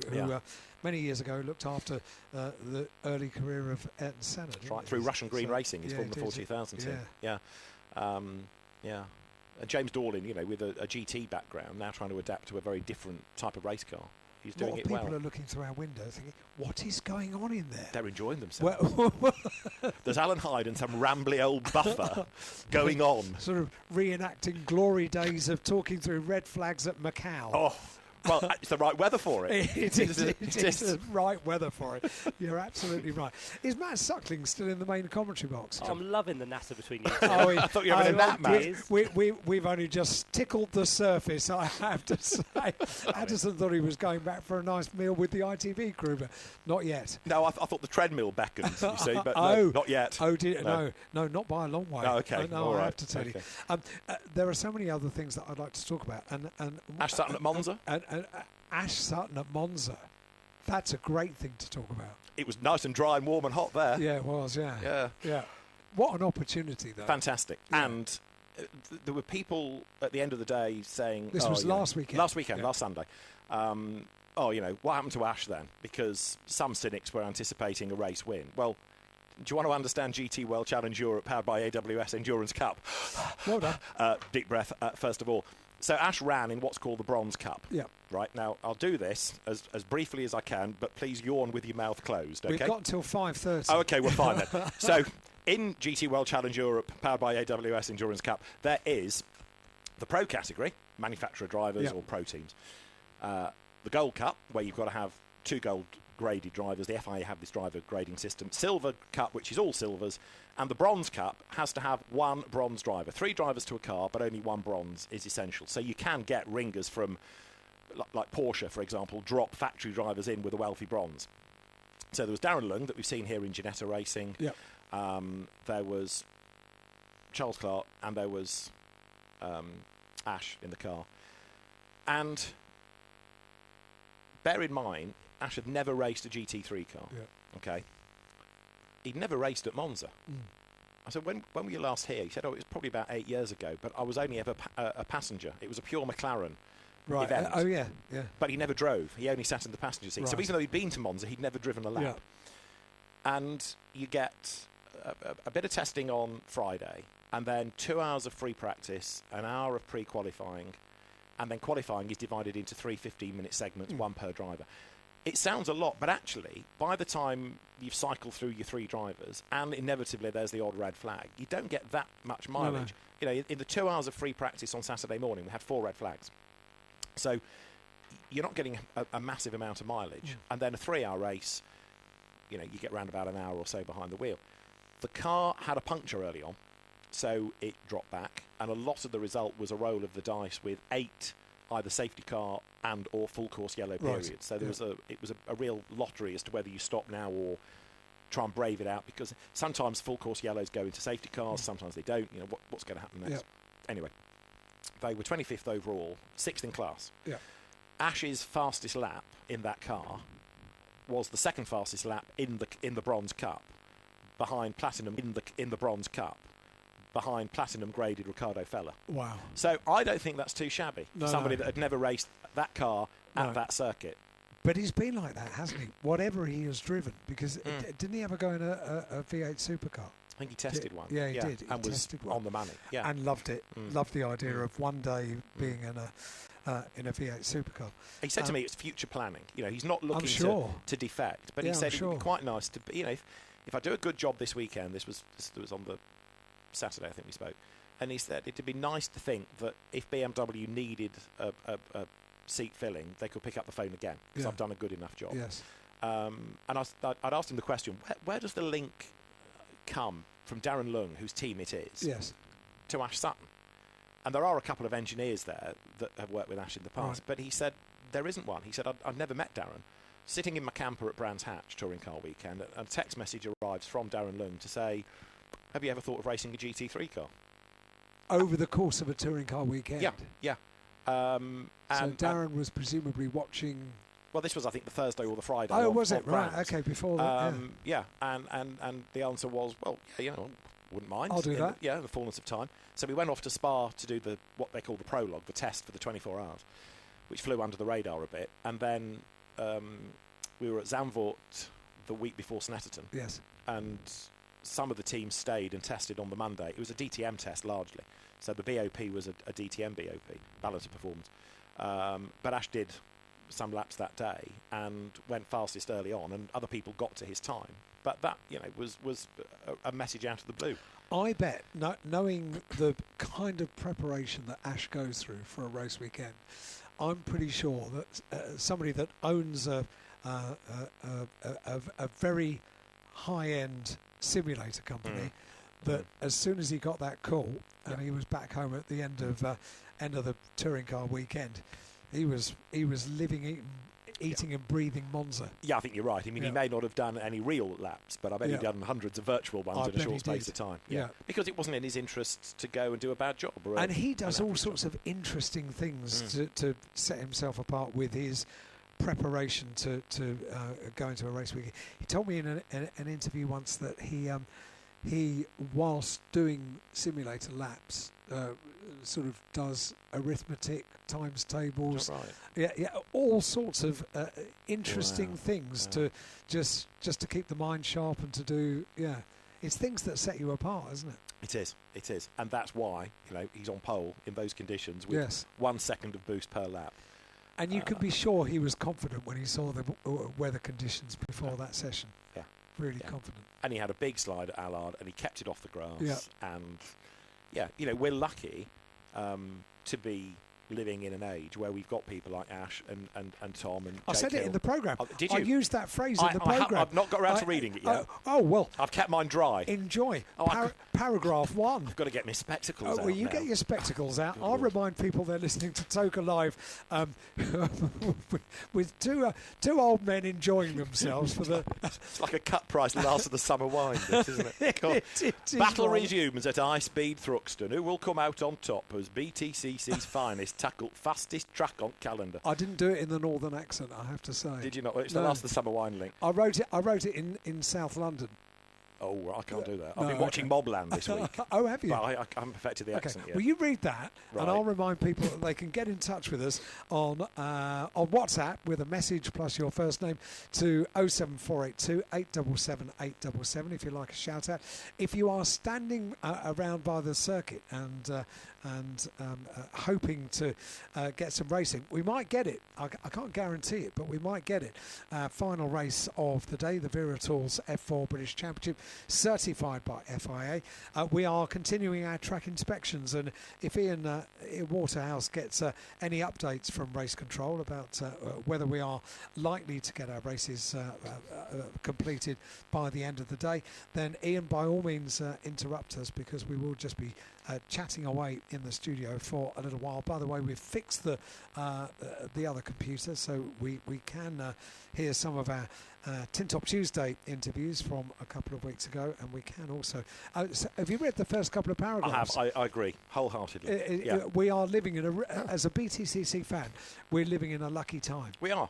many years ago looked after the early career of Ayrton Senna. Right, through Russian Green Racing. He's formed the 40,000 team. Yeah. And James Dorlin, with a GT background, now trying to adapt to a very different type of race car. He's doing it well. People are looking through our window thinking, what is going on in there? They're enjoying themselves. There's Alan Hyde and some rambly old buffer going on. Sort of reenacting glory days of talking through red flags at Macau. Oh, well, it's the right weather for it. It is the right weather for it. You're absolutely right. Is Matt Suckling still in the main commentary box? Oh, I'm loving the natter between you two. I thought you were having a nap, Matt. We've only just tickled the surface, I have to say. Addison thought he was going back for a nice meal with the ITV crew, but not yet. No, I thought the treadmill beckoned, you see, but no, not yet. Oh, no, not by a long way. Oh, okay. No, I have to tell you. There are so many other things that I'd like to talk about. And Ash Sutton at Monza? Ash Sutton at Monza. That's a great thing to talk about. It was nice and dry and warm and hot there. Yeah, it was, yeah. Yeah. What an opportunity, though. Fantastic. Yeah. And there were people at the end of the day saying... This was last weekend. Last Sunday. What happened to Ash then? Because some cynics were anticipating a race win. Well, do you want to understand GT World Challenge Europe powered by AWS Endurance Cup? Well done. Deep breath, first of all. So Ash ran in what's called the Bronze Cup. Yeah. Right, now I'll do this as briefly as I can, but please yawn with your mouth closed, okay? We've got until 5:30. Oh, okay, we're fine then. So, in GT World Challenge Europe, powered by AWS Endurance Cup, there is the Pro category, manufacturer drivers or pro teams. The Gold Cup, where you've got to have 2 gold graded drivers. The FIA have this driver grading system. Silver Cup, which is all silvers. And the Bronze Cup has to have 1 bronze driver. 3 drivers to a car, but only 1 bronze is essential. So you can get ringers from, like Porsche, for example, drop factory drivers in with a wealthy bronze. So there was Darren Lung that we've seen here in Ginetta Racing. Yep. There was Charles Clark, and there was Ash in the car. And bear in mind, Ash had never raced a GT3 car. Yeah. Okay. He'd never raced at Monza. I said, when were you last here? He said, it was probably about 8 years ago, but I was only ever a passenger. It was a pure McLaren event. Oh, yeah. But he never drove. He only sat in the passenger seat. Right. So even though he'd been to Monza, he'd never driven a lap. Yeah. And you get a bit of testing on Friday, and then 2 hours of free practice, an hour of pre-qualifying, and then qualifying is divided into 3 15-minute segments, 1 per driver. It sounds a lot, but actually, by the time you've cycled through your 3 drivers, and inevitably there's the odd red flag, you don't get that much mileage. You know, in the 2 hours of free practice on Saturday morning, we had 4 red flags. So you're not getting a massive amount of mileage. And then a 3-hour race, you know, you get around about an hour or so behind the wheel. The car had a puncture early on, so it dropped back, and a lot of the result was a roll of the dice with 8 either safety car and or full course yellow periods. So there was it was a real lottery as to whether you stop now or try and brave it out, because sometimes full course yellows go into safety cars, sometimes they don't. You know, what's going to happen next? Anyway, they were 25th overall, 6th in class. Ash's fastest lap in that car was the 2nd fastest lap in the Bronze Cup, behind Platinum in the Bronze Cup, behind Platinum graded Ricardo Feller. Wow. So I don't think that's too shabby. Somebody that had never raced that car at that circuit. But he's been like that, hasn't he? Whatever he has driven, because didn't he ever go in a V8 supercar? I think he tested one. Yeah, he did. And was on the money. Yeah. And loved it. Loved the idea of one day being in a V8 supercar. He said to me it's future planning. You know, he's not looking to defect, but he said it would be quite nice to, you know, if I do a good job this weekend, this was on the Saturday, I think we spoke, and he said it'd be nice to think that if BMW needed a seat filling, they could pick up the phone again, because I've done a good enough job. Yes. And I'd asked him the question, where does the link come from Darren Lung, whose team it is, to Ash Sutton? And there are a couple of engineers there that have worked with Ash in the past, but he said there isn't one. He said, I've never met Darren. Sitting in my camper at Brands Hatch touring car weekend, a text message arrives from Darren Lung to say, have you ever thought of racing a GT3 car? Over the course of a touring car weekend? Yeah. So Darren was presumably watching... Well, this was, I think, the Thursday or the Friday. Oh, was it? Right, okay, before that, and the answer was, well, yeah, you know, wouldn't mind. I'll do that. Yeah, in the fullness of time. So we went off to Spa to do what they call the prologue, the test for the 24 hours, which flew under the radar a bit. And then we were at Zandvoort the week before Snetterton. Yes. And some of the teams stayed and tested on the Monday. It was a DTM test largely. So the BOP was a DTM BOP, balance of performance. But Ash did some laps that day and went fastest early on, and other people got to his time. But that, you know, was a message out of the blue. I bet, knowing the kind of preparation that Ash goes through for a race weekend, I'm pretty sure that somebody that owns a very high-end simulator company, that as soon as he got that call and he was back home at the end of the touring car weekend, he was living, eating and breathing Monza. Yeah, I think you're right. I mean, he may not have done any real laps, but I bet he'd done hundreds of virtual ones in a short space of time. Yeah. Because it wasn't in his interest to go and do a bad job. And he does all sorts of interesting things to set himself apart with his preparation to go into a race weekend. He told me in an interview once that he whilst doing simulator laps, sort of does arithmetic, times tables, all sorts of interesting things to just to keep the mind sharp and to do. It's things that set you apart, isn't it? It is, and that's why, you know, he's on pole in those conditions with 1 second of boost per lap. And you can be sure he was confident when he saw the weather conditions before that session. Yeah, really confident. And he had a big slide at Allard, and he kept it off the grass. And you know, we're lucky to be living in an age where we've got people like Ash and Tom and I Jake said it Hill. in the programme. Did you? I used that phrase in the programme. I've not got around to reading it yet. Oh, well. I've kept mine dry. Enjoy. Paragraph 1. I've got to get my spectacles out well, you now. get your spectacles out. I'll remind people they're listening to Toka Live with two old men enjoying themselves for the... It's like a cut price last of the summer wine, this, isn't it? It is Battle resumes at high speed Thruxton. Who will come out on top as BTCC's finest tackle fastest track on calendar? I didn't do it in the northern accent, I have to say. Did you not? It's the last of the summer wine link. I wrote it in South London. Oh, I can't do that. I've been watching Mobland this week. Oh, have you? But I haven't perfected the accent yet. Well, you read that, Right. and I'll remind people that they can get in touch with us on WhatsApp with a message plus your first name to 07482 877 877 if you like a shout out. If you are standing around by the circuit and hoping to get some racing, we might get it. I can't guarantee it, but we might get it. Final race of the day, the Viratools F4 British Championship, certified by FIA. We are continuing our track inspections, and if Ian Waterhouse gets any updates from race control about whether we are likely to get our races completed by the end of the day, then Ian, by all means, interrupt us, because we will just be chatting away in the studio for a little while. By the way, we've fixed the other computer, so we can hear some of our Tin Top Tuesday interviews from a couple of weeks ago, and we can also... so have you read the first couple of paragraphs? I have. I agree wholeheartedly. We are living in as a BTCC fan, we're living in a lucky time. We are.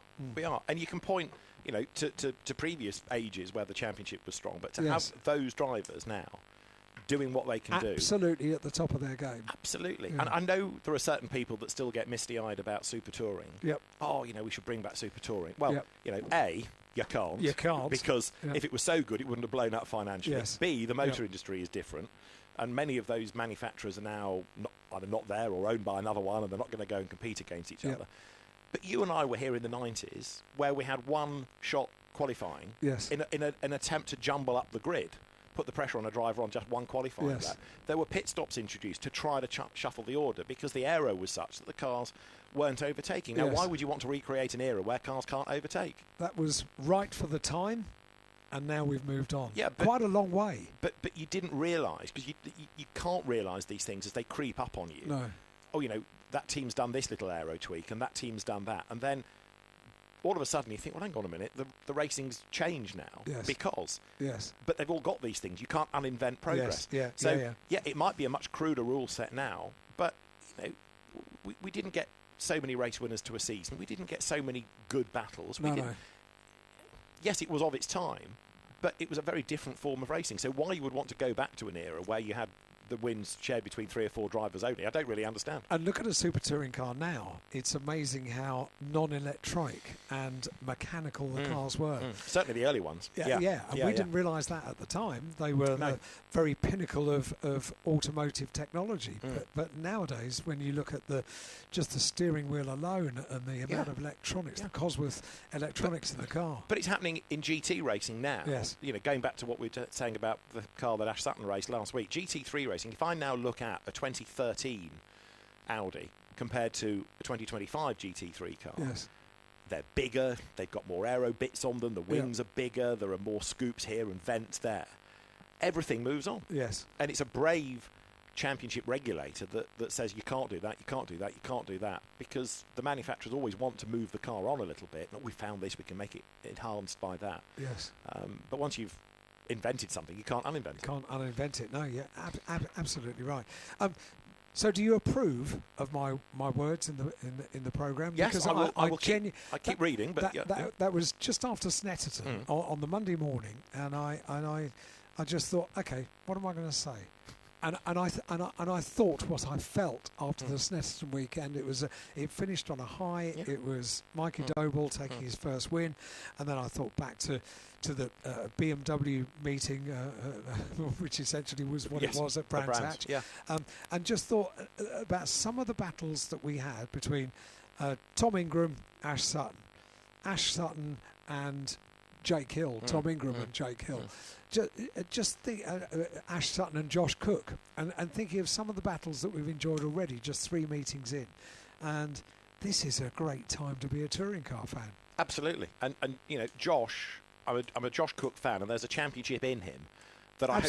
And you can point, to previous ages where the championship was strong, but to have those drivers now doing what they can do. Absolutely at the top of their game. Absolutely. Yeah. And I know there are certain people that still get misty-eyed about Super Touring. Yep. Oh, we should bring back Super Touring. Well, Yep. A, you can't. You can't. Because Yep. if it was so good, it wouldn't have blown up financially. Yes. B, the motor Yep. industry is different. And many of those manufacturers are now either not there or owned by another one, and they're not going to go and compete against each Yep. other. But you and I were here in the 90s where we had one shot qualifying Yes. in an attempt to jumble up the grid, put the pressure on a driver on just one qualifying Yes. lap. There were pit stops introduced to try to shuffle the order because the aero was such that the cars weren't overtaking. Now, Yes. why would you want to recreate an era where cars can't overtake? That was right for the time, and now we've moved on. Yeah, but, quite a long way. But you didn't realise, because you can't realise these things as they creep up on you. No. Oh, that team's done this little aero tweak, and that team's done that. And then all of a sudden you think, well, hang on a minute, the racing's changed now. Yes. Because. Yes. But they've all got these things. You can't uninvent progress. Yes. So, it might be a much cruder rule set now, but, we didn't get so many race winners to a season. We didn't get so many good battles. No. Yes, it was of its time, but it was a very different form of racing. So why you would want to go back to an era where you had the wins shared between 3 or 4 drivers only, I don't really understand. And look at a Super Touring car now. It's amazing how non-electronic and mechanical the cars were. Certainly the early ones. And we didn't realise that at the time. They were the very pinnacle of automotive technology. But nowadays, when you look at just the steering wheel alone and the amount of electronics, the Cosworth electronics in the car. But it's happening in GT racing now. Yes. Going back to what we were saying about the car that Ash Sutton raced last week, GT3 racing, if I now look at a 2013 Audi compared to a 2025 GT3 car, yes. They're bigger, they've got more aero bits on them, the wings are bigger, there are more scoops here and vents there. Everything moves on. Yes. And it's a brave championship regulator that says you can't do that, you can't do that, you can't do that, because the manufacturers always want to move the car on a little bit. We found this, we can make it enhanced by that. Yes. But once you've invented something, you can't uninvent it. Can't uninvent it. No, absolutely right. So, do you approve of my words in the programme? Yes, because I will keep reading. But that was just after Snetterton on the Monday morning, and I just thought, okay, what am I going to say? And I thought what I felt after the Snetterton weekend. It finished on a high. Yeah. It was Mikey Doble taking his first win, and then I thought back to the BMW meeting, which essentially was what it was at Brands Hatch. Yeah. And just thought about some of the battles that we had between Tom Ingram, Ash Sutton and Jake Hill, Tom Ingram and Jake Hill. Just think Ash Sutton and Josh Cook, and thinking of some of the battles that we've enjoyed already, just 3 meetings in. And this is a great time to be a touring car fan. Absolutely. And Josh, I'm a Josh Cook fan, and there's a championship in him that I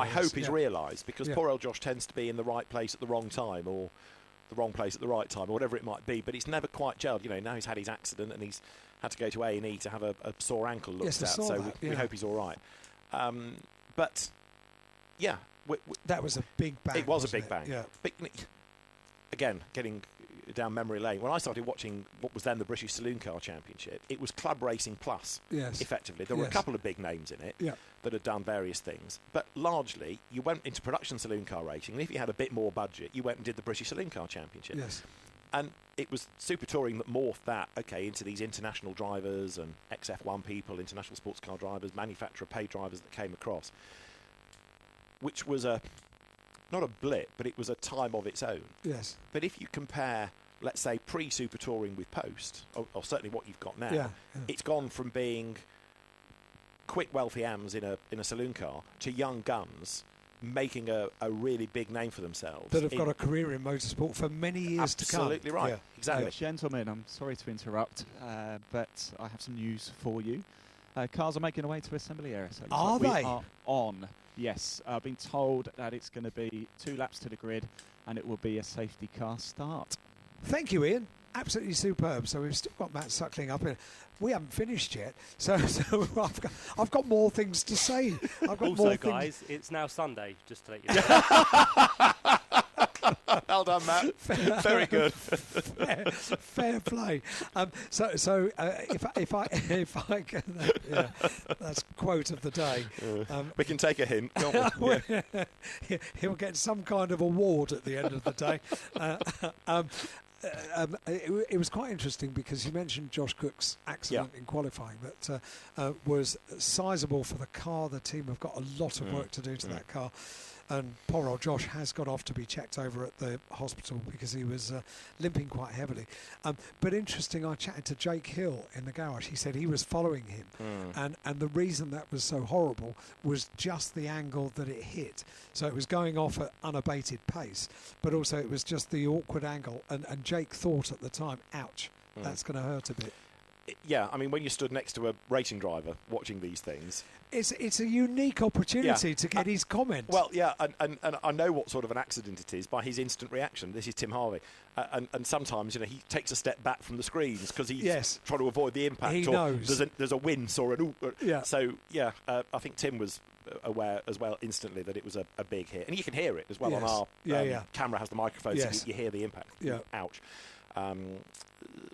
hope he's realised, because poor old Josh tends to be in the right place at the wrong time, or the wrong place at the right time, or whatever it might be, but it's never quite gelled. Now he's had his accident and he's had to go to A&E to have a sore ankle looked at, so we hope he's all right. But that was a big bang. It was a big bang. Yeah. But again, getting down memory lane. When I started watching what was then the British Saloon Car Championship, it was Club Racing Plus, Yes. effectively. There were a Yes. couple of big names in it Yeah. that had done various things. But largely, you went into production saloon car racing, and if you had a bit more budget, you went and did the British Saloon Car Championship. Yes. And it was Super Touring that morphed that, into these international drivers and XF1 people, international sports car drivers, manufacturer paid drivers that came across, which was not a blip, but it was a time of its own. Yes. But if you compare, let's say, pre-Super Touring with post, or certainly what you've got now, Yeah. it's gone from being quick, wealthy AMs in a saloon car to young guns making a really big name for themselves. That have got a career in motorsport for many years to come. Absolutely right. Yeah. Exactly. Gentlemen, I'm sorry to interrupt, but I have some news for you. Cars are making their way to assembly area. So it looks Are like they? We are on. Yes, I've been told that it's going to be 2 laps to the grid, and it will be a safety car start. Thank you, Ian. Absolutely superb. So we've still got Matt suckling up in. We haven't finished yet, so I've got more things to say. I've got Also, more guys, it's now Sunday, just to let you know. Well done, Matt. Very good. Fair play. So if I can, that's quote of the day. We can take a hint. Go on. Yeah. He'll get some kind of award at the end of the day. It was quite interesting because you mentioned Josh Cook's accident in qualifying that was sizable for the car. The team have got a lot of work to do to that car. And poor old Josh has got off to be checked over at the hospital because he was limping quite heavily. But interesting, I chatted to Jake Hill in the garage. He said he was following him. And the reason that was so horrible was just the angle that it hit. So it was going off at unabated pace, but also it was just the awkward angle. And Jake thought at the time, ouch, that's going to hurt a bit. Yeah, I mean, when you stood next to a racing driver watching these things... It's a unique opportunity to get his comment. Well, yeah, and I know what sort of an accident it is by his instant reaction. This is Tim Harvey. And sometimes, he takes a step back from the screens because he's trying to avoid the impact. He or knows. There's a wince or an... Yeah. So, yeah, I think Tim was aware as well instantly that it was a big hit. And you can hear it as well on our... camera has the microphone, so you hear the impact. Yeah. Ouch.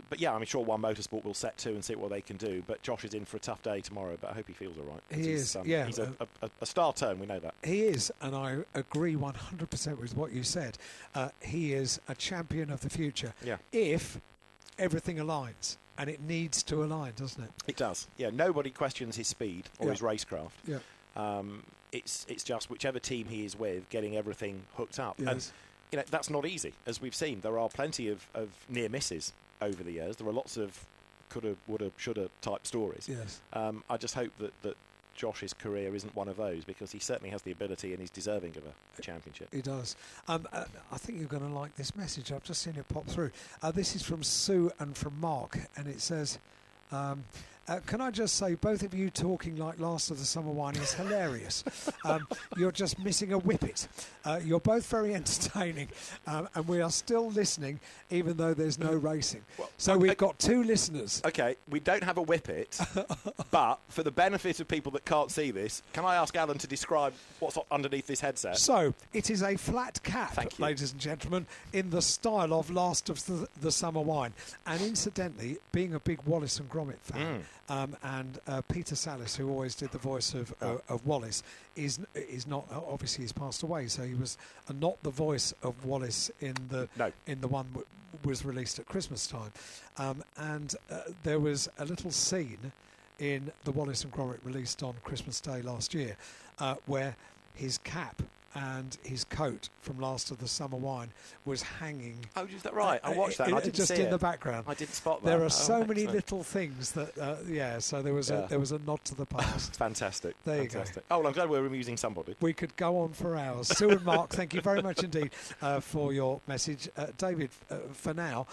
But yeah, I'm sure One Motorsport will set to and see what they can do. But Josh is in for a tough day tomorrow, but I hope he feels all right. He is, He's a star turn, we know that. He is, and I agree 100% with what you said. He is a champion of the future. Yeah. If everything aligns, and it needs to align, doesn't it? It does. Yeah, nobody questions his speed or his racecraft. Yeah. It's just whichever team he is with, getting everything hooked up. Yes. And that's not easy, as we've seen. There are plenty of near misses over the years. There are lots of coulda, woulda, shoulda type stories. Yes. I just hope that Josh's career isn't one of those, because he certainly has the ability and he's deserving of a championship. He does. I think you're going to like this message. I've just seen it pop through. This is from Sue and from Mark, and it says... can I just say, both of you talking like Last of the Summer Wine is hilarious. You're just missing a whippet. You're both very entertaining, and we are still listening, even though there's no racing. So we've got 2 listeners. Okay, we don't have a whippet, but for the benefit of people that can't see this, can I ask Alan to describe what's underneath this headset? So, it is a flat cap, ladies and gentlemen, in the style of Last of the Summer Wine. And incidentally, being a big Wallace and Gromit fan, and Peter Sallis, who always did the voice of Wallace, is not, obviously he's passed away, so he was not the voice of Wallace in the one was released at Christmas time. And there was a little scene in the Wallace and Gromit released on Christmas Day last year where his cap and his coat from Last of the Summer Wine was hanging. Oh, is that right? I watched that. I didn't just see in it. the background. I didn't spot that. There are so many excellent. little things that, so there was a nod to the past. Fantastic. There Fantastic. you go. Oh, well, I'm glad we're amusing somebody. We could go on for hours. Sue and Mark, thank you very much indeed for your message. David, for now,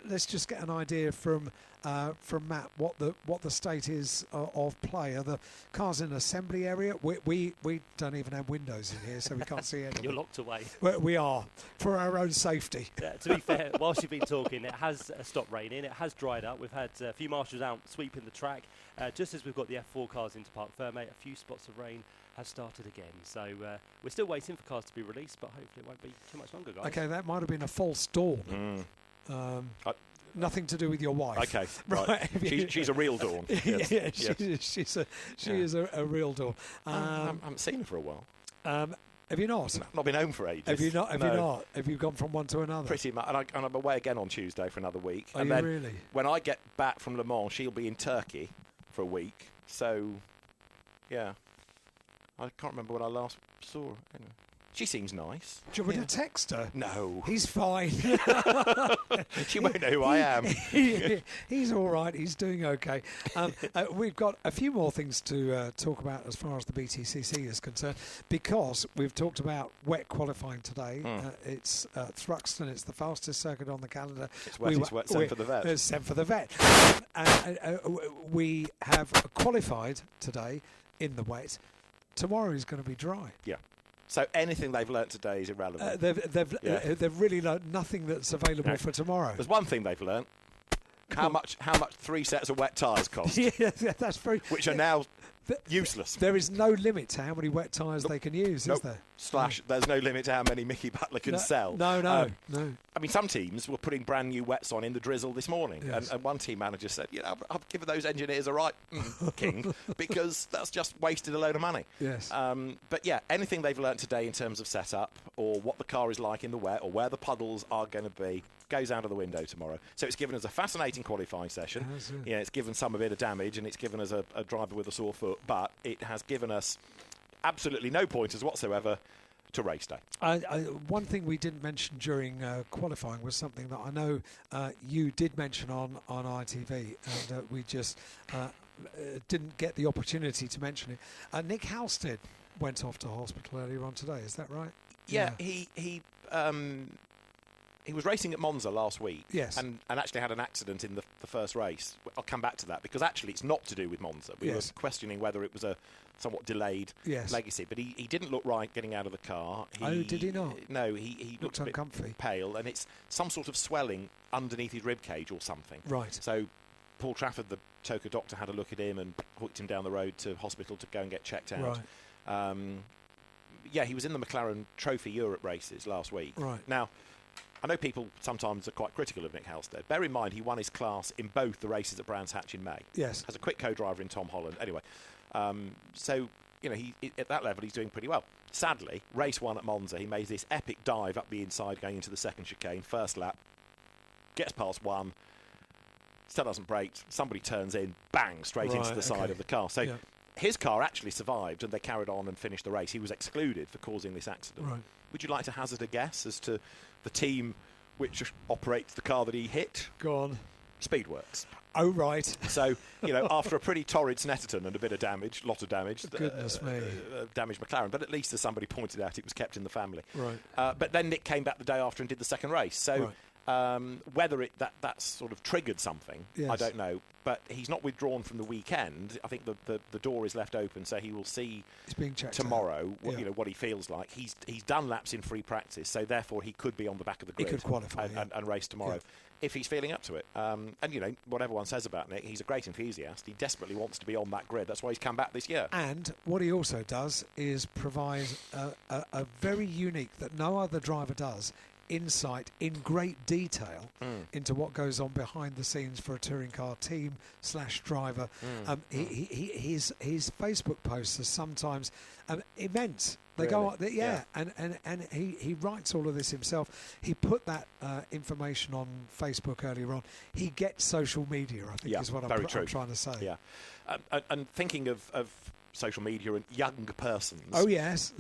let's just get an idea from Matt what the state is of play. Are the cars in assembly area? We don't even have windows in here, so we can't see anything. You're locked away. We are, for our own safety. Yeah, to be fair, whilst you've been talking, it has stopped raining. It has dried up. We've had a few marshals out sweeping the track. Just as we've got the F4 cars into Park Fermé, a few spots of rain have started again. So we're still waiting for cars to be released, but hopefully it won't be too much longer, guys. Okay, that might have been a false dawn. Nothing to do with your wife. Okay, right. She's a real Dawn. Yes. Yeah, she is a real Dawn. I haven't seen her for a while. Have you not? Not been home for ages. Have you not? No. Have you gone from one to another? Pretty much. And I'm away again on Tuesday for another week. Are and you then really? When I get back from Le Mans, she'll be in Turkey for a week. So, yeah. I can't remember when I last saw her. Anyway. She seems nice. Do you want me to text her? No. He's fine. She won't know who I am. He's all right. He's doing okay. We've got a few more things to talk about as far as the BTCC is concerned, because we've talked about wet qualifying today. It's Thruxton. It's the fastest circuit on the calendar. It's wet, sent for the vet. Sent for the vet. We have qualified today in the wet. Tomorrow is going to be dry. Yeah. So anything they've learnt today is irrelevant. They've really learnt nothing that's available for tomorrow. There's one thing they've learnt. How much 3 sets of wet tyres cost. Yeah, that's very... Which are now useless. There is no limit to how many wet tyres they can use, is there? There's no limit to how many Mickey Butler can sell. No. I mean, some teams were putting brand new wets on in the drizzle this morning. Yes. And one team manager said, I've given those engineers a right king, because that's just wasted a load of money. Yes. But yeah, anything they've learnt today in terms of setup or what the car is like in the wet or where the puddles are going to be goes out of the window tomorrow. So it's given us a fascinating qualifying session. It's given some a bit of damage, and it's given us a driver with a sore foot, but it has given us absolutely no pointers whatsoever to race day. One thing we didn't mention during qualifying was something that I know you did mention on ITV, and we just didn't get the opportunity to mention it. Nick Halstead went off to hospital earlier on today, is that right? Yeah. He was racing at Monza last week, yes, and actually had an accident in the first race. I'll come back to that, because actually it's not to do with Monza. We were questioning whether it was a somewhat delayed legacy, but he didn't look right getting out of the car. Did he not? No, he looked a bit uncomfy, pale, and it's some sort of swelling underneath his rib cage or something. Right. So Paul Trafford, the Toka doctor, had a look at him and hooked him down the road to hospital to go and get checked out. Right. He was in the McLaren Trophy Europe races last week. Right. Now, I know people sometimes are quite critical of Nick Halstead. Bear in mind, he won his class in both the races at Brands Hatch in May. Yes. Has a quick co-driver in Tom Holland. Anyway, he at that level, he's doing pretty well. Sadly, race 1 at Monza, he made this epic dive up the inside going into the second chicane, first lap, gets past 1, still doesn't brake, somebody turns in, bang, straight into the side of the car. So his car actually survived, and they carried on and finished the race. He was excluded for causing this accident. Right. Would you like to hazard a guess as to the team which operates the car that he hit? Go on. Speedworks. Oh, right. So, after a pretty torrid Snetterton and a bit of damage, lot of damage. Goodness me. Damaged McLaren, but at least, as somebody pointed out, it was kept in the family. Right. But then Nick came back the day after and did the second race. So whether that sort of triggered something, I don't know. But he's not withdrawn from the weekend. I think the door is left open, so he will see tomorrow what he feels like. He's done laps in free practice, so therefore he could be on the back of the grid. He could qualify and race tomorrow. If he's feeling up to it. And, what everyone says about Nick, he's a great enthusiast. He desperately wants to be on that grid. That's why he's come back this year. And what he also does is provide a very unique, that no other driver does, insight in great detail into what goes on behind the scenes for a touring car team / driver. His Facebook posts are sometimes immense. They go on, and he writes all of this himself. He put that information on Facebook earlier on. He gets social media, I think, is what I'm trying to say. Yeah, and thinking of social media and young persons. Oh, yes.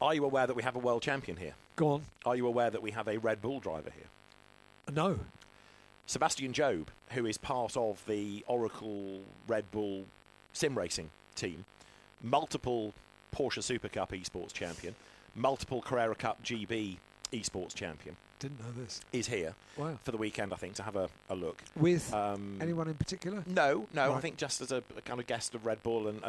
Are you aware that we have a world champion here? Go on. Are you aware that we have a Red Bull driver here? No. Sebastian Jobe, who is part of the Oracle Red Bull sim racing team, multiple Porsche Super Cup esports champion, multiple Carrera Cup GB esports champion. Didn't know this. Is here for the weekend, I think, to have a look. With anyone in particular? No. Right. I think just as a kind of guest of Red Bull and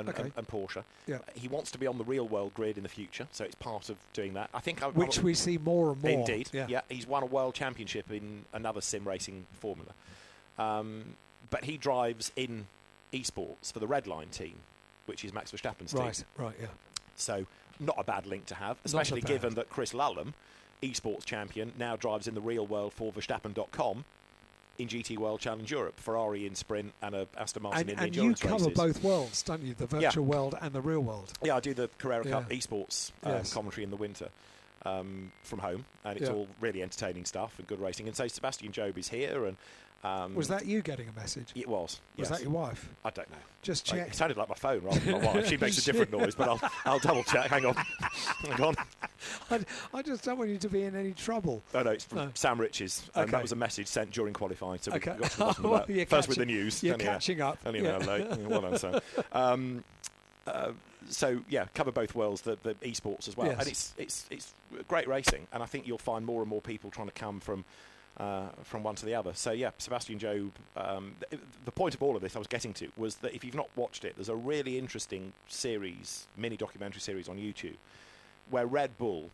Porsche. Yeah. He wants to be on the real world grid in the future, so it's part of doing that. I think Which we see more and more. Indeed. Yeah. He's won a world championship in another sim racing formula. But he drives in esports for the Red Line team, which is Max Verstappen's team. Right, yeah. So not a bad link to have, especially given that Chris Lullum esports champion, now drives in the real world for Verstappen.com in GT World Challenge Europe, Ferrari in sprint and a Aston Martin in the endurance races. And you cover both worlds, don't you? The virtual world and the real world. Yeah, I do the Carrera Cup esports commentary in the winter from home, and it's all really entertaining stuff and good racing. And so Sebastian Job is here, and was that you getting a message? It was. Was that your wife? I don't know. Just check. It sounded like my phone rather than my wife. She makes a different noise, but I'll double check. Hang on. Hang on. I just don't want you to be in any trouble. No, it's from Sam Riches, and that was a message sent during qualifying. So we got to the bottom of that. First with the news. You're catching up. Only an hour late. Well done, Sam. So yeah, cover both worlds, the esports as well, and it's great racing, and I think you'll find more and more people trying to come from one to the other. So yeah, Sebastian Job. The point of all of this I was getting to was that if you've not watched it, there's a really interesting series, mini documentary series on YouTube, where Red Bull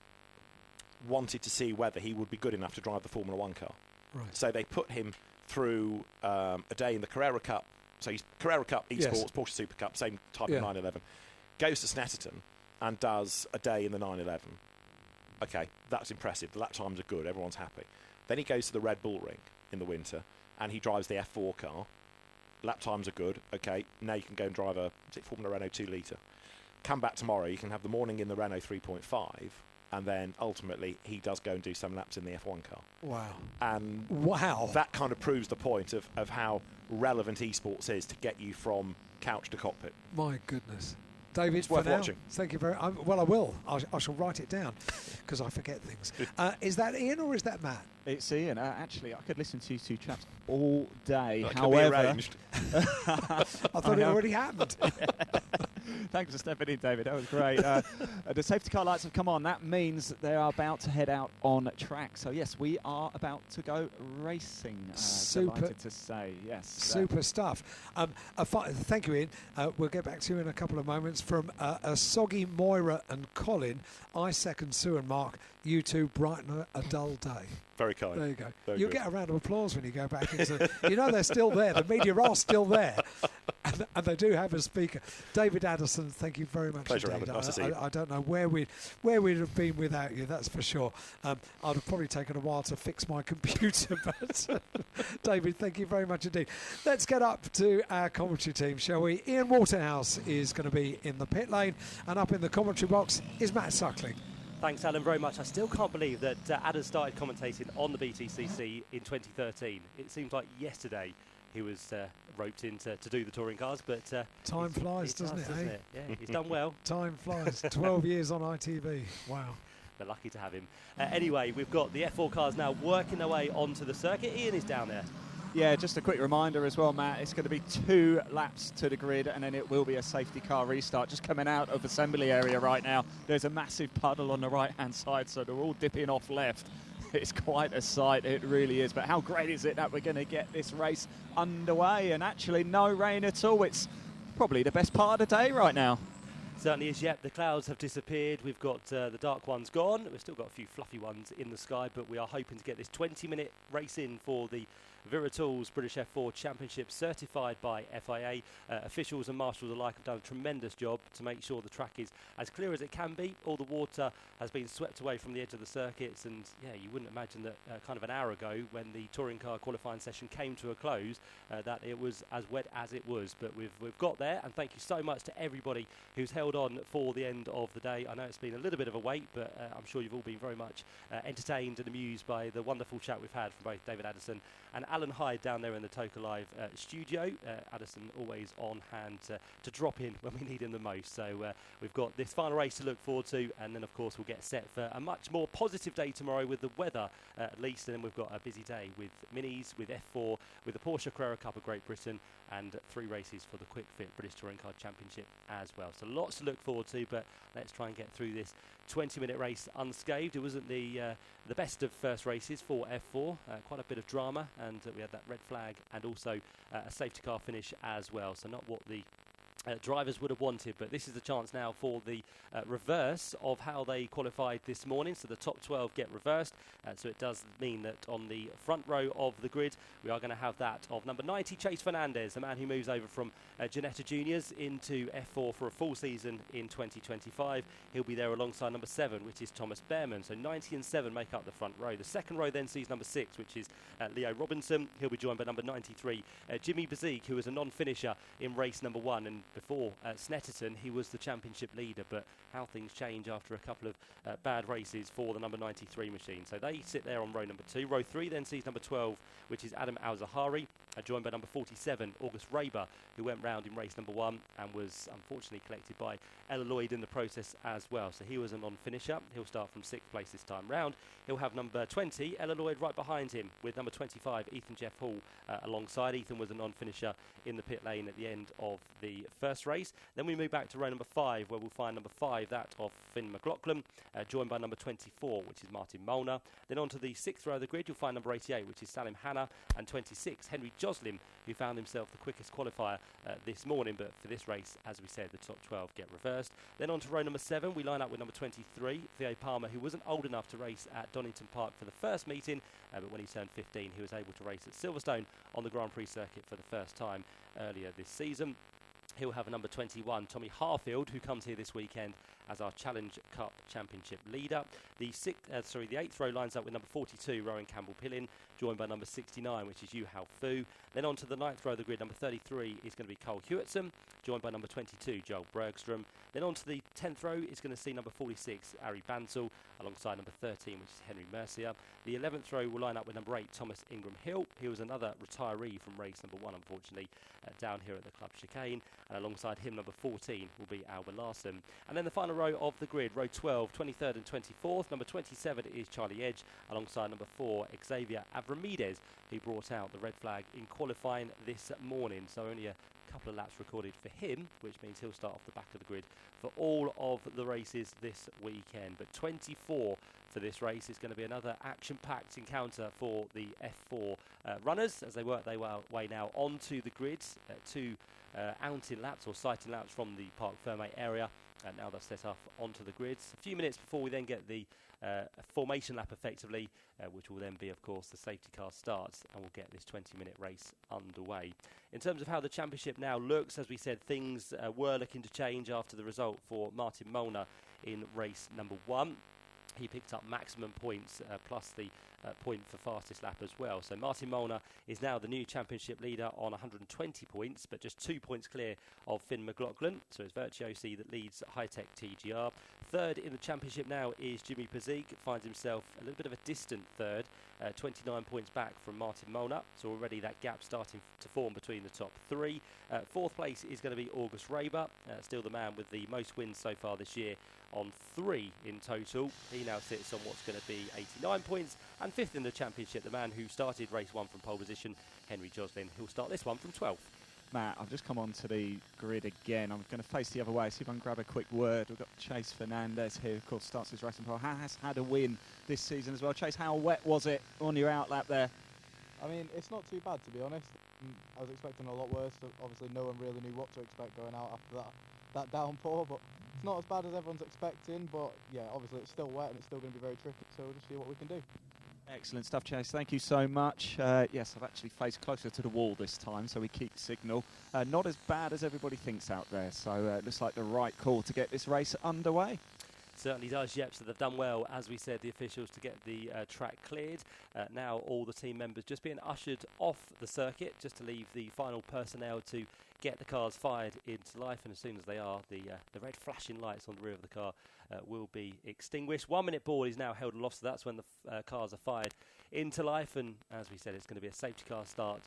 wanted to see whether he would be good enough to drive the Formula 1 car. Right. So they put him through a day in the Carrera Cup. So he's Carrera Cup esports, Porsche Super Cup, same type of 911. Goes to Snetterton and does a day in the 911. Okay, that's impressive. The lap times are good. Everyone's happy. Then he goes to the Red Bull ring in the winter and he drives the F4 car. Lap times are good. Okay, now you can go and drive a Formula Renault 2 litre. Come back tomorrow, you can have the morning in the Renault 3.5, and then ultimately he does go and do some laps in the F1 car. Wow. And wow, that kind of proves the point of how relevant esports is to get you from couch to cockpit. My goodness. David, it's worth watching. Thank you very much. Well, I will. I shall write it down because I forget things. Is that Ian or is that Matt? It's Ian. Actually, I could listen to you two chaps all day. That However, could be arranged. I thought it already happened. Thanks for stepping in, David. That was great. The safety car lights have come on. That means they are about to head out on track. So, yes, we are about to go racing. Delighted to say, yes. Super stuff. Thank you, Ian. We'll get back to you in a couple of moments. From Soggy, Moira and Colin, I second Sue and Mark. You two brighten a dull day. Very kind. There you go. Very You'll good. get a round of applause when you go back into. You know they're still there. The media are still there, and they do have a speaker. David Addison, thank you very much. Pleasure, indeed. Alan. Nice to see you. I don't know where we'd have been without you. That's for sure. I'd have probably taken a while to fix my computer, but David, thank you very much indeed. Let's get up to our commentary team, shall we? Ian Waterhouse is going to be in the pit lane, and up in the commentary box is Matt Suckling. Thanks, Alan, very much. I still can't believe that Adam started commentating on the BTCC in 2013. It seems like yesterday he was roped in to do the touring cars, but time flies, doesn't it? Yeah, he's done well. Time flies. 12 years on ITV. Wow. They're lucky to have him. Anyway, we've got the F4 cars now working their way onto the circuit. Ian is down there. Yeah, just a quick reminder as well, Matt. It's going to be 2 laps to the grid, and then it will be a safety car restart. Just coming out of assembly area right now, there's a massive puddle on the right-hand side, so they're all dipping off left. It's quite a sight, it really is. But how great is it that we're going to get this race underway, and actually no rain at all. It's probably the best part of the day right now. Certainly is, yep. The clouds have disappeared. We've got the dark ones gone. We've still got a few fluffy ones in the sky, but we are hoping to get this 20-minute race in for the Viratools British F4 Championship, certified by FIA. Officials and marshals alike have done a tremendous job to make sure the track is as clear as it can be. All the water has been swept away from the edge of the circuits, and yeah, you wouldn't imagine that kind of an hour ago when the touring car qualifying session came to a close that it was as wet as it was. But we've got there, and thank you so much to everybody who's held on for the end of the day. I know it's been a little bit of a wait, but I'm sure you've all been very much entertained and amused by the wonderful chat we've had from both David Addison and Alan Hyde down there in the Toka Live studio. Addison always on hand to drop in when we need him the most. So we've got this final race to look forward to, and then of course we'll get set for a much more positive day tomorrow with the weather at least, and then we've got a busy day with minis, with F4, with the Porsche Carrera Cup of Great Britain, and 3 races for the Quick Fit British Touring Car Championship as well. So lots to look forward to, but let's try and get through this 20-minute race unscathed. It wasn't the best of first races for F4, quite a bit of drama, and we had that red flag and also a safety car finish as well. So not what the drivers would have wanted, but this is the chance now for the reverse of how they qualified this morning. So the top 12 get reversed, so it does mean that on the front row of the grid we are going to have that of number 90 Chase Fernandez, the man who moves over from Ginetta Juniors into F4 for a full season in 2025. He'll be there alongside number 7, which is Thomas Behrman. So 90 and 7 make up the front row. The second row then sees number 6, which is Leo Robinson. He'll be joined by number 93 Jimmy Bezique, who was a non-finisher in race number 1, and before Snetterton he was the championship leader, but how things change after a couple of bad races for the number 93 machine. So they sit there on row number 2. Row 3 then sees number 12, which is Adam Al-Zahari, joined by number 47 August Raber, who went round in race number 1 and was unfortunately collected by Ella Lloyd in the process as well. So he was a non-finisher. He'll start from 6th place this time round. He'll have number 20 Ella Lloyd right behind him, with number 25 Ethan Jeff Hall alongside. Ethan was a non-finisher in the pit lane at the end of the first race. Then we move back to row number 5, where we'll find number 5, that of Finn McLaughlin, joined by number 24, which is Martin Molnar. Then onto the 6th row of the grid, you'll find number 88, which is Salim Hanna, and 26, Henry Joslin, who found himself the quickest qualifier this morning, but for this race, as we said, the top 12 get reversed. Then on to row number 7, we line up with number 23, Theo Palmer, who wasn't old enough to race at Donington Park for the first meeting, but when he turned 15, he was able to race at Silverstone on the Grand Prix circuit for the first time earlier this season. He'll have a number 21, Tommy Harfield, who comes here this weekend as our Challenge Cup Championship leader. The 8th row lines up with number 42, Rowan Campbell-Pillin, joined by number 69, which is Yu Hao Fu. Then on to the 9th row of the grid, number 33 is going to be Cole Hewitson, joined by number 22, Joel Bergstrom. Then on to the 10th row is going to see number 46, Ari Bansal, alongside number 13, which is Henry Mercier. The 11th row will line up with number 8, Thomas Ingram Hill. He was another retiree from race number 1, unfortunately, down here at the Club Chicane. And alongside him, number 14 will be Alba Larson. And then the final row of the grid, row 12, 23rd and 24th. Number 27 is Charlie Edge, alongside number 4, Xavier Avramides, who brought out the red flag in qualifying this morning. So only a couple of laps recorded for him, which means he'll start off the back of the grid for all of the races this weekend. But 24 for this race is going to be another action-packed encounter for the F4 runners as they work their way now onto the grids. 2 outing laps or sighting laps from the Parc Fermé area. And now they're set up onto the grids. A few minutes before we then get the formation lap effectively, which will then be, of course, the safety car starts, and we'll get this 20-minute race underway. In terms of how the championship now looks, as we said, things were looking to change after the result for Martin Molnar in race number 1. He picked up maximum points plus the point for fastest lap as well. So Martin Molnar is now the new championship leader on 120 points, but just 2 points clear of Finn McLaughlin. So it's Virtuosi that leads High-Tech TGR. Third in the championship now is Jimmy Bezique, finds himself a little bit of a distant third, 29 points back from Martin Molnar. So already that gap starting to form between the top 3. 4th place is going to be August Raber, still the man with the most wins so far this year on 3 in total. He now sits on what's going to be 89 points. And 5th in the championship, the man who started race 1 from pole position, Henry Joslin, who'll start this one from 12th. Matt, I've just come onto the grid again. I'm going to face the other way, see if I can grab a quick word. We've got Chase Fernandez here, of course, starts his racing pole. Has had a win this season as well. Chase, how wet was it on your outlap there? I mean, it's not too bad, to be honest. I was expecting a lot worse. So obviously, no one really knew what to expect going out after that downpour, but it's not as bad as everyone's expecting. But yeah, obviously, it's still wet and it's still going to be very tricky, so we'll just see what we can do. Excellent stuff, Chase. Thank you so much. Yes, I've actually faced closer to the wall this time, so we keep signal. Not as bad as everybody thinks out there, so it looks like the right call to get this race underway. Certainly does, yep. So they've done well, as we said, the officials, to get the track cleared. Now all the team members just being ushered off the circuit, just to leave the final personnel to get the cars fired into life. And as soon as they are, the red flashing lights on the rear of the car will be extinguished. 1 minute board is now held aloft, so that's when the cars are fired into life. And as we said, it's going to be a safety car start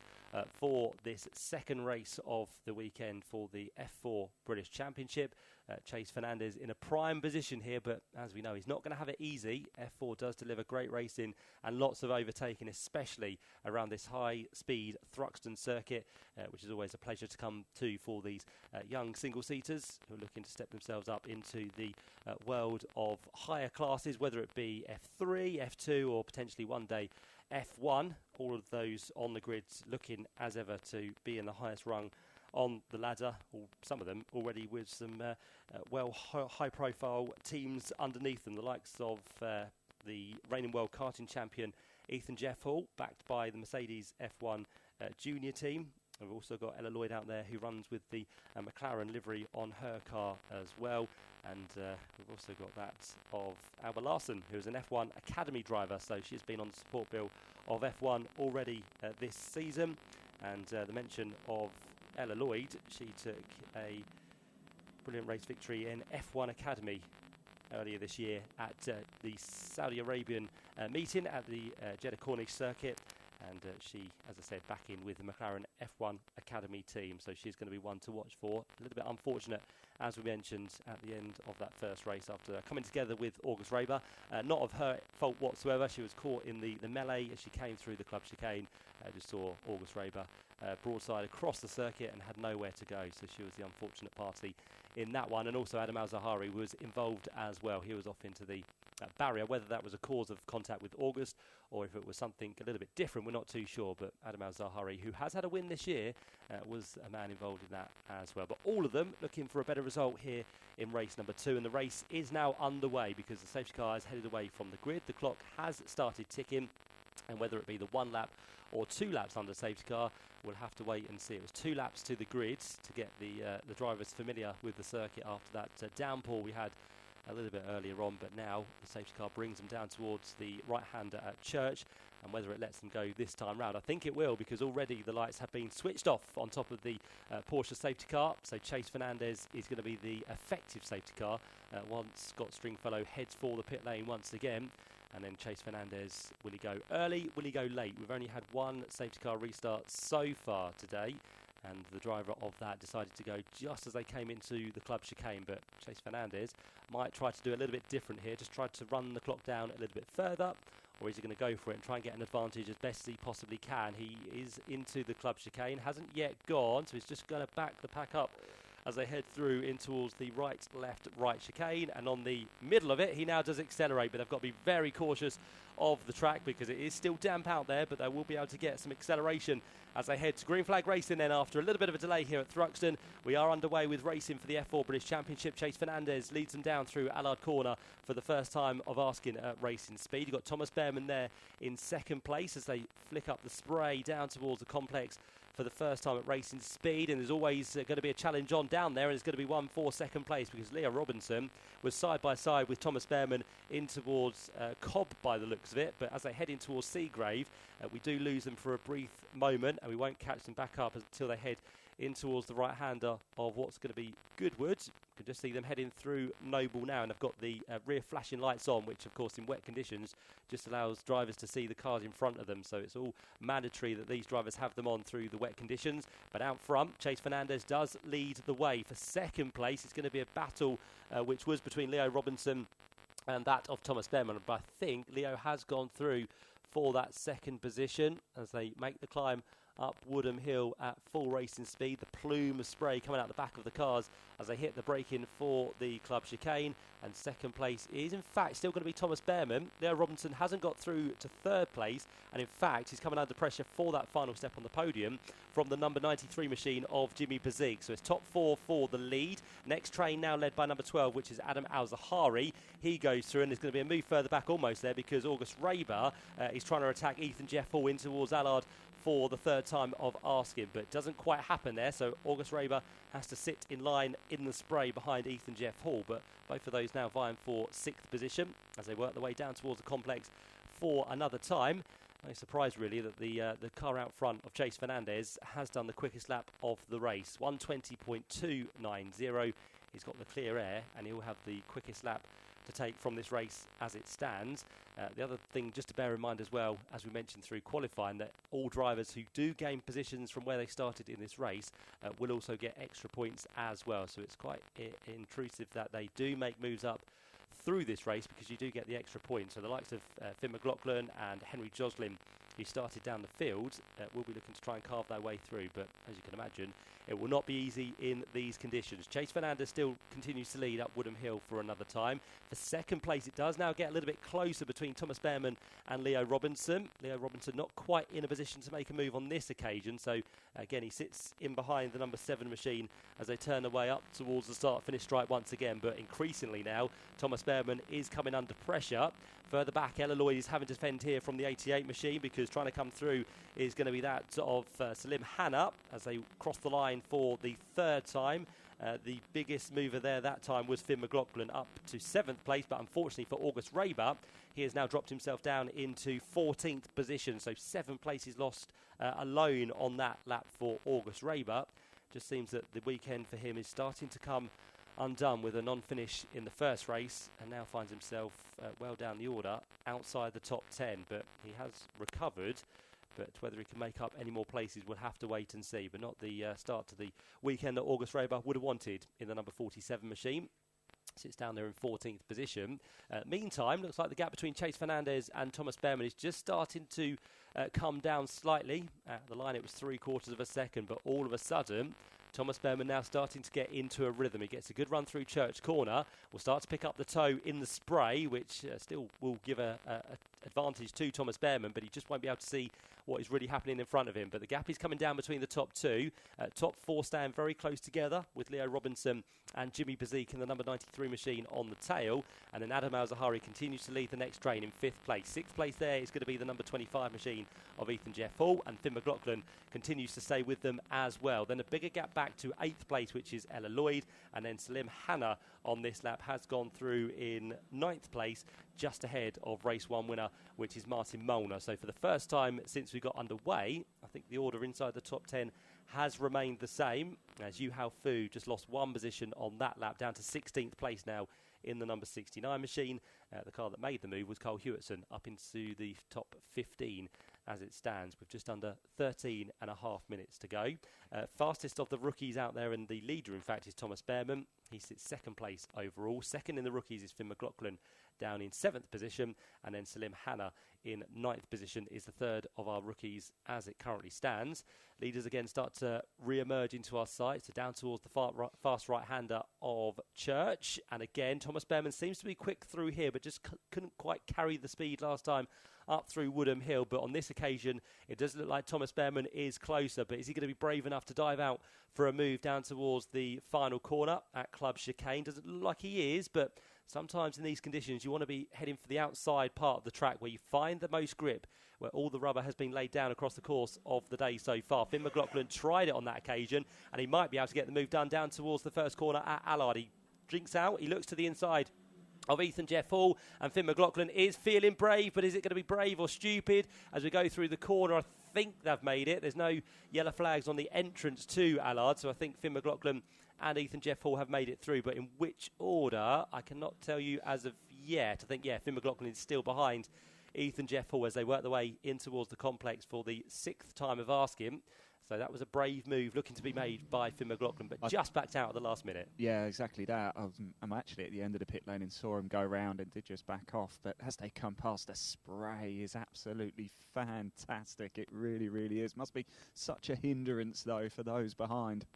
for this second race of the weekend for the F4 British Championship. Chase Fernandez in a prime position here, but as we know, he's not going to have it easy. F4 does deliver great racing and lots of overtaking, especially around this high-speed Thruxton circuit, which is always a pleasure to come to for these young single-seaters who are looking to step themselves up into the world of higher classes, whether it be F3, F2, or potentially one day F1. All of those on the grids looking, as ever, to be in the highest rung on the ladder, or some of them already with some high-profile teams underneath them, the likes of the reigning world karting champion Ethan Jeff Hall, backed by the Mercedes F1 junior team. We've also got Ella Lloyd out there who runs with the McLaren livery on her car as well. And we've also got that of Alba Larson, who's an F1 Academy driver. So she's been on the support bill of F1 already this season. And the mention of Ella Lloyd, she took a brilliant race victory in F1 Academy earlier this year at the Saudi Arabian meeting at the Jeddah Corniche circuit. And she, as I said, back in with the McLaren F1 Academy team. So she's going to be one to watch for. A little bit unfortunate, as we mentioned, at the end of that first race after coming together with August Raber. Not of her fault whatsoever. She was caught in the melee as she came through the club chicane. Just saw August Raber broadside across the circuit and had nowhere to go. So she was the unfortunate party in that one. And also Adam Al-Zahari was involved as well. He was off into the barrier. Whether that was a cause of contact with August or if it was something a little bit different, we're not too sure. But Adam Al-Zahari, who has had a win this year, was a man involved in that as well. But all of them looking for a better result here in race number 2. And the race is now underway because the safety car is headed away from the grid. The clock has started ticking. And whether it be the 1 lap or 2 laps under safety car, we'll have to wait and see. It was 2 laps to the grid to get the drivers familiar with the circuit after that downpour we had a little bit earlier on, but now the safety car brings them down towards the right-hander at Church, and whether it lets them go this time round, I think it will, because already the lights have been switched off on top of the Porsche safety car. So Chase Fernandez is going to be the effective safety car once Scott Stringfellow heads for the pit lane once again. And then Chase Fernandez, will he go early, will he go late? We've only had 1 safety car restart so far today, and the driver of that decided to go just as they came into the club chicane. But Chase Fernandez might try to do a little bit different here, just try to run the clock down a little bit further, or is he going to go for it and try and get an advantage as best he possibly can? He is into the club chicane, hasn't yet gone, so he's just going to back the pack up as they head through in towards the right, left, right chicane. And on the middle of it, he now does accelerate, but they've got to be very cautious of the track because it is still damp out there, but they will be able to get some acceleration as they head to green flag racing. Then after a little bit of a delay here at Thruxton, we are underway with racing for the F4 British Championship. Chase Fernandez leads them down through Allard Corner for the first time of asking at racing speed. You've got Thomas Behrman there in second place as they flick up the spray down towards the complex for the first time at racing speed, and there's always going to be a challenge on down there, and it's going to be one for second place because Leo Robinson was side by side with Thomas Behrman in towards Cobb by the looks of it. But as they head in towards Seagrave, we do lose them for a brief moment, and we won't catch them back up until they head in towards the right-hander of what's going to be Goodwood. You can just see them heading through Noble now, and they've got the rear flashing lights on, which of course in wet conditions just allows drivers to see the cars in front of them. So it's all mandatory that these drivers have them on through the wet conditions. But out front, Chase Fernandez does lead the way for second place. It's going to be a battle which was between Leo Robinson and that of Thomas Behrman. But I think Leo has gone through for that second position as they make the climb up Woodham Hill at full racing speed. The plume of spray coming out the back of the cars as they hit the braking for the club chicane. And second place is in fact still going to be Thomas Behrman. Leo Robinson hasn't got through to third place, and in fact he's coming under pressure for that final step on the podium from the number 93 machine of Jimmy Bazig. So it's top 4 for the lead. Next train now led by number 12, which is Adam Al-Zahari. He goes through, and there's going to be a move further back almost there because August Raber is trying to attack Ethan Jeff Hall in towards Allard for the third time of asking, but it doesn't quite happen there. So August Raber has to sit in line in the spray behind Ethan Jeff Hall, but both of those now vying for 6th position as they work their way down towards the complex for another time. No surprise really that the car out front of Chase Fernandez has done the quickest lap of the race, 1:20.290. He's got the clear air and he'll have the quickest lap to take from this race as it stands. The other thing just to bear in mind as well, as we mentioned through qualifying, that all drivers who do gain positions from where they started in this race will also get extra points as well. So it's quite intrusive that they do make moves up through this race because you do get the extra points. So the likes of Finn McLaughlin and Henry Joslin who started down the field, will be looking to try and carve their way through. But as you can imagine, it will not be easy in these conditions. Chase Fernandez still continues to lead up Woodham Hill for another time. For second place, it does now get a little bit closer between Thomas Behrman and Leo Robinson. Leo Robinson not quite in a position to make a move on this occasion. So, again, he sits in behind the number 7 machine as they turn their way up towards the start-finish stripe once again. But increasingly now, Thomas Behrman is coming under pressure. Further back, Ella Lloyd is having to defend here from the 88 machine because trying to come through is going to be that of Salim Hanna as they cross the line for the third time. The biggest mover there that time was Finn McLaughlin up to 7th place, but unfortunately for August Raber, he has now dropped himself down into 14th position. So 7 places lost alone on that lap for August Raber. Just seems that the weekend for him is starting to come undone with a non-finish in the first race, and now finds himself well down the order outside the top 10. But he has recovered, but whether he can make up any more places we'll have to wait and see. But not the start to the weekend that August Raber would have wanted in the number 47 machine. Sits down there in 14th position. Meantime, looks like the gap between Chase Fernandez and Thomas Behrman is just starting to come down slightly. At the line it was 3/4 of a second, but all of a sudden Thomas Behrman now starting to get into a rhythm. He gets a good run through Church Corner. Will start to pick up the toe in the spray, which still will give a advantage to Thomas Behrman, but he just won't be able to see what is really happening in front of him. But the gap is coming down between the top 2. Top 4 stand very close together with Leo Robinson and Jimmy Bazik in the number 93 machine on the tail. And then Adam Al-Zahari continues to lead the next train in 5th place. 6th place there is going to be the number 25 machine of Ethan Jeff Hall, and Finn McLaughlin continues to stay with them as well. Then a bigger gap back to 8th place, which is Ella Lloyd, and then Salim Hanna on this lap has gone through in 9th place, just ahead of race 1 winner, which is Martin Molnar. So for the first time since we got underway, I think the order inside the top 10 has remained the same, as Yu Hao Fu just lost 1 position on that lap, down to 16th place now in the number 69 machine. The car that made the move was Cole Hewitson, up into the top 15 as it stands, with just under 13.5 minutes to go. Fastest of the rookies out there, and the leader, in fact, is Thomas Behrman. He sits 2nd place overall. 2nd in the rookies is Finn McLaughlin, down in 7th position, and then Salim Hanna in 9th position is the 3rd of our rookies as it currently stands. Leaders again start to re-emerge into our sight, so down towards the fast right-hander of Church. And again, Thomas Behrman seems to be quick through here, but just couldn't quite carry the speed last time up through Woodham Hill. But on this occasion, it does look like Thomas Behrman is closer. But is he going to be brave enough to dive out for a move down towards the final corner at Club Chicane? Doesn't look like he is, but sometimes in these conditions you want to be heading for the outside part of the track where you find the most grip, where all the rubber has been laid down across the course of the day so far. Finn McLaughlin tried it on that occasion, and he might be able to get the move done down towards the first corner at Allard. He drinks out, he looks to the inside of Ethan Jeff Hall, and Finn McLaughlin is feeling brave, but is it going to be brave or stupid as we go through the corner? I think they've made it. There's no yellow flags on the entrance to Allard, so I think Finn McLaughlin and Ethan Jeff Hall have made it through, but in which order, I cannot tell you as of yet. I think, yeah, Finn McLaughlin is still behind Ethan Jeff Hall as they work their way in towards the complex for the 6th time of asking. So that was a brave move looking to be made by Finn McLaughlin, but just backed out at the last minute. Yeah, exactly that. I'm actually at the end of the pit lane and saw him go round and did just back off. But as they come past, the spray is absolutely fantastic. It really, really is. Must be such a hindrance, though, for those behind.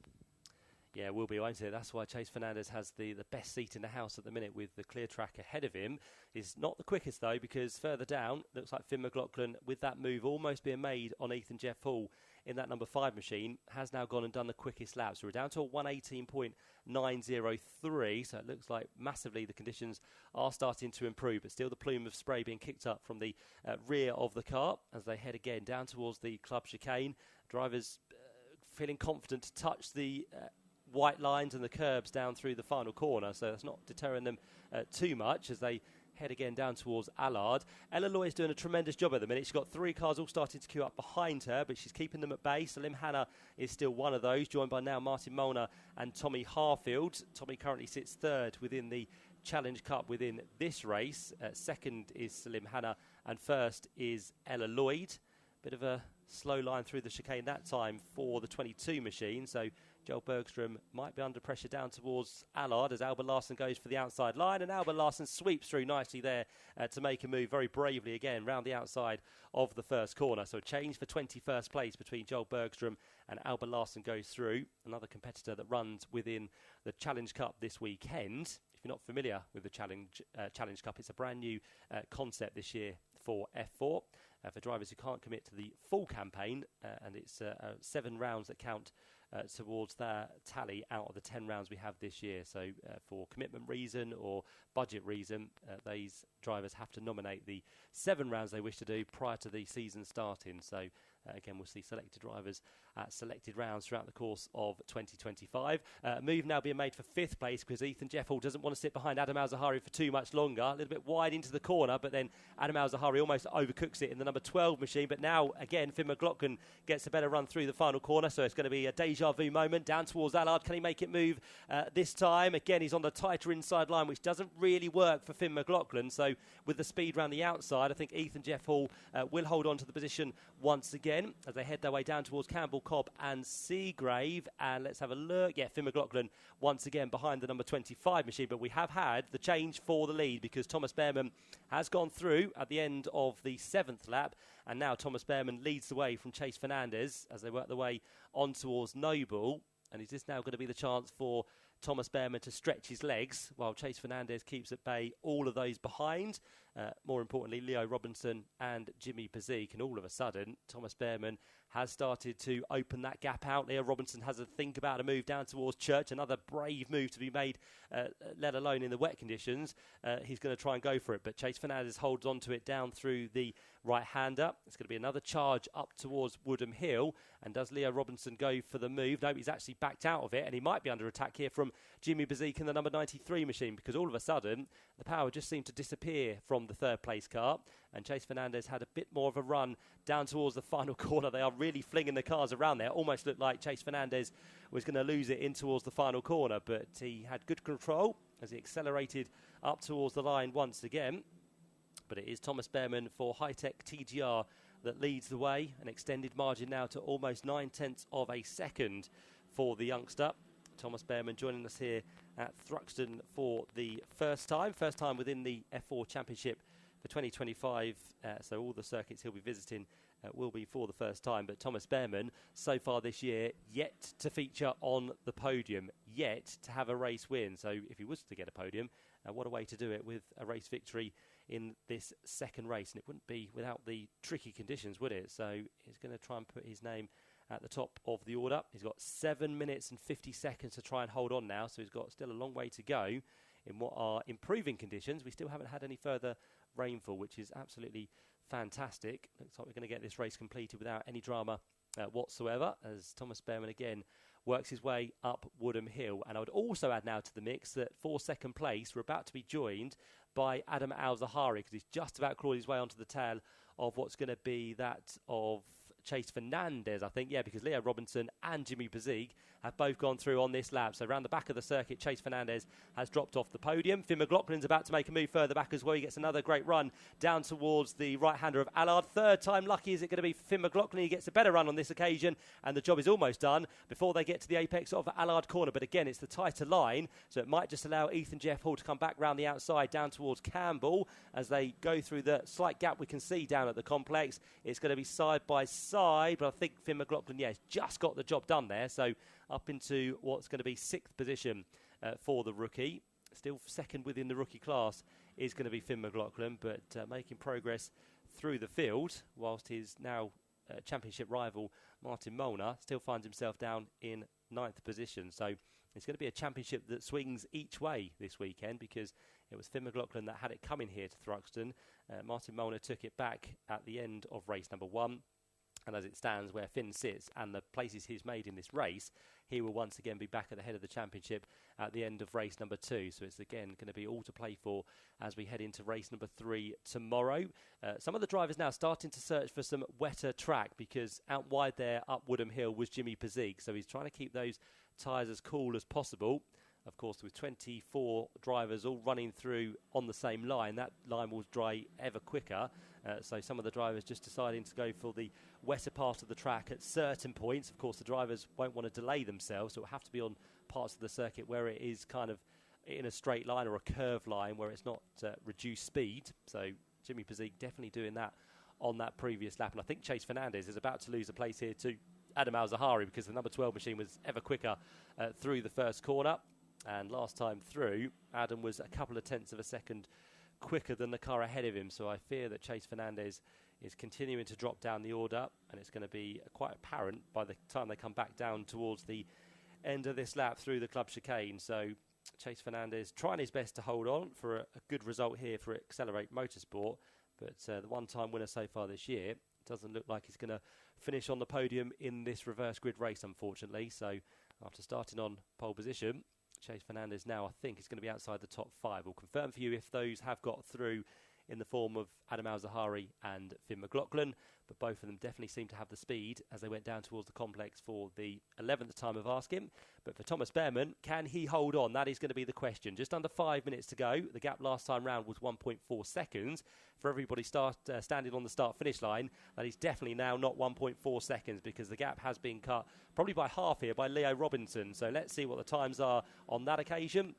Yeah, it will be, won't it? That's why Chase Fernandez has the best seat in the house at the minute with the clear track ahead of him. Is not the quickest, though, because further down, looks like Finn McLaughlin, with that move almost being made on Ethan Jeff Hall in that number 5 machine, has now gone and done the quickest lap. So we're down to a 1:18.903, so it looks like massively the conditions are starting to improve, but still the plume of spray being kicked up from the rear of the car as they head again down towards the Club Chicane. Drivers feeling confident to touch the white lines and the curbs down through the final corner, so that's not deterring them too much as they head again down towards Allard. Ella Loy is doing a tremendous job at the minute. She's got 3 cars all starting to queue up behind her, but she's keeping them at bay. Salim Hanna is still one of those, joined by now Martin Molnar and Tommy Harfield. Tommy currently sits 3rd within the Challenge Cup within this race. 2nd is Salim Hanna, and 1st is Ella Lloyd. Bit of a slow line through the chicane that time for the 22 machine, so Joel Bergstrom might be under pressure down towards Allard as Albert Larsen goes for the outside line, and Albert Larsen sweeps through nicely there to make a move very bravely again round the outside of the first corner. So a change for 21st place between Joel Bergstrom and Albert Larsen goes through. Another competitor that runs within the Challenge Cup this weekend. If you're not familiar with the Challenge Cup, it's a brand new concept this year for F4. For drivers who can't commit to the full campaign, and it's 7 rounds that count towards their tally out of the 10 rounds we have this year. So for commitment reason or budget reason, these drivers have to nominate the 7 rounds they wish to do prior to the season starting. So again, we'll see selected drivers at selected rounds throughout the course of 2025. Move now being made for 5th place because Ethan Jeffhall doesn't want to sit behind Adam Al-Zahari for too much longer. A little bit wide into the corner, but then Adam Al-Zahari almost overcooks it in the number 12 machine. But now, again, Finn McLaughlin gets a better run through the final corner, so it's going to be a deja vu moment down towards Allard. Can he make it move this time? Again, he's on the tighter inside line, which doesn't really work for Finn McLaughlin. So with the speed around the outside, I think Ethan Jeffhall will hold on to the position once again as they head their way down towards Campbell, Cobb and Seagrave. And let's have a look. Yeah, Finn McLaughlin once again behind the number 25 machine, but we have had the change for the lead because Thomas Behrman has gone through at the end of the 7th lap, and now Thomas Behrman leads the way from Chase Fernandez as they work their way on towards Noble. And is this now going to be the chance for Thomas Behrman to stretch his legs while Chase Fernandez keeps at bay all of those behind? More importantly, Leo Robinson and Jimmy Bezique. And all of a sudden, Thomas Behrman has started to open that gap out. Leo Robinson has a think about a move down towards Church. Another brave move to be made, let alone in the wet conditions. He's going to try and go for it. But Chase Fernandez holds on to it down through the right-hander. It's going to be another charge up towards Woodham Hill. And does Leo Robinson go for the move? No, he's actually backed out of it. And he might be under attack here from Jimmy Bezique in the number 93 machine, because all of a sudden, the power just seemed to disappear from the 3rd place car. And Chase Fernandez had a bit more of a run down towards the final corner. They are really flinging the cars around there. Almost looked like Chase Fernandez was going to lose it in towards the final corner, but he had good control as he accelerated up towards the line once again. But it is Thomas Behrman for High-Tech TGR that leads the way. An extended margin now to almost 9/10 of a second for the youngster. Thomas Behrman joining us here at Thruxton for the first time within the F4 Championship for 2025. So all the circuits he'll be visiting will be for the first time. But Thomas Behrman, so far this year, yet to feature on the podium, yet to have a race win. So if he was to get a podium, what a way to do it with a race victory in this second race. And it wouldn't be without the tricky conditions, would it? So he's going to try and put his name at the top of the order. He's got 7 minutes and 50 seconds to try and hold on now. So he's got still a long way to go in what are improving conditions. We still haven't had any further rainfall, which is absolutely fantastic. Looks like we're going to get this race completed without any drama whatsoever, as Thomas Behrman again works his way up Woodham Hill. And I would also add now to the mix that for 2nd place, we're about to be joined by Adam Al-Zahari, because he's just about crawled his way onto the tail of what's going to be that of Chase Fernandez, I think. Yeah, because Leo Robinson and Jimmy Bezique have both gone through on this lap. So around the back of the circuit, Chase Fernandez has dropped off the podium. Finn McLaughlin's about to make a move further back as well. He gets another great run down towards the right-hander of Allard. 3rd time lucky is it going to be Finn McLaughlin. He gets a better run on this occasion, and the job is almost done before they get to the apex of Allard corner. But again, it's the tighter line, so it might just allow Ethan Jeffhall to come back round the outside down towards Campbell as they go through the slight gap we can see down at the complex. It's going to be side by side, but I think Finn McLaughlin, has just got the job done there. So up into what's going to be 6th position for the rookie. Still 2nd within the rookie class is going to be Finn McLaughlin, but making progress through the field, whilst his now championship rival Martin Molnar still finds himself down in 9th position. So it's going to be a championship that swings each way this weekend, because it was Finn McLaughlin that had it coming here to Thruxton. Martin Molnar took it back at the end of race number 1. And as it stands, where Finn sits and the places he's made in this race, he will once again be back at the head of the championship at the end of race number 2. So it's again going to be all to play for as we head into race number 3 tomorrow. Some of the drivers now starting to search for some wetter track, because out wide there up Woodham Hill was Jimmy Bezique. So he's trying to keep those tyres as cool as possible. Of course, with 24 drivers all running through on the same line, that line will dry ever quicker. So some of the drivers just deciding to go for the wetter part of the track at certain points. Of course, the drivers won't want to delay themselves, so it'll have to be on parts of the circuit where it is kind of in a straight line or a curved line where it's not reduced speed. So Jimmy Pazik definitely doing that on that previous lap. And I think Chase Fernandez is about to lose a place here to Adam Al-Zahari, because the number 12 machine was ever quicker through the first corner. And last time through, Adam was a couple of tenths of a second quicker than the car ahead of him. So I fear that Chase Fernandez is continuing to drop down the order, and it's going to be quite apparent by the time they come back down towards the end of this lap through the club chicane. So Chase Fernandez trying his best to hold on for a good result here for Accelerate Motorsport, but the one-time winner so far this year doesn't look like he's going to finish on the podium in this reverse grid race, unfortunately. So after starting on pole position, Chase Fernandez now, I think, is going to be outside the top 5. We'll confirm for you if those have got through in the form of Adam Al-Zahari and Finn McLaughlin, but both of them definitely seem to have the speed as they went down towards the complex for the 11th time of asking. But for Thomas Behrman, can he hold on? That is going to be the question. Just under 5 minutes to go. The gap last time round was 1.4 seconds. For everybody standing on the start-finish line, that is definitely now not 1.4 seconds, because the gap has been cut probably by half here by Leo Robinson. So let's see what the times are on that occasion.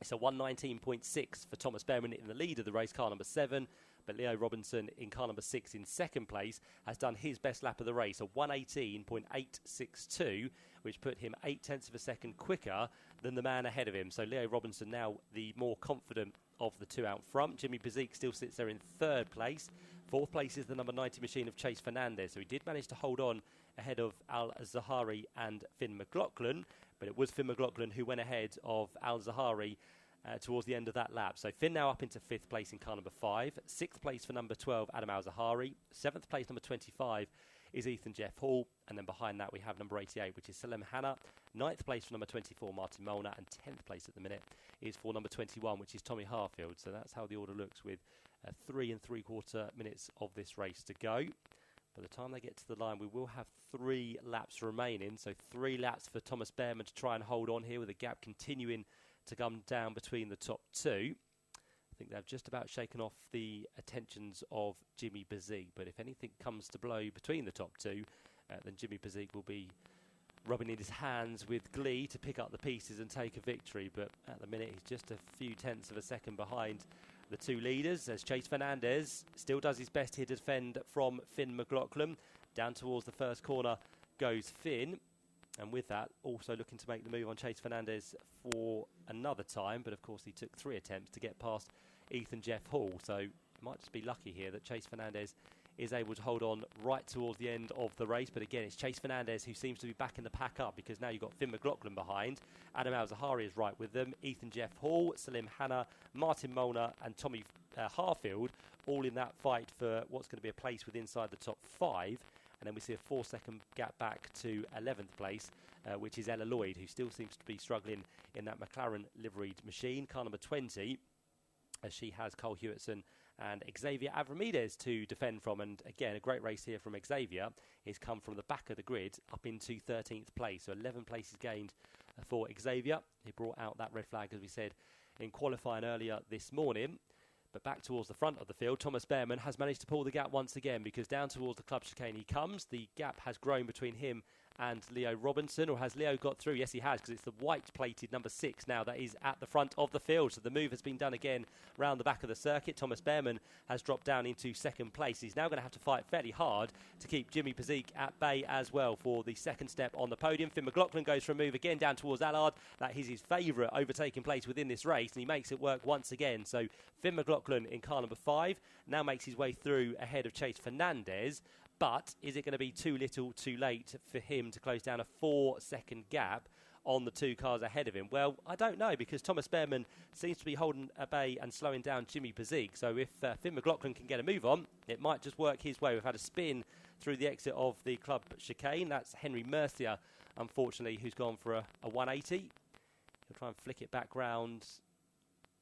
It's a 119.6 for Thomas Behrman in the lead of the race, car number 7. But Leo Robinson in car number 6 in second place has done his best lap of the race, a 118.862, which put him 8 tenths of a second quicker than the man ahead of him. So Leo Robinson now the more confident of the two out front. Jimmy Pazik still sits there in third place. Fourth place is the number 90 machine of Chase Fernandez. So he did manage to hold on ahead of Al-Zahari and Finn McLaughlin, but it was Finn McLaughlin who went ahead of Al-Zahari towards the end of that lap. So Finn now up into 5th place in car number 5. 6th place for number 12, Adam Al-Zahari. 7th place, number 25, is Ethan Jeff Hall. And then behind that we have number 88, which is Salem Hanna. 9th place for number 24, Martin Molnar. And 10th place at the minute is for number 21, which is Tommy Harfield. So that's how the order looks with 3 3/4 minutes of this race to go. By the time they get to the line, we will have 3 laps remaining. So 3 laps for Thomas Behrman to try and hold on here, with the gap continuing to come down between the top 2. I think they've just about shaken off the attentions of Jimmy Pazik. But if anything comes to blow between the top 2, then Jimmy Pazik will be rubbing in his hands with glee to pick up the pieces and take a victory. But at the minute, he's just a few tenths of a second behind the 2 leaders, as Chase Fernandez still does his best here to defend from Finn McLaughlin. Down towards the first corner goes Finn, and with that also looking to make the move on Chase Fernandez for another time, but of course he took 3 attempts to get past Ethan Jeff Hall, so it might just be lucky here that Chase Fernandez is able to hold on right towards the end of the race. But again, it's Chase Fernandez who seems to be back in the pack up, because now you've got Finn McLaughlin behind. Adam Al-Zahari is right with them. Ethan Jeff Hall, Salim Hanna, Martin Molnar and Tommy Harfield, all in that fight for what's going to be a place with inside the top 5. And then we see a 4-second gap back to 11th place, which is Ella Lloyd, who still seems to be struggling in that McLaren liveried machine. Car number 20, as she has Cole Hewitson and Xavier Avramides to defend from. And again, a great race here from Xavier. He's come from the back of the grid up into 13th place. So 11 places gained for Xavier. He brought out that red flag, as we said, in qualifying earlier this morning. But back towards the front of the field, Thomas Behrman has managed to pull the gap once again, because down towards the club chicane he comes. The gap has grown between him and Leo Robinson, or has Leo got through? Yes, he has, because it's the white-plated number 6 now that is at the front of the field. So the move has been done again round the back of the circuit. Thomas Behrman has dropped down into 2nd place. He's now going to have to fight fairly hard to keep Jimmy Pazik at bay as well for the 2nd step on the podium. Finn McLaughlin goes for a move again down towards Allard. That is his favourite overtaking place within this race, and he makes it work once again. So Finn McLaughlin in car number 5 now makes his way through ahead of Chase Fernandez. But is it going to be too little too late for him to close down a 4-second gap on the 2 cars ahead of him? Well, I don't know, because Thomas Behrman seems to be holding at bay and slowing down Jimmy Pazik. So if Finn McLaughlin can get a move on, it might just work his way. We've had a spin through the exit of the club chicane. That's Henry Mercier, unfortunately, who's gone for a 180. He'll try and flick it back round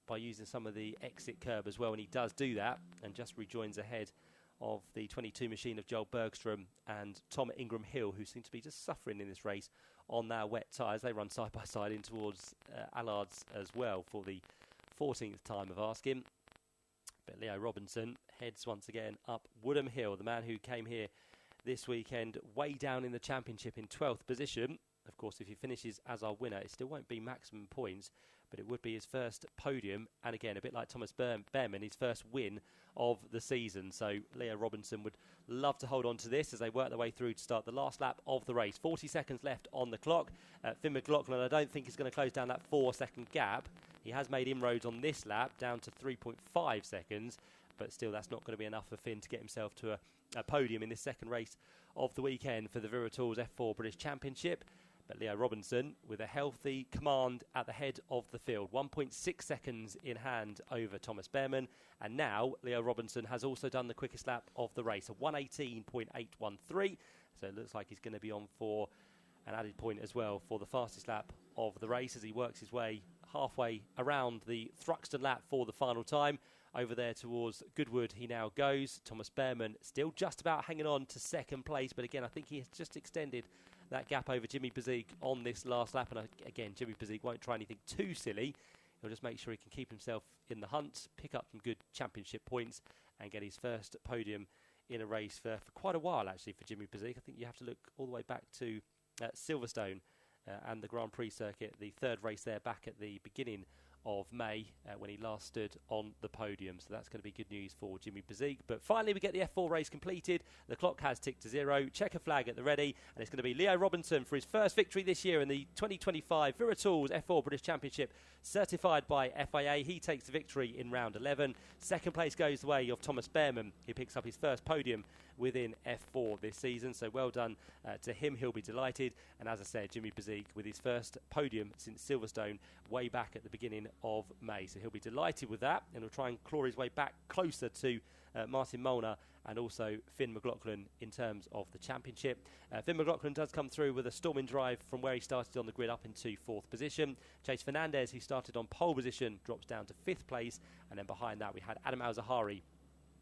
by using some of the exit curb as well, and he does do that and just rejoins ahead of the 22 machine of Joel Bergstrom and Tom Ingram Hill, who seem to be just suffering in this race on their wet tyres. They run side by side in towards Allard's as well for the 14th time of asking. But Leo Robinson heads once again up Woodham Hill, the man who came here this weekend way down in the championship in 12th position. Of course, if he finishes as our winner, it still won't be maximum points, but it would be his first podium. And again, a bit like Thomas Behrman, his first win of the season. So Leo Robinson would love to hold on to this as they work their way through to start the last lap of the race. 40 seconds left on the clock. Finn McLaughlin, I don't think is going to close down that 4-second gap. He has made inroads on this lap down to 3.5 seconds, but still that's not going to be enough for Finn to get himself to a podium in this second race of the weekend for the Viratools F4 British Championship. But Leo Robinson with a healthy command at the head of the field. 1.6 seconds in hand over Thomas Behrman. And now Leo Robinson has also done the quickest lap of the race, a 1:18.813. So it looks like he's going to be on for an added point as well for the fastest lap of the race as he works his way halfway around the Thruxton lap for the final time. Over there towards Goodwood he now goes. Thomas Behrman still just about hanging on to second place, but again I think he has just extended that gap over Jimmy Bezique on this last lap. And again, Jimmy Bezique won't try anything too silly. He'll just make sure he can keep himself in the hunt, pick up some good championship points and get his first podium in a race for quite a while actually for Jimmy Bezique. I think you have to look all the way back to Silverstone and the Grand Prix circuit, the third race there back at the beginning of May when he last stood on the podium. So that's going to be good news for Jimmy Bezique. But finally we get the F4 race completed. The clock has ticked to 0. Checker flag at the ready. And it's going to be Leo Robinson for his first victory this year in the 2025 Viratools F4 British Championship, certified by FIA. He takes the victory in round 11. Second place goes the way of Thomas Behrman. He picks up his first podium within F4 this season. So well done to him. He'll be delighted. And as I said, Jimmy Bezique with his first podium since Silverstone way back at the beginning of May. So he'll be delighted with that and he'll try and claw his way back closer to Martin Molnar and also Finn McLaughlin in terms of the championship. Finn McLaughlin does come through with a storming drive from where he started on the grid up into 4th position. Chase Fernandez, who started on pole position, drops down to 5th place, and then behind that we had Adam Al-Zahari,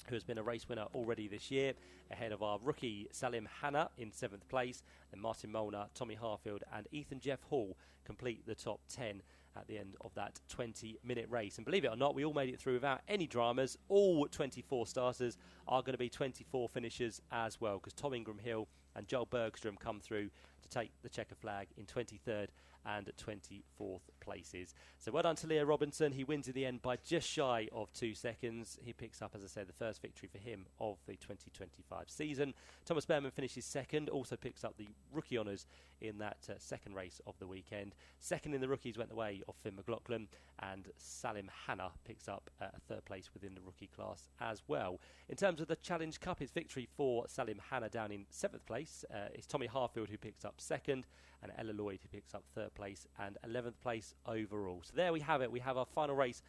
who has been a race winner already this year, ahead of our rookie Salim Hanna in 7th place. And Martin Molnar, Tommy Harfield and Ethan Jeff Hall complete the top 10 at the end of that 20-minute race. And believe it or not, we all made it through without any dramas. All 24 starters are going to be 24 finishers as well, because Tom Ingram-Hill and Joel Bergstrom come through to take the checker flag in 23rd and 24th places. So well done to Leo Robinson. He wins in the end by just shy of 2 seconds. He picks up, as I said, the first victory for him of the 2025 season. Thomas Behrman finishes second, also picks up the rookie honours in that second race of the weekend. Second in the rookies went the way of Finn McLaughlin, and Salim Hanna picks up a third place within the rookie class as well. In terms of the Challenge Cup, his victory for Salim Hanna down in 7th place. It's Tommy Harfield who picks up second, and Ella Lloyd who picks up 3rd place and 11th place overall. So there we have it. We have our final race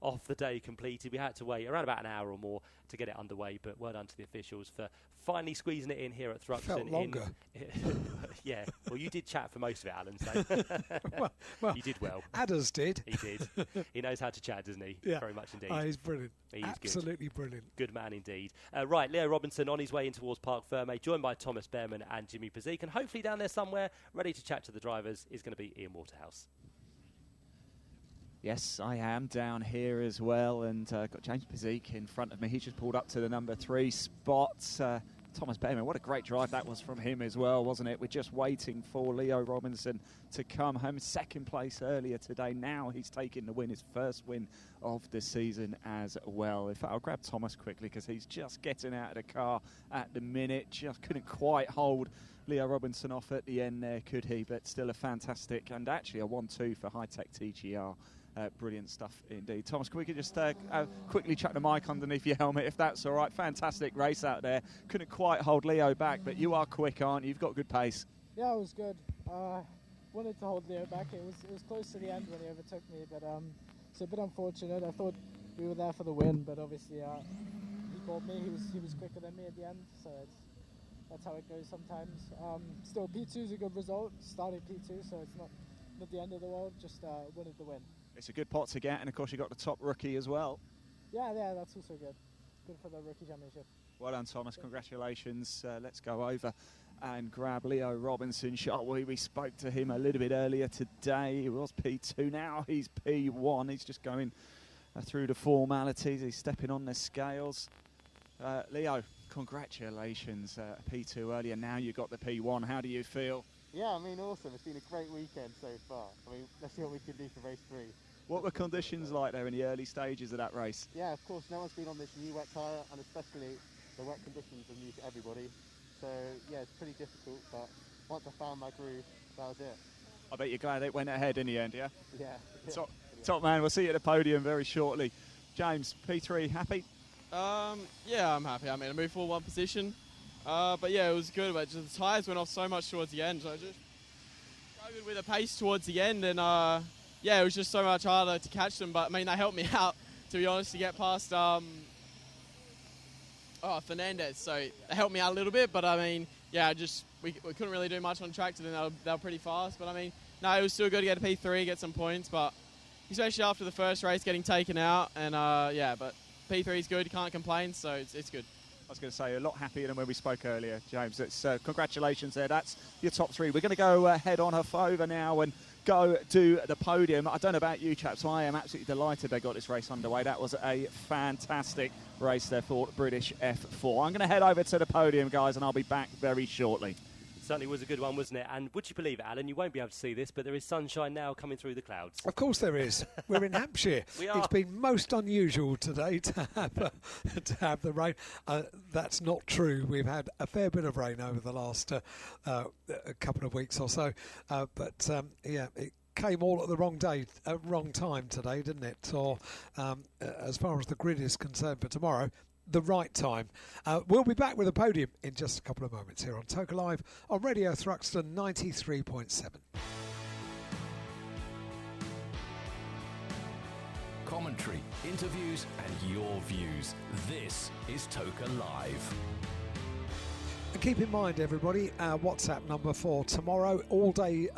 of the day completed. We had to wait around about an hour or more to get it underway, but well done to the officials for finally squeezing it in here at Thruxton. Felt longer. Yeah, well, you did chat for most of it, Alan, so well, you did well. Adders did. He did. He knows how to chat, doesn't he? Yeah. Very much indeed. He's brilliant. He Absolutely is brilliant. Good man indeed. Right, Leo Robinson on his way in towards Parc Ferme, joined by Thomas Behrman and Jimmy Bezique, and hopefully down there somewhere, ready to chat to the drivers, is going to be Ian Waterhouse. Yes, I am down here as well, and got James Bezique in front of me. He's just pulled up to the number 3 spot. Thomas Behrman, what a great drive that was from him as well, wasn't it? We're just waiting for Leo Robinson to come home. Second place earlier today. Now he's taking the win, his first win of the season as well. In fact, I'll grab Thomas quickly because he's just getting out of the car at the minute. Just couldn't quite hold Leo Robinson off at the end there, could he? But still a fantastic, and actually a 1-2 for high-tech TGR. Brilliant stuff indeed. Thomas, can we just quickly chuck the mic underneath your helmet, if that's all right? Fantastic race out there. Couldn't quite hold Leo back, but you are quick, aren't you? You've got good pace. Yeah, it was good. Wanted to hold Leo back. It was close to the end when he overtook me, but it's a bit unfortunate. I thought we were there for the win, but obviously he caught me. He was quicker than me at the end, so that's how it goes sometimes. Still, P2 is a good result. Starting P2, so it's not the end of the world. Just wanted the win. It's a good pot to get, and of course you got the top rookie as well. Yeah, that's also good. Good for the rookie championship. Well done, Thomas. Congratulations. Let's go over and grab Leo Robinson, shall we? We spoke to him a little bit earlier today. He was P2, now he's P1. He's just going through the formalities. He's stepping on the scales. Leo, congratulations. P2 earlier, now you got the P1. How do you feel? Yeah, I mean, awesome. It's been a great weekend so far. I mean, let's see what we can do for race 3. What were conditions like there in the early stages of that race? Yeah, of course, no one's been on this new wet tyre, and especially the wet conditions are new to everybody. So, yeah, it's pretty difficult, but once I found my groove, that was it. I bet you're glad it went ahead in the end, yeah? Yeah. Top man, we'll see you at the podium very shortly. James, P3, happy? Yeah, I'm happy. I mean, I moved forward 1 position. But yeah, it was good, but just the tyres went off so much towards the end. So I just struggled with the pace towards the end, and yeah, it was just so much harder to catch them. But I mean, they helped me out, to be honest, to get past Fernandez. So they helped me out a little bit, but I mean, yeah, we couldn't really do much on track to them. They were pretty fast, but I mean, no, it was still good to get a P3, get some points, but especially after the first race getting taken out, and yeah, but P3 is good, can't complain, so it's good. I was going to say, a lot happier than when we spoke earlier, James. It's congratulations there. That's your top 3. We're going to go head on over now and go to the podium. I don't know about you, chaps. I am absolutely delighted they got this race underway. That was a fantastic race there for British F4. I'm going to head over to the podium, guys, and I'll be back very shortly. Certainly was a good one, wasn't it? And would you believe it, Alan? You won't be able to see this, but there is sunshine now coming through the clouds. Of course there is. We're in Hampshire. We are. It's been most unusual today to have the rain. That's not true. We've had a fair bit of rain over the last couple of weeks or so. But yeah, it came all at the wrong time today, didn't it? Or as far as the grid is concerned for tomorrow, the right time. We'll be back with a podium in just a couple of moments here on Toka Live on Radio Thruxton 93.7. Commentary, interviews and your views. This is Toka Live. And keep in mind, everybody, our WhatsApp number for tomorrow, all day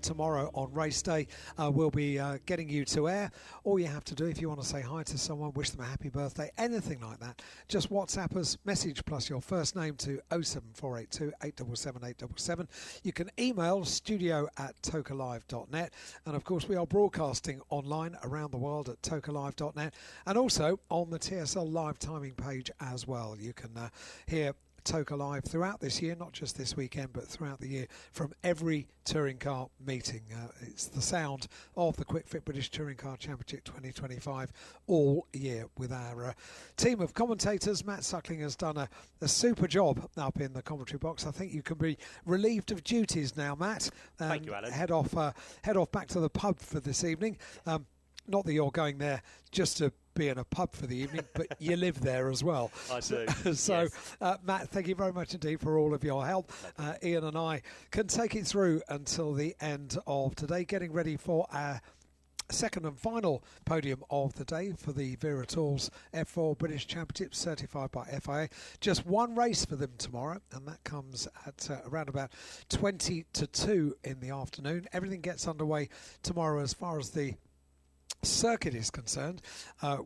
tomorrow on race day, we'll be getting you to air. All you have to do if you want to say hi to someone, wish them a happy birthday, anything like that, just WhatsApp us, message plus your first name to 07482 877 877. You can email studio@tokalive.net. And of course, we are broadcasting online around the world at tokalive.net and also on the TSL live timing page as well. You can hear Toka Live throughout this year, not just this weekend, but throughout the year from every touring car meeting. It's the sound of the Quick Fit British Touring Car Championship 2025 all year with our team of commentators. Matt Suckling has done a super job up in the commentary box. I think you can be relieved of duties now, Matt. Thank you, Alan. Head off back to the pub for this evening. Not that you're going there just to be in a pub for the evening, but you live there as well. I do. So, yes. Matt, thank you very much indeed for all of your help. Ian and I can take it through until the end of today, getting ready for our second and final podium of the day for the Vera Tools F4 British Championship, certified by FIA. Just one race for them tomorrow, and that comes at around about 20 to 2 in the afternoon. Everything gets underway tomorrow as far as the circuit is concerned.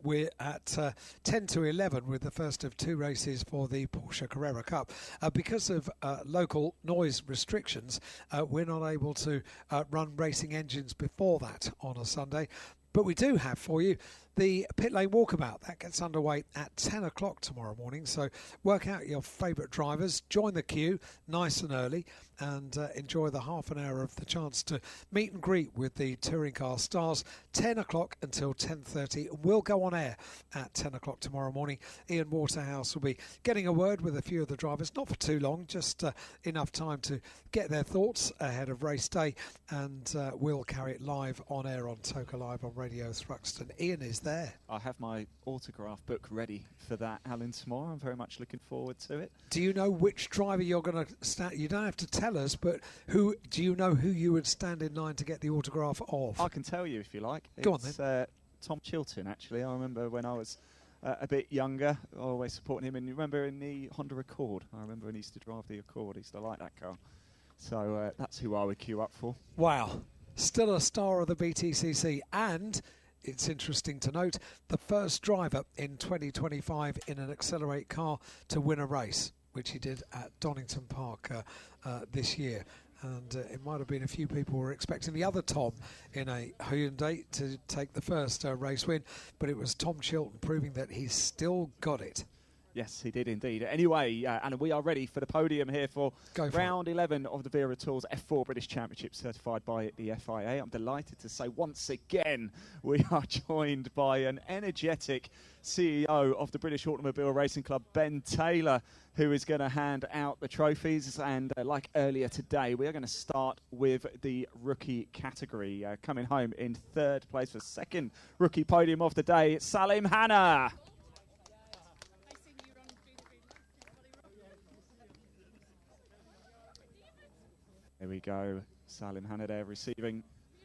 We're at 10 to 11 with the first of 2 races for the Porsche Carrera Cup. Because of local noise restrictions, we're not able to run racing engines before that on a Sunday. But we do have for you the pit lane walkabout. That gets underway at 10 o'clock tomorrow morning. So work out your favourite drivers, join the queue nice and early, and enjoy the half an hour of the chance to meet and greet with the touring car stars. 10 o'clock until 10:30. We'll go on air at 10 o'clock tomorrow morning. Ian Waterhouse will be getting a word with a few of the drivers, not for too long, just enough time to get their thoughts ahead of race day, and we'll carry it live on air on Toka Live on Radio Thruxton. Ian is there. I have my autograph book ready for that, Alan, tomorrow. I'm very much looking forward to it. Do you know which driver you're going to stand? You don't have to tell us, but do you know who you would stand in line to get the autograph of? I can tell you if you like. Go on then. Tom Chilton, actually. I remember when I was a bit younger, always supporting him. And you remember in the Honda Accord? I remember when he used to drive the Accord. I used to like that car. So that's who I would queue up for. Wow. Still a star of the BTCC, and it's interesting to note, the first driver in 2025 in an Accelerate car to win a race, which he did at Donington Park this year. And it might have been a few people who were expecting the other Tom in a Hyundai to take the first race win, but it was Tom Chilton proving that he's still got it. Yes, he did indeed. Anyway, and we are ready for the podium here for round 11 of the Vera Tools F4 British Championship, certified by the FIA. I'm delighted to say once again we are joined by an energetic CEO of the British Automobile Racing Club, Ben Taylor, who is going to hand out the trophies. And like earlier today, we are going to start with the rookie category. Coming home in third place for second rookie podium of the day, Salim Hanna. There we go. Salim Hanna there receiving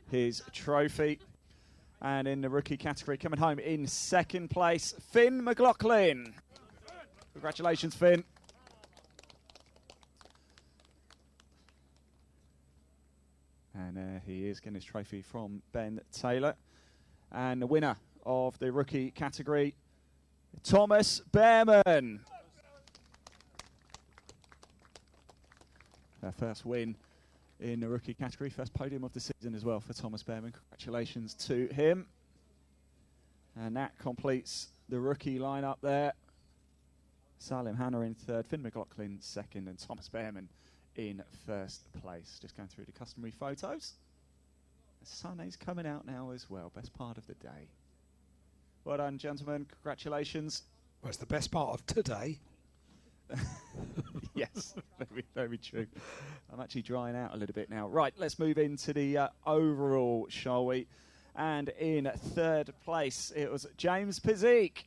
his trophy. And in the rookie category, coming home in second place, Finn McLaughlin. Congratulations, Finn. And he is getting his trophy from Ben Taylor. And the winner of the rookie category, Thomas Behrman. Our first win in the rookie category, first podium of the season as well for Thomas Behrman. Congratulations to him. And that completes the rookie lineup there. Salim Hanna in third, Finn McLaughlin second, and Thomas Behrman in first place. Just going through the customary photos. The sun is coming out now as well. Best part of the day. Well done, gentlemen. Congratulations. Well, it's the best part of today. Yes, very, very true. I'm actually drying out a little bit now. Right, let's move into the overall, shall we? And in third place, it was James Pizik.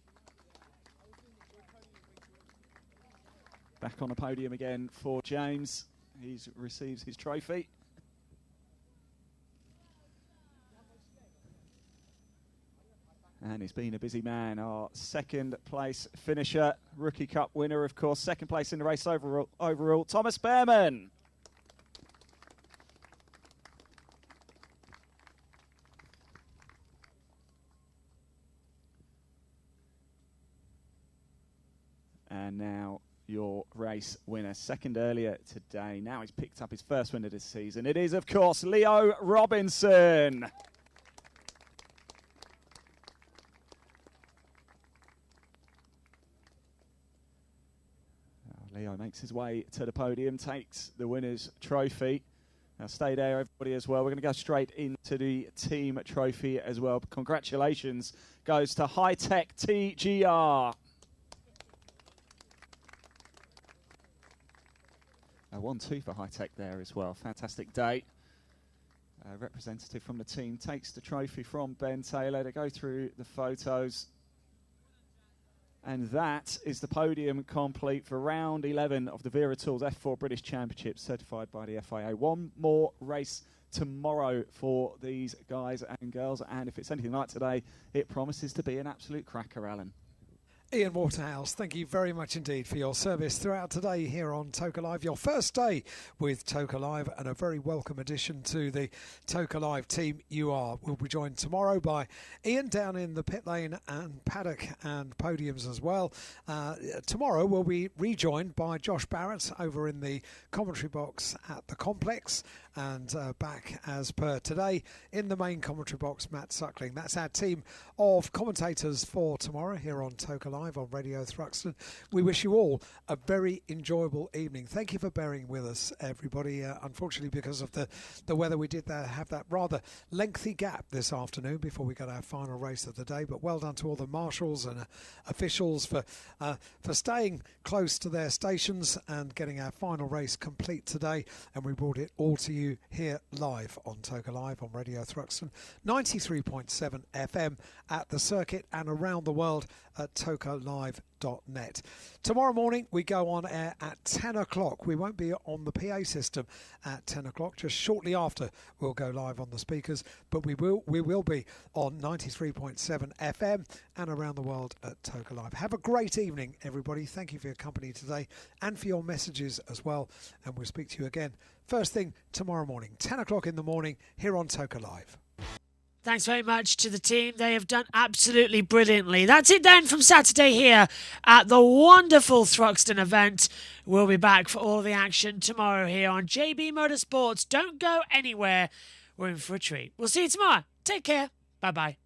Back on the podium again for James. He receives his trophy. And he's been a busy man. Our second place finisher, Rookie Cup winner, of course. Second place in the race overall Thomas Behrman. And now your race winner, second earlier today. Now he's picked up his first win of this season. It is, of course, Leo Robinson. Leo makes his way to the podium, takes the winner's trophy. Now stay there, everybody, as well. We're going to go straight into the team trophy as well. Congratulations goes to High Tech TGR. 1-2 for High Tech there as well. Fantastic day. Representative from the team takes the trophy from Ben Taylor to go through the photos. And that is the podium complete for round 11 of the Vera Tools F4 British Championship, certified by the FIA. One more race tomorrow for these guys and girls. And if it's anything like today, it promises to be an absolute cracker, Alan. Ian Waterhouse, thank you very much indeed for your service throughout today here on Toka Live. Your first day with Toka Live, and a very welcome addition to the Toka Live team you are. We'll be joined tomorrow by Ian down in the pit lane and paddock and podiums as well. Tomorrow we'll be rejoined by Josh Barrett over in the commentary box at the complex, and back as per today in the main commentary box, Matt Suckling. That's our team of commentators for tomorrow here on Toka Live on Radio Thruxton. We wish you all a very enjoyable evening. Thank you for bearing with us, everybody. Unfortunately, because of the weather, we did have that rather lengthy gap this afternoon before we got our final race of the day. But well done to all the marshals and officials for staying close to their stations and getting our final race complete today. And we brought it all to you here live on Toka Live on Radio Thruxton, 93.7 FM at the circuit and around the world at tokalive.net. Tomorrow morning we go on air at 10 o'clock. We won't be on the PA system at 10 o'clock. Just shortly after we'll go live on the speakers, but we will be on 93.7 FM and around the world at Toka Live. Have a great evening, everybody. Thank you for your company today and for your messages as well, and we'll speak to you again first thing tomorrow morning, 10 o'clock in the morning here on Toka Live. Thanks very much to the team. They have done absolutely brilliantly. That's it then from Saturday here at the wonderful Thruxton event. We'll be back for all the action tomorrow here on JB Motorsports. Don't go anywhere. We're in for a treat. We'll see you tomorrow. Take care. Bye-bye.